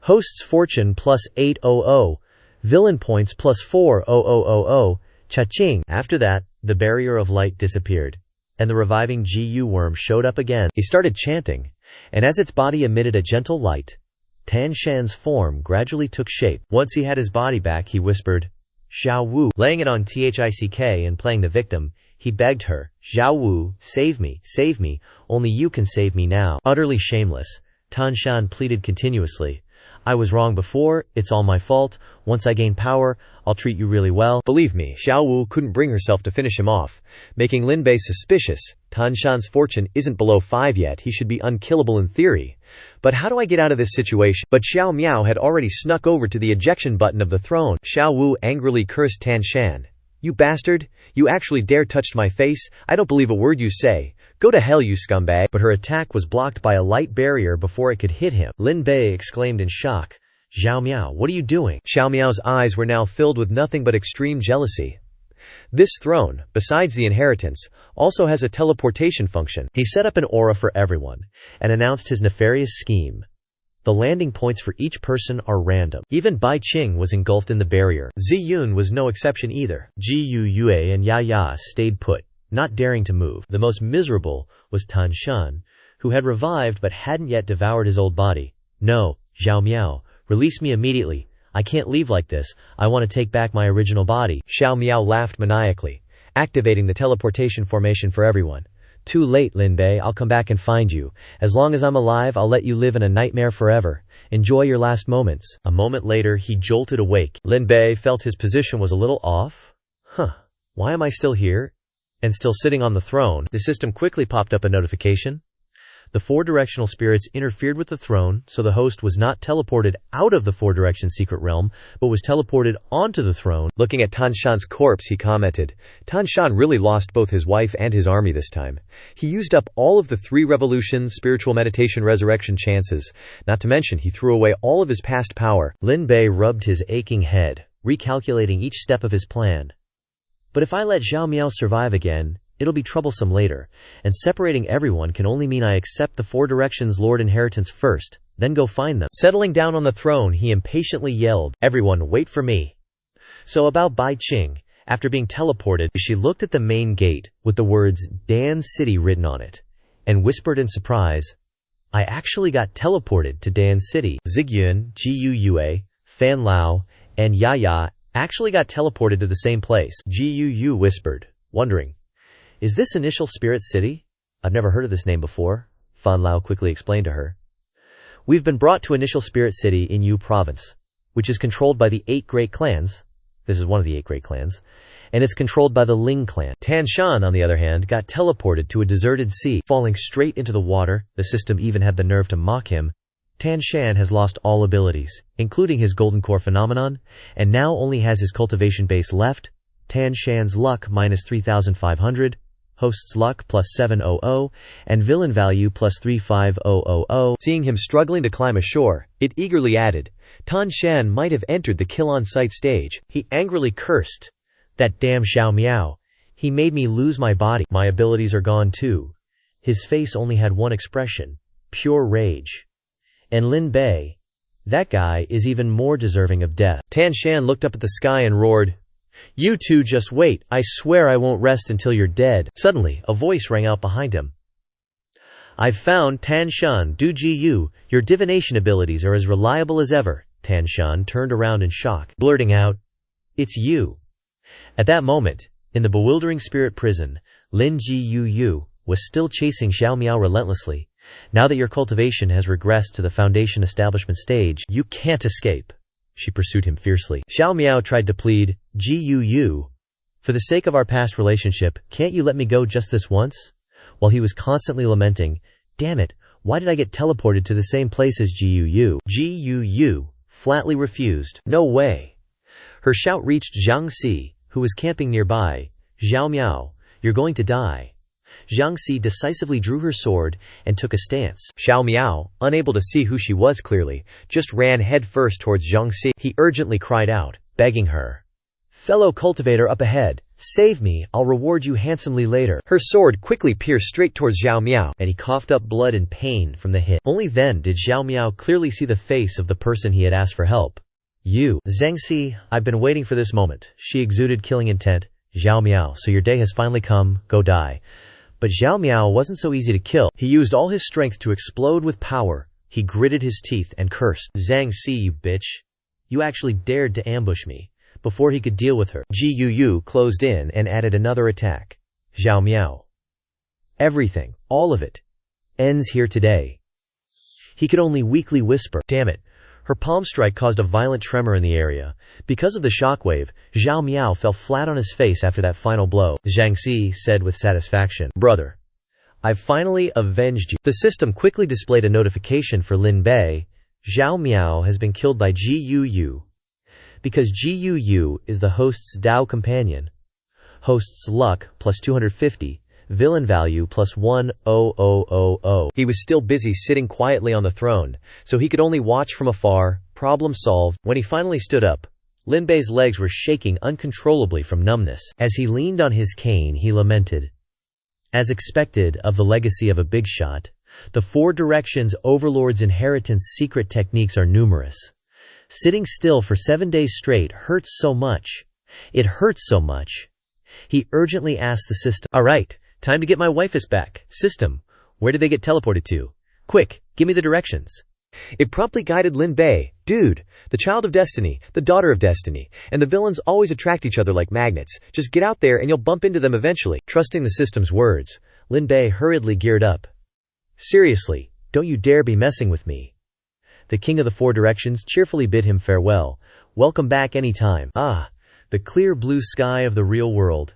Host's fortune plus 800. Villain points plus 4,000. Cha-ching. After that, the barrier of light disappeared, and the reviving Gu Yue worm showed up again. He started chanting, and as its body emitted a gentle light, Tanshan's form gradually took shape. Once he had his body back, he whispered, Xiao Wu. Laying it on THICK and playing the victim, he begged her, Xiao Wu, save me, only you can save me now. Utterly shameless, Tanshan pleaded continuously. I was wrong before, it's all my fault. Once I gain power, I'll treat you really well. Believe me, Xiao Wu couldn't bring herself to finish him off, making Lin Bei suspicious. Tanshan's fortune isn't below 5 yet, he should be unkillable in theory. But how do I get out of this situation? But Xiao Miao had already snuck over to the ejection button of the throne. Xiao Wu angrily cursed Tanshan. You bastard! You actually dare touch my face? I don't believe a word you say. Go to hell, you scumbag! But her attack was blocked by a light barrier before it could hit him. Lin Bei exclaimed in shock. Xiao Miao, what are you doing? Xiao Miao's eyes were now filled with nothing but extreme jealousy. This throne, besides the inheritance, also has a teleportation function. He set up an aura for everyone, and announced his nefarious scheme. The landing points for each person are random. Even Bai Qing was engulfed in the barrier. Ziyun was no exception either. Gu Yue and Ya stayed put, not daring to move. The most miserable was Tanshan, who had revived but hadn't yet devoured his old body. No, Xiao Miao, release me immediately. I can't leave like this. I want to take back my original body. Xiao Miao laughed maniacally, activating the teleportation formation for everyone. Too late, Lin Bei, I'll come back and find you. As long as I'm alive, I'll let you live in a nightmare forever. Enjoy your last moments. A moment later, he jolted awake. Lin Bei felt his position was a little off. Why am I still here? And still sitting on the throne? The system quickly popped up a notification. The four-directional spirits interfered with the throne, so the host was not teleported out of the four-direction secret realm, but was teleported onto the throne. Looking at Tan Shan's corpse, he commented, Tan Shan really lost both his wife and his army this time. He used up all of the 3 revolution, spiritual meditation, resurrection chances. Not to mention, he threw away all of his past power. Lin Bei rubbed his aching head, recalculating each step of his plan. But if I let Xiao Miao survive again, it'll be troublesome later, and separating everyone can only mean I accept the Four Directions Lord inheritance first, then go find them. Settling down on the throne, he impatiently yelled, "Everyone, wait for me." So about Bai Qing, after being teleported, she looked at the main gate with the words Dan City written on it, and whispered in surprise, "I actually got teleported to Dan City." Zigyun, Gu Yue, Fan Lao, and Ya actually got teleported to the same place. Gu Yue whispered, wondering, "Is this Initial Spirit City? I've never heard of this name before." Fan Lao quickly explained to her, "We've been brought to Initial Spirit City in Yu Province, which is controlled by the 8 great clans. This is one of the 8 great clans, and it's controlled by the Ling clan." Tan Shan, on the other hand, got teleported to a deserted sea, falling straight into the water. The system even had the nerve to mock him. Tan Shan has lost all abilities, including his Golden Core phenomenon, and now only has his cultivation base left. Tan Shan's luck minus 3,500, host's luck plus 700, and villain value plus 35000. Seeing him struggling to climb ashore, it eagerly added, Tan Shan might have entered the kill-on-sight stage. He angrily cursed, "That damn Xiao Miao. He made me lose my body. My abilities are gone too." His face only had one expression, pure rage. And Lin Bei, that guy is even more deserving of death. Tan Shan looked up at the sky and roared, "You two just wait, I swear I won't rest until you're dead." Suddenly, a voice rang out behind him. "I've found Tan Shan, Du Ji Yu. Your divination abilities are as reliable as ever." Tan Shan turned around in shock, blurting out, "It's you." At that moment, in the bewildering spirit prison, Lin Ji Yu was still chasing Xiao Miao relentlessly. "Now that your cultivation has regressed to the foundation establishment stage, you can't escape," she pursued him fiercely. Xiao Miao tried to plead, "Ji Yu, for the sake of our past relationship, can't you let me go just this once?" While he was constantly lamenting, "Damn it, why did I get teleported to the same place as Ji Yu?" Ji Yu flatly refused. "No way." Her shout reached Xianxia, who was camping nearby. "Xiao Miao, you're going to die." Xianxia decisively drew her sword and took a stance. Xiao Miao, unable to see who she was clearly, just ran headfirst towards Xianxia. He urgently cried out, begging her, "Fellow cultivator up ahead, save me, I'll reward you handsomely later." Her sword quickly pierced straight towards Xiao Miao, and he coughed up blood in pain from the hit. Only then did Xiao Miao clearly see the face of the person he had asked for help. "You, Zhengxi, I've been waiting for this moment." She exuded killing intent. "Xiao Miao, so your day has finally come, go die." But Xiao Miao wasn't so easy to kill. He used all his strength to explode with power. He gritted his teeth and cursed, "Zhangxi, you bitch. You actually dared to ambush me." Before he could deal with her, Ji Yu closed in and added another attack. "Xiao Miao. Everything, all of it, ends here today." He could only weakly whisper, "Damn it." Her palm strike caused a violent tremor in the area. Because of the shockwave, Xiao Miao fell flat on his face after that final blow. Zhangxi said with satisfaction, "Brother, I've finally avenged you." The system quickly displayed a notification for Lin Bei. Xiao Miao has been killed by Ji Yu. Because Ji Yu is the host's Dao companion. Host's luck plus 250. Villain value plus 1000. He was still busy sitting quietly on the throne, so he could only watch from afar. Problem solved. When he finally stood up, Lin Bei's legs were shaking uncontrollably from numbness. As he leaned on his cane, he lamented. As expected of the legacy of a big shot, the Four Directions Overlord's inheritance secret techniques are numerous. Sitting still for 7 days straight hurts so much. It hurts so much. He urgently asked the system, "All right, time to get my wife's back. System, where did they get teleported to? Quick, give me the directions." It promptly guided Lin Bei. "Dude, the child of destiny, the daughter of destiny, and the villains always attract each other like magnets. Just get out there and you'll bump into them eventually." Trusting the system's words, Lin Bei hurriedly geared up. "Seriously, don't you dare be messing with me." The King of the Four Directions cheerfully bid him farewell. "Welcome back any time." The clear blue sky of the real world.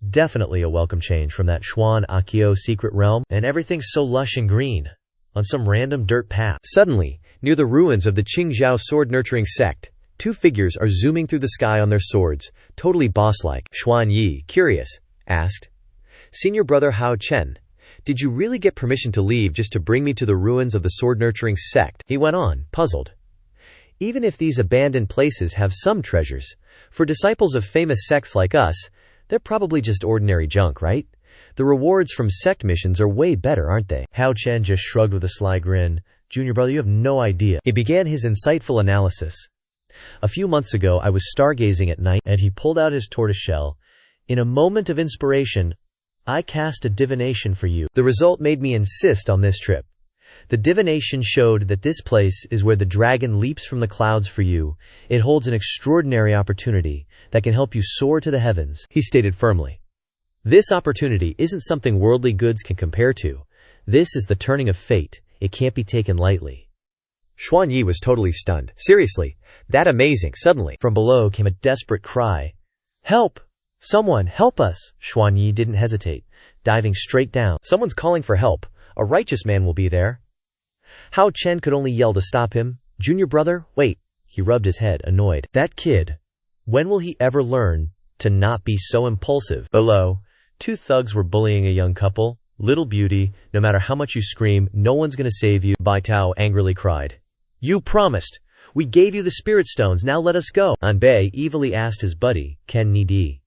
Definitely a welcome change from that Xuan Akio secret realm, and everything's so lush and green. On some random dirt path. Suddenly, near the ruins of the Qingzhao sword-nurturing sect, two figures are zooming through the sky on their swords, totally boss-like. Xuan Yi, curious, asked, "Senior brother Hao Chen, did you really get permission to leave just to bring me to the ruins of the sword-nurturing sect?" He went on, puzzled. Even if these abandoned places have some treasures, for disciples of famous sects like us, they're probably just ordinary junk, right? The rewards from sect missions are way better, aren't they? Hao Chen just shrugged with a sly grin. "Junior brother, you have no idea." He began his insightful analysis. "A few months ago, I was stargazing at night, and he pulled out his tortoiseshell. In a moment of inspiration, I cast a divination for you. The result made me insist on this trip. The divination showed that this place is where the dragon leaps from the clouds for you. It holds an extraordinary opportunity that can help you soar to the heavens," he stated firmly. "This opportunity isn't something worldly goods can compare to. This is the turning of fate. It can't be taken lightly." Xuan Yi was totally stunned. Seriously, that amazing. Suddenly, from below came a desperate cry. "Help! Someone, help us!" Xuan Yi didn't hesitate, diving straight down. "Someone's calling for help. A righteous man will be there." Hao Chen could only yell to stop him. "Junior brother, wait." He rubbed his head, annoyed. "That kid. When will he ever learn to not be so impulsive?" Below, two thugs were bullying a young couple. "Little beauty, no matter how much you scream, no one's gonna save you," Bai Tao angrily cried. "You promised. We gave you the spirit stones, now let us go." Lin Bei evilly asked his buddy, Ken Nidi.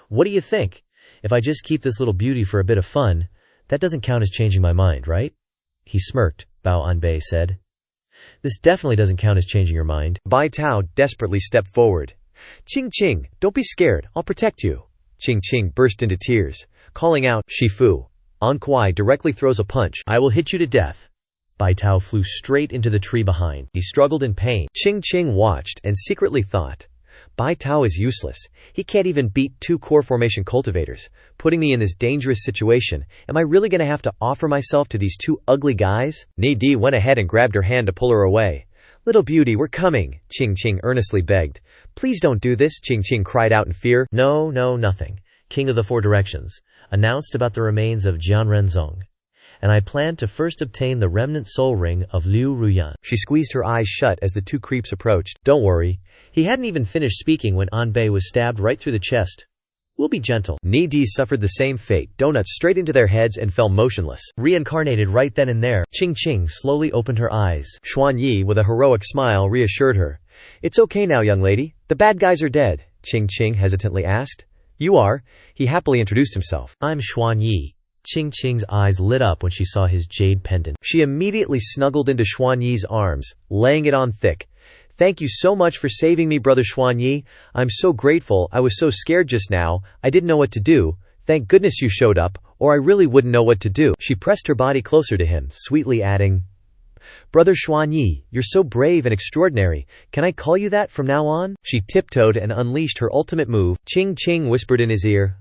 "What do you think? If I just keep this little beauty for a bit of fun, that doesn't count as changing my mind, right?" He smirked. Lin Bei said. "This definitely doesn't count as changing your mind." Bai Tao desperately stepped forward. "Qing, don't be scared. I'll protect you." Qing burst into tears, calling out, "Shifu." An Kuai directly throws a punch. "I will hit you to death." Bai Tao flew straight into the tree behind. He struggled in pain. Qing watched and secretly thought, "Bai Tao is useless. He can't even beat two core formation cultivators, putting me in this dangerous situation. Am I really going to have to offer myself to these two ugly guys?" Nidi went ahead and grabbed her hand to pull her away. "Little beauty, we're coming," Qing earnestly begged. "Please don't do this," Qing cried out in fear. No, nothing. King of the Four Directions announced about the remains of Jianrenzong, and I plan to first obtain the remnant soul ring of Liu Ruyan. She squeezed her eyes shut as the two creeps approached. "Don't worry." He hadn't even finished speaking when Lin Bei was stabbed right through the chest. "We'll be gentle." Nidi suffered the same fate, donuts straight into their heads and fell motionless. Reincarnated right then and there, Qing slowly opened her eyes. Xuan Yi, with a heroic smile, reassured her. "It's okay now, young lady. The bad guys are dead." Qing hesitantly asked. "You are?" He happily introduced himself. "I'm Xuan Yi." Qing's eyes lit up when she saw his jade pendant. She immediately snuggled into Xuan Yi's arms, laying it on thick. "Thank you so much for saving me, brother Xuan Yi. I'm so grateful. I was so scared just now. I didn't know what to do. Thank goodness you showed up, or I really wouldn't know what to do." She pressed her body closer to him, sweetly adding, "Brother Xuan Yi, you're so brave and extraordinary. Can I call you that from now on?" She tiptoed and unleashed her ultimate move. Qing whispered in his ear,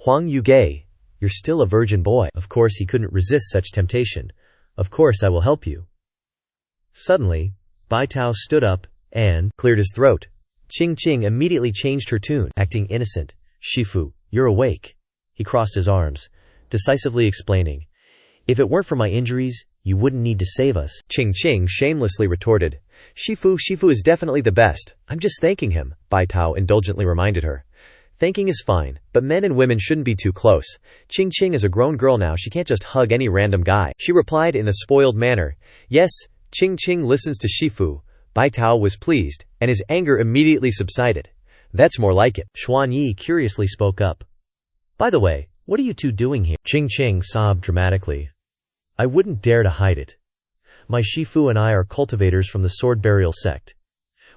"Huang Yuge, you're still a virgin boy." Of course he couldn't resist such temptation. "Of course I will help you." Suddenly, Bai Tao stood up and cleared his throat. Qing immediately changed her tune, acting innocent. "Shifu, you're awake." He crossed his arms, decisively explaining, "If it weren't for my injuries, you wouldn't need to save us." Qing shamelessly retorted, Shifu is definitely the best. I'm just thanking him," Bai Tao indulgently reminded her. "Thanking is fine, but men and women shouldn't be too close. Qing is a grown girl now, she can't just hug any random guy." She replied in a spoiled manner. Yes, Qing listens to Shifu. Bai Tao was pleased, and his anger immediately subsided. "That's more like it." Xuan Yi curiously spoke up. "By the way, what are you two doing here?" Qing sobbed dramatically. "I wouldn't dare to hide it. My Shifu and I are cultivators from the Sword Burial Sect.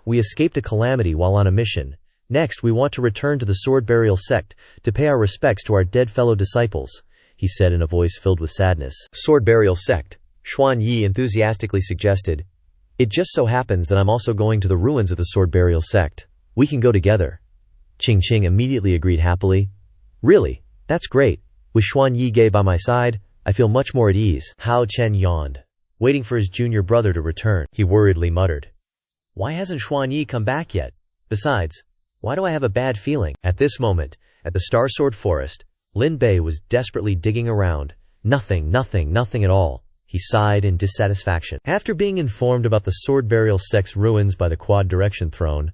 We escaped a calamity while on a mission. Next, we want to return to the Sword Burial Sect to pay our respects to our dead fellow disciples," he said in a voice filled with sadness. "Sword Burial Sect," Xuan Yi enthusiastically suggested. "It just so happens that I'm also going to the ruins of the Sword Burial Sect. We can go together." Qing immediately agreed happily. "Really? That's great. With Xuan Yi by my side, I feel much more at ease." Hao Chen yawned, waiting for his junior brother to return. He worriedly muttered, "Why hasn't Xuan Yi come back yet? Besides, Why do I have a bad feeling? At this moment, at the Star Sword Forest, Lin Bei was desperately digging around. Nothing at all. He sighed in dissatisfaction. After being informed about the Sword Burial Sect's ruins by the Quad Direction Throne,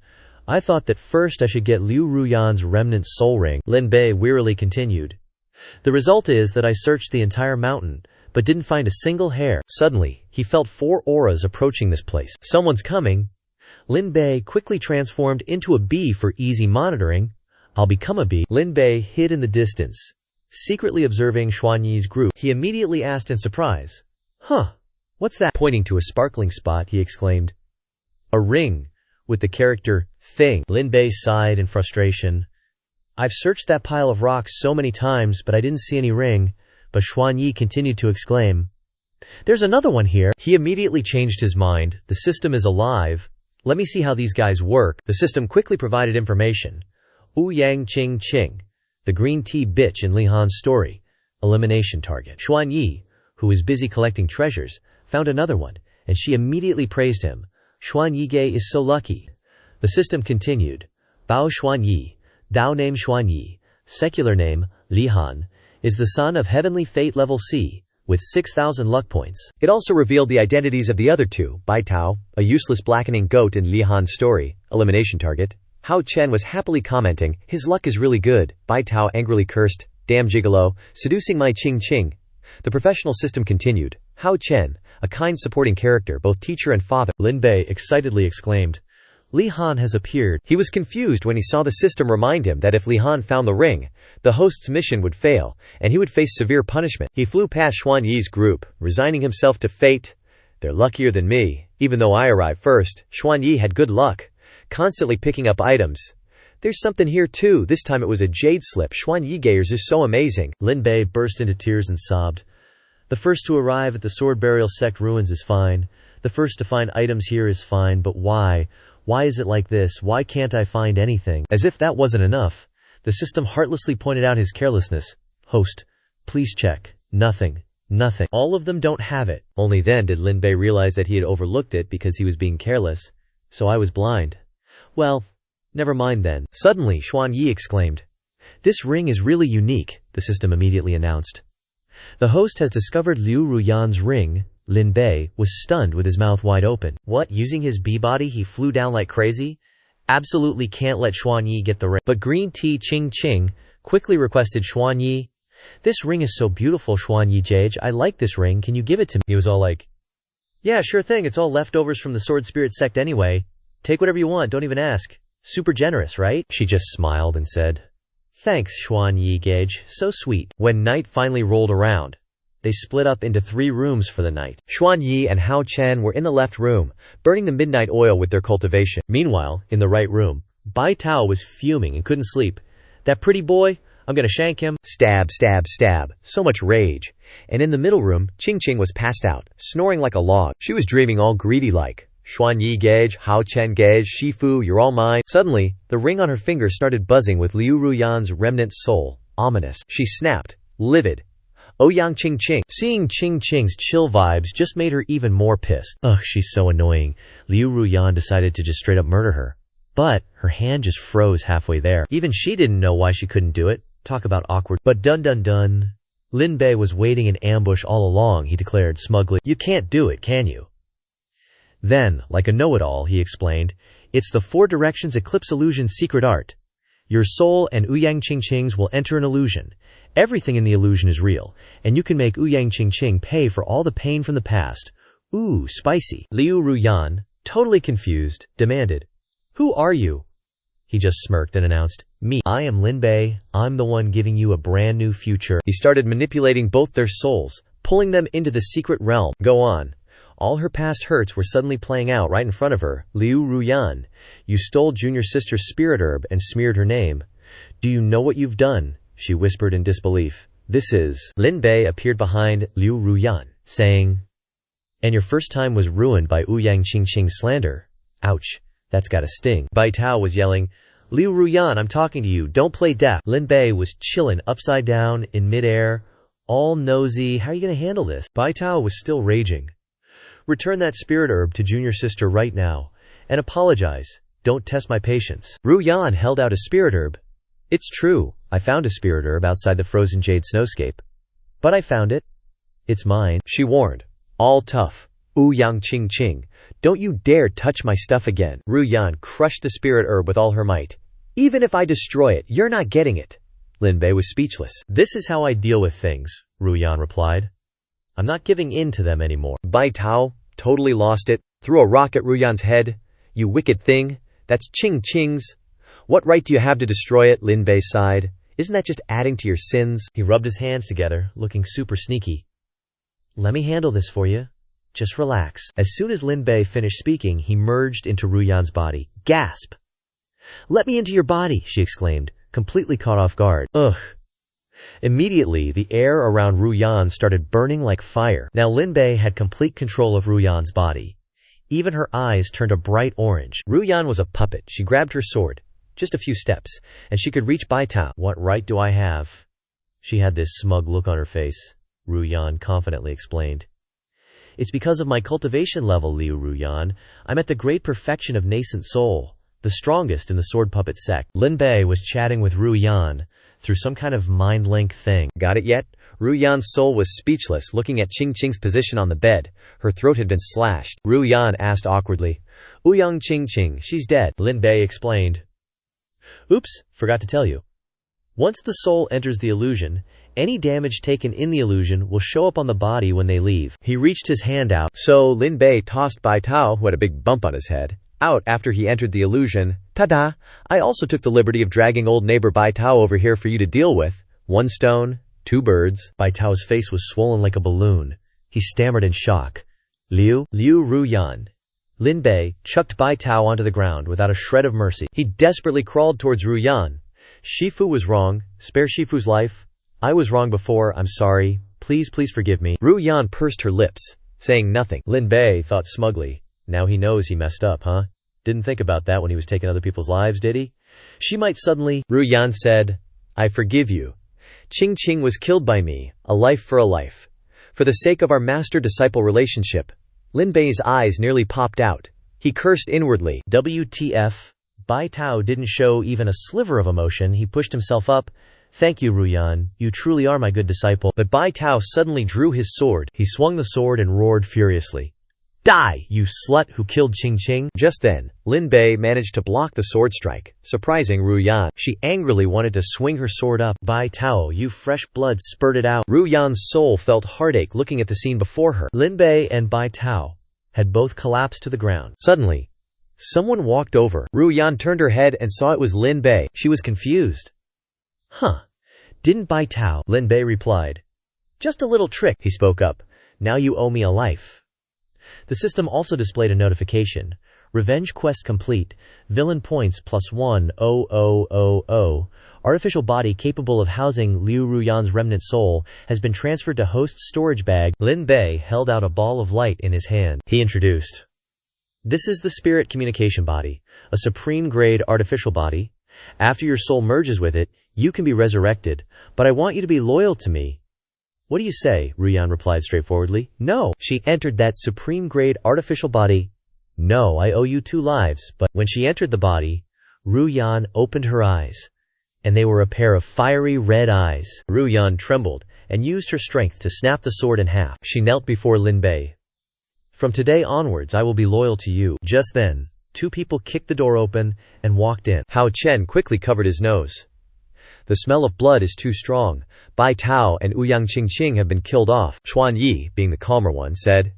I thought that first I should get Liu Ruyan's remnant soul ring, Lin Bei wearily continued. The result is that I searched the entire mountain, but didn't find a single hair. Suddenly, he felt 4 auras approaching this place. Someone's coming. Lin Bei quickly transformed into a bee for easy monitoring. I'll become a bee. Lin Bei hid in the distance, secretly observing Xuanyi's group. He immediately asked in surprise, "Huh, what's that?" Pointing to a sparkling spot, he exclaimed, "A ring, with the character thing." Lin Bei sighed in frustration. "I've searched that pile of rocks so many times, but I didn't see any ring." But Xuanyi continued to exclaim, "There's another one here." He immediately changed his mind. The system is alive. Let me see how these guys work. The system quickly provided information. Ouyang Qing Qing, the green tea bitch in Li Han's story. Elimination target. Xuanyi, who was busy collecting treasures, found another one, and she immediately praised him. Xuanyige is so lucky. The system continued. Bao Xuanyi, Dao name Xuanyi, secular name, Li Han, is the son of Heavenly Fate Level C, with 6,000 luck points. It also revealed the identities of the other two, Bai Tao, a useless blackening goat in Li Han's story, elimination target. Hao Chen was happily commenting, his luck is really good. Bai Tao angrily cursed, damn gigolo, seducing my Qing Qing. The professional system continued. Hao Chen, a kind supporting character, both teacher and father. Lin Bei excitedly exclaimed, Li Han has appeared. He was confused when he saw the system remind him that if Li Han found the ring, the host's mission would fail, and he would face severe punishment. He flew past Xuanyi's group, resigning himself to fate. They're luckier than me. Even though I arrived first, Xuanyi had good luck, constantly picking up items. There's something here too. This time it was a jade slip. Xuanyi Gayers is so amazing. Lin Bei burst into tears and sobbed. The first to arrive at the Sword Burial Sect ruins is fine. The first to find items here is fine, but why? Why is it like this? Why can't I find anything? As if that wasn't enough, the system heartlessly pointed out his carelessness. Host, please check. Nothing. Nothing. All of them don't have it. Only then did Lin Bei realize that he had overlooked it because he was being careless. So I was blind. Well, never mind then. Suddenly, Xuanyi exclaimed. This ring is really unique, the system immediately announced. The host has discovered Liu Ruyan's ring. Lin Bei was stunned with his mouth wide open. What, using his bee body he flew down like crazy? Absolutely can't let Xuanyi get the ring. But Green Tea Qing Qing quickly requested Xuanyi. This ring is so beautiful, Xuanyi Jage. I like this ring. Can you give it to me? He was all like, yeah, sure thing. It's all leftovers from the Sword Spirit Sect anyway. Take whatever you want. Don't even ask. Super generous, right? She just smiled and said, thanks, Xuanyi Gage. So sweet. When night finally rolled around, they split up into 3 rooms for the night. Xuanyi and Hao Chen were in the left room, burning the midnight oil with their cultivation. Meanwhile, in the right room, Bai Tao was fuming and couldn't sleep. That pretty boy, I'm gonna shank him. Stab, stab, stab. So much rage. And in the middle room, Qing Qing was passed out, snoring like a log. She was dreaming all greedy-like. Xuanyi Gage, Hao Chen Gage, Shifu, you're all mine. Suddenly, the ring on her finger started buzzing with Liu Ruyan's remnant soul. Ominous. She snapped, livid. Ouyang Qing Qing. Seeing Qing Qing's chill vibes just made her even more pissed. Ugh, she's so annoying. Liu Ruyan decided to just straight up murder her. But her hand just froze halfway there. Even she didn't know why she couldn't do it. Talk about awkward. But dun dun dun. Lin Bei was waiting in ambush all along, he declared smugly. You can't do it, can you? Then, like a know-it-all, he explained, it's the 4 Directions Eclipse Illusion's secret art. Your soul and Ouyang Qing Qing's will enter an illusion. Everything in the illusion is real, and you can make Ouyang Qing Qing pay for all the pain from the past. Ooh, spicy. Liu Ruyan, totally confused, demanded, who are you? He just smirked and announced, me. I am Lin Bei. I'm the one giving you a brand new future. He started manipulating both their souls, pulling them into the secret realm. Go on. All her past hurts were suddenly playing out right in front of her. Liu Ruyan, you stole junior sister's spirit herb and smeared her name. Do you know what you've done? She whispered in disbelief. This is... Lin Bei appeared behind Liu Ruyan, saying, and your first time was ruined by Ouyang Qing Qing's slander. Ouch, that's gotta sting. Bai Tao was yelling, Liu Ruyan, I'm talking to you, don't play deaf. Lin Bei was chillin' upside down in midair, all nosy. How are you gonna handle this? Bai Tao was still raging. Return that spirit herb to junior sister right now, and apologize. Don't test my patience. Ru Yan held out a spirit herb. It's true, I found a spirit herb outside the frozen jade snowscape. But I found it. It's mine, she warned. All tough. Ouyang Qing, don't you dare touch my stuff again. Ru Yan crushed the spirit herb with all her might. Even if I destroy it, you're not getting it. Lin Bei was speechless. This is how I deal with things, Ru Yan replied. I'm not giving in to them anymore. Bai Tao totally lost it, threw a rock at Ru Yan's head. You wicked thing. That's Qing's. What right do you have to destroy it? Lin Bei sighed. Isn't that just adding to your sins? He rubbed his hands together, looking super sneaky. Let me handle this for you. Just relax. As soon as Lin Bei finished speaking, he merged into Ru Yan's body. Gasp! Let me into your body, she exclaimed, completely caught off guard. Ugh. Immediately, the air around Ru Yan started burning like fire. Now Lin Bei had complete control of Ru Yan's body. Even her eyes turned a bright orange. Ru Yan was a puppet. She grabbed her sword. Just a few steps, and she could reach Bai Tao. What right do I have? She had this smug look on her face. Ru Yan confidently explained. It's because of my cultivation level, Liu Ru Yan. I'm at the great perfection of nascent soul, the strongest in the sword puppet sect. Lin Bei was chatting with Ru Yan through some kind of mind link thing. Got it yet? Ru Yan's soul was speechless, looking at Qing's position on the bed. Her throat had been slashed. Ru Yan asked awkwardly, Ouyang Qing, she's dead. Lin Bei explained. Oops, forgot to tell you. Once the soul enters the illusion, any damage taken in the illusion will show up on the body when they leave. He reached his hand out. So Lin Bei tossed Bai Tao, who had a big bump on his head, out after he entered the illusion. Ta-da! I also took the liberty of dragging old neighbor Bai Tao over here for you to deal with. 1 stone, 2 birds. Bai Tao's face was swollen like a balloon. He stammered in shock. Liu Ru Yan. Lin Bei chucked Bai Tao onto the ground without a shred of mercy. He desperately crawled towards Ru Yan. Shifu was wrong. Spare Shifu's life. I was wrong before. I'm sorry. Please forgive me. Ru Yan pursed her lips, saying nothing. Lin Bei thought smugly. Now he knows he messed up, huh? Didn't think about that when he was taking other people's lives, did he? She might suddenly... Ru Yan said, I forgive you. Qing was killed by me. A life for a life. For the sake of our master-disciple relationship. Lin Bei's eyes nearly popped out. He cursed inwardly. WTF? Bai Tao didn't show even a sliver of emotion. He pushed himself up. Thank you, Ru Yan. You truly are my good disciple. But Bai Tao suddenly drew his sword. He swung the sword and roared furiously. Die, you slut who killed Qing. Just then, Lin Bei managed to block the sword strike, surprising Ru Yan. She angrily wanted to swing her sword up. Bai Tao, you fresh blood spurted out. Ru Yan's soul felt heartache looking at the scene before her. Lin Bei and Bai Tao had both collapsed to the ground. Suddenly, someone walked over. Ru Yan turned her head and saw it was Lin Bei. She was confused. Huh. Didn't Bai Tao? Lin Bei replied. Just a little trick, he spoke up. Now you owe me a life. The system also displayed a notification. Revenge quest complete. Villain points +10000. Artificial body capable of housing Liu Ruyan's remnant soul has been transferred to host's storage bag. Lin Bei held out a ball of light in his hand. He introduced. This is the spirit communication body, a supreme grade artificial body. After your soul merges with it, you can be resurrected, but I want you to be loyal to me. What do you say? Ruyan replied straightforwardly. No. She entered that supreme-grade artificial body. No, I owe you 2 lives. But when she entered the body, Ruyan opened her eyes, and they were a pair of fiery red eyes. Ruyan trembled and used her strength to snap the sword in half. She knelt before Lin Bei. From today onwards, I will be loyal to you. Just then, 2 people kicked the door open and walked in. Hao Chen quickly covered his nose. The smell of blood is too strong. Bai Tao and Ouyang Qing have been killed off. Xuan Yi, being the calmer one, said,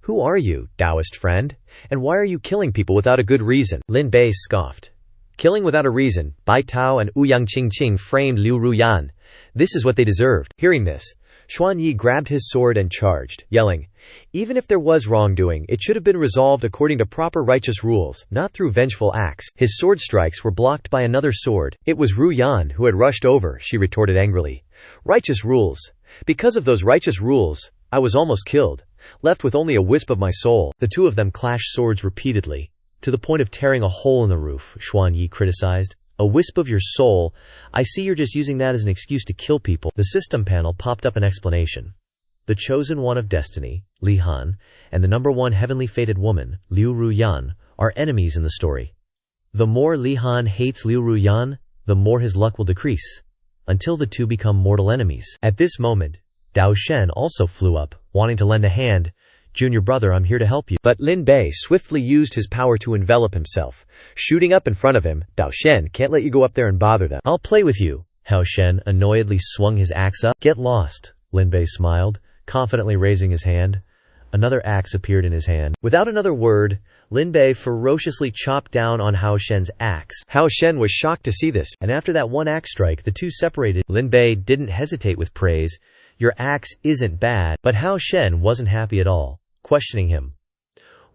Who are you, Taoist friend? And why are you killing people without a good reason? Lin Bei scoffed. Killing without a reason, Bai Tao and Ouyang Qing framed Liu Ruyan. This is what they deserved. Hearing this, Xuan Yi grabbed his sword and charged, yelling, Even if there was wrongdoing, it should have been resolved according to proper righteous rules, not through vengeful acts. His sword strikes were blocked by another sword. It was Ru Yan who had rushed over, she retorted angrily. Righteous rules. Because of those righteous rules, I was almost killed, left with only a wisp of my soul. The 2 of them clashed swords repeatedly, to the point of tearing a hole in the roof, Xuan Yi criticized. A wisp of your soul? I see you're just using that as an excuse to kill people. The system panel popped up an explanation. The Chosen One of Destiny, Li Han, and the #1 heavenly fated woman, Liu Ruyan, are enemies in the story. The more Li Han hates Liu Ruyan, the more his luck will decrease, until the two become mortal enemies. At this moment, Dao Shen also flew up, wanting to lend a hand. "Junior brother, I'm here to help you." But Lin Bei swiftly used his power to envelop himself, shooting up in front of him. "Dao Shen can't let you go up there and bother them." "I'll play with you." Hao Shen annoyedly swung his axe up. "Get lost," Lin Bei smiled, confidently raising his hand. Another axe appeared in his hand. Without another word, Lin Bei ferociously chopped down on Hao Shen's axe. Hao Shen was shocked to see this, and after that one axe strike, the two separated. Lin Bei didn't hesitate with praise. "Your axe isn't bad," but Hao Shen wasn't happy at all, questioning him.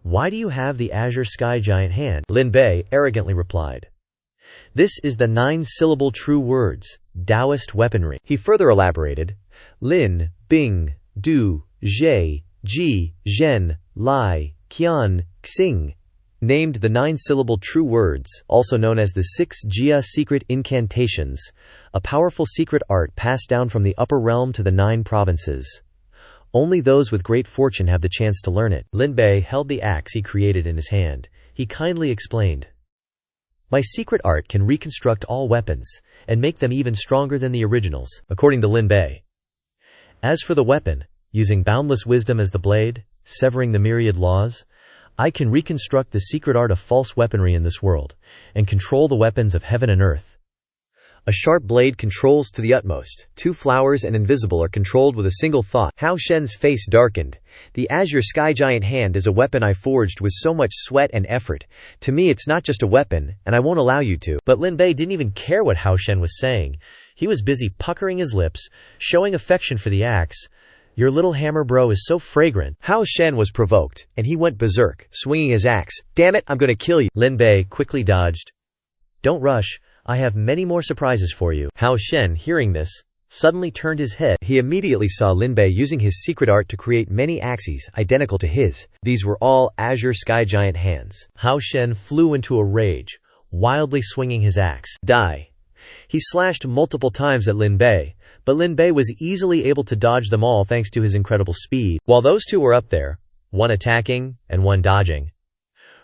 "Why do you have the Azure Sky Giant hand?" Lin Bei arrogantly replied. "This is the 9-syllable true words, Taoist weaponry." He further elaborated. "Lin, Bing, Du, Zhe, Ji, Zhen, Lai, Qian, Xing," named the 9-syllable true words, also known as the 6 Jia secret incantations, a powerful secret art passed down from the upper realm to the 9 provinces. Only those with great fortune have the chance to learn it. Lin Bei held the axe he created in his hand. He kindly explained, "My secret art can reconstruct all weapons, and make them even stronger than the originals," according to Lin Bei. "As for the weapon, using boundless wisdom as the blade, severing the myriad laws, I can reconstruct the secret art of false weaponry in this world, and control the weapons of heaven and earth." A sharp blade controls to the utmost. 2 flowers and invisible are controlled with a single thought. Hao Shen's face darkened. "The Azure Sky Giant hand is a weapon I forged with so much sweat and effort. To me it's not just a weapon, and I won't allow you to." But Lin Bei didn't even care what Hao Shen was saying. He was busy puckering his lips, showing affection for the axe. "Your little hammer bro is so fragrant." Hao Shen was provoked, and he went berserk, swinging his axe. "Damn it, I'm gonna kill you." Lin Bei quickly dodged. "Don't rush. I have many more surprises for you." Hao Shen, hearing this, suddenly turned his head. He immediately saw Lin Bei using his secret art to create many axes identical to his. These were all Azure Sky Giant hands. Hao Shen flew into a rage, wildly swinging his axe. Die! He slashed multiple times at Lin Bei, but Lin Bei was easily able to dodge them all thanks to his incredible speed. While those two were up there, one attacking and one dodging,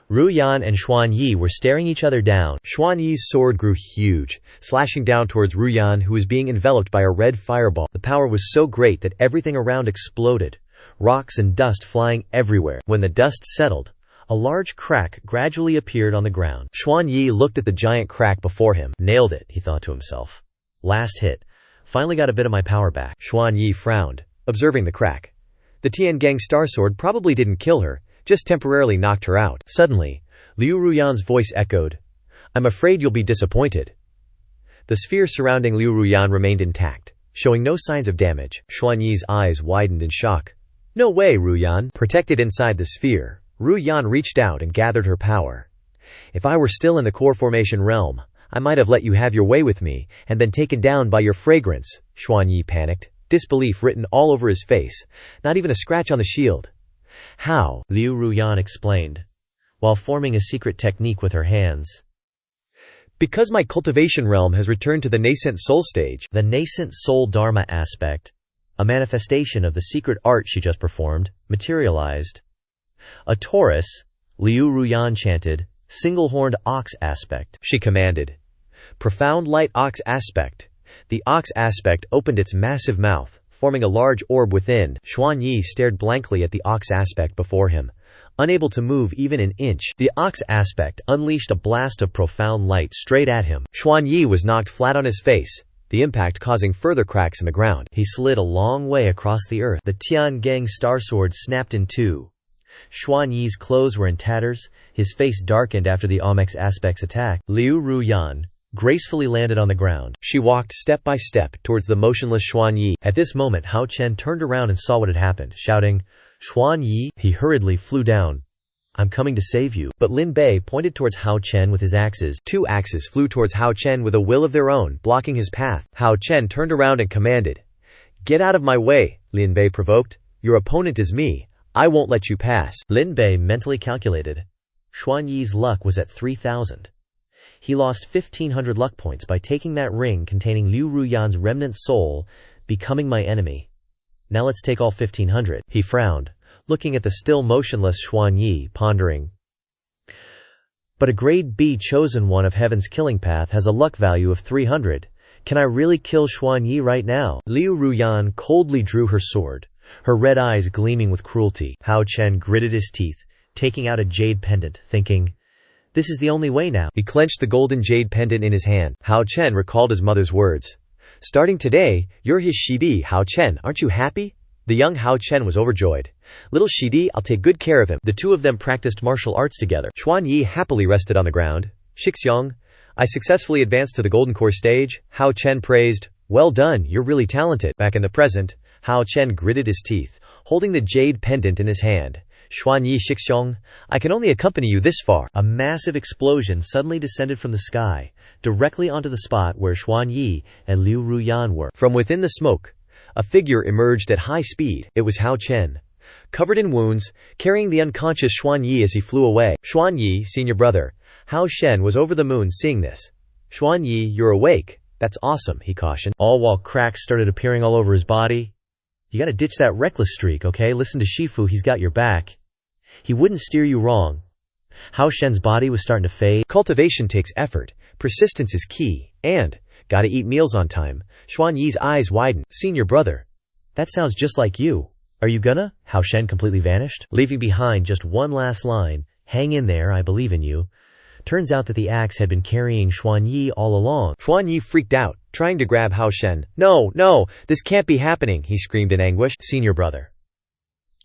Ru Yan and Xuan Yi were staring each other down. Xuan Yi's sword grew huge, slashing down towards Ru Yan, who was being enveloped by a red fireball. The power was so great that everything around exploded, rocks and dust flying everywhere. When the dust settled, a large crack gradually appeared on the ground. Xuan Yi looked at the giant crack before him. "Nailed it," he thought to himself. "Last hit. Finally got a bit of my power back." Xuan Yi frowned, observing the crack. The Tiangang Star Sword probably didn't kill her, just temporarily knocked her out. Suddenly, Liu Ruyan's voice echoed, "I'm afraid you'll be disappointed." The sphere surrounding Liu Ruyan remained intact, showing no signs of damage. Xuan Yi's eyes widened in shock. "No way, Ruyan." Protected inside the sphere, Ruyan reached out and gathered her power. "If I were still in the core formation realm, I might have let you have your way with me, and been taken down by your fragrance." Xuan Yi panicked, disbelief written all over his face, not even a scratch on the shield. "How?" Liu Ruyan explained, while forming a secret technique with her hands. "Because my cultivation realm has returned to the nascent soul stage." The nascent soul dharma aspect, a manifestation of the secret art she just performed, materialized. "A Taurus," Liu Ruyan chanted, "single-horned ox aspect," she commanded. "Profound light ox aspect." The ox aspect opened its massive mouth, forming a large orb within. Xuan Yi stared blankly at the ox aspect before him, unable to move even an inch. The ox aspect unleashed a blast of profound light straight at him. Xuan Yi was knocked flat on his face, the impact causing further cracks in the ground. He slid a long way across the earth. The Tiangang Star Sword snapped in two. Xuan Yi's clothes were in tatters, his face darkened after the Omex aspect's attack. Liu Ruyan gracefully landed on the ground. She walked step by step towards the motionless Xuan Yi. At this moment, Hao Chen turned around and saw what had happened, shouting, "Xuan Yi!" He hurriedly flew down. "I'm coming to save you." But Lin Bei pointed towards Hao Chen with his axes. 2 axes flew towards Hao Chen with a will of their own, blocking his path. Hao Chen turned around and commanded, "Get out of my way!" Lin Bei provoked. "Your opponent is me. I won't let you pass." Lin Bei mentally calculated. Xuan Yi's luck was at 3,000. He lost 1,500 luck points by taking that ring containing Liu Ruyan's remnant soul, becoming my enemy. Now let's take all 1,500. He frowned, looking at the still motionless Xuan Yi, pondering. But a grade B chosen one of heaven's killing path has a luck value of 300. Can I really kill Xuanyi right now? Liu Ruyan coldly drew her sword, her red eyes gleaming with cruelty. Hao Chen gritted his teeth, taking out a jade pendant, thinking, this is the only way now. He clenched the golden jade pendant in his hand. Hao Chen recalled his mother's words. Starting today, you're his Shidi, Hao Chen, aren't you happy? The young Hao Chen was overjoyed. Little Shidi, I'll take good care of him. The two of them practiced martial arts together. Xuanyi happily rested on the ground. Xianxia, I successfully advanced to the Golden Core stage. Hao Chen praised. Well done, you're really talented. Back in the present, Hao Chen gritted his teeth, holding the jade pendant in his hand. Xuanyi Xixiong, I can only accompany you this far. A massive explosion suddenly descended from the sky, directly onto the spot where Xuanyi and Liu Ruyan were. From within the smoke, a figure emerged at high speed. It was Hao Chen, covered in wounds, carrying the unconscious Xuanyi as he flew away. Xuanyi, senior brother. Hao Shen was over the moon seeing this. Xuanyi, you're awake. That's awesome, he cautioned, all while cracks started appearing all over his body. You gotta ditch that reckless streak, okay? Listen to Shifu, he's got your back. He wouldn't steer you wrong. Hao Shen's body was starting to fade. Cultivation takes effort. Persistence is key. And gotta eat meals on time. Xuanyi's eyes widened. Senior brother. That sounds just like you. Are you gonna? Hao Shen completely vanished, leaving behind just one last line. Hang in there, I believe in you. Turns out that the axe had been carrying Xuanyi all along. Xuanyi freaked out, trying to grab Hao Shen. No, this can't be happening, he screamed in anguish. Senior brother.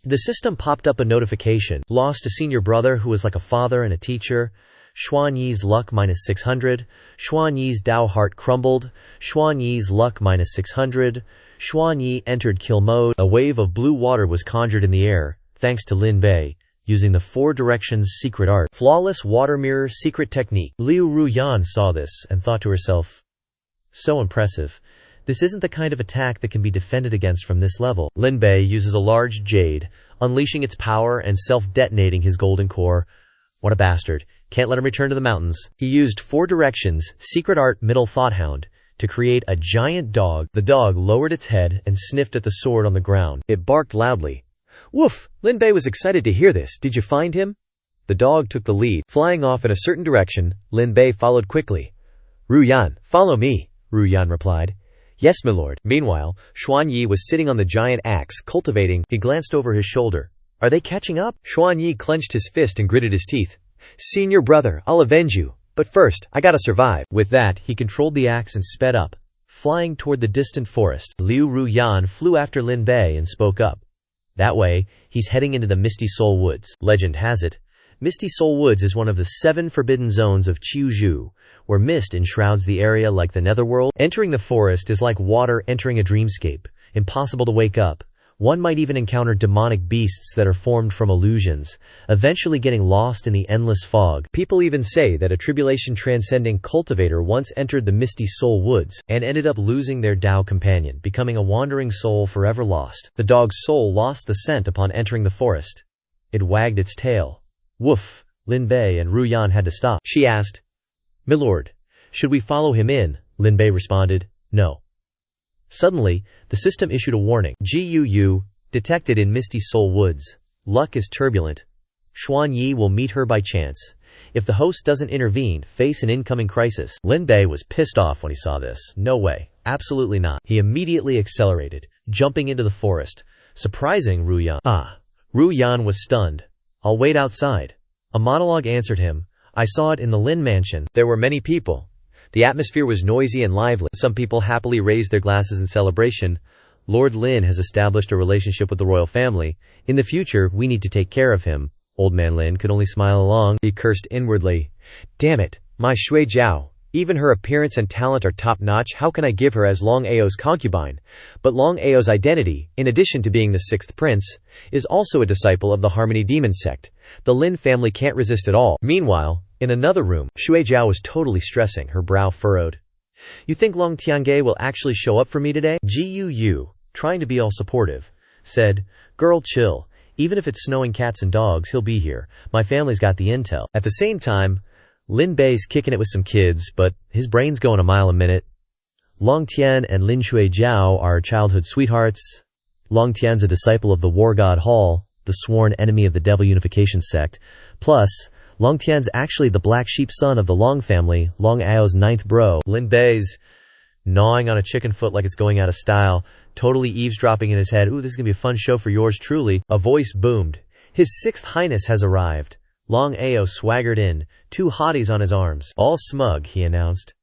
The system popped up a notification. Lost a senior brother who was like a father and a teacher. Xuanyi's luck minus 600. Xuanyi's Dao heart crumbled. Xuanyi's luck minus 600. Xuanyi entered kill mode. A wave of blue water was conjured in the air, thanks to Lin Bei, using the 4 directions secret art. Flawless water mirror secret technique. Liu Ruyan saw this and thought to herself, so impressive. This isn't the kind of attack that can be defended against from this level. Lin Bei uses a large jade, unleashing its power and self-detonating his golden core. What a bastard. Can't let him return to the mountains. He used 4 directions, secret art middle thought hound, to create a giant dog. The dog lowered its head and sniffed at the sword on the ground. It barked loudly. Woof! Lin Bei was excited to hear this. Did you find him? The dog took the lead. Flying off in a certain direction, Lin Bei followed quickly. Ruyan, follow me, Ruyan replied. Yes, my lord. Meanwhile, Xuanyi was sitting on the giant axe, cultivating. He glanced over his shoulder. Are they catching up? Xuanyi clenched his fist and gritted his teeth. Senior brother, I'll avenge you. But first, I gotta survive. With that, he controlled the axe and sped up, flying toward the distant forest. Liu Ruyan flew after Lin Bei and spoke up. That way, he's heading into the Misty Soul Woods. Legend has it, Misty Soul Woods is one of the 7 forbidden zones of Qiuzhu, where mist enshrouds the area like the netherworld. Entering the forest is like water entering a dreamscape, impossible to wake up. One might even encounter demonic beasts that are formed from illusions, eventually getting lost in the endless fog. People even say that a tribulation-transcending cultivator once entered the Misty Soul Woods and ended up losing their Dao companion, becoming a wandering soul forever lost. The dog's soul lost the scent upon entering the forest. It wagged its tail. Woof! Lin Bei and Ruyan had to stop. She asked, "Milord, should we follow him in?" Lin Bei responded, "No." Suddenly, the system issued a warning. Gu detected in Misty Soul Woods. Luck is turbulent. Xuanyi will meet her by chance. If the host doesn't intervene, face an incoming crisis. Lin Bei was pissed off when he saw this. No way. Absolutely not. He immediately accelerated, jumping into the forest, surprising Ruyan. Ruyan was stunned. I'll wait outside. A monologue answered him. I saw it in the Lin mansion. There were many people. The atmosphere was noisy and lively. Some people happily raised their glasses in celebration. Lord Lin has established a relationship with the royal family. In the future, we need to take care of him. Old man Lin could only smile along. He cursed inwardly. Damn it, my Shui Jiao. Even her appearance and talent are top-notch. How can I give her as Long Ao's concubine? But Long Ao's identity, in addition to being the 6th prince, is also a disciple of the Harmony Demon sect. The Lin family can't resist at all. Meanwhile, in another room, Shui Jiao was totally stressing, her brow furrowed. You think Long Tiange will actually show up for me today? Gu, trying to be all supportive, said, Girl, chill. Even if it's snowing cats and dogs, he'll be here. My family's got the intel. At the same time, Lin Bei's kicking it with some kids, but his brain's going a mile a minute. Long Tian and Lin Shui Jiao are childhood sweethearts. Long Tian's a disciple of the War God Hall, the sworn enemy of the Devil Unification sect. Plus, Long Tian's actually the black sheep son of the Long family, Long Ao's ninth bro. Lin Bei's gnawing on a chicken foot like it's going out of style, totally eavesdropping in his head. Ooh, this is gonna be a fun show for yours truly. A voice boomed. His 6th Highness has arrived. Long Ao swaggered in, 2 hotties on his arms. All smug, he announced.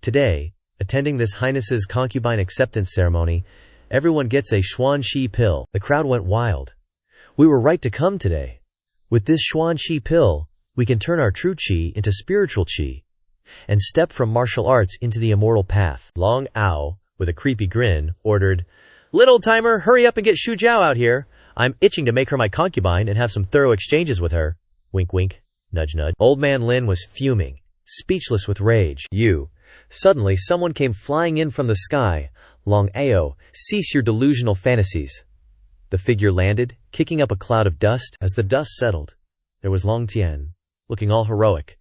Today, attending this Highness's concubine acceptance ceremony, everyone gets a Xuanxi pill. The crowd went wild. We were right to come today. With this Xuanxi pill, we can turn our true qi into spiritual qi and step from martial arts into the immortal path. Long Ao, with a creepy grin, ordered, "Little timer, hurry up and get Shu Jiao out here. I'm itching to make her my concubine and have some thorough exchanges with her." Wink wink, nudge nudge. Old man Lin was fuming, speechless with rage. Suddenly someone came flying in from the sky. Long Ao, cease your delusional fantasies. The figure landed, kicking up a cloud of dust. As the dust settled, there was Long Tian, looking all heroic.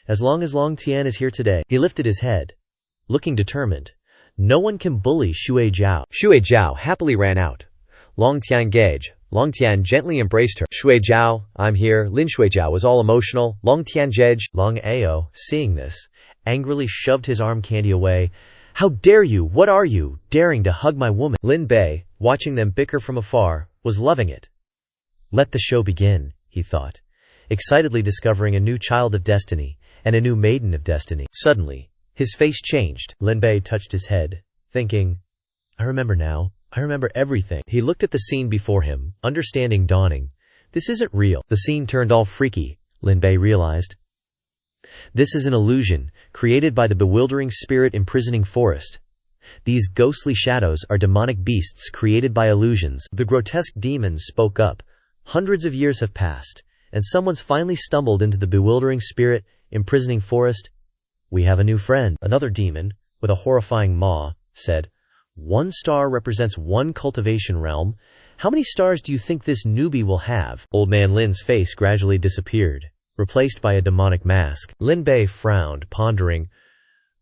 As long as Long Tian is here today. He lifted his head, looking determined. No one can bully Shui Jiao. Shui Jiao happily ran out. Long Tian gage. Long Tian gently embraced her. Shui Jiao, I'm here. Lin Shui Jiao was all emotional. Long Tian gage. Long Ao, seeing this, angrily shoved his arm candy away. How dare you? What are you, daring to hug my woman? Lin Bei, watching them bicker from afar, was loving it. Let the show begin, he thought, excitedly discovering a new child of destiny and a new maiden of destiny. Suddenly, his face changed. Lin Bei touched his head, thinking, I remember now. I remember everything. He looked at the scene before him, understanding dawning. This isn't real. The scene turned all freaky, Lin Bei realized. This is an illusion, created by the bewildering spirit imprisoning forest. These ghostly shadows are demonic beasts created by illusions. The grotesque demons spoke up. Hundreds of years have passed, and someone's finally stumbled into the bewildering spirit imprisoning forest. We have a new friend. Another demon, with a horrifying maw, said, 1 star represents 1 cultivation realm. How many stars do you think this newbie will have? Old man Lin's face gradually disappeared, replaced by a demonic mask. Lin Bei frowned, pondering,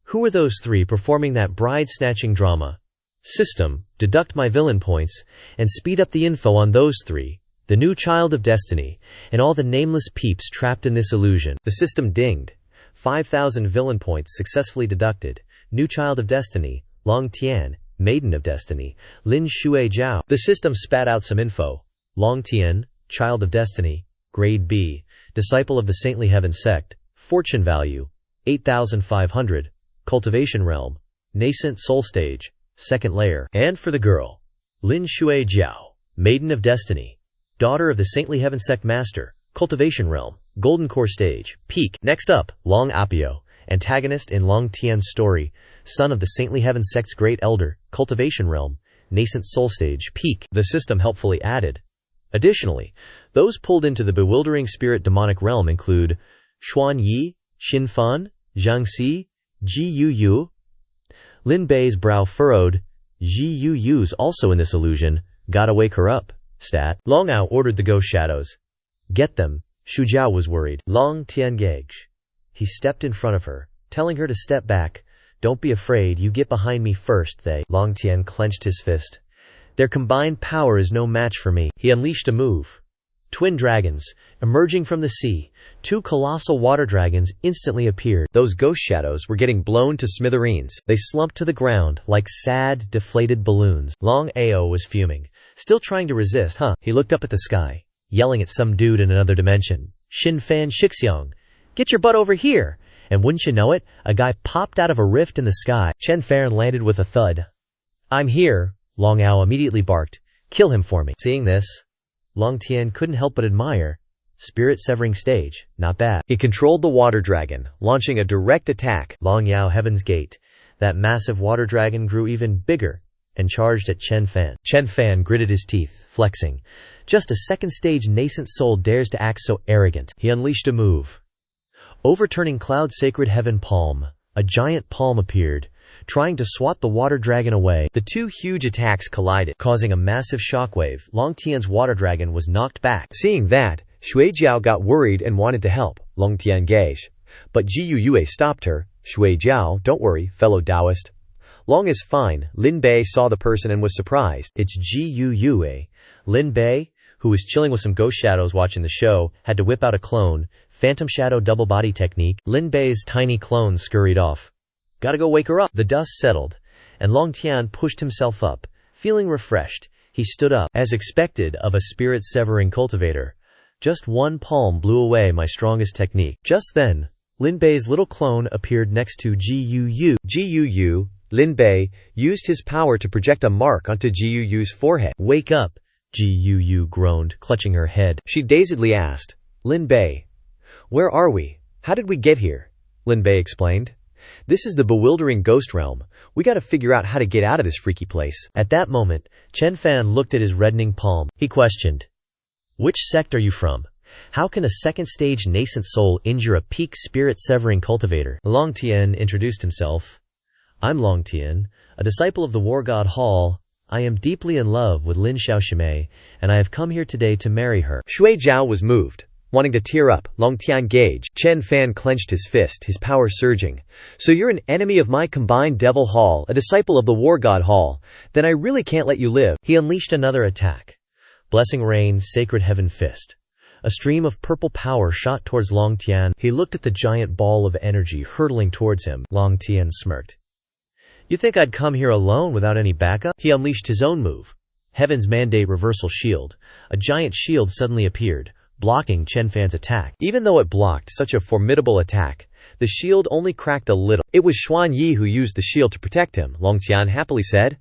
who are those 3 performing that bride-snatching drama? System, deduct my villain points, and speed up the info on those 3. The new child of destiny, and all the nameless peeps trapped in this illusion. The system dinged. 5,000 villain points successfully deducted. New child of destiny, Long Tian, maiden of destiny, Lin Shui Jiao. The system spat out some info. Long Tian, child of destiny, grade B, disciple of the saintly heaven sect, fortune value, 8,500, cultivation realm, nascent soul stage, 2nd layer. And for the girl, Lin Shui Jiao, maiden of destiny, daughter of the saintly heaven sect master, cultivation realm, golden core stage, peak. Next up, Long Apio, antagonist in Long Tian's story, son of the saintly heaven sect's great elder, cultivation realm, nascent soul stage, peak. The system helpfully added. Additionally, those pulled into the bewildering spirit demonic realm include Xuan Yi, Xin Fan, Zhang Si, Ji Yu Yu. Lin Bei's brow furrowed. Ji Yu Yu's also in this illusion. Gotta wake her up. Stat. Long Ao ordered the ghost shadows. Get them. Shu Jiao was worried. Long Tian gage. He stepped in front of her, telling her to step back. Don't be afraid, you get behind me first, they. Long Tian clenched his fist. Their combined power is no match for me. He unleashed a move. Twin dragons, emerging from the sea, 2 colossal water dragons instantly appeared. Those ghost shadows were getting blown to smithereens. They slumped to the ground like sad, deflated balloons. Long Ao was fuming, still trying to resist, He looked up at the sky, yelling at some dude in another dimension. Xin Fan Shixiang, get your butt over here! And wouldn't you know it, a guy popped out of a rift in the sky. Chen Fan landed with a thud. I'm here, Long Ao immediately barked. Kill him for me. Seeing this, Long Tian couldn't help but admire. Spirit-severing stage, not bad. He controlled the water dragon, launching a direct attack. Long Yao Heaven's Gate. That massive water dragon grew even bigger and charged at Chen Fan. Chen Fan gritted his teeth, flexing. Just a 2nd stage nascent soul dares to act so arrogant. He unleashed a move. Overturning Cloud Sacred Heaven Palm, a giant palm appeared, trying to swat the water dragon away. The 2 huge attacks collided, causing a massive shockwave. Long Tian's water dragon was knocked back. Seeing that, Shui Jiao got worried and wanted to help Long Tian gage. But Ji Yu Yue stopped her. Shui Jiao, don't worry, fellow Taoist. Long is fine. Lin Bei saw the person and was surprised. It's Ji Yu Yue. Lin Bei, who was chilling with some ghost shadows watching the show, had to whip out a clone, Phantom Shadow Double Body Technique. Lin Bei's tiny clone scurried off. Gotta go wake her up. The dust settled, and Long Tian pushed himself up. Feeling refreshed, he stood up. As expected of a spirit-severing cultivator, just one palm blew away my strongest technique. Just then, Lin Bei's little clone appeared next to Gu Yue. Gu Yue, Lin Bei, used his power to project a mark onto Gu Yue's forehead. "Wake up," Gu Yue groaned, clutching her head. She dazedly asked, "Lin Bei, where are we? How did we get here?" Lin Bei explained. "This is the bewildering ghost realm. We gotta figure out how to get out of this freaky place." At that moment, Chen Fan looked at his reddening palm. He questioned, "Which sect are you from? How can a second-stage nascent soul injure a peak spirit-severing cultivator?" Long Tian introduced himself. "I'm Long Tian, a disciple of the war god Hall. I am deeply in love with Lin Xiaoxiamei, and I have come here today to marry her." Shui Zhao was moved, wanting to tear up. Long Tian gauged. Chen Fan clenched his fist, his power surging. "So you're an enemy of my combined devil Hall, a disciple of the war god Hall. Then I really can't let you live." He unleashed another attack. Blessing Rain's Sacred Heaven Fist. A stream of purple power shot towards Long Tian. He looked at the giant ball of energy hurtling towards him. Long Tian smirked. "You think I'd come here alone without any backup?" He unleashed his own move. Heaven's Mandate Reversal Shield. A giant shield suddenly appeared, blocking Chen Fan's attack. Even though it blocked such a formidable attack, the shield only cracked a little. It was Xuan Yi who used the shield to protect him, Long Tian happily said.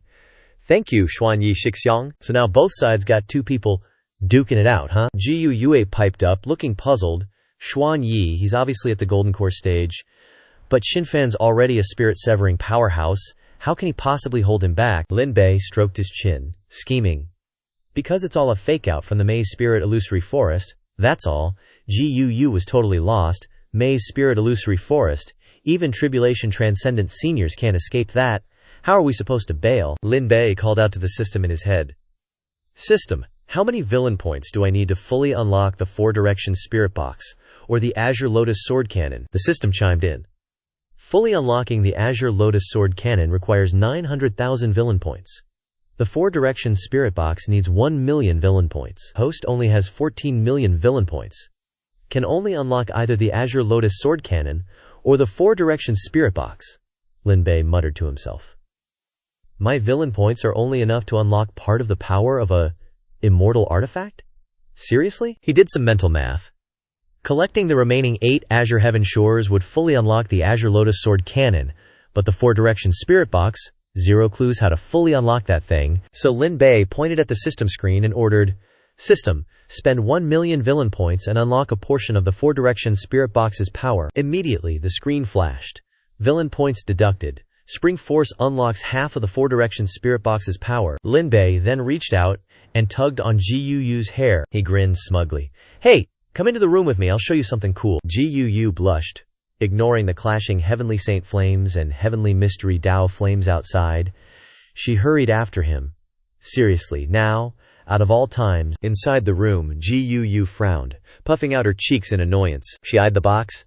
"Thank you, Xuan Yi Shixiang." So now both sides got two people duking it out, huh? Gu Yue piped up, looking puzzled. Xuan Yi, he's obviously at the Golden Core stage. But Xinfan's already a spirit-severing powerhouse. How can he possibly hold him back? Lin Bei stroked his chin, scheming. Because it's all a fake-out from the Maze Spirit Illusory Forest, that's all. Gu Yue was totally lost. Maze Spirit Illusory Forest. Even Tribulation Transcendent seniors can't escape that. How are we supposed to bail? Lin Bei called out to the system in his head. "System, how many villain points do I need to fully unlock the 4-direction Spirit Box, or the Azure Lotus Sword Cannon?" The system chimed in. Fully unlocking the Azure Lotus Sword Cannon requires 900,000 villain points. The 4-direction Spirit Box needs 1 million villain points. Host only has 14 million villain points. Can only unlock either the Azure Lotus Sword Cannon or the 4-direction Spirit Box. Lin Bei muttered to himself. My villain points are only enough to unlock part of the power of a immortal artifact? Seriously? He did some mental math. Collecting the remaining 8 Azure Heaven Shores would fully unlock the Azure Lotus Sword Cannon, but the 4-direction Spirit Box, 0 clues how to fully unlock that thing. So Lin Bei pointed at the system screen and ordered, "System, spend 1 million villain points and unlock a portion of the 4-direction Spirit Box's power." Immediately, the screen flashed. Villain points deducted. Spring Force unlocks half of the 4-direction Spirit Box's power. Lin Bei then reached out and tugged on Gu Yue's hair. He grinned smugly. "Hey, come into the room with me, I'll show you something cool." Gu Yue blushed, ignoring the clashing Heavenly Saint flames and Heavenly Mystery Dao flames outside. She hurried after him. Seriously, now, out of all times. Inside the room, Gu Yue frowned, puffing out her cheeks in annoyance. She eyed the box.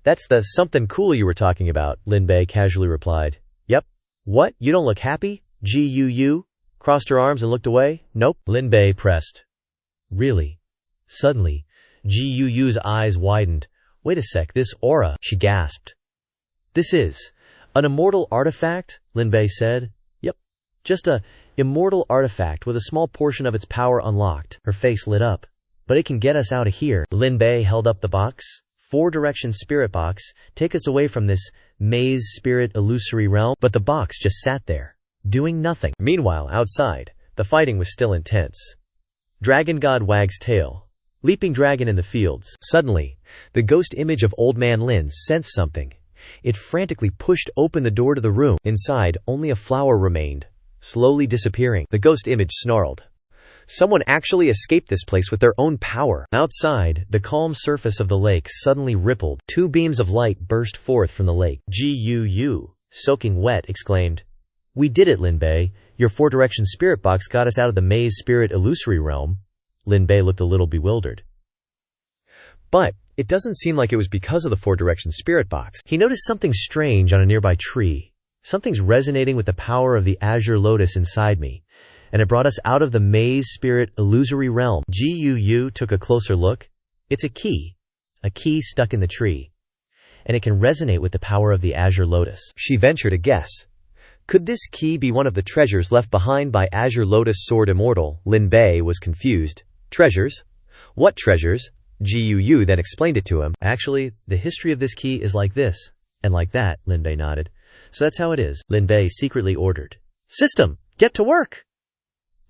"That's the something cool you were talking about," Lin Bei casually replied. "Yep." "What? You don't look happy?" Gu Yue crossed her arms and looked away. "Nope." Lin Bei pressed. "Really?" Suddenly, Gu Yue's eyes widened. "Wait a sec, this aura," she gasped. "This is an immortal artifact?" Lin Bei said. "Yep. Just a immortal artifact with a small portion of its power unlocked." Her face lit up. "But it can get us out of here." Lin Bei held up the box. 4-direction Spirit Box, take us away from this Maze Spirit Illusory Realm. But the box just sat there, doing nothing. Meanwhile, outside, the fighting was still intense. Dragon God wags tail. Leaping dragon in the fields. Suddenly, the ghost image of Old Man Lin sensed something. It frantically pushed open the door to the room. Inside, only a flower remained, slowly disappearing. The ghost image snarled. Someone actually escaped this place with their own power. Outside, the calm surface of the lake suddenly rippled. 2 beams of light burst forth from the lake. Gu Yue, soaking wet, exclaimed, "We did it, Lin Bei. Your 4-direction Spirit Box got us out of the Maze Spirit Illusory Realm." Lin Bei looked a little bewildered. But it doesn't seem like it was because of the 4-direction Spirit Box. He noticed something strange on a nearby tree. Something's resonating with the power of the Azure Lotus inside me, and it brought us out of the Maze Spirit Illusory Realm. Gu Yue took a closer look. It's a key. a key stuck in the tree, and it can resonate with the power of the Azure Lotus. She ventured a guess. Could this key be one of the treasures left behind by Azure Lotus Sword Immortal? Lin Bei was confused. Treasures? What treasures? Gu Yue then explained it to him. Actually, the history of this key is like this, and like that, Lin Bei nodded. So that's how it is. Lin Bei secretly ordered, "System, get to work!"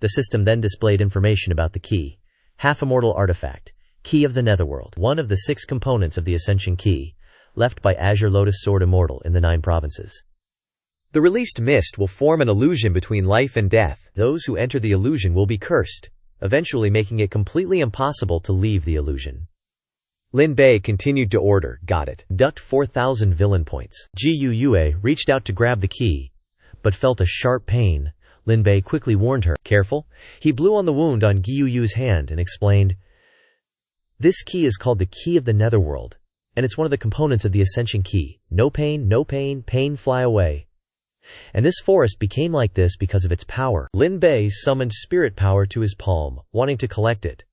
The system then displayed information about the key. Half-immortal artifact, key of the Netherworld, one of the 6 components of the Ascension Key, left by Azure Lotus Sword Immortal in the 9 provinces. The released mist will form an illusion between life and death. Those who enter the illusion will be cursed, eventually making it completely impossible to leave the illusion. Lin Bei continued to order. Got it. Ducked 4,000 villain points. Gu Yue reached out to grab the key, but felt a sharp pain. Lin Bei quickly warned her. Careful. He blew on the wound on Gu Yue's hand and explained, "This key is called the Key of the Netherworld, and it's one of the components of the Ascension Key. No pain, no pain, pain fly away. And this forest became like this because of its power." Lin Bei summoned spirit power to his palm, wanting to collect it.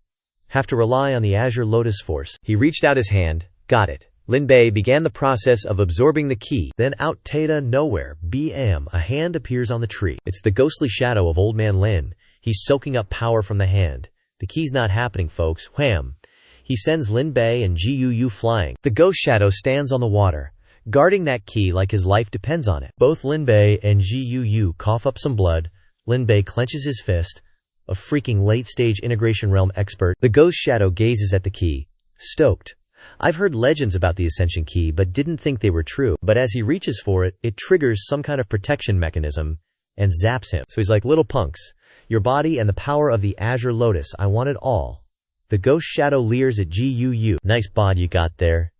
Have to rely on the Azure Lotus Force. He reached out his hand. Got it. Lin Bei began the process of absorbing the key. Then out Tata nowhere, bam, a hand appears on the tree. It's the ghostly shadow of Old Man Lin. He's soaking up power from the hand. The key's not happening, folks. Wham! He sends Lin Bei and Gu Yue flying. The ghost shadow stands on the water, guarding that key like his life depends on it. Both Lin Bei and Gu Yue cough up some blood. Lin Bei clenches his fist. A freaking late-stage integration realm expert. The ghost shadow gazes at the key, stoked. I've heard legends about the Ascension Key but didn't think they were true. But as he reaches for it, it triggers some kind of protection mechanism and zaps him. So he's like, "Little punks, your body and the power of the Azure Lotus, I want it all." The ghost shadow leers at Gu Yue. "Nice bod you got there.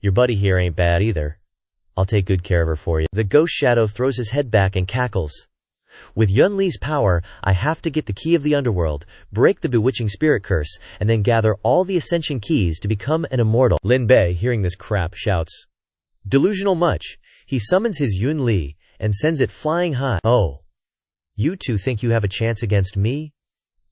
Your buddy here ain't bad either. I'll take good care of her for you." The ghost shadow throws his head back and cackles. "With Yun Li's power, I have to get the key of the underworld, break the bewitching spirit curse, and then gather all the Ascension Keys to become an immortal." Lin Bei, hearing this crap, shouts, "Delusional much." He summons his Yun Li and sends it flying high. "Oh, you two think you have a chance against me?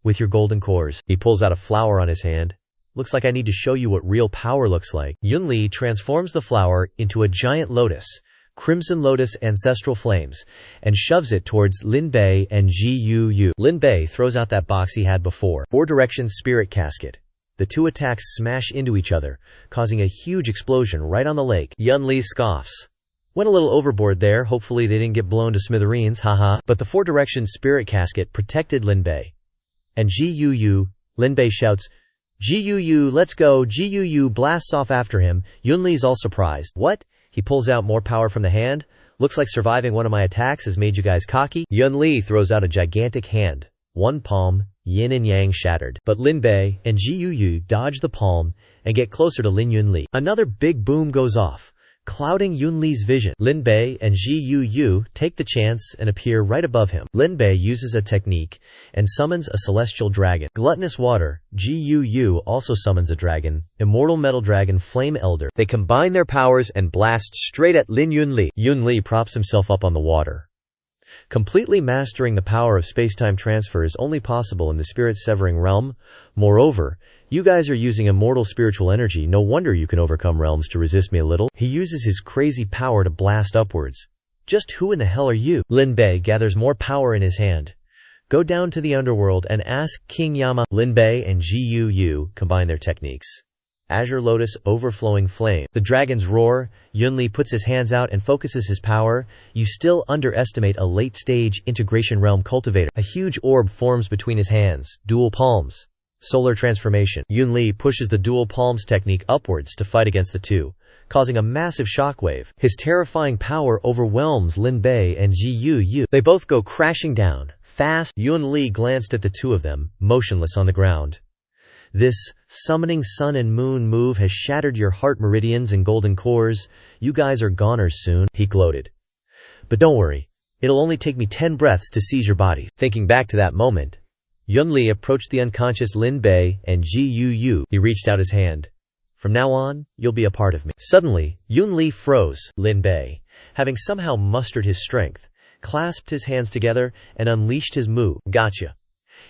With your golden cores." He pulls out a flower on his hand. "Looks like I need to show you what real power looks like." Yun Li transforms the flower into a giant lotus, Crimson Lotus Ancestral Flames, and shoves it towards Lin Bei and Gu Yue. Lin Bei throws out that box he had before. 4 Directions Spirit Casket. The 2 attacks smash into each other, causing a huge explosion right on the lake. Yun Li scoffs. "Went a little overboard there, hopefully they didn't get blown to smithereens, haha." But the 4 Directions Spirit Casket protected Lin Bei. And Gu Yue. Lin Bei shouts, "Gu Yue, let's go." Gu Yue blasts off after him. Yun Li's all surprised. "What?" He pulls out more power from the hand. "Looks like surviving one of my attacks has made you guys cocky." Yun Li throws out a gigantic hand. 1 palm, yin and yang shattered. But Lin Bei and Gu Yue dodge the palm and get closer to Yun Li. Another big boom goes off, clouding Yun Li's vision. Lin Bei and Gu Yue take the chance and appear right above him. Lin Bei uses a technique and summons a celestial dragon. Gluttonous water. Gu Yue also summons a dragon, immortal metal dragon Flame Elder. They combine their powers and blast straight at Yun Li. Yun Li props himself up on the water. Completely mastering the power of space-time transfer is only possible in the spirit-severing realm. Moreover, you guys are using immortal spiritual energy, no wonder you can overcome realms to resist me a little. He uses his crazy power to blast upwards. Just who in the hell are you? Lin Bei gathers more power in his hand. Go down to the underworld and ask King Yama. Lin Bei and Gu Yue combine their techniques. Azure Lotus Overflowing Flame. The dragons roar. Yun Li puts his hands out and focuses his power. You still underestimate a late-stage integration realm cultivator. A huge orb forms between his hands. Dual palms. Solar transformation. Yun Li pushes the dual palms technique upwards to fight against the 2, causing a massive shockwave. His terrifying power overwhelms Lin Bei and Gu Yue. They both go crashing down, fast. Yun Li glanced at the 2 of them, motionless on the ground. "This summoning sun and moon move has shattered your heart meridians and golden cores. You guys are goners soon," he gloated. "But don't worry, it'll only take me 10 breaths to seize your body." Thinking back to that moment, Yun Li approached the unconscious Lin Bei and Gu Yue. He reached out his hand. "From now on, you'll be a part of me." Suddenly, Yun Li froze. Lin Bei, having somehow mustered his strength, clasped his hands together and unleashed his move. Gotcha.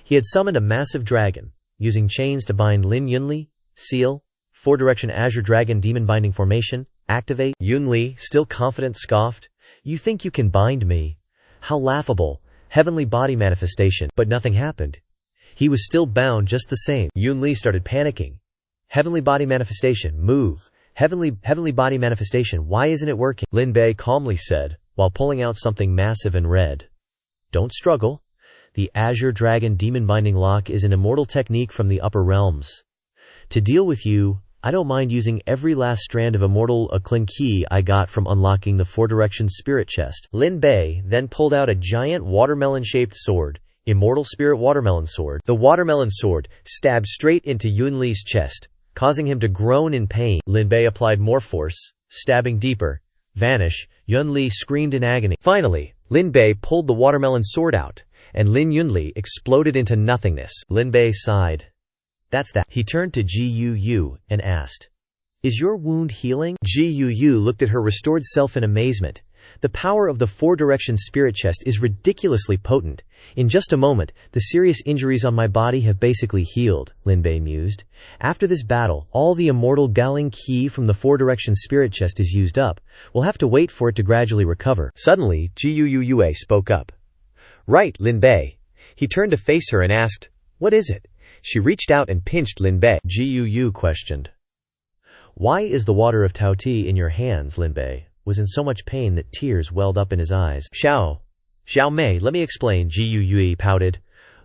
He had summoned a massive dragon, using chains to bind Yun Li, seal, Four-direction Azure Dragon Demon Binding Formation, activate. Yun Li, still confident, scoffed. You think you can bind me? How laughable. Heavenly body manifestation, but nothing happened. He was still bound just the same. Yun Li started panicking. Heavenly body manifestation, move. Heavenly body manifestation, why isn't it working? Lin Bei calmly said, while pulling out something massive and red. Don't struggle. The Azure Dragon Demon Binding Lock is an immortal technique from the upper realms. To deal with you, I don't mind using every last strand of immortal Cling key I got from unlocking the four-direction spirit chest. Lin Bei then pulled out a giant watermelon-shaped sword, Immortal Spirit Watermelon Sword. The watermelon sword stabbed straight into Yun Li's chest, causing him to groan in pain. Lin Bei applied more force, stabbing deeper. Vanish. Yun Li screamed in agony. Finally, Lin Bei pulled the watermelon sword out, and Yun Li exploded into nothingness. Lin Bei sighed. That's that. He turned to Gu Yue and asked, "Is your wound healing?" Gu Yue looked at her restored self in amazement. The power of the four-direction spirit chest is ridiculously potent. In just a moment, the serious injuries on my body have basically healed, Lin Bei mused. After this battle, all the immortal Galing Qi from the four-direction spirit chest is used up. We'll have to wait for it to gradually recover. Suddenly, Gu Yue spoke up. Right, Lin Bei. He turned to face her and asked, "What is it?" She reached out and pinched Lin Bei. Gu Yue questioned. "Why is the water of Tao Ti in your hands?" Lin Bei was in so much pain that tears welled up in his eyes. Xiao Mei, let me explain," Gu Yue pouted.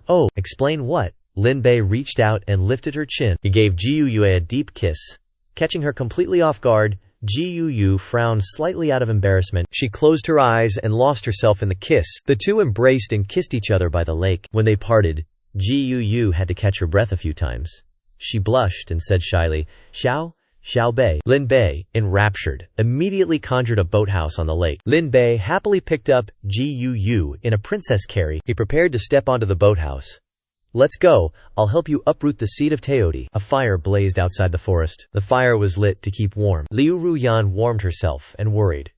"Oh, explain what?" Lin Bei reached out and lifted her chin. He gave Gu Yue a deep kiss. Catching her completely off guard, Gu Yue frowned slightly out of embarrassment. She closed her eyes and lost herself in the kiss. The two embraced and kissed each other by the lake. When they parted, Gu Yue had to catch her breath a few times. She blushed and said shyly, Xiao Bei." Lin Bei, enraptured, immediately conjured a boathouse on the lake. Lin Bei happily picked up Gu Yue in a princess carry. He prepared to step onto the boathouse. "Let's go. I'll help you uproot the seed of Teodi." A fire blazed outside the forest. The fire was lit to keep warm. Liu Ruyan warmed herself and worried.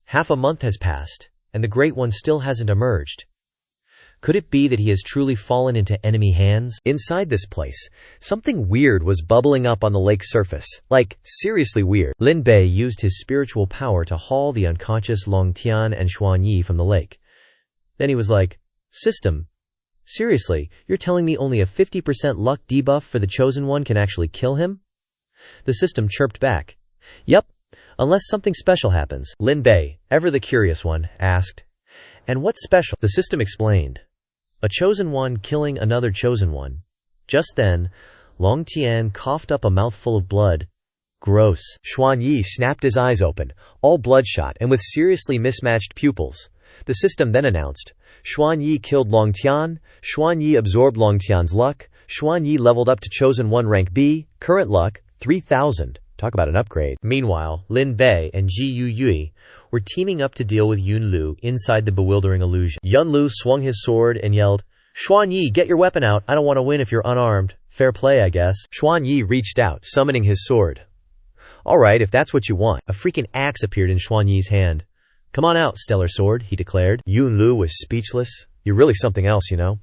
Half a month has passed, and the Great One still hasn't emerged. Could it be that he has truly fallen into enemy hands? Inside this place, something weird was bubbling up on the lake's surface. Like, seriously weird. Lin Bei used his spiritual power to haul the unconscious Long Tian and Xuanyi from the lake. Then he was like, "System, seriously, you're telling me only a 50% luck debuff for the Chosen One can actually kill him?" The system chirped back. "Yep, unless something special happens." Lin Bei, ever the curious one, asked. "And what's special?" The system explained. "A Chosen One killing another Chosen One." Just then, Long Tian coughed up a mouthful of blood. "Gross." Xuanyi snapped his eyes open, all bloodshot and with seriously mismatched pupils. The system then announced, Xuanyi killed Long Tian, Xuanyi absorbed Long Tian's luck, Xuanyi leveled up to Chosen One rank B, current luck, 3,000. Talk about an upgrade. Meanwhile, Lin Bei and Gu Yue were teaming up to deal with Yun Lu inside the bewildering illusion. Yun Lu swung his sword and yelled, "Xuanyi, get your weapon out. I don't want to win if you're unarmed. Fair play, I guess." Xuanyi reached out, summoning his sword. "Alright, if that's what you want." A freaking axe appeared in Xuanyi's hand. "Come on out, Stellar Sword," he declared. Yun Lu was speechless. "You're really something else, you know."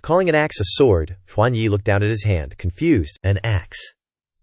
Calling an axe a sword, Xuanyi looked down at his hand, confused. "An axe."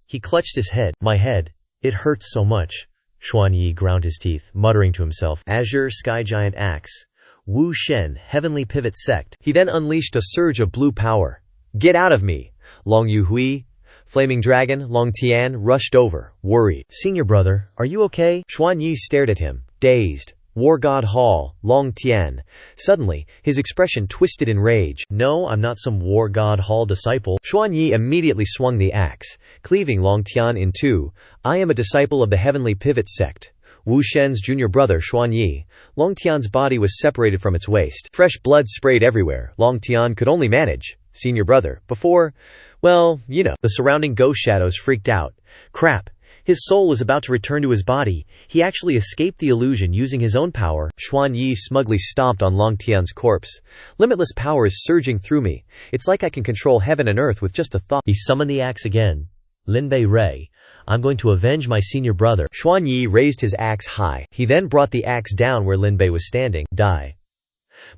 He clutched his head. "My head. It hurts so much." Xuanyi ground his teeth, muttering to himself, "Azure Sky Giant Axe. Wu Shen, Heavenly Pivot Sect." He then unleashed a surge of blue power. "Get out of me!" Long Yu Hui, Flaming Dragon, Long Tian rushed over, worried. "Senior brother, are you okay?" Xuanyi stared at him, dazed. War God Hall, Long Tian. Suddenly, his expression twisted in rage. "No, I'm not some War God Hall disciple." Xuanyi immediately swung the axe, cleaving Long Tian in two. "I am a disciple of the Heavenly Pivot Sect. Wu Shen's junior brother, Xuanyi." Long Tian's body was separated from its waist. Fresh blood sprayed everywhere. Long Tian could only manage. Senior brother. Before, well, you know. The surrounding ghost shadows freaked out. Crap. His soul is about to return to his body. He actually escaped the illusion using his own power. Xuanyi smugly stomped on Long Tian's corpse. "Limitless power is surging through me. It's like I can control heaven and earth with just a thought." He summoned the axe again. "Lin Bei Ray, I'm going to avenge my senior brother." Xuanyi raised his axe high. He then brought the axe down where Lin Bei was standing. "Die."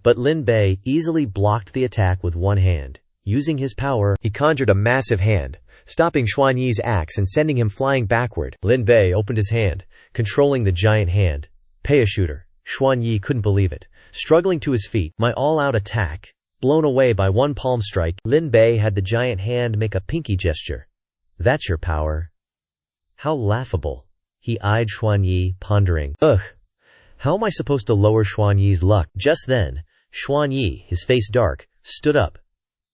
But Lin Bei easily blocked the attack with one hand. Using his power, he conjured a massive hand, stopping Xuanyi's axe and sending him flying backward. Lin Bei opened his hand, controlling the giant hand. Pay a shooter. Xuanyi couldn't believe it. Struggling to his feet, my all-out attack, blown away by one palm strike, Lin Bei had the giant hand make a pinky gesture. That's your power. How laughable. He eyed Xuanyi, pondering. Ugh. How am I supposed to lower Xuanyi's luck? Just then, Xuanyi, his face dark, stood up.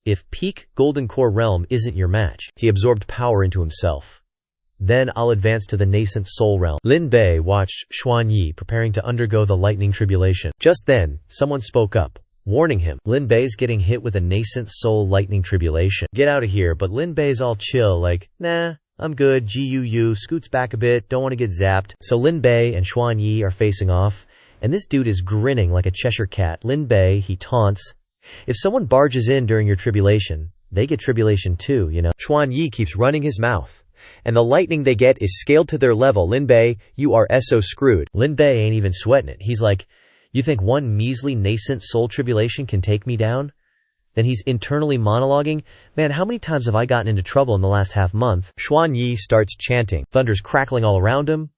If peak Golden Core Realm isn't your match, he absorbed power into himself. Then I'll advance to the nascent Soul Realm. Lin Bei watched Xuanyi preparing to undergo the lightning tribulation. Just then, someone spoke up, warning him. Lin Bei's getting hit with a nascent soul lightning tribulation. Get out of here, but Lin Bei's all chill like, nah, I'm good, Gu scoots back a bit, don't want to get zapped. So Lin Bei and Xuanyi are facing off, and this dude is grinning like a Cheshire cat. Lin Bei, he taunts, if someone barges in during your tribulation, they get tribulation too, you know. Xuanyi keeps running his mouth, and the lightning they get is scaled to their level. Lin Bei, you are so screwed. Lin Bei ain't even sweating it. He's like, you think one measly nascent soul tribulation can take me down? Then he's internally monologuing, man, how many times have I gotten into trouble in the last half month? Xuanyi starts chanting. Thunder's crackling all around him.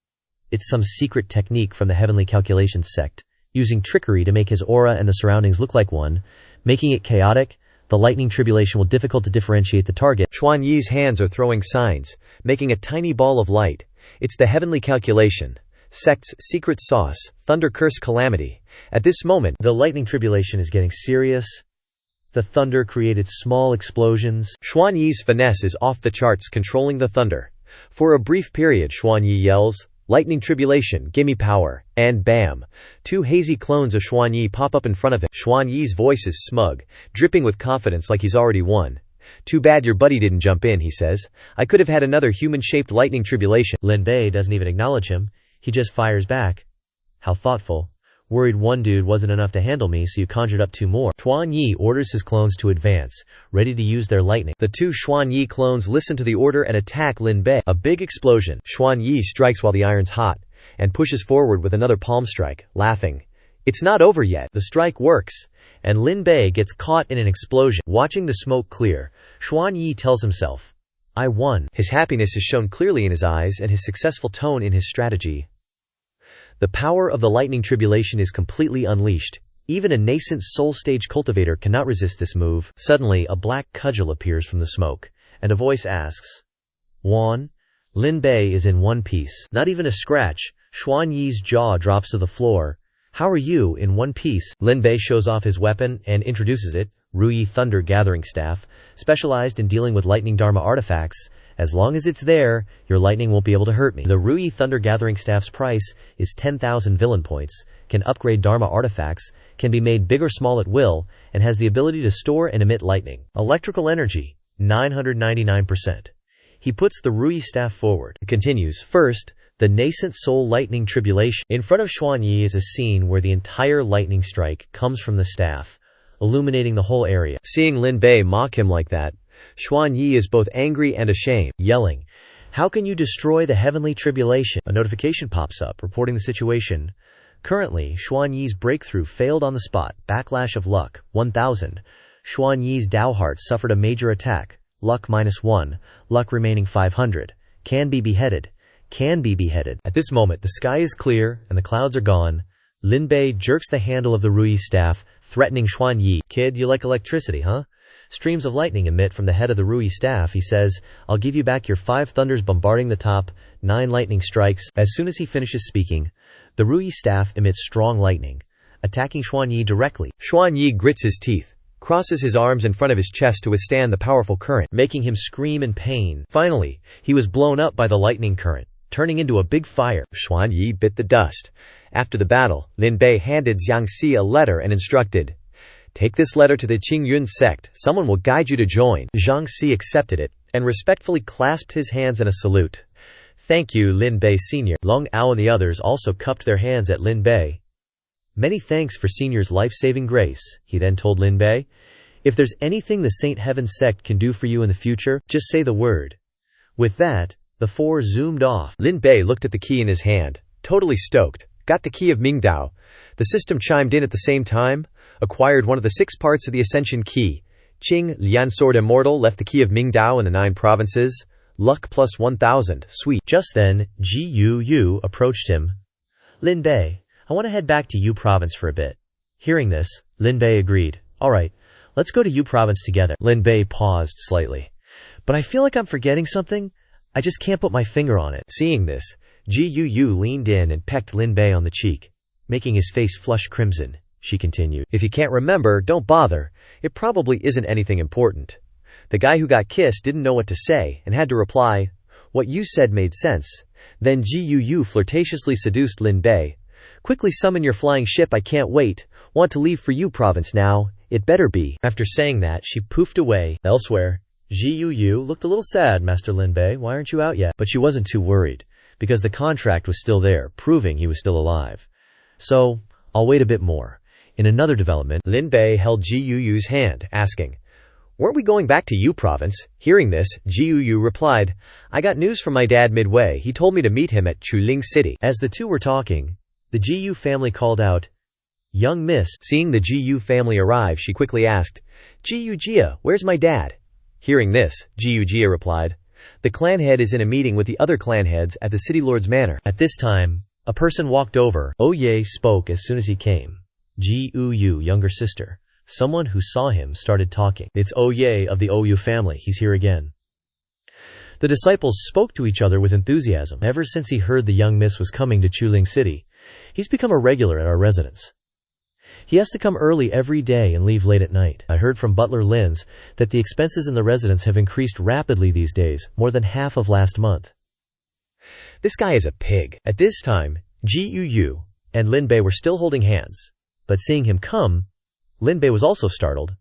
It's some secret technique from the Heavenly Calculation sect, using trickery to make his aura and the surroundings look like one, making it chaotic. The lightning tribulation will difficult to differentiate the target. Xuanyi's hands are throwing signs, making a tiny ball of light. It's the Heavenly Calculation sect's secret sauce, Thunder Curse Calamity. At this moment, the lightning tribulation is getting serious. The thunder created small explosions. Xuanyi's finesse is off the charts, controlling the thunder. For a brief period, Xuanyi yells, lightning tribulation, gimme power, and bam! Two hazy clones of Xuanyi pop up in front of him. Xuanyi's voice is smug, dripping with confidence like he's already won. Too bad your buddy didn't jump in, he says. I could have had another human-shaped lightning tribulation. Lin Bei doesn't even acknowledge him. He just fires back. How thoughtful. Worried one dude wasn't enough to handle me, so you conjured up two more. Xuanyi orders his clones to advance, ready to use their lightning. The two Xuanyi clones listen to the order and attack Lin Bei. A big explosion. Xuanyi strikes while the iron's hot, and pushes forward with another palm strike, laughing. It's not over yet. The strike works, and Lin Bei gets caught in an explosion. Watching the smoke clear, Xuanyi tells himself, I won. His happiness is shown clearly in his eyes and his successful tone in his strategy. The power of the lightning tribulation is completely unleashed. Even a nascent soul stage cultivator cannot resist this move. Suddenly, a black cudgel appears from the smoke, and a voice asks, Juan? Lin Bei is in one piece. Not even a scratch. Xuanyi's jaw drops to the floor. How are you in one piece? Lin Bei shows off his weapon and introduces it, Ruyi Thunder Gathering Staff, specialized in dealing with lightning dharma artifacts. As long as it's there, your lightning won't be able to hurt me. The Ruyi Thunder Gathering Staff's price is 10,000 villain points, can upgrade dharma artifacts, can be made big or small at will, and has the ability to store and emit lightning. Electrical energy, 999%. He puts the Ruyi staff forward. It continues, first, the nascent soul lightning tribulation. In front of Xuanyi is a scene where the entire lightning strike comes from the staff, illuminating the whole area. Seeing Lin Bei mock him like that, Xuanyi is both angry and ashamed, yelling, how can you destroy the heavenly tribulation? A notification pops up reporting the situation. Currently, Xuanyi's breakthrough failed on the spot. Backlash of luck, 1000. Xuanyi's Dao Heart suffered a major attack. Luck -1, luck remaining 500. Can be beheaded. Can be beheaded. At this moment, the sky is clear and the clouds are gone. Lin Bei jerks the handle of the Ruyi staff, threatening Xuanyi. Kid, you like electricity, huh? Streams of lightning emit from the head of the Ruyi staff. He says, I'll give you back your 5 thunders bombarding the top, 9 lightning strikes. As soon as he finishes speaking, the Ruyi staff emits strong lightning, attacking Xuanyi directly. Xuanyi grits his teeth, crosses his arms in front of his chest to withstand the powerful current, making him scream in pain. Finally, he was blown up by the lightning current, turning into a big fire. Xuanyi bit the dust. After the battle, Lin Bei handed Xianxia a letter and instructed, take this letter to the Qingyun sect. Someone will guide you to join. Xianxia accepted it and respectfully clasped his hands in a salute. Thank you, Lin Bei Sr. Long Ao and the others also cupped their hands at Lin Bei. Many thanks for Senior's life-saving grace, he then told Lin Bei. If there's anything the Saint Heaven sect can do for you in the future, just say the word. With that, the 4 zoomed off. Lin Bei looked at the key in his hand, totally stoked. Got the key of Mingdao. The system chimed in at the same time, acquired one of the 6 parts of the Ascension key, Qing, Lian Sword Immortal, left the key of Mingdao in the 9 provinces. Luck plus 1000, sweet. Just then, Gu Yue approached him. Lin Bei, I want to head back to Yu province for a bit. Hearing this, Lin Bei agreed. Alright, let's go to Yu province together. Lin Bei paused slightly. But I feel like I'm forgetting something. I just can't put my finger on it. Seeing this, Gu Yue leaned in and pecked Lin Bei on the cheek, making his face flush crimson. She continued, if you can't remember, don't bother. It probably isn't anything important. The guy who got kissed didn't know what to say and had to reply, what you said made sense. Then Gu Yue flirtatiously seduced Lin Bei. Quickly summon your flying ship, I can't wait. Want to leave for Yu province now. It better be. After saying that, she poofed away. Elsewhere, Gu Yue looked a little sad. Master Lin Bei, why aren't you out yet? But she wasn't too worried, because the contract was still there, proving he was still alive. So, I'll wait a bit more. In another development, Lin Bei held Gu Yue's hand, asking, weren't we going back to Yu province? Hearing this, Gu Yue replied, I got news from my dad midway. He told me to meet him at Chuling City. As the two were talking, the Gu Yue family called out, young miss. Seeing the Gu Yue family arrive, she quickly asked, Gu Yue, where's my dad? Hearing this, Gu Yue replied, the clan head is in a meeting with the other clan heads at the city lord's manor. At this time, a person walked over. Oye spoke as soon as he came. Gu Yue, younger sister. Someone who saw him started talking. It's Oye of the Oyu family. He's here again. The disciples spoke to each other with enthusiasm. Ever since he heard the young miss was coming to Chuling City, he's become a regular at our residence. He has to come early every day and leave late at night. I heard from Butler Lin's that the expenses in the residence have increased rapidly these days, more than half of last month. This guy is a pig. At this time, Gu Yue and Lin Bei were still holding hands, but seeing him come, Lin Bei was also startled.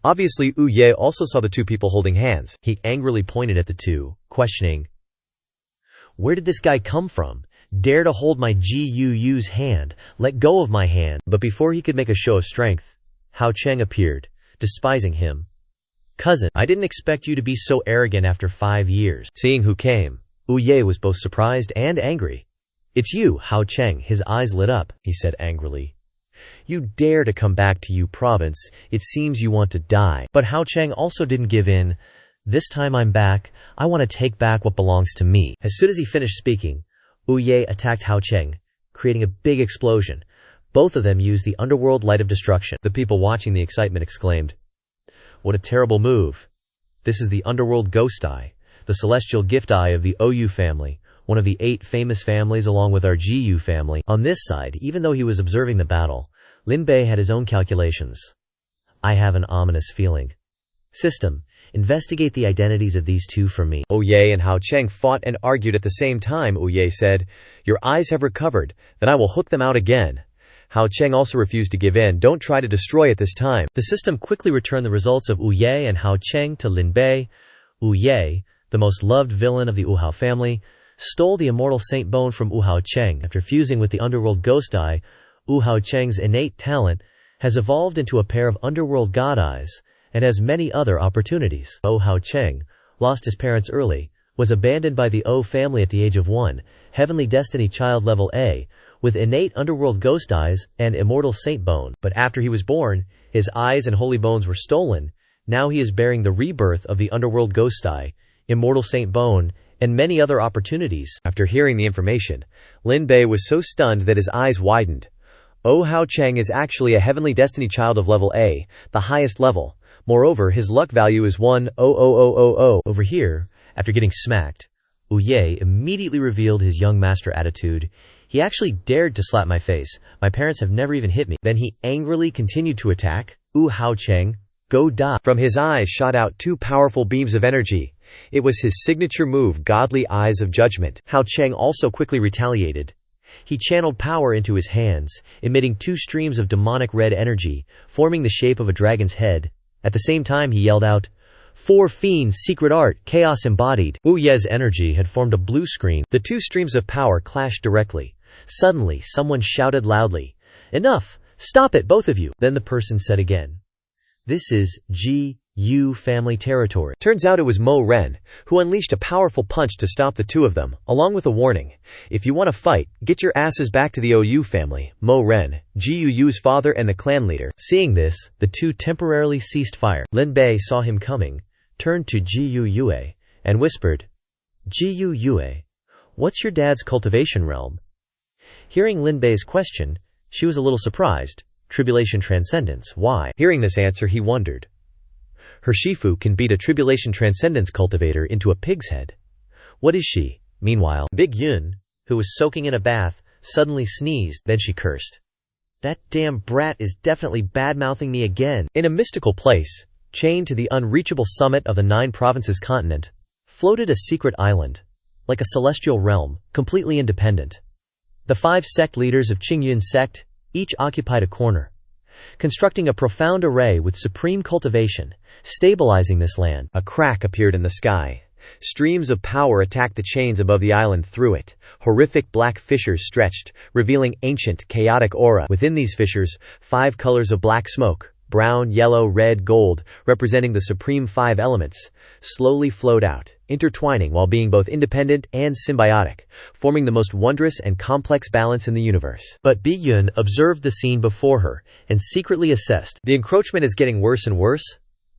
Obviously, Gu Yue also saw the two people holding hands. He angrily pointed at the two, questioning, where did this guy come from? Dare to hold my Gu Yue's hand. Let go of my hand. But before he could make a show of strength, Hao Cheng appeared, despising him. Cousin, I didn't expect you to be so arrogant after 5 years. Seeing who came, Gu Yue was both surprised and angry. It's you, Hao Cheng. His eyes lit up, he said angrily. You dare to come back to Yu province. It seems you want to die. But Hao Cheng also didn't give in. This time I'm back. I want to take back what belongs to me. As soon as he finished speaking, Gu Yue attacked Hao Cheng, creating a big explosion. Both of them used the underworld light of destruction. The people watching the excitement exclaimed, what a terrible move. This is the underworld ghost eye, the celestial gift eye of the Oyu family, one of the 8 famous families along with our Gu Yue family. On this side, even though he was observing the battle, Lin Bei had his own calculations. I have an ominous feeling. System, investigate the identities of these two for me. Oye and Hao Cheng fought and argued at the same time. Oye said, your eyes have recovered, then I will hook them out again. Hao Cheng also refused to give in. Don't try to destroy it this time. The system quickly returned the results of Gu Yue and Hao Cheng to Lin Bei. Gu Yue, the most loved villain of the Wu Hao family, stole the immortal saint bone from Wu Hao Cheng. After fusing with the underworld ghost eye, Wu Hao Cheng's innate talent has evolved into a pair of underworld god eyes and has many other opportunities. Wu Hao Cheng lost his parents early, was abandoned by the O family at the age of 1, heavenly destiny child level A, with innate underworld ghost eyes and immortal saint bone. But after he was born, his eyes and holy bones were stolen. Now he is bearing the rebirth of the underworld ghost eye, immortal saint bone, and many other opportunities. After hearing the information, Lin Bei was so stunned that his eyes widened. Wu Hao Cheng is actually a heavenly destiny child of level A, the highest level. Moreover, his luck value is 1,000,000. Over here, after getting smacked, Gu Yue immediately revealed his young master attitude. He actually dared to slap my face. My parents have never even hit me. Then he angrily continued to attack. Wu Hao Cheng, go die. From his eyes shot out 2 powerful beams of energy. It was his signature move, Godly Eyes of Judgment. Hao Cheng also quickly retaliated. He channeled power into his hands, emitting 2 streams of demonic red energy, forming the shape of a dragon's head. At the same time he yelled out, 4 fiends, secret art, chaos embodied. Gu Yue's energy had formed a blue screen. The 2 streams of power clashed directly. Suddenly, someone shouted loudly, enough! Stop it, both of you! Then the person said again, this is Gu Yu family territory. Turns out it was Mo Ren, who unleashed a powerful punch to stop the two of them, along with a warning. If you want to fight, get your asses back to the Yu family. Mo Ren, Gu Yue's father and the clan leader. Seeing this, the two temporarily ceased fire. Lin Bei saw him coming, turned to Gu Yue, and whispered, Gu Yue, what's your dad's cultivation realm? Hearing Lin Bei's question, she was a little surprised. Tribulation Transcendence, why? Hearing this answer, he wondered. Her Shifu can beat a Tribulation Transcendence cultivator into a pig's head. What is she? Meanwhile, Big Yun, who was soaking in a bath, suddenly sneezed, then she cursed. That damn brat is definitely bad-mouthing me again. In a mystical place, chained to the unreachable summit of the 9 provinces continent, floated a secret island, like a celestial realm, completely independent. The 5 sect leaders of Qingyun sect each occupied a corner, constructing a profound array with supreme cultivation, stabilizing this land. A crack appeared in the sky. Streams of power attacked the chains above the island through it. Horrific black fissures stretched, revealing ancient, chaotic aura. Within these fissures, 5 colors of black smoke, brown, yellow, red, gold, representing the supreme 5 elements, slowly flowed out, intertwining while being both independent and symbiotic, forming the most wondrous and complex balance in the universe. But Bi Yun observed the scene before her and secretly assessed, the encroachment is getting worse and worse.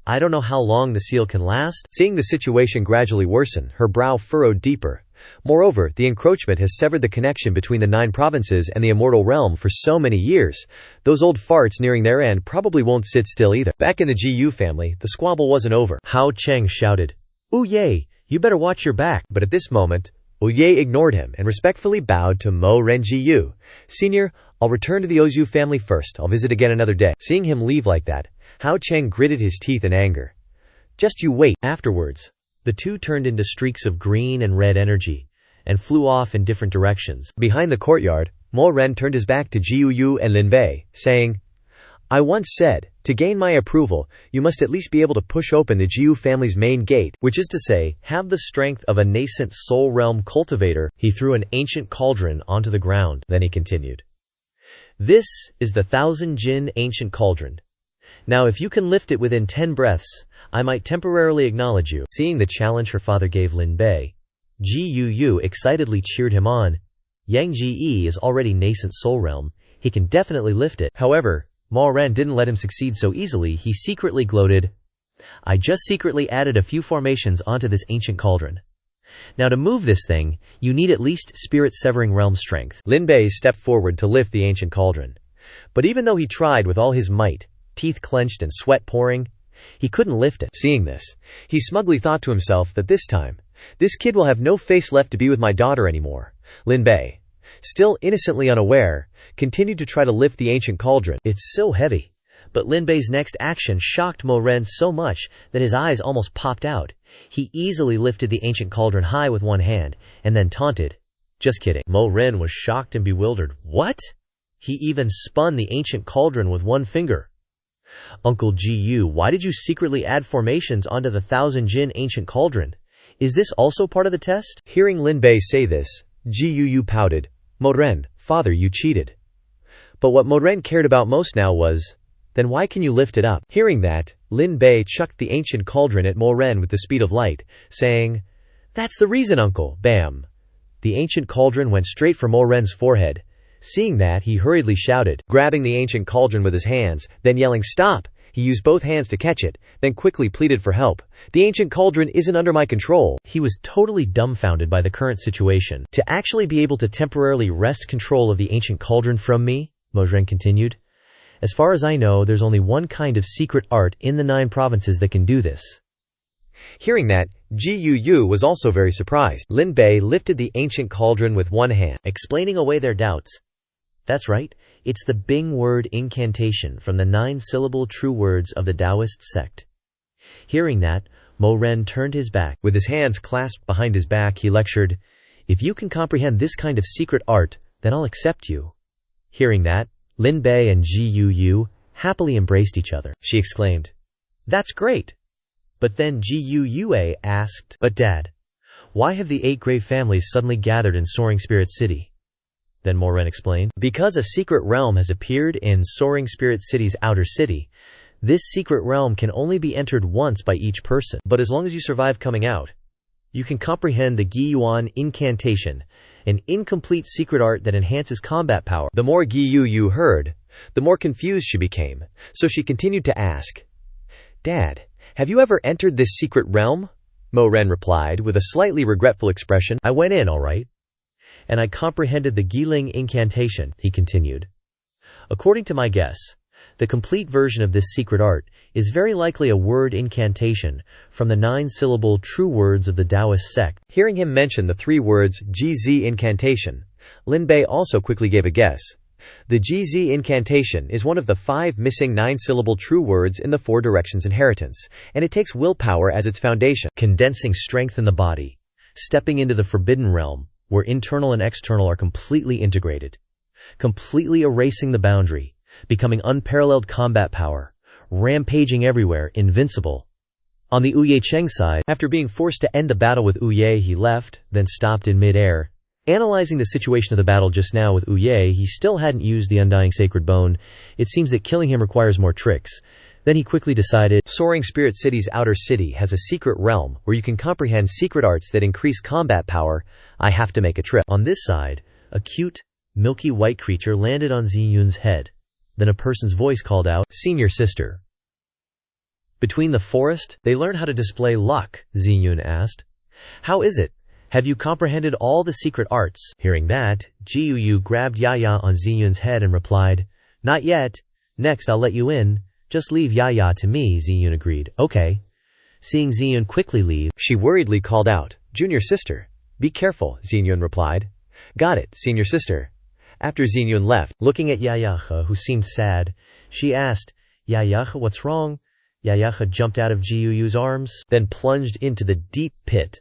I don't know how long the seal can last. Seeing the situation gradually worsen, her brow furrowed deeper. Moreover, the encroachment has severed the connection between the 9 provinces and the immortal realm for so many years. Those old farts nearing their end probably won't sit still either. Back in the Gu family, the squabble wasn't over. Hao Cheng shouted, Ye, you better watch your back. But at this moment, Ye ignored him and respectfully bowed to Mo Ren Gu. Senior, I'll return to the Ozu family first. I'll visit again another day. Seeing him leave like that, Hao Cheng gritted his teeth in anger. Just you wait. Afterwards, the two turned into streaks of green and red energy, and flew off in different directions. Behind the courtyard, Mo Ren turned his back to Gu Yue and Lin Bei, saying, I once said, to gain my approval, you must at least be able to push open the Gu family's main gate, which is to say, have the strength of a nascent soul realm cultivator. He threw an ancient cauldron onto the ground. Then he continued, This is the 1,000 Jin ancient cauldron. Now if you can lift it within 10 breaths, I might temporarily acknowledge you. Seeing the challenge her father gave Lin Bei, Gu Yue excitedly cheered him on. Yang Ji is already nascent soul realm. He can definitely lift it. However, Mo Ren didn't let him succeed so easily. He secretly gloated, I just secretly added a few formations onto this ancient cauldron. Now to move this thing, you need at least spirit-severing realm strength. Lin Bei stepped forward to lift the ancient cauldron. But even though he tried with all his might, teeth clenched and sweat pouring, he couldn't lift it. Seeing this, he smugly thought to himself that this time, this kid will have no face left to be with my daughter anymore. Lin Bei, still innocently unaware, continued to try to lift the ancient cauldron. It's so heavy. But Lin Bei's next action shocked Mo Ren so much that his eyes almost popped out. He easily lifted the ancient cauldron high with one hand, and then taunted, Just kidding. Mo Ren was shocked and bewildered. What? He even spun the ancient cauldron with one finger. Uncle Gu, why did you secretly add formations onto the 1,000 Jin ancient cauldron? Is this also part of the test? Hearing Lin Bei say this, Gu Yue pouted. Mo Ren, father, you cheated. But what Mo Ren cared about most now was, then why can you lift it up? Hearing that, Lin Bei chucked the ancient cauldron at Mo Ren with the speed of light, saying, That's the reason, uncle. Bam! The ancient cauldron went straight for Mo Ren's forehead. Seeing that, he hurriedly shouted, grabbing the ancient cauldron with his hands, then yelling, Stop! He used both hands to catch it, then quickly pleaded for help. The ancient cauldron isn't under my control. He was totally dumbfounded by the current situation. To actually be able to temporarily wrest control of the ancient cauldron from me, Mo Ren continued. As far as I know, there's only one kind of secret art in the 9 provinces that can do this. Hearing that, Gu Yue was also very surprised. Lin Bei lifted the ancient cauldron with one hand, explaining away their doubts. That's right, it's the Bing word incantation from the 9-syllable true words of the Taoist sect. Hearing that, Mo Ren turned his back. With his hands clasped behind his back, he lectured, If you can comprehend this kind of secret art, then I'll accept you. Hearing that, Lin Bei and Gu Yue happily embraced each other. She exclaimed, That's great! But then Gu Yue asked, But Dad, why have the 8 grave families suddenly gathered in Soaring Spirit City? Then Mo Ren explained, Because a secret realm has appeared in Soaring Spirit City's outer city, This secret realm can only be entered once by each person, but as long as you survive coming out, you can comprehend the Gu Yue incantation, an incomplete secret art that enhances combat power. The more Gu Yue heard, the more confused she became, so she continued to ask, "Dad, have you ever entered this secret realm?" Mo Ren replied with a slightly regretful expression. "I went in, all right. And I comprehended the Giling incantation," he continued. "According to my guess, the complete version of this secret art is very likely a word incantation from the 9-syllable true words of the Taoist sect." Hearing him mention the 3 words GZ incantation, Lin Bei also quickly gave a guess. The GZ incantation is one of the 5 missing 9-syllable true words in the 4 directions inheritance, and it takes willpower as its foundation. Condensing strength in the body, stepping into the forbidden realm, where internal and external are completely integrated, completely erasing the boundary, becoming unparalleled combat power, rampaging everywhere, invincible. On the Yu Ye Cheng side, after being forced to end the battle with Yu Ye, he left, then stopped in mid-air. Analyzing the situation of the battle just now with Yu Ye, he still hadn't used the Undying Sacred Bone. It seems that killing him requires more tricks. Then he quickly decided, Soaring Spirit City's outer city has a secret realm where you can comprehend secret arts that increase combat power. I have to make a trip. On this side, a cute, milky white creature landed on Ziyun's head. Then a person's voice called out, "Senior sister." Between the forest, they learn how to display luck, Ziyun asked. "How is it? Have you comprehended all the secret arts?" Hearing that, Ji Yu grabbed Yaya on Ziyun's head and replied, "Not yet. Next I'll let you in. Just leave Yaya to me," Ziyun agreed. "Okay." Seeing Ziyun quickly leave, she worriedly called out, "Junior sister, be careful," Ziyun replied. "Got it, senior sister." After Ziyun left, looking at Yaya, who seemed sad, she asked, "Yaya, what's wrong?" Yaya jumped out of Ji Yu's arms, then plunged into the deep pit.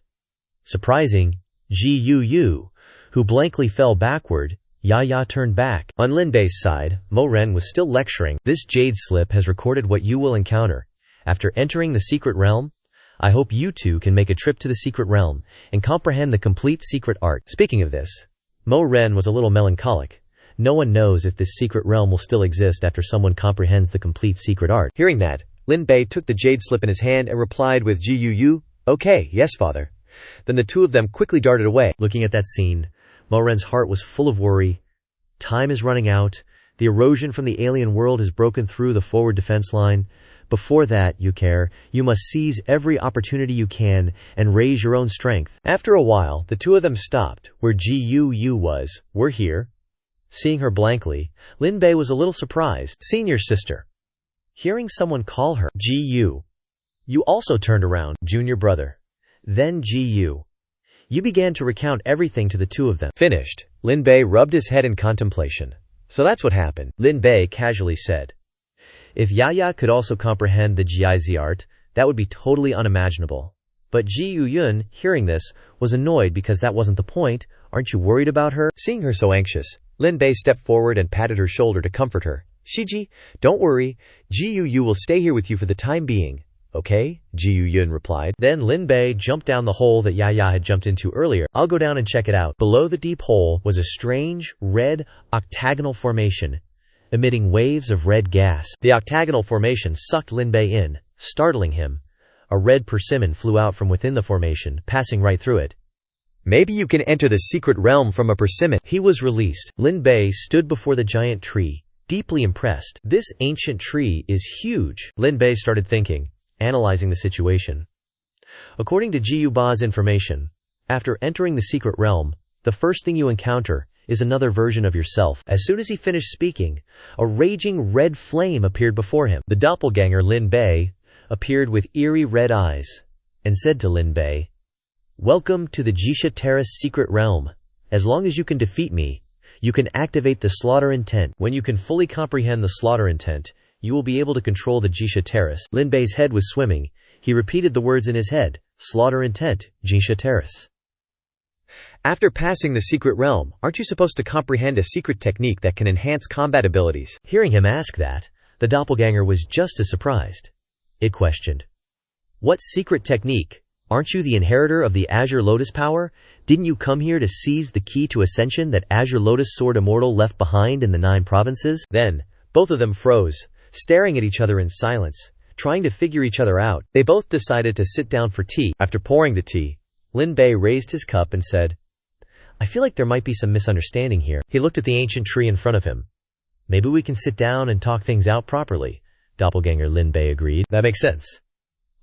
Surprising, Ji Yu, who blankly fell backward, Yaya turned back. On Lin Bei's side, Mo Ren was still lecturing. "This jade slip has recorded what you will encounter. After entering the secret realm, I hope you two can make a trip to the secret realm and comprehend the complete secret art." Speaking of this, Mo Ren was a little melancholic. No one knows if this secret realm will still exist after someone comprehends the complete secret art. Hearing that, Lin Bei took the jade slip in his hand and replied with Ji Yu, "Okay, yes, father." Then the two of them quickly darted away. Looking at that scene, Mo Ren's heart was full of worry. Time is running out. The erosion from the alien world has broken through the forward defense line. Before that, you must seize every opportunity you can and raise your own strength. After a while, the two of them stopped where Ji Yu was. "We're here." Seeing her blankly, Lin Bei was a little surprised. "Senior sister." Hearing someone call her Ji Yu also turned around. "Junior brother." Then Ji Yu began to recount everything to the two of them. Finished, Lin Bei rubbed his head in contemplation. "So that's what happened," Lin Bei casually said. If Yaya could also comprehend the Jiaizi art, that would be totally unimaginable. But Ji Yuyun, hearing this, was annoyed because that wasn't the point. "Aren't you worried about her?" Seeing her so anxious, Lin Bei stepped forward and patted her shoulder to comfort her. "Shiji, don't worry. Ji Yu will stay here with you for the time being." "Okay," Ji Yun replied. Then Lin Bei jumped down the hole that Yaya had jumped into earlier. "I'll go down and check it out." Below the deep hole was a strange, red, octagonal formation, emitting waves of red gas. The octagonal formation sucked Lin Bei in, startling him. A red persimmon flew out from within the formation, passing right through it. "Maybe you can enter the secret realm from a persimmon." He was released. Lin Bei stood before the giant tree, deeply impressed. "This ancient tree is huge." Lin Bei started thinking, analyzing the situation. According to Ji Yuba's information, after entering the secret realm, the first thing you encounter is another version of yourself. As soon as he finished speaking, a raging red flame appeared before him. The doppelganger Lin Bei appeared with eerie red eyes and said to Lin Bei, "Welcome to the Jisha Terrace secret realm. As long as you can defeat me, you can activate the slaughter intent. When you can fully comprehend the slaughter intent, you will be able to control the Jisha Terrace." Lin Bei's head was swimming. He repeated the words in his head, "Slaughter intent, Jisha Terrace." "After passing the secret realm, aren't you supposed to comprehend a secret technique that can enhance combat abilities?" Hearing him ask that, the doppelganger was just as surprised. It questioned, "What secret technique? Aren't you the inheritor of the Azure Lotus power? Didn't you come here to seize the key to ascension that Azure Lotus Sword Immortal left behind in the 9 provinces?" Then, both of them froze, staring at each other in silence, trying to figure each other out. They both decided to sit down for tea. After pouring the tea, Lin Bei raised his cup and said, "I feel like there might be some misunderstanding here." He looked at the ancient tree in front of him. "Maybe we can sit down and talk things out properly." Doppelganger Lin Bei agreed. "That makes sense."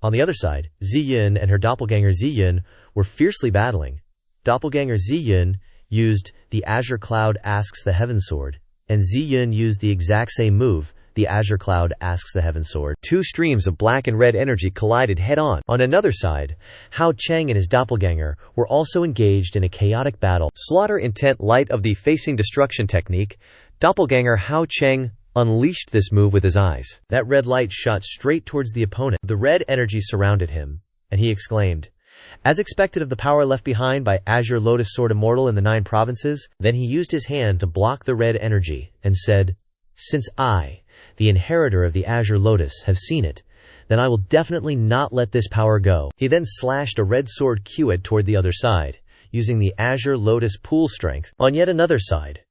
On the other side, Ziyin and her doppelganger Ziyin were fiercely battling. Doppelganger Ziyin used the Azure Cloud Asks the Heaven Sword, and Ziyin used the exact same move, the Azure Cloud Asks the Heaven Sword. Two streams of black and red energy collided head-on. On another side, Hao Cheng and his doppelganger were also engaged in a chaotic battle. Slaughter intent light of the facing destruction technique, doppelganger Hao Cheng unleashed this move with his eyes. That red light shot straight towards the opponent. The red energy surrounded him, and he exclaimed, as expected of the power left behind by Azure Lotus Sword Immortal in the 9 provinces. Then he used his hand to block the red energy, and said, "Since I, the inheritor of the Azure Lotus, have seen it, then I will definitely not let this power go." He then slashed a red sword Qiu'd toward the other side, using the Azure Lotus Pool Strength. On yet another side,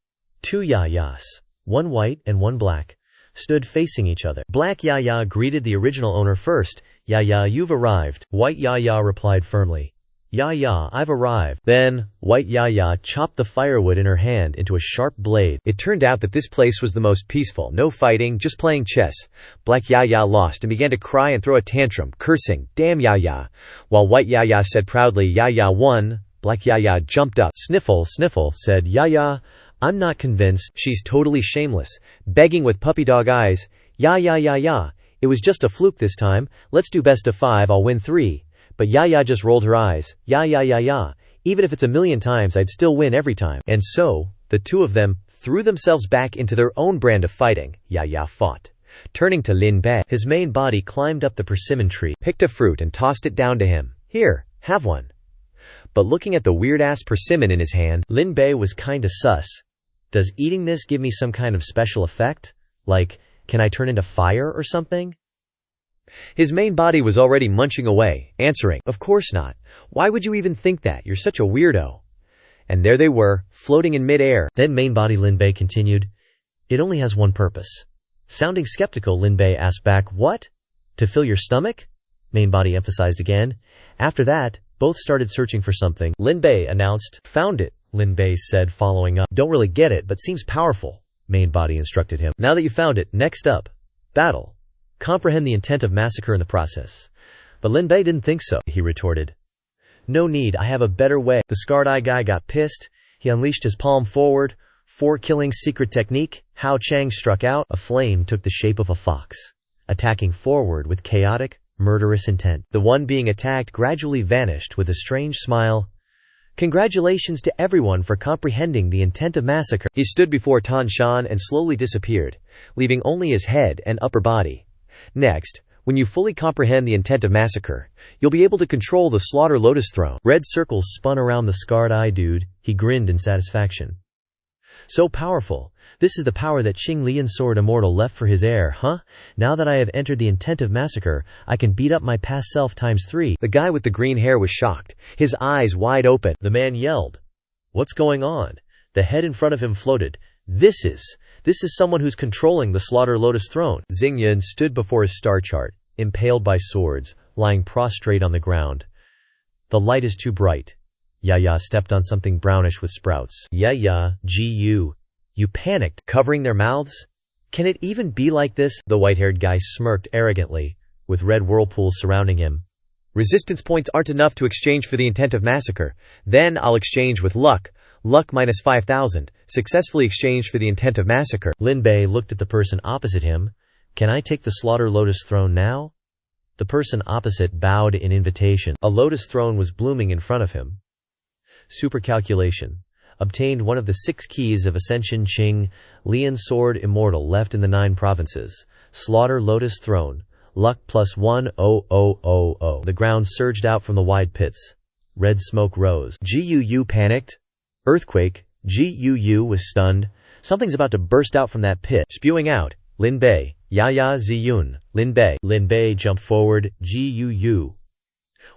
2 Yayas, one white and one black, stood facing each other. Black Yaya greeted the original owner first. "Yaya, you've arrived." White Yaya replied firmly, "Yaya, I've arrived." Then, White Yaya chopped the firewood in her hand into a sharp blade. It turned out that this place was the most peaceful. No fighting, just playing chess. Black Yaya lost and began to cry and throw a tantrum, cursing, "Damn Yaya." While White Yaya said proudly, "Yaya won," Black Yaya jumped up. "Sniffle, sniffle," said Yaya. "I'm not convinced. She's totally shameless, begging with puppy dog eyes. Ya. It was just a fluke this time. Let's do best of 5, I'll win 3. But Yaya just rolled her eyes. Ya. Even if it's 1,000,000 times, I'd still win every time." And so, the two of them threw themselves back into their own brand of fighting. Yaya fought. Turning to Lin Bei, his main body climbed up the persimmon tree, picked a fruit and tossed it down to him. "Here, have one." But looking at the weird-ass persimmon in his hand, Lin Bei was kinda sus. Does eating this give me some kind of special effect? Like, can I turn into fire or something? His main body was already munching away, answering, "Of course not. Why would you even think that? You're such a weirdo." And there they were, floating in mid-air. Then main body Lin Bei continued, "It only has one purpose." Sounding skeptical, Lin Bei asked back, "What? To fill your stomach?" Main body emphasized again. After that, both started searching for something. Lin Bei announced, "Found it," Lin Bei said, following up. "Don't really get it, but seems powerful," main body instructed him. "Now that you found it, next up, battle. Comprehend the intent of massacre in the process." But Lin Bei didn't think so. He retorted, "No need, I have a better way." The scarred eye guy got pissed. He unleashed his palm forward. 4 killing secret technique. Hao Cheng struck out. A flame took the shape of a fox, attacking forward with chaotic, murderous intent. The one being attacked gradually vanished with a strange smile. "Congratulations to everyone for comprehending the intent of massacre." He stood before Tan Shan and slowly disappeared, leaving only his head and upper body. Next, when you fully comprehend the intent of massacre, you'll be able to control the Slaughter Lotus Throne. Red circles spun around the scarred eye dude. He grinned in satisfaction. "So powerful. This is the power that Xing Lian's Sword Immortal left for his heir, huh? Now that I have entered the intent of massacre, I can beat up my past self times 3. The guy with the green hair was shocked, his eyes wide open. The man yelled, "What's going on?" The head in front of him floated. This is someone who's controlling the Slaughter Lotus Throne." Xingyan stood before his star chart, impaled by swords, lying prostrate on the ground. "The light is too bright." Yaya stepped on something brownish with sprouts. "Yaya, Gu. You panicked, covering their mouths? Can it even be like this?" The white-haired guy smirked arrogantly, with red whirlpools surrounding him. "Resistance points aren't enough to exchange for the intent of massacre. Then I'll exchange with luck. Luck minus 5,000. Successfully exchanged for the intent of massacre." Lin Bei looked at the person opposite him. "Can I take the Slaughter Lotus Throne now?" The person opposite bowed in invitation. A lotus throne was blooming in front of him. Super calculation. Obtained one of the 6 keys of Ascension Xing Lian's Sword Immortal left in the 9 provinces. Slaughter Lotus Throne. Luck plus 1,000. The ground surged out from the wide pits. Red smoke rose. Gu panicked. Earthquake. Gu was stunned. Something's about to burst out from that pit. Spewing out, Lin Bei, Yaya Ziyun, Lin Bei. Lin Bei jumped forward. Gu.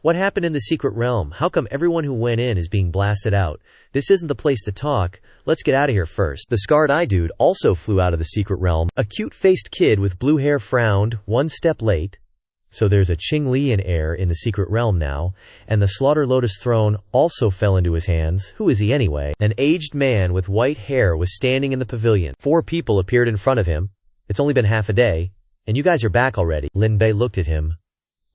What happened in the secret realm? How come everyone who went in is being blasted out? This isn't the place to talk. Let's get out of here first. The scarred-eye dude also flew out of the secret realm. A cute-faced kid with blue hair frowned, one step late. So there's a Qinglian heir in the secret realm now, and the Slaughter Lotus throne also fell into his hands. Who is he anyway? An aged man with white hair was standing in the pavilion. 4 people appeared in front of him. It's only been half a day, and you guys are back already. Lin Bei looked at him.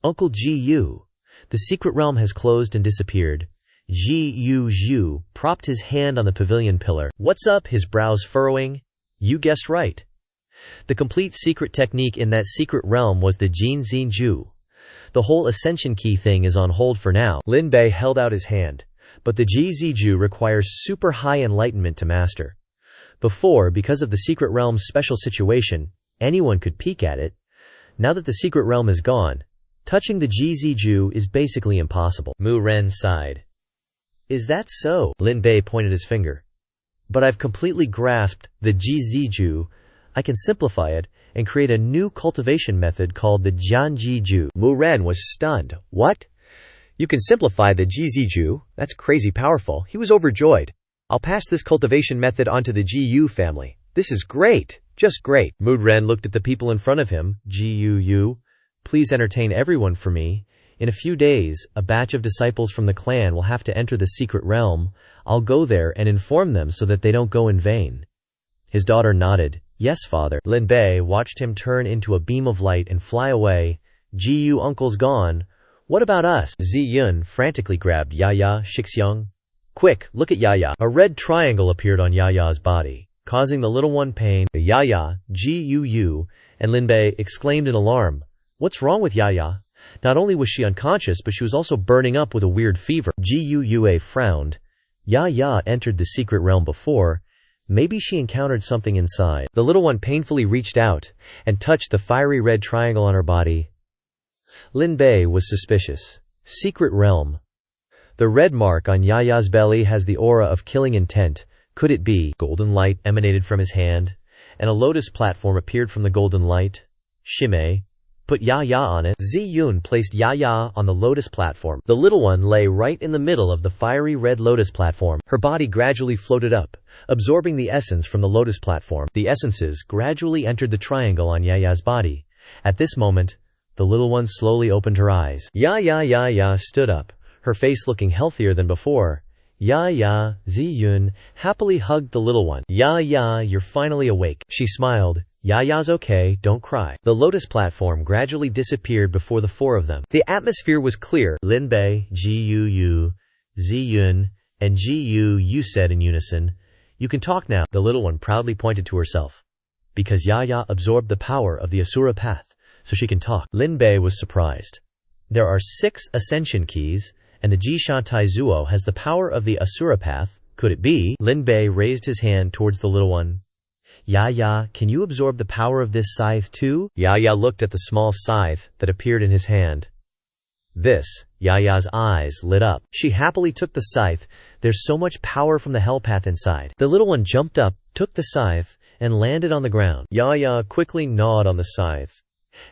Uncle Gu Yue. The secret realm has closed and disappeared. Gu Yue propped his hand on the pavilion pillar. What's up? His brows furrowing. You guessed right. The complete secret technique in that secret realm was the Jin Ju. The whole ascension key thing is on hold for now. Lin Bei held out his hand. But the Ju requires super high enlightenment to master. Before, because of the secret realm's special situation, anyone could peek at it. Now that the secret realm is gone, touching the Ju is basically impossible. Mu Ren sighed. Is that so? Lin Bei pointed his finger. But I've completely grasped the Ju. I can simplify it and create a new cultivation method called the Jianji. Mu Ren was stunned. What? You can simplify the Ju? That's crazy powerful. He was overjoyed. I'll pass this cultivation method onto the Gu family. This is great. Just great. Mu Ren looked at the people in front of him. Gu, please entertain everyone for me. In a few days, a batch of disciples from the clan will have to enter the secret realm. I'll go there and inform them so that they don't go in vain. His daughter nodded. Yes, father. Lin Bei watched him turn into a beam of light and fly away. Gu uncle's gone. What about us? Ziyun frantically grabbed Yaya Shixiang. Quick, look at Yaya. A red triangle appeared on Yaya's body, causing the little one pain. Yaya, Gu, and Lin Bei exclaimed in alarm. What's wrong with Yaya? Not only was she unconscious, but she was also burning up with a weird fever. Gu frowned. Yaya entered the secret realm before. Maybe she encountered something inside. The little one painfully reached out and touched the fiery red triangle on her body. Lin Bei was suspicious. Secret realm. The red mark on Yaya's belly has the aura of killing intent. Could it be? Golden light emanated from his hand, and a lotus platform appeared from the golden light. Shimei. Put Yaya on it. Ziyun placed Yaya on the lotus platform. The little one lay right in the middle of the fiery red lotus platform. Her body gradually floated up, absorbing the essence from the lotus platform. The essences gradually entered the triangle on Yaya's body. At this moment, the little one slowly opened her eyes. Yaya stood up, her face looking healthier than before. Yaya, Ziyun, happily hugged the little one. Yaya, you're finally awake. She smiled. Yaya's okay, don't cry. The lotus platform gradually disappeared before the 4 of them. The atmosphere was clear. Lin Bei, Gu, Ziyun, and Gu said in unison, You can talk now. The little one proudly pointed to herself. Because Yaya absorbed the power of the Asura path, so she can talk. Lin Bei was surprised. There are 6 ascension keys, and the Jishantai Zuo has the power of the Asura path. Could it be? Lin Bei raised his hand towards the little one. Yaya, can you absorb the power of this scythe too? Yaya looked at the small scythe that appeared in his hand. Yaya's eyes lit up. She happily took the scythe. There's so much power from the hell path inside. The little one jumped up, took the scythe, and landed on the ground. Yaya quickly gnawed on the scythe,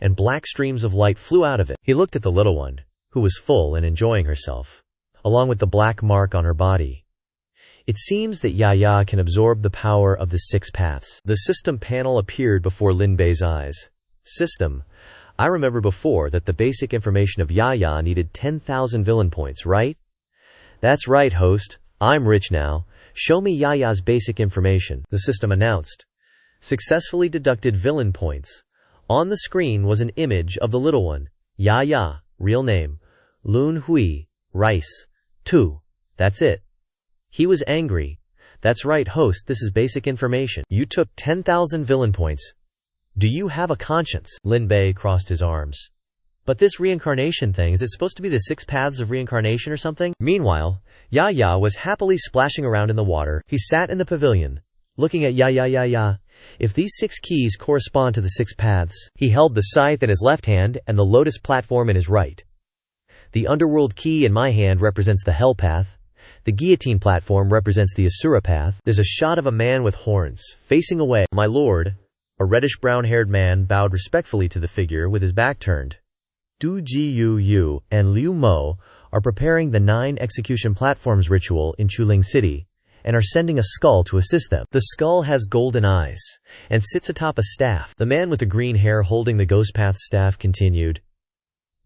and black streams of light flew out of it. He looked at the little one, who was full and enjoying herself, along with the black mark on her body. It seems that Yaya can absorb the power of the 6 paths. The system panel appeared before Lin Bei's eyes. System. I remember before that the basic information of Yaya needed 10,000 villain points, right? That's right, host. I'm rich now. Show me Yaya's basic information, the system announced. Successfully deducted villain points. On the screen was an image of the little one. Yaya, real name. Lun Hui, Rice. 2. That's it. He was angry. That's right, host, this is basic information. You took 10,000 villain points. Do you have a conscience? Lin Bei crossed his arms. But this reincarnation thing, is it supposed to be the 6 paths of reincarnation or something? Meanwhile, Yaya was happily splashing around in the water. He sat in the pavilion, looking at Yaya. If these 6 keys correspond to the 6 paths, he held the scythe in his left hand and the lotus platform in his right. The underworld key in my hand represents the hell path. The guillotine platform represents the Asura path. There's a shot of a man with horns, facing away. My lord, a reddish brown-haired man bowed respectfully to the figure with his back turned. Du Yu and Liu Mo are preparing the 9 execution platforms ritual in Chuling City and are sending a skull to assist them. The skull has golden eyes and sits atop a staff. The man with the green hair holding the ghost path staff continued.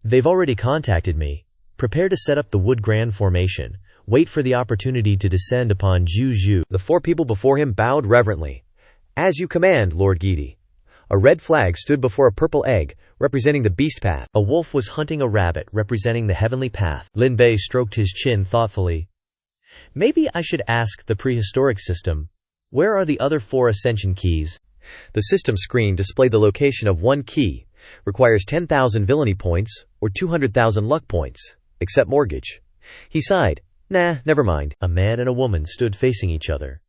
They've already contacted me. Prepare to set up the Wood Grand formation. Wait for the opportunity to descend upon Zhu. The 4 people before him bowed reverently. As you command, Lord Gidi. A red flag stood before a purple egg, representing the beast path. A wolf was hunting a rabbit, representing the heavenly path. Lin Bei stroked his chin thoughtfully. Maybe I should ask the prehistoric system. Where are the other 4 ascension keys? The system screen displayed the location of 1 key. Requires 10,000 villainy points or 200,000 luck points. Accept mortgage. He sighed. Nah, never mind. A man and a woman stood facing each other.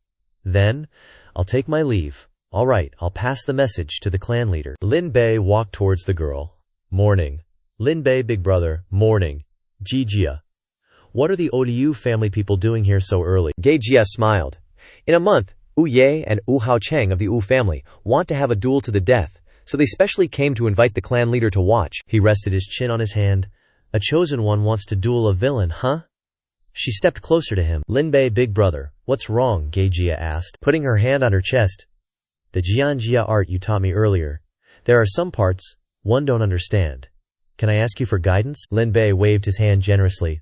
Then, I'll take my leave. All right, I'll pass the message to the clan leader. Lin Bei walked towards the girl. Morning. Lin Bei, big brother. Morning. Jijia. What are the Odu family people doing here so early? Jia smiled. In a month, Gu Yue and Wu Haocheng of the Wu family want to have a duel to the death, so they specially came to invite the clan leader to watch. He rested his chin on his hand. A chosen one wants to duel a villain, huh? She stepped closer to him. Lin Bei, big brother. What's wrong? Jia asked, putting her hand on her chest. The Xianxia art you taught me earlier. There are some parts one don't understand. Can I ask you for guidance? Lin Bei waved his hand generously.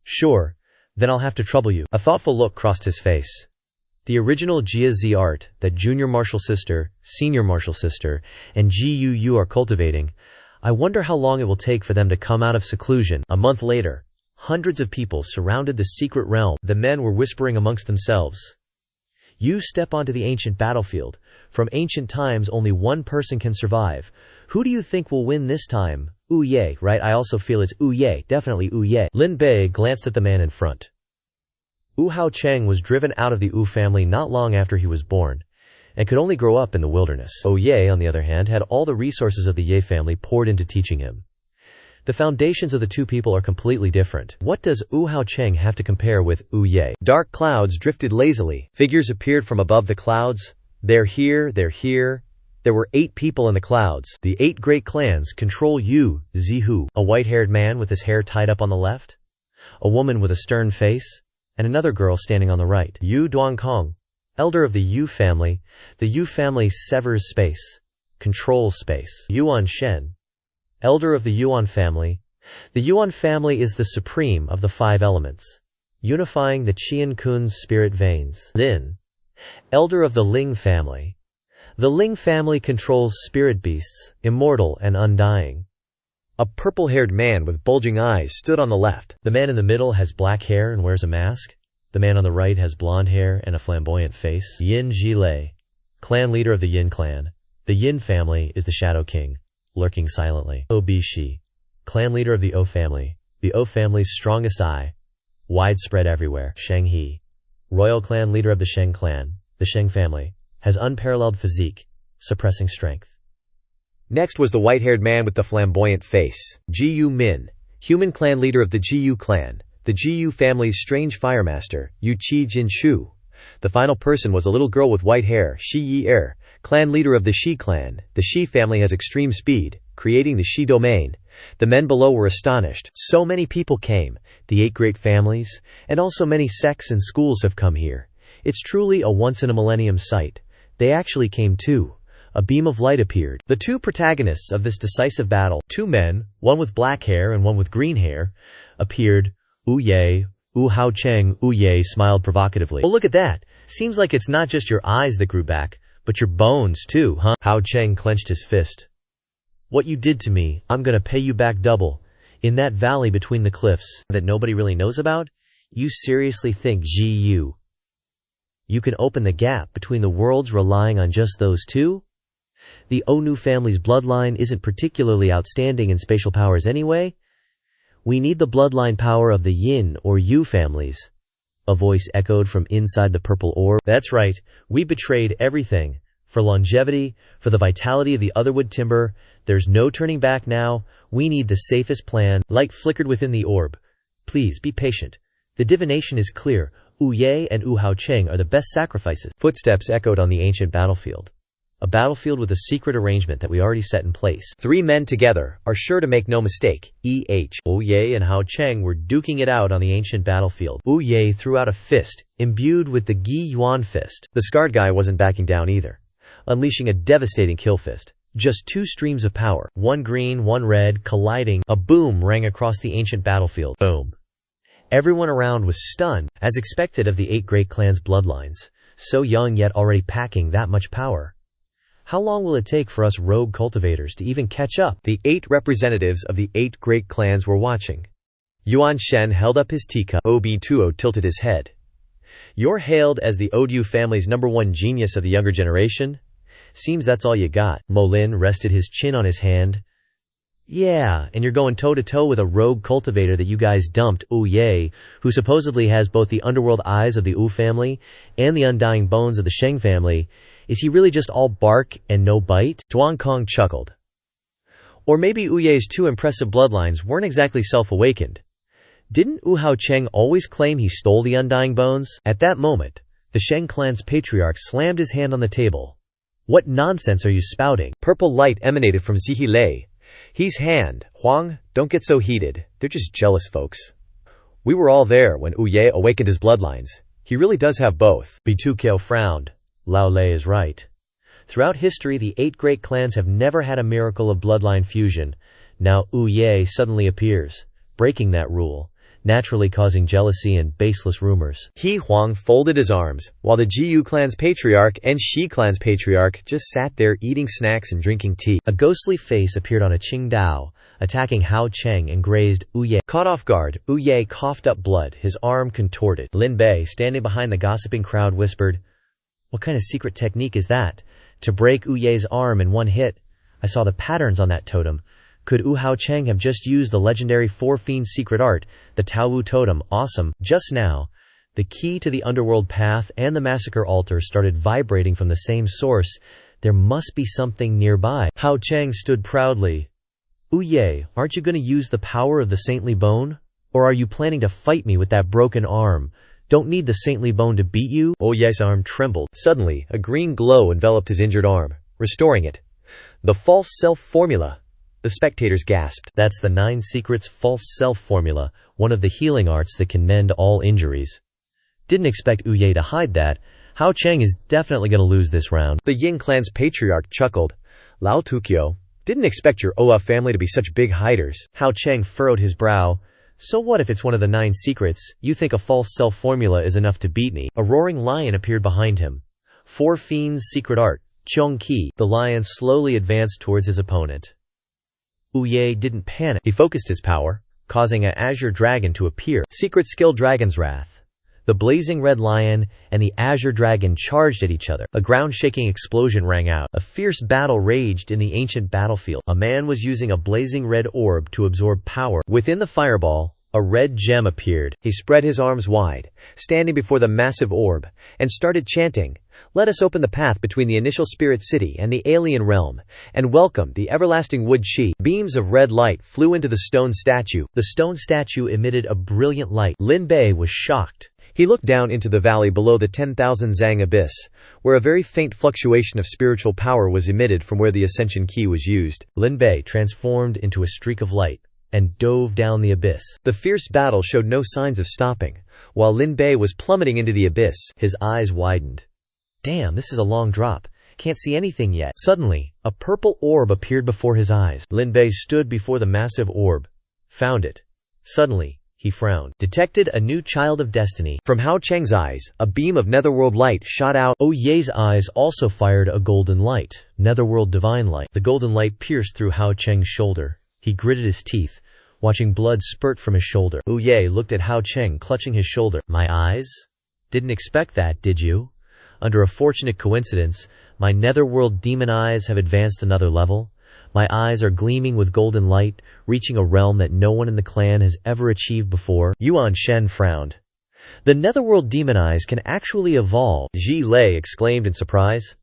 Sure, then I'll have to trouble you. A thoughtful look crossed his face. The original Jia Z art that junior martial sister, senior martial sister, and Gu are cultivating, I wonder how long it will take for them to come out of seclusion. A month later, hundreds of people surrounded the secret realm. The men were whispering amongst themselves. You step onto the ancient battlefield. From ancient times only one person can survive. Who do you think will win this time? Gu Yue, right? I also feel it's Gu Yue, definitely Gu Yue. Lin Bei glanced at the man in front. Wu Haocheng was driven out of the Wu family not long after he was born, and could only grow up in the wilderness. Gu Yue, on the other hand, had all the resources of the Ye family poured into teaching him. The foundations of the 2 people are completely different. What does Wu Haocheng have to compare with Gu Yue? Dark clouds drifted lazily. Figures appeared from above the clouds. They're here, they're here. There were 8 people in the clouds. The 8 great clans control Yu, Zihu. A white-haired man with his hair tied up on the left. A woman with a stern face. And another girl standing on the right. Yu Duankong, elder of the Yu family. The Yu family severs space, controls space. Yuan Shen, elder of the Yuan family. The Yuan family is the supreme of the 5 elements, unifying the Qian Kun's spirit veins. Lin, elder of the Ling family. The Ling family controls spirit beasts, immortal and undying. A purple-haired man with bulging eyes stood on the left. The man in the middle has black hair and wears a mask. The man on the right has blonde hair and a flamboyant face. Yin Zhilei, clan leader of the Yin clan. The Yin family is the Shadow King, lurking silently. O Bishi, clan leader of the O family. The O family's strongest eye, widespread everywhere. Sheng He, royal clan leader of the Sheng clan. The Sheng family has unparalleled physique, suppressing strength. Next was the white-haired man with the flamboyant face. Gu Min, human clan leader of the Gu clan. The Gu family's strange firemaster, Yu Qi Jinshu. The final person was a little girl with white hair, Shi Yi clan leader of the Shi clan. The Shi family has extreme speed, creating the Shi domain. The men below were astonished. So many people came, the 8 great families, and also many sects and schools have come here. It's truly a once-in-a-millennium sight. They actually came too. A beam of light appeared. The 2 protagonists of this decisive battle, 2 men, one with black hair and one with green hair, appeared. Gu Yue, Wu Haocheng. Gu Yue smiled provocatively. Oh, look at that. Seems like it's not just your eyes that grew back, but your bones too, huh? Haocheng clenched his fist. What you did to me, I'm gonna pay you back double. In that valley between the cliffs that nobody really knows about, you seriously think you can open the gap between the worlds relying on just those 2? The Onu family's bloodline isn't particularly outstanding in spatial powers anyway. We need the bloodline power of the Yin or Yu families. A voice echoed from inside the purple orb. That's right, we betrayed everything. For longevity, for the vitality of the Otherwood timber, there's no turning back now. We need the safest plan. Light flickered within the orb. Please be patient. The divination is clear. Gu Yue and Wu Haocheng are the best sacrifices. Footsteps echoed on the ancient battlefield. A battlefield with a secret arrangement that we already set in place. 3 men together are sure to make no mistake. Wu Ye and Hao Cheng were duking it out on the ancient battlefield. Wu Ye threw out a fist, imbued with the Gi Yuan fist. The scarred guy wasn't backing down either, unleashing a devastating kill fist. Just 2 streams of power, one green, one red, colliding. A boom rang across the ancient battlefield. Boom. Everyone around was stunned, as expected of the 8 great clans' bloodlines. So young yet already packing that much power. How long will it take for us rogue cultivators to even catch up? The 8 representatives of the 8 great clans were watching. Yuan Shen held up his teacup. Ob-Tuo tilted his head. You're hailed as the Odu family's #1 genius of the younger generation? Seems that's all you got. Mo Lin rested his chin on his hand. Yeah, and you're going toe-to-toe with a rogue cultivator that you guys dumped, Wu Ye, who supposedly has both the underworld eyes of the Wu family and the undying bones of the Sheng family. Is he really just all bark and no bite? Zhuang Kong chuckled. Or maybe Wu Ye's 2 impressive bloodlines weren't exactly self-awakened. Didn't Wu Hao Cheng always claim he stole the undying bones? At that moment, the Sheng clan's patriarch slammed his hand on the table. What nonsense are you spouting? Purple light emanated from Zihi Lei. He's hand. Huang, don't get so heated. They're just jealous folks. We were all there when Wu Ye awakened his bloodlines. He really does have both. Bitukio frowned. Lao Lei is right. Throughout history, the 8 great clans have never had a miracle of bloodline fusion. Now Wu Ye suddenly appears, breaking that rule, naturally causing jealousy and baseless rumors. He Huang folded his arms, while the Jiyu clan's patriarch and Shi clan's patriarch just sat there eating snacks and drinking tea. A ghostly face appeared on a Qingdao, attacking Hao Cheng and grazed Wu Ye. Caught off guard, Wu Ye coughed up blood, his arm contorted. Lin Bei, standing behind the gossiping crowd, whispered, "What kind of secret technique is that? To break Wu Ye's arm in one hit? I saw the patterns on that totem. Could Wu Hao Cheng have just used the legendary 4 Fiends secret art, the Tao Wu totem? Awesome." Just now, the key to the underworld path and the massacre altar started vibrating from the same source. There must be something nearby. Hao Cheng stood proudly. "Wu Ye, aren't you going to use the power of the saintly bone? Or are you planning to fight me with that broken arm? Don't need the saintly bone to beat you?" Wu Ye's arm trembled. Suddenly, a green glow enveloped his injured arm, restoring it. The false self formula. The spectators gasped. That's the 9 Secrets false self formula, one of the healing arts that can mend all injuries. Didn't expect Wu Ye to hide that. Hao Cheng is definitely going to lose this round. The Ying clan's patriarch chuckled. Lao Tukyo, didn't expect your Oa family to be such big hiders. Hao Cheng furrowed his brow. So what if it's one of the 9 secrets? You think a false self formula is enough to beat me? A roaring lion appeared behind him. 4 Fiends secret art, Chong Qi. The lion slowly advanced towards his opponent. Wu Ye didn't panic. He focused his power, causing an azure dragon to appear. Secret skill Dragon's Wrath. The blazing red lion and the azure dragon charged at each other. A ground-shaking explosion rang out. A fierce battle raged in the ancient battlefield. A man was using a blazing red orb to absorb power. Within the fireball, a red gem appeared. He spread his arms wide, standing before the massive orb, and started chanting, "Let us open the path between the initial spirit city and the alien realm, and welcome the everlasting wood chi." Beams of red light flew into the stone statue. The stone statue emitted a brilliant light. Lin Bei was shocked. He looked down into the valley below the 10,000 Zhang abyss, where a very faint fluctuation of spiritual power was emitted from where the ascension key was used. Lin Bei transformed into a streak of light and dove down the abyss. The fierce battle showed no signs of stopping, while Lin Bei was plummeting into the abyss. His eyes widened. Damn, this is a long drop. Can't see anything yet. Suddenly, a purple orb appeared before his eyes. Lin Bei stood before the massive orb. Found it. Suddenly, he frowned. Detected a new child of destiny. From Hao Cheng's eyes, a beam of netherworld light shot out. Wu Ye's eyes also fired a golden light. Netherworld divine light. The golden light pierced through Hao Cheng's shoulder. He gritted his teeth, watching blood spurt from his shoulder. Wu Ye looked at Hao Cheng, clutching his shoulder. "My eyes? Didn't expect that, did you? Under a fortunate coincidence, my netherworld demon eyes have advanced another level. My eyes are gleaming with golden light, reaching a realm that no one in the clan has ever achieved before." Yuan Shen frowned. "The netherworld demon eyes can actually evolve," Zhi Lei exclaimed in surprise.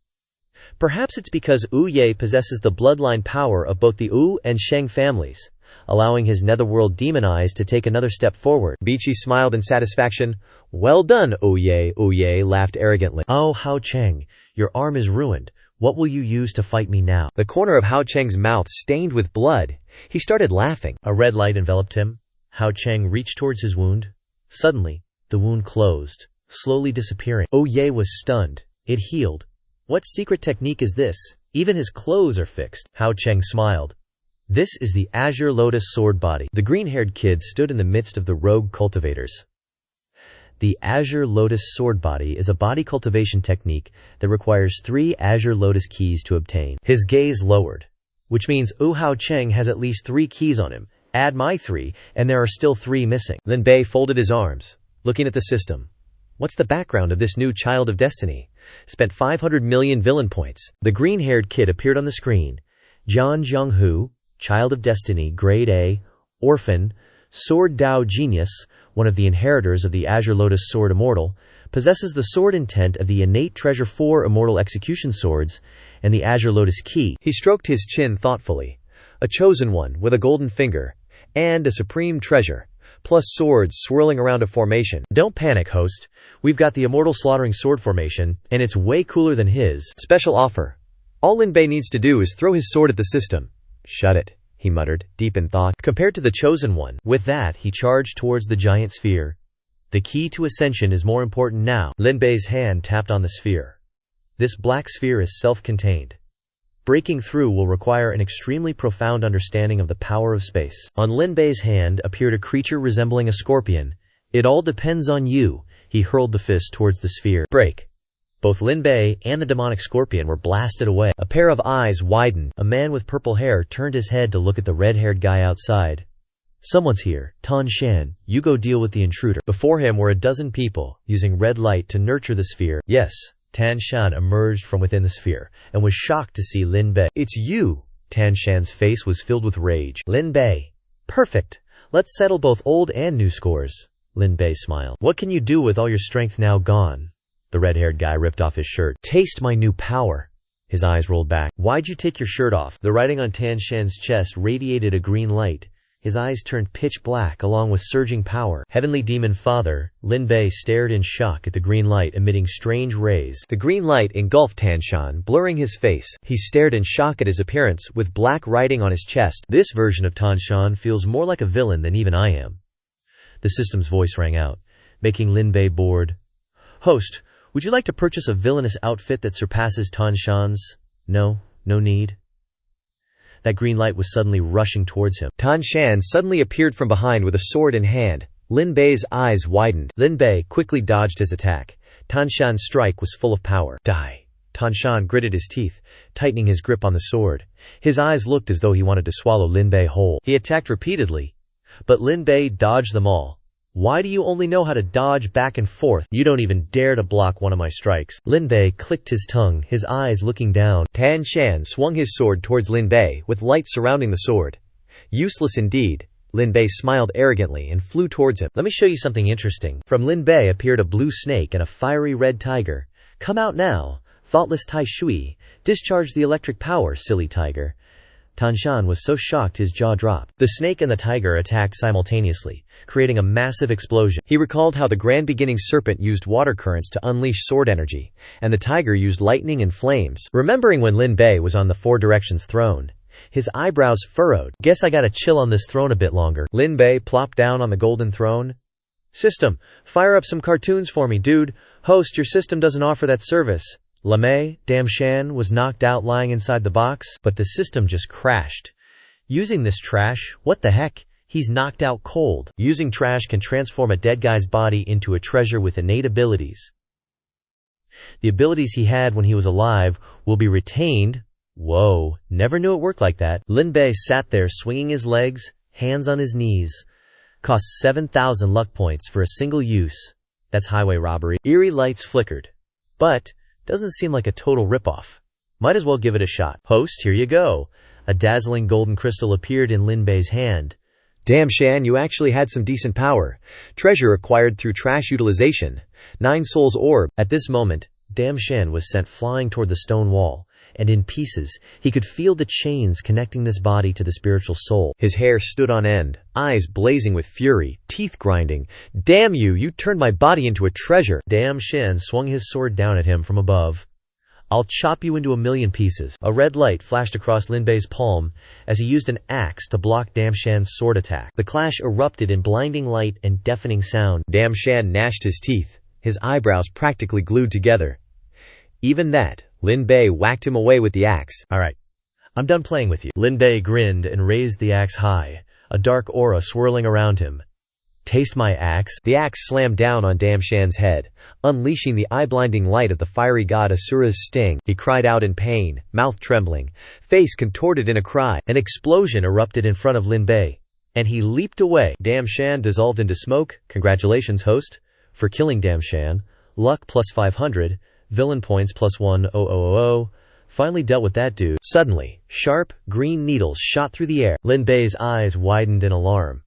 "Perhaps it's because Wu Ye possesses the bloodline power of both the Wu and Sheng families, allowing his netherworld demon eyes to take another step forward." Bichi smiled in satisfaction. "Well done, Wu Ye." Wu Ye laughed arrogantly. "Oh, Hao Cheng, your arm is ruined. What will you use to fight me now?" The corner of Hao Cheng's mouth stained with blood. He started laughing. A red light enveloped him. Hao Cheng reached towards his wound. Suddenly, the wound closed, slowly disappearing. Gu Yue was stunned. It healed. What secret technique is this? Even his clothes are fixed. Hao Cheng smiled. This is the Azure Lotus sword body. The green-haired kid stood in the midst of the rogue cultivators. The Azure Lotus sword body is a body cultivation technique that requires 3 Azure Lotus keys to obtain. His gaze lowered, which means Hao Cheng has at least 3 keys on him. Add my 3, and there are still 3 missing. Lin Bei folded his arms, looking at the system. What's the background of this new child of destiny? Spent 500 million villain points. The green-haired kid appeared on the screen. Jian Zhonghu, Child of Destiny, Grade A, Orphan, Sword Dao Genius, one of the inheritors of the Azure Lotus Sword Immortal, possesses the sword intent of the innate treasure 4 immortal execution swords and the Azure Lotus key. He stroked his chin thoughtfully. A chosen one with a golden finger, and a supreme treasure, plus swords swirling around a formation. Don't panic, host. We've got the immortal slaughtering sword formation, and it's way cooler than his. Special offer. All Lin Bei needs to do is throw his sword at the system. Shut it, he muttered, deep in thought. Compared to the chosen one. With that, he charged towards the giant sphere. The key to ascension is more important now. Lin Bei's hand tapped on the sphere. This black sphere is self-contained. Breaking through will require an extremely profound understanding of the power of space. On Lin Bei's hand appeared a creature resembling a scorpion. It all depends on you. He hurled the fist towards the sphere. Break. Both Lin Bei and the demonic scorpion were blasted away. A pair of eyes widened. A man with purple hair turned his head to look at the red-haired guy outside. Someone's here. Tan Shan, you go deal with the intruder. Before him were a dozen people, using red light to nurture the sphere. Yes, Tan Shan emerged from within the sphere, and was shocked to see Lin Bei. It's you! Tan Shan's face was filled with rage. Lin Bei. Perfect. Let's settle both old and new scores. Lin Bei smiled. What can you do with all your strength now gone? The red-haired guy ripped off his shirt. Taste my new power. His eyes rolled back. Why'd you take your shirt off? The writing on Tan Shan's chest radiated a green light. His eyes turned pitch black along with surging power. Heavenly Demon Father, Lin Bei stared in shock at the green light emitting strange rays. The green light engulfed Tan Shan, blurring his face. He stared in shock at his appearance, with black writing on his chest. This version of Tan Shan feels more like a villain than even I am. The system's voice rang out, making Lin Bei bored. Host, would you like to purchase a villainous outfit that surpasses Tan Shan's? No need. That green light was suddenly rushing towards him. Tan Shan suddenly appeared from behind with a sword in hand. Lin Bei's eyes widened. Lin Bei quickly dodged his attack. Tan Shan's strike was full of power. Die. Tan Shan gritted his teeth, tightening his grip on the sword. His eyes looked as though he wanted to swallow Lin Bei whole. He attacked repeatedly, but Lin Bei dodged them all. Why do you only know how to dodge back and forth? You don't even dare to block one of my strikes. Lin Bei clicked his tongue, his eyes looking down. Tan Shan swung his sword towards Lin Bei, with light surrounding the sword. Useless indeed. Lin Bei smiled arrogantly and flew towards him. Let me show you something interesting. From Lin Bei appeared a blue snake and a fiery red tiger. Come out now, thoughtless Tai Shui. Discharge the electric power, silly tiger. Tan Shan was so shocked his jaw dropped. The snake and the tiger attacked simultaneously, creating a massive explosion. He recalled how the grand beginning serpent used water currents to unleash sword energy, and the tiger used lightning and flames. Remembering when Lin Bei was on the Four Directions throne, his eyebrows furrowed. Guess I gotta chill on this throne a bit longer. Lin Bei plopped down on the golden throne. System, fire up some cartoons for me, dude. Host, your system doesn't offer that service. Lamei, Dam Shan, was knocked out lying inside the box, but the system just crashed. Using this trash, what the heck? He's knocked out cold. Using trash can transform a dead guy's body into a treasure with innate abilities. The abilities he had when he was alive will be retained. Whoa, never knew it worked like that. Lin Bei sat there swinging his legs, hands on his knees. Cost 7,000 luck points for a single use. That's highway robbery. Eerie lights flickered. But doesn't seem like a total ripoff. Might as well give it a shot. Host, here you go. A dazzling golden crystal appeared in Lin Bei's hand. Damn, Shan, you actually had some decent power. Treasure acquired through trash utilization. 9 souls orb. At this moment, Dam Shan was sent flying toward the stone wall, and in pieces, he could feel the chains connecting this body to the spiritual soul. His hair stood on end, eyes blazing with fury, teeth grinding. Damn you, you turned my body into a treasure. Dam Shan swung his sword down at him from above. I'll chop you into a million pieces." A red light flashed across Lin Bei's palm as he used an axe to block Damshan's sword attack. The clash erupted in blinding light and deafening sound. Damshan gnashed his teeth, his eyebrows practically glued together. Even that, Lin Bei whacked him away with the axe. "All right, I'm done playing with you." Lin Bei grinned and raised the axe high, a dark aura swirling around him. "Taste my axe." The axe slammed down on Damshan's head, unleashing the eye-blinding light of the fiery god Asura's sting. He cried out in pain, mouth trembling, face contorted in a cry. An explosion erupted in front of Lin Bei, and he leaped away. Damshan dissolved into smoke. "Congratulations, host, for killing Damshan. Luck plus 500, villain points plus 1,000. Finally dealt with that dude." Suddenly, sharp, green needles shot through the air. Lin Bei's eyes widened in alarm.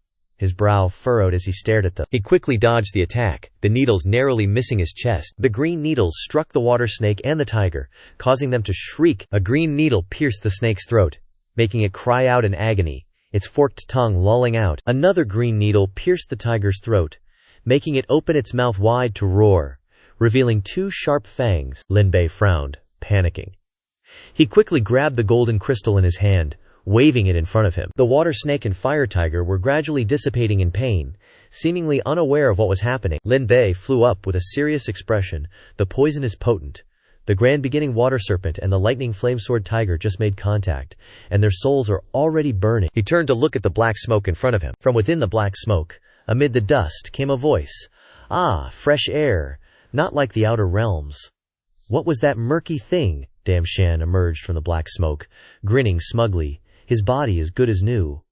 His brow furrowed as he stared at them. He quickly dodged the attack, the needles narrowly missing his chest. The green needles struck the water snake and the tiger, causing them to shriek. A green needle pierced the snake's throat, making it cry out in agony, its forked tongue lolling out. Another green needle pierced the tiger's throat, making it open its mouth wide to roar, revealing two sharp fangs. Lin Bei frowned, panicking. He quickly grabbed the golden crystal in his hand, waving it in front of him. The water snake and fire tiger were gradually dissipating in pain, seemingly unaware of what was happening. Lin Bei flew up with a serious expression. "The poison is potent. The grand beginning water serpent and the lightning flame sword tiger just made contact, and their souls are already burning." He turned to look at the black smoke in front of him. From within the black smoke, amid the dust, came a voice. "Ah, fresh air, not like the outer realms." "What was that murky thing?" Damshan emerged from the black smoke, grinning smugly, his body as good as new.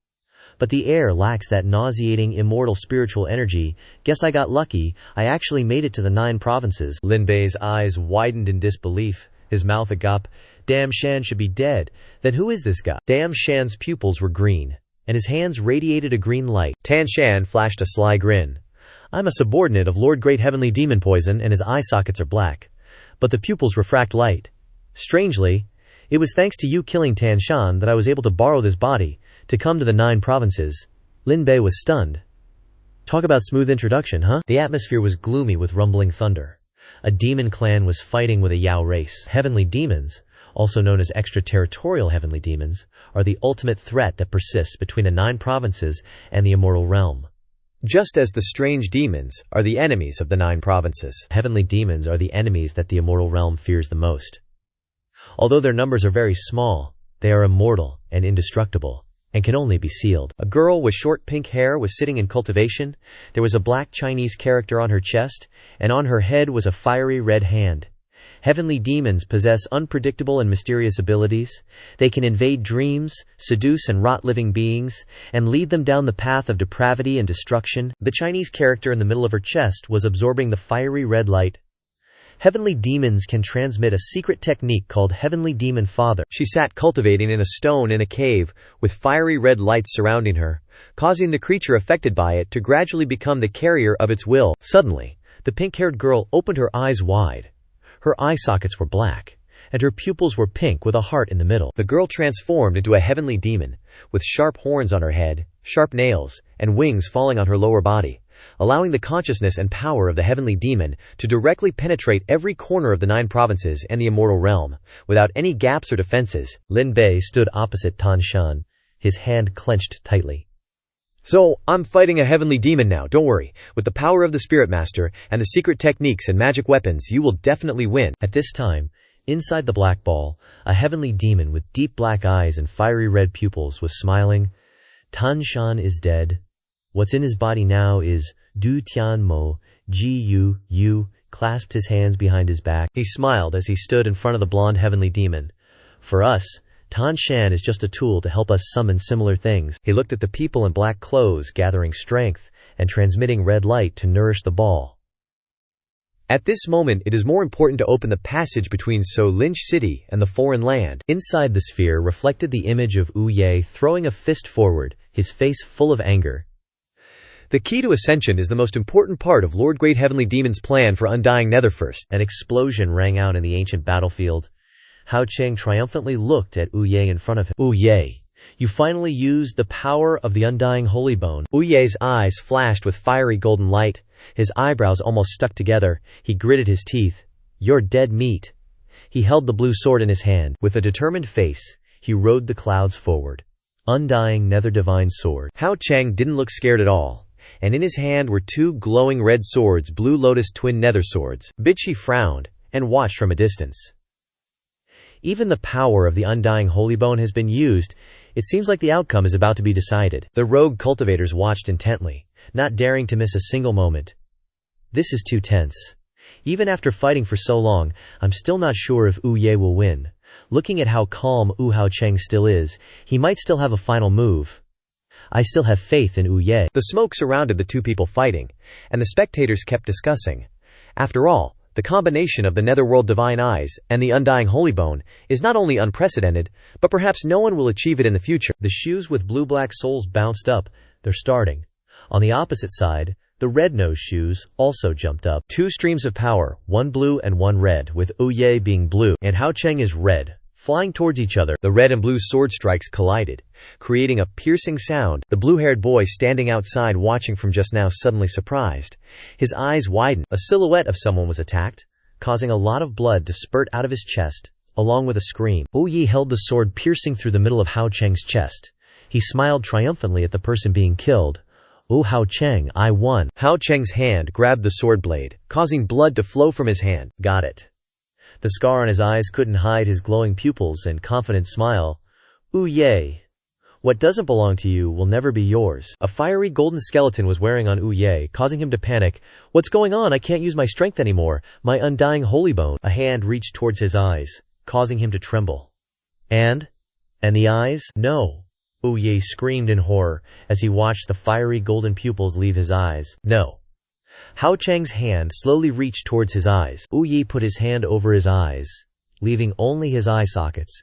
"But the air lacks that nauseating immortal spiritual energy. Guess I got lucky, I actually made it to the 9 provinces." Lin Bei's eyes widened in disbelief, his mouth agape. "Damshan should be dead. Then who is this guy?" Damshan's pupils were green, and his hands radiated a green light. Tanshan flashed a sly grin. "I'm a subordinate of Lord Great Heavenly Demon Poison, and his eye sockets are black. But the pupils refract light. Strangely, it was thanks to you killing Tanshan that I was able to borrow this body, to come to the 9 provinces." Lin Bei was stunned. Talk about smooth introduction, huh? The atmosphere was gloomy with rumbling thunder. A demon clan was fighting with a Yao race. Heavenly demons, also known as extraterritorial heavenly demons, are the ultimate threat that persists between the 9 provinces and the immortal realm. Just as the strange demons are the enemies of the 9 provinces, heavenly demons are the enemies that the immortal realm fears the most. Although their numbers are very small, they are immortal and indestructible, and can only be sealed. A girl with short pink hair was sitting in Cultivation. There was a black Chinese character on her chest, and on her head was a fiery red hand. Heavenly demons possess unpredictable and mysterious abilities. They can invade dreams, seduce and rot living beings, and lead them down the path of depravity and destruction. The Chinese character in the middle of her chest was absorbing the fiery red light. Heavenly demons can transmit a secret technique called Heavenly Demon Father. She sat cultivating in a stone in a cave, with fiery red lights surrounding her, causing the creature affected by it to gradually become the carrier of its will. Suddenly, the pink-haired girl opened her eyes wide. Her eye sockets were black, and her pupils were pink with a heart in the middle. The girl transformed into a heavenly demon, with sharp horns on her head, sharp nails, and wings falling on her lower body, allowing the consciousness and power of the heavenly demon to directly penetrate every corner of the 9 provinces and the immortal realm, without any gaps or defenses. Lin Bei stood opposite Tanshan, his hand clenched tightly. "So, I'm fighting a heavenly demon now, don't worry. With the power of the Spirit Master, and the secret techniques and magic weapons, you will definitely win." At this time, inside the black ball, a heavenly demon with deep black eyes and fiery red pupils was smiling. "Tanshan is dead. What's in his body now is Du Tian Mo." Gu Yue clasped his hands behind his back. He smiled as he stood in front of the blonde heavenly demon. "For us, Tanshan is just a tool to help us summon similar things." He looked at the people in black clothes gathering strength and transmitting red light to nourish the ball. At this moment, it is more important to open the passage between So Lynch City and the foreign land. Inside the sphere reflected the image of Gu Yue throwing a fist forward, his face full of anger. The key to ascension is the most important part of Lord Great Heavenly Demon's plan for undying Netherfirst. An explosion rang out in the ancient battlefield. Hao Cheng triumphantly looked at Gu Yue in front of him. "Gu Yue, you finally used the power of the undying holy bone." Gu Yue's eyes flashed with fiery golden light. His eyebrows almost stuck together. He gritted his teeth. "You're dead meat." He held the blue sword in his hand. With a determined face, he rode the clouds forward. Undying nether divine sword. Hao Cheng didn't look scared at all, and in his hand were two glowing red swords, blue lotus twin nether swords. Bitchy frowned and watched from a distance. Even the power of the undying holy bone has been used. It seems like the outcome is about to be decided. The rogue cultivators watched intently, not daring to miss a single moment. This is too tense. Even after fighting for so long, I'm still not sure if Gu Yue will win. Looking at how calm Hao Cheng still is, he might still have a final move. I still have faith in Gu Yue. The smoke surrounded the two people fighting, and the spectators kept discussing. After all, the combination of the netherworld divine eyes and the undying holy bone is not only unprecedented, but perhaps no one will achieve it in the future. The shoes with blue-black soles bounced up. They're starting. On the opposite side, the red-nosed shoes also jumped up. Two streams of power, one blue and one red, with Gu Yue being blue and Hao Cheng is red, flying towards each other. The red and blue sword strikes collided, creating a piercing sound. The blue-haired boy standing outside watching from just now suddenly surprised. His eyes widened. A silhouette of someone was attacked, causing a lot of blood to spurt out of his chest, along with a scream. Gu Yue held the sword piercing through the middle of Hao Cheng's chest. He smiled triumphantly at the person being killed. "Oh, Hao Cheng, I won." Hao Cheng's hand grabbed the sword blade, causing blood to flow from his hand. Got it. The scar on his eyes couldn't hide his glowing pupils and confident smile. "Gu Yue, what doesn't belong to you will never be yours." A fiery golden skeleton was wearing on Gu Yue, causing him to panic. "What's going on? I can't use my strength anymore. My undying holy bone." A hand reached towards his eyes, causing him to tremble. And the eyes? No. Gu Yue screamed in horror as he watched the fiery golden pupils leave his eyes. No. Hao Cheng's hand slowly reached towards his eyes. Gu Yue put his hand over his eyes, leaving only his eye sockets.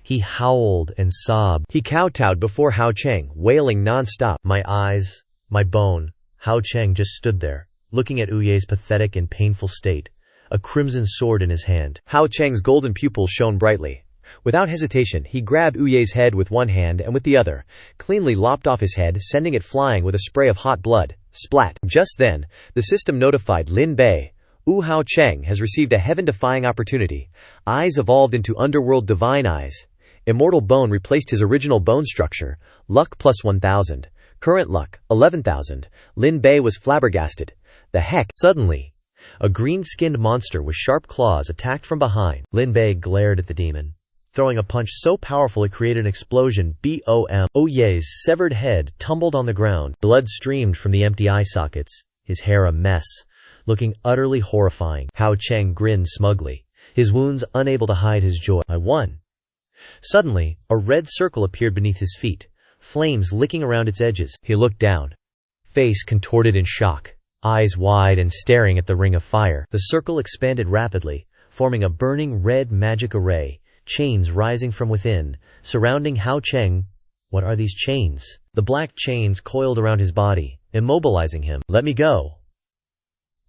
He howled and sobbed. He kowtowed before Hao Cheng, wailing non-stop. "My eyes, my bone." Hao Cheng just stood there, looking at Gu Yue's pathetic and painful state, a crimson sword in his hand. Hao Cheng's golden pupils shone brightly. Without hesitation, he grabbed Gu Yue's head with one hand and with the other, cleanly lopped off his head, sending it flying with a spray of hot blood. Splat! Just then, the system notified Lin Bei. Hao Cheng has received a heaven-defying opportunity. Eyes evolved into underworld divine eyes. Immortal bone replaced his original bone structure. Luck plus 1,000. Current luck, 11,000. Lin Bei was flabbergasted. The heck? Suddenly, a green-skinned monster with sharp claws attacked from behind. Lin Bei glared at the demon, throwing a punch so powerful it created an explosion. Boom! Gu Yue's severed head tumbled on the ground. Blood streamed from the empty eye sockets, his hair a mess, looking utterly horrifying. Hao Cheng grinned smugly, his wounds unable to hide his joy. "I won." Suddenly, a red circle appeared beneath his feet, flames licking around its edges. He looked down, face contorted in shock, eyes wide and staring at the ring of fire. The circle expanded rapidly, forming a burning red magic array, chains rising from within, surrounding Hao Cheng. What are these chains? The black chains coiled around his body, immobilizing him. "Let me go."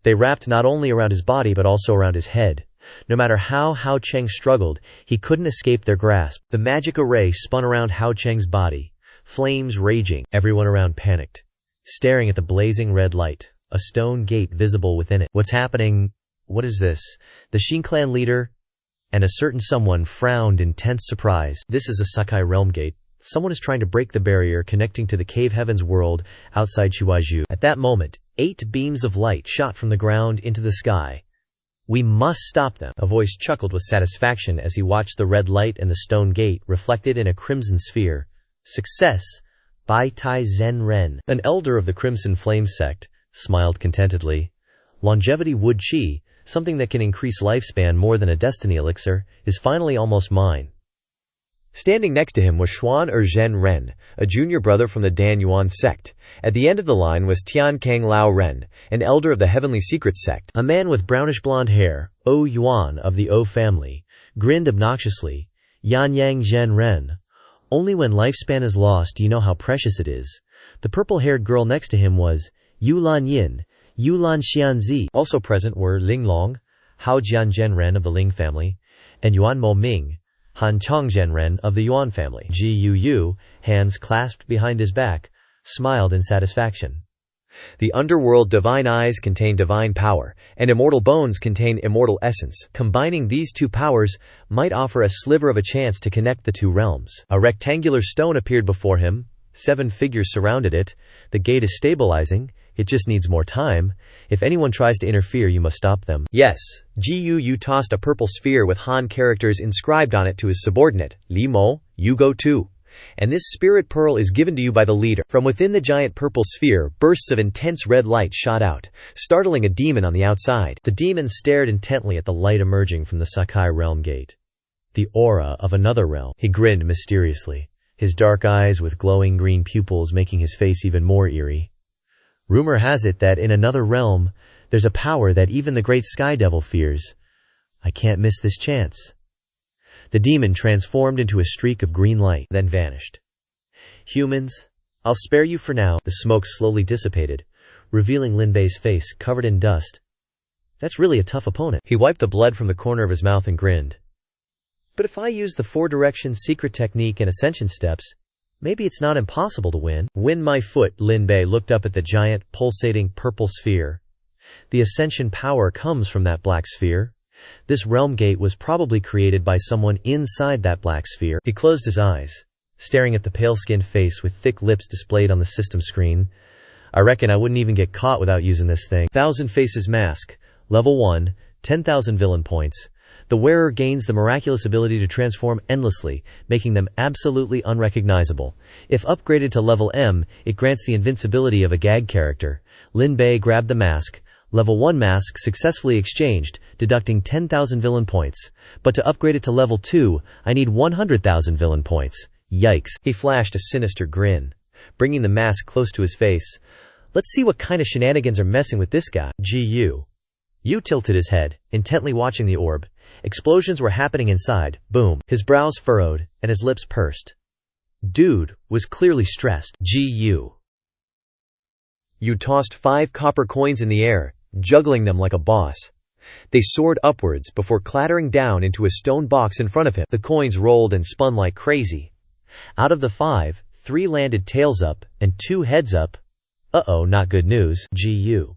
They wrapped not only around his body but also around his head. No matter how Hao Cheng struggled, he couldn't escape their grasp. The magic array spun around Hao Cheng's body, flames raging. Everyone around panicked, staring at the blazing red light, a stone gate visible within it. "What's happening? What is this?" The Xin clan leader and a certain someone frowned in tense surprise. "This is a Sakai realm gate. Someone is trying to break the barrier connecting to the cave heavens world outside Shuaizhu." At that moment, 8 beams of light shot from the ground into the sky. "We must stop them." A voice chuckled with satisfaction as he watched the red light and the stone gate reflected in a crimson sphere. "Success! Bai Tai Zen Ren." An elder of the Crimson Flame sect smiled contentedly. "Longevity Wood Chi, something that can increase lifespan more than a destiny elixir, is finally almost mine." Standing next to him was Xuan Zhen Ren, a junior brother from the Dan Yuan sect. At the end of the line was Tian Kang Lao Ren, an elder of the Heavenly Secrets sect. A man with brownish blonde hair, O Yuan of the O family, grinned obnoxiously. "Yan Yang Zhen Ren. Only when lifespan is lost do you know how precious it is." The purple-haired girl next to him was Yulan Yin, Yulan Xianxia. Also present were Ling Long, Hao Jian Zhen Ren of the Ling family, and Yuan Mo Ming, Han Chong Zhen Ren of the Yuan family. Gu Yue, hands clasped behind his back, smiled in satisfaction. The underworld divine eyes contain divine power, and immortal bones contain immortal essence. Combining these two powers might offer a sliver of a chance to connect the two realms. A rectangular stone appeared before him. 7 figures surrounded it. The gate is stabilizing. It just needs more time. If anyone tries to interfere, you must stop them. Yes. Gu Yue tossed a purple sphere with Han characters inscribed on it to his subordinate, Li Mo, you go too. And this spirit pearl is given to you by the leader. From within the giant purple sphere, bursts of intense red light shot out, startling a demon on the outside. The demon stared intently at the light emerging from the Sakai realm gate. The aura of another realm. He grinned mysteriously, his dark eyes with glowing green pupils making his face even more eerie. Rumor has it that in another realm, there's a power that even the great Sky Devil fears. I can't miss this chance. The demon transformed into a streak of green light, then vanished. Humans, I'll spare you for now. The smoke slowly dissipated, revealing Lin Bei's face covered in dust. That's really a tough opponent. He wiped the blood from the corner of his mouth and grinned. But if I use the 4-direction secret technique and ascension steps, maybe it's not impossible to win. Win my foot. Lin Bei looked up at the giant, pulsating purple sphere. The ascension power comes from that black sphere. This realm gate was probably created by someone inside that black sphere. He closed his eyes, staring at the pale-skinned face with thick lips displayed on the system screen. I reckon I wouldn't even get caught without using this thing. 1,000 Faces Mask. Level 1, 10,000 villain points. The wearer gains the miraculous ability to transform endlessly, making them absolutely unrecognizable. If upgraded to level M, it grants the invincibility of a gag character. Lin Bei grabbed the mask. Level 1 mask successfully exchanged, deducting 10,000 villain points. But to upgrade it to level 2, I need 100,000 villain points. Yikes. He flashed a sinister grin, bringing the mask close to his face. Let's see what kind of shenanigans are messing with this guy. Gu Yue tilted his head, intently watching the orb. Explosions were happening inside. Boom. His brows furrowed, and his lips pursed. Dude was clearly stressed. Gu Yue tossed 5 copper coins in the air, juggling them like a boss. They soared upwards before clattering down into a stone box in front of him. The coins rolled and spun like crazy. Out of the 5, 3 landed tails up and 2 heads up. Uh-oh, not good news. Gu Yue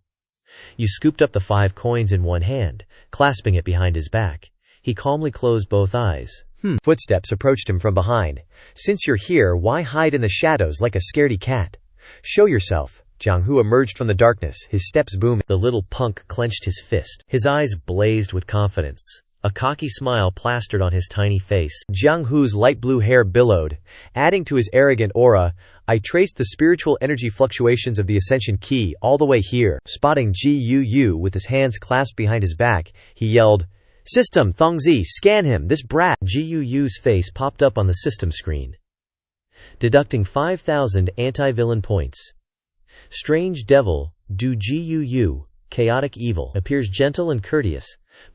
scooped up the 5 coins in one hand, clasping it behind his back. He calmly closed both eyes. Footsteps approached him from behind. Since you're here, why hide in the shadows like a scaredy cat? Show yourself. Jiang Hu emerged from the darkness, his steps booming. The little punk clenched his fist. His eyes blazed with confidence. A cocky smile plastered on his tiny face. Jiang Hu's light blue hair billowed, adding to his arrogant aura. I traced the spiritual energy fluctuations of the Ascension Key all the way here. Spotting Gu Yue with his hands clasped behind his back, he yelled, System, Thongzi, scan him, this brat. Gu Yue's face popped up on the system screen, deducting 5,000 anti-villain points. Strange devil, Du Gu Yue, chaotic evil, appears gentle and courteous,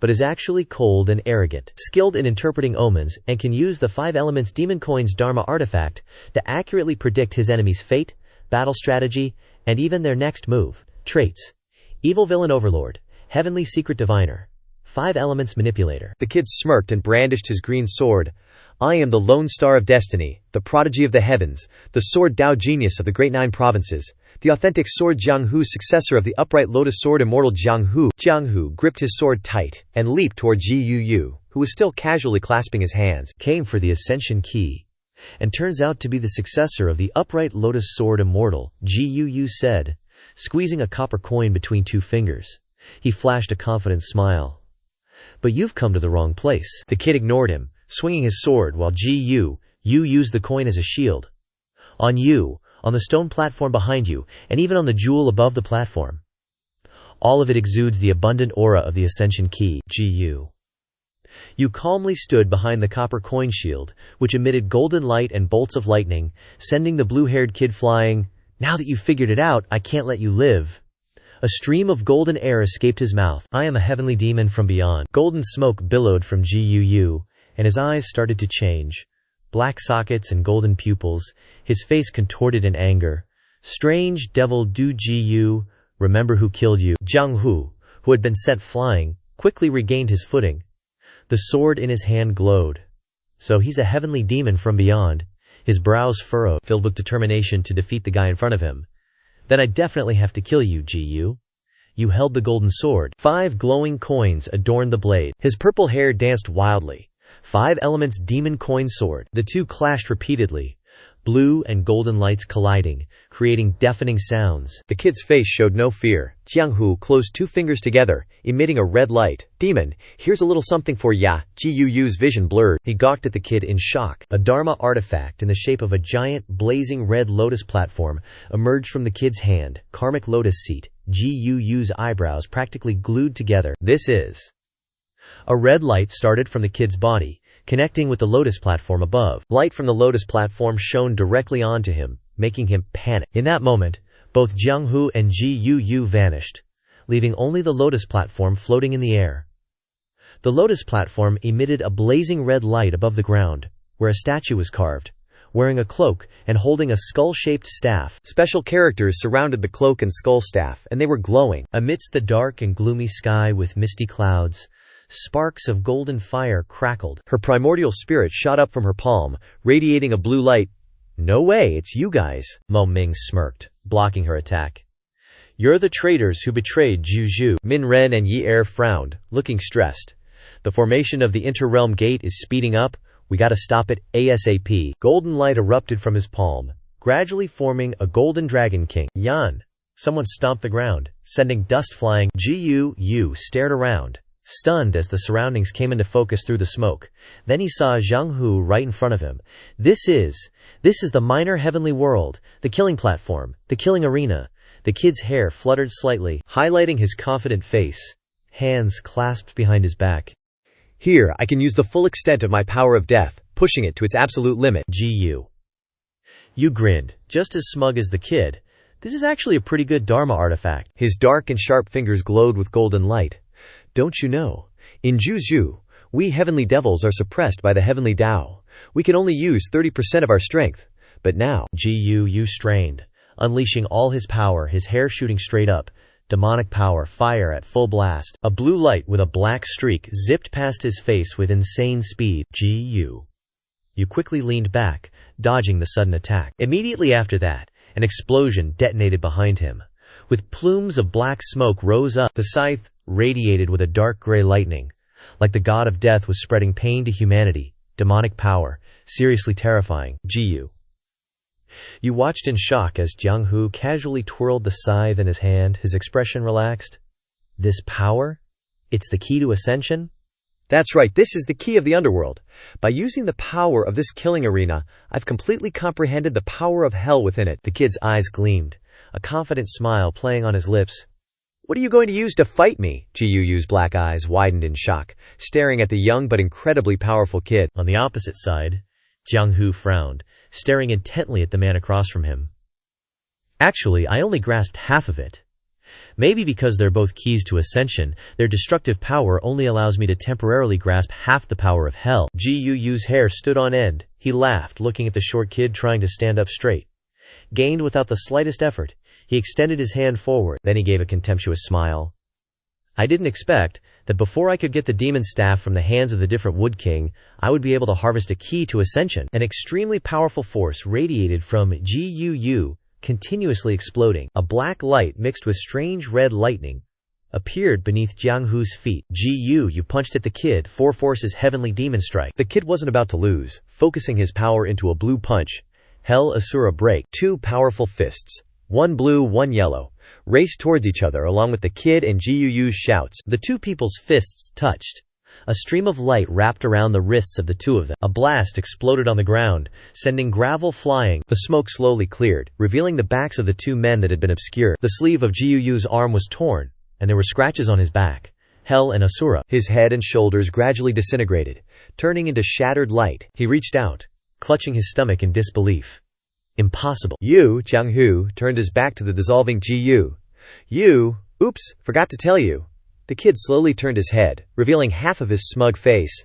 but is actually cold and arrogant. Skilled in interpreting omens, and can use the 5 elements Demon Coin's Dharma artifact to accurately predict his enemy's fate, battle strategy, and even their next move. Traits: Evil Villain Overlord, Heavenly Secret Diviner, 5 Elements Manipulator. The kid smirked and brandished his green sword. I am the Lone Star of Destiny, the prodigy of the heavens, the sword Dao genius of the Great 9 Provinces, the authentic sword Jiang Hu, successor of the upright lotus sword immortal Jiang Hu. Jiang Hu gripped his sword tight and leaped toward Gu Yue, who was still casually clasping his hands. Came for the Ascension Key, and turns out to be the successor of the upright lotus sword immortal, Gu Yue said, squeezing a copper coin between 2 fingers. He flashed a confident smile. But you've come to the wrong place. The kid ignored him, swinging his sword while Gu Yue used the coin as a shield. On you, on the stone platform behind you, and even on the jewel above the platform. All of it exudes the abundant aura of the Ascension Key. Gu Yue calmly stood behind the copper coin shield, which emitted golden light and bolts of lightning, sending the blue-haired kid flying. Now that you've figured it out, I can't let you live. A stream of golden air escaped his mouth. I am a heavenly demon from beyond. Golden smoke billowed from Gu Yue, and his eyes started to change. Black sockets and golden pupils, his face contorted in anger. Strange devil Du Gu Yue, remember who killed you. Jiang Hu, who had been sent flying, quickly regained his footing. The sword in his hand glowed. So he's a heavenly demon from beyond. His brows furrowed, filled with determination to defeat the guy in front of him. Then I definitely have to kill you, Gu Yue. You held the golden sword. 5 glowing coins adorned the blade. His purple hair danced wildly. 5 elements demon coin sword. The two clashed repeatedly, blue and golden lights colliding, creating deafening sounds. The kid's face showed no fear. Jianghu closed 2 fingers together, emitting a red light. Demon, here's a little something for ya. Gu Yu's vision blurred. He gawked at the kid in shock. A Dharma artifact in the shape of a giant, blazing red lotus platform emerged from the kid's hand. Karmic lotus seat. Gu Yu's eyebrows practically glued together. This is. A red light started from the kid's body, connecting with the lotus platform above. Light from the lotus platform shone directly onto him, making him panic. In that moment, both Jianghu and Gu Yue vanished, leaving only the lotus platform floating in the air. The lotus platform emitted a blazing red light above the ground, where a statue was carved, wearing a cloak and holding a skull-shaped staff. Special characters surrounded the cloak and skull staff, and they were glowing. Amidst the dark and gloomy sky with misty clouds, sparks of golden fire crackled. Her primordial spirit shot up from her palm, radiating a blue light. No way, it's you guys, Mo Ming smirked, blocking her attack. You're the traitors who betrayed Zhu. Min Ren and Yi Er frowned, looking stressed. The formation of the inter-realm gate is speeding up. We gotta stop it ASAP. Golden light erupted from his palm, gradually forming a golden dragon king. Yan! Someone stomped the ground, sending dust flying. Gu Yue stared around, stunned as the surroundings came into focus through the smoke. Then he saw Jianghu right in front of him. This is the minor heavenly world, the killing platform, the killing arena. The kid's hair fluttered slightly, highlighting his confident face, hands clasped behind his back. Here, I can use the full extent of my power of death, pushing it to its absolute limit. Gu Yue grinned, just as smug as the kid. This is actually a pretty good Dharma artifact. His dark and sharp fingers glowed with golden light. Don't you know, in Zhu, we heavenly devils are suppressed by the heavenly Tao. We can only use 30% of our strength. But now, Gu Yue strained, unleashing all his power, his hair shooting straight up. Demonic power, fire at full blast. A blue light with a black streak zipped past his face with insane speed. Gu Yue quickly leaned back, dodging the sudden attack. Immediately after that, an explosion detonated behind him. With plumes of black smoke rose up. The scythe radiated with a dark gray lightning. Like the god of death was spreading pain to humanity. Demonic power, seriously terrifying. Gu Yue watched in shock as Jianghu casually twirled the scythe in his hand, his expression relaxed. This power? It's the key to ascension? That's right, this is the key of the underworld. By using the power of this killing arena, I've completely comprehended the power of hell within it. The kid's eyes gleamed, a confident smile playing on his lips. What are you going to use to fight me? Gu Yu's black eyes widened in shock, staring at the young but incredibly powerful kid. On the opposite side, Jianghu frowned, staring intently at the man across from him. Actually, I only grasped half of it. Maybe because they're both keys to ascension, their destructive power only allows me to temporarily grasp half the power of hell. Gu Yu's hair stood on end. He laughed, looking at the short kid trying to stand up straight. Gained without the slightest effort, he extended his hand forward. Then he gave a contemptuous smile. I didn't expect that before I could get the demon staff from the hands of the different Wood King, I would be able to harvest a key to ascension. An extremely powerful force radiated from Gu Yue, continuously exploding. A black light mixed with strange red lightning appeared beneath Jianghu's feet. Gu Yue punched at the kid, 4 forces heavenly demon strike. The kid wasn't about to lose, focusing his power into a blue punch. Hell Asura break. 2 powerful fists, one blue, one yellow, raced towards each other along with the kid and Gu Yu's shouts. The 2 people's fists touched. A stream of light wrapped around the wrists of the 2 of them. A blast exploded on the ground, sending gravel flying. The smoke slowly cleared, revealing the backs of the 2 men that had been obscured. The sleeve of Gu Yu's arm was torn, and there were scratches on his back. Hell and Asura. His head and shoulders gradually disintegrated, turning into shattered light. He reached out, clutching his stomach in disbelief. Impossible. Jianghu turned his back to the dissolving Gu Yue. Oops, forgot to tell you. The kid slowly turned his head, revealing half of his smug face.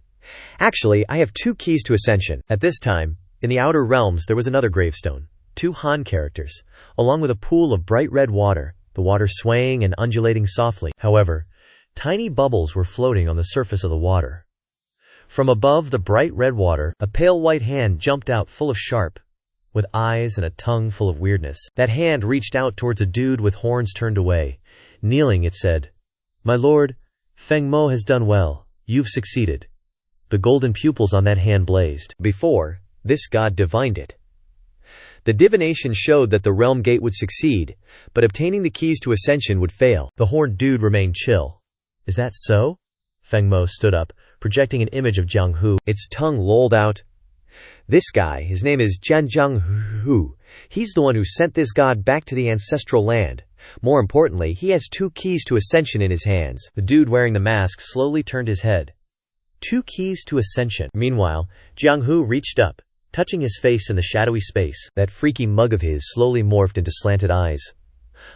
Actually, I have 2 keys to ascension. At this time, in the outer realms there was another gravestone. 2 Han characters, along with a pool of bright red water, the water swaying and undulating softly. However, tiny bubbles were floating on the surface of the water. From above the bright red water, a pale white hand jumped out full of sharp, with eyes and a tongue full of weirdness. That hand reached out towards a dude with horns turned away. Kneeling, it said, "My lord, Feng Mo has done well. You've succeeded." The golden pupils on that hand blazed. Before, this god divined it. The divination showed that the realm gate would succeed, but obtaining the keys to ascension would fail. The horned dude remained chill. "Is that so?" Feng Mo stood up, projecting an image of Jiang Hu. Its tongue lolled out. "This guy, his name is Jiang Hu. He's the one who sent this god back to the ancestral land. More importantly, he has 2 keys to ascension in his hands." The dude wearing the mask slowly turned his head. 2 keys to ascension. Meanwhile, Jiang Hu reached up, touching his face in the shadowy space. That freaky mug of his slowly morphed into slanted eyes,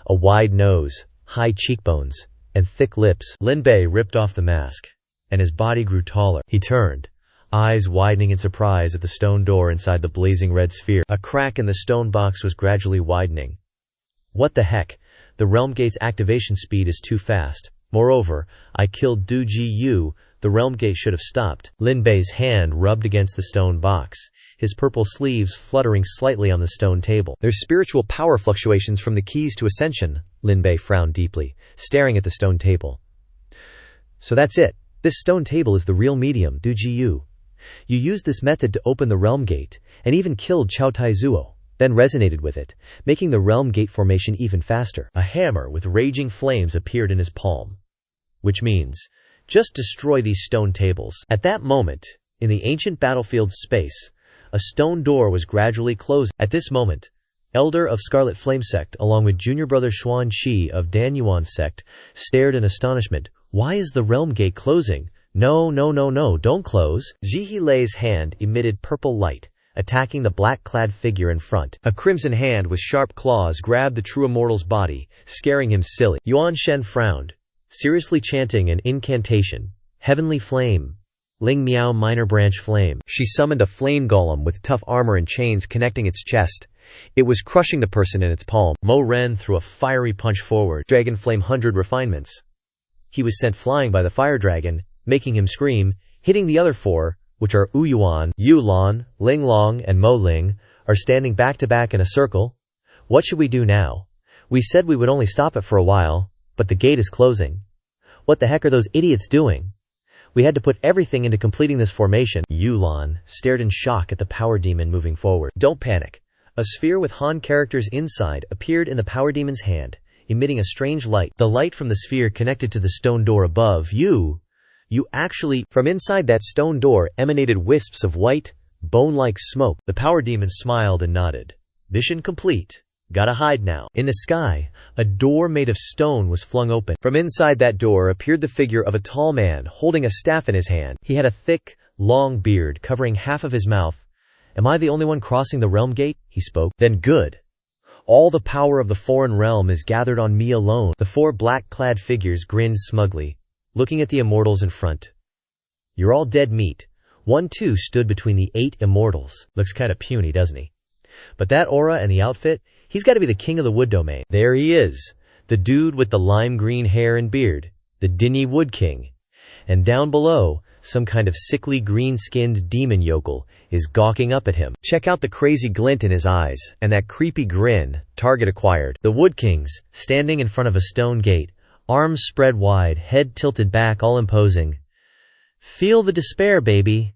A wide nose, high cheekbones, and thick lips. Lin Bei ripped off the mask, and his body grew taller. He turned, eyes widening in surprise at the stone door inside the blazing red sphere. A crack in the stone box was gradually widening. "What the heck? The realm gate's activation speed is too fast. Moreover, I killed Gu Yue. The realm gate should have stopped." Lin Bei's hand rubbed against the stone box, his purple sleeves fluttering slightly on the stone table. "There's spiritual power fluctuations from the keys to ascension." Lin Bei frowned deeply, staring at the stone table. "So that's it. This stone table is the real medium, Gu Yue. You used this method to open the realm gate, and even killed Chao Taizuo, then resonated with it, making the realm gate formation even faster." A hammer with raging flames appeared in his palm. "Which means, just destroy these stone tables." At that moment, in the ancient battlefield space, a stone door was gradually closed. At this moment, Elder of Scarlet Flame Sect along with junior brother Xuan Qi of Danyuan Sect stared in astonishment. "Why is the realm gate closing? No, don't close." Zhi Lei's hand emitted purple light, attacking the black-clad figure in front. A crimson hand with sharp claws grabbed the true immortal's body, scaring him silly. Yuan Shen frowned, seriously chanting an incantation. "Heavenly Flame. Ling Miao Minor Branch Flame." She summoned a flame golem with tough armor and chains connecting its chest. It was crushing the person in its palm. Mo Ren threw a fiery punch forward. Dragon Flame 100 refinements. He was sent flying by the fire dragon, making him scream, hitting the other 4, which are Yu Yuan, Yu Lan, Ling Long, and Mo Ling, are standing back to back in a circle. "What should we do now? We said we would only stop it for a while, but the gate is closing. What the heck are those idiots doing? We had to put everything into completing this formation." Yu Lan stared in shock at the power demon moving forward. "Don't panic." A sphere with Han characters inside appeared in the power demon's hand, emitting a strange light. The light from the sphere connected to the stone door above. You actually..." From inside that stone door emanated wisps of white, bone-like smoke. The power demon smiled and nodded. "Mission complete. Gotta hide now." In the sky, a door made of stone was flung open. From inside that door appeared the figure of a tall man holding a staff in his hand. He had a thick, long beard covering half of his mouth. "Am I the only one crossing the realm gate?" he spoke. "Then good. All the power of the foreign realm is gathered on me alone." The 4 black-clad figures grinned smugly, looking at the immortals in front. "You're all dead meat." 1-2 stood between the 8 immortals. Looks kinda puny, doesn't he? But that aura and the outfit, he's gotta be the king of the wood domain. There he is, the dude with the lime green hair and beard, the Dinny Wood King. And down below, some kind of sickly green-skinned demon yokel is gawking up at him. Check out the crazy glint in his eyes, and that creepy grin. Target acquired. The Wood Kings, standing in front of a stone gate, arms spread wide, head tilted back, all imposing. "Feel the despair, baby."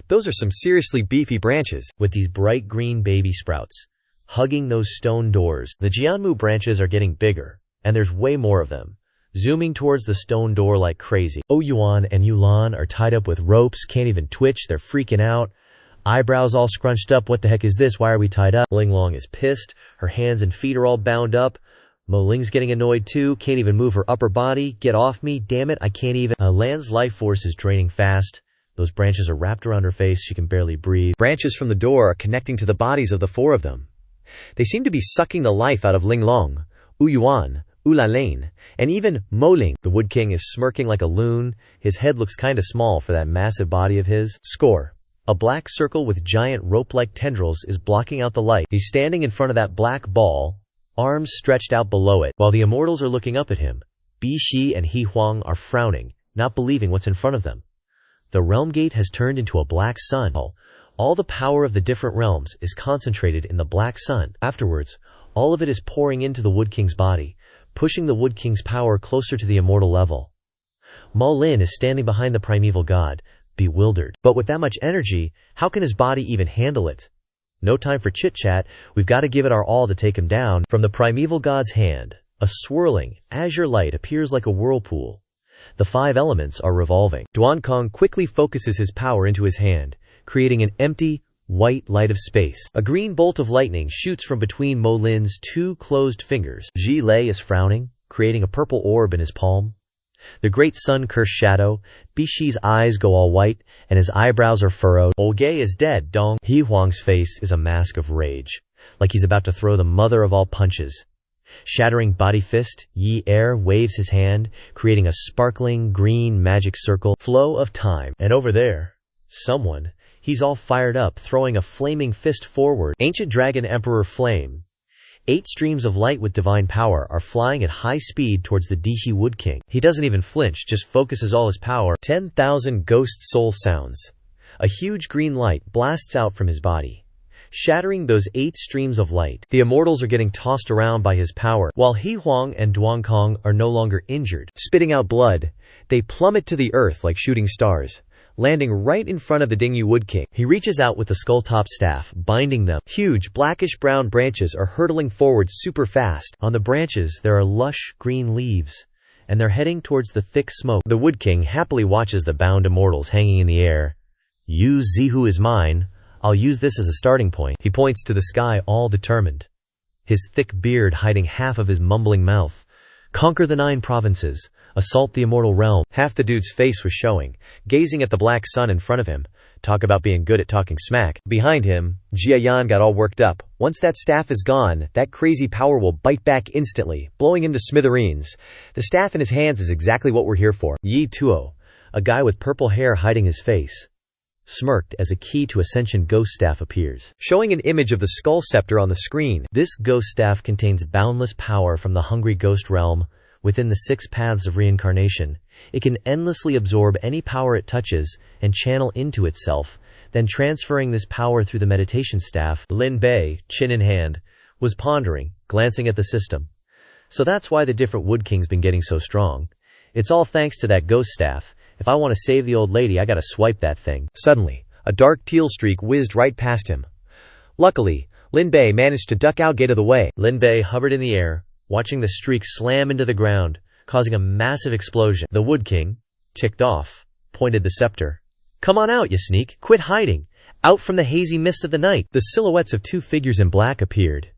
Those are some seriously beefy branches. With these bright green baby sprouts, hugging those stone doors, the Jianmu branches are getting bigger, and there's way more of them, zooming towards the stone door like crazy. Yuan and Yulan are tied up with ropes, can't even twitch, they're freaking out. Eyebrows all scrunched up. "What the heck is this? Why are we tied up?" Ling Long is pissed, her hands and feet are all bound up. Mo Ling's getting annoyed too, can't even move her upper body. "Get off me, damn it, I can't even." Lan's life force is draining fast. Those branches are wrapped around her face, she can barely breathe. Branches from the door are connecting to the bodies of the 4 of them. They seem to be sucking the life out of Ling Long, Yu Yuan, Ula Lane, and even Mo Ling. The Wood King is smirking like a loon. His head looks kinda small for that massive body of his. Score. A black circle with giant rope-like tendrils is blocking out the light. He's standing in front of that black ball, arms stretched out below it. While the immortals are looking up at him, Bi Shi and He Huang are frowning, not believing what's in front of them. The realm gate has turned into a black sun. All the power of the different realms is concentrated in the black sun. Afterwards, all of it is pouring into the Wood King's body, pushing the Wood King's power closer to the immortal level. Mo Lin is standing behind the primeval god, bewildered. But with that much energy, how can his body even handle it? No time for chit-chat, we've got to give it our all to take him down. From the primeval god's hand, a swirling, azure light appears like a whirlpool. The 5 elements are revolving. Duankong quickly focuses his power into his hand, creating an empty, white light of space. A green bolt of lightning shoots from between Mo Lin's 2 closed fingers. Ji Lei is frowning, creating a purple orb in his palm. The great sun-cursed shadow, Bishi's eyes go all white, and his eyebrows are furrowed. Olgay is dead. Dong He Huang's face is a mask of rage, like he's about to throw the mother of all punches. Shattering body fist, Yi Er waves his hand, creating a sparkling green magic circle. Flow of time. And over there, someone, he's all fired up, throwing a flaming fist forward. Ancient Dragon Emperor Flame. 8 streams of light with divine power are flying at high speed towards the Dishi Wood King. He doesn't even flinch, just focuses all his power. 10,000 ghost soul sounds. A huge green light blasts out from his body, shattering those 8 streams of light. The immortals are getting tossed around by his power, while He Huang and Duankong are no longer injured. Spitting out blood, they plummet to the earth like shooting stars, landing right in front of the Dingyu Wood King. He reaches out with the skull-top staff, binding them. Huge blackish-brown branches are hurtling forward super fast. On the branches, there are lush, green leaves, and they're heading towards the thick smoke. The Wood King happily watches the bound immortals hanging in the air. Yu Zihu is mine. I'll use this as a starting point. He points to the sky, all determined, his thick beard hiding half of his mumbling mouth. Conquer the 9 provinces. Assault the immortal realm. Half the dude's face was showing, gazing at the black sun in front of him. Talk about being good at talking smack. Behind him, Jiayan got all worked up. Once that staff is gone, that crazy power will bite back instantly, blowing him to smithereens. The staff in his hands is exactly what we're here for. Yi Tuo, a guy with purple hair hiding his face, smirked as a key to Ascension ghost staff appears, showing an image of the skull scepter on the screen. This ghost staff contains boundless power from the hungry ghost realm. Within the 6 paths of reincarnation, it can endlessly absorb any power it touches and channel into itself, then transferring this power through the meditation staff. Lin Bei, chin in hand, was pondering, glancing at the system. So that's why the different Wood King's been getting so strong. It's all thanks to that ghost staff. If I want to save the old lady, I gotta swipe that thing. Suddenly, a dark teal streak whizzed right past him. Luckily, Lin Bei managed to duck out of the way. Lin Bei hovered in the air, watching the streak slam into the ground, causing a massive explosion. The Wood King, ticked off, pointed the scepter. Come on out, you sneak. Quit hiding. Out from the hazy mist of the night. The silhouettes of 2 figures in black appeared.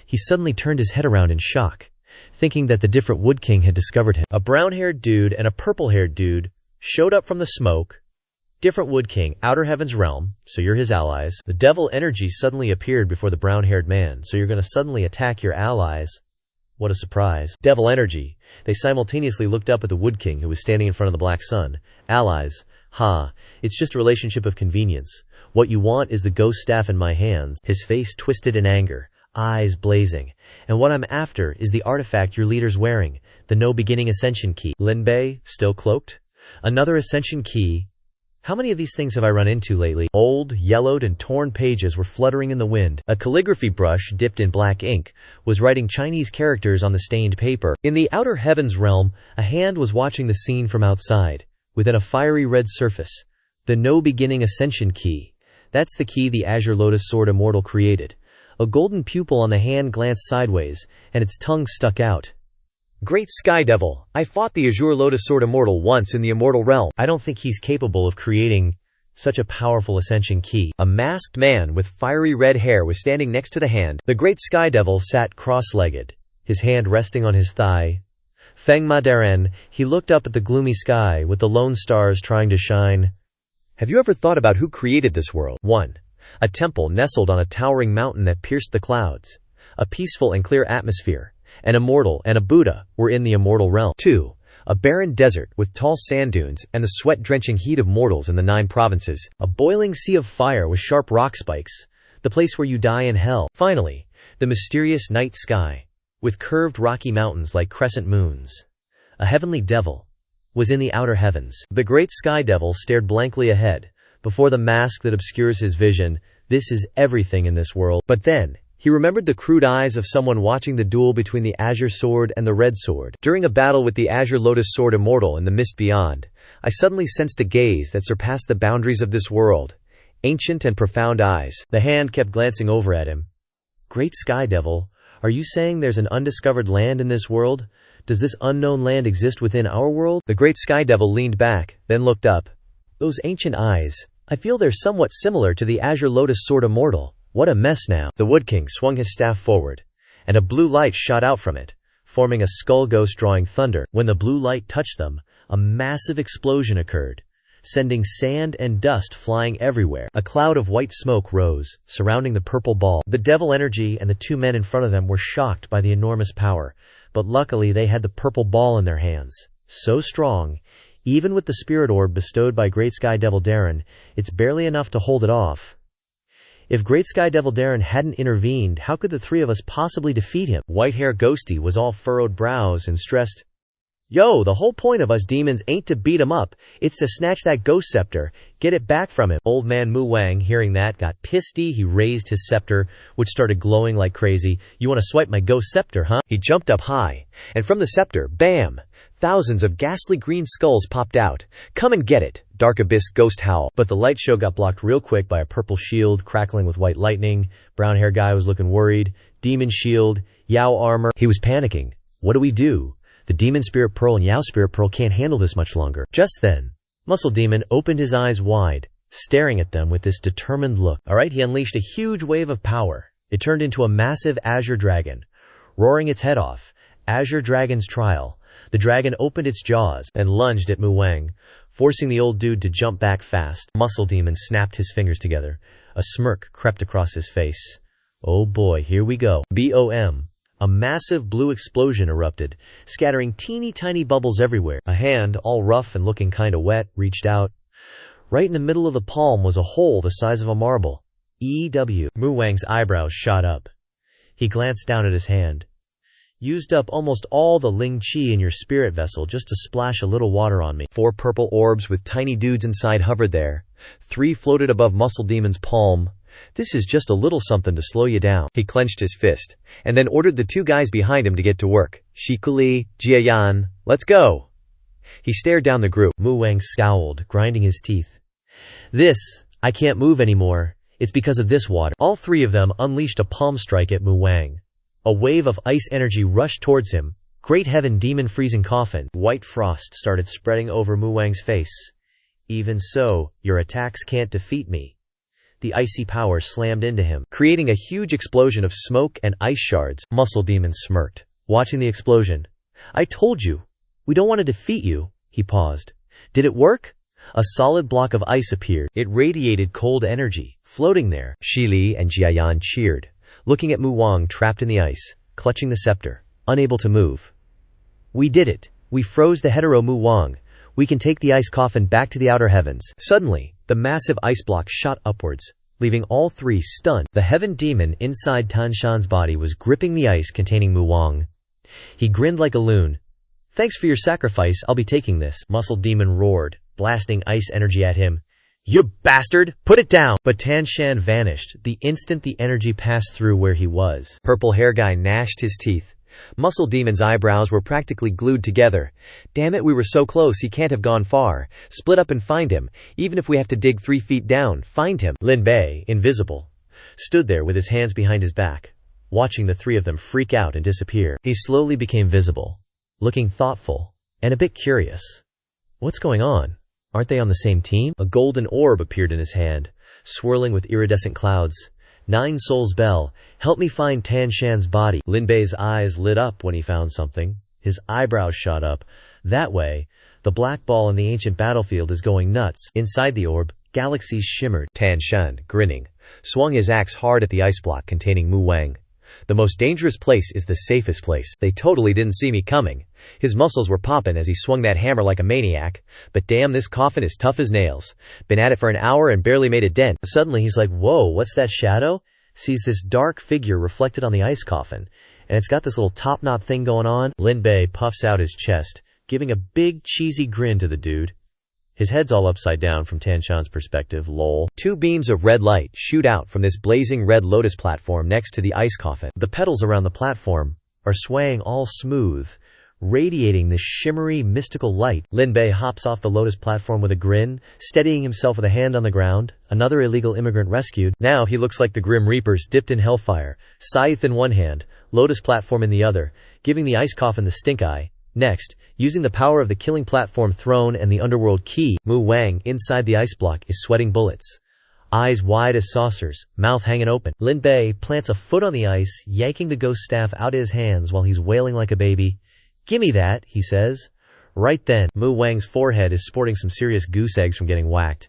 He suddenly turned his head around in shock, thinking that the different Wood King had discovered him. A brown-haired dude and a purple-haired dude showed up from the smoke. Different Wood King, Outer Heaven's realm, so you're his allies. The devil energy suddenly appeared before the brown-haired man, so you're gonna suddenly attack your allies. What a surprise. Devil energy. They simultaneously looked up at the Wood King, who was standing in front of the black sun. Allies. Ha. It's just a relationship of convenience. What you want is the ghost staff in my hands. His face twisted in anger, eyes blazing. And what I'm after is the artifact your leader's wearing, the No Beginning Ascension Key. Lin Bei, still cloaked? Another Ascension Key. How many of these things have I run into lately? Old, yellowed, and torn pages were fluttering in the wind. A calligraphy brush, dipped in black ink, was writing Chinese characters on the stained paper. In the Outer Heavens realm, a hand was watching the scene from outside, within a fiery red surface. The No Beginning Ascension Key. That's the key the Azure Lotus Sword Immortal created. A golden pupil on the hand glanced sideways, and its tongue stuck out. Great Sky Devil, I fought the Azure Lotus Sword Immortal once in the Immortal Realm. I don't think he's capable of creating such a powerful Ascension Key. A masked man with fiery red hair was standing next to the hand. The Great Sky Devil sat cross-legged, his hand resting on his thigh. Feng Madaren, he looked up at the gloomy sky with the lone stars trying to shine. Have you ever thought about who created this world? 1. A temple nestled on a towering mountain that pierced the clouds. A peaceful and clear atmosphere. An immortal and a Buddha were in the immortal realm. 2. A barren desert with tall sand dunes and the sweat-drenching heat of mortals in the 9 provinces. A boiling sea of fire with sharp rock spikes. The place where you die in hell. Finally, the mysterious night sky, with curved rocky mountains like crescent moons. A heavenly devil was in the outer heavens. The Great Sky Devil stared blankly ahead, before the mask that obscures his vision. This is everything in this world. But then, he remembered the crude eyes of someone watching the duel between the Azure Sword and the Red Sword. During a battle with the Azure Lotus Sword Immortal in the mist beyond, I suddenly sensed a gaze that surpassed the boundaries of this world. Ancient and profound eyes. The hand kept glancing over at him. Great Sky Devil, are you saying there's an undiscovered land in this world? Does this unknown land exist within our world? The Great Sky Devil leaned back, then looked up. Those ancient eyes. I feel they're somewhat similar to the Azure Lotus Sword Immortal. What a mess now. The Wood King swung his staff forward, and a blue light shot out from it, forming a skull ghost drawing thunder. When the blue light touched them, a massive explosion occurred, sending sand and dust flying everywhere. A cloud of white smoke rose, surrounding the purple ball. The devil energy and the two men in front of them were shocked by the enormous power, but luckily they had the purple ball in their hands. So strong, even with the spirit orb bestowed by Great Sky Devil Darren, it's barely enough to hold it off. If Great Sky Devil Darren hadn't intervened, how could the three of us possibly defeat him? White-hair Ghosty was all furrowed brows and stressed. Yo, the whole point of us demons ain't to beat him up, it's to snatch that ghost scepter, get it back from him. Old man Mu Wang, hearing that, got pissy. He raised his scepter, which started glowing like crazy. You want to swipe my ghost scepter, huh? He jumped up high, and from the scepter, bam! Thousands of ghastly green skulls popped out. Come and get it, Dark Abyss Ghost Howl. But the light show got blocked real quick by a purple shield crackling with white lightning. Brown hair guy was looking worried. Demon shield, Yao armor. He was panicking. What do we do? The Demon Spirit Pearl and Yao Spirit Pearl can't handle this much longer. Just then, Muscle Demon opened his eyes wide, staring at them with this determined look. Alright, he unleashed a huge wave of power. It turned into a massive azure dragon, roaring its head off. Azure Dragon's Trial. The dragon opened its jaws and lunged at Mu Wang, forcing the old dude to jump back fast. Muscle Demon snapped his fingers together. A smirk crept across his face. Oh boy, here we go. BOM. A massive blue explosion erupted, scattering teeny tiny bubbles everywhere. A hand, all rough and looking kinda wet, reached out. Right in the middle of the palm was a hole the size of a marble. EW. Mu Wang's eyebrows shot up. He glanced down at his hand. Used up almost all the Ling Qi in your spirit vessel just to splash a little water on me. 4 purple orbs with tiny dudes inside hovered there. 3 floated above Muscle Demon's palm. This is just a little something to slow you down. He clenched his fist, and then ordered the 2 guys behind him to get to work. Shikuli, Jiayan, let's go. He stared down the group. Mu Wang scowled, grinding his teeth. I can't move anymore. It's because of this water. All 3 of them unleashed a palm strike at Mu Wang. A wave of ice energy rushed towards him. Great heaven, demon freezing coffin. White frost started spreading over Mu Wang's face. Even so, your attacks can't defeat me. The icy power slammed into him, creating a huge explosion of smoke and ice shards. Muscle Demon smirked, watching the explosion. I told you, we don't want to defeat you. He paused. Did it work? A solid block of ice appeared. It radiated cold energy, floating there. Shili and Jiayan cheered, looking at Mu Wang trapped in the ice, clutching the scepter, unable to move. We did it. We froze the hetero Mu Wang. We can take the ice coffin back to the outer heavens. Suddenly, the massive ice block shot upwards, leaving all 3 stunned. The heaven demon inside Tanshan's body was gripping the ice containing Mu Wang. He grinned like a loon. Thanks for your sacrifice, I'll be taking this. Muscle Demon roared, blasting ice energy at him. You bastard! Put it down! But Tanshan vanished the instant the energy passed through where he was. Purple hair guy gnashed his teeth. Muscle Demon's eyebrows were practically glued together. Damn it, we were so close, he can't have gone far. Split up and find him, even if we have to dig 3 feet down. Find him. Lin Bei, invisible, stood there with his hands behind his back, watching the 3 of them freak out and disappear. He slowly became visible, looking thoughtful and a bit curious. What's going on? Aren't they on the same team? A golden orb appeared in his hand, swirling with iridescent clouds. 9 Souls Bell, help me find Tanshan's body. Lin Bei's eyes lit up when he found something. His eyebrows shot up. That way, the black ball in the ancient battlefield is going nuts. Inside the orb, galaxies shimmered. Tanshan, grinning, swung his axe hard at the ice block containing Mu Wang. The most dangerous place is the safest place. They totally didn't see me coming. His muscles were popping as he swung that hammer like a maniac. But damn, this coffin is tough as nails. Been at it for an hour and barely made a dent. Suddenly he's like, whoa, what's that shadow? Sees this dark figure reflected on the ice coffin, and it's got this little top knot thing going on. Lin Bei puffs out his chest, giving a big cheesy grin to the dude. His head's all upside down from Tanshan's perspective, lol. Two beams of red light shoot out from this blazing red lotus platform next to the ice coffin. The petals around the platform are swaying all smooth, radiating this shimmery, mystical light. Lin Bei hops off the lotus platform with a grin, steadying himself with a hand on the ground. Another illegal immigrant rescued. Now he looks like the Grim Reapers dipped in hellfire, scythe in one hand, lotus platform in the other, giving the ice coffin the stink eye. Next, using the power of the killing platform throne and the underworld key, Mu Wang, inside the ice block, is sweating bullets. Eyes wide as saucers, mouth hanging open. Lin Bei plants a foot on the ice, yanking the ghost staff out of his hands while he's wailing like a baby. "Gimme that," he says. Right then, Mu Wang's forehead is sporting some serious goose eggs from getting whacked,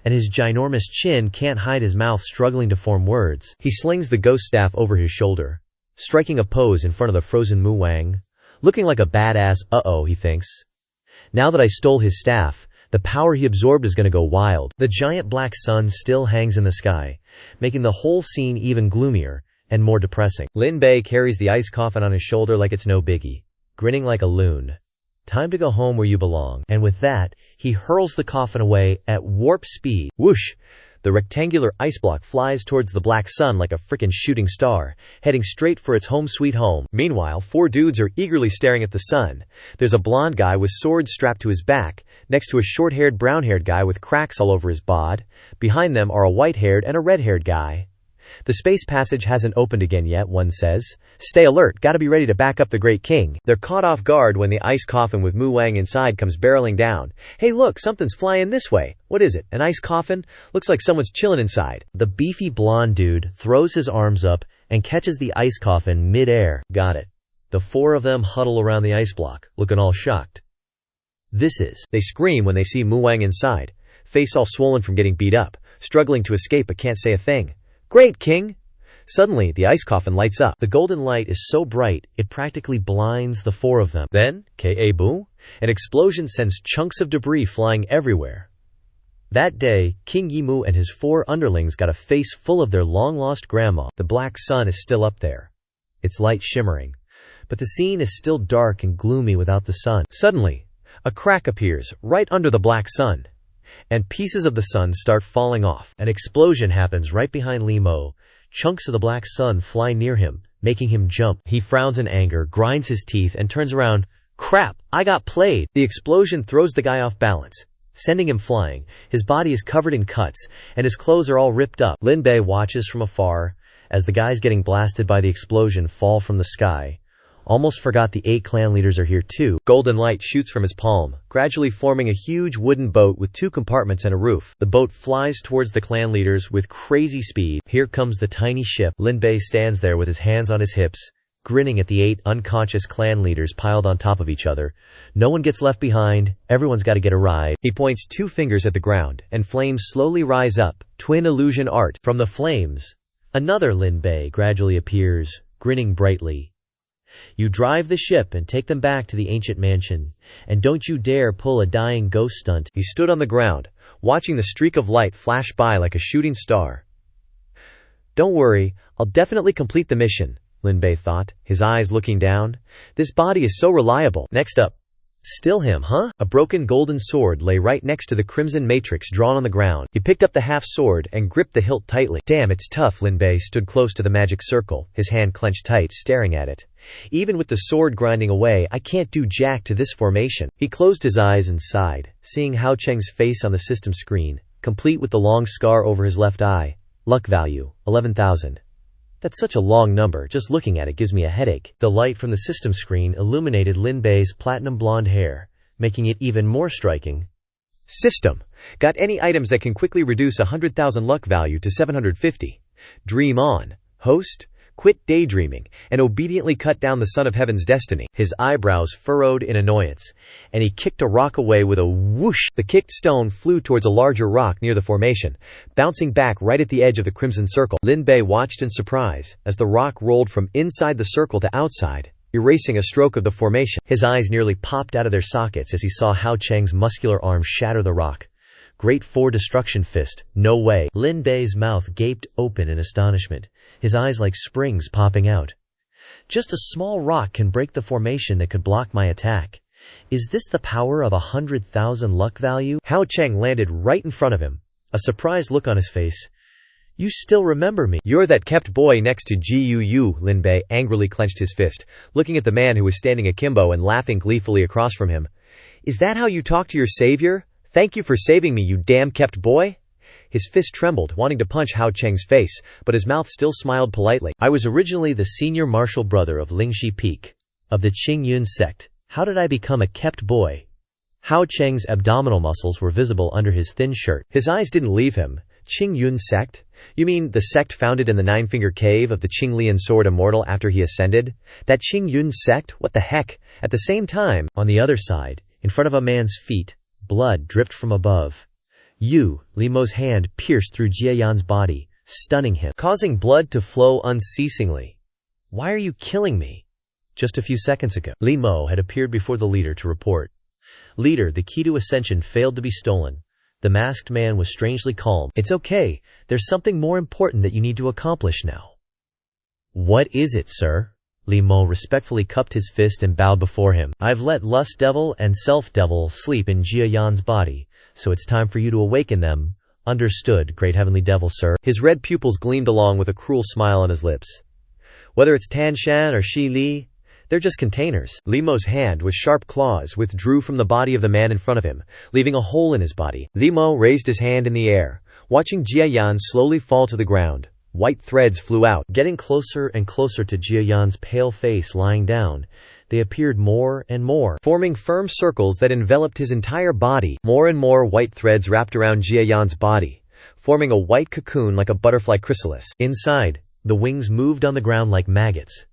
and his ginormous chin can't hide his mouth struggling to form words. He slings the ghost staff over his shoulder, striking a pose in front of the frozen Mu Wang. Looking like a badass, he thinks. Now that I stole his staff, the power he absorbed is gonna go wild. The giant black sun still hangs in the sky, making the whole scene even gloomier and more depressing. Lin Bei carries the ice coffin on his shoulder like it's no biggie, grinning like a loon. Time to go home where you belong. And with that, he hurls the coffin away at warp speed. Whoosh! The rectangular ice block flies towards the black sun like a frickin' shooting star, heading straight for its home sweet home. Meanwhile, four dudes are eagerly staring at the sun. There's a blonde guy with swords strapped to his back, next to a short-haired, brown-haired guy with cracks all over his bod. Behind them are a white-haired and a red-haired guy. The space passage hasn't opened again yet, one says. Stay alert, gotta be ready to back up the Great King. They're caught off guard when the ice coffin with Mu Wang inside comes barreling down. Hey look, something's flying this way. What is it, an ice coffin? Looks like someone's chilling inside. The beefy blonde dude throws his arms up and catches the ice coffin mid-air. Got it. The four of them huddle around the ice block, looking all shocked. They scream when they see Mu Wang inside, face all swollen from getting beat up, struggling to escape but can't say a thing. Great King! Suddenly, the ice coffin lights up. The golden light is so bright, it practically blinds the four of them. Then, K.A. An explosion sends chunks of debris flying everywhere. That day, King Yimu and his four underlings got a face full of their long-lost grandma. The black sun is still up there, its light shimmering. But the scene is still dark and gloomy without the sun. Suddenly, a crack appears right under the black sun, and pieces of the sun start falling off. An explosion happens right behind Li Mo. Chunks of the black sun fly near him, making him jump. He frowns in anger, grinds his teeth, and turns around. Crap, I got played! The explosion throws the guy off balance, sending him flying. His body is covered in cuts, and his clothes are all ripped up. Lin Bei watches from afar as the guys getting blasted by the explosion fall from the sky. Almost forgot the 8 clan leaders are here too. Golden light shoots from his palm, gradually forming a huge wooden boat with 2 compartments and a roof. The boat flies towards the clan leaders with crazy speed. Here comes the tiny ship. Lin Bei stands there with his hands on his hips, grinning at the 8 unconscious clan leaders piled on top of each other. No one gets left behind, everyone's got to get a ride. He points 2 fingers at the ground, and flames slowly rise up. Twin illusion art. From the flames, another Lin Bei gradually appears, grinning brightly. You drive the ship and take them back to the ancient mansion, and don't you dare pull a dying ghost stunt. He stood on the ground, watching the streak of light flash by like a shooting star. Don't worry, I'll definitely complete the mission, Lin Bei thought, his eyes looking down. This body is so reliable. Next up. Still him, huh? A broken golden sword lay right next to the crimson matrix drawn on the ground. He picked up the half sword and gripped the hilt tightly. Damn, it's tough. Lin Bei stood close to the magic circle, his hand clenched tight, staring at it. Even with the sword grinding away, I can't do jack to this formation. He closed his eyes and sighed, seeing Hao Cheng's face on the system screen, complete with the long scar over his left eye. Luck value, 11,000. That's such a long number, just looking at it gives me a headache. The light from the system screen illuminated Lin Bei's platinum blonde hair, making it even more striking. System. Got any items that can quickly reduce 100,000 luck value to 750. Dream on. Host. Quit daydreaming, and obediently cut down the son of heaven's destiny. His eyebrows furrowed in annoyance, and he kicked a rock away with a whoosh. The kicked stone flew towards a larger rock near the formation, bouncing back right at the edge of the crimson circle. Lin Bei watched in surprise as the rock rolled from inside the circle to outside, erasing a stroke of the formation. His eyes nearly popped out of their sockets as he saw Hao Cheng's muscular arm shatter the rock. Great Four Destruction Fist. No way. Lin Bei's mouth gaped open in astonishment, his eyes like springs popping out. Just a small rock can break the formation that could block my attack. Is this the power of 100,000 luck value? Hao Cheng landed right in front of him, a surprised look on his face. You still remember me? You're that kept boy next to Gu Yue. Lin Bei angrily clenched his fist, looking at the man who was standing akimbo and laughing gleefully across from him. Is that how you talk to your savior? Thank you for saving me, you damn kept boy. His fist trembled, wanting to punch Hao Cheng's face, but his mouth still smiled politely. I was originally the senior martial brother of Lingxi Peak, of the Qingyun sect. How did I become a kept boy? Hao Cheng's abdominal muscles were visible under his thin shirt. His eyes didn't leave him. Qingyun sect? You mean the sect founded in the Nine-Finger Cave of the Qinglian Sword Immortal after he ascended? That Qingyun sect? What the heck? At the same time, on the other side, in front of a man's feet, blood dripped from above. Limo's hand pierced through Jiayan's body, stunning him, causing blood to flow unceasingly. Why are you killing me? Just a few seconds ago, Limo had appeared before the leader to report. Leader, the key to ascension failed to be stolen. The masked man was strangely calm. It's okay. There's something more important that you need to accomplish now. What is it, sir? Limo respectfully cupped his fist and bowed before him. I've let Lust Devil and Self Devil sleep in Jiayan's body, so it's time for you to awaken them. Understood, great heavenly devil, sir. His red pupils gleamed along with a cruel smile on his lips. Whether it's Tan Shan or Shi Li, they're just containers. Limo's hand with sharp claws withdrew from the body of the man in front of him, leaving a hole in his body. Limo raised his hand in the air, watching Jiayan slowly fall to the ground. White threads flew out. Getting closer and closer to Jiayan's pale face lying down, they appeared more and more, forming firm circles that enveloped his entire body. More and more white threads wrapped around Jiayan's body, forming a white cocoon like a butterfly chrysalis. Inside, the wings moved on the ground like maggots.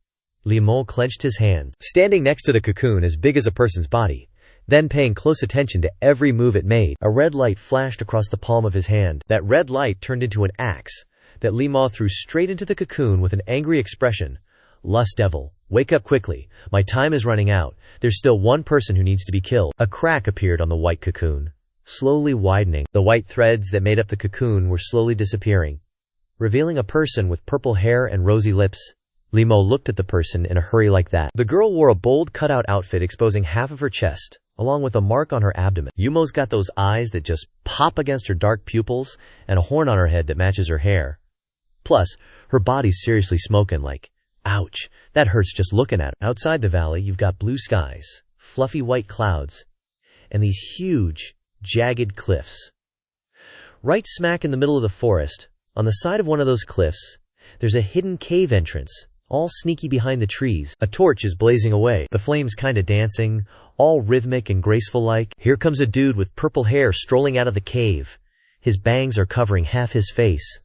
Limo clenched his hands, standing next to the cocoon as big as a person's body, then paying close attention to every move it made. A red light flashed across the palm of his hand. That red light turned into an axe that Limo threw straight into the cocoon with an angry expression. Lust Devil, wake up quickly. My time is running out. There's still one person who needs to be killed. A crack appeared on the white cocoon, slowly widening. The white threads that made up the cocoon were slowly disappearing, revealing a person with purple hair and rosy lips. Limo looked at the person in a hurry like that. The girl wore a bold cutout outfit exposing half of her chest, along with a mark on her abdomen. Yumo's got those eyes that just pop against her dark pupils, and a horn on her head that matches her hair. Plus, her body's seriously smoking like, ouch, that hurts just looking at it. Outside the valley, you've got blue skies, fluffy white clouds, and these huge, jagged cliffs. Right smack in the middle of the forest, on the side of one of those cliffs, there's a hidden cave entrance, all sneaky behind the trees. A torch is blazing away, the flames kinda dancing, all rhythmic and graceful like. Here comes a dude with purple hair strolling out of the cave. His bangs are covering half his face.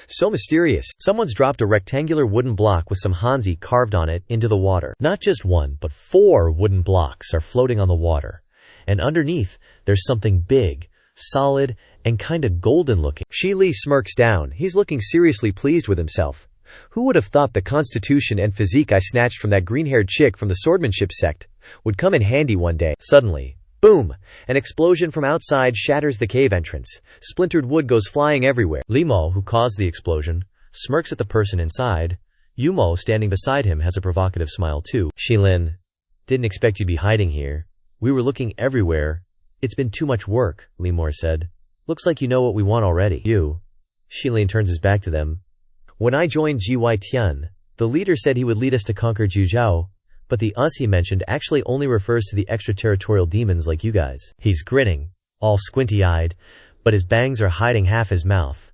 So mysterious. Someone's dropped a rectangular wooden block with some Hanzi carved on it into the water. Not just one, but 4 wooden blocks are floating on the water. And underneath, there's something big, solid, and kinda golden looking. Shi Li smirks down. He's looking seriously pleased with himself. Who would have thought the constitution and physique I snatched from that green-haired chick from the swordsmanship sect would come in handy one day? Suddenly, boom! An explosion from outside shatters the cave entrance. Splintered wood goes flying everywhere. Limo, who caused the explosion, smirks at the person inside. Yumo, standing beside him, has a provocative smile too. Shilin, didn't expect you'd be hiding here. We were looking everywhere. It's been too much work, Limor said. Looks like you know what we want already. Shilin turns his back to them. When I joined Jiaitian, the leader said he would lead us to conquer Juzhou, but the us he mentioned actually only refers to the extraterritorial demons like you guys. He's grinning, all squinty-eyed, but his bangs are hiding half his mouth.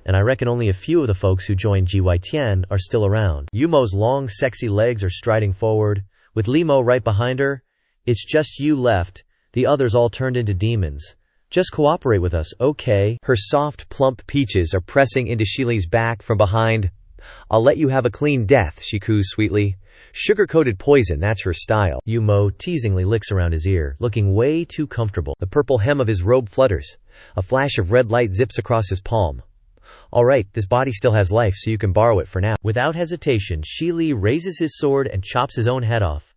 And I reckon only a few of the folks who joined Jiaitian are still around. Yumo's long, sexy legs are striding forward, with Limo right behind her. It's just you left, the others all turned into demons. Just cooperate with us, okay? Her soft, plump peaches are pressing into Shili's back from behind. I'll let you have a clean death, she coos sweetly. Sugar-coated poison, that's her style. Yumo teasingly licks around his ear, looking way too comfortable. The purple hem of his robe flutters. A flash of red light zips across his palm. All right, this body still has life, so you can borrow it for now. Without hesitation, Shili raises his sword and chops his own head off.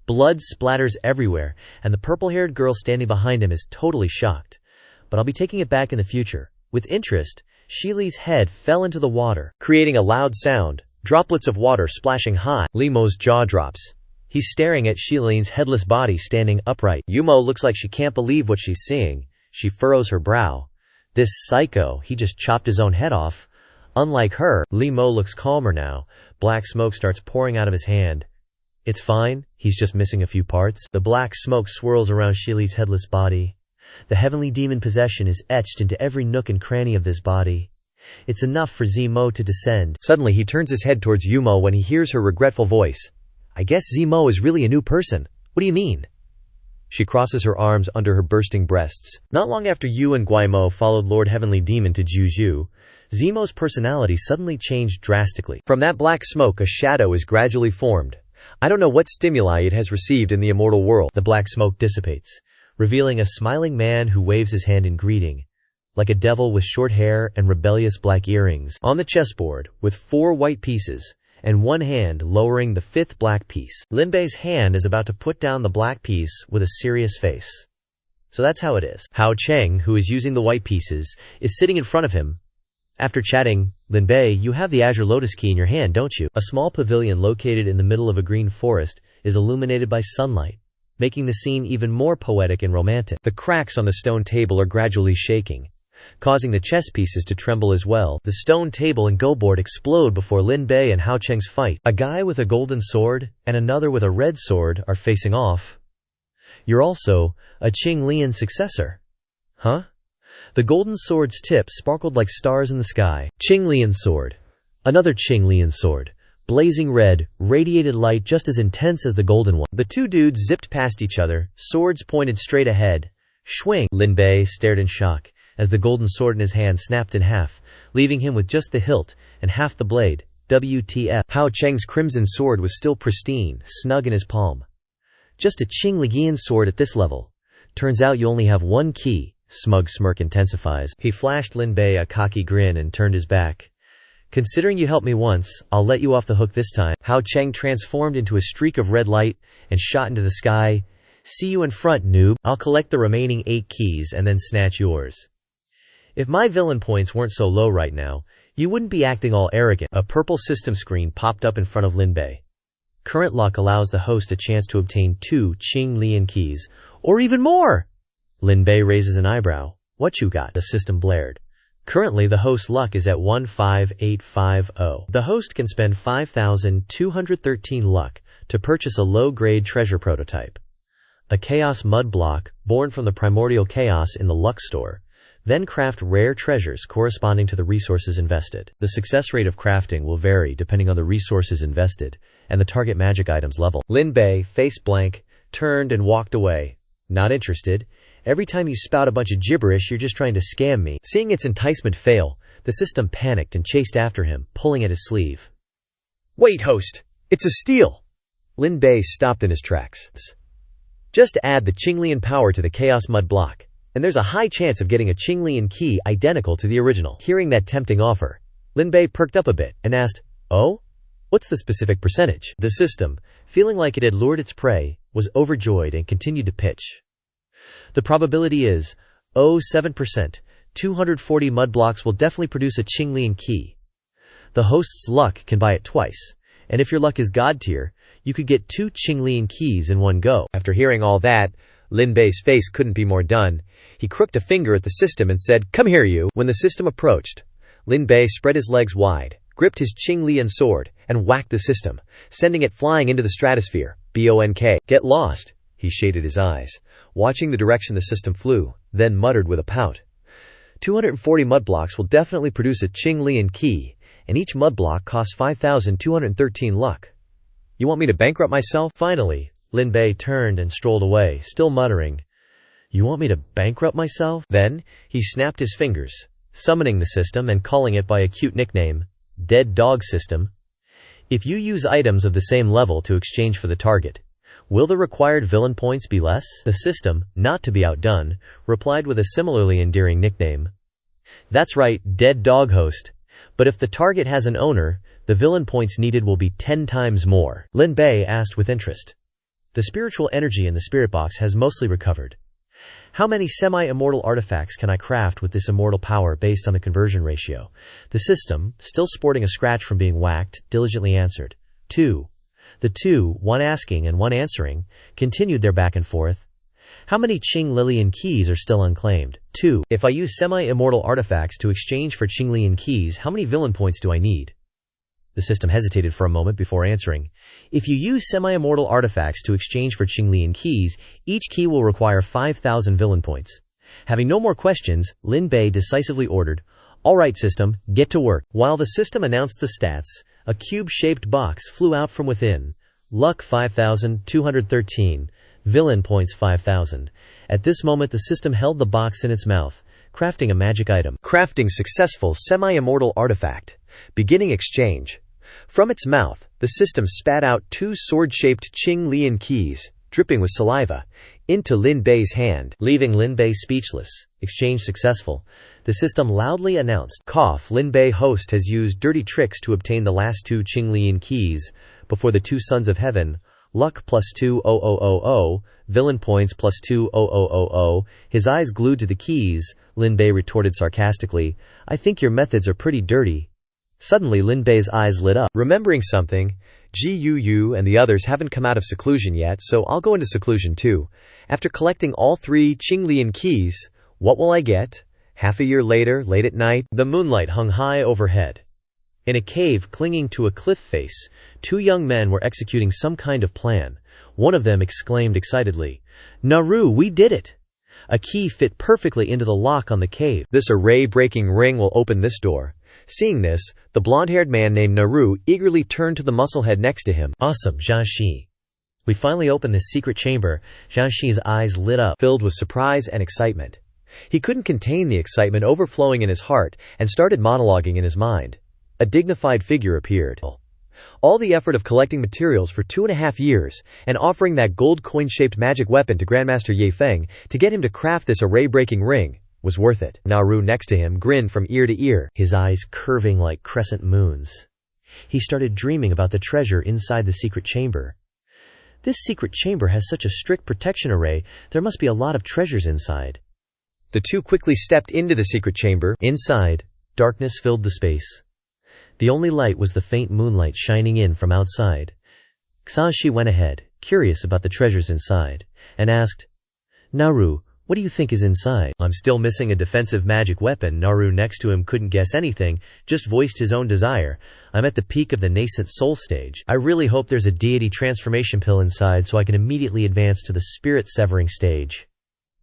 Blood splatters everywhere, and the purple-haired girl standing behind him is totally shocked. But I'll be taking it back in the future. With interest, Shili's head fell into the water, creating a loud sound, droplets of water splashing high. Limo's jaw drops. He's staring at Xilin's headless body standing upright. Yumo looks like she can't believe what she's seeing. She furrows her brow. This psycho, he just chopped his own head off. Unlike her, Li Mo looks calmer now. Black smoke starts pouring out of his hand. It's fine, he's just missing a few parts. The black smoke swirls around Xilin's headless body. The heavenly demon possession is etched into every nook and cranny of this body. It's enough for Zemo to descend. Suddenly he turns his head towards Yumo when he hears her regretful voice. I guess Zemo is really a new person. What do you mean? She crosses her arms under her bursting breasts. Not long after Yu and Guaimo followed Lord Heavenly Demon to Juju, Zemo's personality suddenly changed drastically. From that black smoke a shadow is gradually formed. I don't know what stimuli it has received in the immortal world. The black smoke dissipates, revealing a smiling man who waves his hand in greeting. Like a devil with short hair and rebellious black earrings. On the chessboard, with 4 white pieces, and one hand lowering the 5th black piece. Lin Bei's hand is about to put down the black piece with a serious face. So that's how it is. Hao Cheng, who is using the white pieces, is sitting in front of him. After chatting, Lin Bei, you have the Azure Lotus Key in your hand, don't you? A small pavilion located in the middle of a green forest is illuminated by sunlight, making the scene even more poetic and romantic. The cracks on the stone table are gradually shaking, causing the chess pieces to tremble as well. The stone table and go board explode before Lin Bei and Hao Cheng's fight. A guy with a golden sword and another with a red sword are facing off. You're also a Qing Lian successor. Huh? The golden sword's tip sparkled like stars in the sky. Qing Lian sword. Another Qing Lian sword. Blazing red, radiated light just as intense as the golden one. The two dudes zipped past each other, swords pointed straight ahead. Schwing! Lin Bei stared in shock as the golden sword in his hand snapped in half, leaving him with just the hilt and half the blade. WTF. Hao Cheng's crimson sword was still pristine, snug in his palm. Just a Qing Lian sword at this level. Turns out you only have one key. Smug smirk intensifies. He flashed Lin Bei a cocky grin and turned his back. Considering you helped me once, I'll let you off the hook this time. Hao Cheng transformed into a streak of red light and shot into the sky. See you in front, noob. I'll collect the remaining 8 keys and then snatch yours. If my villain points weren't so low right now, you wouldn't be acting all arrogant. A purple system screen popped up in front of Lin Bei. Current luck allows the host a chance to obtain 2 Qing Lian keys, or even more! Lin Bei raises an eyebrow. What you got? The system blared. Currently the host's luck is at 15850. The host can spend 5,213 luck to purchase a low-grade treasure prototype. A chaos mud block, born from the primordial chaos in the luck store. Then craft rare treasures corresponding to the resources invested. The success rate of crafting will vary depending on the resources invested and the target magic item's level. Lin Bei, face blank, turned and walked away. Not interested. Every time you spout a bunch of gibberish, you're just trying to scam me. Seeing its enticement fail, the system panicked and chased after him, pulling at his sleeve. Wait, host! It's a steal! Lin Bei stopped in his tracks. Just add the Qinglian power to the Chaos Mud block, and there's a high chance of getting a Qinglian key identical to the original. Hearing that tempting offer, Lin Bei perked up a bit and asked, Oh? What's the specific percentage? The system, feeling like it had lured its prey, was overjoyed and continued to pitch. The probability is 7%. 240 mud blocks will definitely produce a Qinglian key. The host's luck can buy it twice, and if your luck is God tier, you could get 2 Qinglian keys in one go. After hearing all that, Lin Bei's face couldn't be more done. He crooked a finger at the system and said, Come here, you. When the system approached, Lin Bei spread his legs wide, gripped his Qinglian sword, and whacked the system, sending it flying into the stratosphere. BONK. Get lost. He shaded his eyes, watching the direction the system flew, then muttered with a pout. 240 mud blocks will definitely produce a Qinglian key, and each mud block costs 5,213 luck. You want me to bankrupt myself? Finally, Lin Bei turned and strolled away, still muttering. You want me to bankrupt myself? Then, he snapped his fingers, summoning the system and calling it by a cute nickname, Dead Dog System. If you use items of the same level to exchange for the target, will the required villain points be less? The system, not to be outdone, replied with a similarly endearing nickname. That's right, Dead Dog Host. But if the target has an owner, the villain points needed will be 10 times more. Lin Bei asked with interest. The spiritual energy in the spirit box has mostly recovered. How many semi-immortal artifacts can I craft with this immortal power based on the conversion ratio? The system, still sporting a scratch from being whacked, diligently answered. 2. The two, one asking and one answering, continued their back and forth. How many Qinglian keys are still unclaimed? 2. If I use semi-immortal artifacts to exchange for Qinglian keys, how many villain points do I need? The system hesitated for a moment before answering. If you use semi-immortal artifacts to exchange for Qinglian keys, each key will require 5,000 villain points. Having no more questions, Lin Bei decisively ordered, "All right, system, get to work." While the system announced the stats, a cube-shaped box flew out from within. Luck 5,213. Villain points 5,000. At this moment the system held the box in its mouth, crafting a magic item. Crafting successful semi-immortal artifact. Beginning exchange. From its mouth, the system spat out 2 sword-shaped Qinglian keys, dripping with saliva, into Lin Bei's hand, leaving Lin Bei speechless. Exchange successful. The system loudly announced, "Cough, Lin Bei host has used dirty tricks to obtain the last 2 Qinglian keys before the 2 sons of heaven. Luck plus 2,000, villain points plus 2,000. His eyes glued to the keys, Lin Bei retorted sarcastically, "I think your methods are pretty dirty." Suddenly Lin Bei's eyes lit up. Remembering something, Gu Yue and the others haven't come out of seclusion yet, so I'll go into seclusion too. After collecting all 3 Qinglian keys, what will I get? Half a year later, late at night, the moonlight hung high overhead. In a cave clinging to a cliff face, 2 young men were executing some kind of plan. One of them exclaimed excitedly, "Naru, we did it!" A key fit perfectly into the lock on the cave. "This array-breaking ring will open this door." Seeing this, the blonde-haired man named Naru eagerly turned to the musclehead next to him. "Awesome, Xianxia. We finally opened this secret chamber." Xianxia's eyes lit up, filled with surprise and excitement. He couldn't contain the excitement overflowing in his heart and started monologuing in his mind. A dignified figure appeared. All the effort of collecting materials for 2.5 years and offering that gold coin-shaped magic weapon to Grandmaster Ye Feng to get him to craft this array-breaking ring was worth it. Naru next to him grinned from ear to ear, his eyes curving like crescent moons. He started dreaming about the treasure inside the secret chamber. This secret chamber has such a strict protection array, there must be a lot of treasures inside. The two quickly stepped into the secret chamber. Inside, darkness filled the space. The only light was the faint moonlight shining in from outside. Xianxia went ahead, curious about the treasures inside, and asked, "Naru, what do you think is inside?" "I'm still missing a defensive magic weapon." Naru next to him couldn't guess anything, just voiced his own desire. "I'm at the peak of the nascent soul stage. I really hope there's a deity transformation pill inside so I can immediately advance to the spirit severing stage."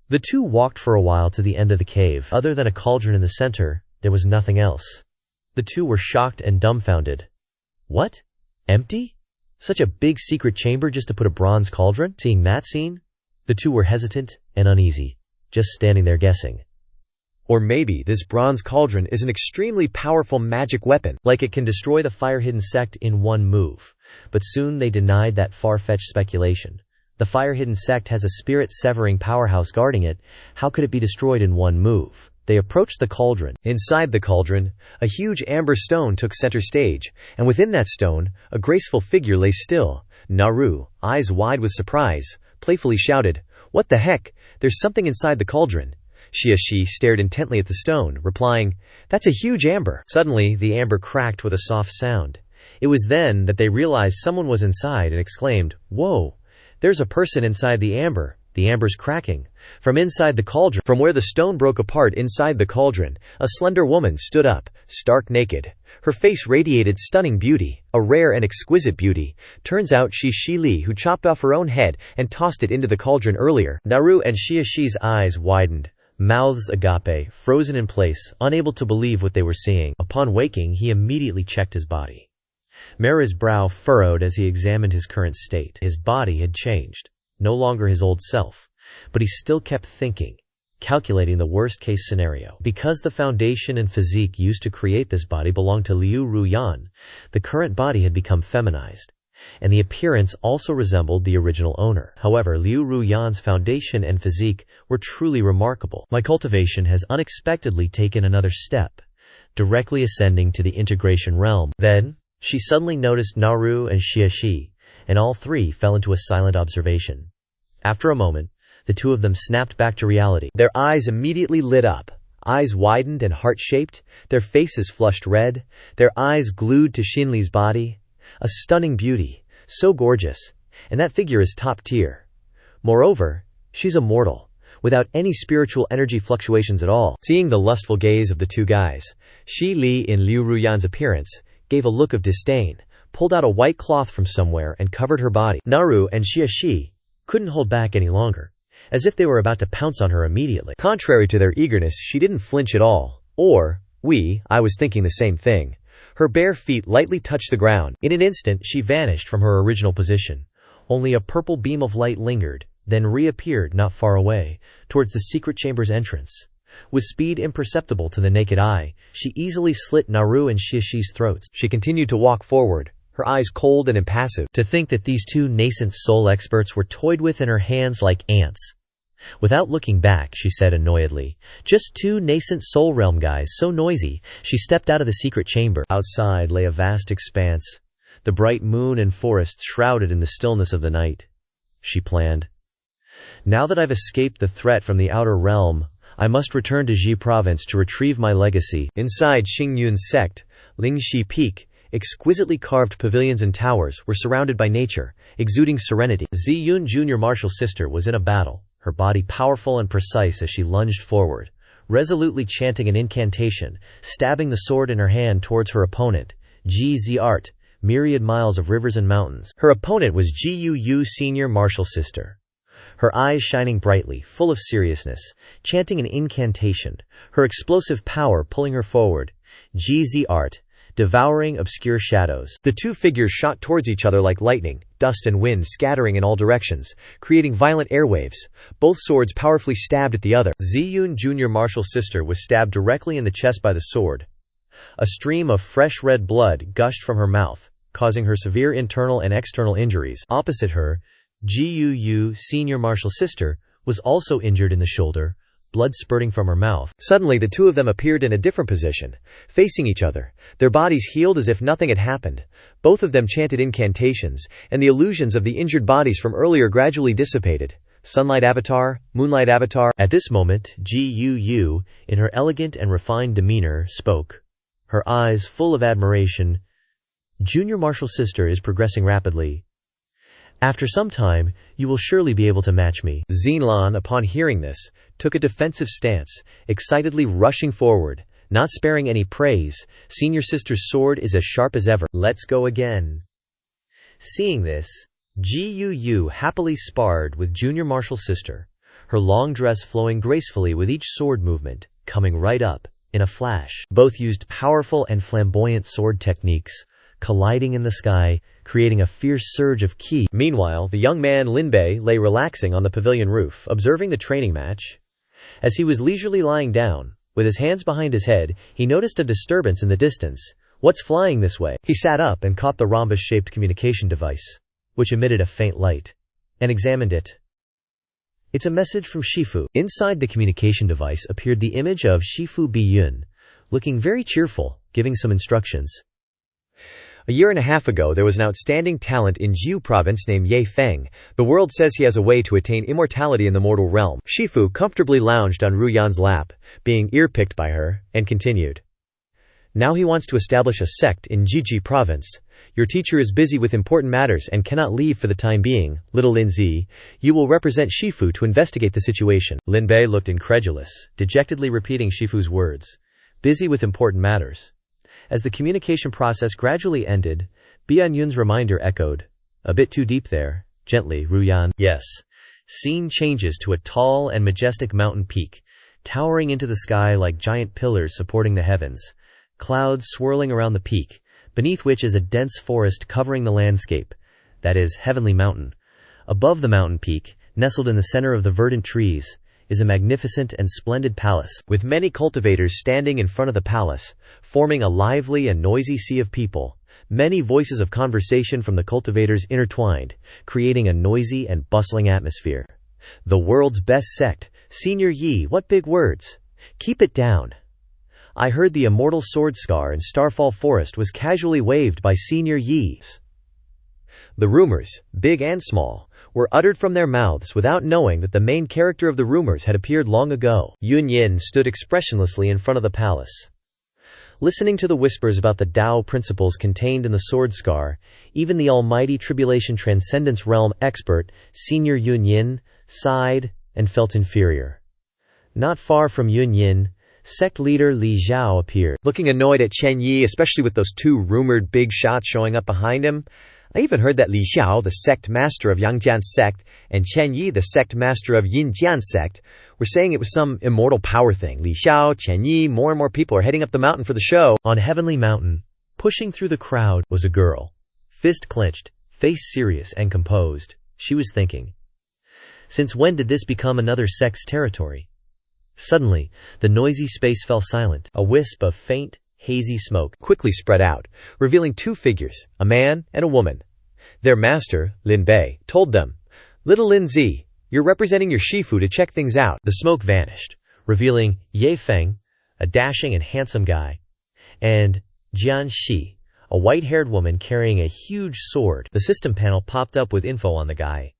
The two walked for a while to the end of the cave. Other than a cauldron in the center, there was nothing else. The two were shocked and dumbfounded. What? Empty? Such a big secret chamber just to put a bronze cauldron? Seeing that scene, the two were hesitant and uneasy, just standing there guessing. Or maybe this bronze cauldron is an extremely powerful magic weapon, like it can destroy the fire-hidden sect in one move. But soon they denied that far-fetched speculation. The fire-hidden sect has a spirit-severing powerhouse guarding it. How could it be destroyed in one move? They approached the cauldron. Inside the cauldron, a huge amber stone took center stage, and within that stone, a graceful figure lay still. Naru, eyes wide with surprise, playfully shouted, "What the heck? There's something inside the cauldron." Xianxia stared intently at the stone, replying, "That's a huge amber." Suddenly, the amber cracked with a soft sound. It was then that they realized someone was inside and exclaimed, "Whoa! There's a person inside the amber. The amber's cracking." From inside the cauldron, from where the stone broke apart inside the cauldron, a slender woman stood up, stark naked. Her face radiated stunning beauty, a rare and exquisite beauty. Turns out she's Shi Li, who chopped off her own head and tossed it into the cauldron earlier. Naru and Xiaxia's eyes widened, mouths agape, frozen in place, unable to believe what they were seeing. Upon waking, he immediately checked his body. Mera's brow furrowed as he examined his current state. His body had changed. No longer his old self. But he still kept thinking, calculating the worst-case scenario. Because the foundation and physique used to create this body belonged to Liu Ruyan, the current body had become feminized, and the appearance also resembled the original owner. However, Liu Ruyan's foundation and physique were truly remarkable. My cultivation has unexpectedly taken another step, directly ascending to the integration realm. Then, she suddenly noticed Naru and Xiaxia, and all three fell into a silent observation. After a moment, the two of them snapped back to reality. Their eyes immediately lit up, eyes widened and heart-shaped, their faces flushed red, their eyes glued to Xinli's body. A stunning beauty, So gorgeous. And that figure is top tier. Moreover, she's immortal, without any spiritual energy fluctuations at all. Seeing the lustful gaze of the two guys, Shi Li, in Liu Ruyan's appearance, gave a look of disdain, pulled out a white cloth from somewhere and covered her body. Naru and Xie couldn't hold back any longer, as if they were about to pounce on her immediately. Contrary to their eagerness, she didn't flinch at all. I was thinking the same thing. Her bare feet lightly touched the ground. In an instant, she vanished from her original position. Only a purple beam of light lingered, then reappeared not far away, towards the secret chamber's entrance. With speed imperceptible to the naked eye, she easily slit Naru and Xie's throats. She continued to walk forward, her eyes cold and impassive. To think that these two nascent soul experts were toyed with in her hands like ants. Without looking back, she said annoyedly, "Just two nascent soul realm guys, so noisy." She stepped out of the secret chamber. Outside lay a vast expanse, the bright moon and forests shrouded in the stillness of the night. She planned, "Now that I've escaped the threat from the outer realm, I must return to Ji province to retrieve my legacy." Inside Xingyun's sect, Lingxi Peak, exquisitely carved pavilions and towers were surrounded by nature, exuding serenity. Ziyun, junior martial sister, was in a battle, her body powerful and precise as she lunged forward, resolutely chanting an incantation, stabbing the sword in her hand towards her opponent, Ji Zart, myriad miles of rivers and mountains. Her opponent was Ji Yu, senior martial sister. Her eyes shining brightly, full of seriousness, chanting an incantation, her explosive power pulling her forward, Ji Zart, devouring obscure shadows. The two figures shot towards each other like lightning, dust and wind scattering in all directions, creating violent airwaves. Both swords powerfully stabbed at the other. Ziyun, junior martial sister, was stabbed directly in the chest by the sword. A stream of fresh red blood gushed from her mouth, causing her severe internal and external injuries. Opposite her, Ji Yu, senior martial sister, was also injured in the shoulder, blood spurting from her mouth. Suddenly the two of them appeared in a different position, facing each other, their bodies healed as if nothing had happened. Both of them chanted incantations, and the illusions of the injured bodies from earlier gradually dissipated. Sunlight avatar, moonlight avatar. At this moment, Ji Yu, in her elegant and refined demeanor, spoke, her eyes full of admiration. "Junior martial sister is progressing rapidly. After some time, you will surely be able to match me." Xinlan, upon hearing this, took a defensive stance, excitedly rushing forward, not sparing any praise. Senior sister's sword is as sharp as ever. "Let's go again." Seeing this, Ji Yu happily sparred with junior martial sister, her long dress flowing gracefully with each sword movement, coming right up, in a flash. Both used powerful and flamboyant sword techniques, colliding in the sky, creating a fierce surge of ki. Meanwhile, the young man Lin Bei lay relaxing on the pavilion roof, observing the training match. As he was leisurely lying down, with his hands behind his head, he noticed a disturbance in the distance. "What's flying this way?" He sat up and caught the rhombus-shaped communication device, which emitted a faint light, and examined it. "It's a message from Shifu." Inside the communication device appeared the image of Shifu Biyun, looking very cheerful, giving some instructions. "A year and a half ago, there was an outstanding talent in Jiu province named Ye Feng. The world says he has a way to attain immortality in the mortal realm." Shifu comfortably lounged on Ruyan's lap, being ear-picked by her, and continued. "Now he wants to establish a sect in Jiji province. Your teacher is busy with important matters and cannot leave for the time being. Little Lin Zi, you will represent Shifu to investigate the situation." Lin Bei looked incredulous, dejectedly repeating Shifu's words. "Busy with important matters." As the communication process gradually ended, Bianyun's reminder echoed, "A bit too deep there." Gently, Ruyan. Yes. Scene changes to a tall and majestic mountain peak, towering into the sky like giant pillars supporting the heavens. Clouds swirling around the peak, beneath which is a dense forest covering the landscape, that is, Heavenly Mountain. Above the mountain peak, nestled in the center of the verdant trees, is a magnificent and splendid palace, with many cultivators standing in front of the palace, forming a lively and noisy sea of people. Many voices of conversation from the cultivators intertwined, creating a noisy and bustling atmosphere. "The world's best sect, Senior Yi, what big words. Keep it down." I heard the immortal sword scar in Starfall Forest was casually waved by Senior Yi's. The rumors, big and small, were uttered from their mouths without knowing that the main character of the rumors had appeared long ago. Yun Yin stood expressionlessly in front of the palace. Listening to the whispers about the Tao principles contained in the sword scar, even the almighty Tribulation Transcendence Realm expert, Senior Yun Yin, sighed and felt inferior. Not far from Yun Yin, sect leader Li Zhao appeared, looking annoyed at Chen Yi, especially with those two rumored big shots showing up behind him. I even heard that Li Xiao, the sect master of Yangjian's sect, and Chen Yi, the sect master of Yinjian's sect, were saying it was some immortal power thing. Li Xiao, Chen Yi, more and more people are heading up the mountain for the show. On Heavenly Mountain, pushing through the crowd, was a girl. Fist clenched, face serious and composed, she was thinking. Since when did this become another sect's territory? Suddenly, the noisy space fell silent. A wisp of faint, hazy smoke quickly spread out, revealing two figures, a man and a woman. Their master, Lin Bei, told them, "Little Lin Zi, you're representing your Shifu to check things out." The smoke vanished, revealing Ye Feng, a dashing and handsome guy, and Xianxia, a white-haired woman carrying a huge sword. The system panel popped up with info on the guy.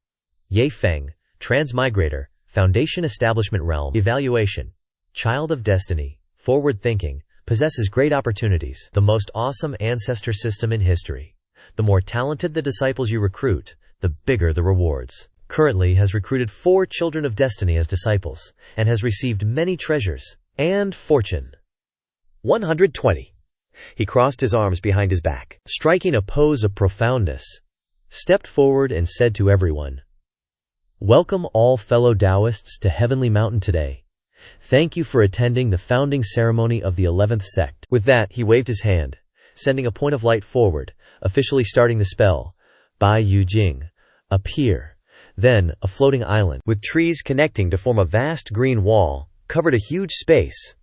Ye Feng, Transmigrator, Foundation Establishment Realm, Evaluation, Child of Destiny, Forward Thinking, possesses great opportunities, the most awesome ancestor system in history. The more talented the disciples you recruit, the bigger the rewards. Currently has recruited 4 children of destiny as disciples, and has received many treasures and fortune. 120. He crossed his arms behind his back, striking a pose of profoundness, stepped forward and said to everyone, "Welcome all fellow Taoists to Heavenly Mountain today. Thank you for attending the founding ceremony of the 11th sect." With that, he waved his hand, sending a point of light forward, officially starting the spell. Bai Yu Jing, appear. Then, a floating island, with trees connecting to form a vast green wall, covered a huge space.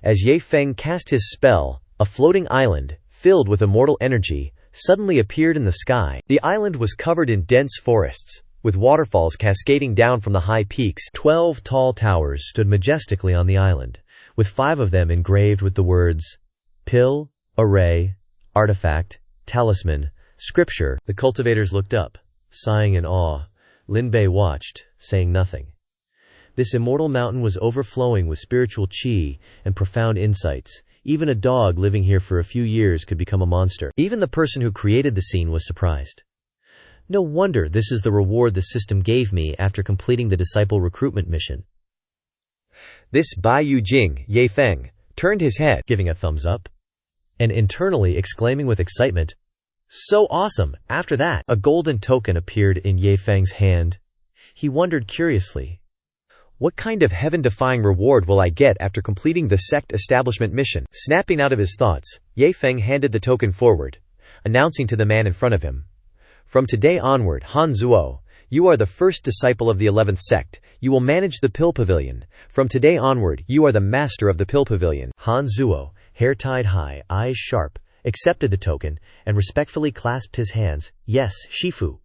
As Ye Feng cast his spell, a floating island, filled with immortal energy, suddenly appeared in the sky. The island was covered in dense forests, with waterfalls cascading down from the high peaks. 12 tall towers stood majestically on the island, with 5 of them engraved with the words, Pill, Array, Artifact, Talisman, Scripture. The cultivators looked up, sighing in awe. Lin Bei watched, saying nothing. This immortal mountain was overflowing with spiritual qi and profound insights. Even a dog living here for a few years could become a monster. Even the person who created the scene was surprised. No wonder this is the reward the system gave me after completing the disciple recruitment mission. This Bai Yu Jing, Ye Feng, turned his head, giving a thumbs up, and internally exclaiming with excitement, "So awesome!" After that, a golden token appeared in Ye Feng's hand. He wondered curiously, "What kind of heaven-defying reward will I get after completing the sect establishment mission?" Snapping out of his thoughts, Ye Feng handed the token forward, announcing to the man in front of him, "From today onward, Han Zuo, you are the first disciple of the 11th sect. You will manage the Pill Pavilion. From today onward, you are the master of the Pill Pavilion." Han Zuo, hair tied high, eyes sharp, accepted the token, and respectfully clasped his hands. "Yes, Shifu."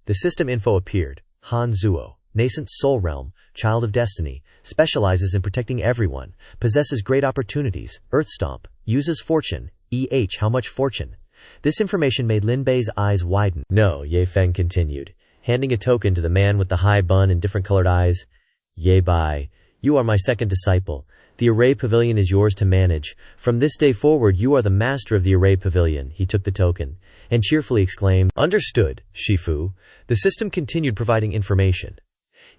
The system info appeared. Han Zuo, nascent soul realm, child of destiny, specializes in protecting everyone, possesses great opportunities, Earth Stomp, uses fortune, how much fortune? This information made Lin Bei's eyes widen. "No," Ye Feng continued, handing a token to the man with the high bun and different colored eyes. "Ye Bai, you are my second disciple. The Array Pavilion is yours to manage. From this day forward, you are the master of the Array Pavilion." He took the token, and cheerfully exclaimed, "Understood, Shifu." The system continued providing information.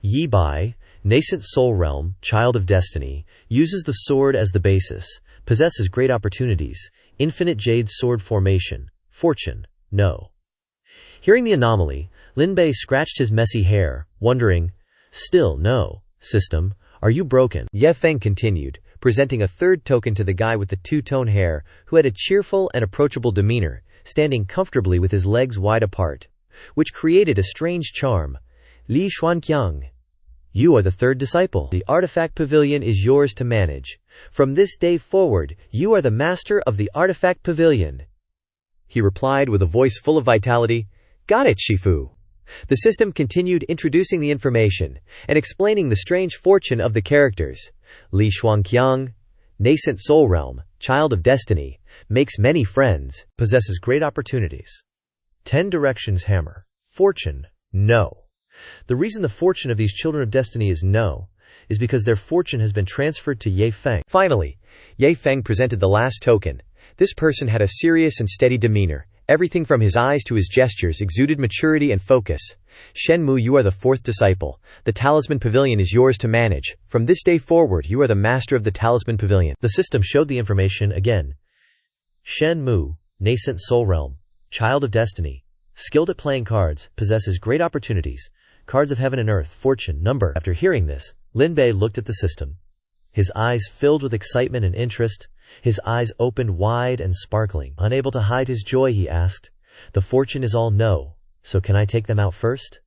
Yi Bai, nascent soul realm, child of destiny, uses the sword as the basis, possesses great opportunities, infinite jade sword formation, fortune, no. Hearing the anomaly, Lin Bei scratched his messy hair, wondering, "Still no, system, are you broken?" Ye Feng continued, presenting a third token to the guy with the two-tone hair, who had a cheerful and approachable demeanor, standing comfortably with his legs wide apart, which created a strange charm. "Li Xuanqiang, you are the third disciple. The Artifact Pavilion is yours to manage. From this day forward, you are the master of the Artifact Pavilion." He replied with a voice full of vitality, "Got it, Shifu." The system continued introducing the information and explaining the strange fortune of the characters. Li Xuanqiang, nascent soul realm, child of destiny, makes many friends, possesses great opportunities. 10 directions hammer. Fortune, no. The reason the fortune of these children of destiny is no, is because their fortune has been transferred to Ye Feng. Finally, Ye Feng presented the last token, This person had a serious and steady demeanor. Everything from his eyes to his gestures exuded maturity and focus. Shenmu, you are the fourth disciple. The Talisman Pavilion is yours to manage. From this day forward, you are the master of the Talisman Pavilion. The system showed the information again. Shenmu, nascent soul realm, child of destiny, skilled at playing cards, possesses great opportunities, cards of heaven and earth, fortune, number. After hearing this, Lin Bei looked at the system. His eyes filled with excitement and interest. His eyes opened wide and sparkling. Unable to hide his joy, he asked, "The fortune is all no, so can I take them out first?"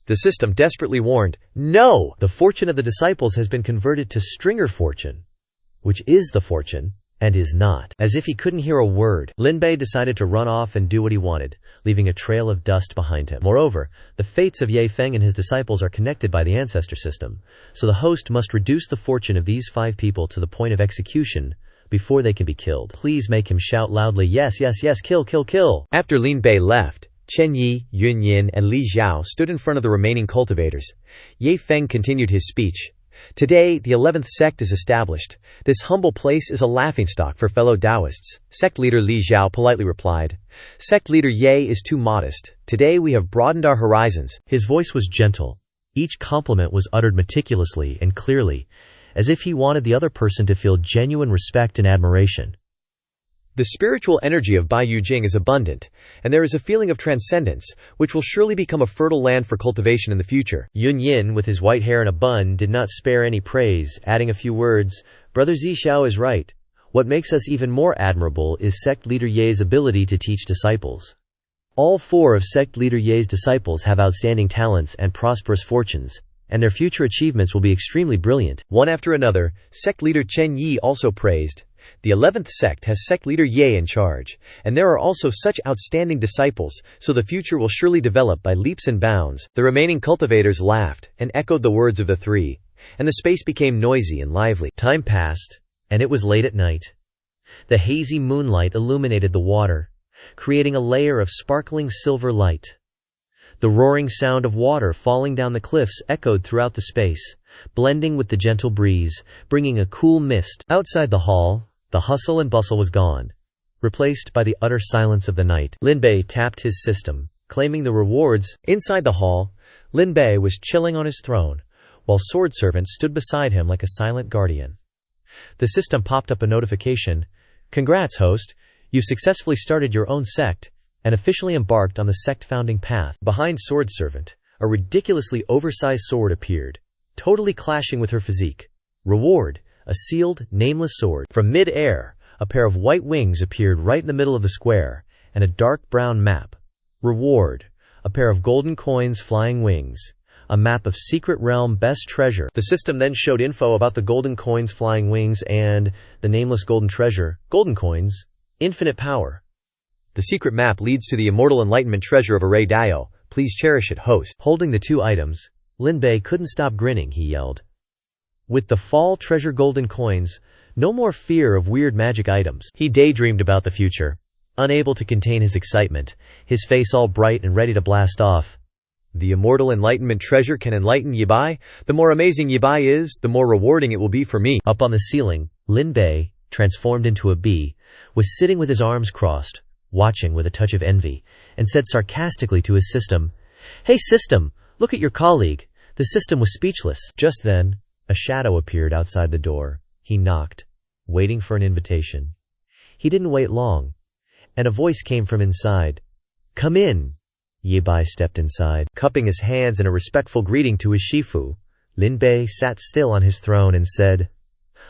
The system desperately warned, "No! The fortune of the disciples has been converted to stringer fortune, which is the fortune, and is not." As if he couldn't hear a word, Lin Bei decided to run off and do what he wanted, leaving a trail of dust behind him. Moreover, the fates of Ye Feng and his disciples are connected by the ancestor system, so the host must reduce the fortune of these 5 people to the point of execution before they can be killed. Please make him shout loudly, "Yes, yes, yes, kill, kill, kill." After Lin Bei left, Chen Yi, Yun Yin, and Li Zhao stood in front of the remaining cultivators. Ye Feng continued his speech. "Today, the 11th sect is established. This humble place is a laughingstock for fellow Taoists." Sect leader Li Zhao politely replied. "Sect leader Ye is too modest. Today we have broadened our horizons." His voice was gentle. Each compliment was uttered meticulously and clearly, as if he wanted the other person to feel genuine respect and admiration. The spiritual energy of Bai Yujing is abundant, and there is a feeling of transcendence, which will surely become a fertile land for cultivation in the future. Yun Yin, with his white hair in a bun, did not spare any praise, adding a few words. "Brother Zhixiao is right. What makes us even more admirable is sect leader Ye's ability to teach disciples. All 4 of sect leader Ye's disciples have outstanding talents and prosperous fortunes, and their future achievements will be extremely brilliant." One after another, sect leader Chen Yi also praised. The 11th sect has sect leader Ye in charge, and there are also such outstanding disciples, so the future will surely develop by leaps and bounds. The remaining cultivators laughed and echoed the words of the 3, and the space became noisy and lively. Time passed, and it was late at night. The hazy moonlight illuminated the water, creating a layer of sparkling silver light. The roaring sound of water falling down the cliffs echoed throughout the space, blending with the gentle breeze, bringing a cool mist. Outside the hall, the hustle and bustle was gone, replaced by the utter silence of the night. Lin Bei tapped his system, claiming the rewards. Inside the hall, Lin Bei was chilling on his throne, while Sword Servant stood beside him like a silent guardian. The system popped up a notification. "Congrats, host. You've successfully started your own sect, and officially embarked on the sect founding path." Behind Sword Servant, a ridiculously oversized sword appeared, totally clashing with her physique. Reward: a sealed, nameless sword. From mid-air, a pair of white wings appeared right in the middle of the square, and a dark brown map. Reward: a pair of golden coins, flying wings. A map of secret realm best treasure. The system then showed info about the golden coins, flying wings, and the nameless golden treasure. Golden coins, infinite power. The secret map leads to the immortal enlightenment treasure of Array Dao. Please cherish it, host. Holding the 2 items, Lin Bei couldn't stop grinning. He yelled. With the fall treasure golden coins, no more fear of weird magic items. He daydreamed about the future, unable to contain his excitement, his face all bright and ready to blast off. The immortal enlightenment treasure can enlighten Ye Bai. The more amazing Ye Bai is, the more rewarding it will be for me. Up on the ceiling, Lin Bei, transformed into a bee, was sitting with his arms crossed, watching with a touch of envy, and said sarcastically to his system, "Hey system, look at your colleague." The system was speechless. Just then, a shadow appeared outside the door. He knocked, waiting for an invitation. He didn't wait long, and a voice came from inside. "Come in." Ye Bai stepped inside. Cupping his hands in a respectful greeting to his Shifu, Lin Bei sat still on his throne and said,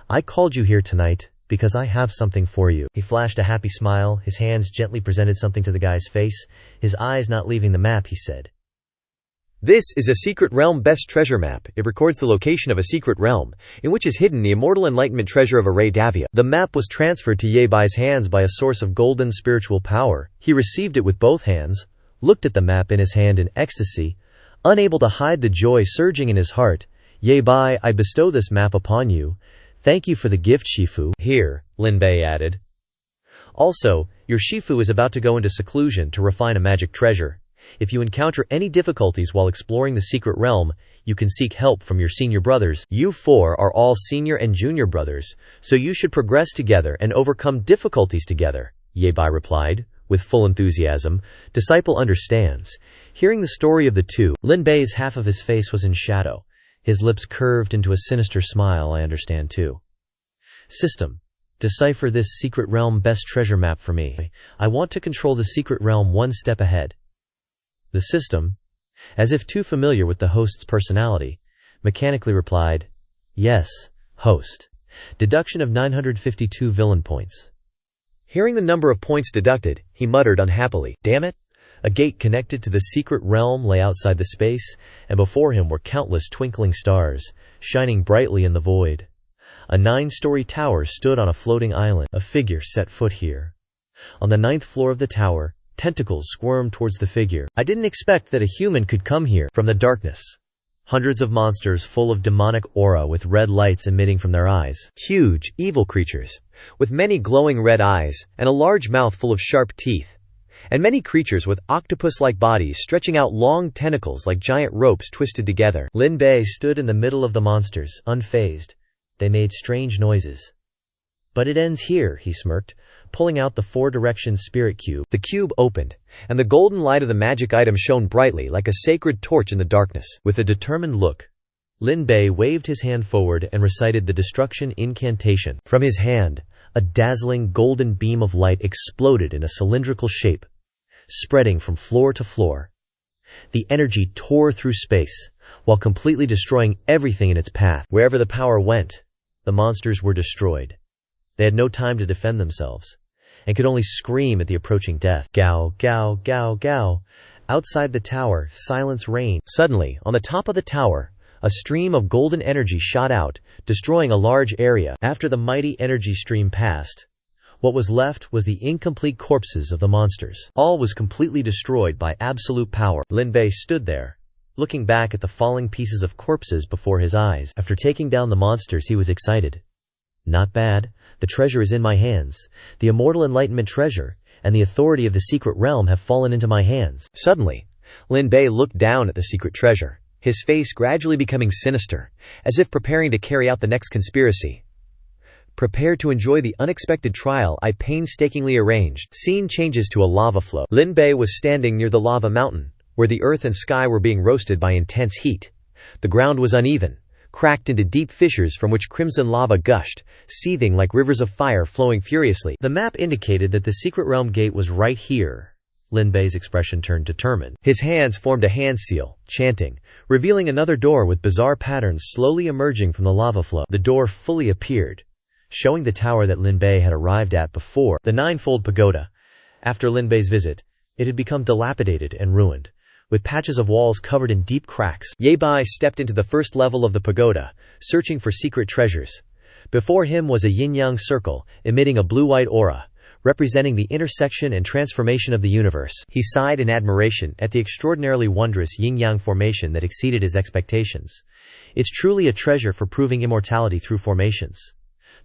"I called you here tonight because I have something for you." He flashed a happy smile. His hands gently presented something to the guy's face. His eyes not leaving the map, he said, "This is a secret realm best treasure map. It records the location of a secret realm, in which is hidden the immortal enlightenment treasure of Array Davia." The map was transferred to Ye Bai's hands by a source of golden spiritual power. He received it with both hands, looked at the map in his hand in ecstasy, unable to hide the joy surging in his heart. "Ye Bai, I bestow this map upon you. Thank you for the gift, Shifu." "Here," Lin Bei added. "Also, your Shifu is about to go into seclusion to refine a magic treasure. If you encounter any difficulties while exploring the secret realm, you can seek help from your senior brothers. You four are all senior and junior brothers, so you should progress together and overcome difficulties together, Ye Bai replied, with full enthusiasm. Disciple understands. Hearing the story of the two, Lin Bei's half of his face was in shadow. His lips curved into a sinister smile. I understand too. System. Decipher this secret realm best treasure map for me. I want to control the secret realm one step ahead. The system, as if too familiar with the host's personality, mechanically replied, Yes, host. Deduction of 952 villain points. Hearing the number of points deducted, he muttered unhappily, Damn it! A gate connected to the secret realm lay outside the space, and before him were countless twinkling stars, shining brightly in the void. A 9-story tower stood on a floating island. A figure set foot here. On the 9th floor of the tower, tentacles squirmed towards the figure. I didn't expect that a human could come here. From the darkness, hundreds of monsters full of demonic aura with red lights emitting from their eyes. Huge, evil creatures, with many glowing red eyes, and a large mouth full of sharp teeth. And many creatures with octopus-like bodies stretching out long tentacles like giant ropes twisted together. Lin Bei stood in the middle of the monsters, unfazed. They made strange noises. But it ends here, he smirked, pulling out the 4-direction spirit cube. The cube opened, and the golden light of the magic item shone brightly like a sacred torch in the darkness. With a determined look, Lin Bei waved his hand forward and recited the destruction incantation. From his hand, a dazzling golden beam of light exploded in a cylindrical shape, spreading from floor to floor. The energy tore through space, while completely destroying everything in its path. Wherever the power went, the monsters were destroyed. They had no time to defend themselves, and could only scream at the approaching death. Gao, gao, gao, gao. Outside the tower, silence reigned. Suddenly, on the top of the tower, a stream of golden energy shot out, destroying a large area. After the mighty energy stream passed, what was left was the incomplete corpses of the monsters. All was completely destroyed by absolute power. Lin Bei stood there, looking back at the falling pieces of corpses before his eyes. After taking down the monsters, he was excited. Not bad. The treasure is in my hands. The immortal enlightenment treasure, and the authority of the secret realm have fallen into my hands. Suddenly, Lin Bei looked down at the secret treasure, his face gradually becoming sinister, as if preparing to carry out the next conspiracy. Prepare to enjoy the unexpected trial I painstakingly arranged. Scene changes to a lava flow. Lin Bei was standing near the lava mountain, where the earth and sky were being roasted by intense heat. The ground was uneven, cracked into deep fissures from which crimson lava gushed, seething like rivers of fire flowing furiously. The map indicated that the secret realm gate was right here. Lin Bei's expression turned determined. His hands formed a hand seal, chanting, revealing another door with bizarre patterns slowly emerging from the lava flow. The door fully appeared, showing the tower that Lin Bei had arrived at before. The 9-fold pagoda. After Lin Bei's visit, it had become dilapidated and ruined, with patches of walls covered in deep cracks. Ye Bai stepped into the first level of the pagoda, searching for secret treasures. Before him was a yin-yang circle, emitting a blue-white aura, representing the intersection and transformation of the universe. He sighed in admiration at the extraordinarily wondrous yin-yang formation that exceeded his expectations. It's truly a treasure for proving immortality through formations.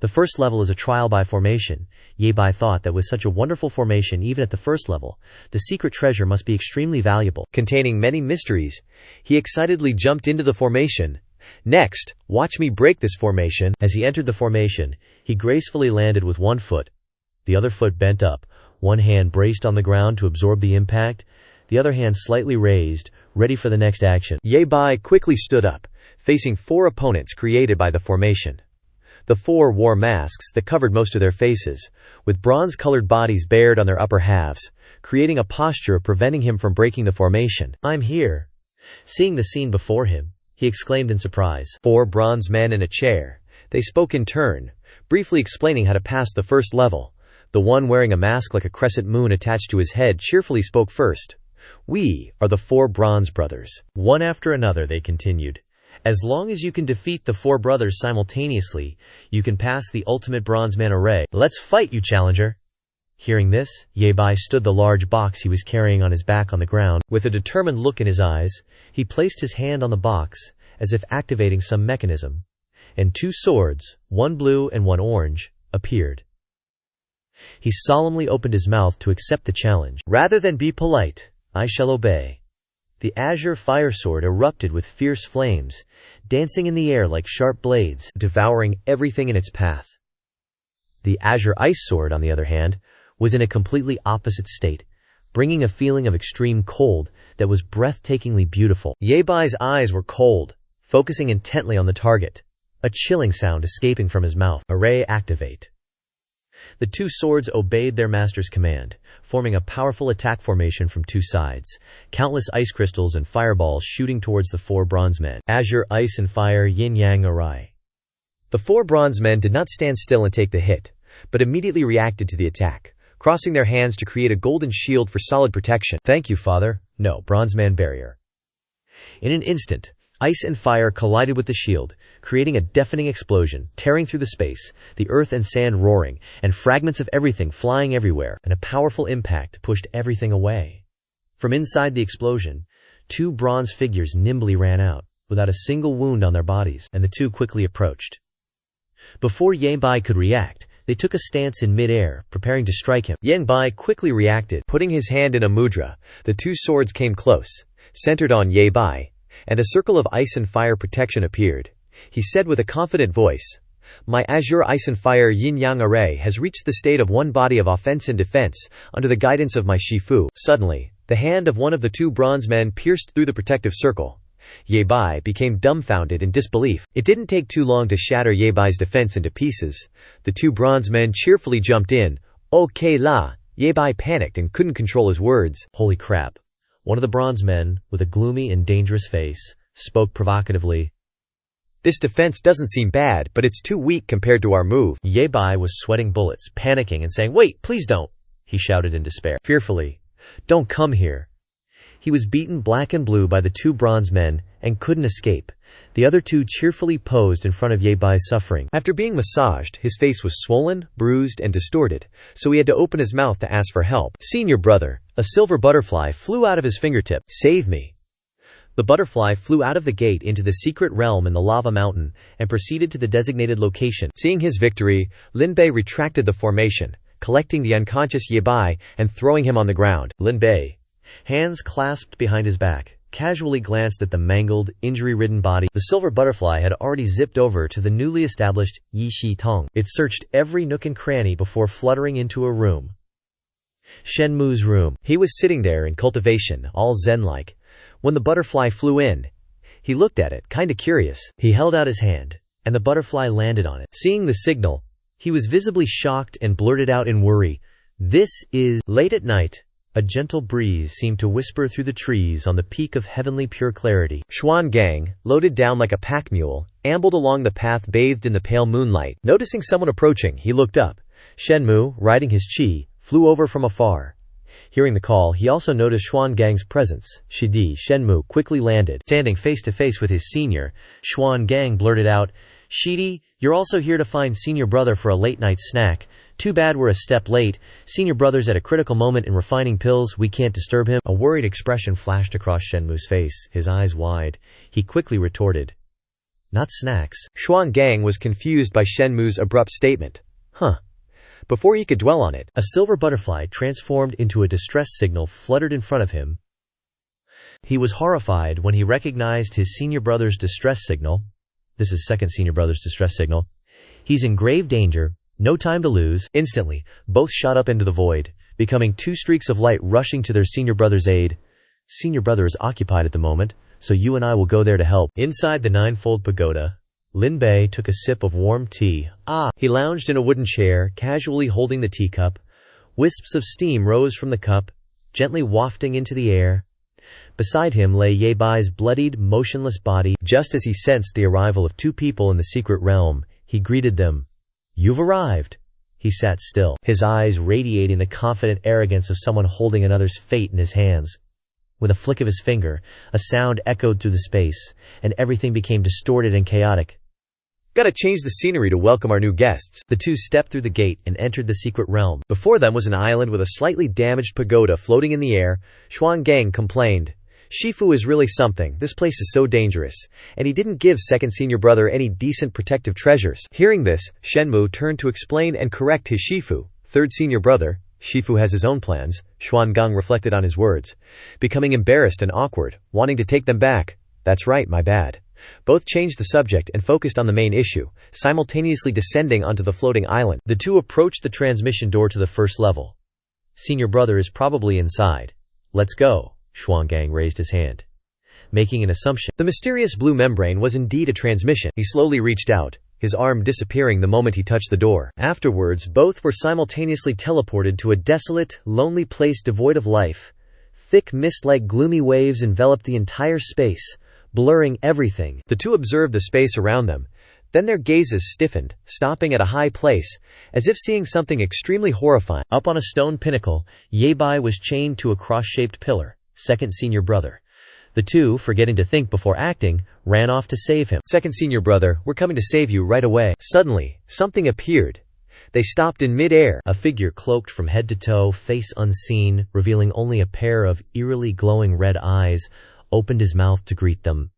The first level is a trial by formation. Ye Bai thought that with such a wonderful formation even at the first level, the secret treasure must be extremely valuable. Containing many mysteries, he excitedly jumped into the formation. Next, watch me break this formation. As he entered the formation, he gracefully landed with one foot. The other foot bent up, one hand braced on the ground to absorb the impact, the other hand slightly raised, ready for the next action. Ye Bai quickly stood up, facing 4 opponents created by the formation. The 4 wore masks that covered most of their faces, with bronze-colored bodies bared on their upper halves, creating a posture preventing him from breaking the formation. I'm here. Seeing the scene before him, he exclaimed in surprise. 4 bronze men in a chair. They spoke in turn, briefly explaining how to pass the first level. The one wearing a mask like a crescent moon attached to his head cheerfully spoke first. We are the 4 bronze brothers. One after another they continued. As long as you can defeat the 4 brothers simultaneously, you can pass the ultimate bronze man array. Let's fight, you challenger. Hearing this, Ye Bai stood the large box he was carrying on his back on the ground. With a determined look in his eyes, he placed his hand on the box, as if activating some mechanism, and 2 swords, one blue and one orange, appeared. He solemnly opened his mouth to accept the challenge. Rather than be polite, I shall obey." The azure fire sword erupted with fierce flames, dancing in the air like sharp blades, devouring everything in its path. The azure ice sword, on the other hand, was in a completely opposite state, bringing a feeling of extreme cold that was breathtakingly beautiful. Ye Bai's eyes were cold, focusing intently on the target, a chilling sound escaping from his mouth. Array activate. The two swords obeyed their master's command, forming a powerful attack formation from two sides, countless ice crystals and fireballs shooting towards the four bronze men. Azure, ice and fire, yin-yang array. The four bronze men did not stand still and take the hit, but immediately reacted to the attack, crossing their hands to create a golden shield for solid protection. "Thank you, father." "No, bronze man barrier." In an instant, ice and fire collided with the shield, creating a deafening explosion, tearing through the space, the earth and sand roaring, and fragments of everything flying everywhere, and a powerful impact pushed everything away. From inside the explosion, two bronze figures nimbly ran out, without a single wound on their bodies, and the two quickly approached. Before Ye Bai could react, they took a stance in mid-air, preparing to strike him. Ye Bai quickly reacted, putting his hand in a mudra. The two swords came close, centered on Ye Bai, and a circle of ice and fire protection appeared. He said with a confident voice, "My azure ice and fire yin-yang array has reached the state of one body of offense and defense, under the guidance of my Shifu." Suddenly, the hand of one of the two bronze men pierced through the protective circle. Ye Bai became dumbfounded in disbelief. It didn't take too long to shatter Ye Bai's defense into pieces. The two bronze men cheerfully jumped in. "Okay la." Ye Bai panicked and couldn't control his words. "Holy crap." One of the bronze men, with a gloomy and dangerous face, spoke provocatively. "This defense doesn't seem bad, but it's too weak compared to our move." Ye Bai was sweating bullets, panicking and saying, "Wait, please don't," he shouted in despair. Fearfully, "Don't come here." He was beaten black and blue by the two bronze men and couldn't escape. The other two cheerfully posed in front of Ye Bai's suffering. After being massaged, his face was swollen, bruised, and distorted, so he had to open his mouth to ask for help. "Senior brother." A silver butterfly flew out of his fingertip. "Save me." The butterfly flew out of the gate into the secret realm in the lava mountain and proceeded to the designated location. Seeing his victory, Lin Bei retracted the formation, collecting the unconscious Ye Bai and throwing him on the ground. Lin Bei, hands clasped behind his back, casually glanced at the mangled, injury-ridden body. The silver butterfly had already zipped over to the newly established Yi Shi Tong. It searched every nook and cranny before fluttering into a room. Shenmu's room. He was sitting there in cultivation, all zen-like, when the butterfly flew in. He looked at it, kinda curious. He held out his hand, and the butterfly landed on it. Seeing the signal, he was visibly shocked and blurted out in worry, "This is..." Late at night, a gentle breeze seemed to whisper through the trees on the peak of heavenly pure clarity. Xuan Gang, loaded down like a pack mule, ambled along the path bathed in the pale moonlight. Noticing someone approaching, he looked up. Shenmu, riding his chi, flew over from afar. Hearing the call, he also noticed Xuan Gang's presence. Shidi, Shenmu quickly landed. Standing face to face with his senior, Xuan Gang blurted out, "Shidi, you're also here to find senior brother for a late-night snack. Too bad we're a step late. Senior brother's at a critical moment in refining pills. We can't disturb him." A worried expression flashed across Shenmu's face, his eyes wide. He quickly retorted, "Not snacks." Xuan Gang was confused by Shenmu's abrupt statement. Before he could dwell on it, a silver butterfly transformed into a distress signal fluttered in front of him. He was horrified when he recognized his senior brother's distress signal. This is second senior brother's distress signal. He's in grave danger. No time to lose. Instantly, both shot up into the void, becoming two streaks of light rushing to their senior brother's aid. "Senior brother is occupied at the moment, so you and I will go there to help." Inside the ninefold pagoda, Lin Bei took a sip of warm tea. He lounged in a wooden chair, casually holding the teacup. Wisps of steam rose from the cup, gently wafting into the air. Beside him lay Ye Bai's bloodied, motionless body. Just as he sensed the arrival of two people in the secret realm, he greeted them. "You've arrived." He sat still, his eyes radiating the confident arrogance of someone holding another's fate in his hands. With a flick of his finger, a sound echoed through the space, and everything became distorted and chaotic. "Gotta change the scenery to welcome our new guests." The two stepped through the gate and entered the secret realm. Before them was an island with a slightly damaged pagoda floating in the air. Xuan Gang complained, "Shifu is really something. This place is so dangerous. And he didn't give second senior brother any decent protective treasures." Hearing this, Shenmu turned to explain and correct his Shifu. "Third senior brother, Shifu has his own plans, Xuangang reflected on his words. Becoming embarrassed and awkward, wanting to take them back. That's right, my bad. Both changed the subject and focused on the main issue, simultaneously descending onto the floating island. The two approached the transmission door to the first level. Senior brother is probably inside. Let's go. Xuangang raised his hand, making an assumption. The mysterious blue membrane was indeed a transmission. He slowly reached out, his arm disappearing the moment he touched the door. Afterwards, both were simultaneously teleported to a desolate, lonely place devoid of life. Thick mist-like gloomy waves enveloped the entire space, blurring everything. The two observed the space around them. Then their gazes stiffened, stopping at a high place, as if seeing something extremely horrifying. Up on a stone pinnacle, Lin Bei was chained to a cross-shaped pillar. Second senior brother. The two, forgetting to think before acting, ran off to save him. Second senior brother, we're coming to save you right away. Suddenly, something appeared. They stopped in mid-air. A figure cloaked from head to toe, face unseen, revealing only a pair of eerily glowing red eyes, opened his mouth to greet them.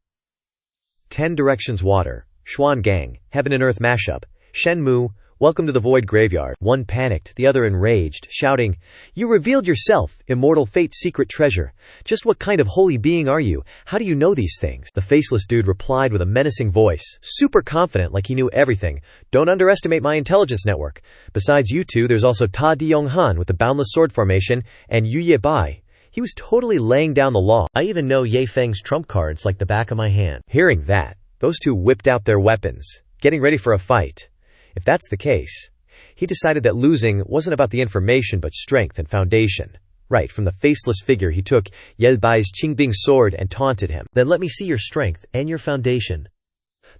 10 directions water. Xuangang, heaven and earth mashup. Shenmu, welcome to the void graveyard. One panicked, the other enraged, shouting, You revealed yourself, immortal fate's secret treasure. Just what kind of holy being are you? How do you know these things? The faceless dude replied with a menacing voice, super confident like he knew everything. Don't underestimate my intelligence network. Besides you two, there's also Ta Diyonghan with the boundless sword formation, and Yu Bei. He was totally laying down the law. I even know Ye Feng's trump cards like the back of my hand. Hearing that, those two whipped out their weapons, getting ready for a fight. If that's the case, he decided that losing wasn't about the information but strength and foundation. Right, from the faceless figure he took Ye Bai's Qingbing sword and taunted him. Then let me see your strength and your foundation.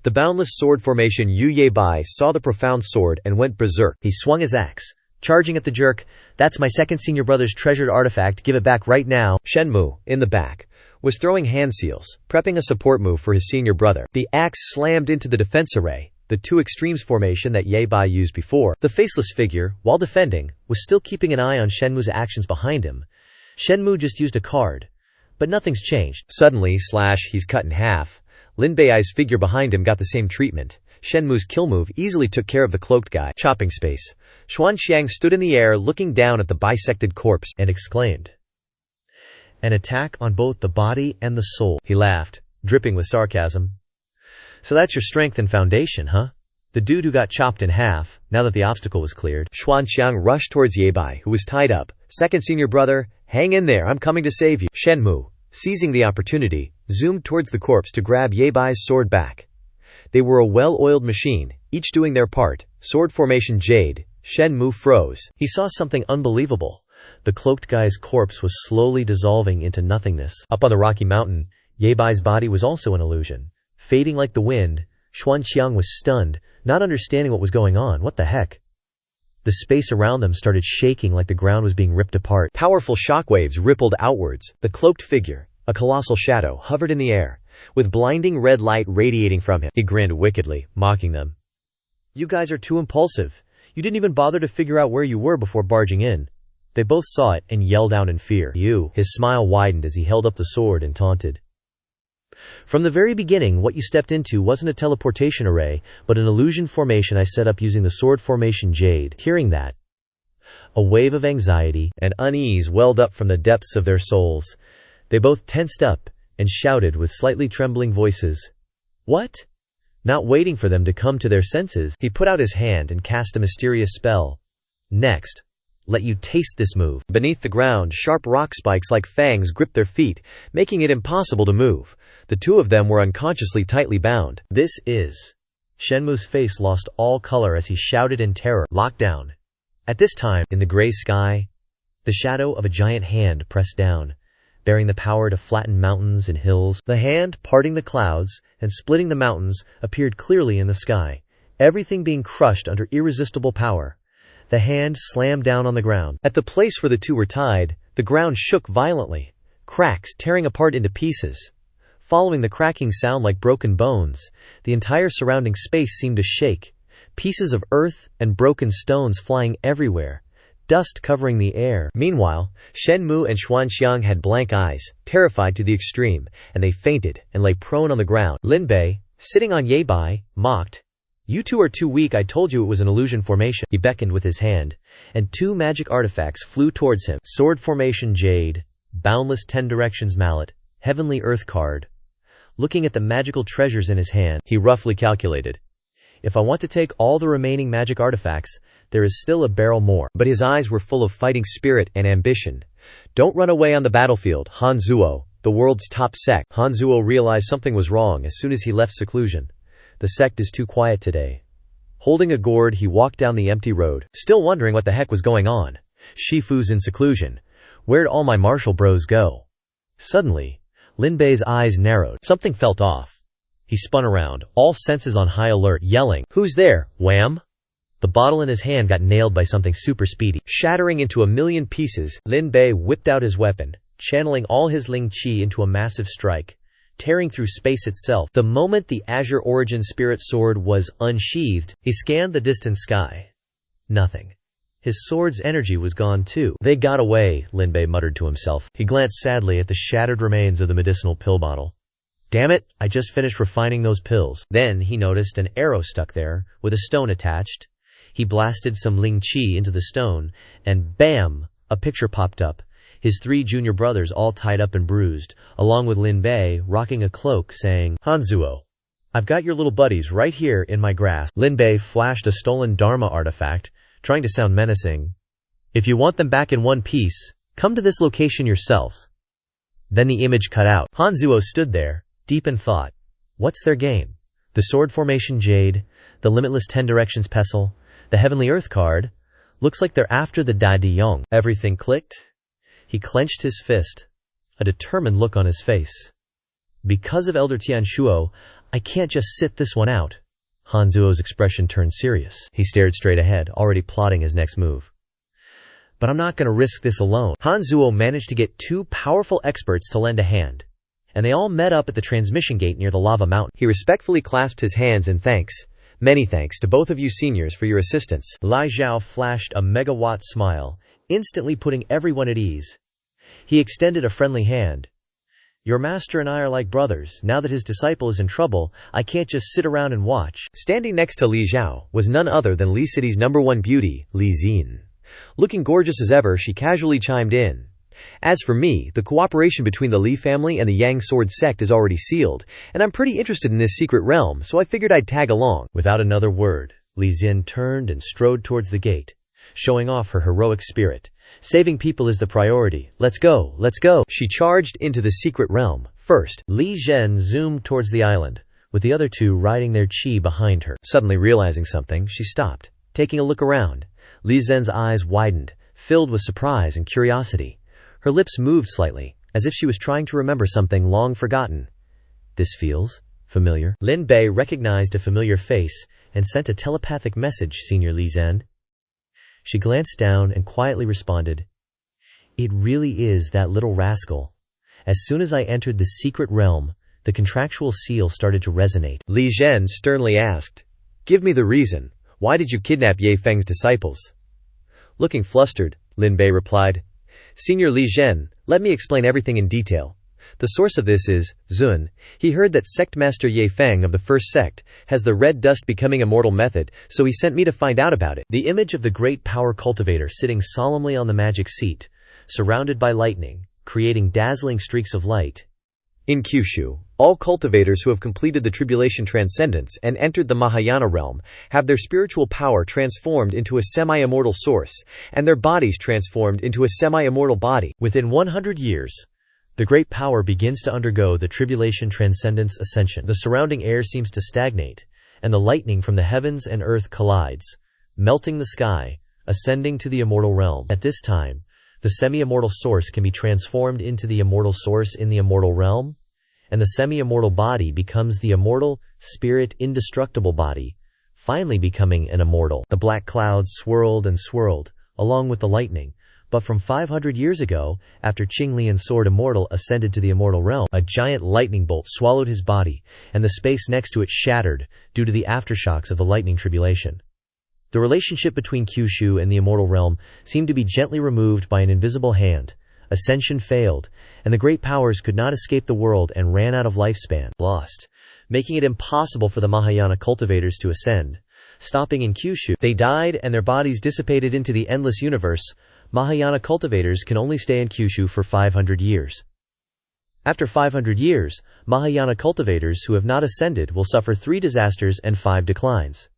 The boundless sword formation Yu Bei saw the profound sword and went berserk. He swung his axe, charging at the jerk. That's my second senior brother's treasured artifact, give it back right now. Shenmu, in the back, was throwing hand seals, prepping a support move for his senior brother. The axe slammed into the defense array, the two extremes formation that Ye Bei used before. The faceless figure, while defending, was still keeping an eye on Shenmu's actions behind him. Shenmu just used a card, but nothing's changed. Suddenly, he's cut in half. Lin Bei's figure behind him got the same treatment. Shenmu's kill move easily took care of the cloaked guy. Chopping space. Xuanxiang stood in the air looking down at the bisected corpse and exclaimed, An attack on both the body and the soul. He laughed, dripping with sarcasm. So that's your strength and foundation, huh? The dude who got chopped in half, now that the obstacle was cleared. Xuanxiang rushed towards Ye Bei, who was tied up. Second senior brother, hang in there, I'm coming to save you. Shenmu, seizing the opportunity, zoomed towards the corpse to grab Ye Bai's sword back. They were a well-oiled machine, each doing their part. Sword formation Jade. Shenmu froze. He saw something unbelievable. The cloaked guy's corpse was slowly dissolving into nothingness. Up on the rocky mountain, Ye Bai's body was also an illusion, fading like the wind. Xuanxiang was stunned, not understanding what was going on. What the heck? The space around them started shaking like the ground was being ripped apart. Powerful shockwaves rippled outwards. The cloaked figure, a colossal shadow, hovered in the air, with blinding red light radiating from him. He grinned wickedly, mocking them. You guys are too impulsive. You didn't even bother to figure out where you were before barging in. They both saw it and yelled out in fear. You. His smile widened as he held up the sword and taunted. From the very beginning, what you stepped into wasn't a teleportation array, but an illusion formation I set up using the sword formation Jade. Hearing that, a wave of anxiety and unease welled up from the depths of their souls. They both tensed up and shouted with slightly trembling voices, What? Not waiting for them to come to their senses, he put out his hand and cast a mysterious spell. Next, let you taste this move. Beneath the ground, sharp rock spikes like fangs gripped their feet, making it impossible to move. The two of them were unconsciously tightly bound. This is... Shenmu's face lost all color as he shouted in terror, Lockdown. At this time, in the gray sky, the shadow of a giant hand pressed down, bearing the power to flatten mountains and hills. The hand, parting the clouds and splitting the mountains, appeared clearly in the sky, everything being crushed under irresistible power. The hand slammed down on the ground. At the place where the two were tied, the ground shook violently, cracks tearing apart into pieces. Following the cracking sound like broken bones, the entire surrounding space seemed to shake, pieces of earth and broken stones flying everywhere, dust covering the air. Meanwhile, Shenmu and Xuanxiang had blank eyes, terrified to the extreme, and they fainted and lay prone on the ground. Lin Bei, sitting on Ye Bei, mocked, You two are too weak. I told you it was an illusion formation. He beckoned with his hand, and 2 magic artifacts flew towards him. Sword formation Jade, boundless 10 directions mallet, heavenly earth card. Looking at the magical treasures in his hand, he roughly calculated. If I want to take all the remaining magic artifacts, there is still a barrel more. But his eyes were full of fighting spirit and ambition. Don't run away on the battlefield, Hanzuo, the world's top sect. Hanzuo realized something was wrong as soon as he left seclusion. The sect is too quiet today. Holding a gourd, he walked down the empty road, still wondering what the heck was going on. Shifu's in seclusion. Where'd all my martial bros go? Suddenly, Lin Bei's eyes narrowed. Something felt off. He spun around, all senses on high alert, yelling, "Who's there?" Wham! The bottle in his hand got nailed by something super speedy. Shattering into a million pieces, Lin Bei whipped out his weapon, channeling all his Ling Qi into a massive strike, tearing through space itself. The moment the Azure Origin Spirit Sword was unsheathed, he scanned the distant sky. Nothing. His sword's energy was gone too. They got away, Lin Bei muttered to himself. He glanced sadly at the shattered remains of the medicinal pill bottle. Damn it, I just finished refining those pills. Then he noticed an arrow stuck there, with a stone attached. He blasted some Ling Qi into the stone, and bam! A picture popped up. His 3 junior brothers all tied up and bruised, along with Lin Bei, rocking a cloak, saying, "Hanzuo, I've got your little buddies right here in my grasp." Lin Bei flashed a stolen Dharma artifact, trying to sound menacing. "If you want them back in one piece, come to this location yourself." Then the image cut out. Hanzuo stood there, deep in thought. What's their game? The sword formation Jade, the limitless 10 directions pestle, the heavenly earth card. Looks like they're after the Dai Di Yong. Everything clicked. He clenched his fist, a determined look on his face. Because of Elder Tianshuo, I can't just sit this one out. Hanzuo's expression turned serious. He stared straight ahead, already plotting his next move. But I'm not going to risk this alone. Hanzuo managed to get 2 powerful experts to lend a hand, and they all met up at the transmission gate near the lava mountain. He respectfully clasped his hands in thanks. Many thanks to both of you seniors for your assistance. Lai Zhao flashed a megawatt smile, instantly putting everyone at ease. He extended a friendly hand. Your master and I are like brothers. Now that his disciple is in trouble, I can't just sit around and watch. Standing next to Li Zhao was none other than Li City's #1 beauty, Li Xin. Looking gorgeous as ever, she casually chimed in. As for me, the cooperation between the Li family and the Yang Sword sect is already sealed, and I'm pretty interested in this secret realm, so I figured I'd tag along. Without another word, Li Xin turned and strode towards the gate, showing off her heroic spirit. Saving people is the priority. Let's go, let's go. She charged into the secret realm. First, Li Zhen zoomed towards the island, with the other 2 riding their qi behind her. Suddenly realizing something, she stopped, taking a look around. Li Zhen's eyes widened, filled with surprise and curiosity. Her lips moved slightly, as if she was trying to remember something long forgotten. This feels familiar. Lin Bei recognized a familiar face and sent a telepathic message, Senior Li Zhen. She glanced down and quietly responded, It really is that little rascal. As soon as I entered the secret realm, the contractual seal started to resonate. Li Zhen sternly asked, Give me the reason. Why did you kidnap Ye Feng's disciples? Looking flustered, Lin Bei replied, Senior Li Zhen, let me explain everything in detail. The source of this is, Zun. He heard that Sect Master Ye Feng of the first sect has the red dust becoming immortal method, so he sent me to find out about it. The image of the great power cultivator sitting solemnly on the magic seat, surrounded by lightning, creating dazzling streaks of light. In Kyushu, all cultivators who have completed the Tribulation Transcendence and entered the Mahayana realm have their spiritual power transformed into a semi-immortal source, and their bodies transformed into a semi-immortal body. Within 100 years, the great power begins to undergo the Tribulation Transcendence ascension. The surrounding air seems to stagnate, and the lightning from the heavens and earth collides, melting the sky, ascending to the immortal realm. At this time, the semi-immortal source can be transformed into the immortal source in the immortal realm, and the semi-immortal body becomes the immortal, spirit, indestructible body, finally becoming an immortal. The black clouds swirled and swirled, along with the lightning, but from 500 years ago, after Qinglian's sword immortal ascended to the immortal realm, a giant lightning bolt swallowed his body, and the space next to it shattered due to the aftershocks of the lightning tribulation. The relationship between Kyushu and the immortal realm seemed to be gently removed by an invisible hand. Ascension failed, and the great powers could not escape the world and ran out of lifespan. Lost. making it impossible for the Mahayana cultivators to ascend. Stopping in Kyushu, they died and their bodies dissipated into the endless universe. Mahayana cultivators can only stay in Kyushu for 500 years. After 500 years, Mahayana cultivators who have not ascended will suffer 3 disasters and 5 declines.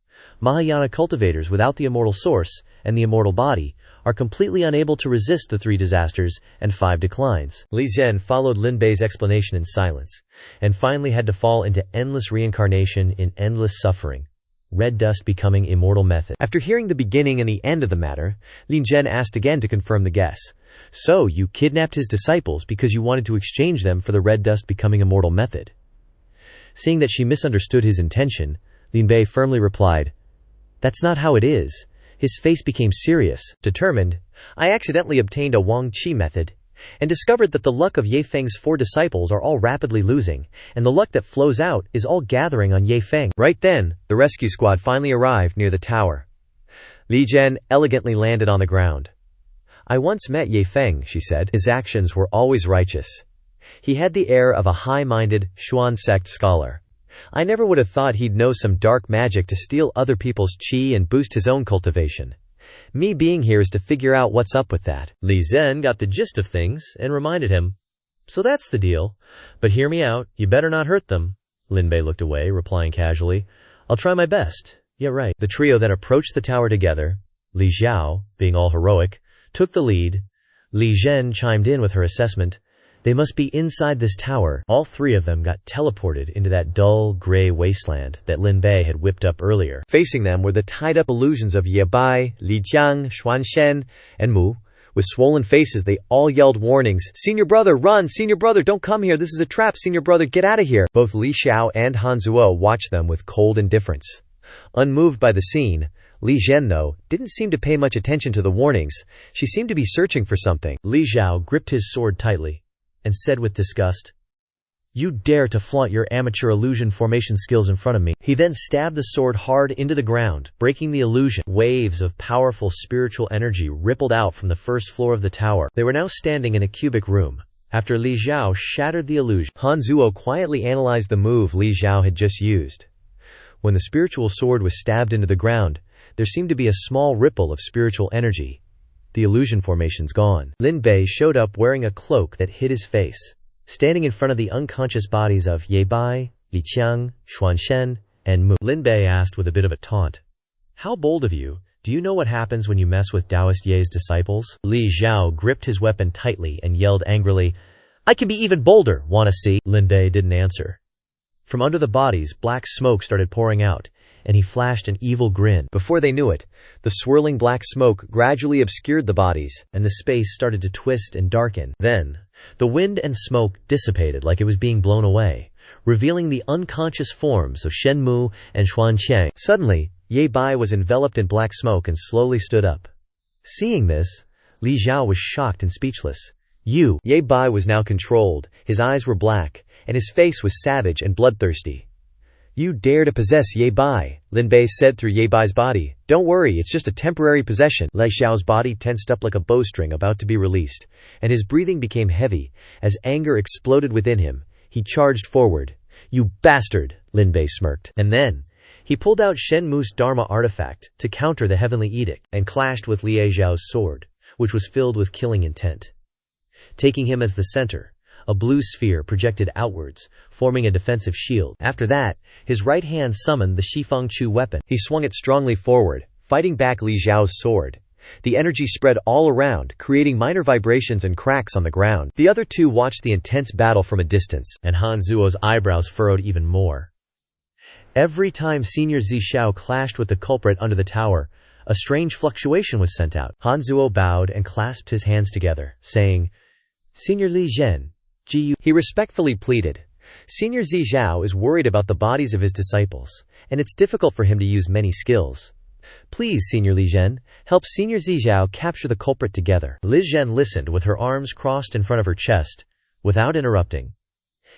Mahayana cultivators without the immortal source and the immortal body are completely unable to resist the 3 disasters and 5 declines. Li Zhen followed Lin Bei's explanation in silence, and finally had to fall into endless reincarnation in endless suffering. Red dust becoming immortal method. After hearing the beginning and the end of the matter, Lin Zhen asked again to confirm the guess. So, you kidnapped his disciples because you wanted to exchange them for the red dust becoming immortal method? Seeing that she misunderstood his intention, Lin Bei firmly replied, "That's not how it is." His face became serious, determined. "I accidentally obtained a Wang Qi method, and discovered that the luck of Ye Feng's 4 disciples are all rapidly losing, and the luck that flows out is all gathering on Ye Feng." Right then, the rescue squad finally arrived near the tower. Li Zhen elegantly landed on the ground. "I once met Ye Feng," she said. "His actions were always righteous. He had the air of a high-minded, Xuan sect scholar. I never would have thought he'd know some dark magic to steal other people's qi and boost his own cultivation. Me being here is to figure out what's up with that." Li Zhen got the gist of things and reminded him, "So that's the deal. But hear me out, you better not hurt them." Lin Bei looked away, replying casually, "I'll try my best." "Yeah, right." The trio then approached the tower together. Li Xiao, being all heroic, took the lead. Li Zhen chimed in with her assessment. They must be inside this tower. All 3 of them got teleported into that dull, gray wasteland that Lin Bei had whipped up earlier. Facing them were the tied-up illusions of Ye Bai, Li Jiang, Xuanshen, and Mu. With swollen faces, they all yelled warnings. "Senior brother, run! Senior brother, don't come here! This is a trap! Senior brother, get out of here!" Both Li Xiao and Han Zuo watched them with cold indifference. Unmoved by the scene, Li Zhen, though, didn't seem to pay much attention to the warnings. She seemed to be searching for something. Li Xiao gripped his sword tightly and said with disgust, "You dare to flaunt your amateur illusion formation skills in front of me." He then stabbed the sword hard into the ground, breaking the illusion. Waves of powerful spiritual energy rippled out from the first floor of the tower. They were now standing in a cubic room. After Li Xiao shattered the illusion, Han Zuo quietly analyzed the move Li Xiao had just used. When the spiritual sword was stabbed into the ground, there seemed to be a small ripple of spiritual energy. The illusion formation's gone. Lin Bei showed up wearing a cloak that hid his face, standing in front of the unconscious bodies of Ye Bai, Li Qiang, Xuanshen, and Mu. Lin Bei asked with a bit of a taunt, "How bold of you! Do you know what happens when you mess with Taoist Ye's disciples?" Li Xiao gripped his weapon tightly and yelled angrily, "I can be even bolder, wanna see?" Lin Bei didn't answer. From under the bodies, black smoke started pouring out, and he flashed an evil grin. Before they knew it, the swirling black smoke gradually obscured the bodies, and the space started to twist and darken. Then, the wind and smoke dissipated like it was being blown away, revealing the unconscious forms of Shen Mu and Xuanqiang. Suddenly, Ye Bai was enveloped in black smoke and slowly stood up. Seeing this, Li Xiao was shocked and speechless. Ye Bai was now controlled, his eyes were black, and his face was savage and bloodthirsty. "You dare to possess Ye Bai," Lin Bei said through Ye Bai's body. "Don't worry, it's just a temporary possession." Li Xiao's body tensed up like a bowstring about to be released, and his breathing became heavy. As anger exploded within him, he charged forward. "You bastard!" Lin Bei smirked. And then, he pulled out Shen Mu's Dharma artifact to counter the heavenly edict, and clashed with Li Xiao's sword, which was filled with killing intent. Taking him as the center, a blue sphere projected outwards, forming a defensive shield. After that, his right hand summoned the Shifeng Chu weapon. He swung it strongly forward, fighting back Li Xiao's sword. The energy spread all around, creating minor vibrations and cracks on the ground. The other two watched the intense battle from a distance, and Han Zuo's eyebrows furrowed even more. Every time Senior Zi Xiao clashed with the culprit under the tower, a strange fluctuation was sent out. Han Zuo bowed and clasped his hands together, saying, "Senior Li Zhen, Gu." He respectfully pleaded. Senior Zi Xiao is worried about the bodies of his disciples, and it's difficult for him to use many skills. Please, Senior Li Zhen, help Senior Zi Xiao capture the culprit together. Li Zhen listened with her arms crossed in front of her chest, without interrupting.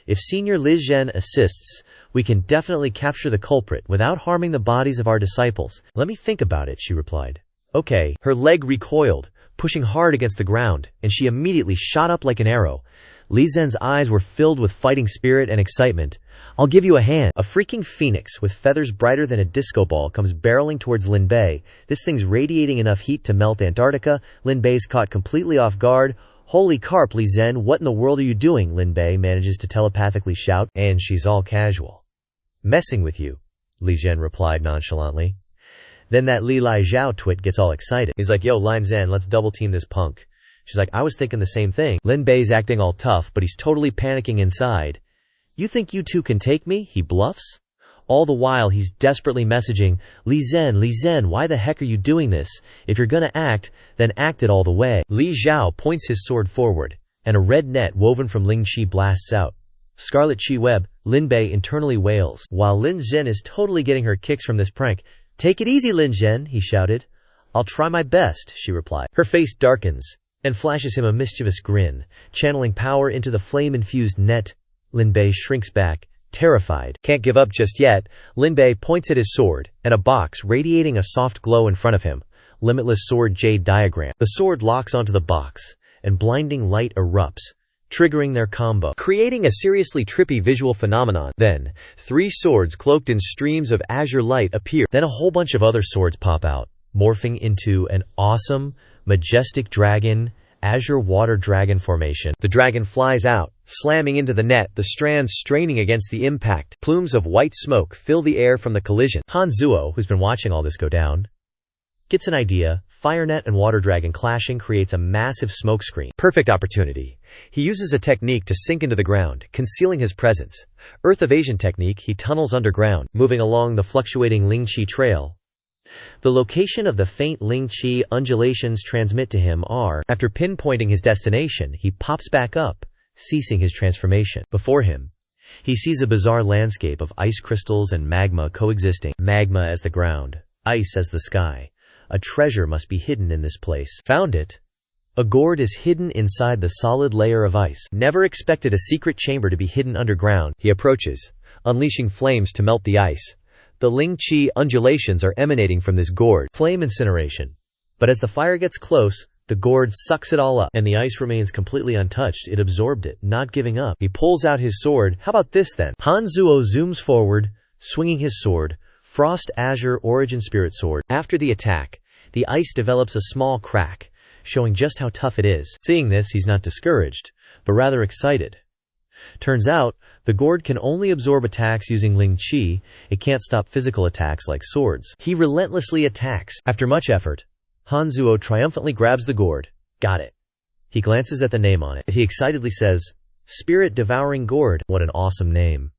If Senior Li Zhen assists, we can definitely capture the culprit without harming the bodies of our disciples. Let me think about it, she replied. Okay. Her leg recoiled, pushing hard against the ground, and she immediately shot up like an arrow. Li Zhen's eyes were filled with fighting spirit and excitement. "I'll give you a hand." A freaking phoenix with feathers brighter than a disco ball comes barreling towards Lin Bei. This thing's radiating enough heat to melt Antarctica. Lin Bei's caught completely off guard. "Holy carp, Li Zhen, what in the world are you doing?" Lin Bei manages to telepathically shout, and she's all casual. "Messing with you," Li Zhen replied nonchalantly. Then that Li Lai Zhao twit gets all excited. He's like, "Yo, Lin Zhen, let's double team this punk." She's like, "I was thinking the same thing." Lin Bei's acting all tough, but he's totally panicking inside. "You think you two can take me?" he bluffs. All the while, he's desperately messaging, Li Zhen, why the heck are you doing this? If you're gonna act, then act it all the way." Li Zhao points his sword forward, and a red net woven from Ling Qi blasts out. "Scarlet Qi web," Lin Bei internally wails, while Lin Zhen is totally getting her kicks from this prank. "Take it easy, Lin Zhen," he shouted. "I'll try my best," she replied. Her face darkens, and flashes him a mischievous grin, channeling power into the flame-infused net. Lin Bei shrinks back, terrified. Can't give up just yet. Lin Bei points at his sword, and a box radiating a soft glow in front of him. Limitless sword jade diagram. The sword locks onto the box, and blinding light erupts, triggering their combo, creating a seriously trippy visual phenomenon. Then, 3 swords cloaked in streams of azure light appear. Then a whole bunch of other swords pop out, morphing into an awesome, majestic dragon, azure water dragon formation. The dragon flies out, slamming into the net, the strands straining against the impact. Plumes of white smoke fill the air from the collision. Han Zuo, who's been watching all this go down, gets an idea. Fire net and water dragon clashing creates a massive smoke screen. Perfect opportunity. He uses a technique to sink into the ground, concealing his presence. Earth evasion technique, he tunnels underground, moving along the fluctuating Ling Qi trail. The location of the faint Ling Qi undulations transmit to him are. After pinpointing his destination, he pops back up, ceasing his transformation. Before him, he sees a bizarre landscape of ice crystals and magma coexisting. Magma as the ground, ice as the sky. A treasure must be hidden in this place. Found it. A gourd is hidden inside the solid layer of ice. Never expected a secret chamber to be hidden underground. He approaches, unleashing flames to melt the ice. The Ling Qi undulations are emanating from this gourd. Flame incineration. But as the fire gets close, the gourd sucks it all up, and the ice remains completely untouched. It absorbed it, not giving up. He pulls out his sword. How about this then? Han Zuo zooms forward, swinging his sword, Frost Azure Origin Spirit Sword. After the attack, the ice develops a small crack, showing just how tough it is. Seeing this, he's not discouraged, but rather excited. Turns out, the gourd can only absorb attacks using Ling Qi. It can't stop physical attacks like swords. He relentlessly attacks. After much effort, Han Zuo triumphantly grabs the gourd. Got it. He glances at the name on it. He excitedly says, "Spirit Devouring Gourd." What an awesome name.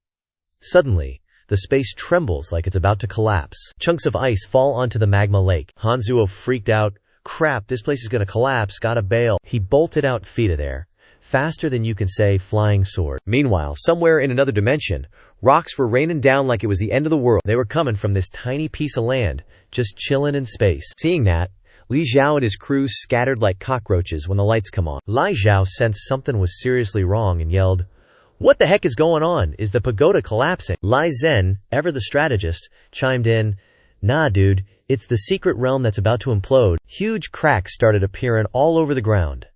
Suddenly, the space trembles like it's about to collapse. Chunks of ice fall onto the magma lake. Han Zuo freaked out. Crap, this place is gonna collapse, gotta bail. He bolted out feet of there, faster than you can say flying sword. Meanwhile, somewhere in another dimension, rocks were raining down like it was the end of the world. They were coming from this tiny piece of land, just chilling in space. Seeing that, Li Zhao and his crew scattered like cockroaches when the lights come on. Li Zhao sensed something was seriously wrong and yelled, "What the heck is going on? Is the pagoda collapsing?" Li Zhen, ever the strategist, chimed in, "Nah dude, it's the secret realm that's about to implode." Huge cracks started appearing all over the ground.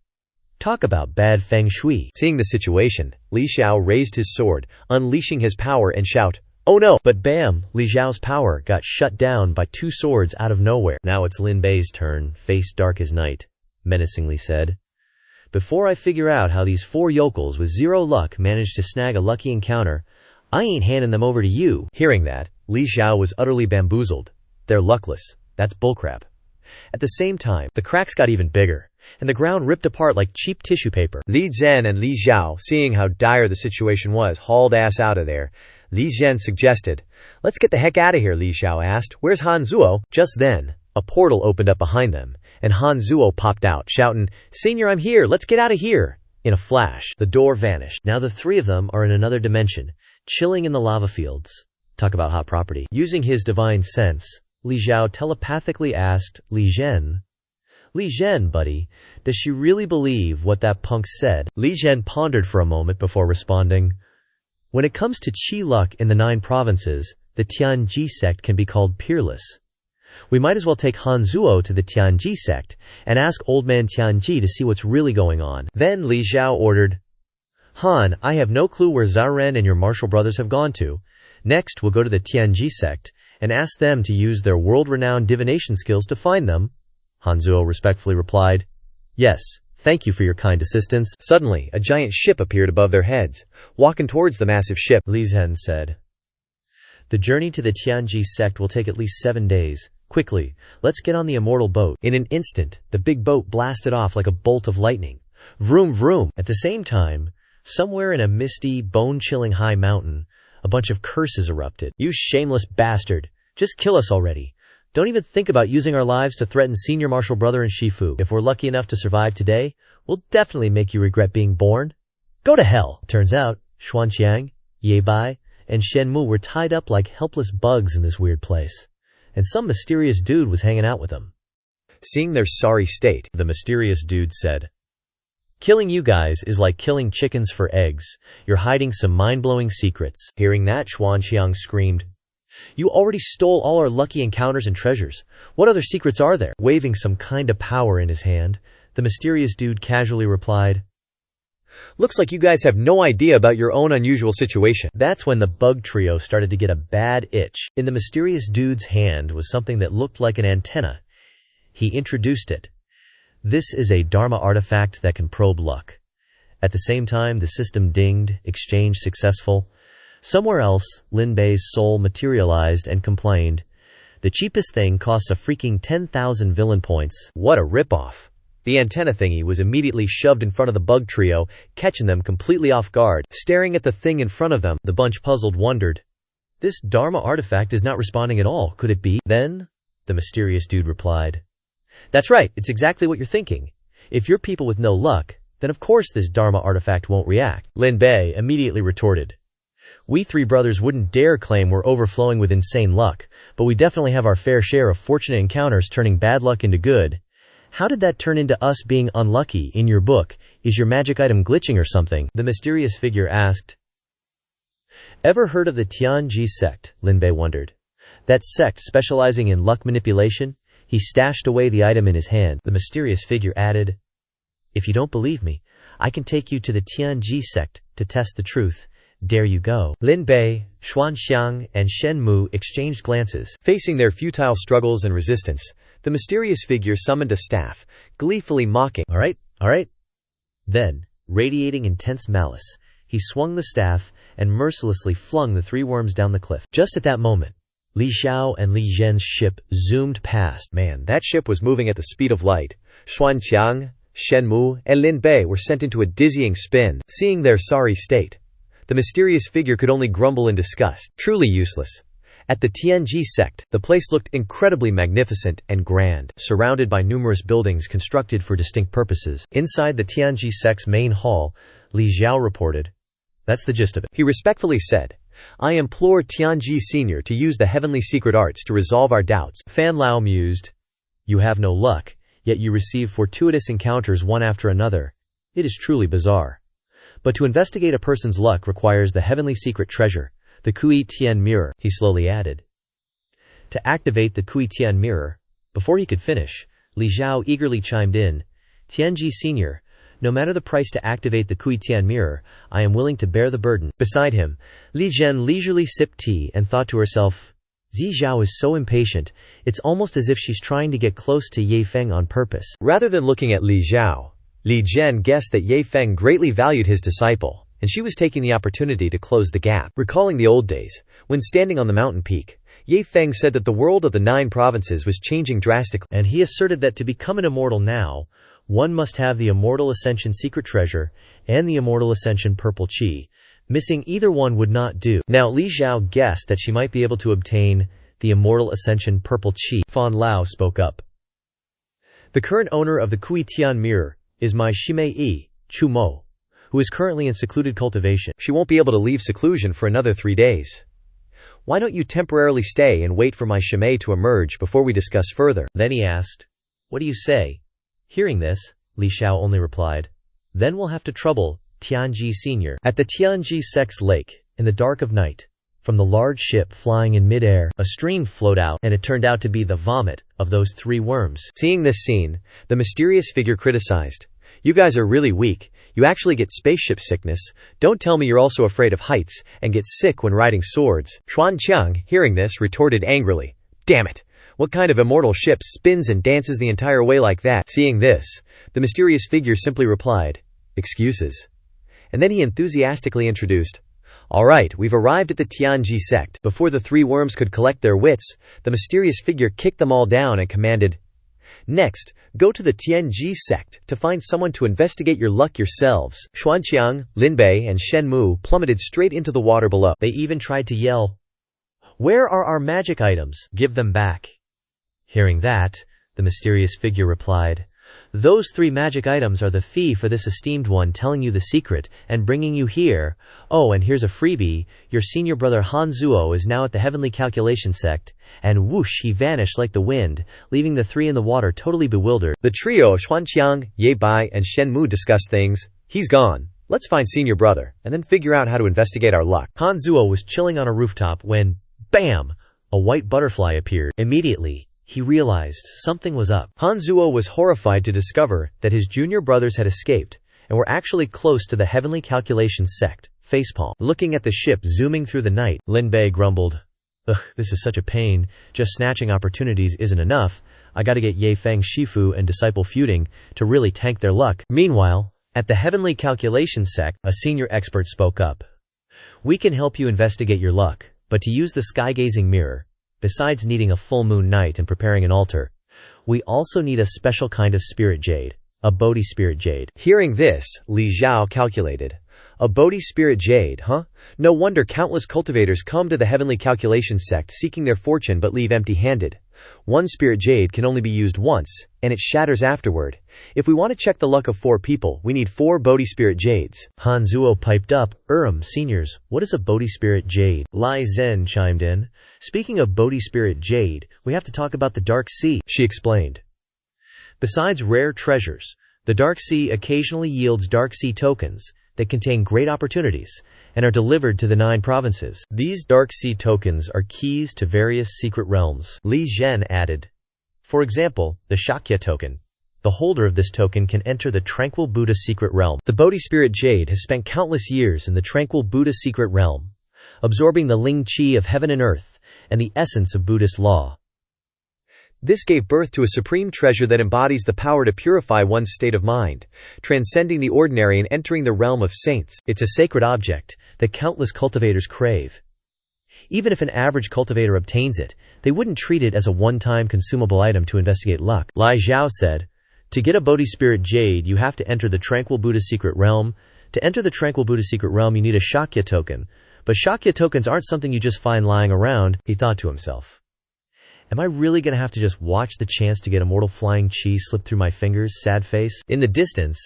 Talk about bad feng shui. Seeing the situation, Li Xiao raised his sword, unleashing his power and shout, "Oh no!" But bam, Li Xiao's power got shut down by 2 swords out of nowhere. Now it's Lin Bei's turn, face dark as night, menacingly said. "Before I figure out how these 4 yokels with 0 luck managed to snag a lucky encounter, I ain't handing them over to you." Hearing that, Li Xiao was utterly bamboozled. They're luckless. That's bullcrap. At the same time, the cracks got even bigger, and the ground ripped apart like cheap tissue paper. Li Zhen and Li Zhao, seeing how dire the situation was, hauled ass out of there. Li Zhen suggested, "Let's get the heck out of here," Li Xiao asked. "Where's Han Zuo?" Just then, a portal opened up behind them, and Han Zuo popped out, shouting, "Senior, I'm here, let's get out of here." In a flash, the door vanished. Now the 3 of them are in another dimension, chilling in the lava fields. Talk about hot property. Using his divine sense, Li Zhao telepathically asked Li Zhen, buddy, does she really believe what that punk said?" Li Zhen pondered for a moment before responding, "When it comes to qi luck in the 9 provinces, the Tianji sect can be called peerless. We might as well take Han Zuo to the Tianji sect and ask old man Tianji to see what's really going on." Then Li Zhao ordered, Han, I have no clue where Zaren and your martial brothers have gone to. Next, we'll go to the Tianji sect and ask them to use their world-renowned divination skills to find them. Hanzuo respectfully replied, Yes, thank you for your kind assistance. Suddenly, a giant ship appeared above their heads. Walking towards the massive ship, Li Zhen said, The journey to the Tianji sect will take at least 7 days. Quickly, let's get on the immortal boat. In an instant, the big boat blasted off like a bolt of lightning. Vroom vroom. At the same time, somewhere in a misty, bone-chilling high mountain, a bunch of curses erupted. You shameless bastard. Just kill us already. Don't even think about using our lives to threaten senior martial brother and Shifu. If we're lucky enough to survive today, we'll definitely make you regret being born. Go to hell. Turns out, Xuanqiang, Lin Bei, and Shenmu were tied up like helpless bugs in this weird place. And some mysterious dude was hanging out with them. Seeing their sorry state, the mysterious dude said, Killing you guys is like killing chickens for eggs. You're hiding some mind-blowing secrets. Hearing that, Xuanqiang screamed, You already stole all our lucky encounters and treasures. What other secrets are there? Waving some kind of power in his hand, the mysterious dude casually replied, Looks like you guys have no idea about your own unusual situation. That's when the bug trio started to get a bad itch. In the mysterious dude's hand was something that looked like an antenna. He introduced it. This is a Dharma artifact that can probe luck. At the same time, the system dinged, exchange successful. Somewhere else, Lin Bei's soul materialized and complained, The cheapest thing costs a freaking 10,000 villain points. What a ripoff. The antenna thingy was immediately shoved in front of the bug trio, catching them completely off guard. Staring at the thing in front of them, the bunch puzzled wondered, This Dharma artifact is not responding at all, could it be? Then, the mysterious dude replied, That's right, it's exactly what you're thinking. If you're people with no luck, then of course this Dharma artifact won't react. Lin Bei immediately retorted, We three brothers wouldn't dare claim we're overflowing with insane luck, but we definitely have our fair share of fortunate encounters turning bad luck into good. How did that turn into us being unlucky in your book? Is your magic item glitching or something? The mysterious figure asked. Ever heard of the Tianji sect? Lin Bei wondered. That sect specializing in luck manipulation? He stashed away the item in his hand. The mysterious figure added, If you don't believe me, I can take you to the Tianji sect to test the truth. Dare you go? Lin Bei, Xuanqiang, and Shenmu exchanged glances. Facing their futile struggles and resistance, the mysterious figure summoned a staff, gleefully mocking, All right. Then, radiating intense malice, he swung the staff and mercilessly flung the 3 worms down the cliff. Just at that moment, Li Xiao and Li Zhen's ship zoomed past. Man, that ship was moving at the speed of light. Xuanqiang, Shenmu, and Lin Bei were sent into a dizzying spin. Seeing their sorry state, the mysterious figure could only grumble in disgust. Truly useless. At the Tianji sect, the place looked incredibly magnificent and grand, surrounded by numerous buildings constructed for distinct purposes. Inside the Tianji sect's main hall, Li Xiao reported, That's the gist of it. He respectfully said, I implore Tianji Senior to use the heavenly secret arts to resolve our doubts. Fan Lao mused, You have no luck, yet you receive fortuitous encounters one after another. It is truly bizarre. But to investigate a person's luck requires the heavenly secret treasure, the Kui Tian mirror, he slowly added. To activate the Kui Tian mirror, before he could finish, Li Xiao eagerly chimed in, Tianji Senior, no matter the price to activate the Kui Tian mirror, I am willing to bear the burden. Beside him, Li Zhen leisurely sipped tea and thought to herself, Zi Zhao is so impatient, it's almost as if she's trying to get close to Ye Feng on purpose. Rather than looking at Li Zhao, Li Zhen guessed that Ye Feng greatly valued his disciple, and she was taking the opportunity to close the gap. Recalling the old days, when standing on the mountain peak, Ye Feng said that the world of the 9 provinces was changing drastically, and he asserted that to become an immortal now, one must have the Immortal Ascension secret treasure and the Immortal Ascension purple chi. Missing either one would not do. Now Li Xiao guessed that she might be able to obtain the Immortal Ascension purple chi. Fan Lao spoke up. The current owner of the Kui Tian mirror is my Shimei Chu Mo, who is currently in secluded cultivation. She won't be able to leave seclusion for another 3 days. Why don't you temporarily stay and wait for my Shimei to emerge before we discuss further? Then he asked, What do you say? Hearing this, Li Xiao only replied, Then we'll have to trouble Tianji Senior. At the Tianji sect's lake, in the dark of night, from the large ship flying in midair, a stream flowed out, and it turned out to be the vomit of those 3 worms. Seeing this scene, the mysterious figure criticized, You guys are really weak. You actually get spaceship sickness. Don't tell me you're also afraid of heights and get sick when riding swords." Xuanqiang, hearing this, retorted angrily, "Damn it! What kind of immortal ship spins and dances the entire way like that?" Seeing this, the mysterious figure simply replied, "Excuses." And then he enthusiastically introduced, "All right, we've arrived at the Tianji sect." Before the three worms could collect their wits, the mysterious figure kicked them all down and commanded, "Next, go to the Tianji sect to find someone to investigate your luck yourselves." Xuanqiang, Lin Bei, and Shen Mu plummeted straight into the water below. They even tried to yell, "Where are our magic items? Give them back." Hearing that, the mysterious figure replied, "Those 3 magic items are the fee for this esteemed one telling you the secret and bringing you here. Oh, and here's a freebie. Your senior brother Han Zuo is now at the Heavenly Calculation sect." And whoosh, he vanished like the wind, leaving the 3 in the water totally bewildered. The trio of Xuanqiang, Lin Bei, and Shen Mu discussed things. "He's gone. Let's find senior brother, and then figure out how to investigate our luck." Han Zuo was chilling on a rooftop when, bam, a white butterfly appeared. Immediately, he realized something was up. Han Zuo was horrified to discover that his junior brothers had escaped and were actually close to the Heavenly Calculation sect. Facepalm. Looking at the ship zooming through the night, Lin Bei grumbled, "Ugh, this is such a pain. Just snatching opportunities isn't enough. I gotta get Ye Feng Shifu and Disciple feuding to really tank their luck." Meanwhile, at the Heavenly Calculation sect, a senior expert spoke up. "We can help you investigate your luck, but to use the sky-gazing mirror, besides needing a full moon night and preparing an altar, we also need a special kind of spirit jade, a Bodhi spirit jade." Hearing this, Li Zhao calculated, "A Bodhi spirit jade, huh? No wonder countless cultivators come to the Heavenly Calculation sect seeking their fortune but leave empty-handed. One spirit jade can only be used once, and it shatters afterward. If we want to check the luck of 4 people, we need 4 Bodhi spirit jades." Han Zuo piped up, Seniors, what is a Bodhi spirit jade?" Lai Zhen chimed in, "Speaking of Bodhi spirit jade, we have to talk about the Dark Sea," she explained. "Besides rare treasures, the Dark Sea occasionally yields Dark Sea tokens that contain great opportunities and are delivered to the 9 provinces. These Dark Sea tokens are keys to various secret realms," Li Zhen added. "For example, the Xianxia token. The holder of this token can enter the Tranquil Buddha secret realm. The Bodhi Spirit Jade has spent countless years in the Tranquil Buddha secret realm, absorbing the Ling Qi of heaven and earth and the essence of Buddhist law. This gave birth to a supreme treasure that embodies the power to purify one's state of mind, transcending the ordinary and entering the realm of saints. It's a sacred object that countless cultivators crave. Even if an average cultivator obtains it, they wouldn't treat it as a one-time consumable item to investigate luck." Lai Zhao said, "To get a Bodhi Spirit Jade, you have to enter the Tranquil Buddha secret realm. To enter the Tranquil Buddha secret realm, you need a Xianxia token. But Xianxia tokens aren't something you just find lying around," he thought to himself. "Am I really going to have to just watch the chance to get immortal flying chi slip through my fingers, sad face?" In the distance,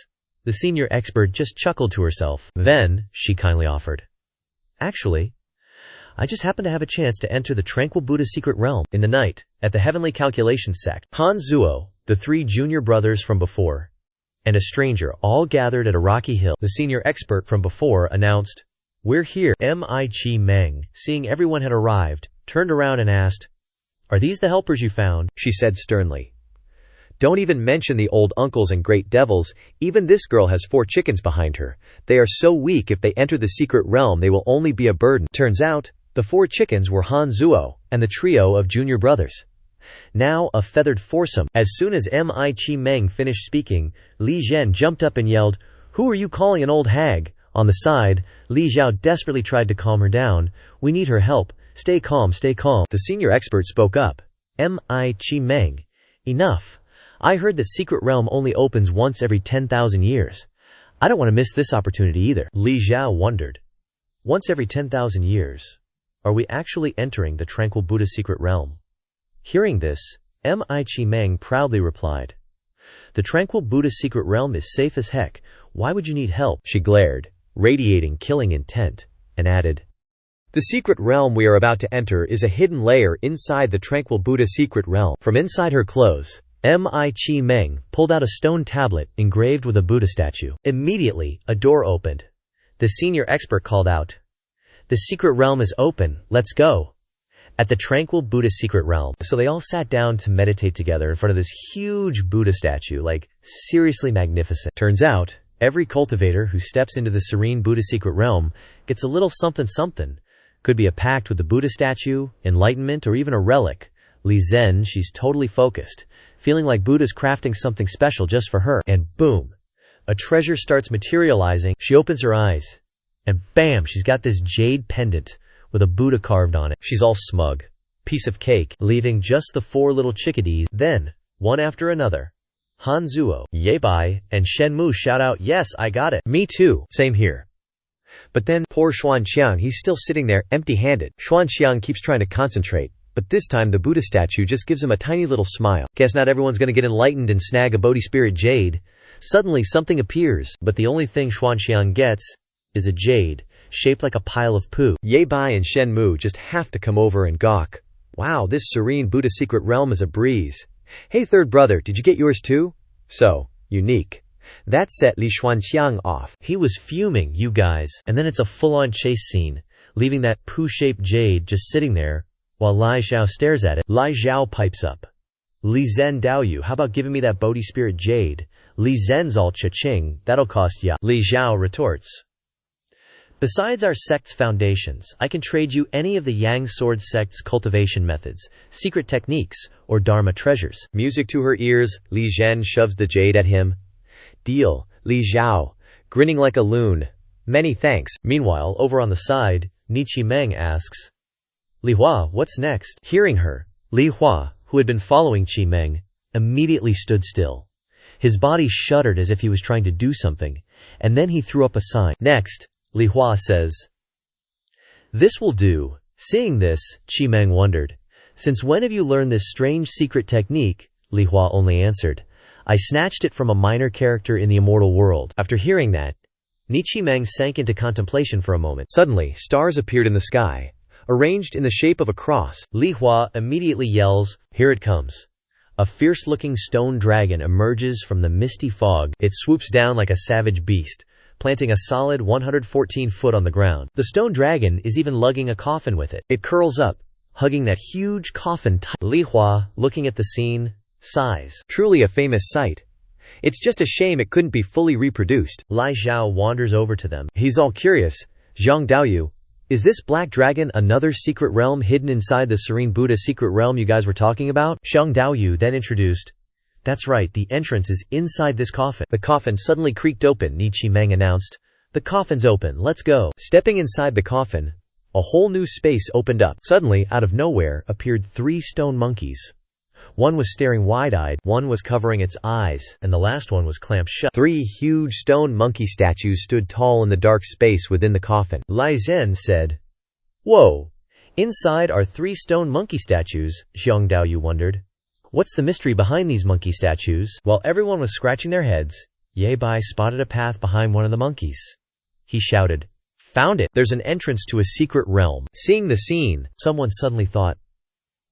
the senior expert just chuckled to herself. Then, she kindly offered, "Actually, I just happen to have a chance to enter the Tranquil Buddha secret realm." In the night, at the Heavenly Calculation sect, Han Zuo, the 3 junior brothers from before, and a stranger all gathered at a rocky hill. The senior expert from before announced, "We're here." Chi Meng, seeing everyone had arrived, turned around and asked, "Are these the helpers you found?" She said sternly, "Don't even mention the old uncles and great devils. Even this girl has 4 chickens behind her. They are so weak if they enter the secret realm they will only be a burden." Turns out, the 4 chickens were Han Zuo and the trio of junior brothers. Now a feathered foursome. As soon as Chi Meng finished speaking, Li Zhen jumped up and yelled, "Who are you calling an old hag?" On the side, Li Zhao desperately tried to calm her down. "We need her help. Stay calm, stay calm." The senior expert spoke up. Chi Meng, enough. I heard that secret realm only opens once every 10,000 years. I don't want to miss this opportunity either. Li Zhao wondered. Once every 10,000 years? Are we actually entering the Tranquil Buddha secret realm? Hearing this, Chi Meng proudly replied, "The Tranquil Buddha secret realm is safe as heck. Why would you need help?" She glared, radiating killing intent, and added, "The secret realm we are about to enter is a hidden layer inside the Tranquil Buddha secret realm." From inside her clothes, Chi Meng pulled out a stone tablet engraved with a Buddha statue. Immediately, a door opened. The senior expert called out, "The secret realm is open, let's go." At the Tranquil Buddha secret realm. So they all sat down to meditate together in front of this huge Buddha statue, like seriously magnificent. Turns out, Every cultivator who steps into the serene Buddha secret realm gets a little something something. Could be a pact with the Buddha statue, enlightenment, or even a relic. Li Zhen, she's totally focused, feeling like Buddha's crafting something special just for her. And boom! A treasure starts materializing. She opens her eyes, and bam! She's got this jade pendant with a Buddha carved on it. She's all smug. Piece of cake, leaving just the 4 little chickadees. Then, one after another, Han Zuo, Lin Bei, and Shen Mu shout out, "Yes, I got it." "Me too." "Same here." But then, poor Xuanxiang, he's still sitting there, empty-handed. Xuanxiang keeps trying to concentrate, but this time the Buddha statue just gives him a tiny little smile. Guess not everyone's gonna get enlightened and snag a Bodhi spirit jade. Suddenly something appears, but the only thing Xuanxiang gets is a jade, shaped like a pile of poo. Lin Bei and Shen Mu just have to come over and gawk. Wow, this serene Buddha secret realm is a breeze. "Hey third brother, did you get yours too?" "So, unique." That set Li Xuanxiang off. He was fuming, you guys. And then it's a full-on chase scene, leaving that poo-shaped jade just sitting there, while Lai Xiao stares at it. Lai Xiao pipes up. "Li Zhen Dao Yu, how about giving me that Bodhi spirit jade?" Li Zhen's all cha-ching, "That'll cost ya." Li Xiao retorts, "Besides our sect's foundations, I can trade you any of the Yang Sword sect's cultivation methods, secret techniques, or Dharma treasures." Music to her ears, Li Zhen shoves the jade at him. "Deal." Li Xiao, grinning like a loon. "Many thanks." Meanwhile, over on the side, Ni Qimeng asks, "Li Hua, what's next?" Hearing her, Li Hua, who had been following Qimeng, immediately stood still. His body shuddered as if he was trying to do something, and then he threw up a sign. Next, Li Hua says, "This will do." Seeing this, Qimeng wondered, "Since when have you learned this strange secret technique?" Li Hua only answered, "I snatched it from a minor character in the immortal world." After hearing that, Ni Qimeng sank into contemplation for a moment. Suddenly, stars appeared in the sky, arranged in the shape of a cross. Li Hua immediately yells, "Here it comes." A fierce-looking stone dragon emerges from the misty fog. It swoops down like a savage beast, planting a solid 114 foot on the ground. The stone dragon is even lugging a coffin with it. It curls up, hugging that huge coffin tight. Li Hua, looking at the scene, sighs. Truly a famous sight. It's just a shame it couldn't be fully reproduced. Lai Xiao wanders over to them. He's all curious. "Zhang Daoyu, is this black dragon another secret realm hidden inside the serene Buddha secret realm you guys were talking about?" Zhang Daoyu then introduced, "That's right, the entrance is inside this coffin." The coffin suddenly creaked open. Ni Qimeng announced, "The coffin's open, let's go." Stepping inside the coffin, a whole new space opened up. Suddenly, out of nowhere, appeared 3 stone monkeys. One was staring wide-eyed, one was covering its eyes, and the last one was clamped shut. 3 huge stone monkey statues stood tall in the dark space within the coffin. Lai Zhen said, "Whoa! Inside are 3 stone monkey statues?" Zhang Daoyu wondered. "What's the mystery behind these monkey statues?" While everyone was scratching their heads, Lin Bei spotted a path behind one of the monkeys. He shouted, "Found it! There's an entrance to a secret realm." Seeing the scene, someone suddenly thought,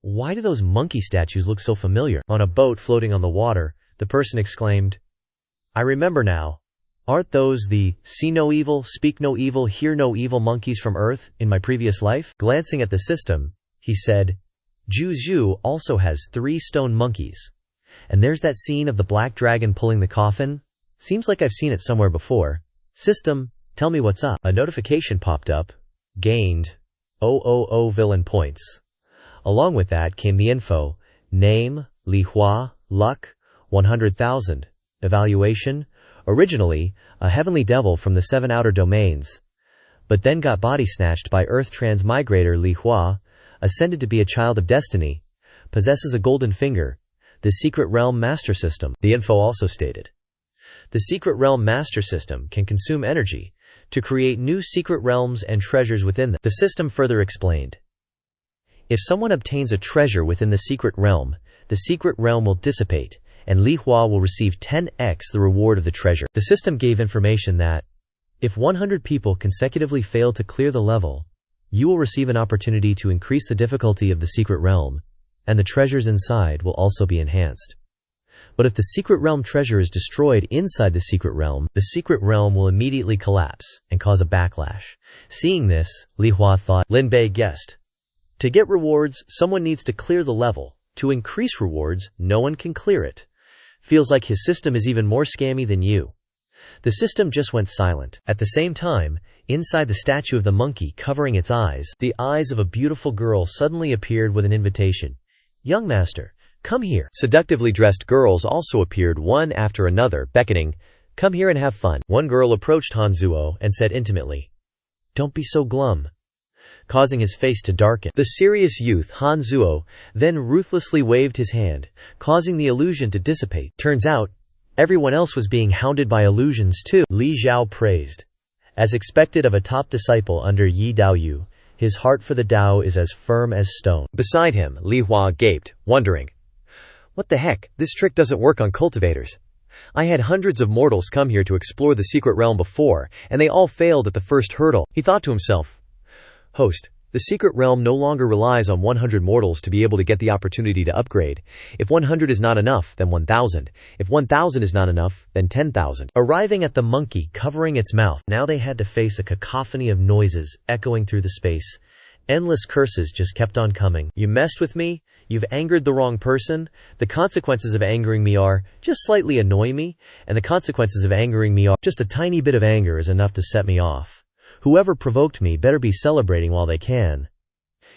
"Why do those monkey statues look so familiar?" On a boat floating on the water, the person exclaimed, "I remember now. Aren't those the see no evil, speak no evil, hear no evil monkeys from Earth in my previous life?" Glancing at the system, he said, "Zhu Zhu also has 3 stone monkeys. And there's that scene of the black dragon pulling the coffin. Seems like I've seen it somewhere before. System, tell me what's up." A notification popped up. Gained 000 villain points. Along with that came the info: name, Li Hua, luck, 100,000. Evaluation: originally, a heavenly devil from the 7 outer domains, but then got body snatched by Earth transmigrator Li Hua, ascended to be a child of destiny, possesses a golden finger, the secret realm master system. The info also stated, the secret realm master system can consume energy to create new secret realms and treasures within them. The system further explained, if someone obtains a treasure within the secret realm will dissipate, and Li Hua will receive 10x the reward of the treasure. The system gave information that, if 100 people consecutively fail to clear the level, you will receive an opportunity to increase the difficulty of the secret realm, and the treasures inside will also be enhanced. But if the secret realm treasure is destroyed inside the secret realm will immediately collapse and cause a backlash. Seeing this, Li Hua thought, Lin Bei guessed, to get rewards, someone needs to clear the level. To increase rewards, no one can clear it. Feels like his system is even more scammy than you. The system just went silent. At the same time, inside the statue of the monkey covering its eyes, the eyes of a beautiful girl suddenly appeared with an invitation. "Young master, come here." Seductively dressed girls also appeared one after another, beckoning, "Come here and have fun." One girl approached Hanzuo and said intimately, "Don't be so glum," causing his face to darken. The serious youth Hanzuo then ruthlessly waved his hand, causing the illusion to dissipate. Turns out, everyone else was being hounded by illusions too. Li Zhao praised. As expected of a top disciple under Yi Daoyu, his heart for the Dao is as firm as stone. Beside him, Li Hua gaped, wondering, "What the heck, this trick doesn't work on cultivators. I had hundreds of mortals come here to explore the secret realm before, and they all failed at the first hurdle." He thought to himself, "Host, the secret realm no longer relies on 100 mortals to be able to get the opportunity to upgrade. If 100 is not enough, then 1,000. If 1,000 is not enough, then 10,000. Arriving at the monkey covering its mouth, now they had to face a cacophony of noises echoing through the space. Endless curses just kept on coming. "You messed with me? You've angered the wrong person. The consequences of angering me are, just slightly annoy me, and the consequences of angering me are, just a tiny bit of anger is enough to set me off. Whoever provoked me better be celebrating while they can.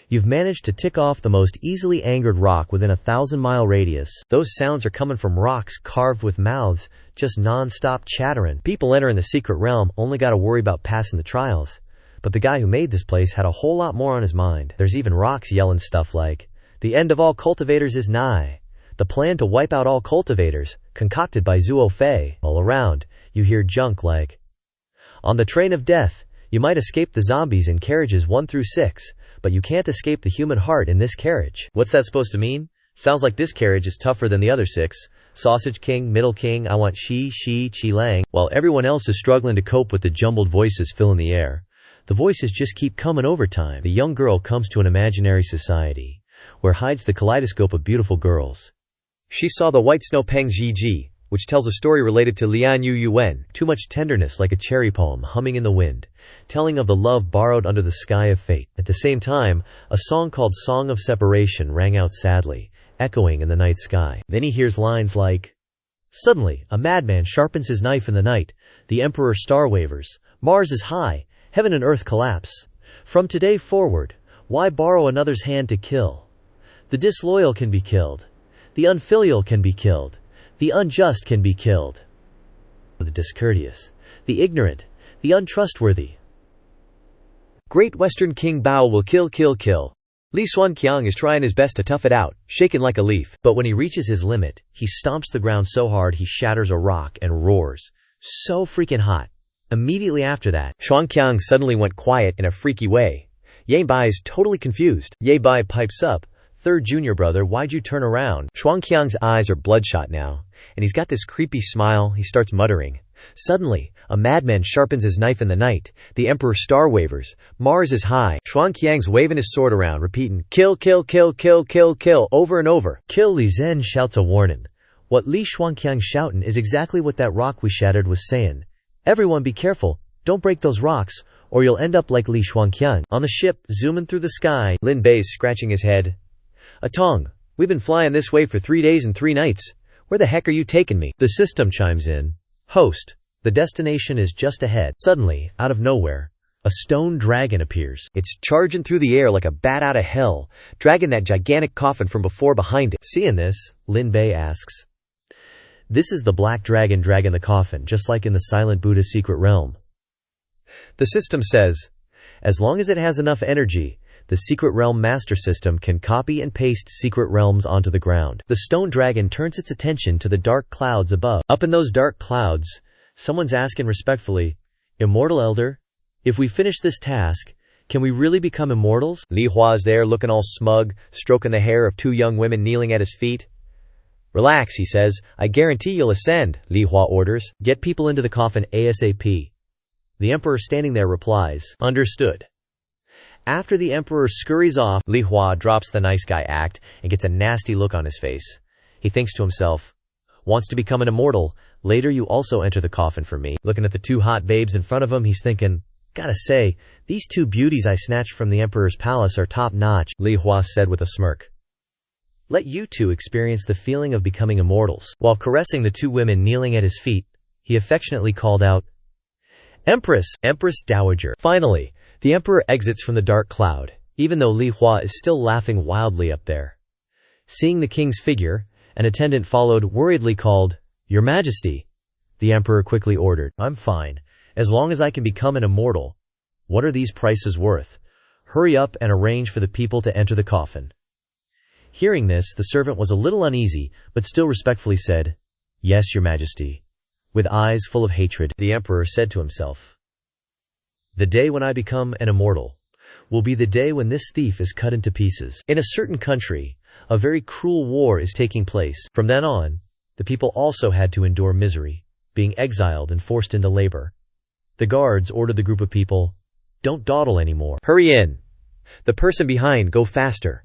You've managed to tick off the most easily angered rock within a 1,000-mile radius." Those sounds are coming from rocks carved with mouths, just non-stop chattering. People entering the secret realm only gotta worry about passing the trials. But the guy who made this place had a whole lot more on his mind. There's even rocks yelling stuff like, "The end of all cultivators is nigh." The plan to wipe out all cultivators, concocted by Zuo Fei. All around, you hear junk like, "On the train of death, you might escape the zombies in carriages 1 through 6, but you can't escape the human heart in this carriage." What's that supposed to mean? Sounds like this carriage is tougher than the other 6. Sausage King, Middle King, I want Chi Lang, while everyone else is struggling to cope with the jumbled voices filling the air. The voices just keep coming over time. The young girl comes to an imaginary society, where hides the kaleidoscope of beautiful girls. She saw the White Snow Peng Ji, which tells a story related to Lian Yu Yuan. Too much tenderness like a cherry poem humming in the wind, telling of the love borrowed under the sky of fate. At the same time, a song called Song of Separation rang out sadly, echoing in the night sky. Then he hears lines like, "Suddenly, a madman sharpens his knife in the night. The emperor star wavers. Mars is high. Heaven and earth collapse. From today forward, why borrow another's hand to kill? The disloyal can be killed. The unfilial can be killed. The unjust can be killed. The discourteous, the ignorant, the untrustworthy. Great Western King Bao will kill. Li Xuanqiang is trying his best to tough it out, shaken like a leaf. But when he reaches his limit, he stomps the ground so hard he shatters a rock and roars. So freaking hot. Immediately after that, Xuanqiang suddenly went quiet in a freaky way. Ye Bai is totally confused. Ye Bai pipes up, "Third junior brother, why'd you turn around?" Xuanqiang's eyes are bloodshot now, and he's got this creepy smile. He starts muttering. Suddenly, a madman sharpens his knife in the night. The emperor star wavers. Mars is high. Xuanqiang's waving his sword around, repeating, "Kill, over and over." "Kill." Li Zhen shouts a warning. What Li Xuanqiang shouting is exactly what that rock we shattered was saying. Everyone be careful, don't break those rocks, or you'll end up like Li Xuanqiang. On the ship, zooming through the sky, Lin Bei is scratching his head. "Atong, we've been flying this way for 3 days and 3 nights. Where the heck are you taking me?" The system chimes in. "Host, the destination is just ahead." Suddenly, out of nowhere, a stone dragon appears. It's charging through the air like a bat out of hell, dragging that gigantic coffin from before behind it. Seeing this, Lin Bei asks, "This is the black dragon dragging the coffin, just like in the Silent Buddha secret realm." The system says, as long as it has enough energy, the secret realm master system can copy and paste secret realms onto the ground. The stone dragon turns its attention to the dark clouds above. Up in those dark clouds, someone's asking respectfully, "Immortal Elder, if we finish this task, can we really become immortals?" Li Hua's there looking all smug, stroking the hair of 2 young women kneeling at his feet. "Relax," he says. "I guarantee you'll ascend," Li Hua orders. "Get people into the coffin ASAP." The emperor standing there replies, "Understood." After the emperor scurries off, Li Hua drops the nice guy act and gets a nasty look on his face. He thinks to himself, "Wants to become an immortal, later you also enter the coffin for me." Looking at the 2 hot babes in front of him, he's thinking, "Gotta say, these 2 beauties I snatched from the emperor's palace are top-notch," Li Hua said with a smirk. "Let you 2 experience the feeling of becoming immortals." While caressing the 2 women kneeling at his feet, he affectionately called out, "Empress, Empress Dowager." Finally, the emperor exits from the dark cloud, even though Li Hua is still laughing wildly up there. Seeing the king's figure, an attendant followed, worriedly called, "Your Majesty." The emperor quickly ordered, "I'm fine, as long as I can become an immortal. What are these prices worth? Hurry up and arrange for the people to enter the coffin." Hearing this, the servant was a little uneasy, but still respectfully said, "Yes, Your Majesty." With eyes full of hatred, the emperor said to himself, "The day when I become an immortal will be the day when this thief is cut into pieces." In a certain country, a very cruel war is taking place. From then on, the people also had to endure misery, being exiled and forced into labor. The guards ordered the group of people, "Don't dawdle anymore. Hurry in. The person behind, go faster."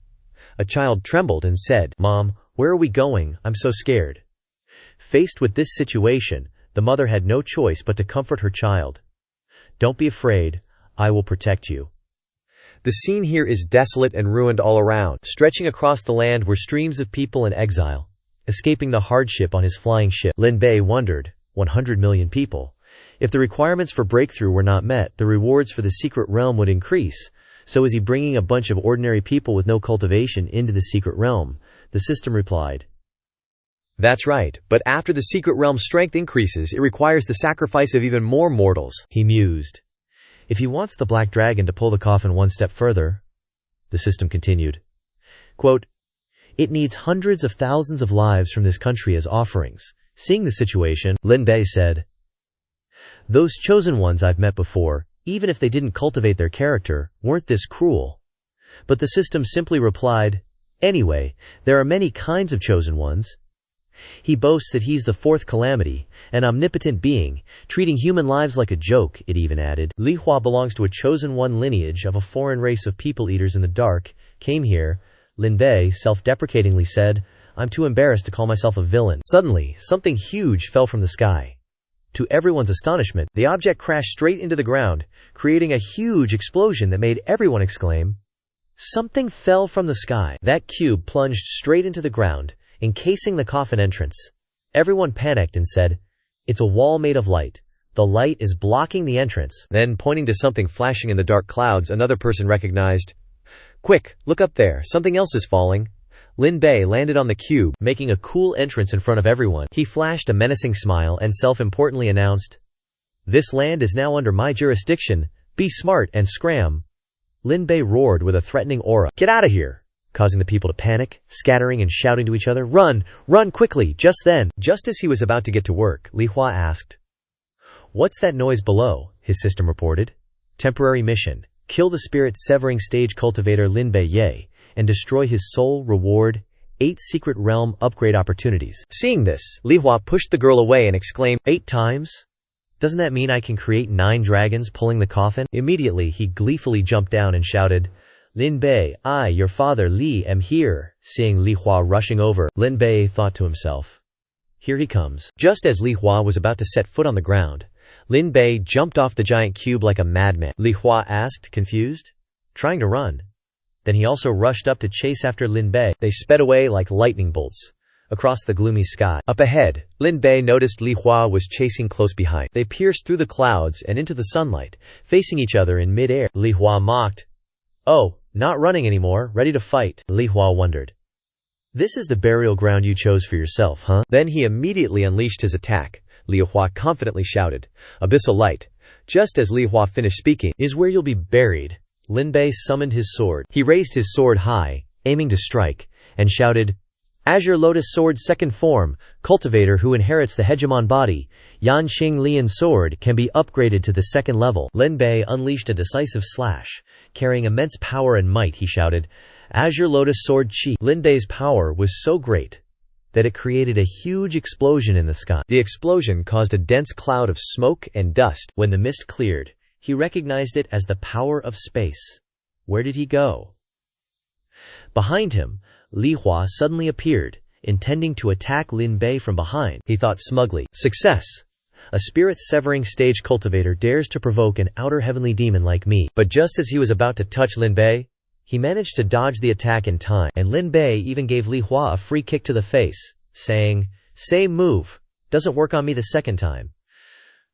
A child trembled and said, "Mom, where are we going? I'm so scared." Faced with this situation, the mother had no choice but to comfort her child. "Don't be afraid, I will protect you." The scene here is desolate and ruined all around. Stretching across the land were streams of people in exile. Escaping the hardship on his flying ship, Lin Bei wondered, 100 million people. If the requirements for breakthrough were not met, the rewards for the secret realm would increase. So is he bringing a bunch of ordinary people with no cultivation into the secret realm? The system replied, "That's right, but after the secret realm's strength increases, it requires the sacrifice of even more mortals." He mused. If he wants the black dragon to pull the coffin one step further, the system continued, quote, "It needs hundreds of thousands of lives from this country as offerings." Seeing the situation, Lin Bei said, "Those chosen ones I've met before, even if they didn't cultivate their character, weren't this cruel." But the system simply replied, "Anyway, there are many kinds of chosen ones. He boasts that he's the fourth calamity, an omnipotent being, treating human lives like a joke," it even added. Li Hua belongs to a chosen one lineage of a foreign race of people-eaters in the dark, came here. Lin Bei self-deprecatingly said, "I'm too embarrassed to call myself a villain." Suddenly, something huge fell from the sky. To everyone's astonishment, the object crashed straight into the ground, creating a huge explosion that made everyone exclaim, "Something fell from the sky." That cube plunged straight into the ground, encasing the coffin entrance. Everyone panicked and said, "It's a wall made of light. The light is blocking the entrance." Then, pointing to something flashing in the dark clouds, another person recognized, "Quick, look up there, something else is falling." Lin Bei landed on the cube, making a cool entrance in front of everyone. He flashed a menacing smile and self-importantly announced, "This land is now under my jurisdiction. Be smart and scram." Lin Bei roared with a threatening aura, "Get out of here!" causing the people to panic, scattering and shouting to each other, "Run! Run quickly!" Just then, just as he was about to get to work, Li Hua asked, "What's that noise below?" His system reported, "Temporary mission. Kill the spirit-severing stage cultivator Lin Bei and destroy his soul. Reward, 8 secret realm upgrade opportunities." Seeing this, Li Hua pushed the girl away and exclaimed, "8 times? Doesn't that mean I can create 9 dragons pulling the coffin?" Immediately, he gleefully jumped down and shouted, "Lin Bei, I, your father Li, am here." Seeing Li Hua rushing over, Lin Bei thought to himself, "Here he comes." Just as Li Hua was about to set foot on the ground, Lin Bei jumped off the giant cube like a madman. Li Hua asked, confused, trying to run. Then he also rushed up to chase after Lin Bei. They sped away like lightning bolts across the gloomy sky. Up ahead, Lin Bei noticed Li Hua was chasing close behind. They pierced through the clouds and into the sunlight, facing each other in mid-air. Li Hua mocked, "Oh, not running anymore, ready to fight." Li Hua wondered, "This is the burial ground you chose for yourself, huh?" Then he immediately unleashed his attack. Li Hua confidently shouted, "Abyssal light." Just as Li Hua finished speaking, "Is where you'll be buried." Lin Bei summoned his sword. He raised his sword high, aiming to strike, and shouted, "Azure Lotus Sword second form, cultivator who inherits the hegemon body, Yanxing Lian sword can be upgraded to the second level." Lin Bei unleashed a decisive slash. Carrying immense power and might, he shouted, "Azure Lotus Sword Chi." Lin Bei's power was so great that it created a huge explosion in the sky. The explosion caused a dense cloud of smoke and dust. When the mist cleared, he recognized it as the power of space. Where did he go? Behind him, Li Hua suddenly appeared, intending to attack Lin Bei from behind. He thought smugly, "Success! A spirit-severing stage cultivator dares to provoke an outer heavenly demon like me." But just as he was about to touch Lin Bei, he managed to dodge the attack in time, and Lin Bei even gave Li Hua a free kick to the face, saying, "Same move. Doesn't work on me the second time."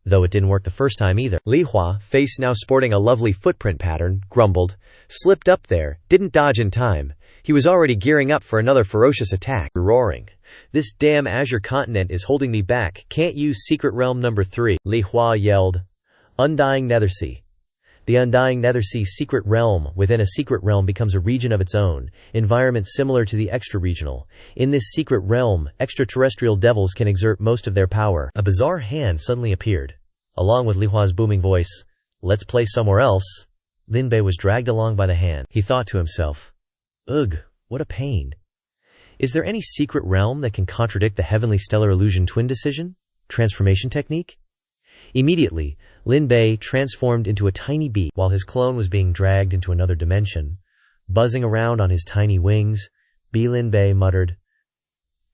Though it didn't work the first time either. Li Hua, face now sporting a lovely footprint pattern, grumbled, slipped up there, didn't dodge in time. He was already gearing up for another ferocious attack, roaring. This damn Azure continent is holding me back. Can't use secret realm number 3. Li Hua yelled. Undying Nethersea. The Undying Nethersea secret realm within a secret realm becomes a region of its own, environment similar to the extra-regional. In this secret realm, extraterrestrial devils can exert most of their power. A bizarre hand suddenly appeared, along with Li Hua's booming voice. Let's play somewhere else. Lin Bei was dragged along by the hand. He thought to himself, ugh, what a pain. Is there any secret realm that can contradict the heavenly stellar illusion twin decision? Transformation technique? Immediately, Lin Bei transformed into a tiny bee while his clone was being dragged into another dimension. Buzzing around on his tiny wings, Bee Lin Bei muttered,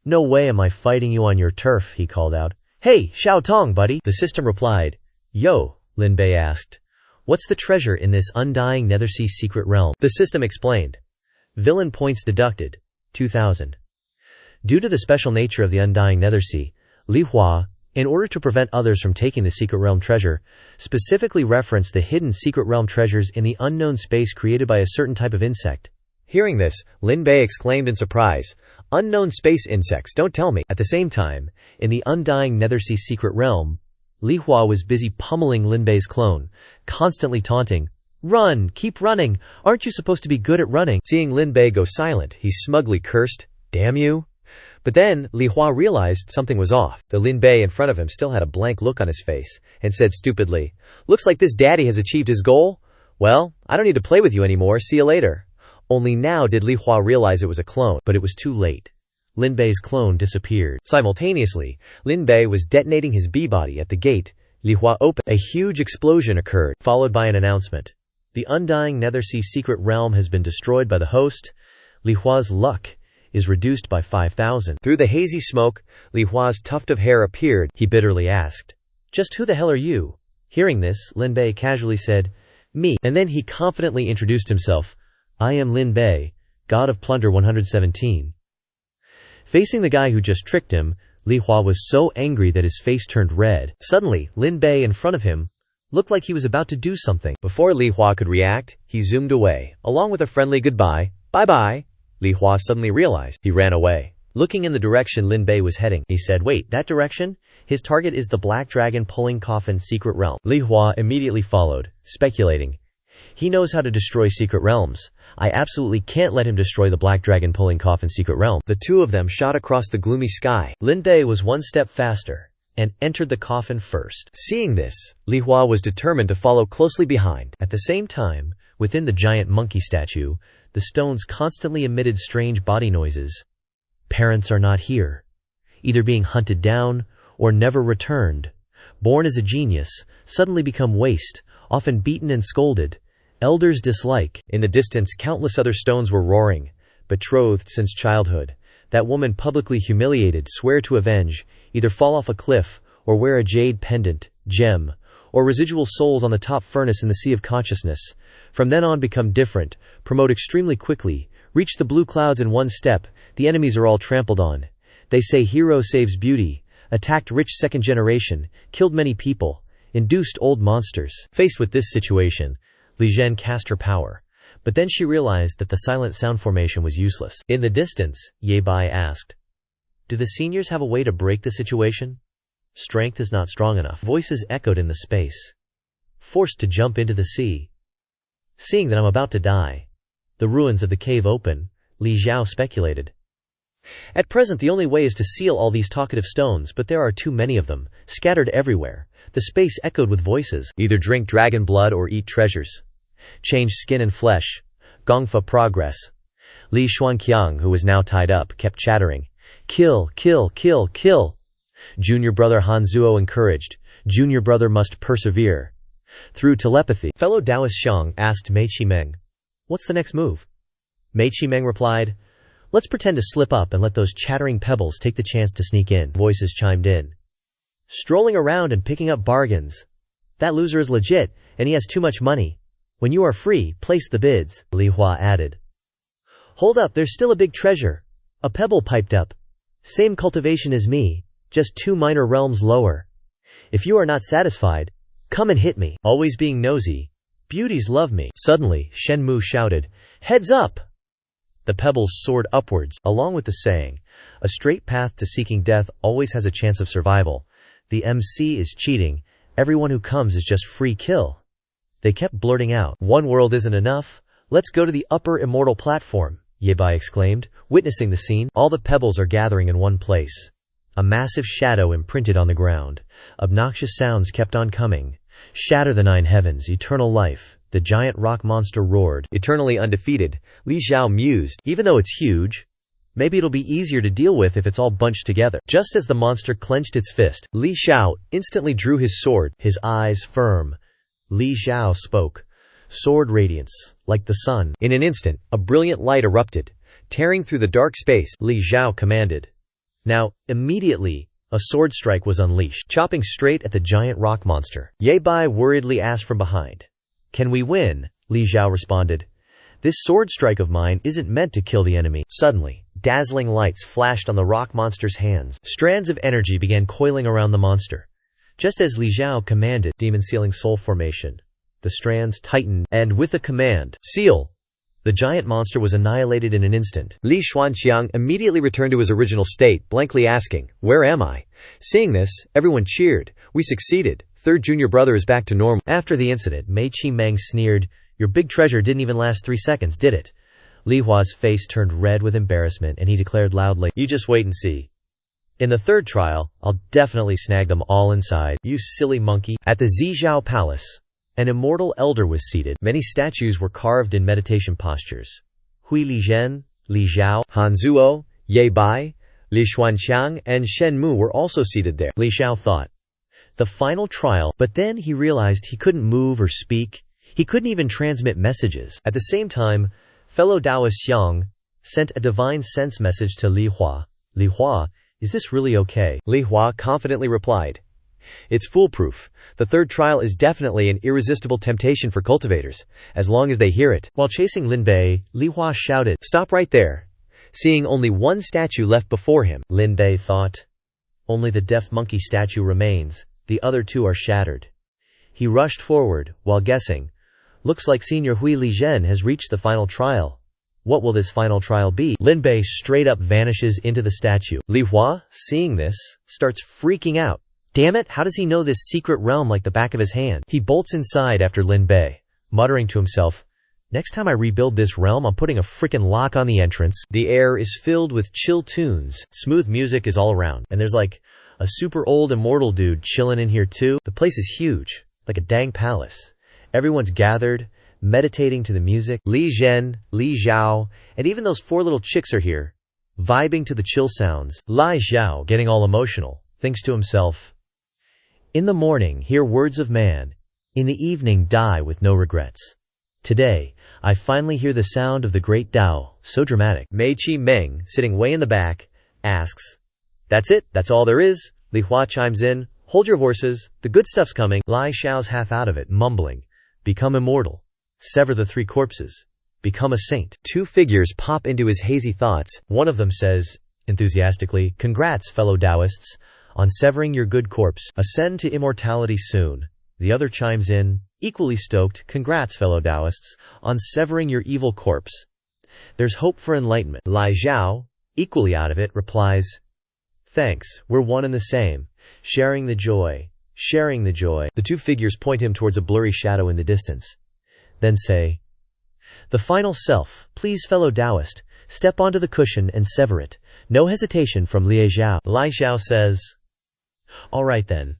"No way am I fighting you on your turf," he called out. "Hey, Xiao Tong, buddy!" The system replied. "Yo," Lin Bei asked. "What's the treasure in this Undying Nethersea secret realm?" The system explained. Villain points deducted. 2000. Due to the special nature of the Undying Nethersea, Li Hua, in order to prevent others from taking the secret realm treasure, specifically referenced the hidden secret realm treasures in the unknown space created by a certain type of insect. Hearing this, Lin Bei exclaimed in surprise, "Unknown space insects, don't tell me." At the same time, in the Undying Nethersea secret realm, Li Hua was busy pummeling Lin Bei's clone, constantly taunting, "Run, keep running, aren't you supposed to be good at running?" Seeing Lin Bei go silent, he smugly cursed, "Damn you." But then, Li Hua realized something was off. The Lin Bei in front of him still had a blank look on his face, and said stupidly, "Looks like this daddy has achieved his goal. Well, I don't need to play with you anymore, see you later." Only now did Li Hua realize it was a clone, but it was too late. Lin Bei's clone disappeared. Simultaneously, Lin Bei was detonating his bee body at the gate. Li Hua opened. A huge explosion occurred, followed by an announcement. The Undying Nethersea secret realm has been destroyed by the host. Li Hua's luck is reduced by 5,000. Through the hazy smoke, Li Hua's tuft of hair appeared. He bitterly asked, "Just who the hell are you?" Hearing this, Lin Bei casually said, "Me," and then he confidently introduced himself. "I am Lin Bei, God of Plunder 117. Facing the guy who just tricked him, Li Hua was so angry that his face turned red. Suddenly, Lin Bei in front of him looked like he was about to do something. Before Li Hua could react, he zoomed away, along with a friendly goodbye. "Bye-bye." Li Hua suddenly realized. He ran away. Looking in the direction Lin Bei was heading, he said, "Wait, that direction? His target is the Black Dragon Pulling Coffin secret realm." Li Hua immediately followed, speculating, "He knows how to destroy secret realms. I absolutely can't let him destroy the Black Dragon Pulling Coffin secret realm." The two of them shot across the gloomy sky. Lin Bei was one step faster, and entered the coffin first. Seeing this, Li Hua was determined to follow closely behind. At the same time, within the giant monkey statue, the stones constantly emitted strange body noises. Parents are not here, either being hunted down or never returned. Born as a genius, suddenly become waste, often beaten and scolded. Elders dislike. In the distance, countless other stones were roaring. Betrothed since childhood. That woman publicly humiliated, swear to avenge, either fall off a cliff, or wear a jade pendant, gem, or residual souls on the top furnace in the sea of consciousness. From then on become different, promote extremely quickly, reach the blue clouds in one step, the enemies are all trampled on. They say hero saves beauty, attacked rich second generation, killed many people, induced old monsters. Faced with this situation, Li Zhen cast her power, but then she realized that the silent sound formation was useless. In the distance, Ye Bai asked, "Do the seniors have a way to break the situation?" "Strength is not strong enough." Voices echoed in the space. "Forced to jump into the sea." "Seeing that I'm about to die, the ruins of the cave open," Li Zhao speculated. "At present the only way is to seal all these talkative stones, but there are too many of them, scattered everywhere." The space echoed with voices. "Either drink dragon blood or eat treasures. Change skin and flesh. Gongfa progress." Li Xuanqiang, who was now tied up, kept chattering. "Kill, kill, kill, kill." Junior brother Han Zuo encouraged. "Junior brother must persevere." Through telepathy, fellow Taoist Xiang asked Mei Qimeng, "What's the next move?" Mei Qimeng replied, "Let's pretend to slip up and let those chattering pebbles take the chance to sneak in." Voices chimed in. "Strolling around and picking up bargains. That loser is legit, and he has too much money. When you are free, place the bids," Li Hua added. "Hold up, there's still a big treasure." A pebble piped up. "Same cultivation as me, just 2 minor realms lower." If you are not satisfied, come and hit me. Always being nosy, beauties love me. Suddenly, Shenmu shouted, "Heads up!" The pebbles soared upwards, along with the saying, "A straight path to seeking death always has a chance of survival. The MC is cheating. Everyone who comes is just free kill." They kept blurting out, "One world isn't enough. Let's go to the upper immortal platform," Lin Bei exclaimed, witnessing the scene. All the pebbles are gathering in one place. A massive shadow imprinted on the ground. Obnoxious sounds kept on coming. "Shatter the 9 heavens, eternal life." The giant rock monster roared. Eternally undefeated, Li Xiao mused. Even though it's huge, maybe it'll be easier to deal with if it's all bunched together. Just as the monster clenched its fist, Li Xiao instantly drew his sword, his eyes firm. Li Xiao spoke. "Sword radiance, like the sun." In an instant, a brilliant light erupted. Tearing through the dark space, Li Xiao commanded. Now, immediately, a sword strike was unleashed, chopping straight at the giant rock monster. Lin Bei worriedly asked from behind, "Can we win?" Li Xiao responded, "This sword strike of mine isn't meant to kill the enemy." Suddenly, dazzling lights flashed on the rock monster's hands. Strands of energy began coiling around the monster. Just as Li Xiao commanded, demon sealing soul formation. The strands tightened, and with a command, "Seal!" the giant monster was annihilated in an instant. Li Xuanxiang immediately returned to his original state, blankly asking, "Where am I?" Seeing this, everyone cheered. "We succeeded. Third junior brother is back to normal." After the incident, Mei Qimeng sneered, "Your big treasure didn't even last 3 seconds, did it?" Li Hua's face turned red with embarrassment, and he declared loudly, "You just wait and see. In the third trial, I'll definitely snag them all inside. You silly monkey." At the Zizhao Palace, an immortal elder was seated. Many statues were carved in meditation postures. Hui Lizhen, Li Zhao, Han Zuo, Lin Bei, Li Xuanxiang, and Shen Mu were also seated there. Li Xiao thought, the final trial, but then he realized he couldn't move or speak. He couldn't even transmit messages. At the same time, fellow Taoist Xiang sent a divine sense message to Li Hua. "Li Hua, is this really okay?" Li Hua confidently replied, "It's foolproof. The third trial is definitely an irresistible temptation for cultivators, as long as they hear it." While chasing Lin Bei, Li Hua shouted, "Stop right there." Seeing only one statue left before him, Lin Bei thought, "Only the deaf monkey statue remains. The other 2 are shattered." He rushed forward, while guessing, "Looks like Senior Hui Lizhen has reached the final trial. What will this final trial be?" Lin Bei straight up vanishes into the statue. Li Hua, seeing this, starts freaking out. Damn it, how does he know this secret realm like the back of his hand? He bolts inside after Lin Bei, muttering to himself, "Next time I rebuild this realm, I'm putting a frickin' lock on the entrance." The air is filled with chill tunes, smooth music is all around, and there's like a super old immortal dude chillin' in here too. The place is huge, like a dang palace. Everyone's gathered, meditating to the music. Li Zhen, Li Zhao, and even those 4 little chicks are here, vibing to the chill sounds. Li Zhao, getting all emotional, thinks to himself, "In the morning, hear words of man. In the evening, die with no regrets. Today, I finally hear the sound of the great Tao." So dramatic. Mei Qimeng, sitting way in the back, asks, "That's it? That's all there is?" Li Hua chimes in, "Hold your horses. The good stuff's coming." Li Xiao's half out of it, mumbling, "Become immortal. Sever the 3 corpses. Become a saint." 2 figures pop into his hazy thoughts. One of them says, enthusiastically, "Congrats, fellow Taoists, on severing your good corpse. Ascend to immortality soon." The other chimes in, equally stoked, "Congrats, fellow Taoists, on severing your evil corpse. There's hope for enlightenment." Li Zhao, equally out of it, replies, "Thanks, we're one and the same. Sharing the joy. Sharing the joy." The 2 figures point him towards a blurry shadow in the distance. Then say, "The final self, please fellow Taoist, step onto the cushion and sever it. No hesitation from Li Zhao." Li Zhao says, "All right then,"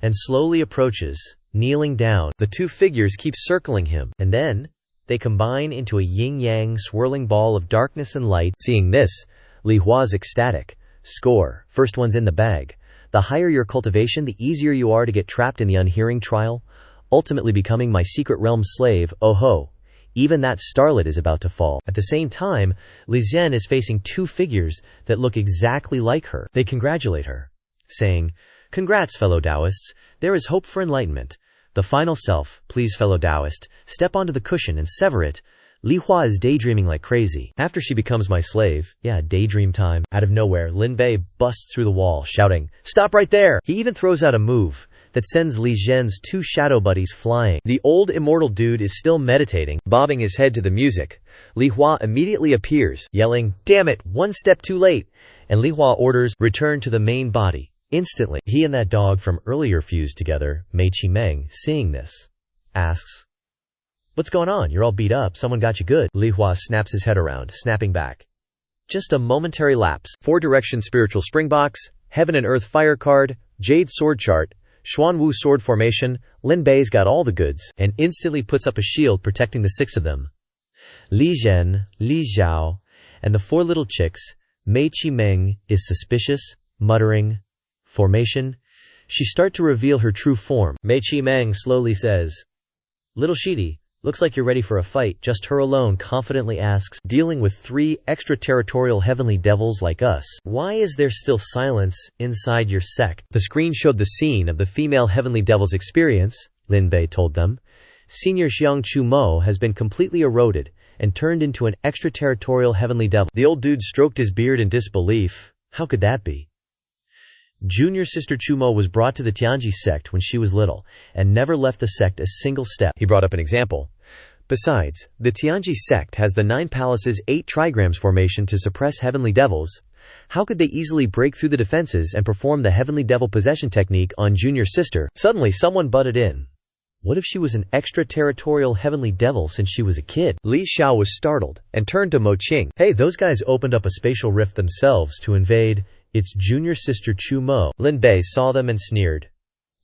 and slowly approaches, kneeling down. The 2 figures keep circling him, and then they combine into a yin-yang swirling ball of darkness and light. Seeing this, Li Hua's ecstatic. Score, first one's in the bag. The higher your cultivation, the easier you are to get trapped in the unhearing trial, ultimately becoming my secret realm slave. Oh ho, even that starlet is about to fall. At the same time, Li Zhen is facing 2 figures that look exactly like her. They congratulate her, saying, "Congrats, fellow Taoists, there is hope for enlightenment. The final self, please fellow Taoist, step onto the cushion and sever it. Li Hua is daydreaming like crazy. After she becomes my slave, yeah, daydream time. Out of nowhere, Lin Bei busts through the wall, shouting, "Stop right there!" He even throws out a move that sends Li Zhen's 2 shadow buddies flying. The old immortal dude is still meditating, bobbing his head to the music. Li Hua immediately appears, yelling, "Damn it, 1 step too late!" And Li Hua orders, "Return to the main body." Instantly, he and that dog from earlier fused together. Mei Qimeng, seeing this, asks, "What's going on? You're all beat up. Someone got you good." Li Hua snaps his head around, snapping back. Just a momentary lapse. 4-direction spiritual springbox, heaven and earth fire card, jade sword chart, Xuanwu sword formation. Lin Bei's got all the goods, and instantly puts up a shield protecting the 6 of them. Li Zhen, Li Zhao, and the 4 little chicks. Mei Qimeng is suspicious, muttering, "Formation." She starts to reveal her true form. Mei Qimeng slowly says, "Little Shidi, looks like you're ready for a fight." Just her alone confidently asks, "Dealing with 3 extraterritorial heavenly devils like us, why is there still silence inside your sect?" The screen showed the scene of the female heavenly devil's experience. Lin Bei told them, "Senior Xianxia Mo has been completely eroded and turned into an extraterritorial heavenly devil." The old dude stroked his beard in disbelief. How could that be? Junior sister Chumo was brought to the Tianji sect when she was little, and never left the sect a single step. He brought up an example. Besides, the Tianji sect has the 9 palaces 8 trigrams formation to suppress heavenly devils. How could they easily break through the defenses and perform the heavenly devil possession technique on junior sister? Suddenly someone butted in. What if she was an extraterritorial heavenly devil since she was a kid? Li Xiao was startled, and turned to Mo Qing. "Hey, those guys opened up a spatial rift themselves to invade. It's junior sister Chu Mo." Lin Bei saw them and sneered.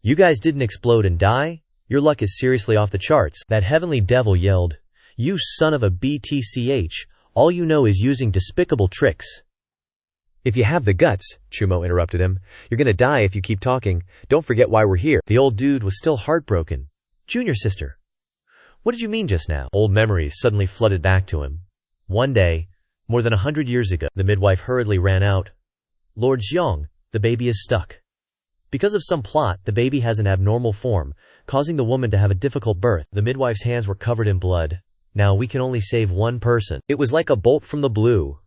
"You guys didn't explode and die? Your luck is seriously off the charts." That heavenly devil yelled, "You son of a BTCH, all you know is using despicable tricks." "If you have the guts," Chumo interrupted him, "you're gonna die if you keep talking. Don't forget why we're here." The old dude was still heartbroken. "Junior sister, what did you mean just now?" Old memories suddenly flooded back to him. One day, more than 100 years ago, the midwife hurriedly ran out. "Lord Xiong, the baby is stuck. Because of some plot, the baby has an abnormal form, causing the woman to have a difficult birth." The midwife's hands were covered in blood. "Now we can only save one person." It was like a bolt from the blue.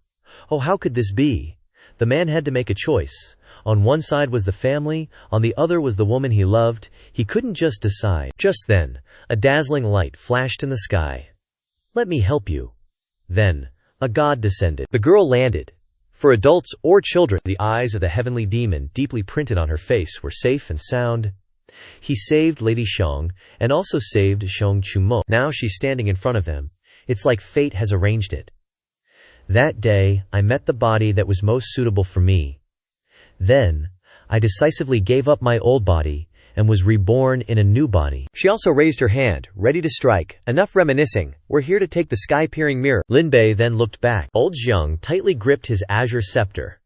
Oh, how could this be? The man had to make a choice. On one side was the family, on the other was the woman he loved. He couldn't just decide. Just then, a dazzling light flashed in the sky. "Let me help you." Then, a god descended. The girl landed. For adults or children, the eyes of the heavenly demon deeply printed on her face were safe and sound. He saved Lady Xiong, and also saved Xiong Chumo. Now she's standing in front of them. It's like fate has arranged it. That day, I met the body that was most suitable for me. Then, I decisively gave up my old body, and was reborn in a new body. She also raised her hand, ready to strike. Enough reminiscing, we're here to take the sky-peering mirror. Lin Bei then looked back. Old Xiong tightly gripped his azure scepter.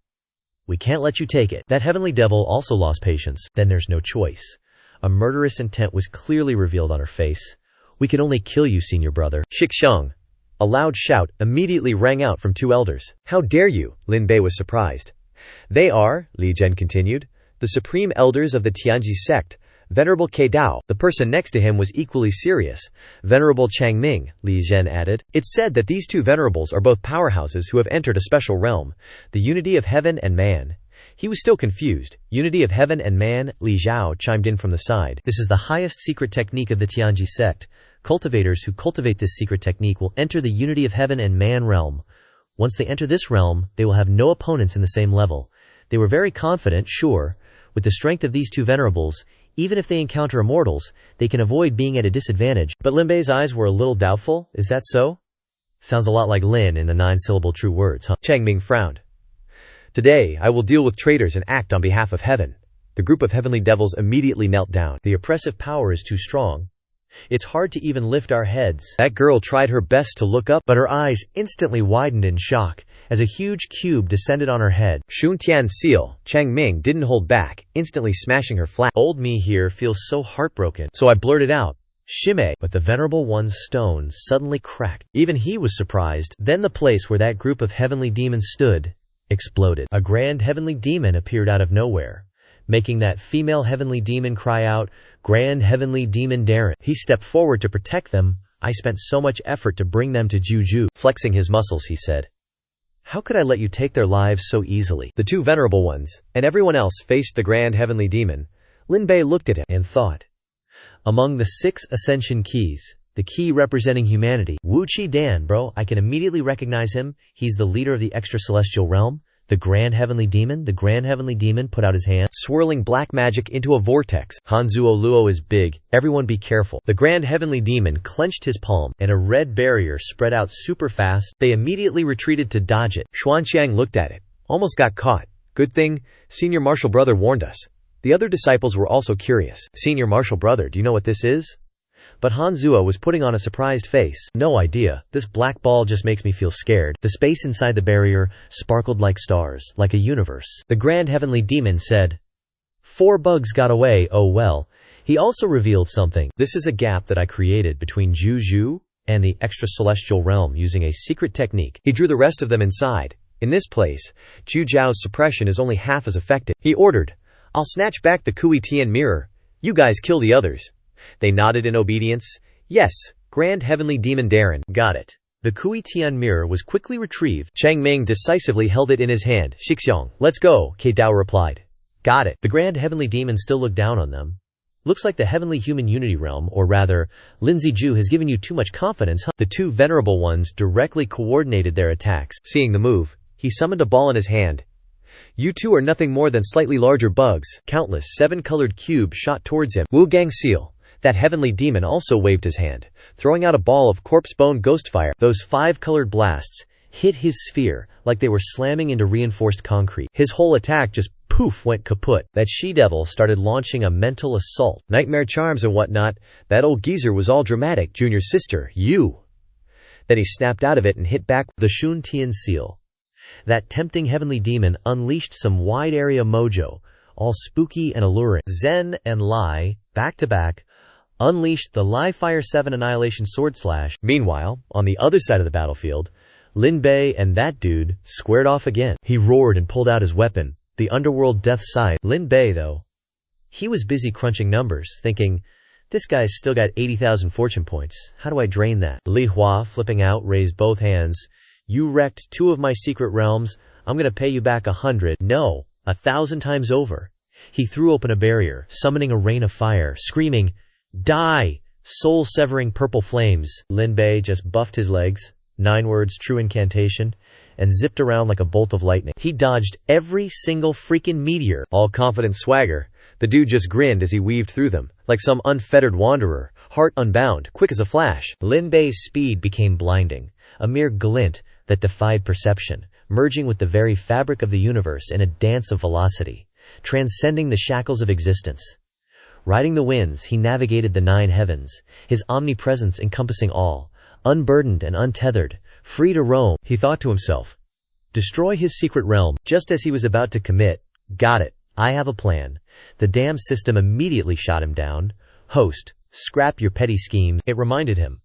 "We can't let you take it." That heavenly devil also lost patience. "Then there's no choice." A murderous intent was clearly revealed on her face. "We can only kill you, senior brother." "Shikshang!" A loud shout immediately rang out from 2 elders. "How dare you?" Lin Bei was surprised. "They are," Li Zhen continued, "the supreme elders of the Tianji sect, Venerable Ke Dao." The person next to him was equally serious. "Venerable Changming," Li Zhen added. It's said that these 2 venerables are both powerhouses who have entered a special realm, the unity of heaven and man. He was still confused. Unity of heaven and man, Li Zhao chimed in from the side. "This is the highest secret technique of the Tianji sect. Cultivators who cultivate this secret technique will enter the unity of heaven and man realm. Once they enter this realm, they will have no opponents in the same level." They were very confident, sure, with the strength of these 2 venerables, even if they encounter immortals, they can avoid being at a disadvantage. But Lin Bei's eyes were a little doubtful. Is that so? Sounds a lot like Lin in the 9-syllable true words, huh? Changming frowned. "Today, I will deal with traitors and act on behalf of heaven." The group of heavenly devils immediately knelt down. "The oppressive power is too strong. It's hard to even lift our heads." That girl tried her best to look up, but her eyes instantly widened in shock as a huge cube descended on her head. Shun Tian Seal, Chang Ming didn't hold back, instantly smashing her flat. Old me here feels so heartbroken, so I blurted out, "Shime," but the Venerable One's stone suddenly cracked. Even he was surprised. Then the place where that group of heavenly demons stood exploded. A grand heavenly demon appeared out of nowhere, making that female heavenly demon cry out, "Grand heavenly demon Darren." He stepped forward to protect them. I spent so much effort to bring them to Juju. Flexing his muscles, he said. How could I let you take their lives so easily? The two venerable ones, and everyone else faced the grand heavenly demon. Lin Bei looked at him and thought. Among the 6 ascension keys, the key representing humanity, Wu Qi Dan, bro, I can immediately recognize him. He's the leader of the extra-celestial realm. The Grand Heavenly Demon. The Grand Heavenly Demon put out his hand, swirling black magic into a vortex. Hanzuo Luo is big. Everyone be careful. The Grand Heavenly Demon clenched his palm, and a red barrier spread out super fast. They immediately retreated to dodge it. Xuanxiang looked at it. Almost got caught. Good thing, Senior Martial Brother warned us. The other disciples were also curious. Senior Martial Brother, do you know what this is? But Hanzuo was putting on a surprised face. No idea. This black ball just makes me feel scared. The space inside the barrier sparkled like stars, like a universe. The Grand Heavenly Demon said, 4 bugs got away, oh well. He also revealed something. This is a gap that I created between Juju and the extra-celestial realm using a secret technique. He drew the rest of them inside. In this place, Zhu Zhao's suppression is only half as effective. He ordered, I'll snatch back the Kui Tian mirror. You guys kill the others. They nodded in obedience. Yes, Grand Heavenly Demon Darren. Got it. The Kui Tian mirror was quickly retrieved. Chang Ming decisively held it in his hand. Xixiang, let's go, Ke Dao replied. Got it. The Grand Heavenly Demon still looked down on them. Looks like the Heavenly Human Unity Realm, or rather, Lin Ziju has given you too much confidence, huh? The two venerable ones directly coordinated their attacks. Seeing the move, he summoned a ball in his hand. You two are nothing more than slightly larger bugs. Countless 7-colored cubes shot towards him. Wu Gang Seal. That heavenly demon also waved his hand, throwing out a ball of corpse bone ghost fire. Those 5-colored blasts hit his sphere like they were slamming into reinforced concrete. His whole attack just poof went kaput. That she-devil started launching a mental assault. Nightmare charms and whatnot. That old geezer was all dramatic. Junior sister, you. Then he snapped out of it and hit back. The Shun Tian Seal. That tempting heavenly demon unleashed some wide-area mojo, all spooky and alluring. Zen and Lai, back-to-back, unleashed the Lai Fire 7 Annihilation Sword Slash. Meanwhile, on the other side of the battlefield, Lin Bei and that dude squared off again. He roared and pulled out his weapon, the Underworld Death Scythe. Lin Bei, though, he was busy crunching numbers, thinking, this guy's still got 80,000 fortune points. How do I drain that? Li Hua, flipping out, raised both hands. You wrecked 2 of my secret realms. I'm gonna pay you back 100. No, 1,000 times over. He threw open a barrier, summoning a rain of fire, screaming, die! Soul-severing purple flames. Lin Bei just buffed his legs, 9 words true incantation, and zipped around like a bolt of lightning. He dodged every single freaking meteor. All confident swagger, the dude just grinned as he weaved through them, like some unfettered wanderer, heart unbound, quick as a flash. Lin Bei's speed became blinding, a mere glint that defied perception, merging with the very fabric of the universe in a dance of velocity, transcending the shackles of existence. Riding the winds, he navigated the 9 heavens, his omnipresence encompassing all, unburdened and untethered, free to roam. He thought to himself, destroy his secret realm. Just as he was about to commit, got it, I have a plan. The damn system immediately shot him down. Host, scrap your petty schemes. It reminded him.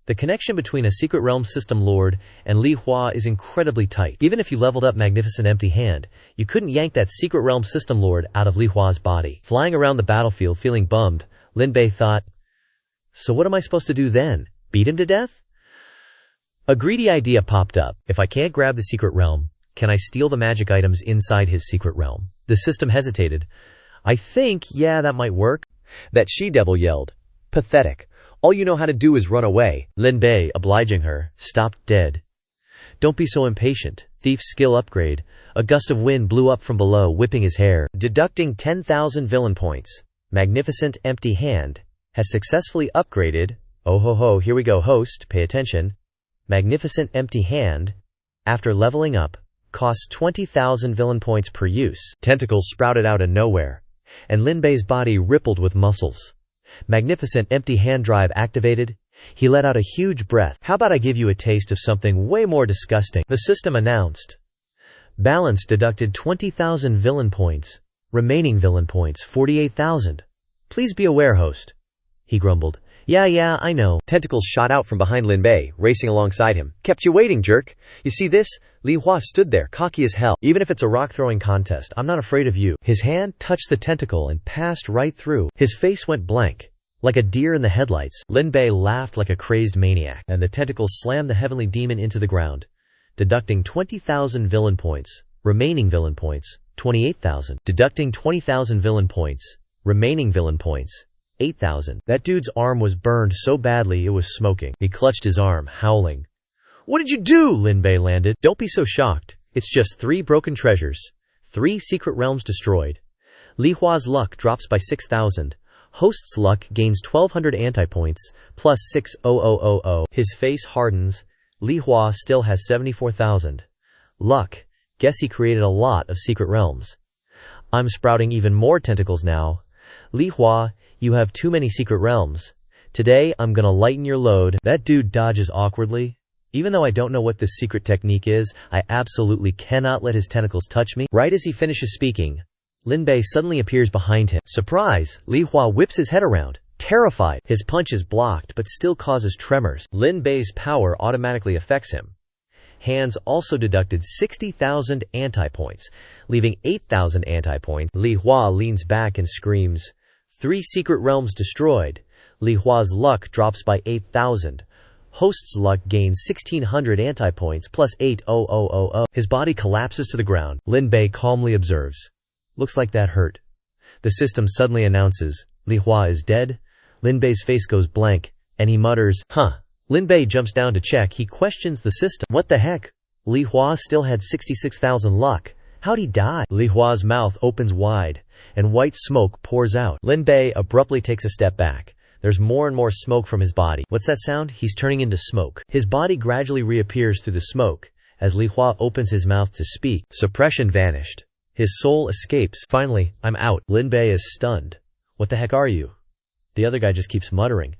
The connection between a Secret Realm System Lord and Li Hua is incredibly tight. Even if you leveled up Magnificent Empty Hand, you couldn't yank that Secret Realm System Lord out of Li Hua's body. Flying around the battlefield feeling bummed, Lin Bei thought, so what am I supposed to do then? Beat him to death? A greedy idea popped up. If I can't grab the Secret Realm, can I steal the magic items inside his Secret Realm? The system hesitated. I think, yeah, that might work. That she-devil yelled, pathetic. All you know how to do is run away. Lin Bei, obliging her, stopped dead. Don't be so impatient. Thief skill upgrade. A gust of wind blew up from below, whipping his hair. Deducting 10,000 villain points. Magnificent Empty Hand has successfully upgraded. Oh ho ho, here we go, host, pay attention. Magnificent Empty Hand, after leveling up, costs 20,000 villain points per use. Tentacles sprouted out of nowhere, and Lin Bei's body rippled with muscles. Magnificent Empty Hand drive activated. He let out a huge breath. How about I give you a taste of something way more disgusting? The system announced. Balance deducted 20,000 villain points. Remaining villain points 48,000. Please be aware, host. He grumbled. Yeah, I know. Tentacles shot out from behind Lin Bei, racing alongside him. Kept you waiting, jerk. You see this? Li Hua stood there, cocky as hell. Even if it's a rock-throwing contest, I'm not afraid of you. His hand touched the tentacle and passed right through. His face went blank. Like a deer in the headlights, Lin Bei laughed like a crazed maniac, and the tentacles slammed the heavenly demon into the ground, deducting 20,000 villain points. Remaining villain points, 28,000. Deducting 20,000 villain points. Remaining villain points, 8,000. That dude's arm was burned so badly it was smoking. He clutched his arm, howling. "What did you do?" Lin Bei landed. "Don't be so shocked. It's just 3 broken treasures. 3 secret realms destroyed." Li Hua's luck drops by 6,000. Host's luck gains 1,200 anti-points, plus 6,000. His face hardens. Li Hua still has 74,000. Luck. Guess he created a lot of secret realms. I'm sprouting even more tentacles now. Li Hua, you have too many secret realms. Today I'm gonna lighten your load. That dude dodges awkwardly. Even though I don't know what this secret technique is, I absolutely cannot let his tentacles touch me. Right as he finishes speaking, Lin Bei suddenly appears behind him. Surprise! Li Hua whips his head around, terrified. His punch is blocked but still causes tremors. Lin Bei's power automatically affects him. Hands also deducted 60,000 anti-points, leaving 8,000 anti-points. Li Hua leans back and screams, 3 secret realms destroyed. Li Hua's luck drops by 8,000. Host's luck gains 1,600 anti-points plus 8,000. His body collapses to the ground. Lin Bei calmly observes. Looks like that hurt. The system suddenly announces, Li Hua is dead. Lin Bei's face goes blank, and he mutters, huh. Lin Bei jumps down to check. He questions the system. What the heck? Li Hua still had 66,000 luck. How'd he die? Li Hua's mouth opens wide, and white smoke pours out. Lin Bei abruptly takes a step back. There's more and more smoke from his body. What's that sound? He's turning into smoke. His body gradually reappears through the smoke. As Li Hua opens his mouth to speak, suppression vanished. His soul escapes. Finally, I'm out. Lin Bei is stunned. What the heck are you? The other guy just keeps muttering,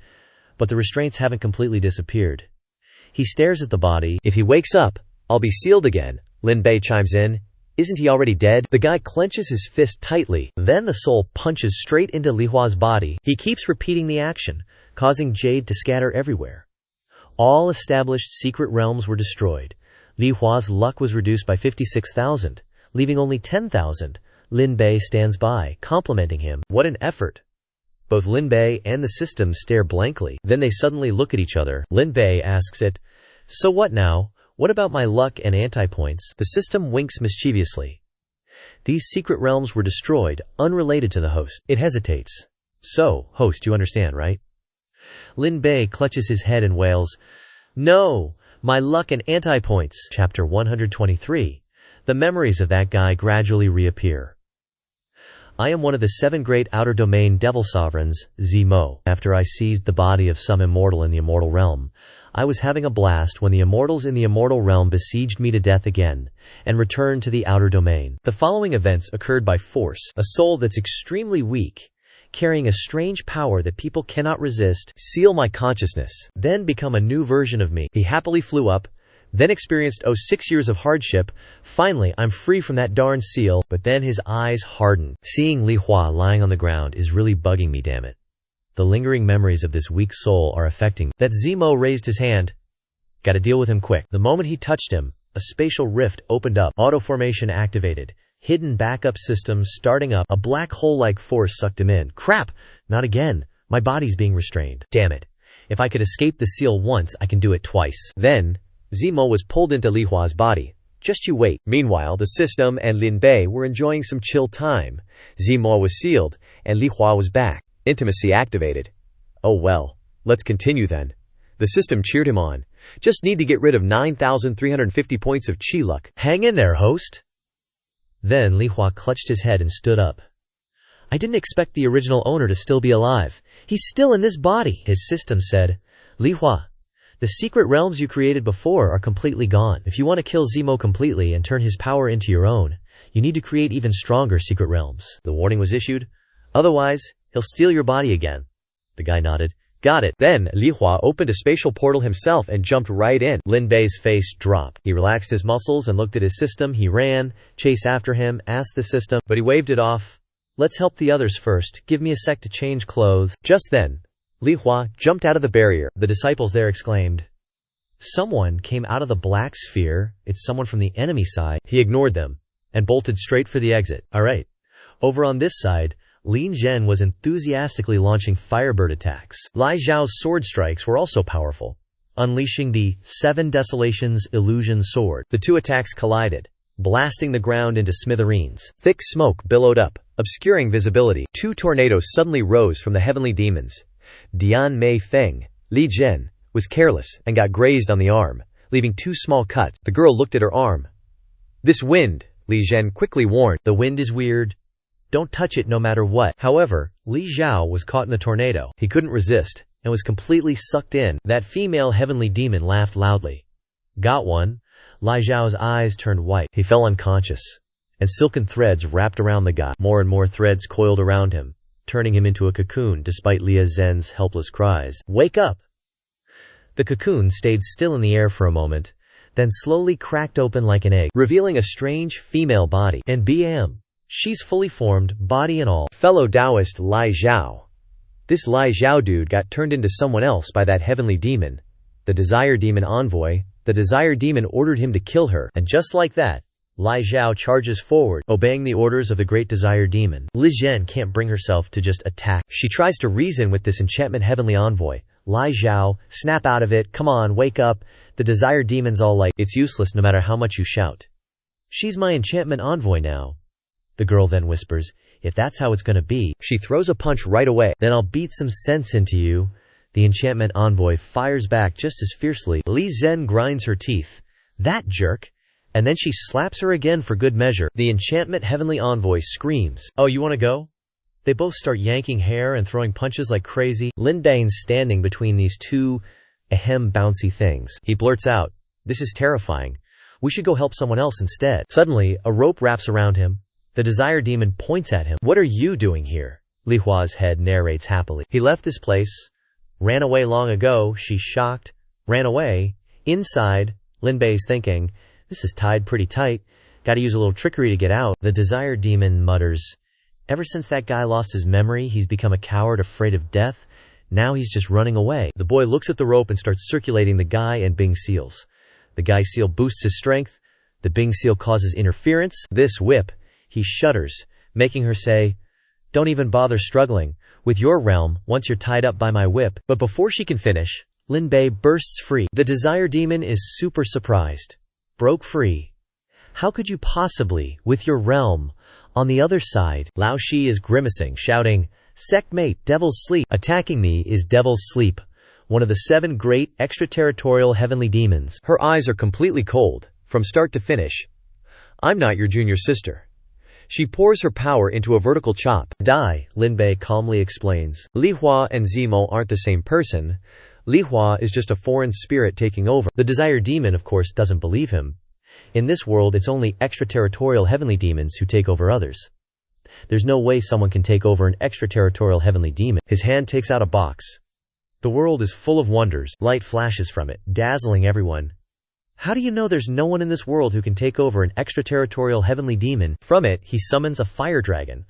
but the restraints haven't completely disappeared. He stares at the body. If he wakes up, I'll be sealed again. Lin Bei chimes in. Isn't he already dead? The guy clenches his fist tightly. Then the soul punches straight into Li Hua's body. He keeps repeating the action, causing jade to scatter everywhere. All established secret realms were destroyed. Li Hua's luck was reduced by 56,000. Leaving only 10,000. Lin Bei stands by, complimenting him. What an effort. Both Lin Bei and the system stare blankly. Then they suddenly look at each other. Lin Bei asks it, so what now? What about my luck and anti-points? The system winks mischievously. These secret realms were destroyed, unrelated to the host. It hesitates. So, host, you understand, right? Lin Bei clutches his head and wails, no, my luck and anti-points. Chapter 123. The memories of that guy gradually reappear. I am one of the 7 great outer domain devil sovereigns, Zemo. After I seized the body of some immortal in the immortal realm, I was having a blast when the immortals in the immortal realm besieged me to death again, and returned to the outer domain. The following events occurred by force. A soul that's extremely weak, carrying a strange power that people cannot resist, seal my consciousness, then become a new version of me. He happily flew up, then experienced 6 years of hardship. Finally, I'm free from that darn seal. But then his eyes harden. Seeing Li Hua lying on the ground is really bugging me, damn it. The lingering memories of this weak soul are affecting. That Zemo raised his hand. Gotta deal with him quick. The moment he touched him, a spatial rift opened up. Auto-formation activated. Hidden backup systems starting up. A black hole-like force sucked him in. Crap! Not again. My body's being restrained. Damn it. If I could escape the seal once, I can do it twice. Then Zemo was pulled into Li Hua's body. Just you wait. Meanwhile, the system and Lin Bei were enjoying some chill time. Zemo was sealed, and Li Hua was back. Intimacy activated. Oh well, let's continue then. The system cheered him on. Just need to get rid of 9,350 points of chi luck. Hang in there, host. Then Li Hua clutched his head and stood up. I didn't expect the original owner to still be alive. He's still in this body. His system said, Li Hua, the secret realms you created before are completely gone. If you want to kill Zemo completely and turn his power into your own, you need to create even stronger secret realms. The warning was issued. Otherwise, he'll steal your body again. The guy nodded. Got it. Then Li Hua opened a spatial portal himself and jumped right in. Lin Bei's face dropped. He relaxed his muscles and looked at his system. He ran, chased after him, asked the system, but he waved it off. Let's help the others first. Give me a sec to change clothes. Just then, Li Hua jumped out of the barrier. The disciples there exclaimed, someone came out of the black sphere. It's someone from the enemy side. He ignored them and bolted straight for the exit. Alright. Over on this side, Lin Zhen was enthusiastically launching firebird attacks. Lai Zhao's sword strikes were also powerful, unleashing the Seven Desolations illusion sword. The two attacks collided, blasting the ground into smithereens. Thick smoke billowed up, obscuring visibility. Two tornadoes suddenly rose from the heavenly demons. Dian Mei Feng, Li Zhen, was careless and got grazed on the arm, leaving two small cuts. The girl looked at her arm. "This wind," Li Zhen quickly warned. "The wind is weird. Don't touch it no matter what." However, Li Zhao was caught in the tornado. He couldn't resist and was completely sucked in. That female heavenly demon laughed loudly. "Got one?" Li Zhao's eyes turned white. He fell unconscious, and silken threads wrapped around the guy. More and more threads coiled around him, turning him into a cocoon despite Li Zhen's helpless cries. "Wake up!" The cocoon stayed still in the air for a moment, then slowly cracked open like an egg, revealing a strange female body. And bam! She's fully formed, body and all. Fellow Taoist Lai Zhao. This Lai Zhao dude got turned into someone else by that heavenly demon, the Desire Demon Envoy. The Desire Demon ordered him to kill her, and just like that, Lai Zhao charges forward, obeying the orders of the Great Desire Demon. Li Zhen can't bring herself to just attack. She tries to reason with this enchantment heavenly envoy. Lai Zhao, snap out of it, come on, wake up. The Desire Demon's all like, "It's useless no matter how much you shout. She's my enchantment envoy now." The girl then whispers, "If that's how it's gonna be." She throws a punch right away. "Then I'll beat some sense into you." The enchantment envoy fires back just as fiercely. Li Zhen grinds her teeth. "That jerk." And then she slaps her again for good measure. The enchantment heavenly envoy screams, "Oh, you wanna go?" They both start yanking hair and throwing punches like crazy. Lin Bei's standing between these two bouncy things. He blurts out, "This is terrifying. We should go help someone else instead." Suddenly, a rope wraps around him. The Desire Demon points at him. "What are you doing here?" Li Hua's head narrates happily. "He left this place. Ran away long ago." She's shocked. "Ran away?" Inside, Lin Bei's thinking, "This is tied pretty tight. Gotta use a little trickery to get out." The Desire Demon mutters, "Ever since that guy lost his memory, he's become a coward afraid of death. Now he's just running away." The boy looks at the rope and starts circulating the Gai and Bing seals. The Gai seal boosts his strength. The Bing seal causes interference. This whip. He shudders, making her say, "Don't even bother struggling with your realm once you're tied up by my whip." But before she can finish, Lin Bei bursts free. The Desire Demon is super surprised. "Broke free? How could you possibly, with your realm on the other side?" Lao Shi is grimacing, shouting, "Sektmate, Devil's Sleep. Attacking me is Devil's Sleep, one of the 7 great extraterritorial heavenly demons." Her eyes are completely cold, from start to finish. "I'm not your junior sister." She pours her power into a vertical chop. "Die," Lin Bei calmly explains. Li Hua and Zimo aren't the same person. Li Hua is just a foreign spirit taking over. The Desire Demon, of course, doesn't believe him. In this world, it's only extraterritorial heavenly demons who take over others. There's no way someone can take over an extraterritorial heavenly demon. His hand takes out a box. The world is full of wonders. Light flashes from it, dazzling everyone. "How do you know there's no one in this world who can take over an extraterritorial heavenly demon?" From it, he summons a fire dragon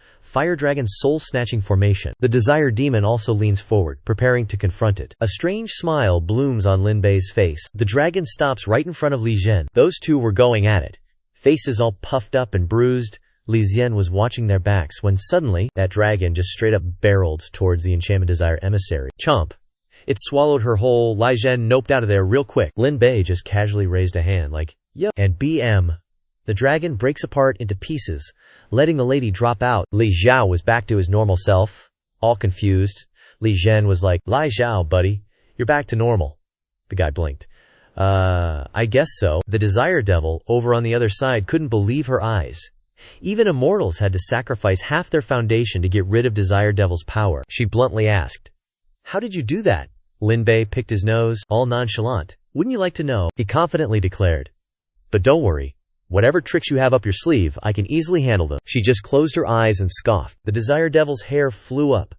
soul-snatching formation. The Desire Demon also leans forward, preparing to confront it. A strange smile blooms on Lin Bei's face. The dragon stops right in front of Li Zhen. Those two were going at it, faces all puffed up and bruised. Li Zhen was watching their backs when suddenly, that dragon just straight up barreled towards the Enchantment Desire emissary. Chomp! It swallowed her whole. Li Zhen noped out of there real quick. Lin Bei just casually raised a hand like, "Yo," and BM. The dragon breaks apart into pieces, letting the lady drop out. Li Zhao was back to his normal self, all confused. Li Zhen was like, "Li Zhao, buddy, you're back to normal." The guy blinked. I guess so." The Desire Devil, over on the other side, couldn't believe her eyes. Even immortals had to sacrifice half their foundation to get rid of Desire Devil's power. She bluntly asked, "How did you do that?" Lin Bei picked his nose, all nonchalant. "Wouldn't you like to know?" He confidently declared. "But don't worry. Whatever tricks you have up your sleeve, I can easily handle them." She just closed her eyes and scoffed. The Desire Devil's hair flew up.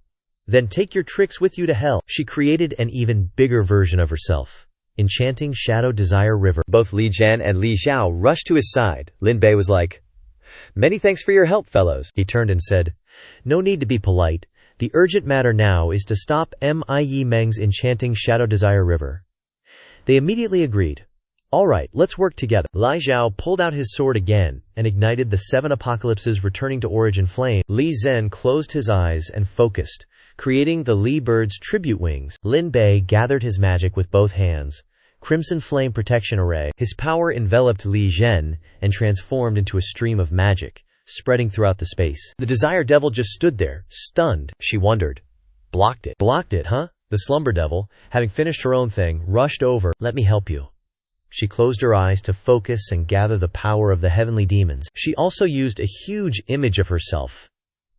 "Then take your tricks with you to hell." She created an even bigger version of herself. Enchanting Shadow Desire River. Both Li Zhen and Li Zhao rushed to his side. Lin Bei was like, "Many thanks for your help, fellows." He turned and said, "No need to be polite. The urgent matter now is to stop Mie Meng's enchanting Shadow Desire River." They immediately agreed. Alright, let's work together. Li Zhao pulled out his sword again and ignited the 7 apocalypses, returning to origin flame. Li Zhen closed his eyes and focused, creating the Li Bird's tribute wings. Lin Bei gathered his magic with both hands. Crimson Flame Protection Array. His power enveloped Li Zhen and transformed into a stream of magic, spreading throughout the space. The Desire Devil just stood there, stunned. She wondered. Blocked it. Blocked it, huh? The Slumber Devil, having finished her own thing, rushed over. Let me help you. She closed her eyes to focus and gather the power of the heavenly demons. She also used a huge image of herself.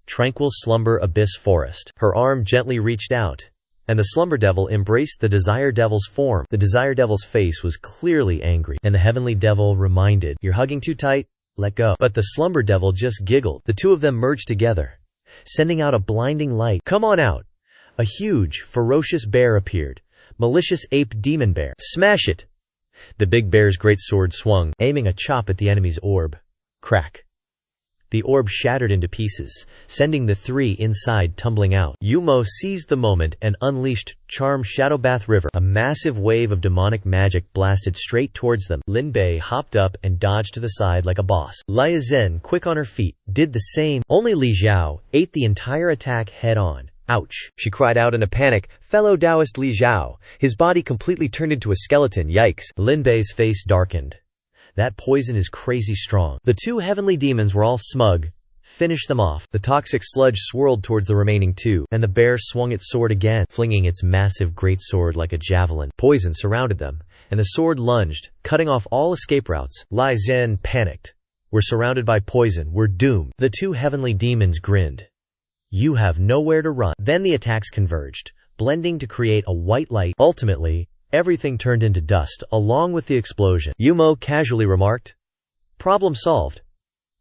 Tranquil Slumber Abyss Forest. Her arm gently reached out, and the Slumber Devil embraced the Desire Devil's form. The Desire Devil's face was clearly angry, and the Heavenly Devil reminded, "You're hugging too tight? Let go." But the Slumber Devil just giggled. The two of them merged together, sending out a blinding light. "Come on out." A huge, ferocious bear appeared. Malicious Ape Demon Bear. Smash it! The big bear's great sword swung, aiming a chop at the enemy's orb. Crack. The orb shattered into pieces, sending the 3 inside tumbling out. Yumo seized the moment and unleashed Charm Shadowbath River. A massive wave of demonic magic blasted straight towards them. Lin Bei hopped up and dodged to the side like a boss. Li Zhen, quick on her feet, did the same. Only Li Zhao ate the entire attack head on. Ouch! She cried out in a panic. Fellow Taoist Li Zhao. His body completely turned into a skeleton. Yikes! Lin Bei's face darkened. That poison is crazy strong. The 2 heavenly demons were all smug. Finish them off. The toxic sludge swirled towards the remaining 2, and the bear swung its sword again, flinging its massive great sword like a javelin. Poison surrounded them, and the sword lunged, cutting off all escape routes. Li Zhen panicked. We're surrounded by poison. We're doomed. The 2 heavenly demons grinned. You have nowhere to run. Then the attacks converged, blending to create a white light. Ultimately, everything turned into dust, along with the explosion. Yumo casually remarked, "Problem solved."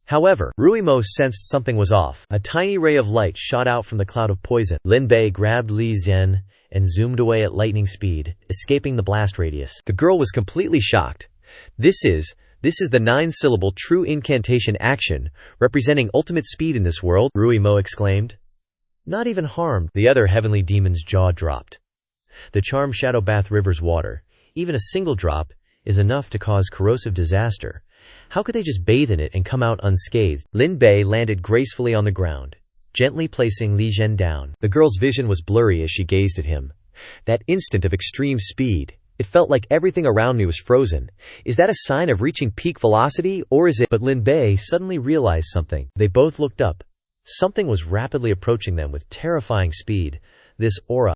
However, Ruimo sensed something was off. A tiny ray of light shot out from the cloud of poison. Lin Bei grabbed Li Zhen and zoomed away at lightning speed, escaping the blast radius. The girl was completely shocked. This is the 9-syllable true incantation action, representing ultimate speed in this world, Ruimo exclaimed. Not even harmed. The other heavenly demon's jaw dropped. The Charm Shadowbath River's water, even a single drop, is enough to cause corrosive disaster. How could they just bathe in it and come out unscathed? Lin Bei landed gracefully on the ground, gently placing Li Zhen down. The girl's vision was blurry as she gazed at him. That instant of extreme speed. It felt like everything around me was frozen. Is that a sign of reaching peak velocity, or is it? But Lin Bei suddenly realized something. They both looked up. Something was rapidly approaching them with terrifying speed. This aura,